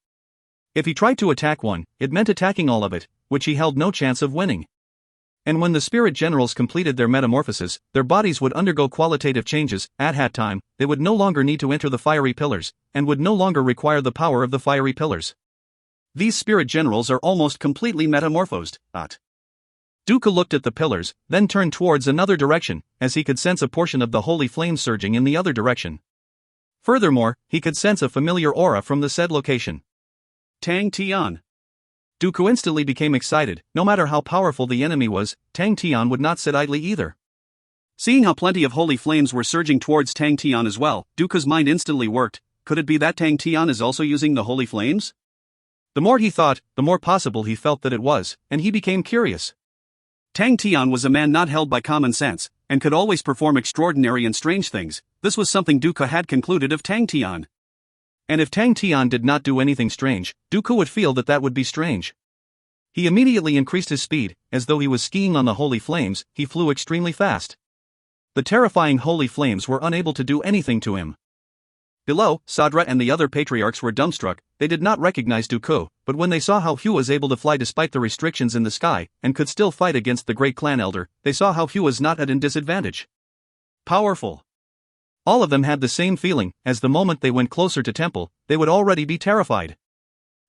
If he tried to attack one, it meant attacking all of it, which he held no chance of winning. And when the spirit generals completed their metamorphosis, their bodies would undergo qualitative changes. At that time, they would no longer need to enter the fiery pillars, and would no longer require the power of the fiery pillars. These spirit generals are almost completely metamorphosed. Dooku looked at the pillars, then turned towards another direction, as he could sense a portion of the holy flame surging in the other direction. Furthermore, he could sense a familiar aura from the said location. Tang Tian. Dooku instantly became excited. No matter how powerful the enemy was, Tang Tian would not sit idly either. Seeing how plenty of holy flames were surging towards Tang Tian as well, Dooku's mind instantly worked. Could it be that Tang Tian is also using the holy flames? The more he thought, the more possible he felt that it was, and he became curious. Tang Tian was a man not held by common sense, and could always perform extraordinary and strange things. This was something Dooku had concluded of Tang Tian. And if Tang Tian did not do anything strange, Dooku would feel that that would be strange. He immediately increased his speed. As though he was skiing on the holy flames, he flew extremely fast. The terrifying holy flames were unable to do anything to him. Below, Sadra and the other patriarchs were dumbstruck. They did not recognize Dooku, but when they saw how Hugh was able to fly despite the restrictions in the sky, and could still fight against the great clan elder, they saw how Hugh was not at a disadvantage. Powerful. All of them had the same feeling. As the moment they went closer to temple, they would already be terrified.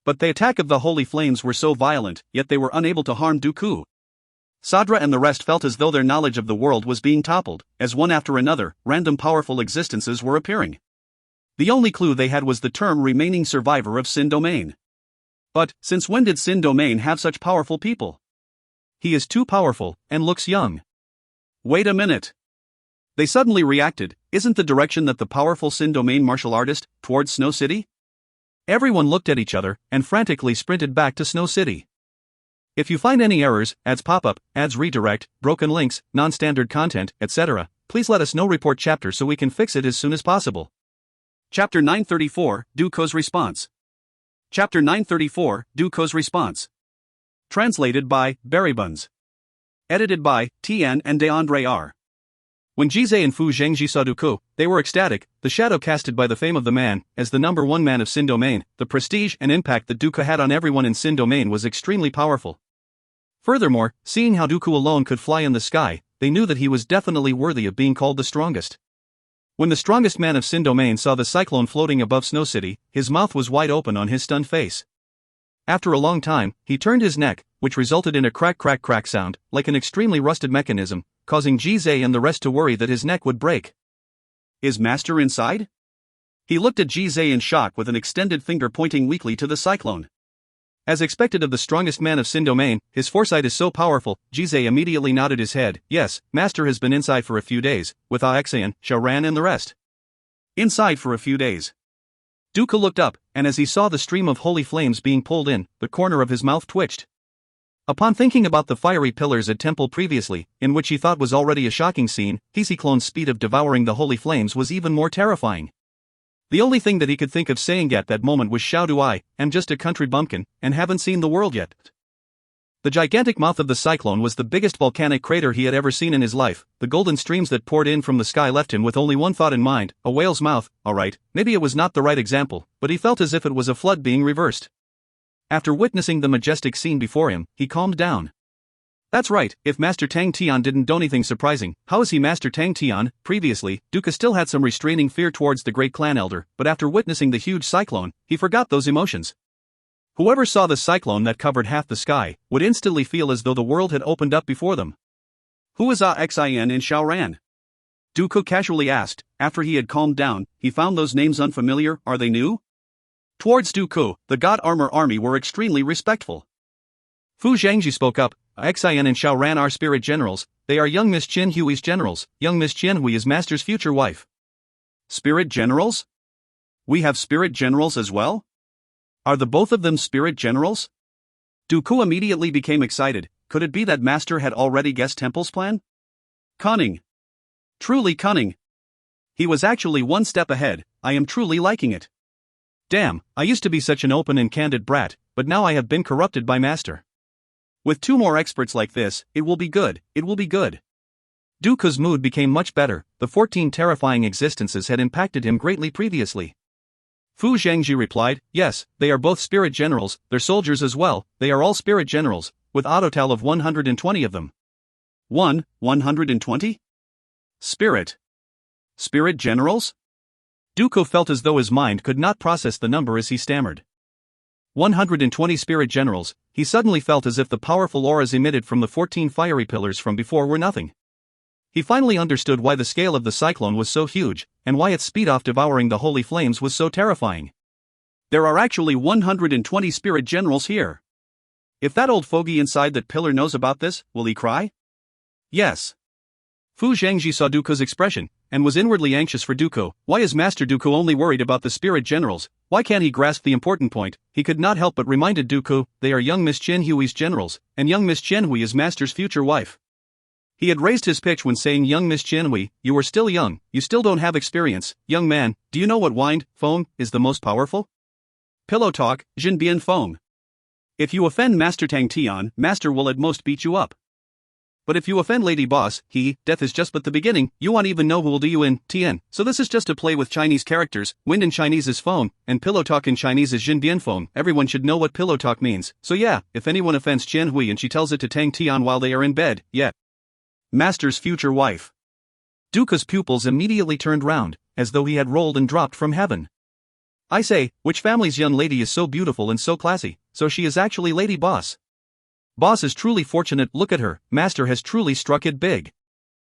But the attack of the holy flames were so violent, yet they were unable to harm Dooku. Sadra and the rest felt as though their knowledge of the world was being toppled, as one after another, random powerful existences were appearing. The only clue they had was the term remaining survivor of Sin Domain. But, since when did Sin Domain have such powerful people? He is too powerful, and looks young. Wait a minute. They suddenly reacted. Isn't the direction that the powerful Sin Domain martial artist, towards Snow City? Everyone looked at each other, and frantically sprinted back to Snow City. If you find any errors, ads pop-up, ads redirect, broken links, non-standard content, etc., please let us know. Report chapter so we can fix it as soon as possible. Chapter 934, Dooku's Response. Chapter 934, Dooku's Response. Translated by Barry Buns. Edited by Tian and DeAndre R. When Jizai and Fu Zhengji saw Duku, they were ecstatic. The shadow casted by the fame of the man, as the number one man of Xin Domain, the prestige and impact that Duku had on everyone in Xin Domain was extremely powerful. Furthermore, seeing how Duku alone could fly in the sky, they knew that he was definitely worthy of being called the strongest. When the strongest man of Xin Domain saw the cyclone floating above Snow City, his mouth was wide open on his stunned face. After a long time, he turned his neck, which resulted in a crack crack crack sound, like an extremely rusted mechanism, causing Jizai and the rest to worry that his neck would break. Is Master inside? He looked at Jizai in shock with an extended finger pointing weakly to the cyclone. As expected of the strongest man of Xin Domain, his foresight is so powerful. Jizai immediately nodded his head. Yes, Master has been inside for a few days, with Aoxian, Xiaoran and the rest. Inside for a few days. Duku looked up, and as he saw the stream of holy flames being pulled in, the corner of his mouth twitched. Upon thinking about the fiery pillars at temple previously, in which he thought was already a shocking scene, Hesyclone's speed of devouring the holy flames was even more terrifying. The only thing that he could think of saying at that moment was "Shao do I, am just a country bumpkin, and haven't seen the world yet." The gigantic mouth of the cyclone was the biggest volcanic crater he had ever seen in his life. The golden streams that poured in from the sky left him with only one thought in mind: a whale's mouth. Alright, maybe it was not the right example, but he felt as if it was a flood being reversed. After witnessing the majestic scene before him, he calmed down. That's right, if Master Tang Tian didn't do anything surprising, how is he Master Tang Tian? Previously, Duka still had some restraining fear towards the great clan elder, but after witnessing the huge cyclone, he forgot those emotions. Whoever saw the cyclone that covered half the sky, would instantly feel as though the world had opened up before them. Who is Aoxian and Xiaoran? Duku casually asked. After he had calmed down, he found those names unfamiliar. Are they new? Towards Duku, the God Armor army were extremely respectful. Fu Zhengji spoke up. Aoxian and Xiaoran are spirit generals. They are young Miss Qian Hui's generals. Young Miss Qian Hui is Master's future wife. Spirit generals? We have spirit generals as well? Are the both of them spirit generals? Duku immediately became excited. Could it be that Master had already guessed Temple's plan? Cunning. Truly cunning. He was actually one step ahead. I am truly liking it. Damn, I used to be such an open and candid brat, but now I have been corrupted by Master. With two more experts like this, it will be good, it will be good. Duku's mood became much better. The 14 terrifying existences had impacted him greatly previously. Fu Zhengji replied, yes, they are both spirit generals, they're soldiers as well, they are all spirit generals, with a total of 120 of them. 120? Spirit generals? Duku felt as though his mind could not process the number as he stammered. 120 spirit generals. He suddenly felt as if the powerful auras emitted from the 14 fiery pillars from before were nothing. He finally understood why the scale of the cyclone was so huge, and why its speed of devouring the holy flames was so terrifying. There are actually 120 spirit generals here. If that old fogey inside that pillar knows about this, will he cry? Yes. Fu Zhengji saw Duku's expression, and was inwardly anxious for Duku. Why is Master Duku only worried about the spirit generals? Why can't he grasp the important point? He could not help but reminded Duku, they are young Miss Qian Hui's generals, and young Miss Qian Hui is Master's future wife. He had raised his pitch when saying, young Miss Qian Hui, you are still young, you still don't have experience. Young man, do you know what wind, foam, is the most powerful? Pillow talk, Jinbian foam. If you offend Master Tang Tian, Master will at most beat you up. But if you offend Lady Boss, death is just but the beginning. You won't even know who will do you in, Tian. So this is just a play with Chinese characters. Wind in Chinese is foam, and pillow talk in Chinese is Jinbian foam. Everyone should know what pillow talk means. So yeah, if anyone offends Qian Hui and she tells it to Tang Tian while they are in bed, yeah. Master's future wife. Duku's pupils immediately turned round, as though he had rolled and dropped from heaven. I say, which family's young lady is so beautiful and so classy? So she is actually Lady Boss. Boss is truly fortunate, look at her, Master has truly struck it big.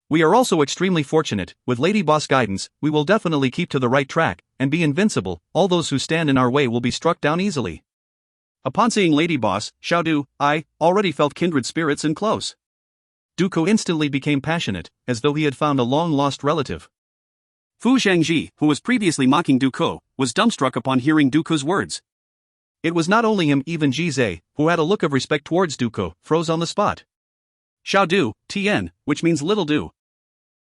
We are also extremely fortunate, with Lady Boss guidance, we will definitely keep to the right track, and be invincible, all those who stand in our way will be struck down easily. Upon seeing Lady Boss, Xiaodu, I already felt kindred spirits and close. Duku instantly became passionate, as though he had found a long-lost relative. Fu Zhengji, who was previously mocking Duku, was dumbstruck upon hearing Duku's words. It was not only him, even Jizai, who had a look of respect towards Duku, froze on the spot. Xiaodu, Tian, which means little do.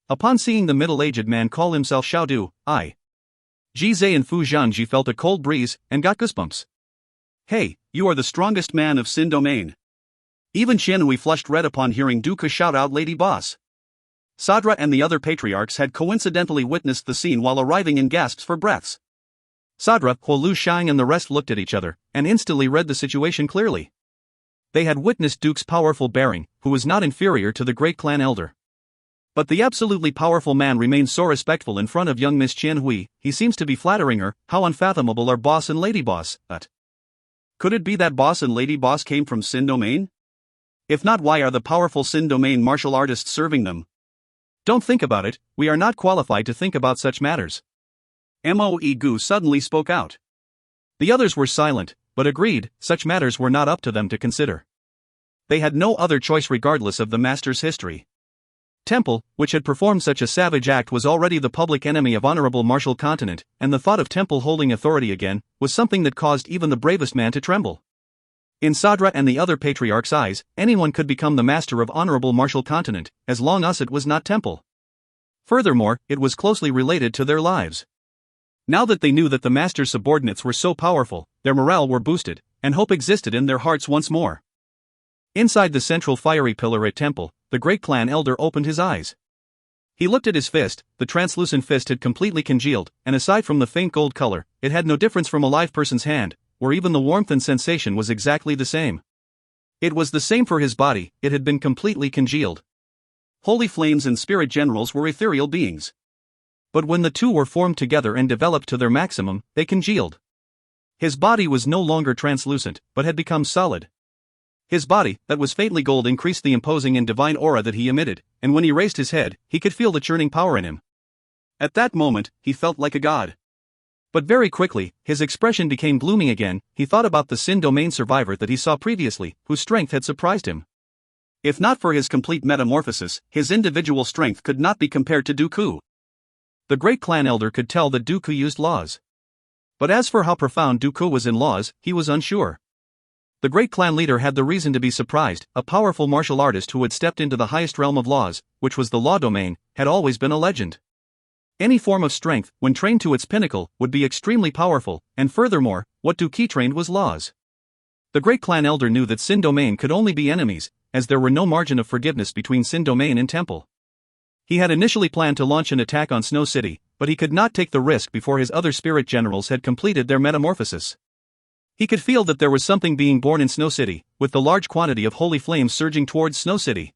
Upon seeing the middle-aged man call himself Xiaodu, Jizai and Fu Zhengji felt a cold breeze, and got goosebumps. Hey, you are the strongest man of Xin Domain. Even Qian Hui flushed red upon hearing Duku shout out Lady Boss. Sadra and the other patriarchs had coincidentally witnessed the scene while arriving in gasps for breaths. Sadra, Huolu Shang and the rest looked at each other, and instantly read the situation clearly. They had witnessed Duke's powerful bearing, who was not inferior to the great clan elder. But the absolutely powerful man remained so respectful in front of young Miss Qian Hui. He seems to be flattering her. How unfathomable are boss and lady boss. Could it be that boss and lady boss came from Sin Domain? If not, why are the powerful Sin Domain martial artists serving them? Don't think about it, we are not qualified to think about such matters. Moe Gu suddenly spoke out. The others were silent, but agreed, such matters were not up to them to consider. They had no other choice regardless of the master's history. Temple, which had performed such a savage act, was already the public enemy of honorable martial continent, and the thought of Temple holding authority again was something that caused even the bravest man to tremble. In Sadra and the other patriarchs' eyes, anyone could become the master of honorable martial continent, as long as it was not Temple. Furthermore, it was closely related to their lives. Now that they knew that the master's subordinates were so powerful, their morale were boosted, and hope existed in their hearts once more. Inside the central fiery pillar at Temple, the great clan elder opened his eyes. He looked at his fist. The translucent fist had completely congealed, and aside from the faint gold color, it had no difference from a live person's hand, where even the warmth and sensation was exactly the same. It was the same for his body, it had been completely congealed. Holy flames and spirit generals were ethereal beings. But when the two were formed together and developed to their maximum, they congealed. His body was no longer translucent, but had become solid. His body, that was faintly gold, increased the imposing and divine aura that he emitted, and when he raised his head, he could feel the churning power in him. At that moment, he felt like a god. But very quickly, his expression became gloomy again. He thought about the Sin Domain survivor that he saw previously, whose strength had surprised him. If not for his complete metamorphosis, his individual strength could not be compared to Dooku. The great clan elder could tell that Dooku used laws. But as for how profound Dooku was in laws, he was unsure. The great clan leader had the reason to be surprised. A powerful martial artist who had stepped into the highest realm of laws, which was the law domain, had always been a legend. Any form of strength, when trained to its pinnacle, would be extremely powerful, and furthermore, what Dooku trained was laws. The great clan elder knew that Sin Domain could only be enemies, as there were no margin of forgiveness between Sin Domain and Temple. He had initially planned to launch an attack on Snow City, but he could not take the risk before his other spirit generals had completed their metamorphosis. He could feel that there was something being born in Snow City, with the large quantity of holy flames surging towards Snow City.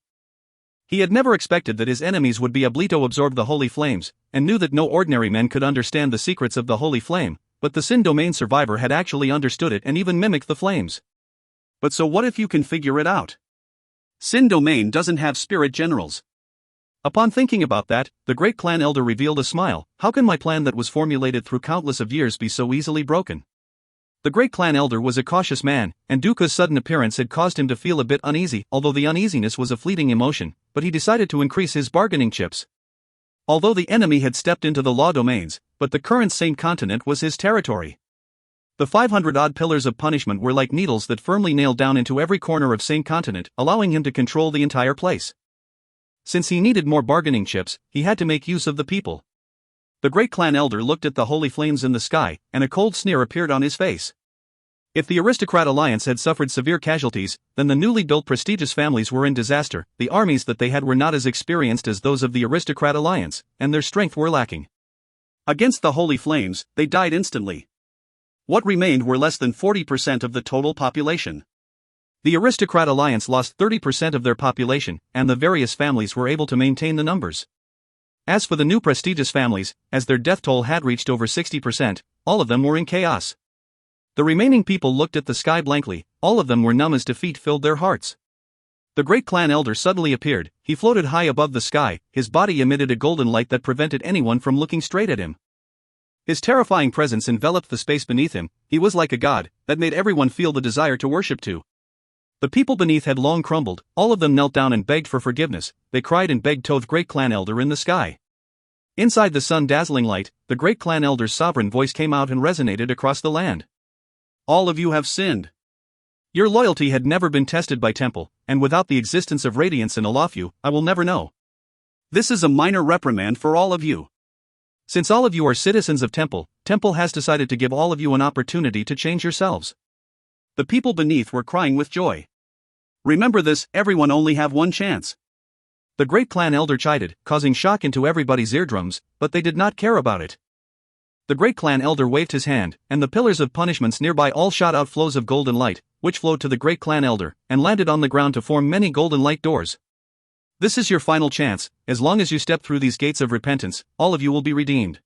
He had never expected that his enemies would be able to absorb the holy flames, and knew that no ordinary men could understand the secrets of the holy flame, but the Sin Domain survivor had actually understood it and even mimicked the flames. But so what if you can figure it out? Sin Domain doesn't have spirit generals. Upon thinking about that, the great clan elder revealed a smile. How can my plan that was formulated through countless of years be so easily broken? The great clan elder was a cautious man, and Dooku's sudden appearance had caused him to feel a bit uneasy, although the uneasiness was a fleeting emotion, but he decided to increase his bargaining chips. Although the enemy had stepped into the law domains, but the current Saint Continent was his territory. The 500-odd pillars of punishment were like needles that firmly nailed down into every corner of Saint Continent, allowing him to control the entire place. Since he needed more bargaining chips, he had to make use of the people. The great clan elder looked at the holy flames in the sky, and a cold sneer appeared on his face. If the aristocrat alliance had suffered severe casualties, then the newly built prestigious families were in disaster. The armies that they had were not as experienced as those of the aristocrat alliance, and their strength were lacking. Against the holy flames, they died instantly. What remained were less than 40% of the total population. The aristocrat alliance lost 30% of their population, and the various families were able to maintain the numbers. As for the new prestigious families, as their death toll had reached over 60%, all of them were in chaos. The remaining people looked at the sky blankly, all of them were numb as defeat filled their hearts. The great clan elder suddenly appeared. He floated high above the sky, his body emitted a golden light that prevented anyone from looking straight at him. His terrifying presence enveloped the space beneath him. He was like a god, that made everyone feel the desire to worship too. The people beneath had long crumbled, all of them knelt down and begged for forgiveness. They cried and begged to the great clan elder in the sky. Inside the sun-dazzling light, the great clan elder's sovereign voice came out and resonated across the land. All of you have sinned. Your loyalty had never been tested by Temple, and without the existence of radiance in Alafu, I will never know. This is a minor reprimand for all of you. Since all of you are citizens of Temple, Temple has decided to give all of you an opportunity to change yourselves. The people beneath were crying with joy. Remember this, everyone only have one chance. The great clan elder chided, causing shock into everybody's eardrums, but they did not care about it. The great clan elder waved his hand, and the pillars of punishments nearby all shot out flows of golden light, which flowed to the great clan elder, and landed on the ground to form many golden light doors. This is your final chance. As long as you step through these gates of repentance, all of you will be redeemed.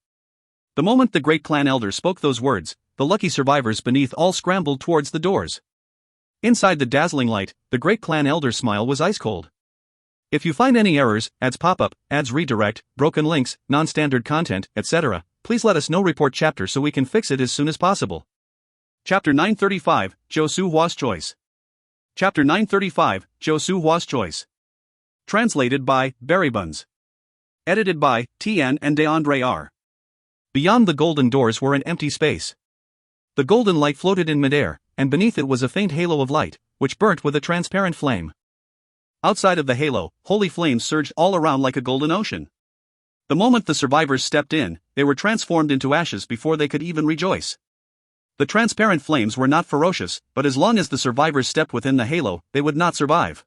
The moment the great clan elder spoke those words, the lucky survivors beneath all scrambled towards the doors. Inside the dazzling light, the great clan elder's smile was ice cold. If you find any errors, ads pop up, ads redirect, broken links, non-standard content, etc., please let us know. Report chapter so we can fix it as soon as possible. Chapter 935, Zhou Suhua's Choice. Chapter 935, Zhou Suhua's Choice. Translated by Berrybuns. Edited by Tian and DeAndre R. Beyond the golden doors were an empty space. The golden light floated in midair, and beneath it was a faint halo of light, which burnt with a transparent flame. Outside of the halo, holy flames surged all around like a golden ocean. The moment the survivors stepped in, they were transformed into ashes before they could even rejoice. The transparent flames were not ferocious, but as long as the survivors stepped within the halo, they would not survive.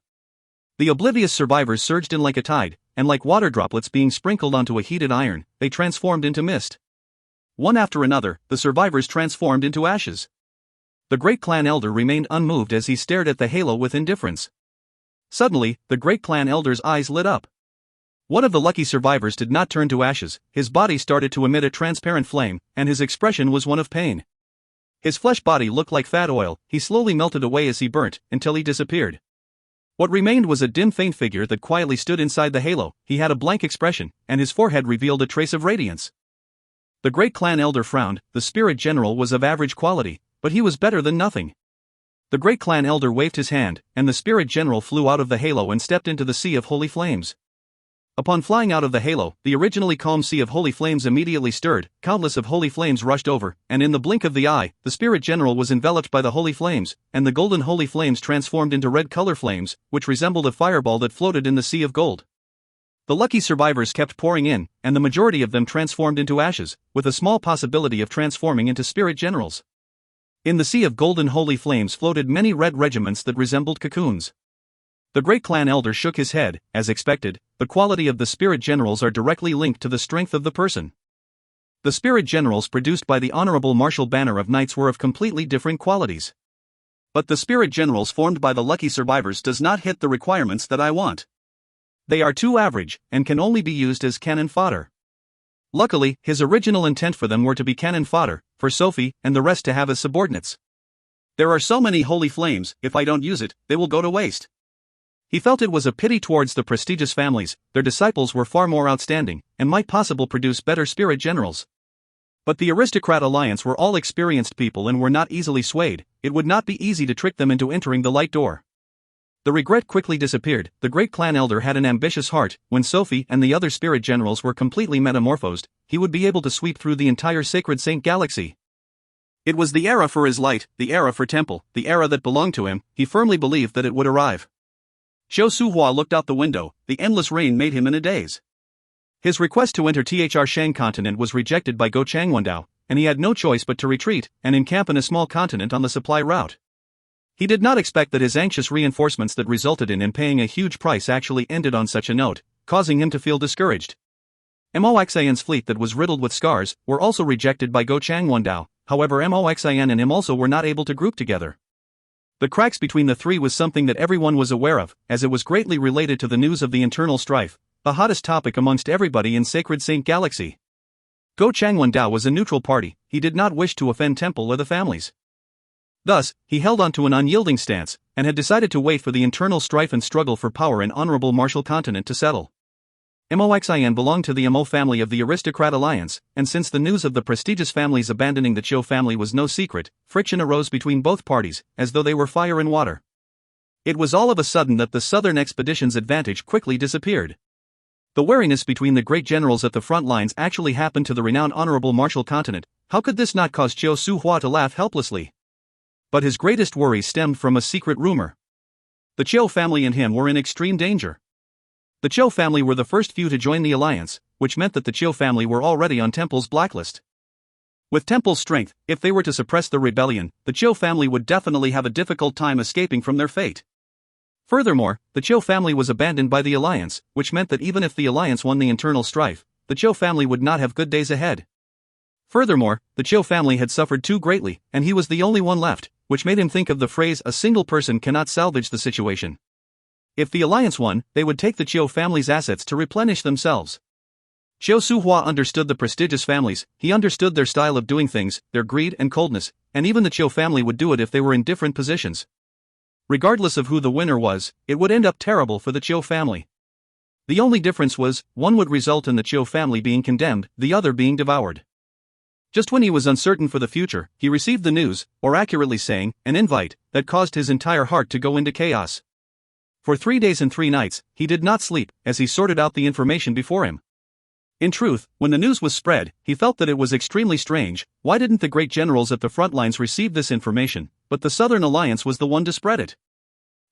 The oblivious survivors surged in like a tide, and like water droplets being sprinkled onto a heated iron, they transformed into mist. One after another, the survivors transformed into ashes. The great clan elder remained unmoved as he stared at the halo with indifference. Suddenly, the great clan elder's eyes lit up. One of the lucky survivors did not turn to ashes, his body started to emit a transparent flame, and his expression was one of pain. His flesh body looked like fat oil, he slowly melted away as he burnt, until he disappeared. What remained was a dim faint figure that quietly stood inside the halo. He had a blank expression, and his forehead revealed a trace of radiance. The great clan elder frowned. The spirit general was of average quality, but he was better than nothing. The great clan elder waved his hand, and the spirit general flew out of the halo and stepped into the sea of holy flames. Upon flying out of the halo, the originally calm sea of holy flames immediately stirred, countless of holy flames rushed over, and in the blink of the eye, the spirit general was enveloped by the holy flames, and the golden holy flames transformed into red color flames, which resembled a fireball that floated in the sea of gold. The lucky survivors kept pouring in, and the majority of them transformed into ashes, with a small possibility of transforming into spirit generals. In the sea of golden holy flames floated many red regiments that resembled cocoons. The great clan elder shook his head. As expected, the quality of the spirit generals are directly linked to the strength of the person. The spirit generals produced by the Honorable Martial Banner of Knights were of completely different qualities. But the spirit generals formed by the lucky survivors does not hit the requirements that I want. They are too average, and can only be used as cannon fodder. Luckily, his original intent for them were to be cannon fodder, for Sophie and the rest to have as subordinates. There are so many holy flames, if I don't use it, they will go to waste. He felt it was a pity towards the prestigious families. Their disciples were far more outstanding, and might possibly produce better spirit generals. But the aristocrat alliance were all experienced people and were not easily swayed. It would not be easy to trick them into entering the light door. The regret quickly disappeared. The great clan elder had an ambitious heart. When Sophie and the other spirit generals were completely metamorphosed, he would be able to sweep through the entire sacred saint galaxy. It was the era for his light, the era for temple, the era that belonged to him. He firmly believed that it would arrive. Zhou Suhua looked out the window. The endless rain made him in a daze. His request to enter Thr Shang continent was rejected by Go Changwondao, and he had no choice but to retreat and encamp in a small continent on the supply route. He did not expect that his anxious reinforcements that resulted in him paying a huge price actually ended on such a note, causing him to feel discouraged. Moxian's fleet that was riddled with scars were also rejected by Go Changwondao. However, Moxian and him also were not able to group together. The cracks between the three was something that everyone was aware of, as it was greatly related to the news of the internal strife, the hottest topic amongst everybody in Sacred Saint Galaxy. Go Changwondao was a neutral party. He did not wish to offend Temple or the families. Thus, he held on to an unyielding stance, and had decided to wait for the internal strife and struggle for power in Honorable Martial Continent to settle. Moxian belonged to the Mo family of the Aristocrat Alliance, and since the news of the prestigious families abandoning the Zhou family was no secret, friction arose between both parties, as though they were fire and water. It was all of a sudden that the southern expedition's advantage quickly disappeared. The wariness between the great generals at the front lines actually happened to the renowned Honorable Martial Continent. How could this not cause Zhou Suhua to laugh helplessly? But his greatest worry stemmed from a secret rumor. The Zhou family and him were in extreme danger. The Zhou family were the first few to join the alliance, which meant that the Zhou family were already on Temple's blacklist. With Temple's strength, if they were to suppress the rebellion, the Zhou family would definitely have a difficult time escaping from their fate. Furthermore, the Zhou family was abandoned by the alliance, which meant that even if the alliance won the internal strife, the Zhou family would not have good days ahead. Furthermore, the Zhou family had suffered too greatly, and he was the only one left, which made him think of the phrase, "a single person cannot salvage the situation." If the alliance won, they would take the Zhou family's assets to replenish themselves. Xiao Suhua understood the prestigious families, he understood their style of doing things, their greed and coldness, and even the Zhou family would do it if they were in different positions. Regardless of who the winner was, it would end up terrible for the Zhou family. The only difference was, one would result in the Zhou family being condemned, the other being devoured. Just when he was uncertain for the future, he received the news, or accurately saying, an invite, that caused his entire heart to go into chaos. For 3 days and 3 nights, he did not sleep, as he sorted out the information before him. In truth, when the news was spread, he felt that it was extremely strange. Why didn't the great generals at the front lines receive this information, but the Southern Alliance was the one to spread it?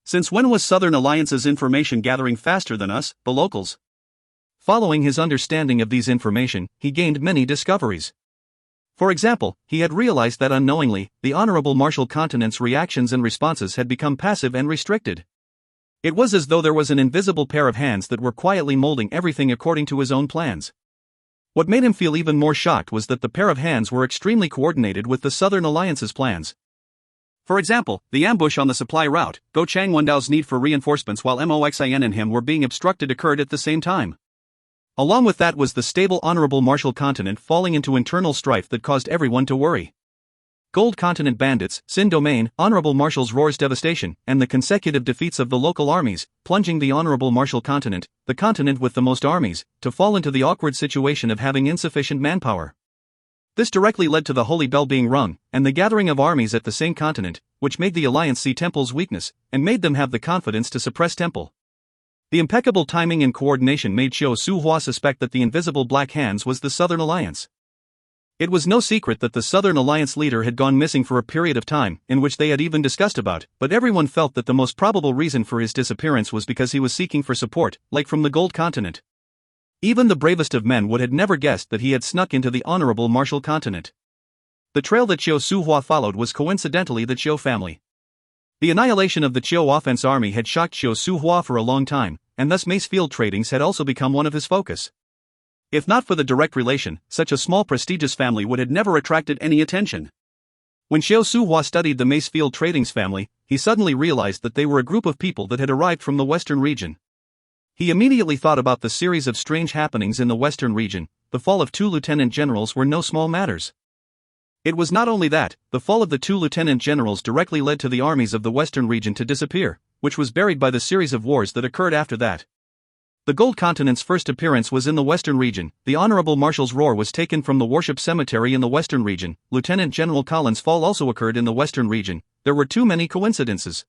Since when was Southern Alliance's information gathering faster than us, the locals? Following his understanding of these information, he gained many discoveries. For example, he had realized that unknowingly, the Honorable Martial Continent's reactions and responses had become passive and restricted. It was as though there was an invisible pair of hands that were quietly molding everything according to his own plans. What made him feel even more shocked was that the pair of hands were extremely coordinated with the Southern Alliance's plans. For example, the ambush on the supply route, Go Changwendao's need for reinforcements while Moxin and him were being obstructed occurred at the same time. Along with that was the stable Honorable Martial Continent falling into internal strife that caused everyone to worry. Gold Continent bandits, Xin Domain, Honorable Marshals Roar's devastation, and the consecutive defeats of the local armies, plunging the Honorable Martial Continent, the continent with the most armies, to fall into the awkward situation of having insufficient manpower. This directly led to the holy bell being rung, and the gathering of armies at the same continent, which made the alliance see Temple's weakness, and made them have the confidence to suppress Temple. The impeccable timing and coordination made Xiao Suhua suspect that the invisible Black Hands was the Southern Alliance. It was no secret that the Southern Alliance leader had gone missing for a period of time, in which they had even discussed about, but everyone felt that the most probable reason for his disappearance was because he was seeking for support, like from the Gold Continent. Even the bravest of men would have never guessed that he had snuck into the Honorable Martial Continent. The trail that Xiao Suhua followed was coincidentally the Zhou family. The annihilation of the Zhou offense army had shocked Xiao Suhua for a long time, and thus Mace Field tradings had also become one of his focus. If not for the direct relation, such a small prestigious family would have never attracted any attention. When Xiao Suhua studied the Mace Field Tradings family, he suddenly realized that they were a group of people that had arrived from the western region. He immediately thought about the series of strange happenings in the western region. The fall of 2 lieutenant generals were no small matters. It was not only that, the fall of the 2 lieutenant generals directly led to the armies of the western region to disappear, which was buried by the series of wars that occurred after that. The Gold Continent's first appearance was in the western region. The Honorable Marshal's Roar was taken from the Warship Cemetery in the western region. Lieutenant General Collins' fall also occurred in the western region. There were too many coincidences.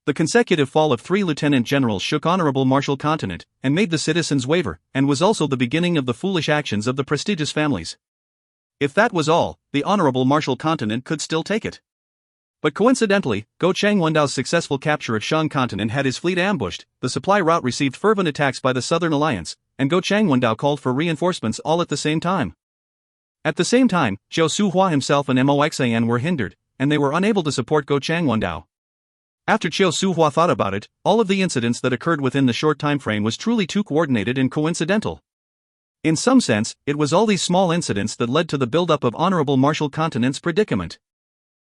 The consecutive fall of 3 lieutenant generals shook Honorable Martial Continent, and made the citizens waver, and was also the beginning of the foolish actions of the prestigious families. If that was all, the Honorable Martial Continent could still take it. But coincidentally, Go Changwendao's successful capture of Shan Continent had his fleet ambushed, the supply route received fervent attacks by the Southern Alliance, and Go Changwendao called for reinforcements all at the same time. At the same time, Xiao Suhua himself and Moxin were hindered, and they were unable to support Go Changwendao. After Xiao Suhua thought about it, all of the incidents that occurred within the short time frame was truly too coordinated and coincidental. In some sense, it was all these small incidents that led to the buildup of Honorable Martial Continent's predicament.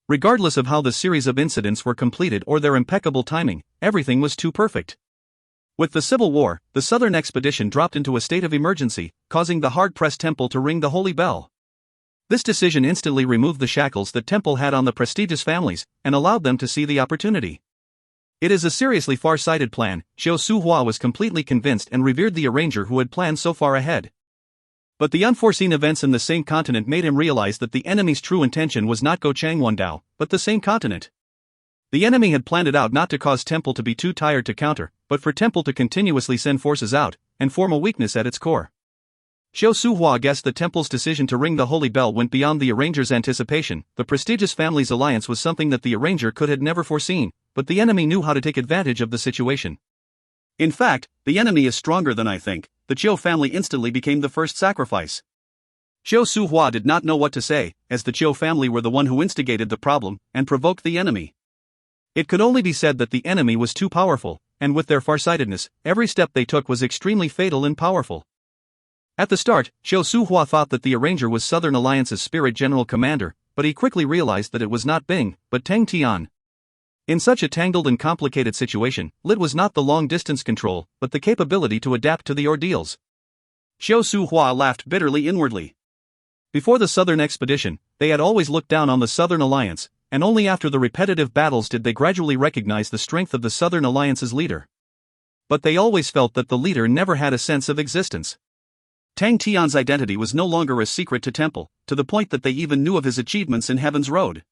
Regardless of how the series of incidents were completed or their impeccable timing, everything was too perfect. With the Civil War, the Southern expedition dropped into a state of emergency, causing the hard-pressed Temple to ring the holy bell. This decision instantly removed the shackles that Temple had on the prestigious families, and allowed them to see the opportunity. It is a seriously far-sighted plan. Xiao Suhua was completely convinced and revered the arranger who had planned so far ahead. But the unforeseen events in the same continent made him realize that the enemy's true intention was not Go Changwendao, but the same continent. The enemy had planned it out not to cause Temple to be too tired to counter, but for Temple to continuously send forces out, and form a weakness at its core. Xiao Suhua guessed that Temple's decision to ring the holy bell went beyond the arranger's anticipation. The prestigious family's alliance was something that the arranger could have never foreseen, but the enemy knew how to take advantage of the situation. In fact, the enemy is stronger than I think. The Zhou family instantly became the first sacrifice. Xiao Suhua did not know what to say, as the Zhou family were the one who instigated the problem and provoked the enemy. It could only be said that the enemy was too powerful, and with their farsightedness, every step they took was extremely fatal and powerful. At the start, Qiu Suhua thought that the arranger was Southern Alliance's spirit general commander, but he quickly realized that it was not Bing, but Tang Tian. In such a tangled and complicated situation, lit was not the long-distance control, but the capability to adapt to the ordeals. Qiu Suhua laughed bitterly inwardly. Before the Southern expedition, they had always looked down on the Southern Alliance, and only after the repetitive battles did they gradually recognize the strength of the Southern Alliance's leader. But they always felt that the leader never had a sense of existence. Tang Tian's identity was no longer a secret to Temple, to the point that they even knew of his achievements in Heaven's Road.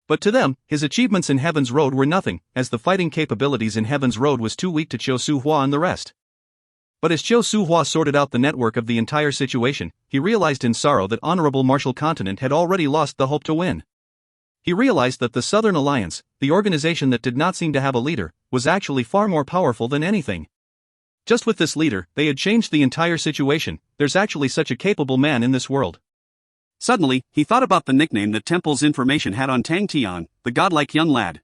But to them, his achievements in Heaven's Road were nothing, as the fighting capabilities in Heaven's Road was too weak to Qiu Suhua and the rest. But as Qiu Suhua sorted out the network of the entire situation, he realized in sorrow that Honorable Martial Continent had already lost the hope to win. He realized that the Southern Alliance, the organization that did not seem to have a leader, was actually far more powerful than anything. Just with this leader, they had changed the entire situation. There's actually such a capable man in this world. Suddenly, he thought about the nickname that Temple's information had on Tang Tian, the godlike young lad.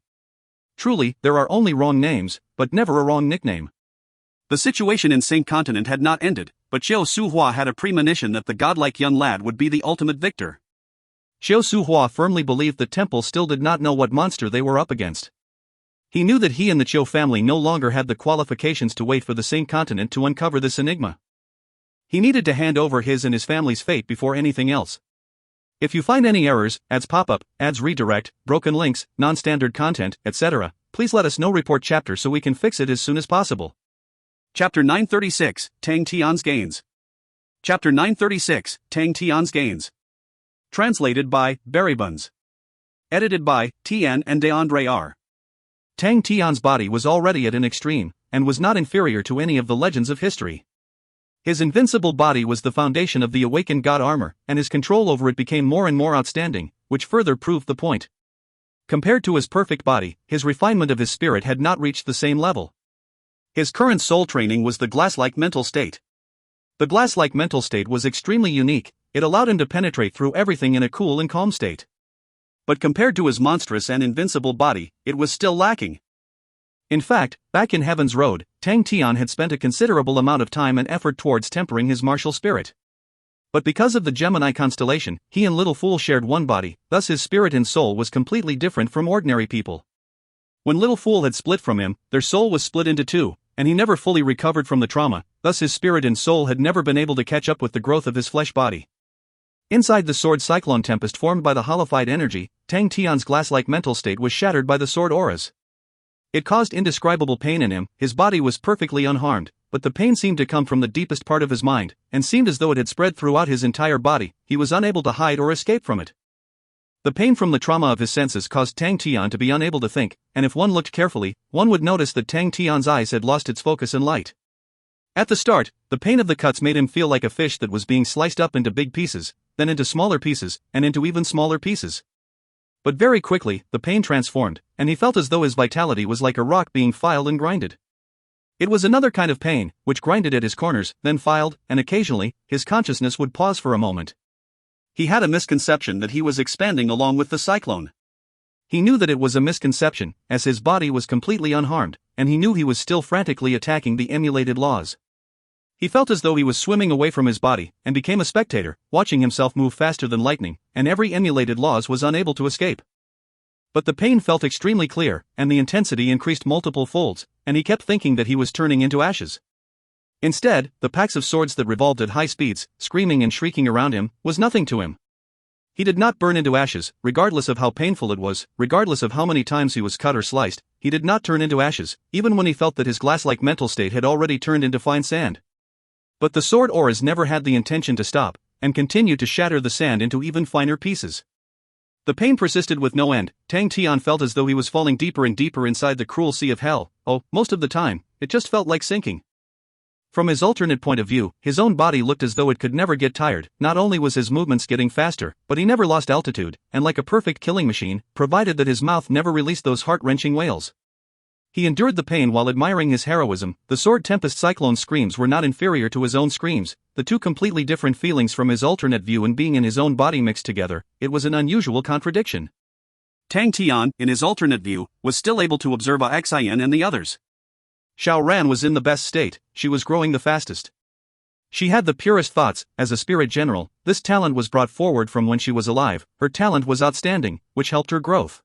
Truly, there are only wrong names, but never a wrong nickname. The situation in Saint Continent had not ended, but Qiu Suhua had a premonition that the godlike young lad would be the ultimate victor. Qiu Suhua firmly believed that Temple still did not know what monster they were up against. He knew that he and the Qiu family no longer had the qualifications to wait for the Saint Continent to uncover this enigma. He needed to hand over his and his family's fate before anything else. If you find any errors, ads pop up, ads redirect, broken links, non-standard content, etc., please let us know. Report chapter so we can fix it as soon as possible. Chapter 936, Tang Tian's Gains. Chapter 936, Tang Tian's Gains. Translated by Buns. Edited by Tian and DeAndre R. Tang Tian's body was already at an extreme, and was not inferior to any of the legends of history. His invincible body was the foundation of the awakened god armor, and his control over it became more and more outstanding, which further proved the point. Compared to his perfect body, his refinement of his spirit had not reached the same level. His current soul training was the glass-like mental state. The glass-like mental state was extremely unique. It allowed him to penetrate through everything in a cool and calm state. But compared to his monstrous and invincible body, it was still lacking. In fact, back in Heaven's Road, Tang Tian had spent a considerable amount of time and effort towards tempering his martial spirit. But because of the Gemini constellation, he and Little Fool shared one body, thus his spirit and soul was completely different from ordinary people. When Little Fool had split from him, their soul was split into two, and he never fully recovered from the trauma, thus his spirit and soul had never been able to catch up with the growth of his flesh body. Inside the sword cyclone tempest formed by the holified energy, Tang Tian's glass-like mental state was shattered by the sword auras. It caused indescribable pain in him. His body was perfectly unharmed, but the pain seemed to come from the deepest part of his mind, and seemed as though it had spread throughout his entire body. He was unable to hide or escape from it. The pain from the trauma of his senses caused Tang Tian to be unable to think, and if one looked carefully, one would notice that Tang Tian's eyes had lost its focus and light. At the start, the pain of the cuts made him feel like a fish that was being sliced up into big pieces, then into smaller pieces, and into even smaller pieces. But very quickly, the pain transformed, and he felt as though his vitality was like a rock being filed and grinded. It was another kind of pain, which grinded at his corners, then filed, and occasionally, his consciousness would pause for a moment. He had a misconception that he was expanding along with the cyclone. He knew that it was a misconception, as his body was completely unharmed, and he knew he was still frantically attacking the emulated laws. He felt as though he was swimming away from his body, and became a spectator, watching himself move faster than lightning, and every emulated laws was unable to escape. But the pain felt extremely clear, and the intensity increased multiple folds, and he kept thinking that he was turning into ashes. Instead, the packs of swords that revolved at high speeds, screaming and shrieking around him, was nothing to him. He did not burn into ashes, regardless of how painful it was, regardless of how many times he was cut or sliced. He did not turn into ashes, even when he felt that his glass-like mental state had already turned into fine sand. But the sword auras never had the intention to stop, and continued to shatter the sand into even finer pieces. The pain persisted with no end. Tang Tian felt as though he was falling deeper and deeper inside the cruel sea of hell. Most of the time, it just felt like sinking. From his alternate point of view, his own body looked as though it could never get tired. Not only was his movements getting faster, but he never lost altitude, and like a perfect killing machine, provided that his mouth never released those heart-wrenching wails. He endured the pain while admiring his heroism. The Sword Tempest Cyclone's screams were not inferior to his own screams, the two completely different feelings from his alternate view and being in his own body mixed together. It was an unusual contradiction. Tang Tian, in his alternate view, was still able to observe Xian and the others. Xiao Ran was in the best state, she was growing the fastest. She had the purest thoughts. As a spirit general, this talent was brought forward from when she was alive. Her talent was outstanding, which helped her growth.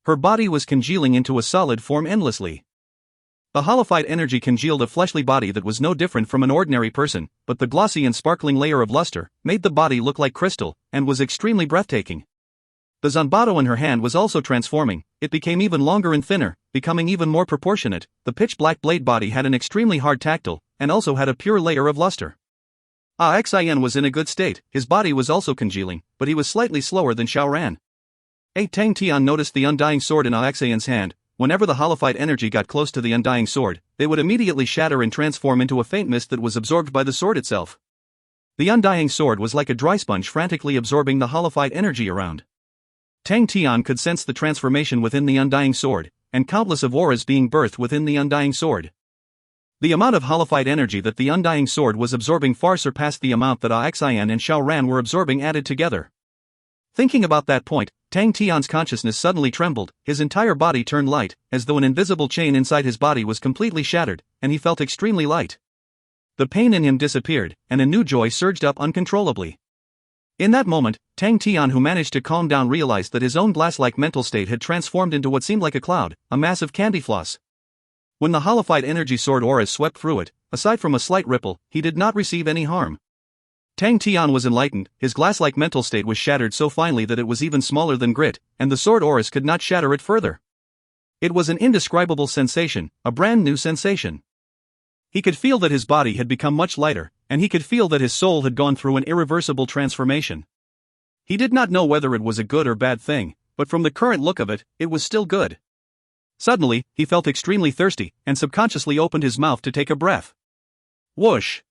Her body was congealing into a solid form endlessly. The holified energy congealed a fleshly body that was no different from an ordinary person, but the glossy and sparkling layer of luster made the body look like crystal, and was extremely breathtaking. The zanbato in her hand was also transforming. It became even longer and thinner, becoming even more proportionate. The pitch-black blade body had an extremely hard tactile, and also had a pure layer of luster. Xian was in a good state. His body was also congealing, but he was slightly slower than Xiao Ran. Tang Tian noticed the undying sword in Xian's hand. Whenever the holified energy got close to the undying sword, they would immediately shatter and transform into a faint mist that was absorbed by the sword itself. The undying sword was like a dry sponge frantically absorbing the holified energy around. Tang Tian could sense the transformation within the undying sword, and countless of auras being birthed within the undying sword. The amount of holified energy that the undying sword was absorbing far surpassed the amount that Xian and Xiao Ran were absorbing added together. Thinking about that point, Tang Tian's consciousness suddenly trembled, his entire body turned light, as though an invisible chain inside his body was completely shattered, and he felt extremely light. The pain in him disappeared, and a new joy surged up uncontrollably. In that moment, Tang Tian, who managed to calm down, realized that his own glass-like mental state had transformed into what seemed like a cloud, a mass of candy floss. When the holified energy sword auras swept through it, aside from a slight ripple, he did not receive any harm. Tang Tian was enlightened, his glass-like mental state was shattered so finely that it was even smaller than grit, and the sword auras could not shatter it further. It was an indescribable sensation, a brand new sensation. He could feel that his body had become much lighter, and he could feel that his soul had gone through an irreversible transformation. He did not know whether it was a good or bad thing, but from the current look of it, it was still good. Suddenly, he felt extremely thirsty, and subconsciously opened his mouth to take a breath. Whoosh!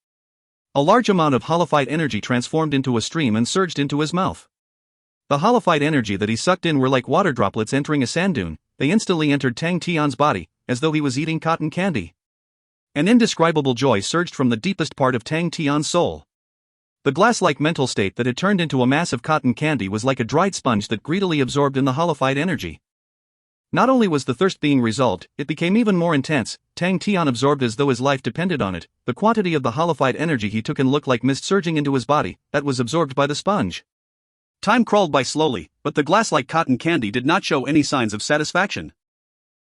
A large amount of holified energy transformed into a stream and surged into his mouth. The holified energy that he sucked in were like water droplets entering a sand dune. They instantly entered Tang Tian's body, as though he was eating cotton candy. An indescribable joy surged from the deepest part of Tang Tian's soul. The glass-like mental state that had turned into a mass of cotton candy was like a dried sponge that greedily absorbed in the holified energy. Not only was the thirst being resolved, it became even more intense. Tang Tian absorbed as though his life depended on it. The quantity of the holified energy he took in looked like mist surging into his body, that was absorbed by the sponge. Time crawled by slowly, but the glass-like cotton candy did not show any signs of satisfaction.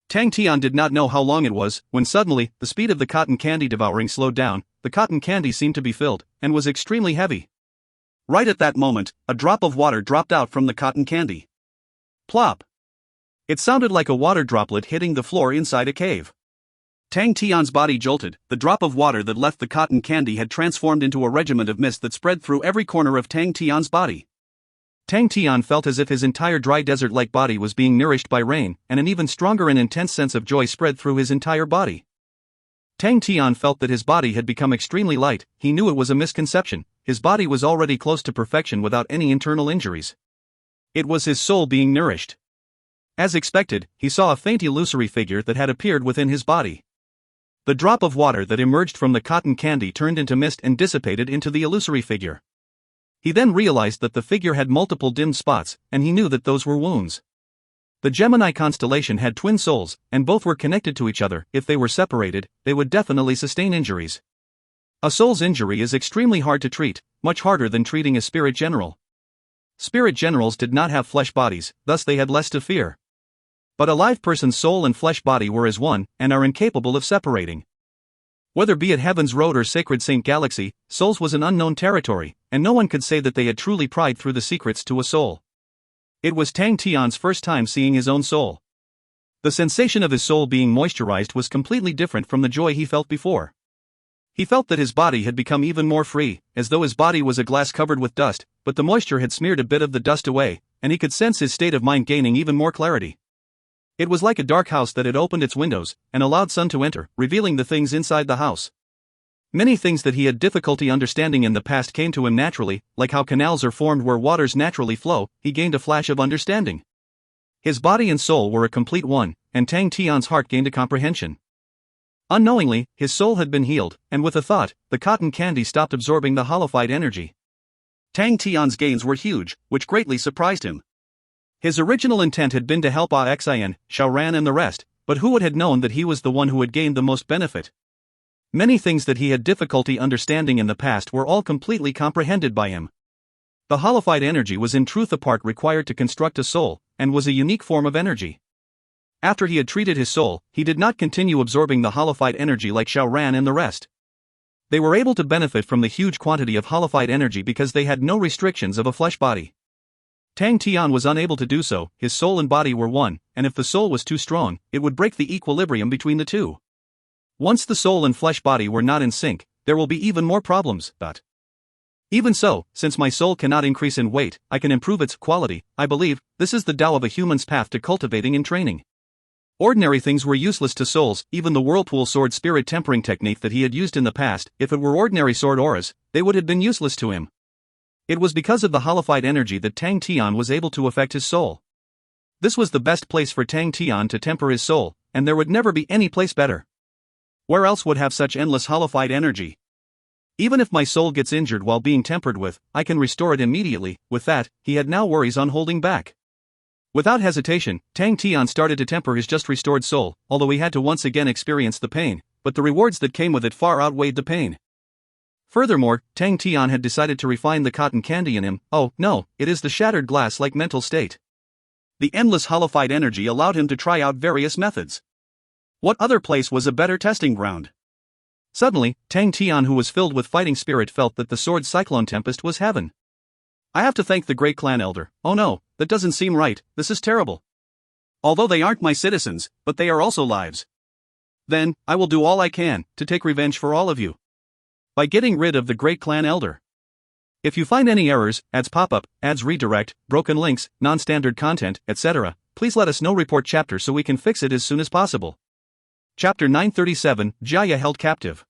Tang Tian did not know how long it was, when suddenly, the speed of the cotton candy devouring slowed down. The cotton candy seemed to be filled, and was extremely heavy. Right at that moment, a drop of water dropped out from the cotton candy. Plop! It sounded like a water droplet hitting the floor inside a cave. Tang Tian's body jolted. The drop of water that left the cotton candy had transformed into a regiment of mist that spread through every corner of Tang Tian's body. Tang Tian felt as if his entire dry desert-like body was being nourished by rain, and an even stronger and intense sense of joy spread through his entire body. Tang Tian felt that his body had become extremely light. He knew it was a misconception. His body was already close to perfection without any internal injuries. It was his soul being nourished. As expected, he saw a faint illusory figure that had appeared within his body. The drop of water that emerged from the cotton candy turned into mist and dissipated into the illusory figure. He then realized that the figure had multiple dimmed spots, and he knew that those were wounds. The Gemini constellation had twin souls, and both were connected to each other. If they were separated, they would definitely sustain injuries. A soul's injury is extremely hard to treat, much harder than treating a spirit general. Spirit generals did not have flesh bodies, thus they had less to fear. But a live person's soul and flesh body were as one, and are incapable of separating. Whether be it Heaven's Road or Sacred Saint Galaxy, souls was an unknown territory, and no one could say that they had truly pried through the secrets to a soul. It was Tang Tian's first time seeing his own soul. The sensation of his soul being moisturized was completely different from the joy he felt before. He felt that his body had become even more free, as though his body was a glass covered with dust, but the moisture had smeared a bit of the dust away, and he could sense his state of mind gaining even more clarity. It was like a dark house that had opened its windows, and allowed sun to enter, revealing the things inside the house. Many things that he had difficulty understanding in the past came to him naturally, like how canals are formed where waters naturally flow. He gained a flash of understanding. His body and soul were a complete one, and Tang Tian's heart gained a comprehension. Unknowingly, his soul had been healed, and with a thought, the cotton candy stopped absorbing the holified energy. Tang Tian's gains were huge, which greatly surprised him. His original intent had been to help Xian, Xiaoran and the rest, but who would have known that he was the one who had gained the most benefit? Many things that he had difficulty understanding in the past were all completely comprehended by him. The holified energy was in truth a part required to construct a soul, and was a unique form of energy. After he had treated his soul, he did not continue absorbing the holified energy like Xiaoran and the rest. They were able to benefit from the huge quantity of holified energy because they had no restrictions of a flesh body. Tian was unable to do so. His soul and body were one, and if the soul was too strong, it would break the equilibrium between the two. Once the soul and flesh body were not in sync, there will be even more problems. Even so, since my soul cannot increase in weight, I can improve its quality. I believe this is the Tao of a human's path to cultivating and training. Ordinary things were useless to souls, even the whirlpool sword spirit tempering technique that he had used in the past. If it were ordinary sword auras, they would have been useless to him. It was because of the holified energy that Tang Tian was able to affect his soul. This was the best place for Tang Tian to temper his soul, and there would never be any place better. Where else would have such endless holified energy? Even if my soul gets injured while being tempered with, I can restore it immediately. With that, he had now worries on holding back. Without hesitation, Tang Tian started to temper his just restored soul, although he had to once again experience the pain, but the rewards that came with it far outweighed the pain. Furthermore, Tang Tian had decided to refine the cotton candy in him. Oh, no, it is the shattered glass-like mental state. The endless holified energy allowed him to try out various methods. What other place was a better testing ground? Suddenly, Tang Tian, who was filled with fighting spirit, felt that the sword cyclone tempest was heaven. I have to thank the great clan elder. Oh no, that doesn't seem right, this is terrible. Although they aren't my citizens, but they are also lives. Then, I will do all I can to take revenge for all of you. By getting rid of the great clan elder. If you find any errors, ads pop-up, ads redirect, broken links, non-standard content, etc., please let us know. Report chapter so we can fix it as soon as possible. Chapter 937, Jaya held captive.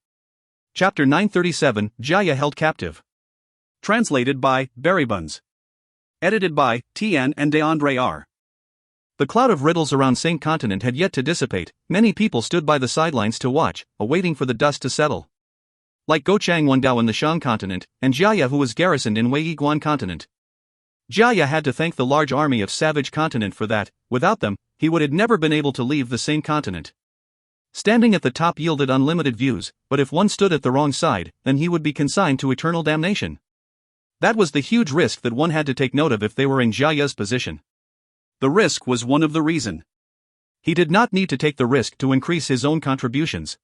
Chapter 937, Jaya held captive. Translated by Berrybuns. Edited by Tian and DeAndre R. The cloud of riddles around Saint Continent had yet to dissipate. Many people stood by the sidelines to watch, awaiting for the dust to settle. Like Go Chang Wendao in the Shang continent, and Jia, who was garrisoned in Wei Guan continent. Jia had to thank the large army of Savage continent for that. Without them, he would have never been able to leave the same continent. Standing at the top yielded unlimited views, but if one stood at the wrong side, then he would be consigned to eternal damnation. That was the huge risk that one had to take note of if they were in Jia's position. The risk was one of the reason. He did not need to take the risk to increase his own contributions.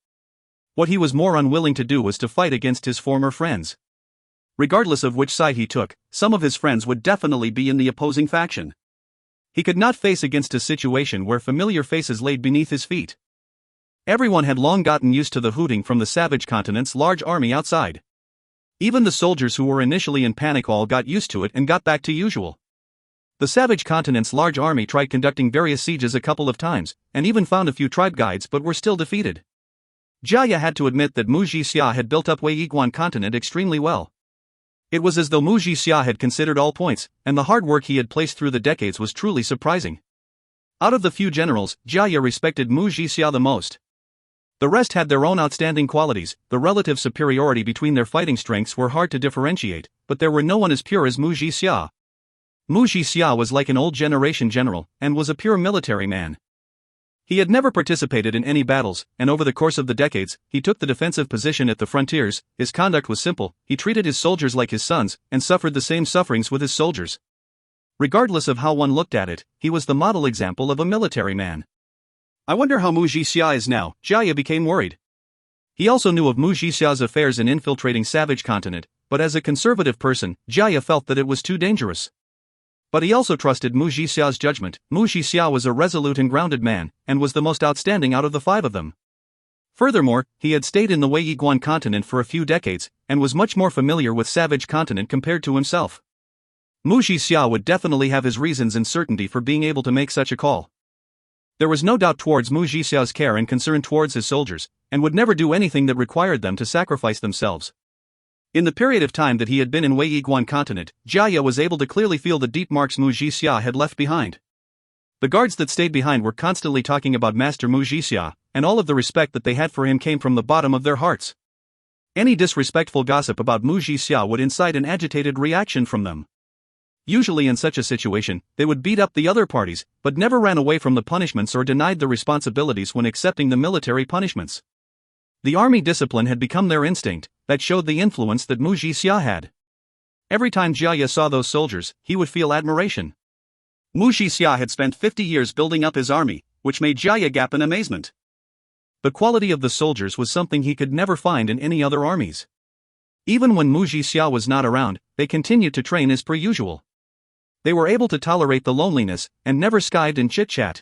What he was more unwilling to do was to fight against his former friends. Regardless of which side he took, some of his friends would definitely be in the opposing faction. He could not face against a situation where familiar faces laid beneath his feet. Everyone had long gotten used to the hooting from the Savage continent's large army outside. Even the soldiers who were initially in panic all got used to it and got back to usual. The Savage continent's large army tried conducting various sieges a couple of times, and even found a few tribe guides, but were still defeated. Jia had to admit that Mu Jixia had built up Wei Yiguan continent extremely well. It was as though Mu Jixia had considered all points, and the hard work he had placed through the decades was truly surprising. Out of the few generals, Jia respected Mu Jixia the most. The rest had their own outstanding qualities. The relative superiority between their fighting strengths were hard to differentiate, but there were no one as pure as Mu Jixia. Mu Jixia was like an old generation general, and was a pure military man. He had never participated in any battles, and over the course of the decades, he took the defensive position at the frontiers. His conduct was simple, he treated his soldiers like his sons, and suffered the same sufferings with his soldiers. Regardless of how one looked at it, he was the model example of a military man. I wonder how Mu Jixia is now. Jia became worried. He also knew of Mu Jixia's affairs in infiltrating Savage continent, but as a conservative person, Jia felt that it was too dangerous. But he also trusted Mu Jixia's judgment. Mu Jixia was a resolute and grounded man, and was the most outstanding out of the five of them. Furthermore, he had stayed in the Wei Yiguan continent for a few decades, and was much more familiar with Savage continent compared to himself. Mu Jixia would definitely have his reasons and certainty for being able to make such a call. There was no doubt towards Mu Jixia's care and concern towards his soldiers, and would never do anything that required them to sacrifice themselves. In the period of time that he had been in Wei Yiguan continent, Jia was able to clearly feel the deep marks Mu Jixia had left behind. The guards that stayed behind were constantly talking about Master Mu Jixia, and all of the respect that they had for him came from the bottom of their hearts. Any disrespectful gossip about Mu Jixia would incite an agitated reaction from them. Usually in such a situation, they would beat up the other parties, but never ran away from the punishments or denied the responsibilities when accepting the military punishments. The army discipline had become their instinct, that showed the influence that Mu Jixia had. Every time Jia saw those soldiers, he would feel admiration. Mu Jixia had spent 50 years building up his army, which made Jia gap in amazement. The quality of the soldiers was something he could never find in any other armies. Even when Mu Jixia was not around, they continued to train as per usual. They were able to tolerate the loneliness, and never skived in chit-chat.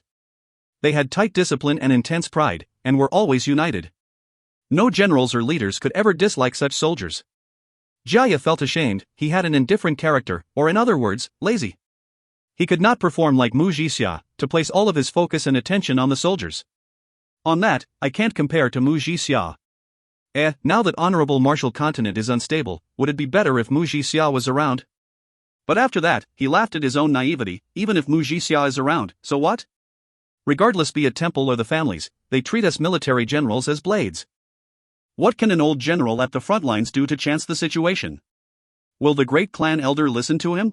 They had tight discipline and intense pride, and were always united. No generals or leaders could ever dislike such soldiers. Jia felt ashamed, he had an indifferent character, or in other words, lazy. He could not perform like Mu Jixia, to place all of his focus and attention on the soldiers. On that, I can't compare to Mu Jixia. Now that Honorable Martial Continent is unstable, would it be better if Mu Jixia was around? But after that, he laughed at his own naivety. Even if Mu Jixia is around, so what? Regardless, be it temple or the families, they treat us military generals as blades. What can an old general at the front lines do to chance the situation? Will the great clan elder listen to him?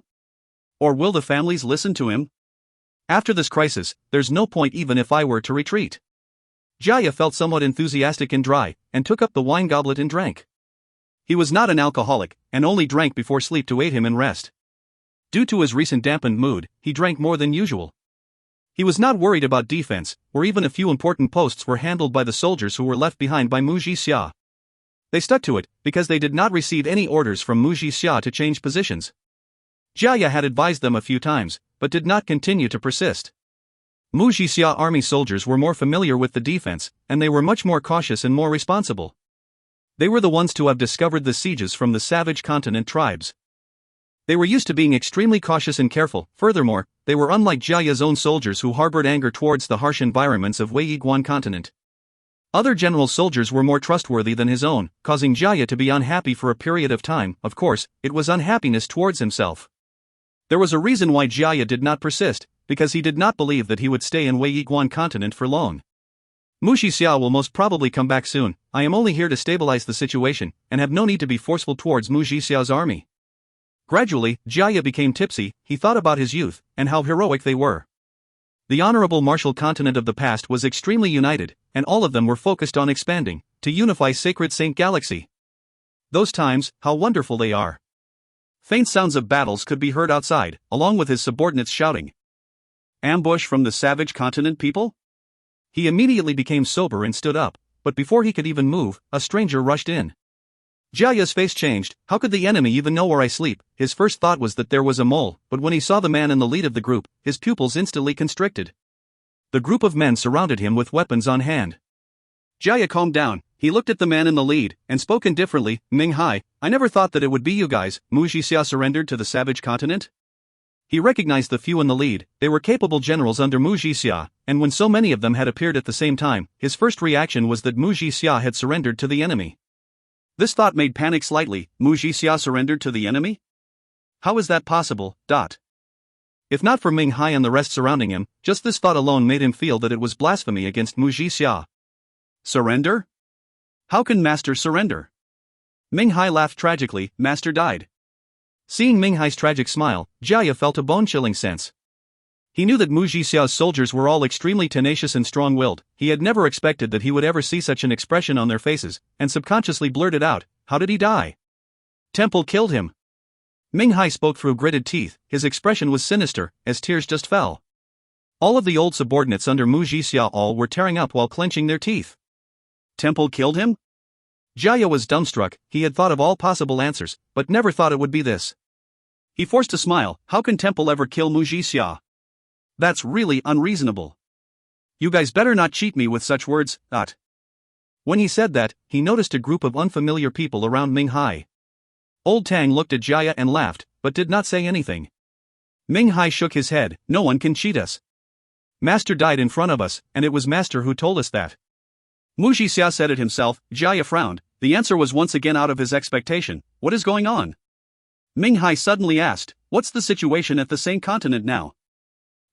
Or will the families listen to him? After this crisis, there's no point even if I were to retreat. Jia felt somewhat enthusiastic and dry, and took up the wine goblet and drank. He was not an alcoholic, and only drank before sleep to aid him in rest. Due to his recent dampened mood, he drank more than usual. He was not worried about defense, where even a few important posts were handled by the soldiers who were left behind by Mu Jixia. They stuck to it, because they did not receive any orders from Mu Jixia to change positions. Jia had advised them a few times, but did not continue to persist. Mu Jixia army soldiers were more familiar with the defense, and they were much more cautious and more responsible. They were the ones to have discovered the sieges from the savage continent tribes. They were used to being extremely cautious and careful. Furthermore, they were unlike Jia's own soldiers who harbored anger towards the harsh environments of Weiyiguan continent. Other general soldiers were more trustworthy than his own, causing Jia to be unhappy for a period of time. Of course, it was unhappiness towards himself. There was a reason why Jia did not persist, because he did not believe that he would stay in Weiyiguan continent for long. Mu Jixia will most probably come back soon. I am only here to stabilize the situation, and have no need to be forceful towards Mu Jixia's army. Gradually, Jia became tipsy. He thought about his youth, and how heroic they were. The honorable martial continent of the past was extremely united, and all of them were focused on expanding, to unify Sacred Saint Galaxy. Those times, how wonderful they are. Faint sounds of battles could be heard outside, along with his subordinates shouting. Ambush from the savage continent people? He immediately became sober and stood up, but before he could even move, a stranger rushed in. Jia's face changed. How could the enemy even know where I sleep? His first thought was that there was a mole, but when he saw the man in the lead of the group, his pupils instantly constricted. The group of men surrounded him with weapons on hand. Jia calmed down. He looked at the man in the lead, and spoke indifferently. Ming Hai, I never thought that it would be you guys. Mu Jixia surrendered to the savage continent? He recognized the few in the lead. They were capable generals under Mu Jixia, and when so many of them had appeared at the same time, his first reaction was that Mu Jixia had surrendered to the enemy. This thought made panic slightly. Mu Jixia surrendered to the enemy? How is that possible? If not for Ming Hai and the rest surrounding him, just this thought alone made him feel that it was blasphemy against Mu Jixia. Surrender? How can Master surrender? Ming Hai laughed tragically. Master died. Seeing Ming Hai's tragic smile, Jia felt a bone-chilling sense. He knew that Mu Jixia's soldiers were all extremely tenacious and strong-willed. He had never expected that he would ever see such an expression on their faces, and subconsciously blurted out, how did he die? Temple killed him. Ming Hai spoke through gritted teeth. His expression was sinister, as tears just fell. All of the old subordinates under Mu Jixia all were tearing up while clenching their teeth. Temple killed him? Jia was dumbstruck. He had thought of all possible answers, but never thought it would be this. He forced a smile. How can Temple ever kill Mu Jixia? That's really unreasonable. You guys better not cheat me with such words. When he said that, he noticed a group of unfamiliar people around Ming Hai. Old Tang looked at Jia and laughed, but did not say anything. Ming Hai shook his head. No one can cheat us. Master died in front of us, and it was Master who told us that. Mu Jixia said it himself. Jia frowned. The answer was once again out of his expectation. What is going on? Ming Hai suddenly asked, what's the situation at the same continent now?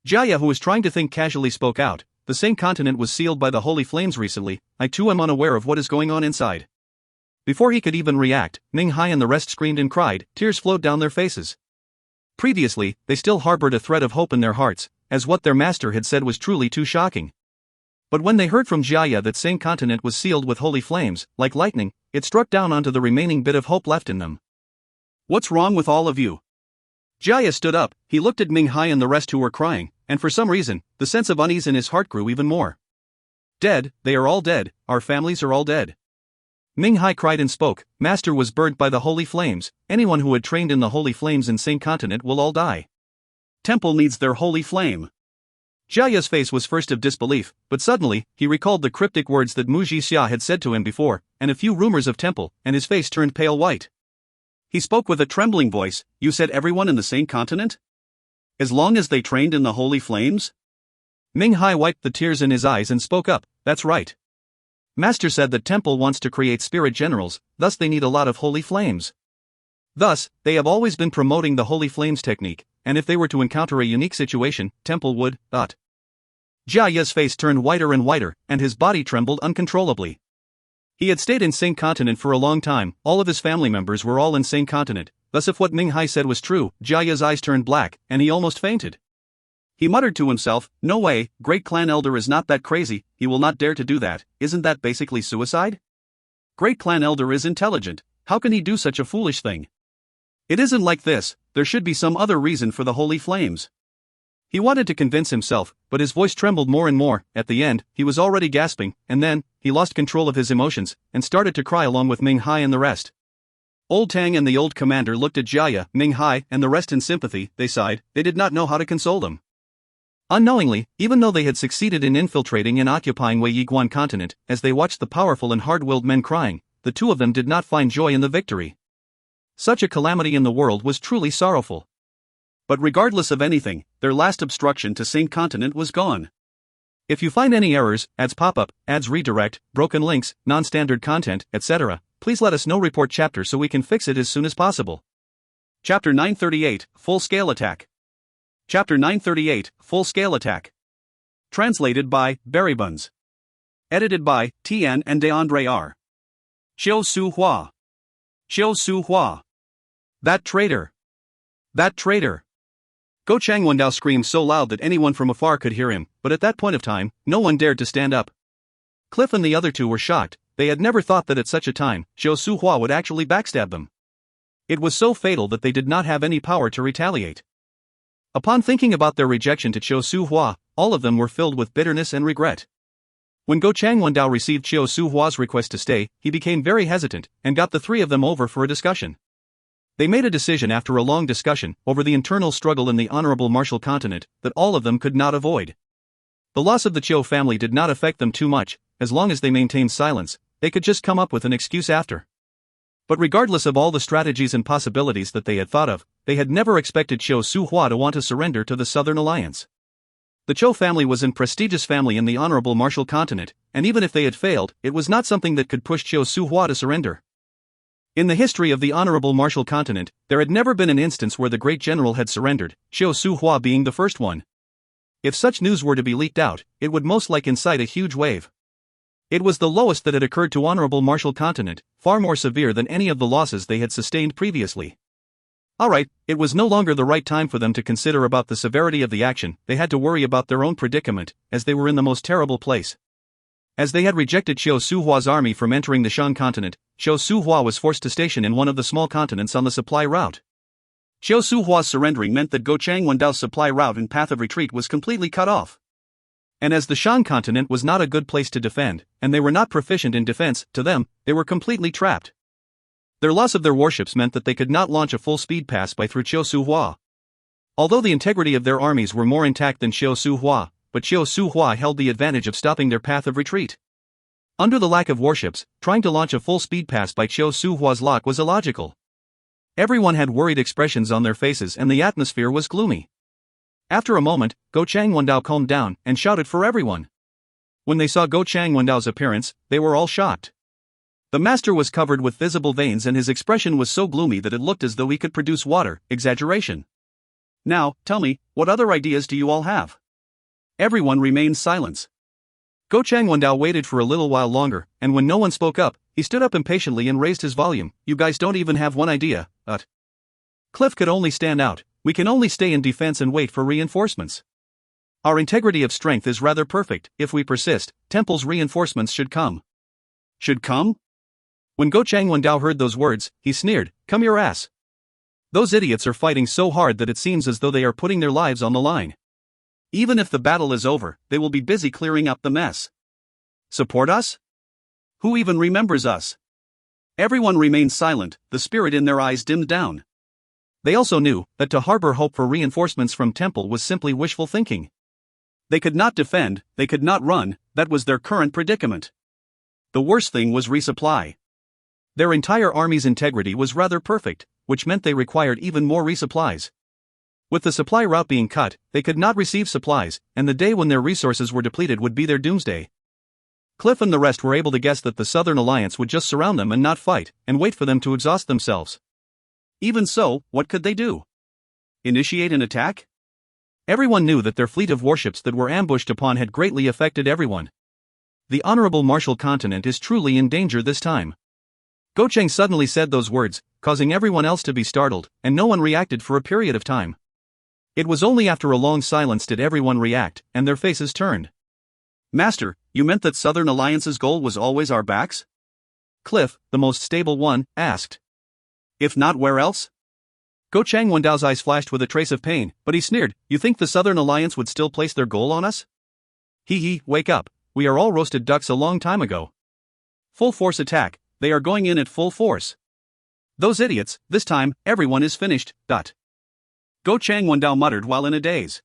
Jia, who was trying to think casually, spoke out. The same continent was sealed by the holy flames recently. I too am unaware of what is going on inside. Before he could even react, Ming Hai and the rest screamed and cried. Tears flowed down their faces. Previously, they still harbored a thread of hope in their hearts, as what their master had said was truly too shocking. But when they heard from Jaya that Same Continent was sealed with holy flames, like lightning, it struck down onto the remaining bit of hope left in them. What's wrong with all of you? Jaya stood up, he looked at Ming Hai and the rest who were crying, and for some reason, the sense of unease in his heart grew even more. Dead, they are all dead, our families are all dead. Ming Hai cried and spoke, Master was burnt by the holy flames, anyone who had trained in the holy flames in Same Continent will all die. Temple needs their holy flame. Jaya's face was first of disbelief, but suddenly, he recalled the cryptic words that Mu Jixia had said to him before, and a few rumors of temple, and his face turned pale white. He spoke with a trembling voice, you said everyone in the Same Continent? As long as they trained in the holy flames? Ming Hai wiped the tears in his eyes and spoke up, that's right. Master said that temple wants to create spirit generals, thus they need a lot of holy flames. Thus, they have always been promoting the holy flames technique, and if they were to encounter a unique situation, temple would, Jaya's face turned whiter and whiter, and his body trembled uncontrollably. He had stayed in Same Continent for a long time, all of his family members were all in Same Continent, thus if what Ming Hai said was true, Jaya's eyes turned black, and he almost fainted. He muttered to himself, no way, Great Clan Elder is not that crazy, he will not dare to do that, isn't that basically suicide? Great Clan Elder is intelligent, how can he do such a foolish thing? It isn't like this, there should be some other reason for the holy flames. He wanted to convince himself, but his voice trembled more and more. At the end, he was already gasping, and then, he lost control of his emotions, and started to cry along with Ming Hai and the rest. Old Tang and the old commander looked at Jaya, Ming Hai, and the rest in sympathy, they sighed, they did not know how to console them. Unknowingly, even though they had succeeded in infiltrating and occupying Wei Yiguan continent, as they watched the powerful and hard-willed men crying, the two of them did not find joy in the victory. Such a calamity in the world was truly sorrowful. But regardless of anything, their last obstruction to Same Continent was gone. If you find any errors, ads pop up, ads redirect, broken links, non-standard content, etc., please let us know. Report chapter so we can fix it as soon as possible. Chapter 938, Full-Scale Attack. Chapter 938, Full-Scale Attack. Translated by Berrybuns. Edited by Tian and DeAndre R. Xiao Su Hua. Xiao Su Hua. That traitor! That traitor! Go Changwendao screamed so loud that anyone from afar could hear him, but at that point of time, no one dared to stand up. Cliff and the other two were shocked, they had never thought that at such a time, Xiao Su Hua would actually backstab them. It was so fatal that they did not have any power to retaliate. Upon thinking about their rejection to Xiao Su Hua, all of them were filled with bitterness and regret. When Go Changwendao received Xiao Su Hua's request to stay, he became very hesitant, and got the three of them over for a discussion. They made a decision after a long discussion, over the internal struggle in the Honorable Martial Continent, that all of them could not avoid. The loss of the Chiu family did not affect them too much, as long as they maintained silence, they could just come up with an excuse after. But regardless of all the strategies and possibilities that they had thought of, they had never expected Xiao Su Hua to want to surrender to the Southern Alliance. The Chiu family was a prestigious family in the Honorable Martial Continent, and even if they had failed, it was not something that could push Xiao Su Hua to surrender. In the history of the Honorable Martial Continent, there had never been an instance where the great general had surrendered, Xiao Su Hua being the first one. If such news were to be leaked out, it would most likely incite a huge wave. It was the lowest that had occurred to Honorable Martial Continent, far more severe than any of the losses they had sustained previously. Alright, it was no longer the right time for them to consider about the severity of the action, they had to worry about their own predicament, as they were in the most terrible place. As they had rejected Xiao Su Hua's army from entering the Shan continent, Xiao Su Hua was forced to station in one of the small continents on the supply route. Xiao Su Hua's surrendering meant that Go Changwendao's supply route and path of retreat was completely cut off. And as the Shan continent was not a good place to defend, and they were not proficient in defense, to them, they were completely trapped. Their loss of their warships meant that they could not launch a full-speed pass by through Xiao Su Hua. Although the integrity of their armies were more intact than Xiao Su Hua, but Xiao Su Hua held the advantage of stopping their path of retreat. Under the lack of warships, trying to launch a full-speed pass by Xiao Su Hua's lock was illogical. Everyone had worried expressions on their faces and the atmosphere was gloomy. After a moment, Go Changwendao calmed down and shouted for everyone. When they saw Go Changwendao's appearance, they were all shocked. The master was covered with visible veins and his expression was so gloomy that it looked as though he could produce water, exaggeration. Now, tell me, what other ideas do you all have? Everyone remained silent. Go Changwendao waited for a little while longer, and when no one spoke up, he stood up impatiently and raised his volume. You guys don't even have one idea, Cliff could only stand out, We can only stay in defense and wait for reinforcements. Our integrity of strength is rather perfect. If we persist, Temple's reinforcements should come. Should come? When Go Changwon-dao heard those words, he sneered, "Come your ass. Those idiots are fighting so hard that it seems as though they are putting their lives on the line. Even if the battle is over, they will be busy clearing up the mess. Support us? Who even remembers us?" Everyone remained silent, the spirit in their eyes dimmed down. They also knew that to harbor hope for reinforcements from Temple was simply wishful thinking. They could not defend, they could not run, that was their current predicament. The worst thing was resupply. Their entire army's integrity was rather perfect, which meant they required even more resupplies. With the supply route being cut, they could not receive supplies, and the day when their resources were depleted would be their doomsday. Cliff and the rest were able to guess that the Southern Alliance would just surround them and not fight, and wait for them to exhaust themselves. Even so, what could they do? Initiate an attack? Everyone knew that their fleet of warships that were ambushed upon had greatly affected everyone. The Honorable Martial Continent is truly in danger this time. Go Cheng suddenly said those words, causing everyone else to be startled, and no one reacted for a period of time. It was only after a long silence did everyone react, and their faces turned. "Master, you meant that Southern Alliance's goal was always our backs?" Cliff, the most stable one, asked. "If not, where else?" Go Changwon-dao's eyes flashed with a trace of pain, but he sneered, "You think the Southern Alliance would still place their goal on us? Hee, wake up, we are all roasted ducks a long time ago. Full force attack, they are going in at full force. Those idiots, this time, everyone is finished, . Go Changwon-dao muttered while in a daze.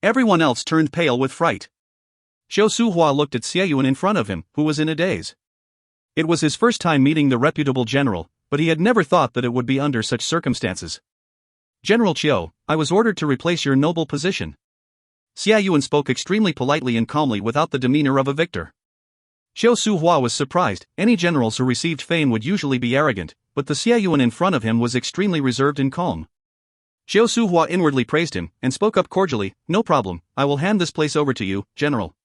Everyone else turned pale with fright. Xiao Suhua looked at Xie Yuan in front of him, who was in a daze. It was his first time meeting the reputable general, but he had never thought that it would be under such circumstances. "General Qiu, I was ordered to replace your noble position." Xie Yuan spoke extremely politely and calmly without the demeanor of a victor. Xiao Suhua was surprised. Any generals who received fame would usually be arrogant, but the Xie Yuan in front of him was extremely reserved and calm. Xiao Suhua inwardly praised him, and spoke up cordially, "No problem, I will hand this place over to you, General."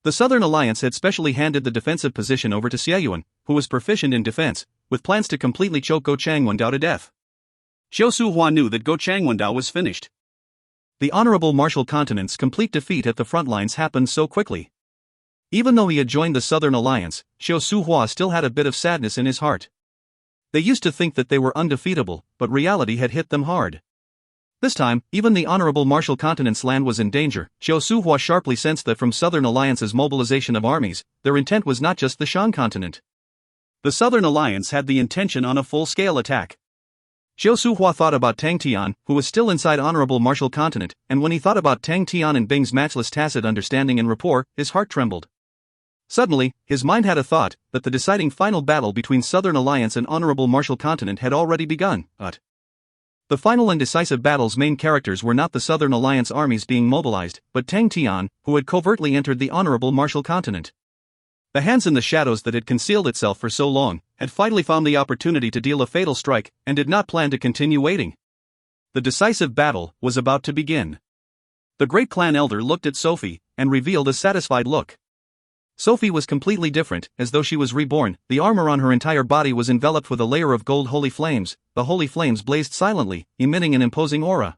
The Southern Alliance had specially handed the defensive position over to Xie Yuan, who was proficient in defense, with plans to completely choke Go Changwon-dao to death. Xiao Suhua knew that Go Changwon-dao was finished. The Honorable Martial Continent's complete defeat at the front lines happened so quickly. Even though he had joined the Southern Alliance, Xiao Suhua still had a bit of sadness in his heart. They used to think that they were undefeatable, but reality had hit them hard. This time, even the Honorable Martial Continent's land was in danger. Xiao Suhua sharply sensed that from Southern Alliance's mobilization of armies, their intent was not just the Shan continent. The Southern Alliance had the intention on a full-scale attack. Xiao Suhua thought about Tang Tian, who was still inside Honorable Martial Continent, and when he thought about Tang Tian and Bing's matchless tacit understanding and rapport, his heart trembled. Suddenly, his mind had a thought that the deciding final battle between Southern Alliance and Honorable Martial Continent had already begun, but the final and decisive battle's main characters were not the Southern Alliance armies being mobilized, but Tang Tian, who had covertly entered the Honorable Martial Continent. The hands in the shadows that had concealed itself for so long had finally found the opportunity to deal a fatal strike, and did not plan to continue waiting. The decisive battle was about to begin. The great clan elder looked at Sophie, and revealed a satisfied look. Sophie was completely different, as though she was reborn. The armor on her entire body was enveloped with a layer of gold holy flames. The holy flames blazed silently, emitting an imposing aura.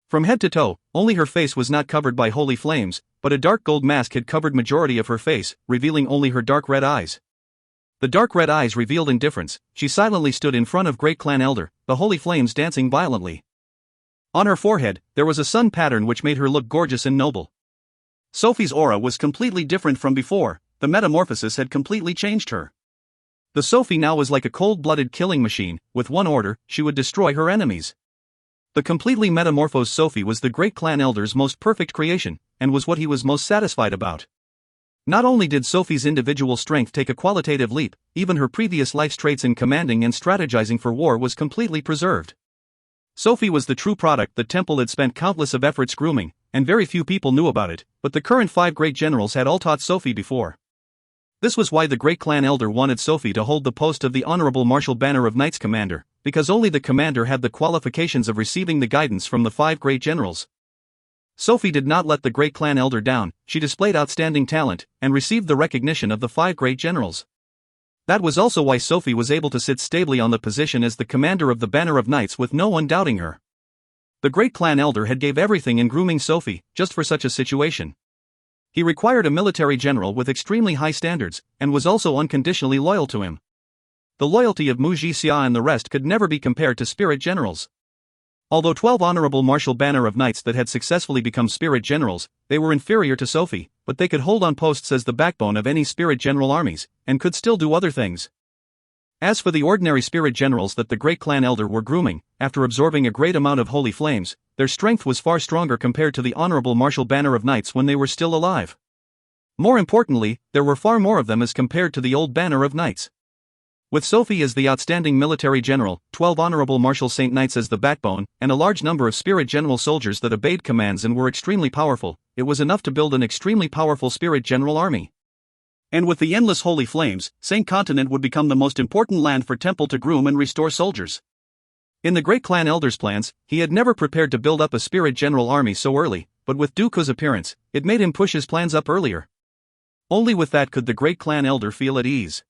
From head to toe, only her face was not covered by holy flames, but a dark gold mask had covered majority of her face, revealing only her dark red eyes. The dark red eyes revealed indifference. She silently stood in front of great clan elder, the holy flames dancing violently. On her forehead, there was a sun pattern which made her look gorgeous and noble. Sophie's aura was completely different from before. The metamorphosis had completely changed her. The Sophie now was like a cold-blooded killing machine. With one order, she would destroy her enemies. The completely metamorphosed Sophie was the great clan elder's most perfect creation, and was what he was most satisfied about. Not only did Sophie's individual strength take a qualitative leap, even her previous life's traits in commanding and strategizing for war was completely preserved. Sophie was the true product that Temple had spent countless of efforts grooming, and very few people knew about it, but the current 5 great generals had all taught Sophie before. This was why the great clan elder wanted Sophie to hold the post of the Honorable Martial Banner of Knights Commander, because only the commander had the qualifications of receiving the guidance from the 5 great generals. Sophie did not let the great clan elder down. She displayed outstanding talent, and received the recognition of the 5 great generals. That was also why Sophie was able to sit stably on the position as the commander of the Banner of Knights with no one doubting her. The great clan elder had gave everything in grooming Sophie, just for such a situation. He required a military general with extremely high standards, and was also unconditionally loyal to him. The loyalty of Mu Jixia and the rest could never be compared to spirit generals. Although 12 honorable martial banner of knights that had successfully become spirit generals, they were inferior to Sophie, but they could hold on posts as the backbone of any spirit general armies, and could still do other things. As for the ordinary spirit generals that the great clan elder were grooming, after absorbing a great amount of holy flames, their strength was far stronger compared to the honorable martial banner of knights when they were still alive. More importantly, there were far more of them as compared to the old banner of knights. With Sophie as the outstanding military general, 12 honorable martial saint knights as the backbone, and a large number of spirit general soldiers that obeyed commands and were extremely powerful, it was enough to build an extremely powerful spirit general army. And with the endless holy flames, Saint Continent would become the most important land for temple to groom and restore soldiers. In the great clan elder's plans, he had never prepared to build up a spirit general army so early, but with Dooku's appearance, it made him push his plans up earlier. Only with that could the great clan elder feel at ease.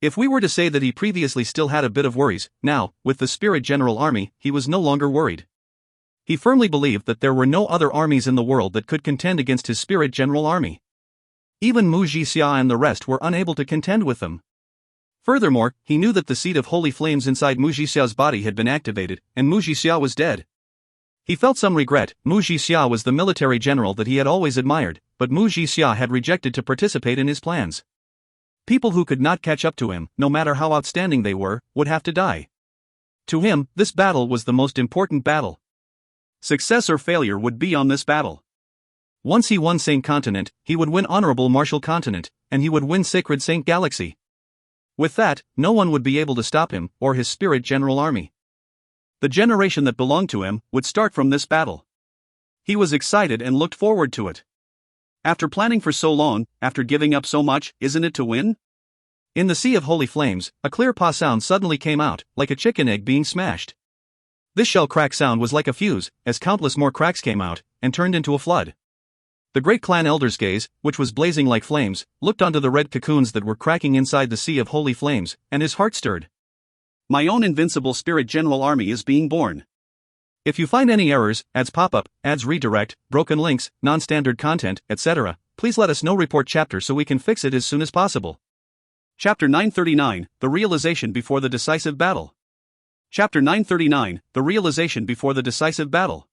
If we were to say that he previously still had a bit of worries, now, with the spirit general army, he was no longer worried. He firmly believed that there were no other armies in the world that could contend against his spirit general army. Even Mu Jixia and the rest were unable to contend with them. Furthermore, he knew that the seed of holy flames inside Mu Jixia's body had been activated, and Mu Jixia was dead. He felt some regret. Mu Jixia was the military general that he had always admired, but Mu Jixia had rejected to participate in his plans. People who could not catch up to him, no matter how outstanding they were, would have to die. To him, this battle was the most important battle. Success or failure would be on this battle. Once he won Saint Continent, he would win Honorable Martial Continent, and he would win Sacred Saint Galaxy. With that, no one would be able to stop him, or his spirit general army. The generation that belonged to him would start from this battle. He was excited and looked forward to it. After planning for so long, after giving up so much, isn't it to win? In the sea of holy flames, a clear "pa" sound suddenly came out, like a chicken egg being smashed. This shell crack sound was like a fuse, as countless more cracks came out, and turned into a flood. The great clan elder's gaze, which was blazing like flames, looked onto the red cocoons that were cracking inside the sea of holy flames, and his heart stirred. My own invincible spirit general army is being born. If you find any errors, ads pop-up, ads redirect, broken links, non-standard content, etc., please let us know. Report chapter so we can fix it as soon as possible. Chapter 939, The Realization Before the Decisive Battle. Chapter 939, The Realization Before the Decisive Battle.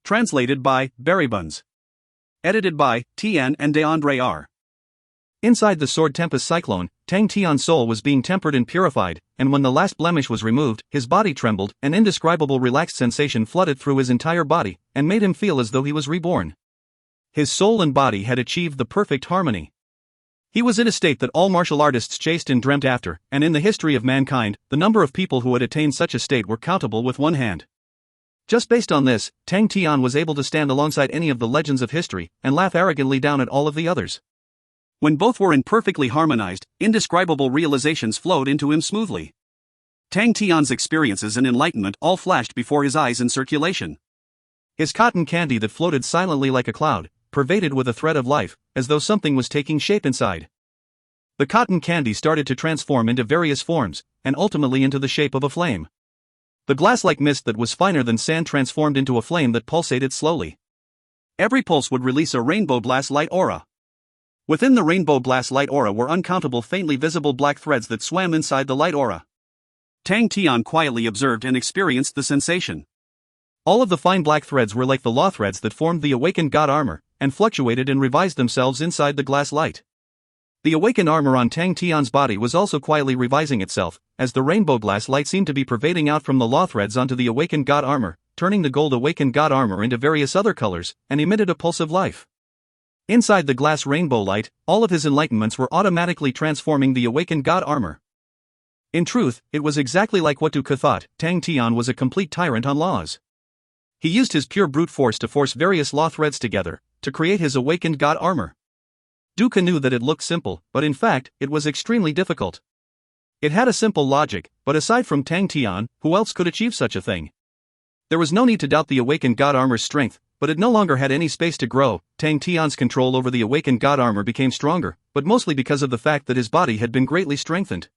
Translated by Berrybuns. Edited by Tian and DeAndre R. Inside the Sword Tempest Cyclone, Tang Tian's soul was being tempered and purified, and when the last blemish was removed, his body trembled, an indescribable relaxed sensation flooded through his entire body, and made him feel as though he was reborn. His soul and body had achieved the perfect harmony. He was in a state that all martial artists chased and dreamt after, and in the history of mankind, the number of people who had attained such a state were countable with one hand. Just based on this, Tang Tian was able to stand alongside any of the legends of history, and laugh arrogantly down at all of the others. When both were in perfectly harmonized, indescribable realizations flowed into him smoothly. Tang Tian's experiences and enlightenment all flashed before his eyes in circulation. His cotton candy that floated silently like a cloud, pervaded with a thread of life, as though something was taking shape inside. The cotton candy started to transform into various forms, and ultimately into the shape of a flame. The glass-like mist that was finer than sand transformed into a flame that pulsated slowly. Every pulse would release a rainbow blast light aura. Within the rainbow blast light aura were uncountable faintly visible black threads that swam inside the light aura. Tang Tian quietly observed and experienced the sensation. All of the fine black threads were like the law threads that formed the awakened god armor, and fluctuated and revised themselves inside the glass light. The awakened armor on Tang Tian's body was also quietly revising itself, as the rainbow glass light seemed to be pervading out from the law threads onto the awakened god armor, turning the gold awakened god armor into various other colors, and emitted a pulse of life. Inside the glass rainbow light, all of his enlightenments were automatically transforming the awakened god armor. In truth, it was exactly like what Dooku thought. Tang Tian was a complete tyrant on laws. He used his pure brute force to force various law threads together, to create his awakened god armor. Dooku knew that it looked simple, but in fact, it was extremely difficult. It had a simple logic, but aside from Tang Tian, who else could achieve such a thing? There was no need to doubt the awakened god armor's strength, but it no longer had any space to grow. Tang Tian's control over the awakened god armor became stronger, but mostly because of the fact that his body had been greatly strengthened.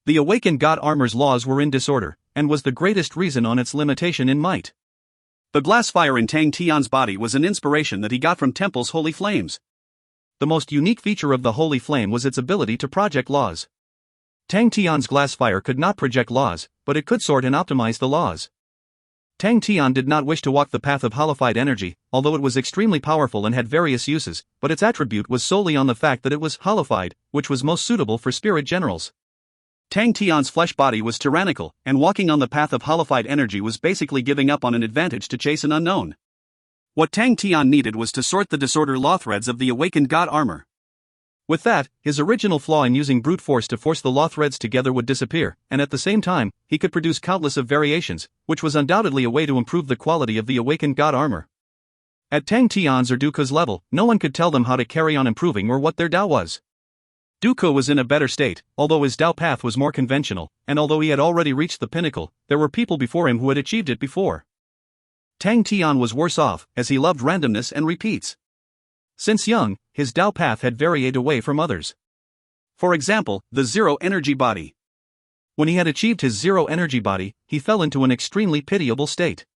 The awakened god armor's laws were in disorder, and was the greatest reason on its limitation in might. The glass fire in Tang Tian's body was an inspiration that he got from Temple's holy flames. The most unique feature of the holy flame was its ability to project laws. Tang Tian's glass fire could not project laws, but it could sort and optimize the laws. Tang Tian did not wish to walk the path of holified energy, although it was extremely powerful and had various uses, but its attribute was solely on the fact that it was holified, which was most suitable for spirit generals. Tang Tian's flesh body was tyrannical, and walking on the path of holified energy was basically giving up on an advantage to chase an unknown. What Tang Tian needed was to sort the disorder law threads of the awakened god armor. With that, his original flaw in using brute force to force the law threads together would disappear, and at the same time, he could produce countless of variations, which was undoubtedly a way to improve the quality of the awakened god armor. At Tang Tian's or Duke's level, no one could tell them how to carry on improving or what their Dao was. Duke was in a better state, although his Dao path was more conventional, and although he had already reached the pinnacle, there were people before him who had achieved it before. Tang Tian was worse off, as he loved randomness and repeats. Since young, his Dao path had varied away from others. For example, the zero energy body. When he had achieved his zero energy body, he fell into an extremely pitiable state.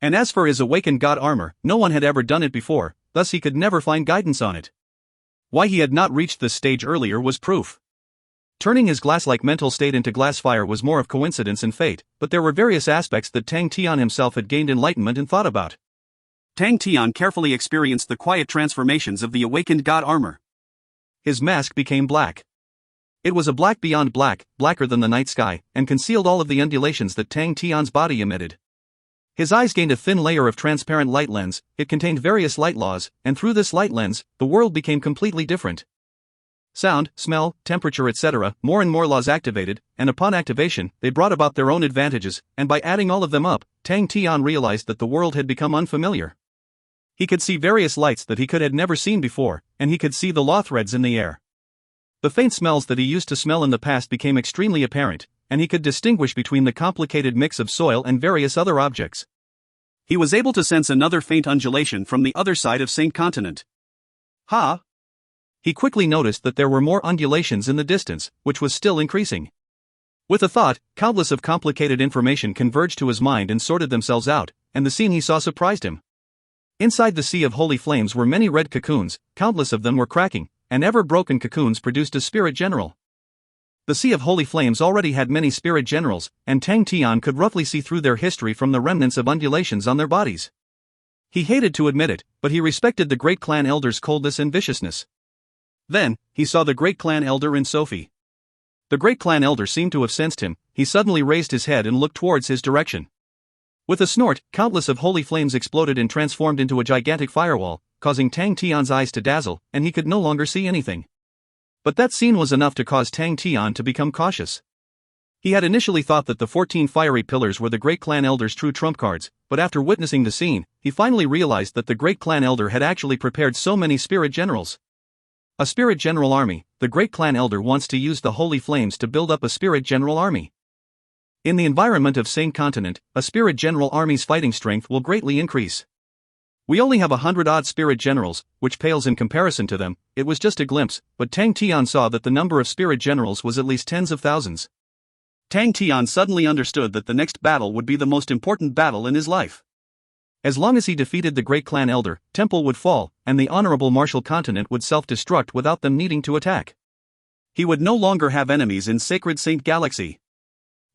And as for his awakened god armor, no one had ever done it before, thus he could never find guidance on it. Why he had not reached this stage earlier was proof. Turning his glass-like mental state into glass fire was more of coincidence and fate, but there were various aspects that Tang Tian himself had gained enlightenment and thought about. Tang Tian carefully experienced the quiet transformations of the awakened god armor. His mask became black. It was a black beyond black, blacker than the night sky, and concealed all of the undulations that Tang Tian's body emitted. His eyes gained a thin layer of transparent light lens, it contained various light laws, and through this light lens, the world became completely different. Sound, smell, temperature etc., more and more laws activated, and upon activation, they brought about their own advantages, and by adding all of them up, Tang Tian realized that the world had become unfamiliar. He could see various lights that he had never seen before, and he could see the law threads in the air. The faint smells that he used to smell in the past became extremely apparent, and he could distinguish between the complicated mix of soil and various other objects. He was able to sense another faint undulation from the other side of Saint Continent. Ha! He quickly noticed that there were more undulations in the distance, which was still increasing. With a thought, countless of complicated information converged to his mind and sorted themselves out, and the scene he saw surprised him. Inside the sea of holy flames were many red cocoons, countless of them were cracking, and ever-broken cocoons produced a spirit general. The Sea of Holy Flames already had many spirit generals, and Tang Tian could roughly see through their history from the remnants of undulations on their bodies. He hated to admit it, but he respected the great clan elder's coldness and viciousness. Then, he saw the great clan elder in Sophie. The great clan elder seemed to have sensed him, he suddenly raised his head and looked towards his direction. With a snort, countless of holy flames exploded and transformed into a gigantic firewall, causing Tang Tian's eyes to dazzle, and he could no longer see anything. But that scene was enough to cause Tang Tian to become cautious. He had initially thought that the 14 fiery pillars were the great clan elder's true trump cards, but after witnessing the scene, he finally realized that the great clan elder had actually prepared so many spirit generals. A spirit general army, the great clan elder wants to use the holy flames to build up a spirit general army. In the environment of Saint Continent, a spirit general army's fighting strength will greatly increase. We only have 100-odd spirit generals, which pales in comparison to them. It was just a glimpse, but Tang Tian saw that the number of spirit generals was at least tens of thousands. Tang Tian suddenly understood that the next battle would be the most important battle in his life. As long as he defeated the great clan elder, Temple would fall, and the honorable martial continent would self-destruct without them needing to attack. He would no longer have enemies in Sacred Saint Galaxy.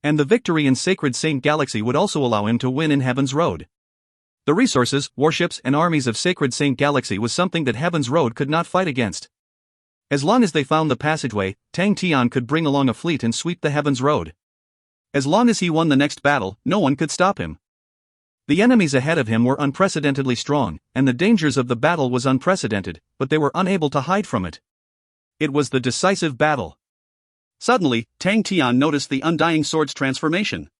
And the victory in Sacred Saint Galaxy would also allow him to win in Heaven's Road. The resources, warships and armies of Sacred Saint Galaxy was something that Heaven's Road could not fight against. As long as they found the passageway, Tang Tian could bring along a fleet and sweep the Heaven's Road. As long as he won the next battle, no one could stop him. The enemies ahead of him were unprecedentedly strong, and the dangers of the battle was unprecedented, but they were unable to hide from it. It was the decisive battle. Suddenly, Tang Tian noticed the Undying Sword's transformation.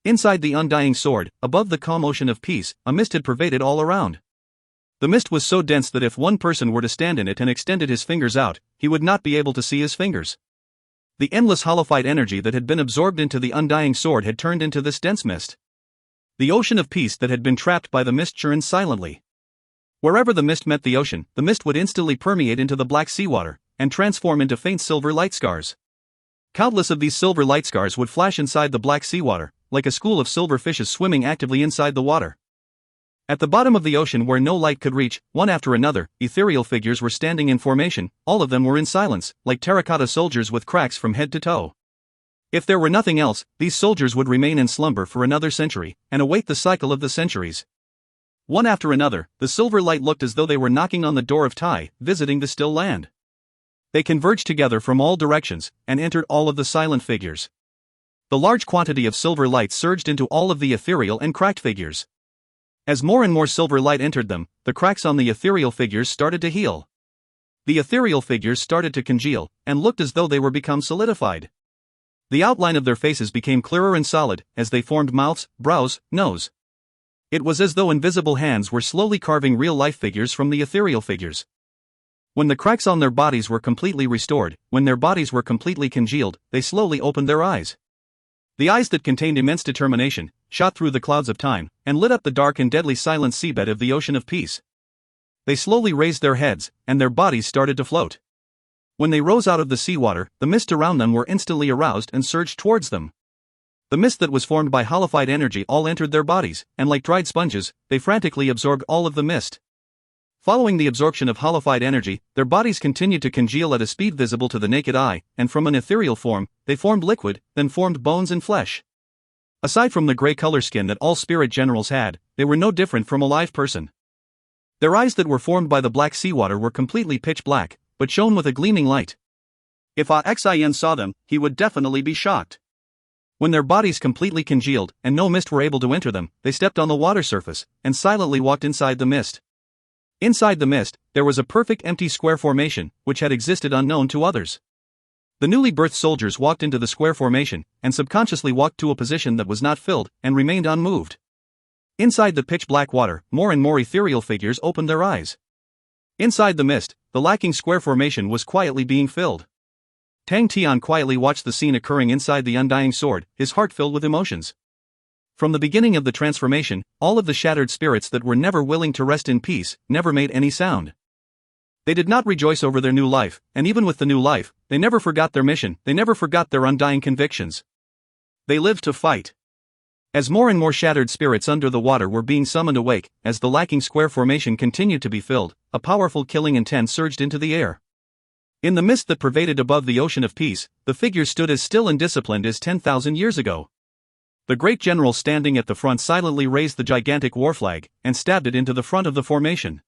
Inside the Undying Sword, above the calm ocean of peace, a mist had pervaded all around. The mist was so dense that if one person were to stand in it and extended his fingers out, he would not be able to see his fingers. The endless holified energy that had been absorbed into the Undying Sword had turned into this dense mist. The ocean of peace that had been trapped by the mist churned silently. Wherever the mist met the ocean, the mist would instantly permeate into the black seawater, and transform into faint silver light scars. Countless of these silver light scars would flash inside the black seawater, like a school of silver fishes swimming actively inside the water. At the bottom of the ocean where no light could reach, one after another, ethereal figures were standing in formation. All of them were in silence, like terracotta soldiers with cracks from head to toe. If there were nothing else, these soldiers would remain in slumber for another century, and await the cycle of the centuries. One after another, the silver light looked as though they were knocking on the door of Tai, visiting the still land. They converged together from all directions, and entered all of the silent figures. The large quantity of silver light surged into all of the ethereal and cracked figures. As more and more silver light entered them, the cracks on the ethereal figures started to heal. The ethereal figures started to congeal, and looked as though they were become solidified. The outline of their faces became clearer and solid, as they formed mouths, brows, nose. It was as though invisible hands were slowly carving real-life figures from the ethereal figures. When the cracks on their bodies were completely restored, when their bodies were completely congealed, they slowly opened their eyes. The eyes that contained immense determination, shot through the clouds of time, and lit up the dark and deadly silent seabed of the ocean of peace. They slowly raised their heads, and their bodies started to float. When they rose out of the seawater, the mist around them were instantly aroused and surged towards them. The mist that was formed by holified energy all entered their bodies, and like dried sponges, they frantically absorbed all of the mist. Following the absorption of holified energy, their bodies continued to congeal at a speed visible to the naked eye, and from an ethereal form, they formed liquid, then formed bones and flesh. Aside from the gray color skin that all spirit generals had, they were no different from a live person. Their eyes that were formed by the black seawater were completely pitch black, but shone with a gleaming light. If Xian saw them, he would definitely be shocked. When their bodies completely congealed, and no mist were able to enter them, they stepped on the water surface, and silently walked inside the mist. Inside the mist, there was a perfect empty square formation, which had existed unknown to others. The newly birthed soldiers walked into the square formation, and subconsciously walked to a position that was not filled, and remained unmoved. Inside the pitch-black water, more and more ethereal figures opened their eyes. Inside the mist, the lacking square formation was quietly being filled. Tian quietly watched the scene occurring inside the undying sword, his heart filled with emotions. From the beginning of the transformation, all of the shattered spirits that were never willing to rest in peace, never made any sound. They did not rejoice over their new life, and even with the new life, they never forgot their mission, they never forgot their undying convictions. They lived to fight. As more and more shattered spirits under the water were being summoned awake, as the lacking square formation continued to be filled, a powerful killing intent surged into the air. In the mist that pervaded above the ocean of peace, the figures stood as still and disciplined as 10,000 years ago. The great general standing at the front silently raised the gigantic war flag, and stabbed it into the front of the formation.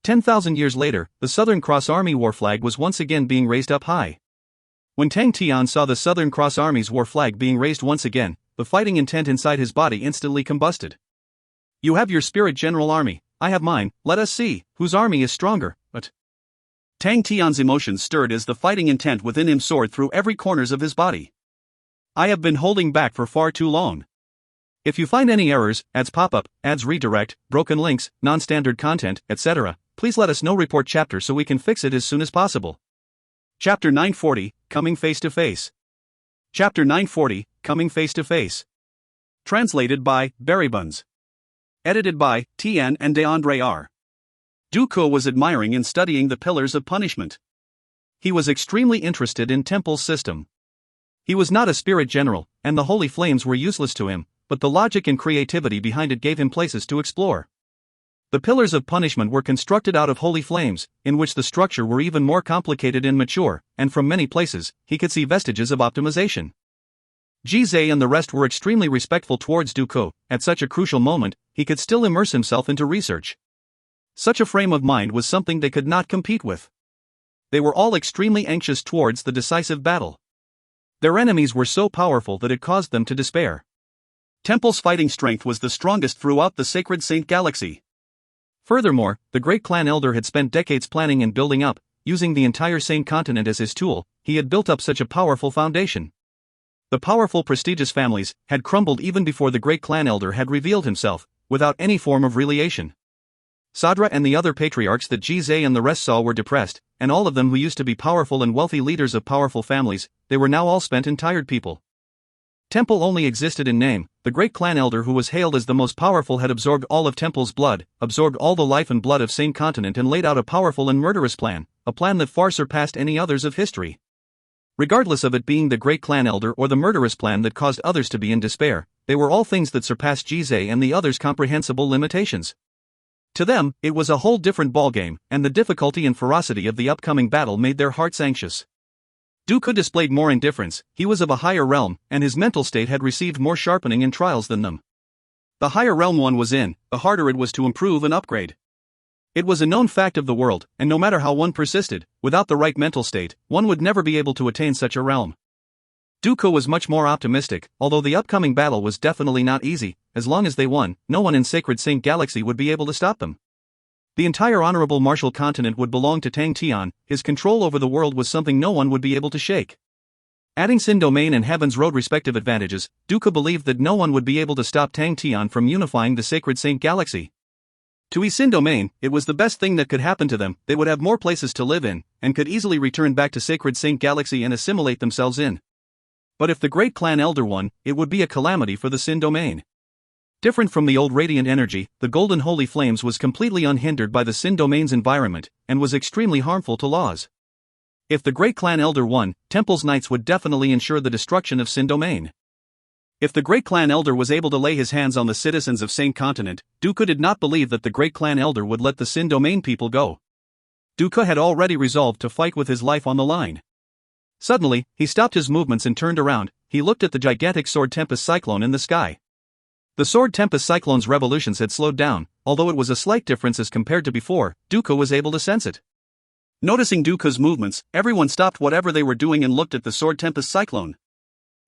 10,000 years later, the Southern Cross Army war flag was once again being raised up high. When Tian saw the Southern Cross Army's war flag being raised once again, the fighting intent inside his body instantly combusted. You have your spirit general army, I have mine, let us see, whose army is stronger, but... Tian's emotions stirred as the fighting intent within him soared through every corners of his body. I have been holding back for far too long. If you find any errors, ads pop up, ads redirect, broken links, non-standard content, etc., please let us know. Report chapter so we can fix it as soon as possible. Chapter 940, Coming Face to Face. Chapter 940, Coming Face to Face. Translated by Buns. Edited by Tian and DeAndre R. Duke was admiring and studying the pillars of punishment. He was extremely interested in Temple's system. He was not a spirit general, and the holy flames were useless to him, but the logic and creativity behind it gave him places to explore. The pillars of punishment were constructed out of holy flames, in which the structure were even more complicated and mature, and from many places, he could see vestiges of optimization. Jizai and the rest were extremely respectful towards Duke. At such a crucial moment, he could still immerse himself into research. Such a frame of mind was something they could not compete with. They were all extremely anxious towards the decisive battle. Their enemies were so powerful that it caused them to despair. Temple's fighting strength was the strongest throughout the Sacred Saint Galaxy. Furthermore, the great clan elder had spent decades planning and building up, using the entire Saint continent as his tool. He had built up such a powerful foundation. The powerful prestigious families had crumbled even before the great clan elder had revealed himself, without any form of reliation. Sadra and the other patriarchs that Jizai and the rest saw were depressed, and all of them who used to be powerful and wealthy leaders of powerful families, they were now all spent and tired people. Temple only existed in name. The great clan elder who was hailed as the most powerful had absorbed all of Temple's blood, absorbed all the life and blood of Saint Continent and laid out a powerful and murderous plan, a plan that far surpassed any others of history. Regardless of it being the great clan elder or the murderous plan that caused others to be in despair, they were all things that surpassed Jizai and the others' comprehensible limitations. To them, it was a whole different ballgame, and the difficulty and ferocity of the upcoming battle made their hearts anxious. Dooku displayed more indifference, he was of a higher realm, and his mental state had received more sharpening and trials than them. The higher realm one was in, the harder it was to improve and upgrade. It was a known fact of the world, and no matter how one persisted, without the right mental state, one would never be able to attain such a realm. Dooku was much more optimistic, although the upcoming battle was definitely not easy. As long as they won, no one in Sacred Saint Galaxy would be able to stop them. The entire honorable martial continent would belong to Tang Tian, his control over the world was something no one would be able to shake. Adding Sin Domain and Heaven's Road respective advantages, Dooku believed that no one would be able to stop Tang Tian from unifying the Sacred Saint Galaxy. To ease Sin Domain, it was the best thing that could happen to them, they would have more places to live in, and could easily return back to Sacred Saint Galaxy and assimilate themselves in. But if the Great Clan Elder won, it would be a calamity for the Sin Domain. Different from the old radiant energy, the Golden Holy Flames was completely unhindered by the Sin Domain's environment, and was extremely harmful to laws. If the Great Clan Elder won, Temple's Knights would definitely ensure the destruction of Sin Domain. If the Great Clan Elder was able to lay his hands on the citizens of Saint Continent, Dooku did not believe that the Great Clan Elder would let the Sin Domain people go. Dooku had already resolved to fight with his life on the line. Suddenly, he stopped his movements and turned around. He looked at the gigantic Sword Tempest Cyclone in the sky. The Sword Tempest Cyclone's revolutions had slowed down, although it was a slight difference as compared to before, Dooku was able to sense it. Noticing Dooku's movements, everyone stopped whatever they were doing and looked at the Sword Tempest Cyclone.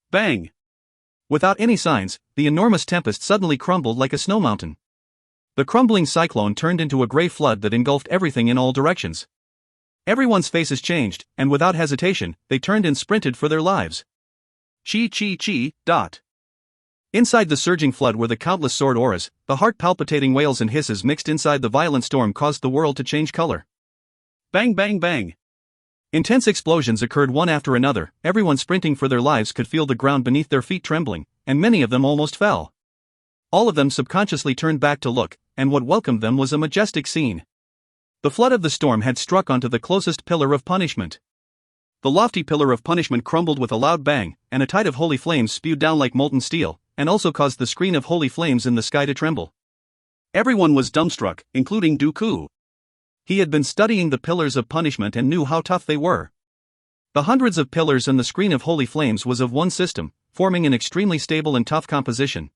Bang! Without any signs, the enormous tempest suddenly crumbled like a snow mountain. The crumbling cyclone turned into a grey flood that engulfed everything in all directions. Everyone's faces changed, and without hesitation, they turned and sprinted for their lives. Chi. Inside the surging flood were the countless sword auras, the heart-palpitating wails and hisses mixed inside the violent storm caused the world to change color. Bang bang bang! Intense explosions occurred one after another, everyone sprinting for their lives could feel the ground beneath their feet trembling, and many of them almost fell. All of them subconsciously turned back to look, and what welcomed them was a majestic scene. The flood of the storm had struck onto the closest pillar of punishment. The lofty pillar of punishment crumbled with a loud bang, and a tide of holy flames spewed down like molten steel, and also caused the screen of holy flames in the sky to tremble. Everyone was dumbstruck, including Dooku. He had been studying the pillars of punishment and knew how tough they were. The hundreds of pillars and the screen of holy flames was of one system, forming an extremely stable and tough composition.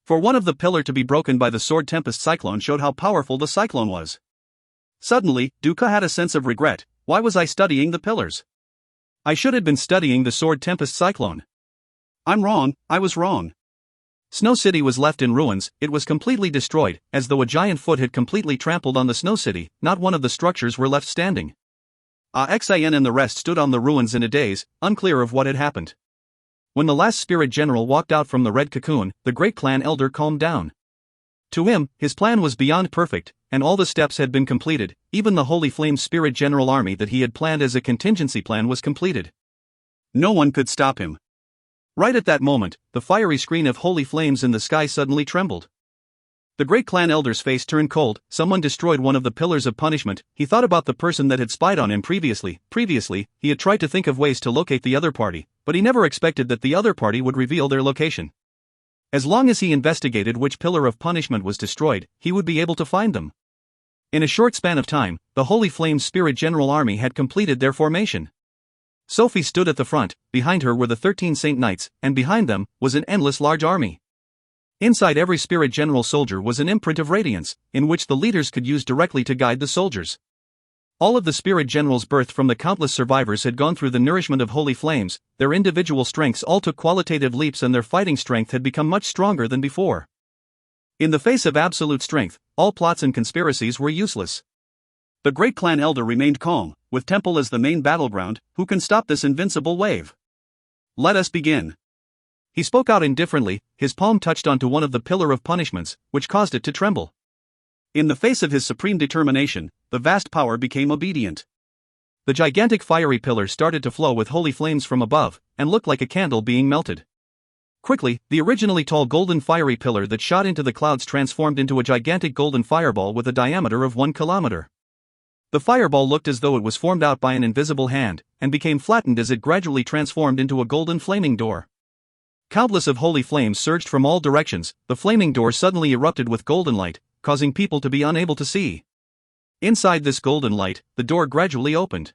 For one of the pillar to be broken by the Sword Tempest Cyclone showed how powerful the cyclone was. Suddenly, Dooku had a sense of regret. Why was I studying the pillars? I should have been studying the Sword Tempest Cyclone. I'm wrong, I was wrong. Snow City was left in ruins, it was completely destroyed, as though a giant foot had completely trampled on the Snow City, not one of the structures were left standing. Xian and the rest stood on the ruins in a daze, unclear of what had happened. When the last spirit general walked out from the red cocoon, the Great Clan Elder calmed down. To him, his plan was beyond perfect, and all the steps had been completed, even the Holy Flame Spirit General Army that he had planned as a contingency plan was completed. No one could stop him. Right at that moment, the fiery screen of holy flames in the sky suddenly trembled. The Great Clan Elder's face turned cold. Someone destroyed one of the pillars of punishment. He thought about the person that had spied on him previously. He had tried to think of ways to locate the other party, but he never expected that the other party would reveal their location. As long as he investigated which pillar of punishment was destroyed, he would be able to find them. In a short span of time, the Holy Flame Spirit General Army had completed their formation. Sophie stood at the front, behind her were the 13 Saint Knights, and behind them was an endless large army. Inside every Spirit General soldier was an imprint of radiance, in which the leaders could use directly to guide the soldiers. All of the Spirit Generals birthed from the countless survivors had gone through the nourishment of holy flames, their individual strengths all took qualitative leaps and their fighting strength had become much stronger than before. In the face of absolute strength, all plots and conspiracies were useless. The Great Clan Elder remained calm, with Temple as the main battleground. Who can stop this invincible wave? Let us begin. He spoke out indifferently, his palm touched onto one of the pillar of punishments, which caused it to tremble. In the face of his supreme determination, the vast power became obedient. The gigantic fiery pillar started to flow with holy flames from above, and looked like a candle being melted. Quickly, the originally tall golden fiery pillar that shot into the clouds transformed into a gigantic golden fireball with a diameter of 1 kilometer. The fireball looked as though it was formed out by an invisible hand, and became flattened as it gradually transformed into a golden flaming door. Countless of holy flames surged from all directions, the flaming door suddenly erupted with golden light, causing people to be unable to see. Inside this golden light, the door gradually opened.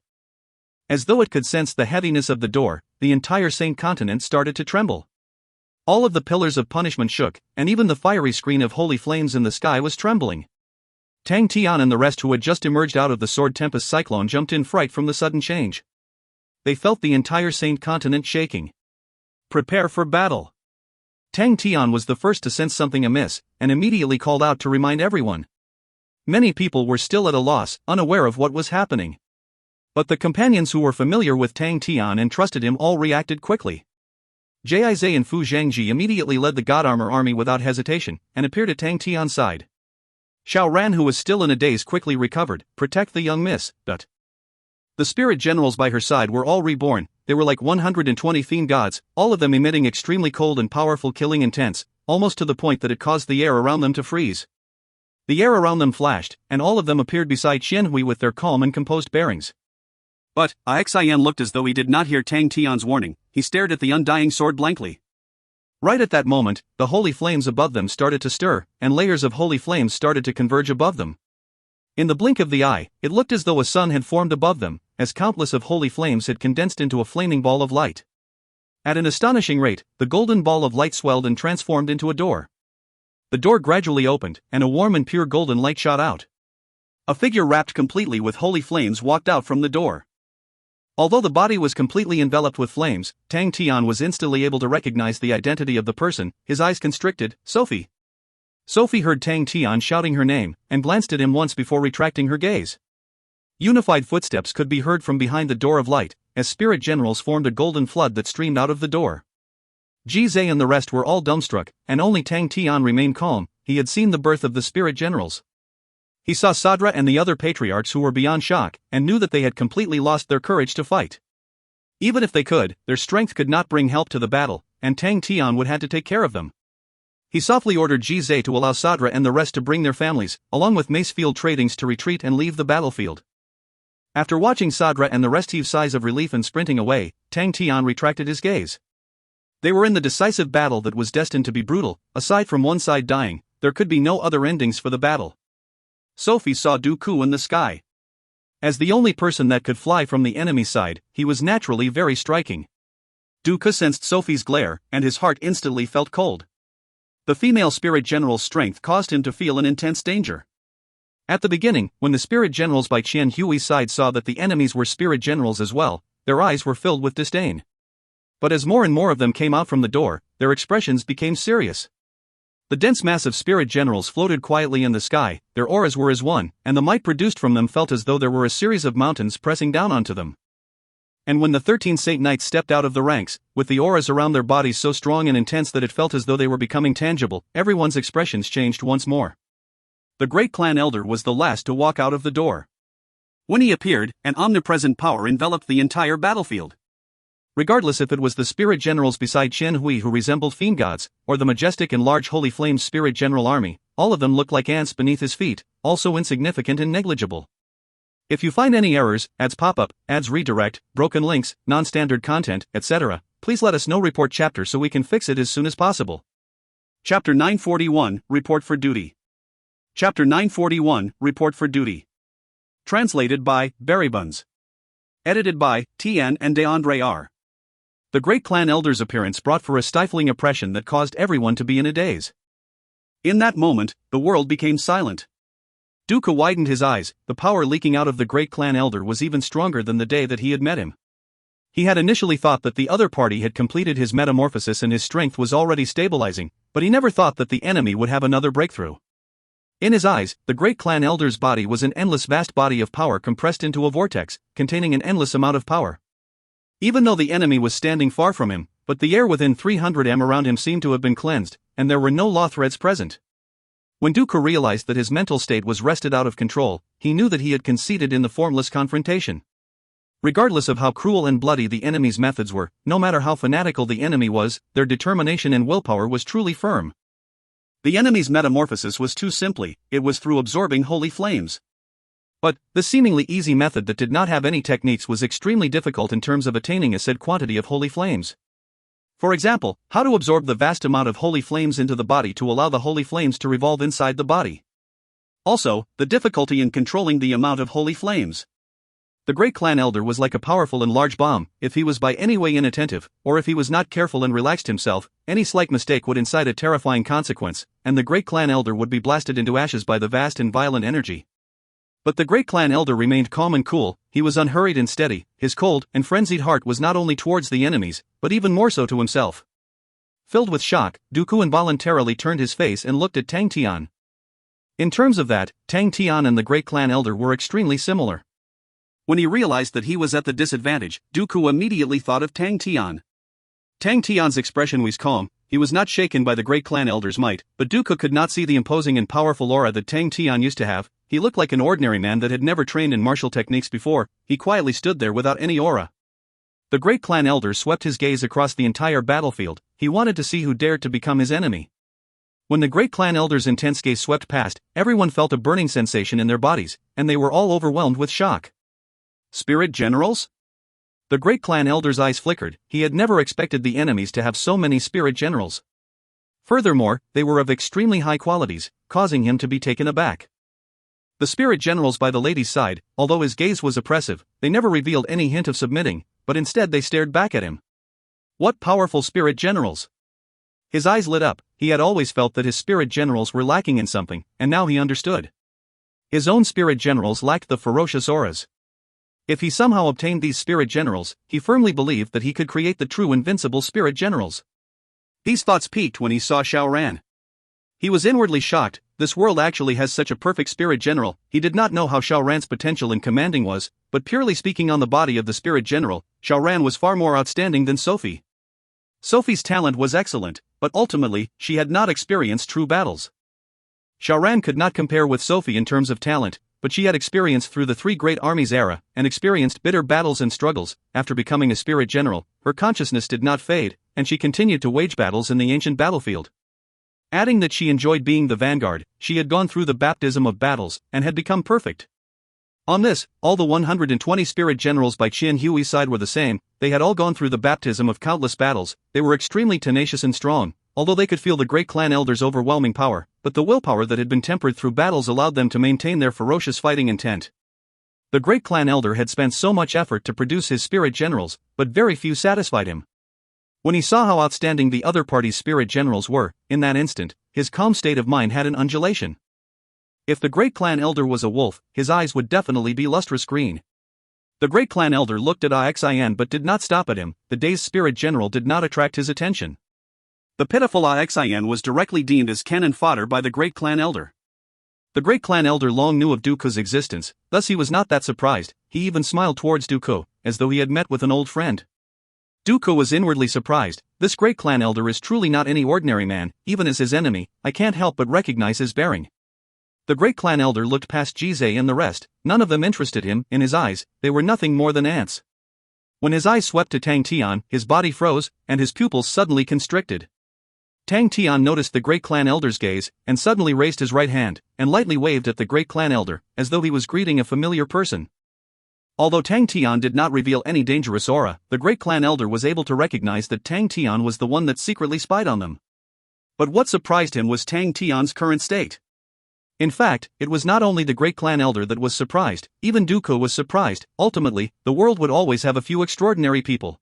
As though it could sense the heaviness of the door, the entire Saint Continent started to tremble. All of the pillars of punishment shook, and even the fiery screen of holy flames in the sky was trembling. Tang, Tian and the rest who had just emerged out of the Sword Tempest cyclone jumped in fright from the sudden change. They felt the entire Saint Continent shaking. Prepare for battle. Tang Tian was the first to sense something amiss, and immediately called out to remind everyone. Many people were still at a loss, unaware of what was happening. But the companions who were familiar with Tang Tian and trusted him all reacted quickly. Jize and Fu Zhangji immediately led the God Armor army without hesitation, and appeared at Tang Tian's side. Xiao Ran, who was still in a daze, quickly recovered. Protect the young miss. The spirit generals by her side were all reborn. They were like 120 fiend gods, all of them emitting extremely cold and powerful killing intents, almost to the point that it caused the air around them to freeze. The air around them flashed, and all of them appeared beside Qianhui with their calm and composed bearings. But Xian looked as though he did not hear Tang Tian's warning. He stared at the undying sword blankly. Right at that moment, the holy flames above them started to stir, and layers of holy flames started to converge above them. In the blink of the eye, it looked as though a sun had formed above them, as countless of holy flames had condensed into a flaming ball of light. At an astonishing rate, the golden ball of light swelled and transformed into a door. The door gradually opened, and a warm and pure golden light shot out. A figure wrapped completely with holy flames walked out from the door. Although the body was completely enveloped with flames, Tang Tian was instantly able to recognize the identity of the person. His eyes constricted. Sophie. Sophie heard Tang Tian shouting her name, and glanced at him once before retracting her gaze. Unified footsteps could be heard from behind the door of light, as spirit generals formed a golden flood that streamed out of the door. Jize and the rest were all dumbstruck, and only Tang Tian remained calm. He had seen the birth of the spirit generals. He saw Sadra and the other patriarchs who were beyond shock, and knew that they had completely lost their courage to fight. Even if they could, their strength could not bring help to the battle, and Tang Tian would have to take care of them. He softly ordered Jize to allow Sadra and the rest to bring their families, along with Macefield Tradings, to retreat and leave the battlefield. After watching Sadra and the rest heave sighs of relief and sprinting away, Tang Tian retracted his gaze. They were in the decisive battle that was destined to be brutal. Aside from one side dying, there could be no other endings for the battle. Sophie saw Dooku in the sky. As the only person that could fly from the enemy side, he was naturally very striking. Dooku sensed Sophie's glare, and his heart instantly felt cold. The female spirit general's strength caused him to feel an intense danger. At the beginning, when the spirit generals by Qian Hui's side saw that the enemies were spirit generals as well, their eyes were filled with disdain. But as more and more of them came out from the door, their expressions became serious. The dense mass of spirit generals floated quietly in the sky, their auras were as one, and the might produced from them felt as though there were a series of mountains pressing down onto them. And when the 13 Saint Knights stepped out of the ranks, with the auras around their bodies so strong and intense that it felt as though they were becoming tangible, everyone's expressions changed once more. The great clan elder was the last to walk out of the door. When he appeared, an omnipresent power enveloped the entire battlefield. Regardless if it was the spirit generals beside Qian Hui who resembled fiend gods, or the majestic and large holy flames spirit general army, all of them looked like ants beneath his feet, also insignificant and negligible. If you find any errors, ads pop-up, ads redirect, broken links, non-standard content, etc., please let us know. Report chapter so we can fix it as soon as possible. Chapter 941, Report for Duty. Chapter 941, Report for Duty. Translated by Berrybuns. Edited by Tian and DeAndre R. The great clan elder's appearance brought for a stifling oppression that caused everyone to be in a daze. In that moment, the world became silent. Dooku widened his eyes. The power leaking out of the great clan elder was even stronger than the day that he had met him. He had initially thought that the other party had completed his metamorphosis and his strength was already stabilizing, but he never thought that the enemy would have another breakthrough. In his eyes, the great clan elder's body was an endless vast body of power compressed into a vortex, containing an endless amount of power. Even though the enemy was standing far from him, but the air within 300 m around him seemed to have been cleansed, and there were no law threads present. When Dooku realized that his mental state was wrested out of control, he knew that he had conceded in the formless confrontation. Regardless of how cruel and bloody the enemy's methods were, no matter how fanatical the enemy was, their determination and willpower was truly firm. The enemy's metamorphosis was too simply, it was through absorbing holy flames. But, the seemingly easy method that did not have any techniques was extremely difficult in terms of attaining a said quantity of holy flames. For example, how to absorb the vast amount of holy flames into the body to allow the holy flames to revolve inside the body. Also, the difficulty in controlling the amount of holy flames. The great clan elder was like a powerful and large bomb. If he was by any way inattentive, or if he was not careful and relaxed himself, any slight mistake would incite a terrifying consequence, and the great clan elder would be blasted into ashes by the vast and violent energy. But the great clan elder remained calm and cool. He was unhurried and steady. His cold and frenzied heart was not only towards the enemies, but even more so to himself. Filled with shock, Dooku involuntarily turned his face and looked at Tang Tian. In terms of that, Tang Tian and the great clan elder were extremely similar. When he realized that he was at the disadvantage, Dooku immediately thought of Tang Tian. Tang Tian's expression was calm. He was not shaken by the great clan elder's might, but Dooku could not see the imposing and powerful aura that Tang Tian used to have. He looked like an ordinary man that had never trained in martial techniques before. He quietly stood there without any aura. The great clan elder swept his gaze across the entire battlefield. He wanted to see who dared to become his enemy. When the great clan elder's intense gaze swept past, everyone felt a burning sensation in their bodies, and they were all overwhelmed with shock. Spirit generals? The great clan elder's eyes flickered. He had never expected the enemies to have so many spirit generals. Furthermore, they were of extremely high qualities, causing him to be taken aback. The spirit generals by the lady's side, although his gaze was oppressive, they never revealed any hint of submitting, but instead they stared back at him. What powerful spirit generals! His eyes lit up. He had always felt that his spirit generals were lacking in something, and now he understood. His own spirit generals lacked the ferocious auras. If he somehow obtained these spirit generals, he firmly believed that he could create the true invincible spirit generals. These thoughts peaked when he saw Xiao Ran. He was inwardly shocked. This world actually has such a perfect spirit general. He did not know how Xiao Ran's potential in commanding was, but purely speaking on the body of the spirit general, Xiao Ran was far more outstanding than Sophie. Sophie's talent was excellent, but ultimately, she had not experienced true battles. Xiao Ran could not compare with Sophie in terms of talent, but she had experienced through the three great armies era, and experienced bitter battles and struggles. After becoming a spirit general, her consciousness did not fade, and she continued to wage battles in the ancient battlefield. Adding that she enjoyed being the vanguard, she had gone through the baptism of battles, and had become perfect. On this, all the 120 spirit generals by Qian Hui's side were the same. They had all gone through the baptism of countless battles. They were extremely tenacious and strong, although they could feel the great clan elder's overwhelming power, but the willpower that had been tempered through battles allowed them to maintain their ferocious fighting intent. The great clan elder had spent so much effort to produce his spirit generals, but very few satisfied him. When he saw how outstanding the other party's spirit generals were, in that instant, his calm state of mind had an undulation. If the great clan elder was a wolf, his eyes would definitely be lustrous green. The great clan elder looked at Xian but did not stop at him. The day's spirit general did not attract his attention. The pitiful Xian was directly deemed as cannon fodder by the great clan elder. The great clan elder long knew of Dooku's existence, thus he was not that surprised. He even smiled towards Dooku, as though he had met with an old friend. Dooku was inwardly surprised. This great clan elder is truly not any ordinary man. Even as his enemy, I can't help but recognize his bearing. The great clan elder looked past Jizai and the rest. None of them interested him. In his eyes, they were nothing more than ants. When his eyes swept to Tang Tian, his body froze, and his pupils suddenly constricted. Tang Tian noticed the great clan elder's gaze, and suddenly raised his right hand, and lightly waved at the great clan elder, as though he was greeting a familiar person. Although Tang Tian did not reveal any dangerous aura, the great clan elder was able to recognize that Tang Tian was the one that secretly spied on them. But what surprised him was Tang Tian's current state. In fact, it was not only the great clan elder that was surprised, even Dooku was surprised. Ultimately, the world would always have a few extraordinary people.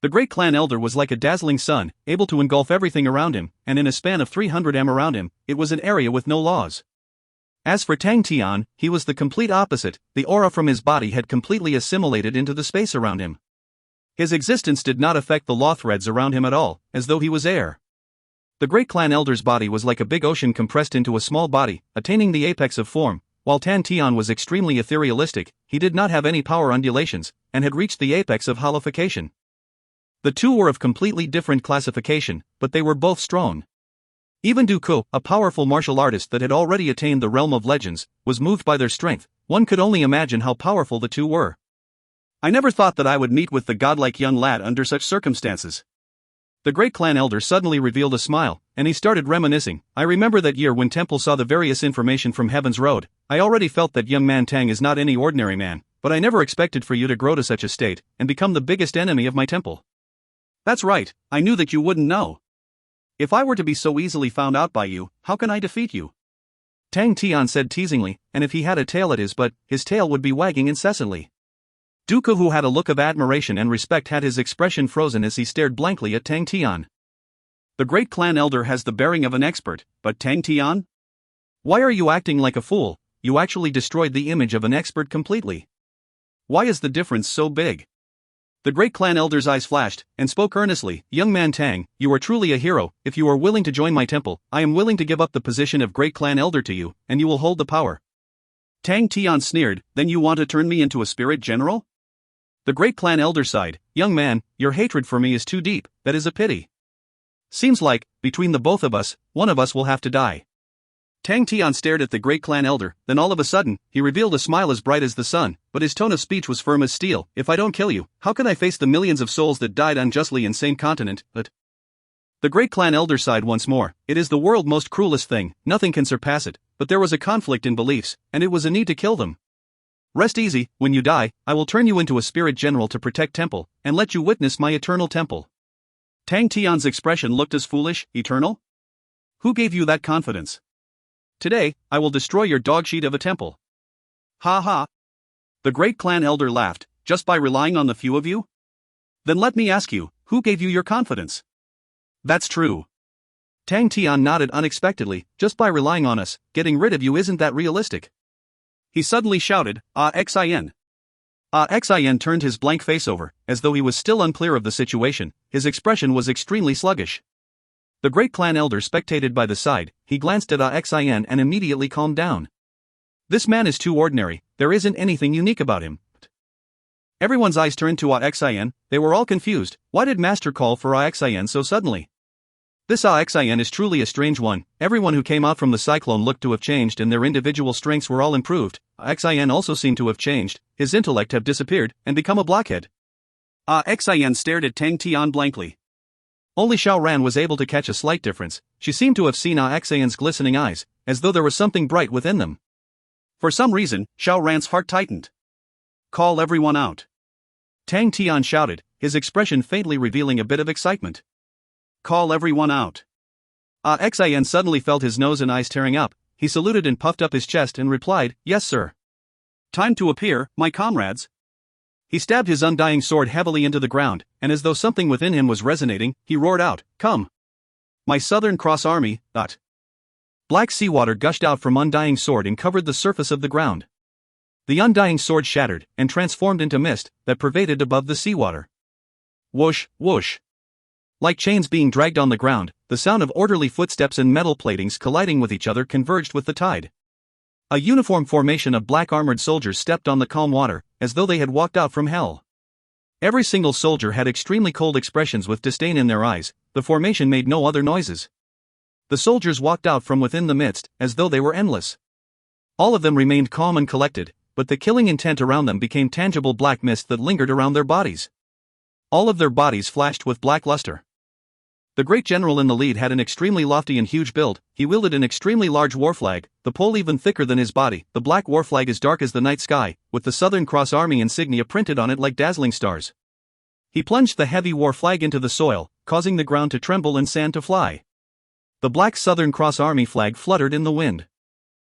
The great clan elder was like a dazzling sun, able to engulf everything around him, and in a span of 300 m around him, it was an area with no laws. As for Tang Tian, he was the complete opposite. The aura from his body had completely assimilated into the space around him. His existence did not affect the law threads around him at all, as though he was air. The great clan elder's body was like a big ocean compressed into a small body, attaining the apex of form. While Tang Tian was extremely etherealistic, he did not have any power undulations, and had reached the apex of hollowification. The two were of completely different classification, but they were both strong. Even Dooku, a powerful martial artist that had already attained the realm of legends, was moved by their strength. One could only imagine how powerful the two were. I never thought that I would meet with the godlike young lad under such circumstances. The great clan elder suddenly revealed a smile, and he started reminiscing. I remember that year when Temple saw the various information from Heaven's Road. I already felt that young man Tang is not any ordinary man, but I never expected for you to grow to such a state, and become the biggest enemy of my temple. That's right, I knew that you wouldn't know. If I were to be so easily found out by you, how can I defeat you? Tang Tian said teasingly, and if he had a tail at his butt, his tail would be wagging incessantly. Dooku, who had a look of admiration and respect, had his expression frozen as he stared blankly at Tang Tian. The great clan elder has the bearing of an expert, but Tang Tian? Why are you acting like a fool? You actually destroyed the image of an expert completely. Why is the difference so big? The great clan elder's eyes flashed, and spoke earnestly. Young man Tang, you are truly a hero. If you are willing to join my temple, I am willing to give up the position of great clan elder to you, and you will hold the power. Tang Tian sneered, then you want to turn me into a spirit general? The great clan elder sighed, young man, your hatred for me is too deep, that is a pity. Seems like, between the both of us, one of us will have to die. Tang Tian stared at the great clan elder, then all of a sudden, he revealed a smile as bright as the sun, but his tone of speech was firm as steel. If I don't kill you, how can I face the millions of souls that died unjustly in same continent? But the great clan elder sighed once more. It is the world's most cruelest thing, nothing can surpass it, but there was a conflict in beliefs, and it was a need to kill them. Rest easy, when you die, I will turn you into a spirit general to protect temple, and let you witness my eternal temple. Tang Tian's expression looked as foolish. Eternal? Who gave you that confidence? Today, I will destroy your dogsheet of a temple. Ha ha. The great clan elder laughed, just by relying on the few of you? Then let me ask you, who gave you your confidence? That's true. Tang Tian nodded unexpectedly, just by relying on us, getting rid of you isn't that realistic. He suddenly shouted, Xin. Xin turned his blank face over, as though he was still unclear of the situation. His expression was extremely sluggish. The great clan elder spectated by the side. He glanced at Xin and immediately calmed down. This man is too ordinary, there isn't anything unique about him. Everyone's eyes turned to Xin, they were all confused. Why did Master call for Xin so suddenly? This Xin is truly a strange one. Everyone who came out from the cyclone looked to have changed and their individual strengths were all improved. Xin also seemed to have changed, his intellect have disappeared, and become a blockhead. Xin stared at Tang Tian blankly. Only Xiao Ran was able to catch a slight difference. She seemed to have seen Xin's glistening eyes, as though there was something bright within them. For some reason, Xiao Ran's heart tightened. Call everyone out. Tang Tian shouted, his expression faintly revealing a bit of excitement. Call everyone out. Xin suddenly felt his nose and eyes tearing up. He saluted and puffed up his chest and replied, yes sir. Time to appear, my comrades. He stabbed his undying sword heavily into the ground, and as though something within him was resonating, he roared out, come. My Southern Cross Army. Black seawater gushed out from undying sword and covered the surface of the ground. The undying sword shattered, and transformed into mist, that pervaded above the seawater. Whoosh, whoosh. Like chains being dragged on the ground, the sound of orderly footsteps and metal platings colliding with each other converged with the tide. A uniform formation of black armored soldiers stepped on the calm water, as though they had walked out from hell. Every single soldier had extremely cold expressions with disdain in their eyes. The formation made no other noises. The soldiers walked out from within the midst, as though they were endless. All of them remained calm and collected, but the killing intent around them became tangible black mist that lingered around their bodies. All of their bodies flashed with black luster. The great general in the lead had an extremely lofty and huge build. He wielded an extremely large war flag, the pole even thicker than his body. The black war flag is dark as the night sky, with the Southern Cross Army insignia printed on it like dazzling stars. He plunged the heavy war flag into the soil, causing the ground to tremble and sand to fly. The black Southern Cross Army flag fluttered in the wind.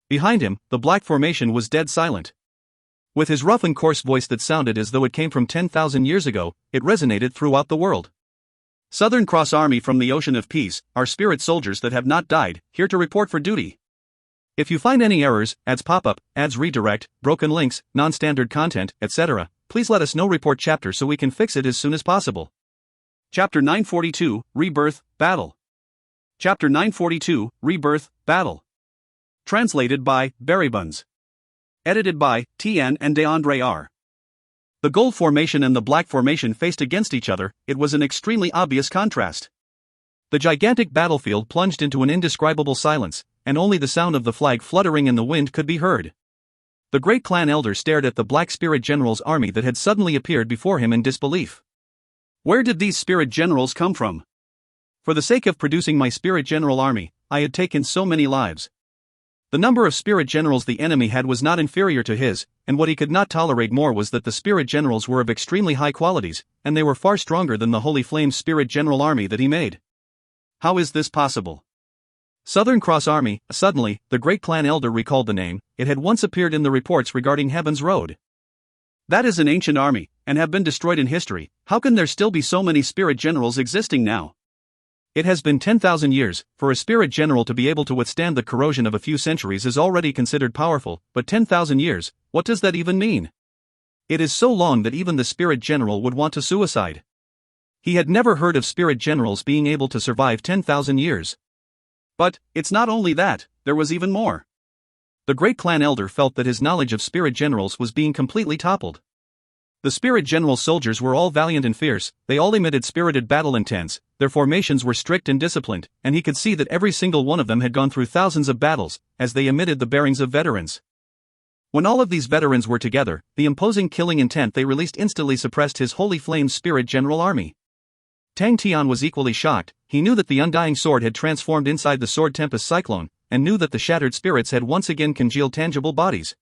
Behind him, the black formation was dead silent. With his rough and coarse voice that sounded as though it came from 10,000 years ago, it resonated throughout the world. Southern Cross Army from the Ocean of Peace, our spirit soldiers that have not died, here to report for duty. If you find any errors, ads pop up, ads redirect, broken links, non-standard content, etc., please let us know. Report chapter so we can fix it as soon as possible. Chapter 942, Rebirth, Battle. Chapter 942, Rebirth, Battle. Translated by Berrybuns. Edited by Tian and DeAndre R. The gold formation and the black formation faced against each other. It was an extremely obvious contrast. The gigantic battlefield plunged into an indescribable silence, and only the sound of the flag fluttering in the wind could be heard. The great clan elder stared at the black spirit general's army that had suddenly appeared before him in disbelief. Where did these spirit generals come from? For the sake of producing my spirit general army, I had taken so many lives. The number of spirit generals the enemy had was not inferior to his, and what he could not tolerate more was that the spirit generals were of extremely high qualities, and they were far stronger than the Holy Flame's spirit general army that he made. How is this possible? Southern Cross Army. Suddenly, the great clan elder recalled the name. It had once appeared in the reports regarding Heaven's Road. That is an ancient army, and have been destroyed in history. How can there still be so many spirit generals existing now? It has been 10,000 years. For a spirit general to be able to withstand the corrosion of a few centuries is already considered powerful, but 10,000 years, what does that even mean? It is so long that even the spirit general would want to suicide. He had never heard of spirit generals being able to survive 10,000 years. But, it's not only that, there was even more. The great clan elder felt that his knowledge of spirit generals was being completely toppled. The spirit general soldiers were all valiant and fierce, they all emitted spirited battle intents, their formations were strict and disciplined, and he could see that every single one of them had gone through thousands of battles, as they emitted the bearings of veterans. When all of these veterans were together, the imposing killing intent they released instantly suppressed his Holy Flame's spirit general army. Tian was equally shocked. He knew that the undying sword had transformed inside the sword tempest cyclone, and knew that the shattered spirits had once again congealed tangible bodies.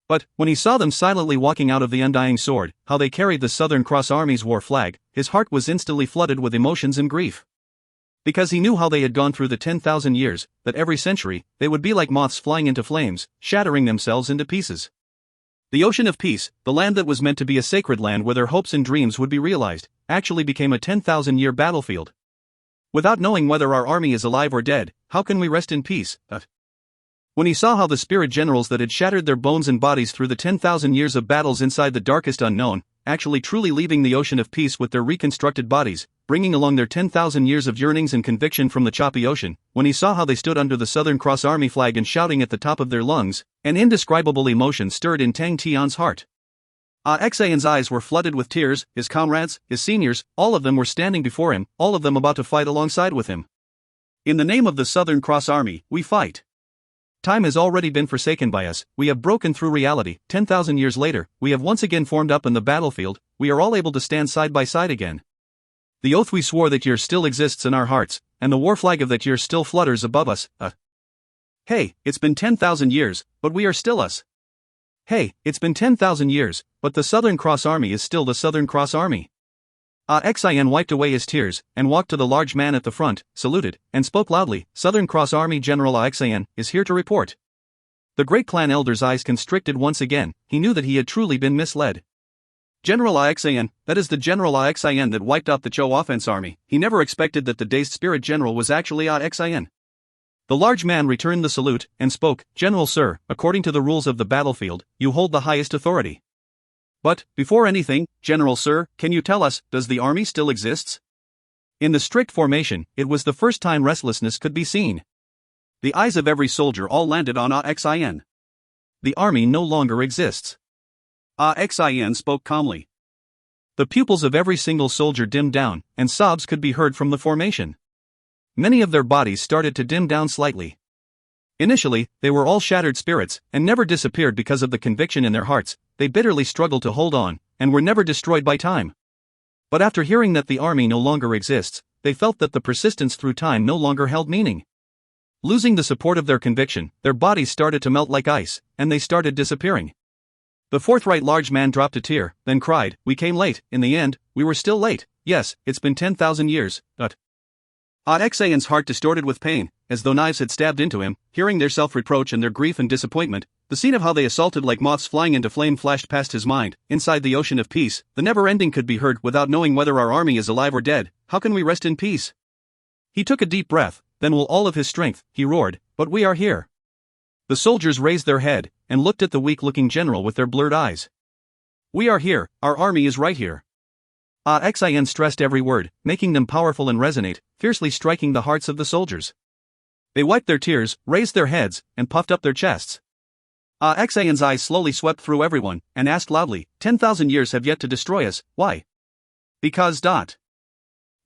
But, when he saw them silently walking out of the undying sword, how they carried the Southern Cross Army's war flag, his heart was instantly flooded with emotions and grief. Because he knew how they had gone through the 10,000 years, that every century, they would be like moths flying into flames, shattering themselves into pieces. The Ocean of Peace, the land that was meant to be a sacred land where their hopes and dreams would be realized, actually became a 10,000-year battlefield. Without knowing whether our army is alive or dead, how can we rest in peace? When he saw how the spirit generals that had shattered their bones and bodies through the 10,000 years of battles inside the darkest unknown, actually truly leaving the Ocean of Peace with their reconstructed bodies, bringing along their 10,000 years of yearnings and conviction from the choppy ocean, when he saw how they stood under the Southern Cross Army flag and shouting at the top of their lungs, an indescribable emotion stirred in Tang Tian's heart. Xian's eyes were flooded with tears, his comrades, his seniors, all of them were standing before him, all of them about to fight alongside with him. In the name of the Southern Cross Army, we fight. Time has already been forsaken by us, we have broken through reality, 10,000 years later, we have once again formed up in the battlefield, we are all able to stand side by side again. The oath we swore that year still exists in our hearts, and the war flag of that year still flutters above us. Hey, it's been 10,000 years, but we are still us. Hey, it's been 10,000 years, but the Southern Cross Army is still the Southern Cross Army. Xian wiped away his tears, and walked to the large man at the front, saluted, and spoke loudly. Southern Cross Army General Xian is here to report. The great clan elder's eyes constricted once again, he knew that he had truly been misled. General Xian, that is the General Xian that wiped out the Zhou offense army. He never expected that the dazed spirit general was actually Xian. The large man returned the salute, and spoke, General Sir, according to the rules of the battlefield, you hold the highest authority. But, before anything, General Sir, can you tell us, does the army still exists? In the strict formation, it was the first time restlessness could be seen. The eyes of every soldier all landed on Xian. The army no longer exists. Xian spoke calmly. The pupils of every single soldier dimmed down, and sobs could be heard from the formation. Many of their bodies started to dim down slightly. Initially, they were all shattered spirits, and never disappeared because of the conviction in their hearts. They bitterly struggled to hold on, and were never destroyed by time. But after hearing that the army no longer exists, they felt that the persistence through time no longer held meaning. Losing the support of their conviction, their bodies started to melt like ice, and they started disappearing. The forthright large man dropped a tear, then cried, we came late, in the end, we were still late, yes, it's been 10,000 years, but... Xian's heart distorted with pain, as though knives had stabbed into him, hearing their self-reproach and their grief and disappointment. The scene of how they assaulted like moths flying into flame flashed past his mind. Inside the Ocean of Peace, the never-ending could be heard without knowing whether our army is alive or dead. How can we rest in peace? He took a deep breath, then with all of his strength, he roared, but we are here. The soldiers raised their head, and looked at the weak-looking general with their blurred eyes. We are here, our army is right here. Xian stressed every word, making them powerful and resonate, fiercely striking the hearts of the soldiers. They wiped their tears, raised their heads, and puffed up their chests. Xian's eyes slowly swept through everyone, and asked loudly, 10,000 years have yet to destroy us, why? Because.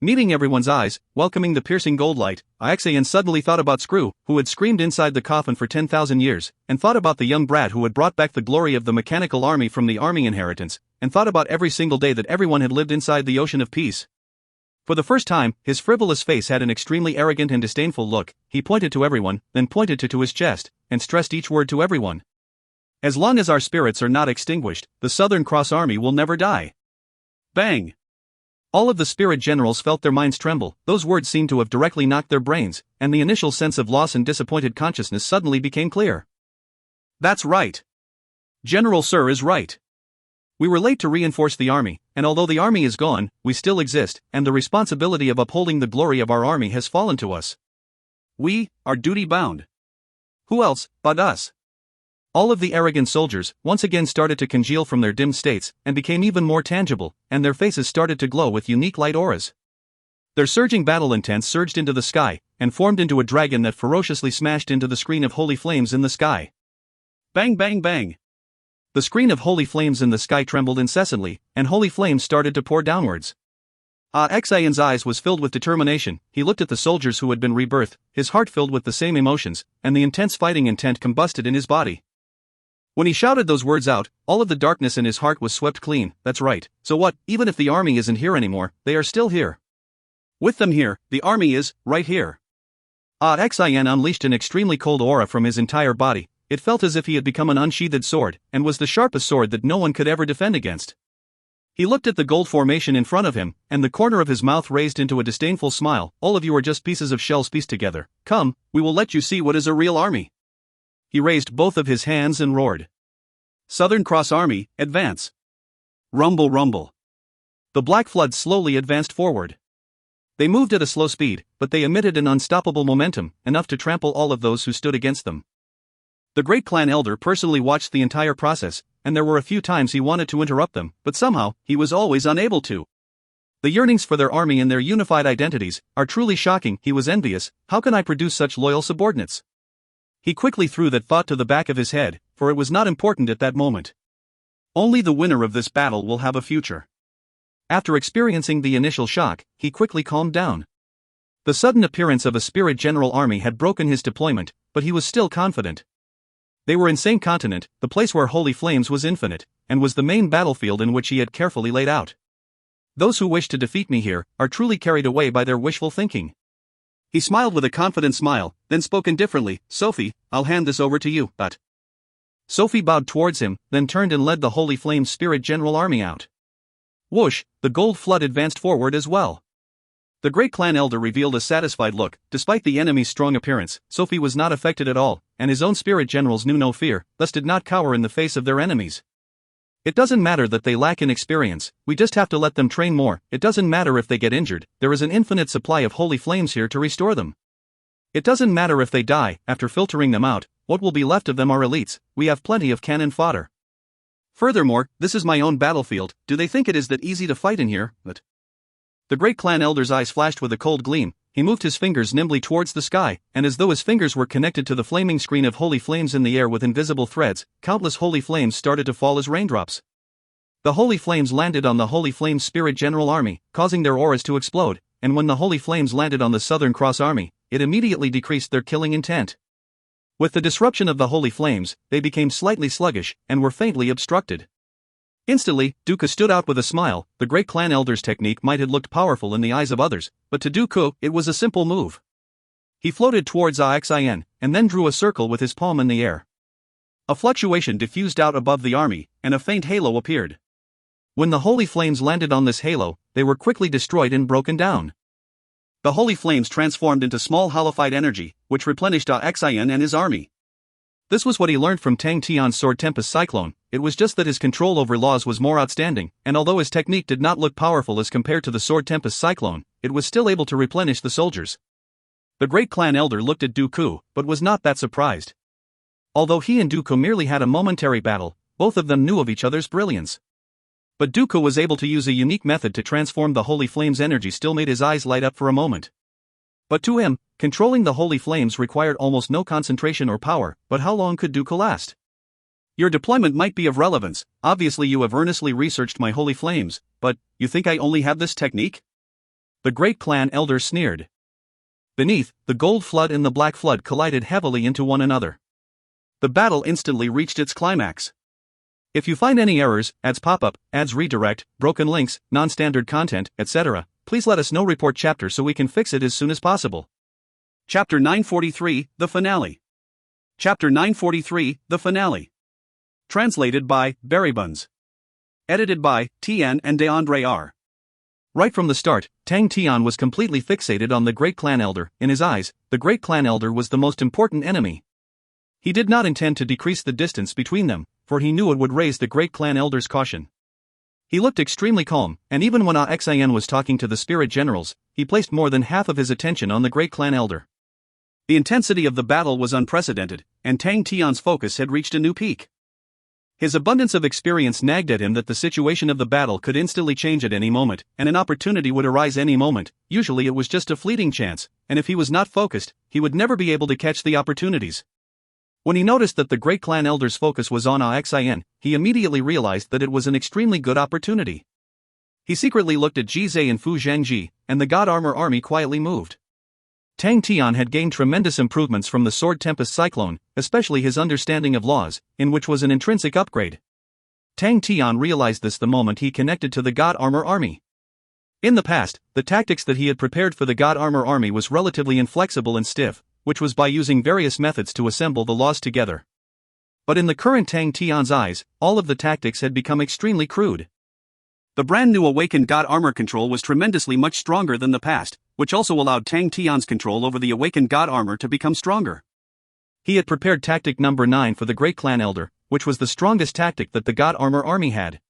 Meeting everyone's eyes, welcoming the piercing gold light, Xian suddenly thought about Screw, who had screamed inside the coffin for 10,000 years, and thought about the young brat who had brought back the glory of the mechanical army from the army inheritance, and thought about every single day that everyone had lived inside the Ocean of Peace. For the first time, his frivolous face had an extremely arrogant and disdainful look. He pointed to everyone, then pointed to his chest, and stressed each word to everyone. As long as our spirits are not extinguished, the Southern Cross Army will never die. Bang! All of the spirit generals felt their minds tremble. Those words seemed to have directly knocked their brains, and the initial sense of loss and disappointed consciousness suddenly became clear. That's right. General Sir is right. We were late to reinforce the army, and although the army is gone, we still exist, and the responsibility of upholding the glory of our army has fallen to us. We are duty-bound. Who else but us? All of the arrogant soldiers once again started to congeal from their dim states and became even more tangible, and their faces started to glow with unique light auras. Their surging battle intent surged into the sky and formed into a dragon that ferociously smashed into the screen of holy flames in the sky. Bang bang bang! The screen of holy flames in the sky trembled incessantly, and holy flames started to pour downwards. Xian's eyes was filled with determination. He looked at the soldiers who had been rebirthed, his heart filled with the same emotions, and the intense fighting intent combusted in his body. When he shouted those words out, all of the darkness in his heart was swept clean. That's right. So what, even if the army isn't here anymore, they are still here. With them here, the army is, right here. Xian unleashed an extremely cold aura from his entire body. It felt as if he had become an unsheathed sword, and was the sharpest sword that no one could ever defend against. He looked at the gold formation in front of him, and the corner of his mouth raised into a disdainful smile. All of you are just pieces of shells pieced together. Come, we will let you see what is a real army. He raised both of his hands and roared. Southern Cross Army, advance. Rumble rumble. The black flood slowly advanced forward. They moved at a slow speed, but they emitted an unstoppable momentum, enough to trample all of those who stood against them. The great clan elder personally watched the entire process, and there were a few times he wanted to interrupt them, but somehow, he was always unable to. The yearnings for their army and their unified identities are truly shocking. He was envious. How can I produce such loyal subordinates? He quickly threw that thought to the back of his head, for it was not important at that moment. Only the winner of this battle will have a future. After experiencing the initial shock, he quickly calmed down. The sudden appearance of a spirit general army had broken his deployment, but he was still confident. They were in same continent, the place where holy flames was infinite, and was the main battlefield in which he had carefully laid out. Those who wish to defeat me here are truly carried away by their wishful thinking. He smiled with a confident smile, then spoke indifferently. Sophie, I'll hand this over to you, but... Sophie bowed towards him, then turned and led the Holy Flame Spirit General Army out. Whoosh, the gold flood advanced forward as well. The great clan elder revealed a satisfied look. Despite the enemy's strong appearance, Sophie was not affected at all, and his own spirit generals knew no fear, thus did not cower in the face of their enemies. It doesn't matter that they lack in experience, we just have to let them train more. It doesn't matter if they get injured, there is an infinite supply of holy flames here to restore them. It doesn't matter if they die, after filtering them out, what will be left of them are elites. We have plenty of cannon fodder. Furthermore, this is my own battlefield. Do they think it is that easy to fight in here? But the great clan elder's eyes flashed with a cold gleam. He moved his fingers nimbly towards the sky, and as though his fingers were connected to the flaming screen of holy flames in the air with invisible threads, countless holy flames started to fall as raindrops. The holy flames landed on the Holy Flame Spirit General Army, causing their auras to explode, and when the holy flames landed on the Southern Cross Army, it immediately decreased their killing intent. With the disruption of the holy flames, they became slightly sluggish, and were faintly obstructed. Instantly, Dooku stood out with a smile. The great clan elder's technique might have looked powerful in the eyes of others, but to Dooku, it was a simple move. He floated towards Xian, and then drew a circle with his palm in the air. A fluctuation diffused out above the army, and a faint halo appeared. When the holy flames landed on this halo, they were quickly destroyed and broken down. The holy flames transformed into small holified energy, which replenished Xian and his army. This was what he learned from Tang Tian's Sword Tempest Cyclone. It was just that his control over laws was more outstanding, and although his technique did not look powerful as compared to the Sword Tempest Cyclone, it was still able to replenish the soldiers. The great clan elder looked at Dooku, but was not that surprised. Although he and Dooku merely had a momentary battle, both of them knew of each other's brilliance. But Dooku was able to use a unique method to transform the holy flames. Energy still made his eyes light up for a moment. But to him, controlling the holy flames required almost no concentration or power. But how long could Dooku last? Your deployment might be of relevance. Obviously you have earnestly researched my holy flames, but you think I only have this technique? The great clan elder sneered. Beneath, the gold flood and the black flood collided heavily into one another. The battle instantly reached its climax. If you find any errors, ads pop up, ads redirect, broken links, non-standard content, etc., please let us know. Report chapter so we can fix it as soon as possible. Chapter 943, The Finale. Chapter 943, The Finale. Translated by Berrybuns. Edited by Tian and DeAndre R. Right from the start, Tang Tian was completely fixated on the great clan elder. In his eyes, the great clan elder was the most important enemy. He did not intend to decrease the distance between them, for he knew it would raise the great clan elder's caution. He looked extremely calm, and even when Xian was talking to the spirit generals, he placed more than half of his attention on the great clan elder. The intensity of the battle was unprecedented, and Tang Tian's focus had reached a new peak. His abundance of experience nagged at him that the situation of the battle could instantly change at any moment, and an opportunity would arise any moment. Usually it was just a fleeting chance, and if he was not focused, he would never be able to catch the opportunities. When he noticed that the great clan elder's focus was on Xian, he immediately realized that it was an extremely good opportunity. He secretly looked at Jizai and Fu Zhangji, and the God Armor army quietly moved. Tang Tian had gained tremendous improvements from the Sword Tempest Cyclone, especially his understanding of laws, in which was an intrinsic upgrade. Tang Tian realized this the moment he connected to the God Armor army. In the past, the tactics that he had prepared for the God Armor army was relatively inflexible and stiff, which was by using various methods to assemble the laws together. But in the current Tang Tian's eyes, all of the tactics had become extremely crude. The brand new awakened God Armor control was tremendously much stronger than the past, which also allowed Tang Tian's control over the awakened God Armor to become stronger. He had prepared tactic number 9 for the Great Clan Elder, which was the strongest tactic that the God Armor army had.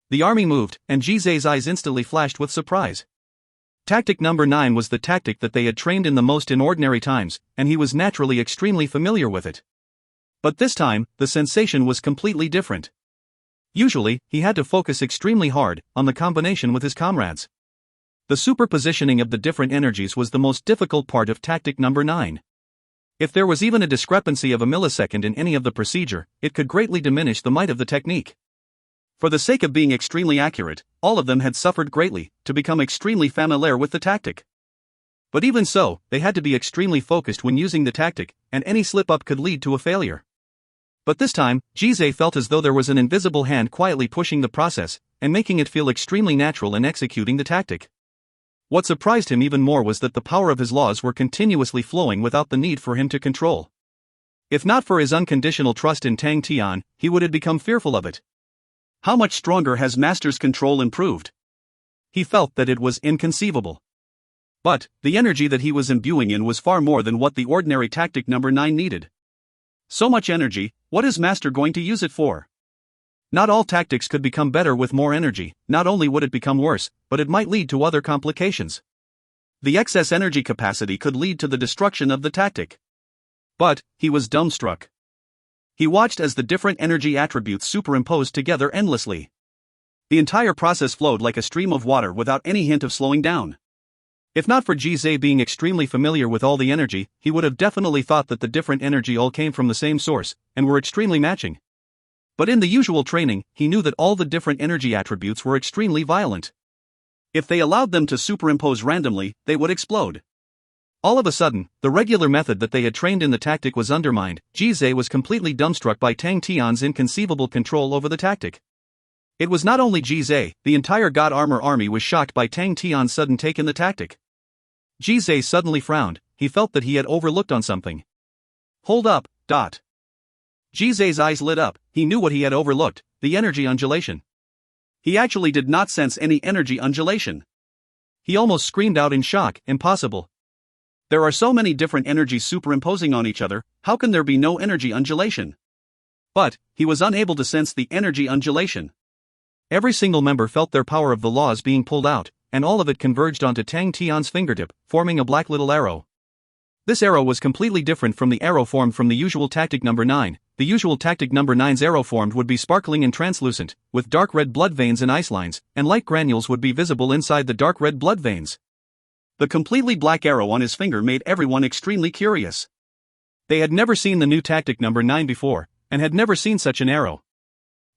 The army moved, and Jizai's eyes instantly flashed with surprise. Tactic number 9 was the tactic that they had trained in the most in ordinary times, and he was naturally extremely familiar with it. But this time, the sensation was completely different. Usually, he had to focus extremely hard on the combination with his comrades. The superpositioning of the different energies was the most difficult part of tactic number 9. If there was even a discrepancy of a millisecond in any of the procedure, it could greatly diminish the might of the technique. For the sake of being extremely accurate, all of them had suffered greatly to become extremely familiar with the tactic. But even so, they had to be extremely focused when using the tactic, and any slip-up could lead to a failure. But this time, Jizai felt as though there was an invisible hand quietly pushing the process, and making it feel extremely natural in executing the tactic. What surprised him even more was that the power of his laws were continuously flowing without the need for him to control. If not for his unconditional trust in Tang Tian, he would have become fearful of it. How much stronger has Master's control improved? He felt that it was inconceivable. But, the energy that he was imbuing in was far more than what the ordinary tactic number 9 needed. So much energy, what is Master going to use it for? Not all tactics could become better with more energy. Not only would it become worse, but it might lead to other complications. The excess energy capacity could lead to the destruction of the tactic. But, he was dumbstruck. He watched as the different energy attributes superimposed together endlessly. The entire process flowed like a stream of water without any hint of slowing down. If not for Jizai being extremely familiar with all the energy, he would have definitely thought that the different energy all came from the same source, and were extremely matching. But in the usual training, he knew that all the different energy attributes were extremely violent. If they allowed them to superimpose randomly, they would explode. All of a sudden, the regular method that they had trained in the tactic was undermined. Jizai was completely dumbstruck by Tang Tian's inconceivable control over the tactic. It was not only Jizai, the entire God Armor army was shocked by Tang Tian's sudden take in the tactic. Jizai suddenly frowned. He felt that he had overlooked on something. Hold up, dot. Jizai's eyes lit up. He knew what he had overlooked, the energy undulation. He actually did not sense any energy undulation. He almost screamed out in shock. Impossible. There are so many different energies superimposing on each other, how can there be no energy undulation? But, he was unable to sense the energy undulation. Every single member felt their power of the laws being pulled out, and all of it converged onto Tang Tian's fingertip, forming a black little arrow. This arrow was completely different from the arrow formed from the usual tactic number 9. The usual tactic number 9's arrow formed would be sparkling and translucent, with dark red blood veins and ice lines, and light granules would be visible inside the dark red blood veins. The completely black arrow on his finger made everyone extremely curious. They had never seen the new tactic number 9 before, and had never seen such an arrow.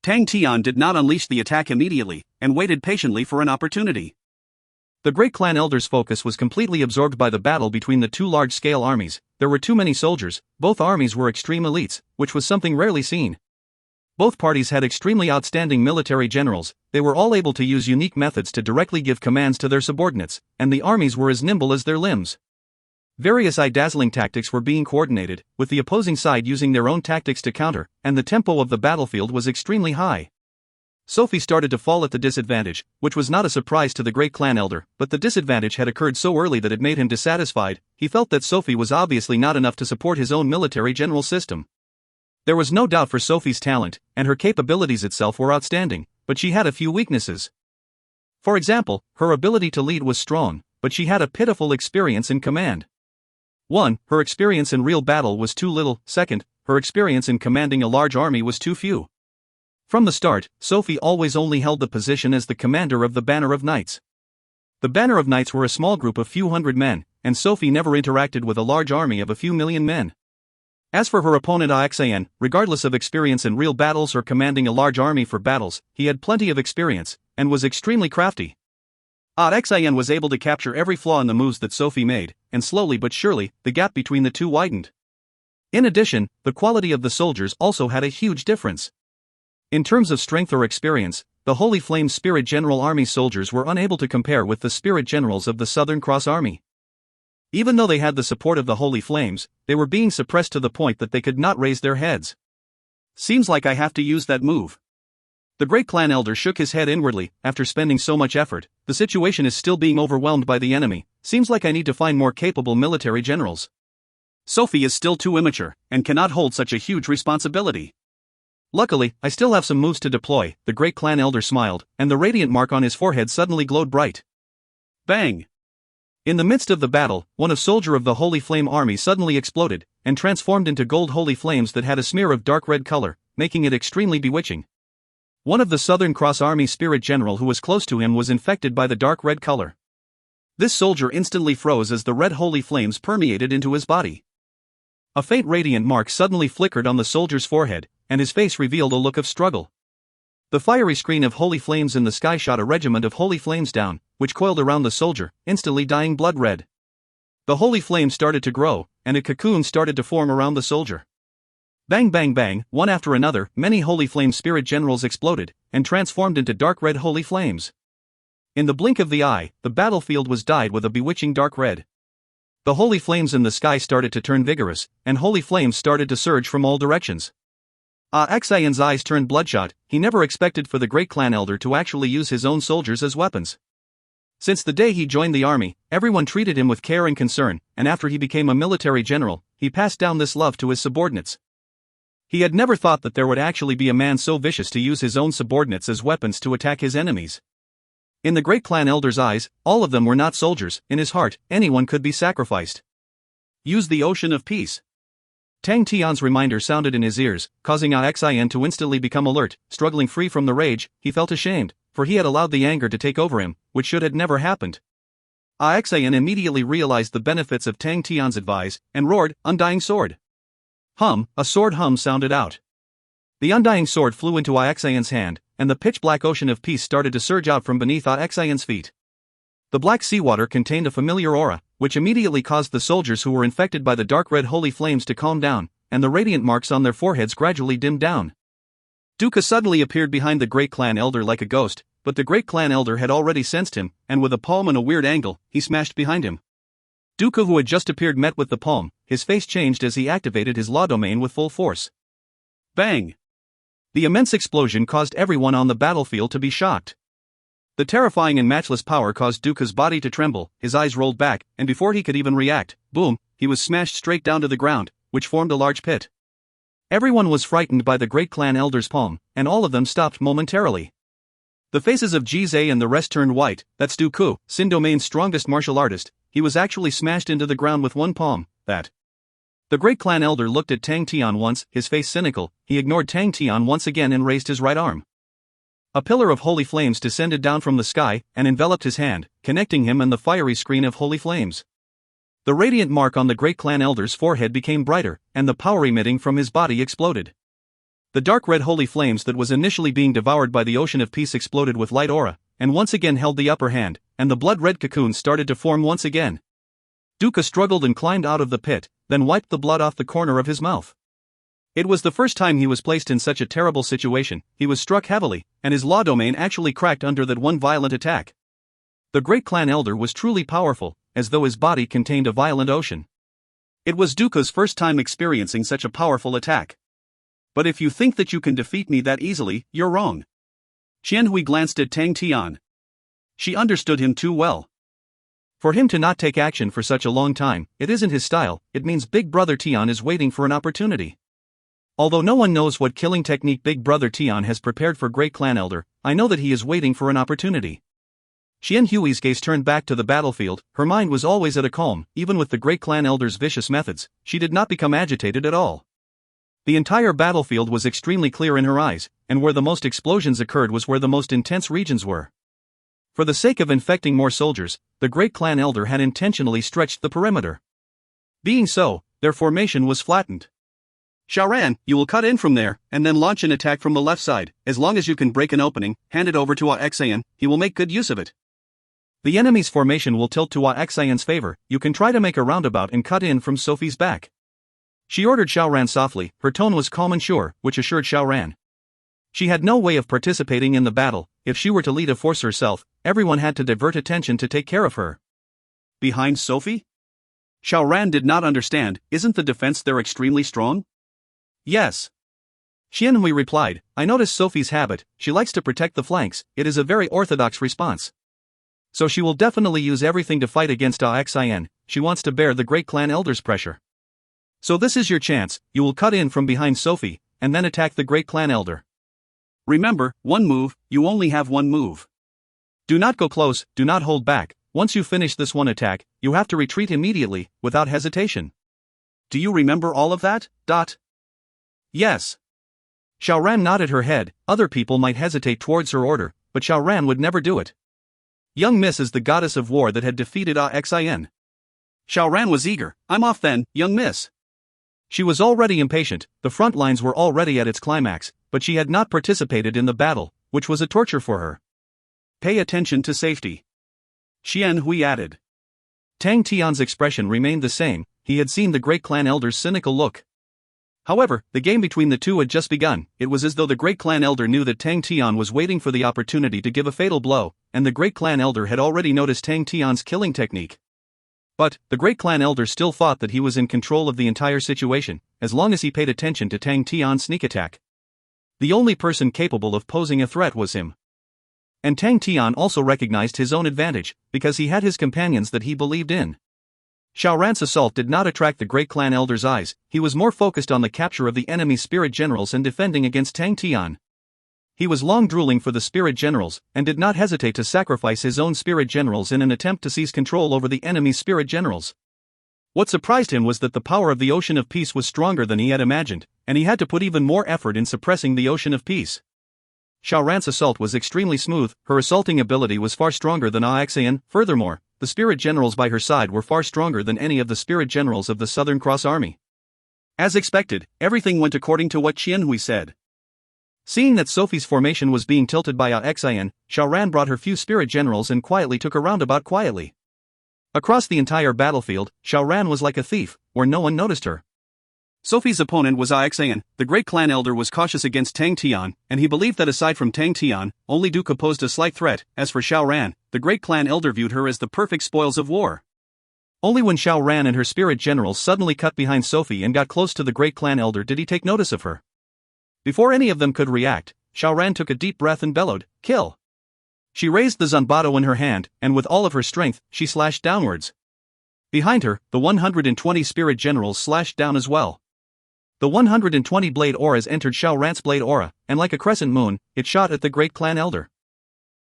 Tang Tian did not unleash the attack immediately, and waited patiently for an opportunity. The Great Clan Elder's focus was completely absorbed by the battle between the two large-scale armies. There were too many soldiers, both armies were extreme elites, which was something rarely seen. Both parties had extremely outstanding military generals. They were all able to use unique methods to directly give commands to their subordinates, and the armies were as nimble as their limbs. Various eye-dazzling tactics were being coordinated, with the opposing side using their own tactics to counter, and the tempo of the battlefield was extremely high. Sophie started to fall at the disadvantage, which was not a surprise to the great clan elder, but the disadvantage had occurred so early that it made him dissatisfied. He felt that Sophie was obviously not enough to support his own military general system. There was no doubt for Sophie's talent, and her capabilities itself were outstanding, but she had a few weaknesses. For example, her ability to lead was strong, but she had a pitiful experience in command. 1. Her experience in real battle was too little. 2. Her experience in commanding a large army was too few. From the start, Sophie always only held the position as the commander of the Banner of Knights. The Banner of Knights were a small group of few hundred men, and Sophie never interacted with a large army of a few million men. As for her opponent Tian, regardless of experience in real battles or commanding a large army for battles, he had plenty of experience, and was extremely crafty. Tian was able to capture every flaw in the moves that Sophie made, and slowly but surely, the gap between the two widened. In addition, the quality of the soldiers also had a huge difference. In terms of strength or experience, the Holy Flame Spirit General Army soldiers were unable to compare with the Spirit Generals of the Southern Cross Army. Even though they had the support of the Holy Flames, they were being suppressed to the point that they could not raise their heads. Seems like I have to use that move. The great clan elder shook his head inwardly. After spending so much effort, the situation is still being overwhelmed by the enemy. Seems like I need to find more capable military generals. Sophie is still too immature, and cannot hold such a huge responsibility. Luckily, I still have some moves to deploy. The great clan elder smiled, and the radiant mark on his forehead suddenly glowed bright. Bang! In the midst of the battle, one of soldier of the Holy Flame army suddenly exploded, and transformed into gold holy flames that had a smear of dark red color, making it extremely bewitching. One of the Southern Cross Army Spirit General who was close to him was infected by the dark red color. This soldier instantly froze as the red holy flames permeated into his body. A faint radiant mark suddenly flickered on the soldier's forehead, and his face revealed a look of struggle. The fiery screen of holy flames in the sky shot a regiment of holy flames down, which coiled around the soldier, instantly dyeing blood red. The holy flame started to grow, and a cocoon started to form around the soldier. Bang bang bang, one after another, many holy flame spirit generals exploded, and transformed into dark red holy flames. In the blink of the eye, the battlefield was dyed with a bewitching dark red. The holy flames in the sky started to turn vigorous, and holy flames started to surge from all directions. Tian's eyes turned bloodshot. He never expected for the great clan elder to actually use his own soldiers as weapons. Since the day he joined the army, everyone treated him with care and concern, and after he became a military general, he passed down this love to his subordinates. He had never thought that there would actually be a man so vicious to use his own subordinates as weapons to attack his enemies. In the great clan elder's eyes, all of them were not soldiers. In his heart, anyone could be sacrificed. Use the ocean of peace. Tang Tian's reminder sounded in his ears, causing Tian to instantly become alert. Struggling free from the rage, he felt ashamed, for he had allowed the anger to take over him, which should have never happened. Tian immediately realized the benefits of Tang Tian's advice, and roared, "Undying sword!" A sword hum sounded out. The undying sword flew into Tian's hand, and the pitch-black ocean of peace started to surge out from beneath Tian's feet. The black seawater contained a familiar aura, which immediately caused the soldiers who were infected by the dark red holy flames to calm down, and the radiant marks on their foreheads gradually dimmed down. Duca suddenly appeared behind the great clan elder like a ghost, but the great clan elder had already sensed him, and with a palm in a weird angle, he smashed behind him. Duca, who had just appeared, met with the palm. His face changed as he activated his law domain with full force. Bang! The immense explosion caused everyone on the battlefield to be shocked. The terrifying and matchless power caused Duca's body to tremble, his eyes rolled back, and before he could even react, boom, he was smashed straight down to the ground, which formed a large pit. Everyone was frightened by the great clan elder's palm, and all of them stopped momentarily. The faces of Jizai and the rest turned white. That's Duku, Sin Domain's strongest martial artist. He was actually smashed into the ground with one palm. That. The great clan elder looked at Tang Tian once, his face cynical. He ignored Tang Tian once again and raised his right arm. A pillar of holy flames descended down from the sky and enveloped his hand, connecting him and the fiery screen of holy flames. The radiant mark on the great clan elder's forehead became brighter, and the power emitting from his body exploded. The dark red holy flames that was initially being devoured by the ocean of peace exploded with light aura, and once again held the upper hand, and the blood-red cocoons started to form once again. Duca struggled and climbed out of the pit, then wiped the blood off the corner of his mouth. It was the first time he was placed in such a terrible situation. He was struck heavily, and his law domain actually cracked under that one violent attack. The great clan elder was truly powerful, as though his body contained a violent ocean. It was Duca's first time experiencing such a powerful attack. But if you think that you can defeat me that easily, you're wrong. Qianhui glanced at Tang Tian. She understood him too well. For him to not take action for such a long time, it isn't his style. It means Big Brother Tian is waiting for an opportunity. Although no one knows what killing technique Big Brother Tian has prepared for Great Clan Elder, I know that he is waiting for an opportunity. Qianhui's gaze turned back to the battlefield. Her mind was always at a calm. Even with the Great Clan Elder's vicious methods, she did not become agitated at all. The entire battlefield was extremely clear in her eyes, and where the most explosions occurred was where the most intense regions were. For the sake of infecting more soldiers, the Great Clan Elder had intentionally stretched the perimeter. Being so, their formation was flattened. Xiaoran, you will cut in from there, and then launch an attack from the left side. As long as you can break an opening, hand it over to Xian, he will make good use of it. The enemy's formation will tilt to Xian's favor. You can try to make a roundabout and cut in from Sophie's back. She ordered Xiaoran softly. Her tone was calm and sure, which assured Xiaoran. She had no way of participating in the battle. If she were to lead a force herself, everyone had to divert attention to take care of her. Behind Sophie? Xiaoran did not understand. Isn't the defense there extremely strong? Yes. Qianhui replied, I notice Sophie's habit. She likes to protect the flanks. It is a very orthodox response. So she will definitely use everything to fight against Xian. She wants to bear the Great Clan Elder's pressure. So this is your chance. You will cut in from behind Sophie, and then attack the Great Clan Elder. Remember, one move, you only have one move. Do not go close, do not hold back. Once you finish this one attack, you have to retreat immediately, without hesitation. Do you remember all of that? Yes. Xiaoran nodded her head. Other people might hesitate towards her order, but Xiaoran would never do it. Young Miss is the goddess of war that had defeated Xian. Xiaoran was eager. I'm off then, young miss. She was already impatient. The front lines were already at its climax, but she had not participated in the battle, which was a torture for her. Pay attention to safety. Qianhui added. Tang Tian's expression remained the same. He had seen the Great Clan Elder's cynical look. However, the game between the two had just begun. It was as though the Great Clan Elder knew that Tang Tian was waiting for the opportunity to give a fatal blow, and the Great Clan Elder had already noticed Tang Tian's killing technique. But, the Great Clan Elder still thought that he was in control of the entire situation, as long as he paid attention to Tang Tian's sneak attack. The only person capable of posing a threat was him. And Tang Tian also recognized his own advantage, because he had his companions that he believed in. Xiaoran's assault did not attract the Great Clan Elder's eyes. He was more focused on the capture of the enemy's spirit generals and defending against Tang Tian. He was long drooling for the spirit generals, and did not hesitate to sacrifice his own spirit generals in an attempt to seize control over the enemy's spirit generals. What surprised him was that the power of the Ocean of Peace was stronger than he had imagined, and he had to put even more effort in suppressing the Ocean of Peace. Xiaoran's assault was extremely smooth. Her assaulting ability was far stronger than Xian. Furthermore, the spirit generals by her side were far stronger than any of the spirit generals of the Southern Cross Army. As expected, everything went according to what Qianhui said. Seeing that Sophie's formation was being tilted by Xian, Xiaoran brought her few spirit generals and quietly took a roundabout quietly. Across the entire battlefield, Xiaoran was like a thief, where no one noticed her. Sophie's opponent was Xian. The Great Clan Elder was cautious against Tang Tian, and he believed that aside from Tang Tian, only Duca posed a slight threat. As for Xiaoran, the Great Clan Elder viewed her as the perfect spoils of war. Only when Xiaoran and her spirit generals suddenly cut behind Sophie and got close to the Great Clan Elder did he take notice of her. Before any of them could react, Xiaoran took a deep breath and bellowed, "Kill!" She raised the zanbato in her hand, and with all of her strength, she slashed downwards. Behind her, the 120 spirit generals slashed down as well. The 120 blade auras entered Xiaoran's blade aura, and like a crescent moon, it shot at the Great Clan Elder.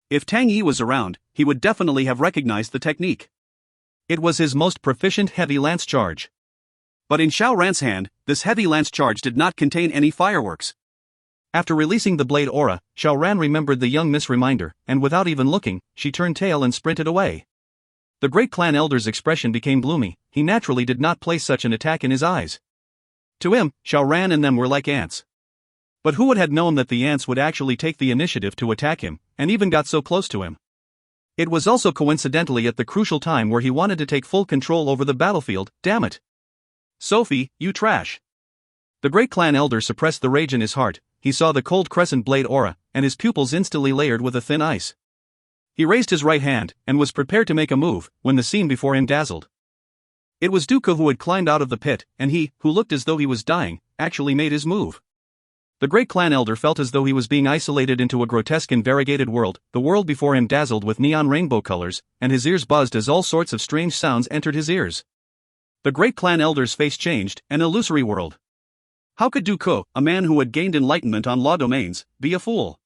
If Tang Yi was around, he would definitely have recognized the technique. It was his most proficient heavy lance charge. But in Xiaoran's hand, this heavy lance charge did not contain any fireworks. After releasing the blade aura, Xiaoran remembered the young miss reminder, and without even looking, she turned tail and sprinted away. The Great Clan Elder's expression became gloomy. He naturally did not place such an attack in his eyes. To him, Xiaoran and them were like ants. But who would have known that the ants would actually take the initiative to attack him, and even got so close to him? It was also coincidentally at the crucial time where he wanted to take full control over the battlefield. Damn it! Sophie, you trash! The Great Clan Elder suppressed the rage in his heart. He saw the cold crescent blade aura, and his pupils instantly layered with a thin ice. He raised his right hand and was prepared to make a move when the scene before him dazzled. It was Dooku who had climbed out of the pit, and he, who looked as though he was dying, actually made his move. The great clan elder felt as though he was being isolated into a grotesque and variegated world. The world before him dazzled with neon rainbow colors, and his ears buzzed as all sorts of strange sounds entered his ears. The great clan elder's face changed, an illusory world. How could Dooku, a man who had gained enlightenment on law domains, be a fool?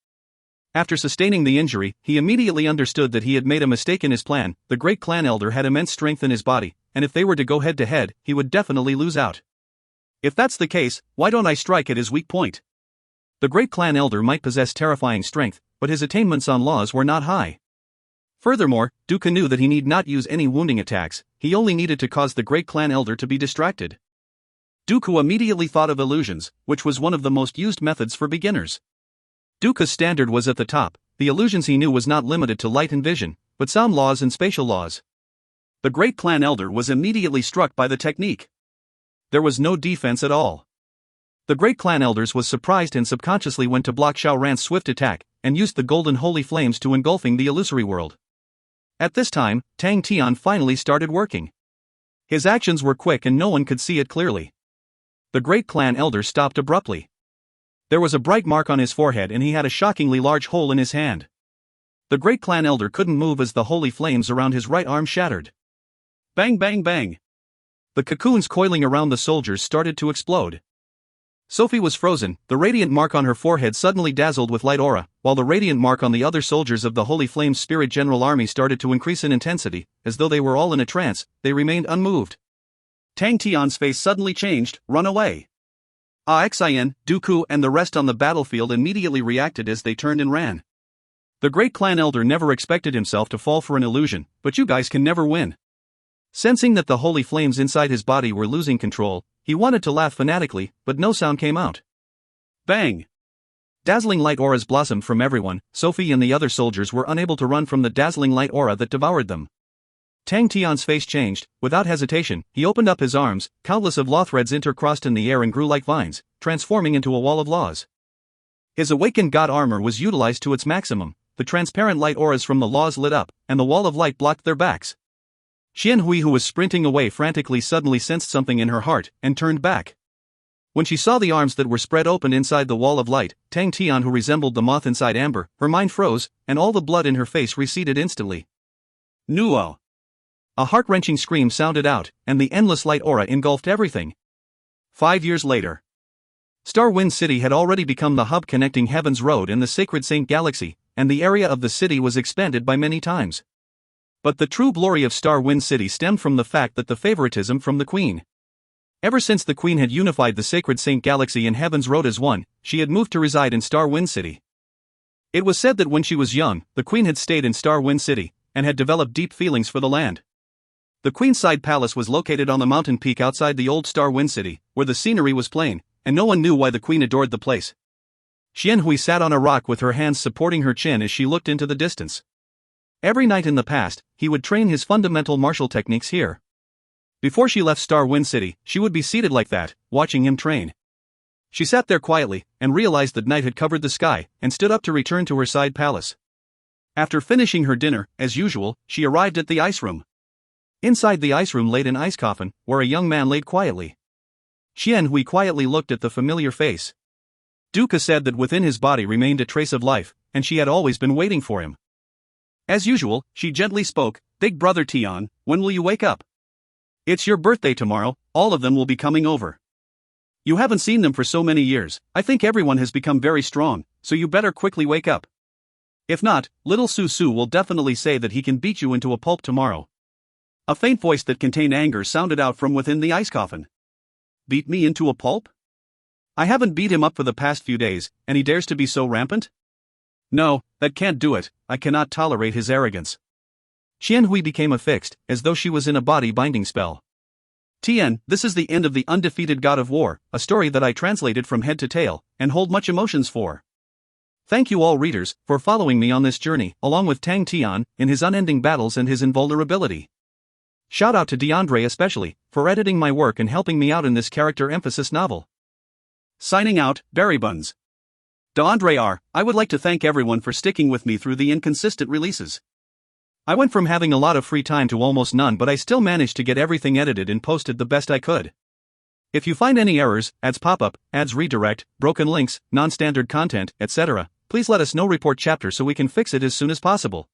After sustaining the injury, he immediately understood that he had made a mistake in his plan. The great clan elder had immense strength in his body, and if they were to go head to head, he would definitely lose out. If that's the case, why don't I strike at his weak point? The great clan elder might possess terrifying strength, but his attainments on laws were not high. Furthermore, Dooku knew that he need not use any wounding attacks, he only needed to cause the great clan elder to be distracted. Dooku immediately thought of illusions, which was one of the most used methods for beginners. Dooku's standard was at the top. The illusions he knew was not limited to light and vision, but sound laws and spatial laws. The great clan elder was immediately struck by the technique. There was no defense at all. The great clan elders was surprised and subconsciously went to block Shao Ran's swift attack, and used the golden holy flames to engulfing the illusory world. At this time, Tang Tian finally started working. His actions were quick and no one could see it clearly. The great clan elder stopped abruptly. There was a bright mark on his forehead and he had a shockingly large hole in his hand. The great clan elder couldn't move as the holy flames around his right arm shattered. Bang bang bang! The cocoons coiling around the soldiers started to explode. Sophie was frozen, the radiant mark on her forehead suddenly dazzled with light aura, while the radiant mark on the other soldiers of the Holy Flames Spirit General Army started to increase in intensity. As though they were all in a trance, they remained unmoved. Tang Tian's face suddenly changed. Run away! Xian, Dooku and the rest on the battlefield immediately reacted as they turned and ran. The great clan elder never expected himself to fall for an illusion, but you guys can never win. Sensing that the holy flames inside his body were losing control, he wanted to laugh fanatically, but no sound came out. Bang! Dazzling light auras blossomed from everyone. Sophie and the other soldiers were unable to run from the dazzling light aura that devoured them. Tang Tian's face changed. Without hesitation, he opened up his arms, countless of law threads intercrossed in the air and grew like vines, transforming into a wall of laws. His awakened god armor was utilized to its maximum. The transparent light auras from the laws lit up, and the wall of light blocked their backs. Xian Hui, who was sprinting away frantically, suddenly sensed something in her heart, and turned back. When she saw the arms that were spread open inside the wall of light, Tang Tian, who resembled the moth inside amber, her mind froze, and all the blood in her face receded instantly. Nuo! A heart-wrenching scream sounded out, and the endless light aura engulfed everything. 5 years later. Star Wind City had already become the hub connecting Heaven's Road and the Sacred Saint Galaxy, and the area of the city was expanded by many times. But the true glory of Star Wind City stemmed from the fact that the favoritism from the Queen. Ever since the Queen had unified the Sacred Saint Galaxy and Heaven's Road as one, she had moved to reside in Star Wind City. It was said that when she was young, the Queen had stayed in Star Wind City, and had developed deep feelings for the land. The Queenside Palace was located on the mountain peak outside the old Star Wind City, where the scenery was plain, and no one knew why the Queen adored the place. Xian Hui sat on a rock with her hands supporting her chin as she looked into the distance. Every night in the past, he would train his fundamental martial techniques here. Before she left Star Wind City, she would be seated like that, watching him train. She sat there quietly, and realized that night had covered the sky, and stood up to return to her side palace. After finishing her dinner, as usual, she arrived at the ice room. Inside the ice room laid an ice coffin, where a young man laid quietly. Xian Hui quietly looked at the familiar face. Dooku said that within his body remained a trace of life, and she had always been waiting for him. As usual, she gently spoke, "Big brother Tian, when will you wake up? It's your birthday tomorrow, all of them will be coming over. You haven't seen them for so many years, I think everyone has become very strong, so you better quickly wake up. If not, little Su Su will definitely say that he can beat you into a pulp tomorrow." A faint voice that contained anger sounded out from within the ice coffin. Beat me into a pulp? I haven't beat him up for the past few days, and he dares to be so rampant? No, that can't do it, I cannot tolerate his arrogance. Xian Hui became affixed, as though she was in a body-binding spell. Tian, this is the end of the undefeated god of war, a story that I translated from head to tail, and hold much emotions for. Thank you all readers, for following me on this journey, along with Tang Tian, in his unending battles and his invulnerability. Shout out to DeAndre especially, for editing my work and helping me out in this character emphasis novel. Signing out, Berry Buns. DeAndre R. I would like to thank everyone for sticking with me through the inconsistent releases. I went from having a lot of free time to almost none, but I still managed to get everything edited and posted the best I could. If you find any errors, ads pop up, ads redirect, broken links, non-standard content, etc., please let us know. Report chapter so we can fix it as soon as possible.